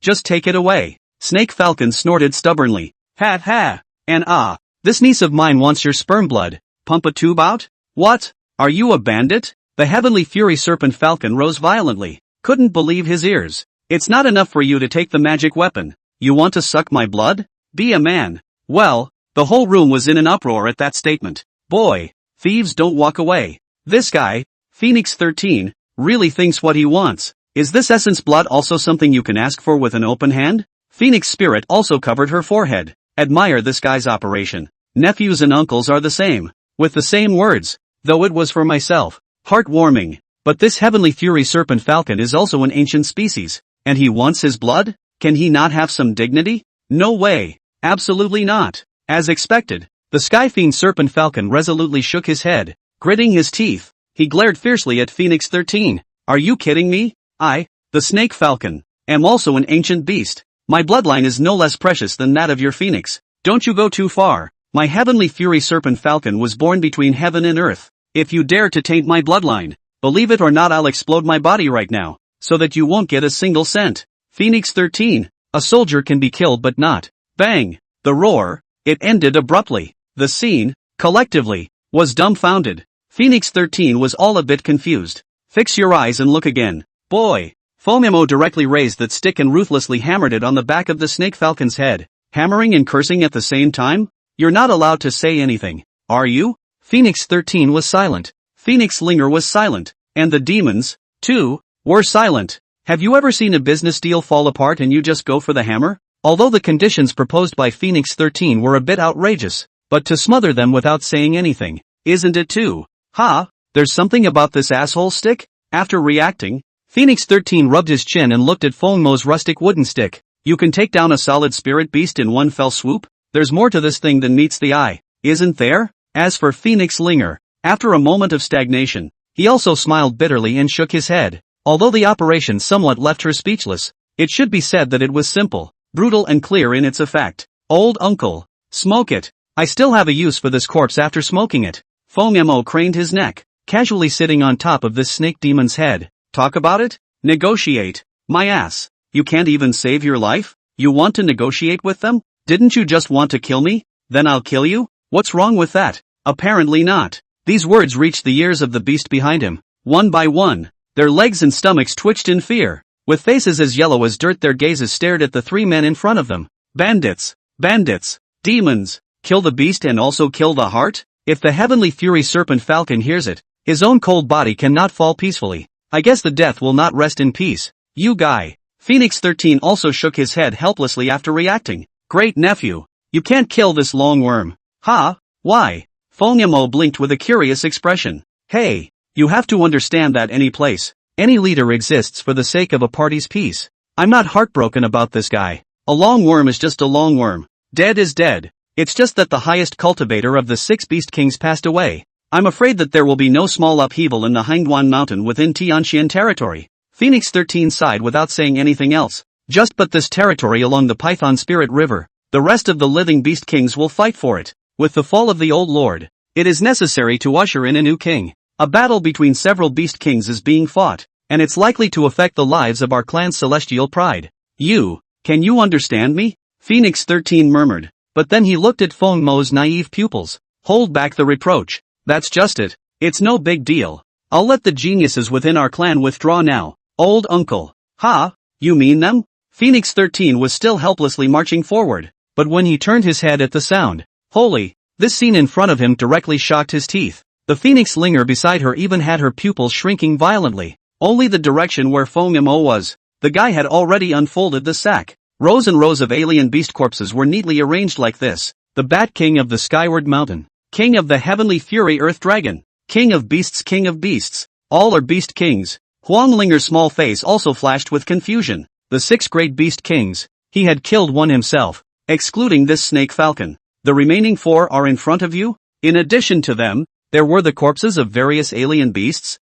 Just take it away. Snake Falcon snorted stubbornly. Ha ha. And this niece of mine wants your sperm blood. Pump a tube out? What? Are you a bandit? The heavenly fury Serpent Falcon rose violently. Couldn't believe his ears. It's not enough for you to take the magic weapon. You want to suck my blood? Be a man. Well, the whole room was in an uproar at that statement. Boy, thieves don't walk away. This guy, Phoenix 13, really thinks what he wants. Is this essence blood also something you can ask for with an open hand? Phoenix Spirit also covered her forehead. Admire this guy's operation. Nephews and uncles are the same. With the same words. Though it was for myself. Heartwarming. But this heavenly fury Serpent Falcon is also an ancient species. And he wants his blood? Can he not have some dignity? No way. Absolutely not. As expected, the Sky Fiend Serpent Falcon resolutely shook his head. Gritting his teeth, he glared fiercely at Phoenix 13. Are you kidding me? I, the Snake Falcon, am also an ancient beast. My bloodline is no less precious than that of your Phoenix. Don't you go too far. My heavenly fury Serpent Falcon was born between heaven and earth. If you dare to taint my bloodline, believe it or not I'll explode my body right now, so that you won't get a single cent. Phoenix 13. A soldier can be killed but not. Bang! The roar. It ended abruptly. The scene, collectively, was dumbfounded. Phoenix 13 was all a bit confused. Fix your eyes and look again. Boy! Fomemo directly raised that stick and ruthlessly hammered it on the back of the Snake Falcon's head. Hammering and cursing at the same time? You're not allowed to say anything, are you? Phoenix 13 was silent. Phoenix Linger was silent. And the demons, too, were silent. Have you ever seen a business deal fall apart and you just go for the hammer? Although the conditions proposed by Phoenix 13 were a bit outrageous, but to smother them without saying anything, isn't it too? There's something about this asshole stick? After reacting, Phoenix 13 rubbed his chin and looked at Fengmo's rustic wooden stick. You can take down a solid spirit beast in one fell swoop? There's more to this thing than meets the eye, isn't there? As for Phoenix Linger, after a moment of stagnation, he also smiled bitterly and shook his head. Although the operation somewhat left her speechless, it should be said that it was simple, brutal and clear in its effect. Old uncle, smoke it. I still have a use for this corpse after smoking it. Fengmo craned his neck, casually sitting on top of this snake demon's head. Talk about it? Negotiate. My ass. You can't even save your life? You want to negotiate with them? Didn't you just want to kill me? Then I'll kill you? What's wrong with that? Apparently not. These words reached the ears of the beast behind him. One by one, their legs and stomachs twitched in fear. With faces as yellow as dirt their gazes stared at the three men in front of them. Bandits. Bandits. Demons. Kill the beast and also kill the heart? If the heavenly fury Serpent Falcon hears it, his own cold body cannot fall peacefully. I guess the death will not rest in peace. You guy. Phoenix 13 also shook his head helplessly after reacting. Great nephew. You can't kill this long worm. Why? Fengmo blinked with a curious expression. Hey, you have to understand that any place, any leader exists for the sake of a party's peace. I'm not heartbroken about this guy. A long worm is just a long worm. Dead is dead. It's just that the highest cultivator of the 6 Beast Kings passed away. I'm afraid that there will be no small upheaval in the Hengduan Mountain within Tianqian territory. Phoenix 13 sighed without saying anything else. Just but this territory along the Python Spirit River. The rest of the living Beast Kings will fight for it. With the fall of the old lord, it is necessary to usher in a new king. A battle between several Beast Kings is being fought, and it's likely to affect the lives of our clan's celestial pride. Can you understand me? Phoenix 13 murmured, but then he looked at Fengmo's naive pupils. Hold back the reproach. That's just it. It's no big deal. I'll let the geniuses within our clan withdraw now. Old uncle. You mean them? Phoenix 13 was still helplessly marching forward, but when he turned his head at the sound, holy, this scene in front of him directly shocked his teeth. The Phoenix Linger beside her even had her pupils shrinking violently. Only the direction where Feng Mo was. The guy had already unfolded the sack. Rows and rows of alien beast corpses were neatly arranged like this. The Bat King of the Skyward Mountain. King of the Heavenly Fury Earth Dragon. King of Beasts. All are Beast Kings. Huang Linger's small face also flashed with confusion. The 6 great Beast Kings. He had killed one himself, excluding this snake falcon. The remaining 4 are in front of you? In addition to them, there were the corpses of various alien beasts.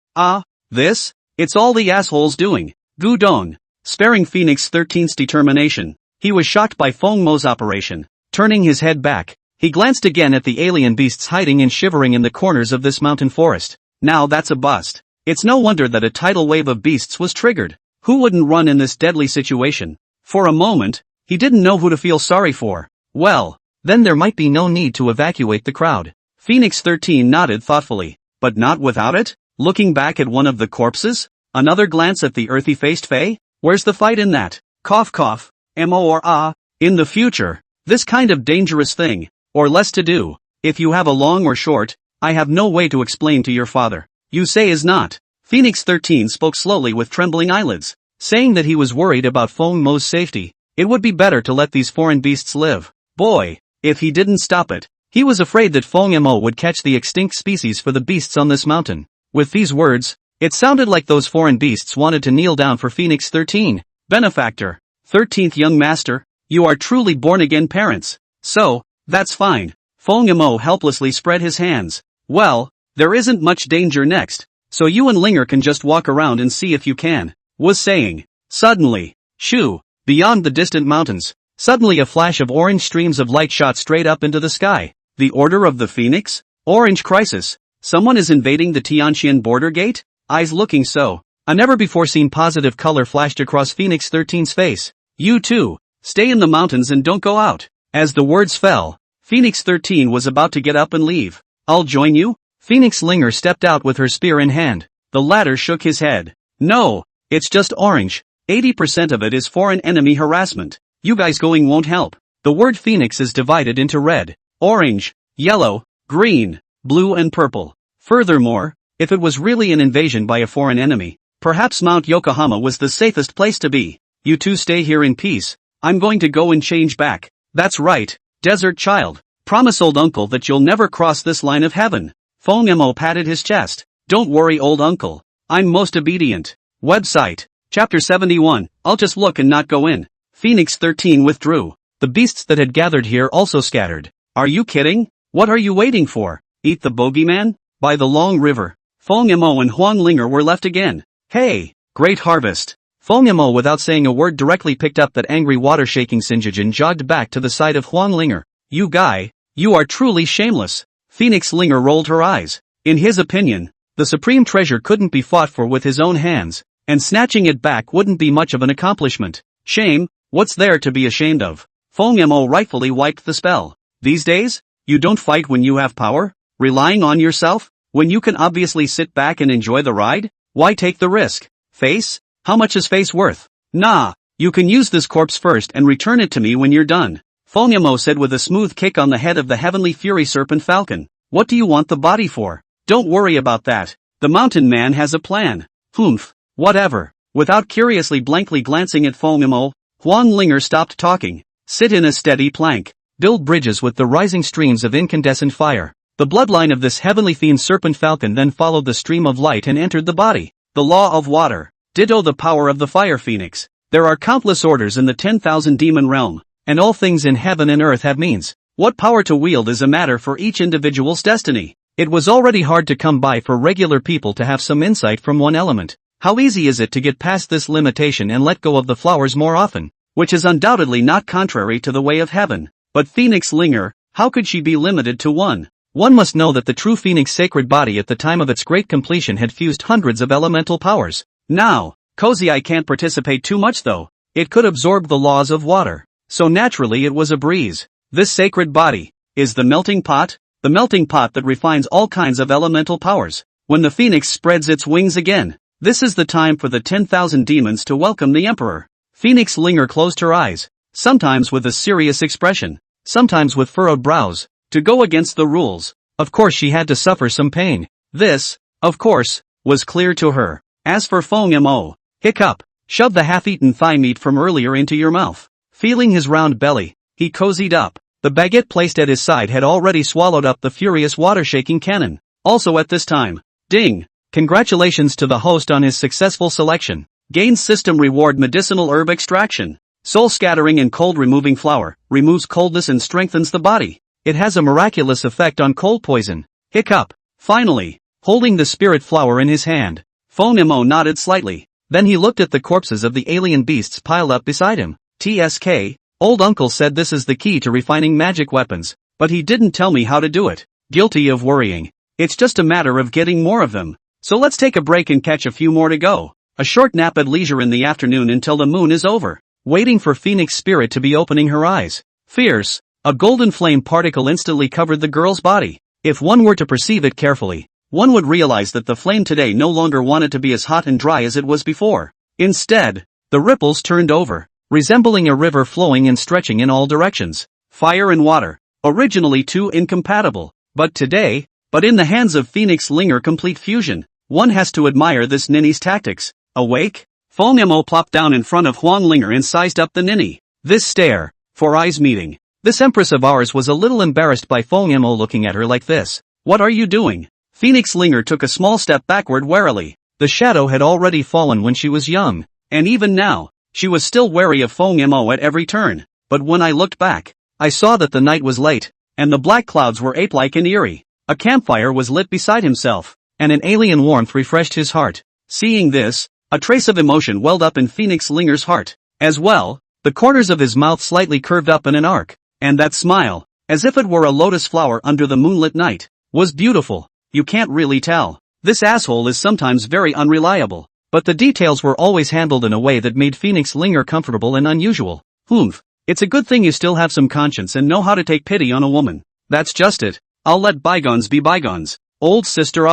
This? It's all the assholes doing. Gudong. Sparing Phoenix 13's determination, he was shocked by Feng Mo's operation. Turning his head back, he glanced again at the alien beasts hiding and shivering in the corners of this mountain forest. Now that's a bust. It's no wonder that a tidal wave of beasts was triggered. Who wouldn't run in this deadly situation? For a moment, he didn't know who to feel sorry for. Well, then there might be no need to evacuate the crowd. Phoenix 13 nodded thoughtfully. But not without it? Looking back at one of the corpses? Another glance at the earthy-faced Fae? Where's the fight in that? Cough cough. Mo or ah. In the future, this kind of dangerous thing, or less to do, if you have a long or short, I have no way to explain to your father. You say is not. Phoenix 13 spoke slowly with trembling eyelids, saying that he was worried about Feng Mo's safety. It would be better to let these foreign beasts live. Boy, if he didn't stop it. He was afraid that Feng Mo would catch the extinct species for the beasts on this mountain. With these words, it sounded like those foreign beasts wanted to kneel down for Phoenix 13. Benefactor, 13th young master, you are truly born-again parents. So, that's fine. Feng Mo helplessly spread his hands. Well, there isn't much danger next, so you and Linger can just walk around and see if you can. Was saying. Suddenly, shoo, beyond the distant mountains, suddenly a flash of orange streams of light shot straight up into the sky. The Order of the Phoenix? Orange Crisis. Someone is invading the Tianqian border gate? Eyes looking so. A never-before-seen positive color flashed across Phoenix 13's face. You too. Stay in the mountains and don't go out. As the words fell, Phoenix 13 was about to get up and leave. I'll join you? Phoenix Linger stepped out with her spear in hand. The latter shook his head. No, it's just orange. 80% of it is foreign enemy harassment. You guys going won't help. The word Phoenix is divided into red, orange, yellow, green, blue and purple. Furthermore, if it was really an invasion by a foreign enemy, perhaps Mount Yokohama was the safest place to be. You two stay here in peace. I'm going to go and change back. That's right, desert child. Promise old uncle that you'll never cross this line of heaven. Feng Mo patted his chest. Don't worry old uncle. I'm most obedient. Website. Chapter 71. I'll just look and not go in. Phoenix 13 withdrew. The beasts that had gathered here also scattered. Are you kidding? What are you waiting for? Eat the bogeyman? By the long river, Feng Mo and Huang Linger were left again. Hey, great harvest. Feng Mo without saying a word directly picked up that angry water-shaking Sinjij and jogged back to the side of Huang Linger. You guy, you are truly shameless. Phoenix Linger rolled her eyes. In his opinion, the supreme treasure couldn't be fought for with his own hands, and snatching it back wouldn't be much of an accomplishment. Shame? What's there to be ashamed of? Feng Mo rightfully wiped the spell. These days, you don't fight when you have power? Relying on yourself? When you can obviously sit back and enjoy the ride? Why take the risk? Face? How much is face worth? Nah, you can use this corpse first and return it to me when you're done. Feng Mo said with a smooth kick on the head of the Heavenly Fury Serpent Falcon. What do you want the body for? Don't worry about that. The mountain man has a plan. Humph. Whatever. Without curiously blankly glancing at Feng Mo, Huang Linger stopped talking. Sit in a steady plank. Build bridges with the rising streams of incandescent fire. The bloodline of this heavenly fiend serpent falcon then followed the stream of light and entered the body. The law of water. Ditto the power of the fire phoenix. There are countless orders in the 10,000 demon realm, and all things in heaven and earth have means. What power to wield is a matter for each individual's destiny. It was already hard to come by for regular people to have some insight from one element. How easy is it to get past this limitation and let go of the flowers more often? Which is undoubtedly not contrary to the way of heaven. But Phoenix Linger, how could she be limited to one? One must know that the true Phoenix sacred body at the time of its great completion had fused hundreds of elemental powers. Now, Cozy Eye can't participate too much though. It could absorb the laws of water. So naturally it was a breeze. This sacred body is the melting pot that refines all kinds of elemental powers. When the phoenix spreads its wings again, this is the time for the 10,000 demons to welcome the emperor. Phoenix Linger closed her eyes, sometimes with a serious expression, sometimes with furrowed brows, to go against the rules. Of course she had to suffer some pain. This, of course, was clear to her. As for Feng Mo, hiccup, shove the half-eaten thigh meat from earlier into your mouth. Feeling his round belly, he cozied up. The baguette placed at his side had already swallowed up the furious water-shaking cannon. Also at this time, ding! Congratulations to the host on his successful selection. Gains system reward medicinal herb extraction. Soul scattering and cold removing flower, removes coldness and strengthens the body. It has a miraculous effect on cold poison. Hiccup. Finally, holding the spirit flower in his hand, Feng Mo nodded slightly. Then he looked at the corpses of the alien beasts piled up beside him. TSK, old uncle said this is the key to refining magic weapons, but he didn't tell me how to do it. Guilty of worrying. It's just a matter of getting more of them. So let's take a break and catch a few more to go. A short nap at leisure in the afternoon until the moon is over. Waiting for Phoenix Spirit to be opening her eyes. Fierce. A golden flame particle instantly covered the girl's body. If one were to perceive it carefully, one would realize that the flame today no longer wanted to be as hot and dry as it was before. Instead, the ripples turned over, resembling a river flowing and stretching in all directions. Fire and water, originally two incompatible, but in the hands of Phoenix Linger complete fusion. One has to admire this ninny's tactics. Awake? Feng Mo plopped down in front of Huang Linger and sized up the ninny. This stare, for eyes meeting. This empress of ours was a little embarrassed by Feng Mo looking at her like this. What are you doing? Phoenix Linger took a small step backward warily. The shadow had already fallen when she was young, and even now, she was still wary of Feng Mo at every turn. But when I looked back, I saw that the night was late, and the black clouds were ape-like and eerie. A campfire was lit beside himself, and an alien warmth refreshed his heart. Seeing this, a trace of emotion welled up in Phoenix Linger's heart. As well, the corners of his mouth slightly curved up in an arc, and that smile, as if it were a lotus flower under the moonlit night, was beautiful. You can't really tell. This asshole is sometimes very unreliable, but the details were always handled in a way that made Phoenix Linger comfortable and unusual. Humph. It's a good thing you still have some conscience and know how to take pity on a woman. That's just it. I'll let bygones be bygones. Old sister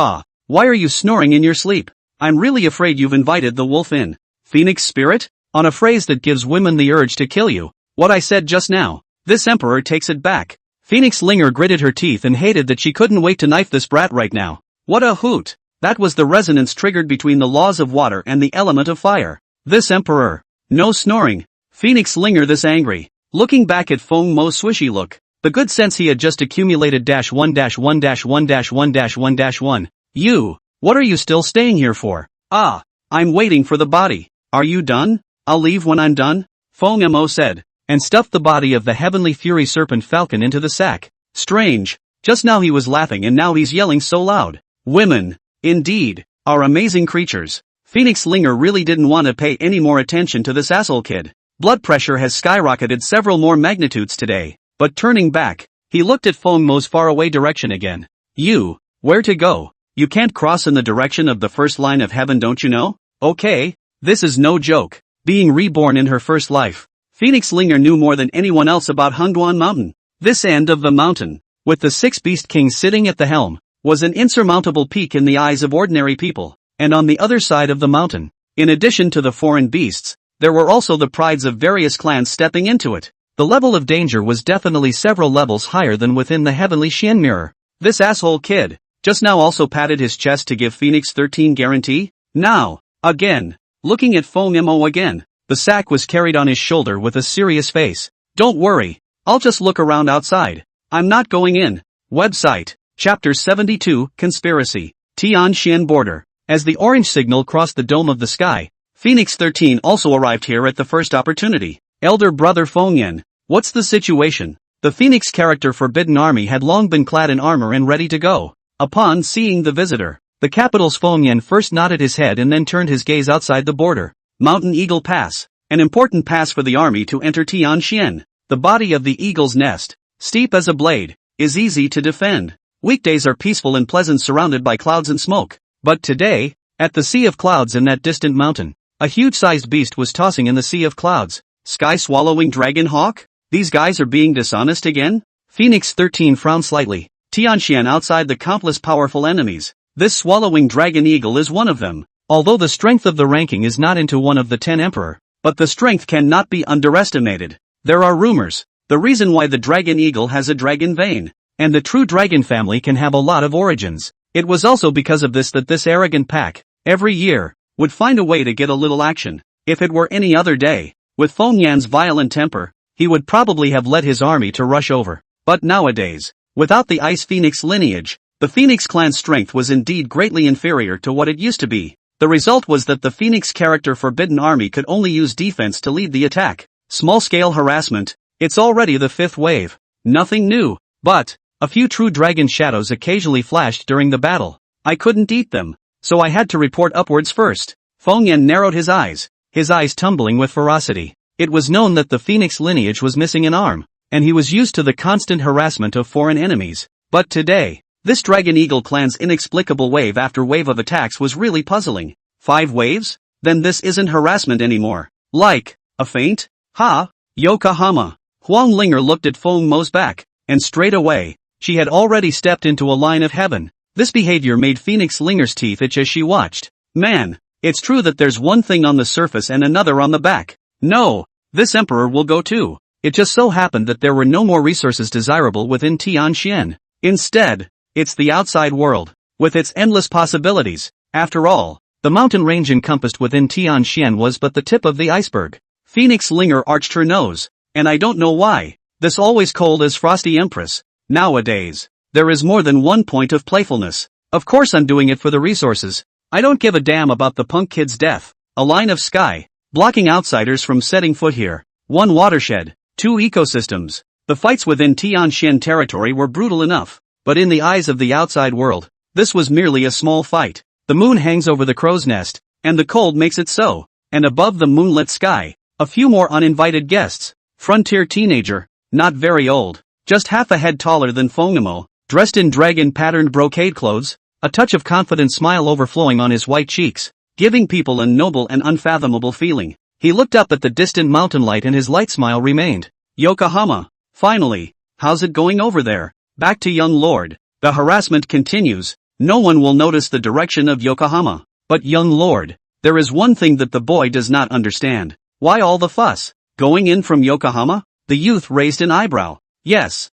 why are you snoring in your sleep? I'm really afraid you've invited the wolf in. Phoenix Spirit? On a phrase that gives women the urge to kill you. What I said just now. This emperor takes it back. Phoenix Linger gritted her teeth and hated that she couldn't wait to knife this brat right now. What a hoot. That was the resonance triggered between the laws of water and the element of fire. This emperor. No snoring. Phoenix Linger this angry. Looking back at Feng Mo's swishy look. The good sense he had just accumulated -1-1-1-1-1-1. You, what are you still staying here for? I'm waiting for the body. Are you done? I'll leave when I'm done, Feng Mo said, and stuffed the body of the heavenly fury serpent falcon into the sack. Strange, just now he was laughing and now he's yelling so loud. Women, indeed, are amazing creatures. Phoenix Linger really didn't want to pay any more attention to this asshole kid. Blood pressure has skyrocketed several more magnitudes today, but turning back, he looked at Feng Mo's faraway direction again. You, where to go? You can't cross in the direction of the first line of heaven, don't you know? Okay, this is no joke. Being reborn in her first life, Phoenix Linger knew more than anyone else about Hengduan Mountain. This end of the mountain, with the six beast kings sitting at the helm, was an insurmountable peak in the eyes of ordinary people, and on the other side of the mountain, in addition to the foreign beasts, there were also the prides of various clans stepping into it. The level of danger was definitely several levels higher than within the heavenly Xian mirror. This asshole kid, just now also patted his chest to give Phoenix 13 guarantee? Now, again, looking at Feng Mo again, the sack was carried on his shoulder with a serious face. Don't worry, I'll just look around outside. I'm not going in. Website, Chapter 72, Conspiracy, Tianxian Border. As the orange signal crossed the dome of the sky, Phoenix 13 also arrived here at the first opportunity. Elder brother Feng Yan, what's the situation? The Phoenix character Forbidden Army had long been clad in armor and ready to go. Upon seeing the visitor, the capital's Feng Yan first nodded his head and then turned his gaze outside the border. Mountain Eagle Pass, an important pass for the army to enter Tianxian. The body of the eagle's nest, steep as a blade, is easy to defend. Weekdays are peaceful and pleasant surrounded by clouds and smoke. But today, at the sea of clouds in that distant mountain, a huge-sized beast was tossing in the sea of clouds. Sky-swallowing dragon hawk? These guys are being dishonest again? Phoenix 13 frowned slightly. Tianxian outside the countless powerful enemies. This swallowing dragon eagle is one of them. Although the strength of the ranking is not into one of the 10 emperor, But the strength cannot be underestimated. There are rumors. The reason why the dragon eagle has a dragon vein. And the true dragon family can have a lot of origins. It was also because of this that this arrogant pack, every year, would find a way to get a little action. If it were any other day, with Feng Yan's violent temper, he would probably have led his army to rush over. But nowadays, without the Ice Phoenix lineage, the Phoenix clan's strength was indeed greatly inferior to what it used to be. The result was that the Phoenix character Forbidden Army could only use defense to lead the attack. Small-scale harassment. It's already the 5th wave. Nothing new. But a few true dragon shadows occasionally flashed during the battle. I couldn't eat them, so I had to report upwards first. Feng Yan narrowed his eyes tumbling with ferocity. It was known that the Phoenix lineage was missing an arm, and he was used to the constant harassment of foreign enemies. But today, this Dragon Eagle clan's inexplicable wave after wave of attacks was really puzzling. 5 waves? Then this isn't harassment anymore. Like a feint? Ha! Yokohama. Huang Linger looked at Feng Mo's back, and straight away, she had already stepped into a line of heaven. This behavior made Phoenix Linger's teeth itch as she watched. Man, it's true that there's one thing on the surface and another on the back. No, this emperor will go too. It just so happened that there were no more resources desirable within Tianxian. Instead, it's the outside world, with its endless possibilities. After all, the mountain range encompassed within Tianxian was but the tip of the iceberg. Phoenix Linger arched her nose, and I don't know why. This always cold as frosty empress. Nowadays, there is more than one point of playfulness. Of course I'm doing it for the resources. I don't give a damn about the punk kid's death. A line of sky, blocking outsiders from setting foot here. 1 watershed, 2 ecosystems. The fights within Tianxian territory were brutal enough, but in the eyes of the outside world, this was merely a small fight. The moon hangs over the crow's nest, and the cold makes it so. And above the moonlit sky, a few more uninvited guests. Frontier teenager, not very old, just half a head taller than Fengmo, dressed in dragon-patterned brocade clothes, a touch of confident smile overflowing on his white cheeks, giving people a noble and unfathomable feeling. He looked up at the distant mountain light and his light smile remained. Yokohama, finally, how's it going over there? Back to young lord. The harassment continues. No one will notice the direction of Yokohama. But young lord, there is one thing that the boy does not understand. Why all the fuss? Going in from Yokohama? The youth raised an eyebrow. Yes,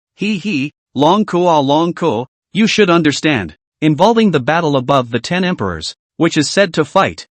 long ko, you should understand. Involving the battle above the 10 emperors, which is said to fight,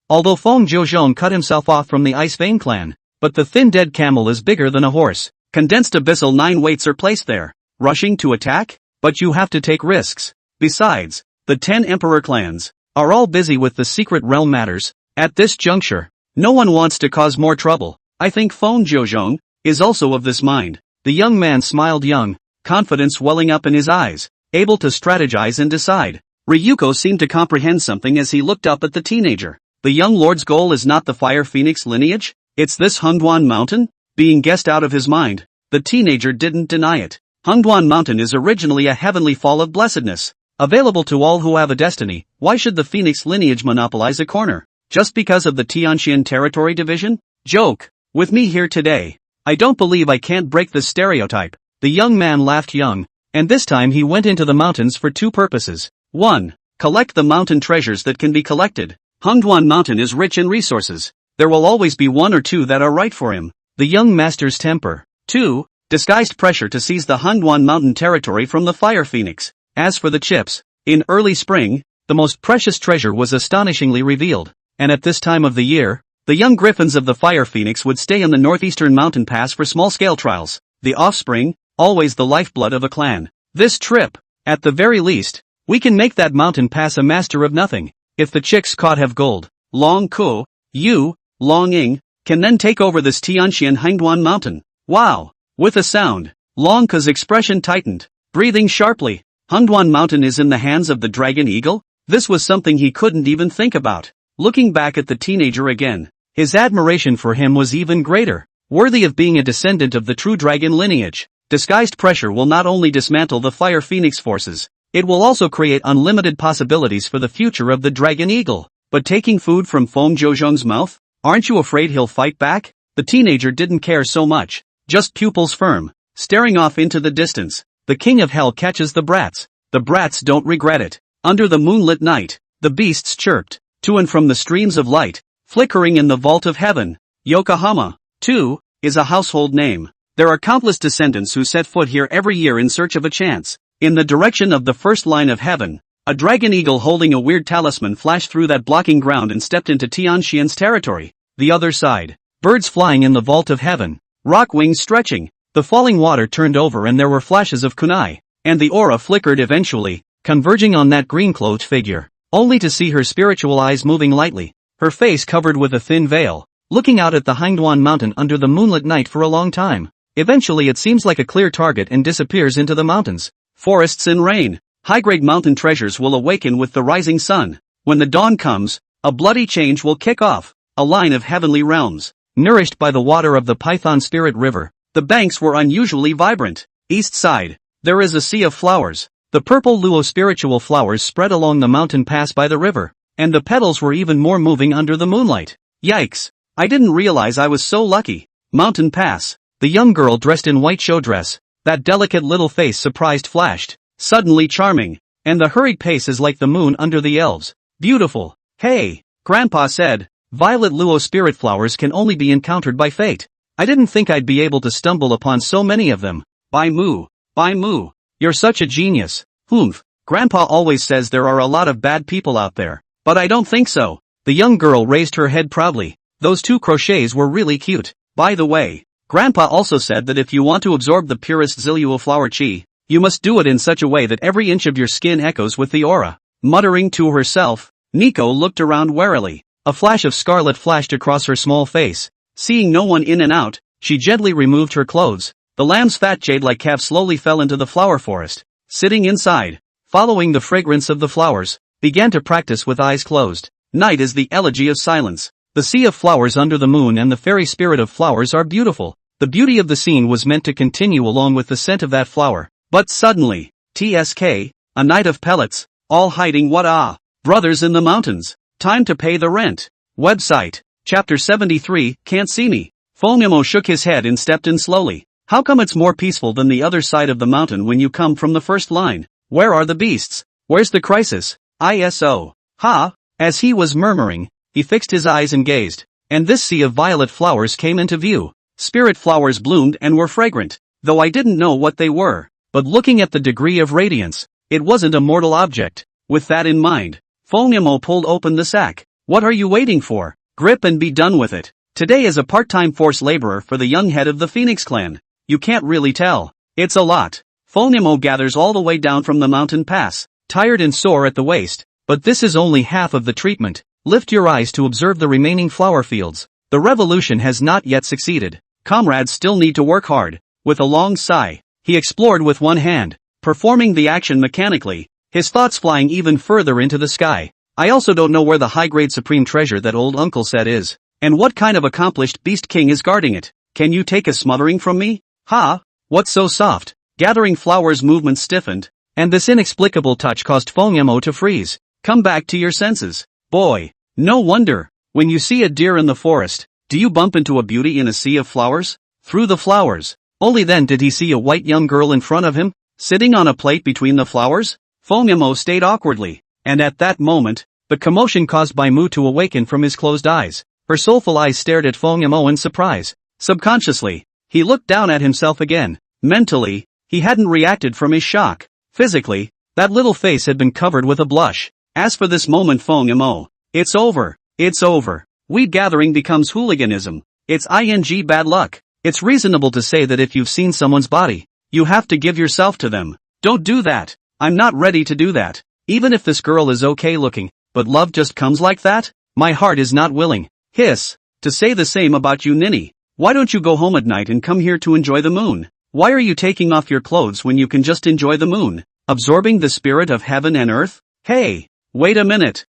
although Feng Zhozhong cut himself off from the Ice Vein clan. But the thin dead camel is bigger than a horse. Condensed abyssal 9 weights are placed there. Rushing to attack? But you have to take risks. Besides, the 10 emperor clans are all busy with the secret realm matters. At this juncture, no one wants to cause more trouble. I think Feng Zhozhong is also of this mind. The young man smiled, young, confidence welling up in his eyes, able to strategize and decide. Ryuko seemed to comprehend something as he looked up at the teenager. The young lord's goal is not the Fire Phoenix lineage? It's this Hungduan Mountain? Being guessed out of his mind, the teenager didn't deny it. Hungduan Mountain is originally a heavenly fall of blessedness, available to all who have a destiny. Why should the Phoenix lineage monopolize a corner? Just because of the Tianxian territory division? Joke. With me here today, I don't believe I can't break this stereotype. The young man laughed, young, and this time he went into the mountains for 2 purposes. 1. Collect the mountain treasures that can be collected. Hungduan Mountain is rich in resources. There will always be 1 or 2 that are right for him. The young master's temper. 2. Disguised pressure to seize the Hungduan Mountain territory from the Fire Phoenix. As for the chips, in early spring, the most precious treasure was astonishingly revealed. And at this time of the year, the young griffins of the Fire Phoenix would stay in the northeastern mountain pass for small-scale trials. The offspring, always the lifeblood of a clan. This trip, at the very least, we can make that mountain pass a master of nothing. If the chicks caught have gold, Long Ko, you, Long Ying, can then take over this Tianxian Hangduan Mountain. Wow! With a sound, Long Ko's expression tightened, breathing sharply. Hangduan Mountain is in the hands of the Dragon Eagle? This was something he couldn't even think about. Looking back at the teenager again, his admiration for him was even greater. Worthy of being a descendant of the true dragon lineage. Disguised pressure will not only dismantle the Fire Phoenix forces, it will also create unlimited possibilities for the future of the Dragon Eagle. But taking food from Feng Zhozhong's mouth? Aren't you afraid he'll fight back? The teenager didn't care so much, just pupils firm, staring off into the distance. The king of hell catches the brats. The brats don't regret it. Under the moonlit night, the beasts chirped. To and from the streams of light, Flickering in the vault of heaven. Yokohama, too, is a household name. There are countless descendants who set foot here every year in search of a chance. In the direction of the first line of heaven, a dragon eagle holding a weird talisman flashed through that blocking ground and stepped into Tianxian's territory. The other side. Birds flying in the vault of heaven. Rock wings stretching. The falling water turned over and there were flashes of kunai. And the aura flickered eventually, converging on that green-clothed figure. Only to see her spiritual eyes moving lightly. Her face covered with a thin veil. Looking out at the Hangduan mountain under the moonlit night for a long time. Eventually it seems like a clear target and disappears into the mountains. Forests in rain. High-grade mountain treasures will awaken with the rising sun. When the dawn comes, a bloody change will kick off. A line of heavenly realms. Nourished by the water of the Python Spirit River. The banks were unusually vibrant. East side. There is a sea of flowers. The purple luo spiritual flowers spread along the mountain pass by the river. And the petals were even more moving under the moonlight. Yikes. I didn't realize I was so lucky. Mountain pass. The young girl dressed in white show dress. That delicate little face surprised flashed. Suddenly charming. And the hurried pace is like the moon under the elves. Beautiful. Hey, Grandpa said. Violet luo spirit flowers can only be encountered by fate. I didn't think I'd be able to stumble upon so many of them. Bai Mu. Bai Mu. You're such a genius. Humph. Grandpa always says there are a lot of bad people out there. But I don't think so. The young girl raised her head proudly. Those two crochets were really cute. By the way, Grandpa also said that if you want to absorb the purest Ziluo flower chi, you must do it in such a way that every inch of your skin echoes with the aura. Muttering to herself, Nico looked around warily. A flash of scarlet flashed across her small face. Seeing no one in and out, she gently removed her clothes. The lamb's fat jade-like calf slowly fell into the flower forest. Sitting inside, following the fragrance of the flowers, began to practice with eyes closed. Night is the elegy of silence. The sea of flowers under the moon and the fairy spirit of flowers are beautiful. The beauty of the scene was meant to continue along with the scent of that flower. But suddenly, TSK, a night of pellets, all hiding what ah, brothers in the mountains. Time to pay the rent. Website. Chapter 73, Can't See Me. Fongamo shook his head and stepped in slowly. How come it's more peaceful than the other side of the mountain when you come from the first line? Where are the beasts? Where's the crisis? ISO. Ha! As he was murmuring, he fixed his eyes and gazed. And this sea of violet flowers came into view. Spirit flowers bloomed and were fragrant, though I didn't know what they were. But looking at the degree of radiance, it wasn't a mortal object. With that in mind, Fongamo pulled open the sack. What are you waiting for? Grip and be done with it. Today is a part-time forced laborer for the young head of the Phoenix clan. You can't really tell. It's a lot. Fongamo gathers all the way down from the mountain pass, tired and sore at the waist. But this is only half of the treatment. Lift your eyes to observe the remaining flower fields. The revolution has not yet succeeded. Comrades still need to work hard. With a long sigh, he explored with one hand, performing the action mechanically, his thoughts flying even further into the sky. I also don't know where the high-grade supreme treasure that old uncle said is, and what kind of accomplished beast king is guarding it. Can you take a smothering from me? Ha! What's so soft? Gathering flowers' movement stiffened, and this inexplicable touch caused Fongamo to freeze. Come back to your senses, boy. No wonder, when you see a deer in the forest, do you bump into a beauty in a sea of flowers? Through the flowers. Only then did he see a white young girl in front of him, sitting on a plate between the flowers. Fongamo stayed awkwardly, and at that moment, the commotion caused by Mu to awaken from his closed eyes. Her soulful eyes stared at Fongamo in surprise. Subconsciously, he looked down at himself again. Mentally, he hadn't reacted from his shock. Physically, that little face had been covered with a blush. As for this moment, Fongamo, it's over. It's over. Weed gathering becomes hooliganism. It's ing bad luck. It's reasonable to say that if you've seen someone's body, you have to give yourself to them. Don't do that. I'm not ready to do that. Even if this girl is okay looking, but love just comes like that? My heart is not willing. Hiss. To say the same about you, Ninny. Why don't you go home at night and come here to enjoy the moon? Why are you taking off your clothes when you can just enjoy the moon? Absorbing the spirit of heaven and earth? Hey, wait a minute.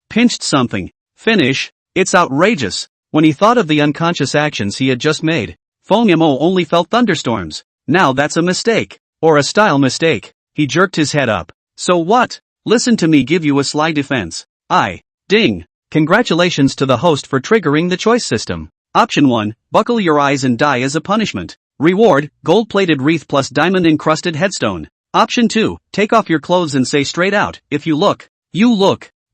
Pinched something. Finish. It's outrageous. When he thought of the unconscious actions he had just made, Fongamo only felt thunderstorms. Now that's a mistake. Or a style mistake. He jerked his head up. So what? Listen to me give you a sly defense. Ding. Congratulations to the host for triggering the choice system. Option 1, buckle your eyes and die as a punishment. Reward, gold-plated wreath plus diamond-encrusted headstone. Option 2, take off your clothes and say straight out, if you look,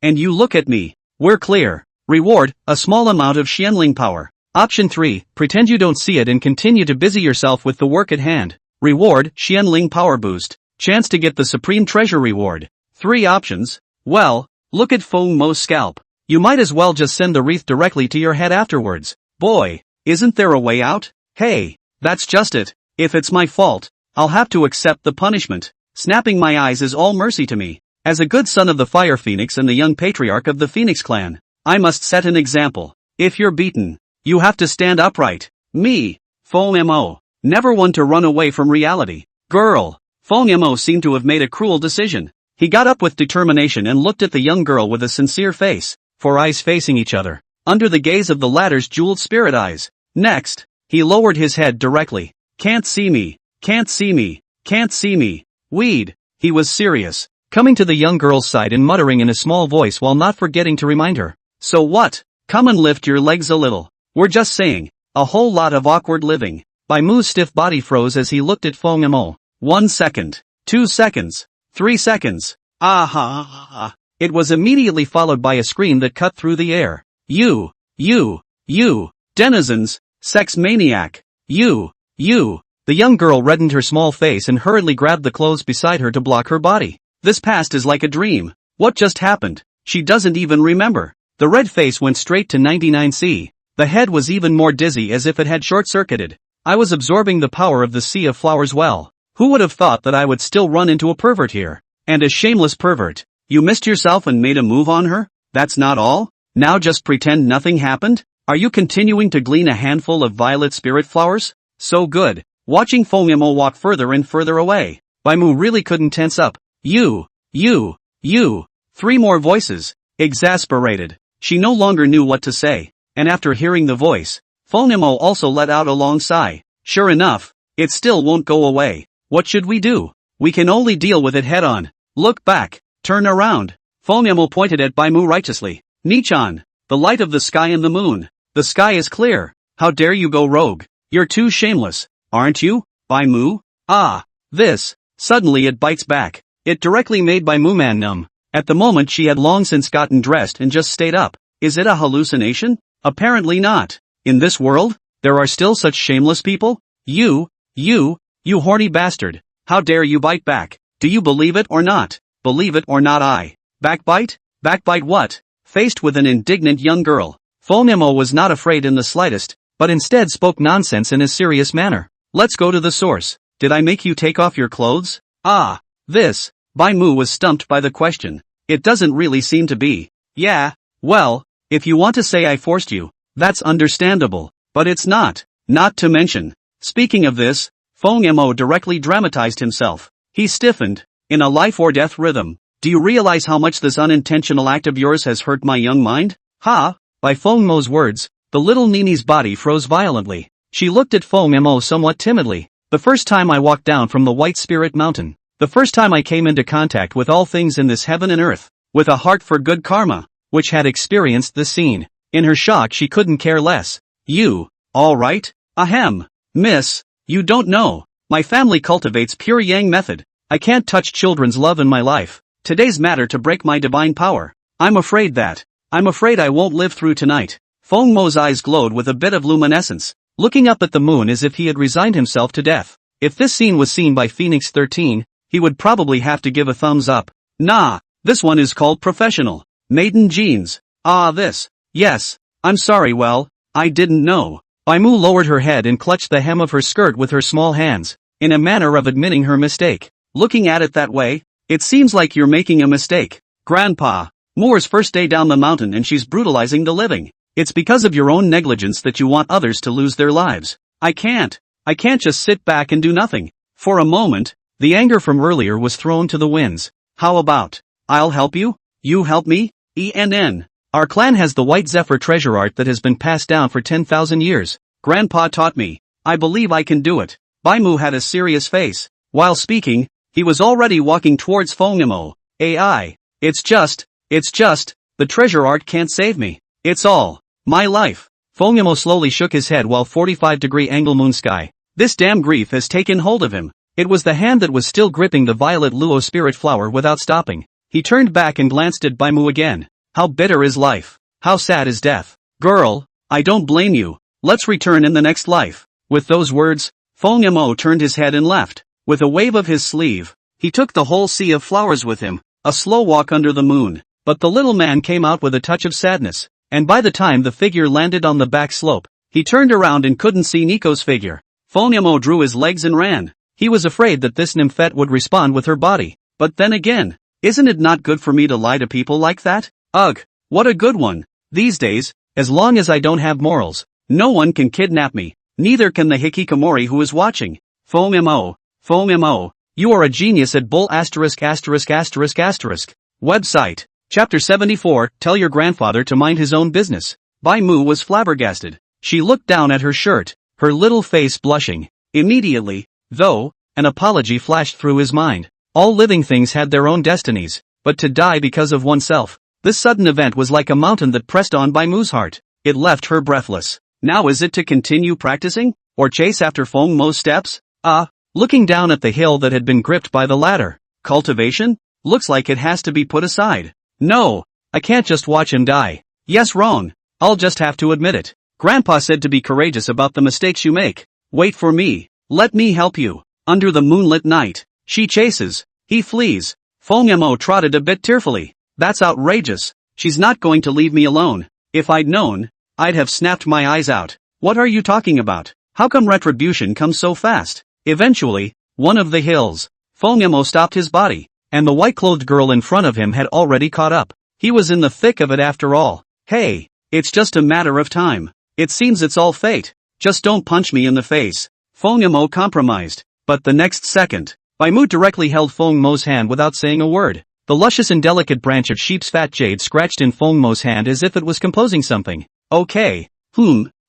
and you look at me. We're clear. Reward, a small amount of Xianling power. Option 3, pretend you don't see it and continue to busy yourself with the work at hand. Reward, Xianling power boost. Chance to get the supreme treasure reward. 3 options. Well, look at Feng Mo's scalp. You might as well just send the wreath directly to your head afterwards. Boy, isn't there a way out? Hey, that's just it. If it's my fault, I'll have to accept the punishment. Snapping my eyes is all mercy to me. As a good son of the Fire Phoenix and the young patriarch of the Phoenix clan, I must set an example. If you're beaten, you have to stand upright. Me, Feng Mo, never one to run away from reality. Girl, Feng Mo seemed to have made a cruel decision. He got up with determination and looked at the young girl with a sincere face, 4 eyes facing each other, under the gaze of the latter's jeweled spirit eyes. Next, he lowered his head directly. Can't see me, can't see me, can't see me. Weed, he was serious, coming to the young girl's side and muttering in a small voice while not forgetting to remind her. So what? Come and lift your legs a little. We're just saying, a whole lot of awkward living. Bai Mu's stiff body froze as he looked at Feng Mo. 1 second, 2 seconds, 3 seconds. Ah. It was immediately followed by a scream that cut through the air. You, denizens, sex maniac. You. The young girl reddened her small face and hurriedly grabbed the clothes beside her to block her body. This past is like a dream. What just happened? She doesn't even remember. The red face went straight to 99C. The head was even more dizzy as if it had short-circuited. I was absorbing the power of the sea of flowers well. Who would have thought that I would still run into a pervert here? And a shameless pervert. You missed yourself and made a move on her? That's not all? Now just pretend nothing happened? Are you continuing to glean a handful of violet spirit flowers? So good. Watching Feng Mo walk further and further away, Bai Mu really couldn't tense up. You. 3 more voices. Exasperated. She no longer knew what to say, and after hearing the voice, Feng Mo also let out a long sigh. Sure enough, it still won't go away. What should we do? We can only deal with it head on. Look back. Turn around. Feng Mo pointed at Bai Mu righteously. Nichan, the light of the sky and the moon. The sky is clear. How dare you go rogue? You're too shameless, aren't you, Bai Mu? This. Suddenly it bites back. It directly made Bai Mu man numb. At the moment she had long since gotten dressed and just stayed up. Is it a hallucination? Apparently not. In this world, there are still such shameless people? You horny bastard. How dare you bite back? Do you believe it or not? Believe it or not I. Backbite? Backbite what? Faced with an indignant young girl, Feng Mo was not afraid in the slightest, but instead spoke nonsense in a serious manner. Let's go to the source. Did I make you take off your clothes? This. Bai Mu was stumped by the question. It doesn't really seem to be. Yeah, well, if you want to say I forced you, that's understandable, but it's not. Not to mention. Speaking of this, Feng Mo directly dramatized himself. He stiffened, in a life or death rhythm. Do you realize how much this unintentional act of yours has hurt my young mind? By Feng Mo's words, the little Nini's body froze violently. She looked at Feng Mo somewhat timidly. The first time I walked down from the White Spirit Mountain. The first time I came into contact with all things in this heaven and earth, with a heart for good karma, which had experienced the scene. In her shock she couldn't care less. You, all right? Ahem. Miss, you don't know. My family cultivates pure yang method. I can't touch children's love in my life. Today's matter to break my divine power. I'm afraid I won't live through tonight. Feng Mo's eyes glowed with a bit of luminescence, looking up at the moon as if he had resigned himself to death. If this scene was seen by Phoenix 13, he would probably have to give a thumbs up. Nah, this one is called professional. Maiden jeans. This. Yes. I'm sorry well, I didn't know. Bai Mu lowered her head and clutched the hem of her skirt with her small hands, in a manner of admitting her mistake. Looking at it that way, it seems like you're making a mistake. Grandpa, Moore's first day down the mountain and she's brutalizing the living. It's because of your own negligence that you want others to lose their lives. I can't just sit back and do nothing. For a moment, the anger from earlier was thrown to the winds. How about, I'll help you? You help me? Our clan has the White Zephyr treasure art that has been passed down for 10,000 years. Grandpa taught me. I believe I can do it. Bai Mu had a serious face. While speaking, he was already walking towards Feng Mo. It's just, the treasure art can't save me. It's all my life. Feng Mo slowly shook his head while 45-degree angle moon sky. This damn grief has taken hold of him. It was the hand that was still gripping the violet luo spirit flower without stopping. He turned back and glanced at Bai Mu again. How bitter is life. How sad is death? Girl, I don't blame you. Let's return in the next life. With those words, Feng Mo turned his head and left. With a wave of his sleeve, he took the whole sea of flowers with him, a slow walk under the moon. But the little man came out with a touch of sadness, and by the time the figure landed on the back slope, he turned around and couldn't see Nico's figure. Feng Mo drew his legs and ran. He was afraid that this nymphette would respond with her body. But then again, isn't it not good for me to lie to people like that? Ugh, what a good one. These days, as long as I don't have morals, no one can kidnap me, neither can the hikikomori who is watching. Feng Mo, you are a genius at bull ********. Website. Chapter 74, Tell Your Grandfather to Mind His Own Business. Bai Mu was flabbergasted. She looked down at her shirt, her little face blushing. Immediately, though, an apology flashed through his mind. All living things had their own destinies, but to die because of oneself, this sudden event was like a mountain that pressed on Bai Mu's heart. It left her breathless. Now is it to continue practicing, or chase after Feng Mo's steps? Looking down at the hill that had been gripped by the ladder. Cultivation? Looks like it has to be put aside. No, I can't just watch him die. Yes, wrong. I'll just have to admit it. Grandpa said to be courageous about the mistakes you make. Wait for me. Let me help you. Under the moonlit night, she chases, he flees. Feng Mo trotted a bit tearfully. That's outrageous. She's not going to leave me alone. If I'd known, I'd have snapped my eyes out. What are you talking about? How come retribution comes so fast? Eventually, one of the hills. Feng Mo stopped his body, and the white-clothed girl in front of him had already caught up. He was in the thick of it after all. Hey, it's just a matter of time. It seems it's all fate. Just don't punch me in the face. Feng Mo compromised. But the next second, Bai Mu directly held Feng Mo's hand without saying a word. The luscious and delicate branch of sheep's fat jade scratched in Feng Mo's hand as if it was composing something. Okay.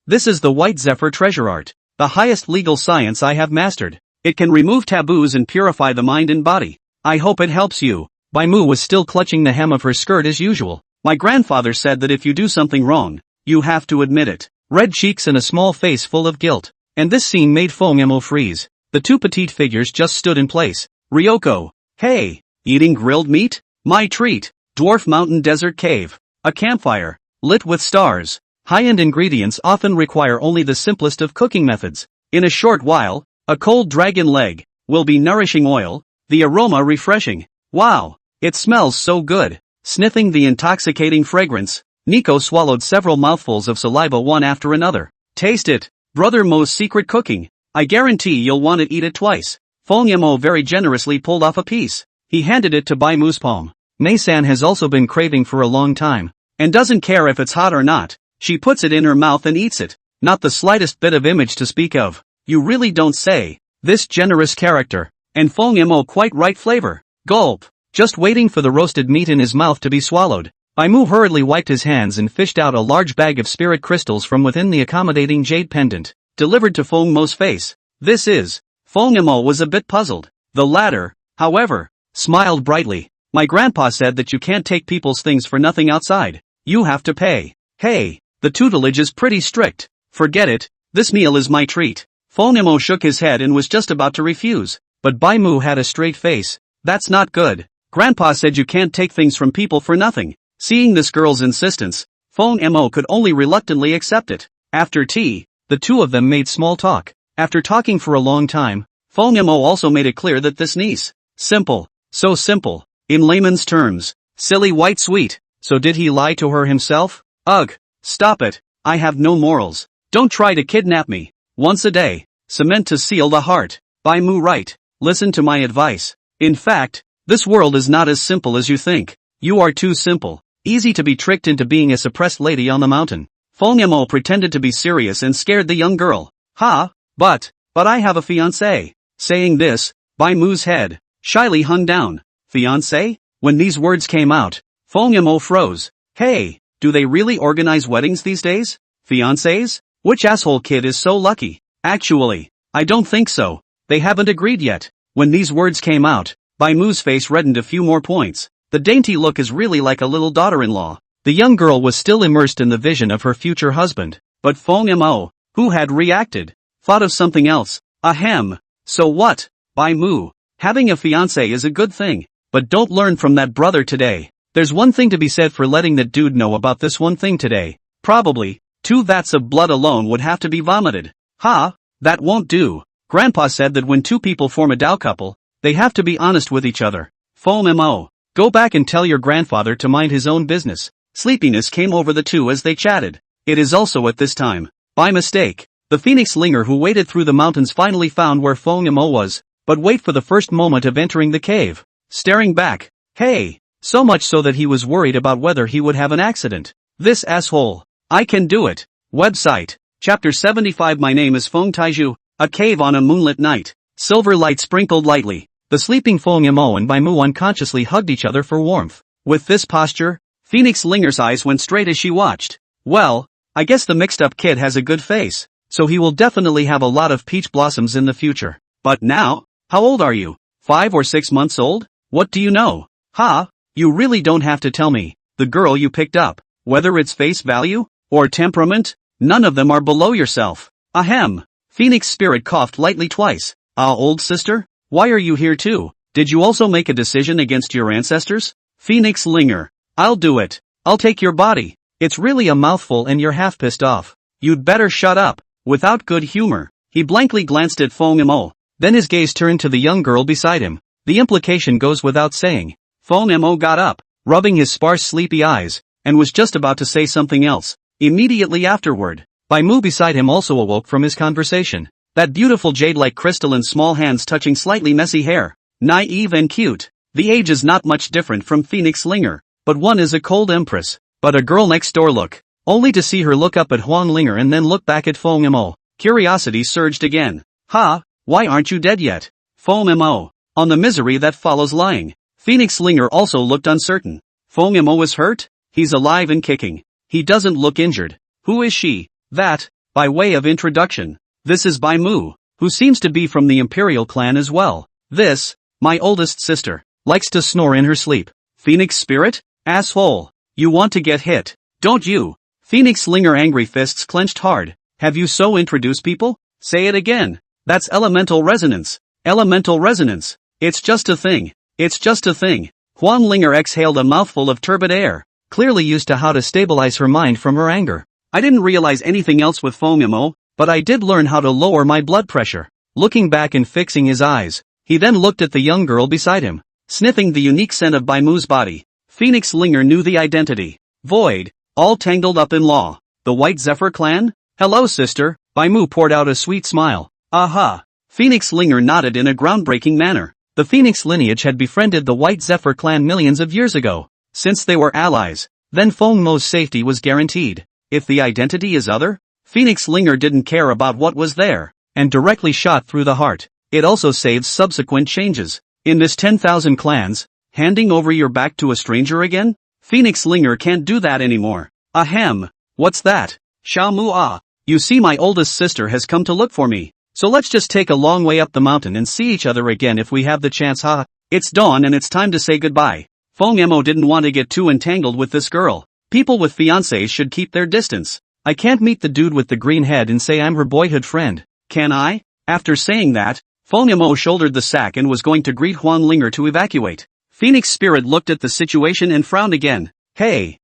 This is the White Zephyr treasure art. The highest legal science I have mastered. It can remove taboos and purify the mind and body. I hope it helps you. Bai Mu was still clutching the hem of her skirt as usual. My grandfather said that if you do something wrong, you have to admit it. Red cheeks and a small face full of guilt. And this scene made Feng Mo freeze. The two petite figures just stood in place. Ryoko. Hey, eating grilled meat? My treat. Dwarf mountain desert cave. A campfire. Lit with stars. High-end ingredients often require only the simplest of cooking methods. In a short while, a cold dragon leg will be nourishing oil, the aroma refreshing. Wow, it smells so good. Sniffing the intoxicating fragrance, Nico swallowed several mouthfuls of saliva one after another. Taste it, Brother Mo's secret cooking. I guarantee you'll want to eat it twice. Feng Mo very generously pulled off a piece. He handed it to Bai Mu's palm. Mei-san has also been craving for a long time, and doesn't care if it's hot or not. She puts it in her mouth and eats it. Not the slightest bit of image to speak of. You really don't say. This generous character. And Feng Mo quite right flavor. Gulp. Just waiting for the roasted meat in his mouth to be swallowed. Bai Mu hurriedly wiped his hands and fished out a large bag of spirit crystals from within the accommodating jade pendant, delivered to Feng Mo's face. This is. Feng Mo was a bit puzzled. The latter, however, smiled brightly. My grandpa said that you can't take people's things for nothing outside. You have to pay. Hey. The tutelage is pretty strict. Forget it, this meal is my treat. Feng Mo shook his head and was just about to refuse, but Bai Mu had a straight face. That's not good. Grandpa said you can't take things from people for nothing. Seeing this girl's insistence, Feng Mo could only reluctantly accept it. After tea, the two of them made small talk. After talking for a long time, Feng Mo also made it clear that this niece, simple, so simple, in layman's terms, silly white sweet. So did he lie to her himself? Ugh. Stop it, I have no morals. Don't try to kidnap me. Once a day, cement to seal the heart. Bai Mu right, listen to my advice. In fact, this world is not as simple as you think. You are too simple, easy to be tricked into being a suppressed lady on the mountain. Feng Mo pretended to be serious and scared the young girl. But I have a fiancé. Saying this, Bai Mu's head shyly hung down. Fiancé? When these words came out, Feng Mo froze. Hey. Do they really organize weddings these days? Fiancés? Which asshole kid is so lucky? Actually, I don't think so. They haven't agreed yet. When these words came out, Bai Mu's face reddened a few more points. The dainty look is really like a little daughter-in-law. The young girl was still immersed in the vision of her future husband, but Feng Mo, who had reacted, thought of something else. Ahem. So what? Bai Mu, having a fiancé is a good thing, but don't learn from that brother today. There's one thing to be said for letting that dude know about this one thing today. Probably, 2 vats of blood alone would have to be vomited. Ha, that won't do. Grandpa said that when 2 people form a Dao couple, they have to be honest with each other. Foam mo. Go back and tell your grandfather to mind his own business. Sleepiness came over the two as they chatted. It is also at this time, by mistake, the Phoenix Linger who waded through the mountains finally found where Foam mo was, but wait for the first moment of entering the cave. Staring back. Hey! So much so that he was worried about whether he would have an accident. This asshole. I can do it. Website. Chapter 75. My name is Feng Taiju, a cave on a moonlit night. Silver light sprinkled lightly. The sleeping Feng Mo and Bai Mu unconsciously hugged each other for warmth. With this posture, Phoenix Linger's eyes went straight as she watched. Well, I guess the mixed-up kid has a good face, so he will definitely have a lot of peach blossoms in the future. But now, how old are you? 5 or 6 months old? What do you know? Ha! You really don't have to tell me. The girl you picked up, whether it's face value, or temperament, none of them are below yourself. Ahem. Phoenix Spirit coughed lightly twice. Ah, old sister? Why are you here too? Did you also make a decision against your ancestors? Phoenix Linger. I'll do it. I'll take your body. It's really a mouthful and you're half pissed off. You'd better shut up. Without good humor, he blankly glanced at Feng Mo. Then his gaze turned to the young girl beside him. The implication goes without saying. Feng Mo got up, rubbing his sparse sleepy eyes, and was just about to say something else. Immediately afterward, Bai Mu beside him also awoke from his conversation. That beautiful jade-like crystalline small hands touching slightly messy hair. Naive and cute. The age is not much different from Phoenix Linger, but one is a cold empress. But a girl next door look. Only to see her look up at Huang Linger and then look back at Feng Mo. Curiosity surged again. Ha, why aren't you dead yet? Feng Mo. On the misery that follows lying. Phoenix Linger also looked uncertain. Feng Mo is hurt? He's alive and kicking. He doesn't look injured. Who is she? That, by way of introduction. This is Bai Mu, who seems to be from the Imperial clan as well. This, my oldest sister, likes to snore in her sleep. Phoenix Spirit? Asshole. You want to get hit, don't you? Phoenix Linger angry fists clenched hard. Have you so introduced people? Say it again. That's elemental resonance. Elemental resonance. It's just a thing. It's just a thing. Huang Linger exhaled a mouthful of turbid air, clearly used to how to stabilize her mind from her anger. I didn't realize anything else with Feng Mo, but I did learn how to lower my blood pressure. Looking back and fixing his eyes, he then looked at the young girl beside him, sniffing the unique scent of Bai Mu's body. Phoenix Linger knew the identity. Void, all tangled up in law. The White Zephyr clan? Hello sister, Bai Mu poured out a sweet smile. Aha. Phoenix Linger nodded in a groundbreaking manner. The Phoenix lineage had befriended the White Zephyr clan millions of years ago. Since they were allies, then Feng Mo's safety was guaranteed. If the identity is other, Phoenix Linger didn't care about what was there, and directly shot through the heart. It also saves subsequent changes. In this 10,000 clans, handing over your back to a stranger again? Phoenix Linger can't do that anymore. Ahem. What's that? Xiao Mu ah. You see my oldest sister has come to look for me. So let's just take a long way up the mountain and see each other again if we have the chance. Ha. It's dawn and it's time to say goodbye. Feng Mo didn't want to get too entangled with this girl. People with fiancés should keep their distance. I can't meet the dude with the green head and say I'm her boyhood friend. Can I? After saying that, Feng Mo shouldered the sack and was going to greet Huang Linger to evacuate. Phoenix Spirit looked at the situation and frowned again. Hey,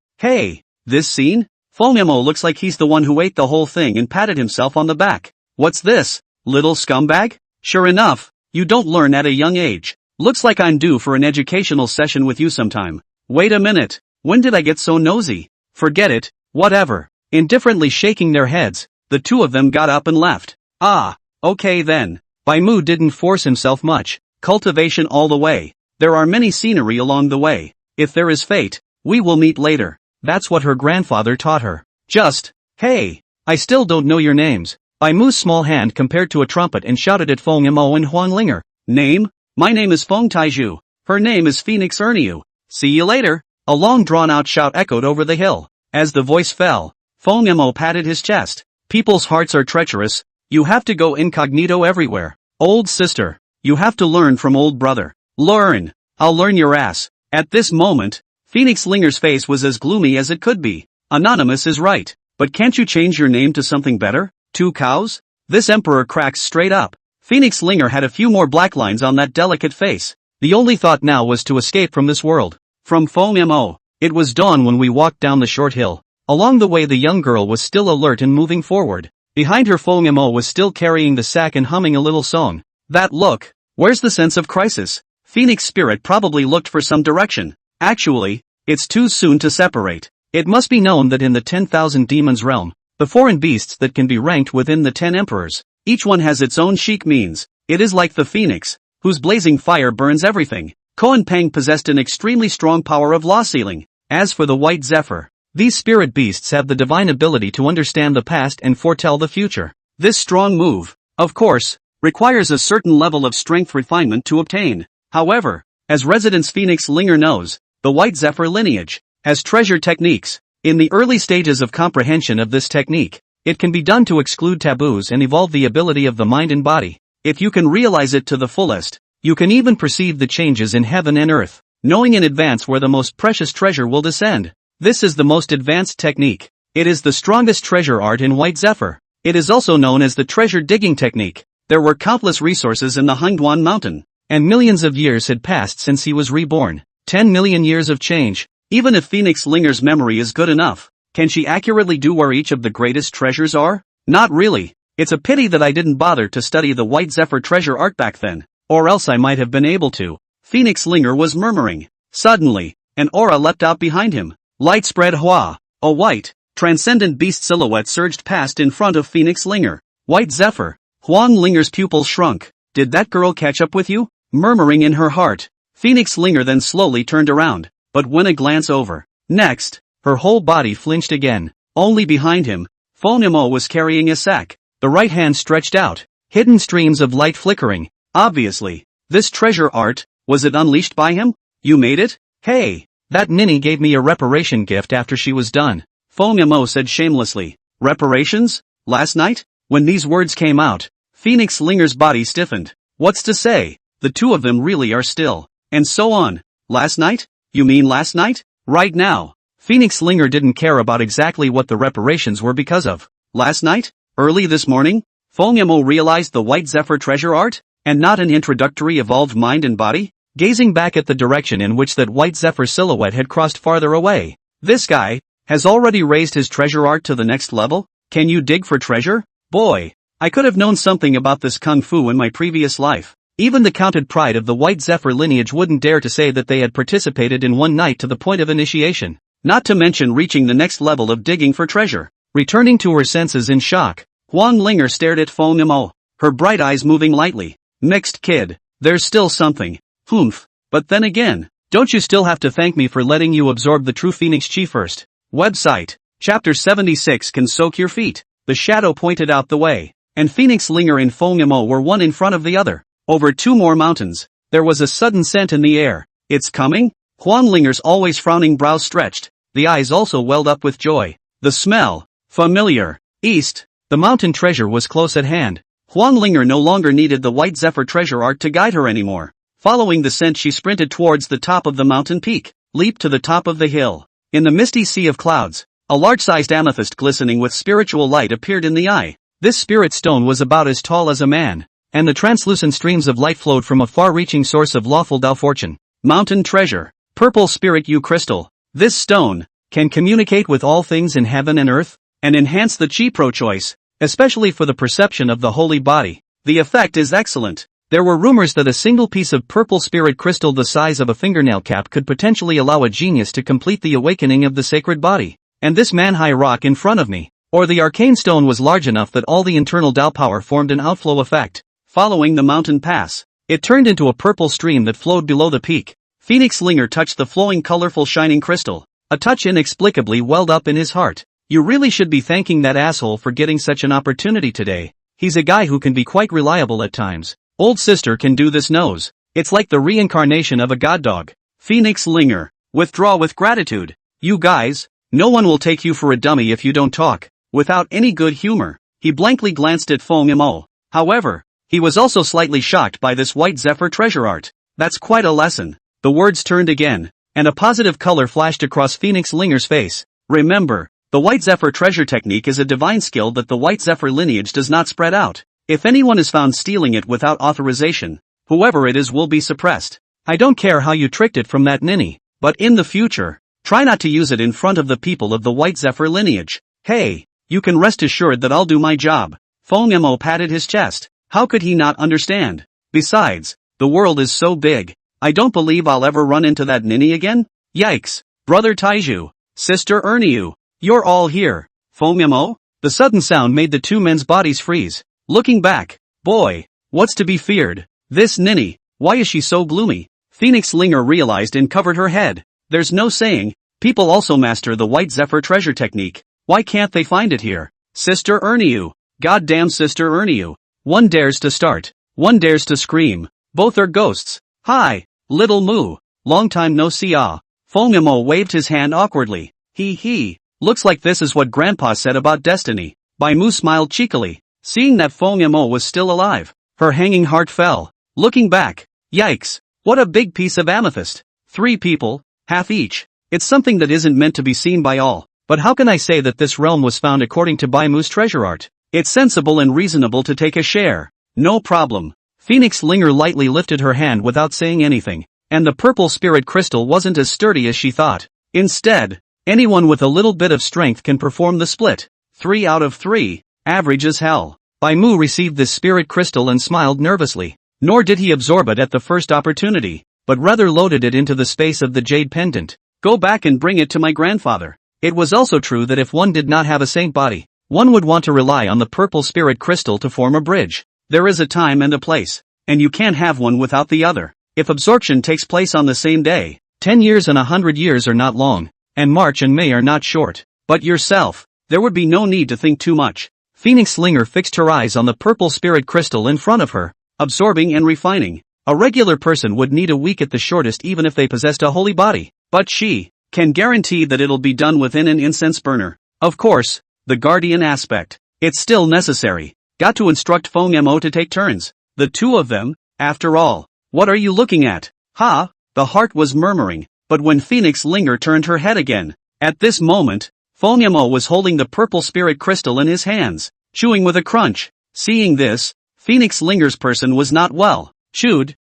this scene? Feng Mo looks like he's the one who ate the whole thing and patted himself on the back. What's this? Little scumbag? Sure enough, you don't learn at a young age. Looks like I'm due for an educational session with you sometime. Wait a minute, when did I get so nosy? Forget it, whatever. Indifferently shaking their heads, the two of them got up and left. Ah, okay then. Bai Mu didn't force himself much. Cultivation all the way. There are many scenery along the way. If there is fate, we will meet later. That's what her grandfather taught her. Just, hey, I still don't know your names. Bai Mu's small hand compared to a trumpet and shouted at Feng Mo and Huang Linger. Name? My name is Feng Taiju. Her name is Phoenix Erniu. See you later. A long drawn-out shout echoed over the hill. As the voice fell, Feng Mo patted his chest. People's hearts are treacherous. You have to go incognito everywhere. Old sister, you have to learn from old brother. Learn. I'll learn your ass. At this moment, Phoenix Linger's face was as gloomy as it could be. Anonymous is right. But can't you change your name to something better? 2 cows? This emperor cracks straight up. Phoenix Linger had a few more black lines on that delicate face. The only thought now was to escape from this world. From Feng Mo. It was dawn when we walked down the short hill. Along the way the young girl was still alert and moving forward. Behind her Feng Mo was still carrying the sack and humming a little song. That look. Where's the sense of crisis? Phoenix Spirit probably looked for some direction. Actually, it's too soon to separate. It must be known that in the 10,000 demons realm, the foreign beasts that can be ranked within the 10 emperors, each one has its own chic means. It is like the phoenix, whose blazing fire burns everything. Koan Pang possessed an extremely strong power of law sealing. As for the white zephyr, these spirit beasts have the divine ability to understand the past and foretell the future. This strong move, of course, requires a certain level of strength refinement to obtain. However, as Residence Phoenix Linger knows, the white zephyr lineage has treasured techniques. In the early stages of comprehension of this technique, it can be done to exclude taboos and evolve the ability of the mind and body. If you can realize it to the fullest, you can even perceive the changes in heaven and earth, knowing in advance where the most precious treasure will descend. This is the most advanced technique. It is the strongest treasure art in White Zephyr. It is also known as the treasure digging technique. There were countless resources in the Hangduan mountain, and millions of years had passed since he was reborn. 10 million years of change. Even if Phoenix Linger's memory is good enough, can she accurately do where each of the greatest treasures are? Not really. It's a pity that I didn't bother to study the White Zephyr treasure art back then, or else I might have been able to. Phoenix Linger was murmuring. Suddenly, an aura leapt out behind him. Light spread hua. A white, transcendent beast silhouette surged past in front of Phoenix Linger. White Zephyr. Huang Linger's pupils shrunk. Did that girl catch up with you? Murmuring in her heart. Phoenix Linger then slowly turned around, but when a glance over. Next, her whole body flinched again. Only behind him, Phonemo was carrying a sack. The right hand stretched out. Hidden streams of light flickering. Obviously, this treasure art, was it unleashed by him? You made it? Hey! That ninny gave me a reparation gift after she was done. Phonemo said shamelessly. Reparations? Last night? When these words came out, Phoenix Linger's body stiffened. What's to say? The two of them really are still. And so on. Last night? You mean last night? Right now. Phoenix Linger didn't care about exactly what the reparations were because of. Last night? Early this morning? Phonemo realized the White Zephyr treasure art? And not an introductory evolved mind and body? Gazing back at the direction in which that White Zephyr silhouette had crossed farther away. This guy has already raised his treasure art to the next level? Can you dig for treasure? Boy, I could have known something about this kung fu in my previous life. Even the counted pride of the White Zephyr lineage wouldn't dare to say that they had participated in one night to the point of initiation. Not to mention reaching the next level of digging for treasure. Returning to her senses in shock, Huang Linger stared at Phonemo, her bright eyes moving lightly. Mixed kid, there's still something. Humph. But then again, don't you still have to thank me for letting you absorb the true Phoenix Chi first? Website. Chapter 76 can soak your feet. The shadow pointed out the way, and Phoenix Linger and Phonemo were one in front of the other. Over two more mountains, there was a sudden scent in the air. It's coming? Huang Linger's always frowning brows stretched. The eyes also welled up with joy. The smell. Familiar. East. The mountain treasure was close at hand. Huang Linger no longer needed the White Zephyr treasure art to guide her anymore. Following the scent she sprinted towards the top of the mountain peak, leaped to the top of the hill. In the misty sea of clouds, a large-sized amethyst glistening with spiritual light appeared in the eye. This spirit stone was about as tall as a man, and the translucent streams of light flowed from a far-reaching source of lawful Dao fortune. Mountain treasure. Purple spirit U crystal. This stone can communicate with all things in heaven and earth, and enhance the Chi pro-choice, especially for the perception of the holy body. The effect is excellent. There were rumors that a single piece of purple spirit crystal the size of a fingernail cap could potentially allow a genius to complete the awakening of the sacred body. And this manhai rock in front of me, or the arcane stone was large enough that all the internal Dao power formed an outflow effect. Following the mountain pass, it turned into a purple stream that flowed below the peak. Phoenix Linger touched the flowing colorful shining crystal. A touch inexplicably welled up in his heart. You really should be thanking that asshole for getting such an opportunity today. He's a guy who can be quite reliable at times. Old sister can do this knows. It's like the reincarnation of a god dog. Phoenix Linger. Withdraw with gratitude. You guys, no one will take you for a dummy if you don't talk. Without any good humor, he blankly glanced at Phonemo. However, he was also slightly shocked by this White Zephyr treasure art. That's quite a lesson. The words turned again, and a positive color flashed across Phoenix Linger's face. Remember, the White Zephyr treasure technique is a divine skill that the White Zephyr lineage does not spread out. If anyone is found stealing it without authorization, whoever it is will be suppressed. I don't care how you tricked it from that ninny, but in the future, Try not to use it in front of the people of the White Zephyr lineage. Hey, you can rest assured that I'll do my job. Feng Mo patted his chest. How could he not understand? Besides, the world is so big. I don't believe I'll ever run into that ninny again. Yikes. Brother Taiju. Sister Erniu. You're all here. Feng Mo? The sudden sound made the two men's bodies freeze. Looking back. Boy. What's to be feared? This ninny. Why is she so gloomy? Phoenix Linger realized and covered her head. There's no saying. People also master the White Zephyr treasure technique. Why can't they find it here? Sister Erniu. Goddamn Sister Erniu. One dares to start. One dares to scream. Both are ghosts. Hi, little Moo. Long time no see ah. Feng Mo waved his hand awkwardly. He. Looks like this is what Grandpa said about destiny. Bai Mu smiled cheekily. Seeing that Feng Mo was still alive, her hanging heart fell. Looking back. Yikes. What a big piece of amethyst. 3 people, half each. It's something that isn't meant to be seen by all. But how can I say that this realm was found according to Bai Mu's treasure art? It's sensible and reasonable to take a share. No problem. Phoenix Linger lightly lifted her hand without saying anything, and the purple spirit crystal wasn't as sturdy as she thought. Instead, anyone with a little bit of strength can perform the split. 3 out of 3, average as hell. Bai Mu received this spirit crystal and smiled nervously. Nor did he absorb it at the first opportunity, but rather loaded it into the space of the jade pendant. Go back and bring it to my grandfather. It was also true that if one did not have a saint body, one would want to rely on the purple spirit crystal to form a bridge. There is a time and a place, and you can't have one without the other. If absorption takes place on the same day, 10 years and 100 years are not long, and March and May are not short. But yourself, there would be no need to think too much. Phoenix Linger fixed her eyes on the purple spirit crystal in front of her, absorbing and refining. A regular person would need a week at the shortest even if they possessed a holy body, but she can guarantee that it'll be done within an incense burner. Of course, the guardian aspect. It's still necessary. Got to instruct Feng Mo to take turns. The 2 of them, after all. What are you looking at? Ha! The heart was murmuring, but when Phoenix Linger turned her head again, at this moment, Feng Mo was holding the purple spirit crystal in his hands, chewing with a crunch. Seeing this, Phoenix Linger's person was not well. Chewed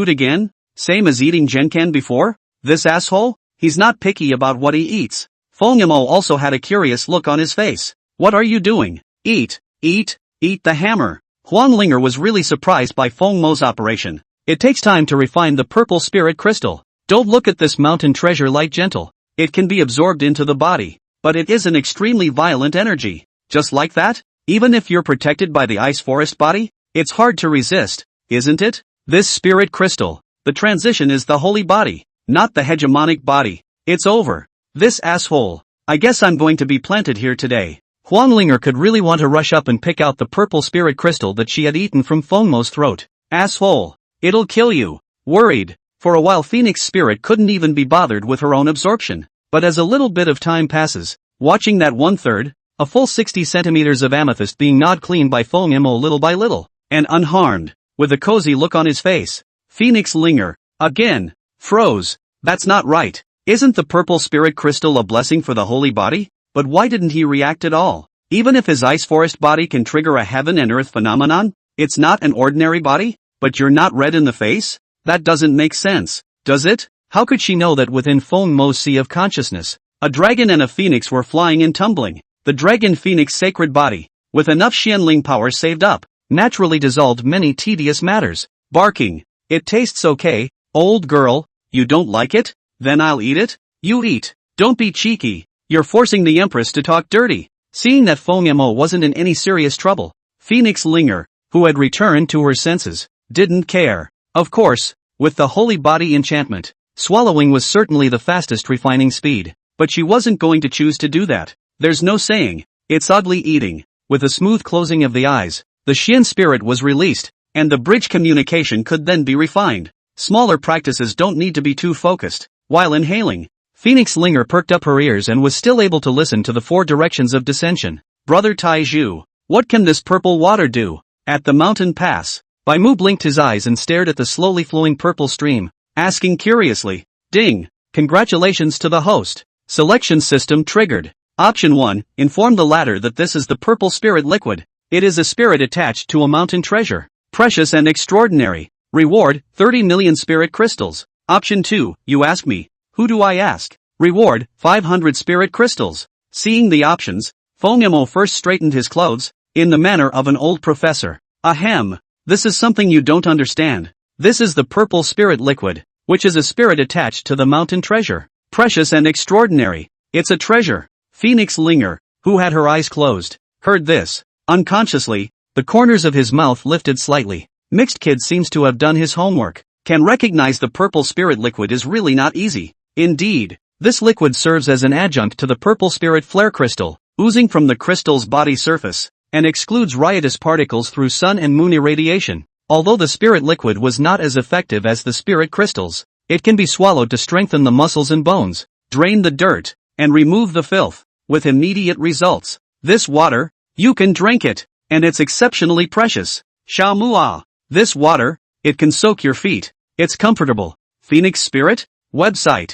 again? Same as eating Genkan before? This asshole? He's not picky about what he eats. Feng Mo also had a curious look on his face. What are you doing? Eat the hammer. Huang Linger was really surprised by Feng Mo's operation. It takes time to refine the purple spirit crystal. Don't look at this mountain treasure like gentle. It can be absorbed into the body, but it is an extremely violent energy. Just like that? Even if you're protected by the ice forest body? It's hard to resist, isn't it? This spirit crystal, the transition is the holy body, not the hegemonic body. It's over. This asshole. I guess I'm going to be planted here today. Huang Linger could really want to rush up and pick out the purple spirit crystal that she had eaten from Feng Mo's throat. Asshole. It'll kill you. Worried. For a while Phoenix Spirit couldn't even be bothered with her own absorption. But as a little bit of time passes, watching that 1/3, a full 60 centimeters of amethyst being gnawed clean by Feng Mo little by little, and unharmed, with a cozy look on his face, Phoenix Linger, again, froze. That's not right. Isn't the purple spirit crystal a blessing for the holy body? But why didn't he react at all? Even if his ice forest body can trigger a heaven and earth phenomenon, it's not an ordinary body? But you're not red in the face? That doesn't make sense, does it? How could she know that within Feng Mo's sea of consciousness, a dragon and a phoenix were flying and tumbling? The dragon phoenix sacred body, with enough Xianling power saved up, naturally dissolved many tedious matters. Barking. It tastes okay, old girl. You don't like it? Then I'll eat it. You eat. Don't be cheeky. You're forcing the Empress to talk dirty. Seeing that Feng Mo wasn't in any serious trouble, Phoenix Linger, who had returned to her senses, didn't care. Of course, with the holy body enchantment, swallowing was certainly the fastest refining speed, but she wasn't going to choose to do that. There's no saying. It's ugly eating. With a smooth closing of the eyes, the Xian spirit was released, and the bridge communication could then be refined. Smaller practices don't need to be too focused. While inhaling, Phoenix Linger perked up her ears and was still able to listen to the 4 directions of dissension. Brother Taiju, what can this purple water do? At the mountain pass, Bai Mu blinked his eyes and stared at the slowly flowing purple stream, asking curiously, Ding, congratulations to the host. Selection system triggered. Option 1, inform the latter that this is the purple spirit liquid. It is a spirit attached to a mountain treasure. Precious and extraordinary. Reward, 30 million spirit crystals. Option 2, you ask me. Who do I ask? Reward, 500 spirit crystals. Seeing the options, Fongemo first straightened his clothes, in the manner of an old professor. Ahem. This is something you don't understand. This is the purple spirit liquid, which is a spirit attached to the mountain treasure. Precious and extraordinary. It's a treasure. Phoenix Linger, who had her eyes closed, heard this. Unconsciously, the corners of his mouth lifted slightly. Mixed Kid seems to have done his homework. Can recognize the purple spirit liquid is really not easy. Indeed, this liquid serves as an adjunct to the purple spirit flare crystal, oozing from the crystal's body surface, and excludes riotous particles through sun and moon irradiation. Although the spirit liquid was not as effective as the spirit crystals, it can be swallowed to strengthen the muscles and bones, drain the dirt, and remove the filth, with immediate results. This water, you can drink it, and it's exceptionally precious. Shamua. This water, it can soak your feet. It's comfortable. Phoenix Spirit? Website.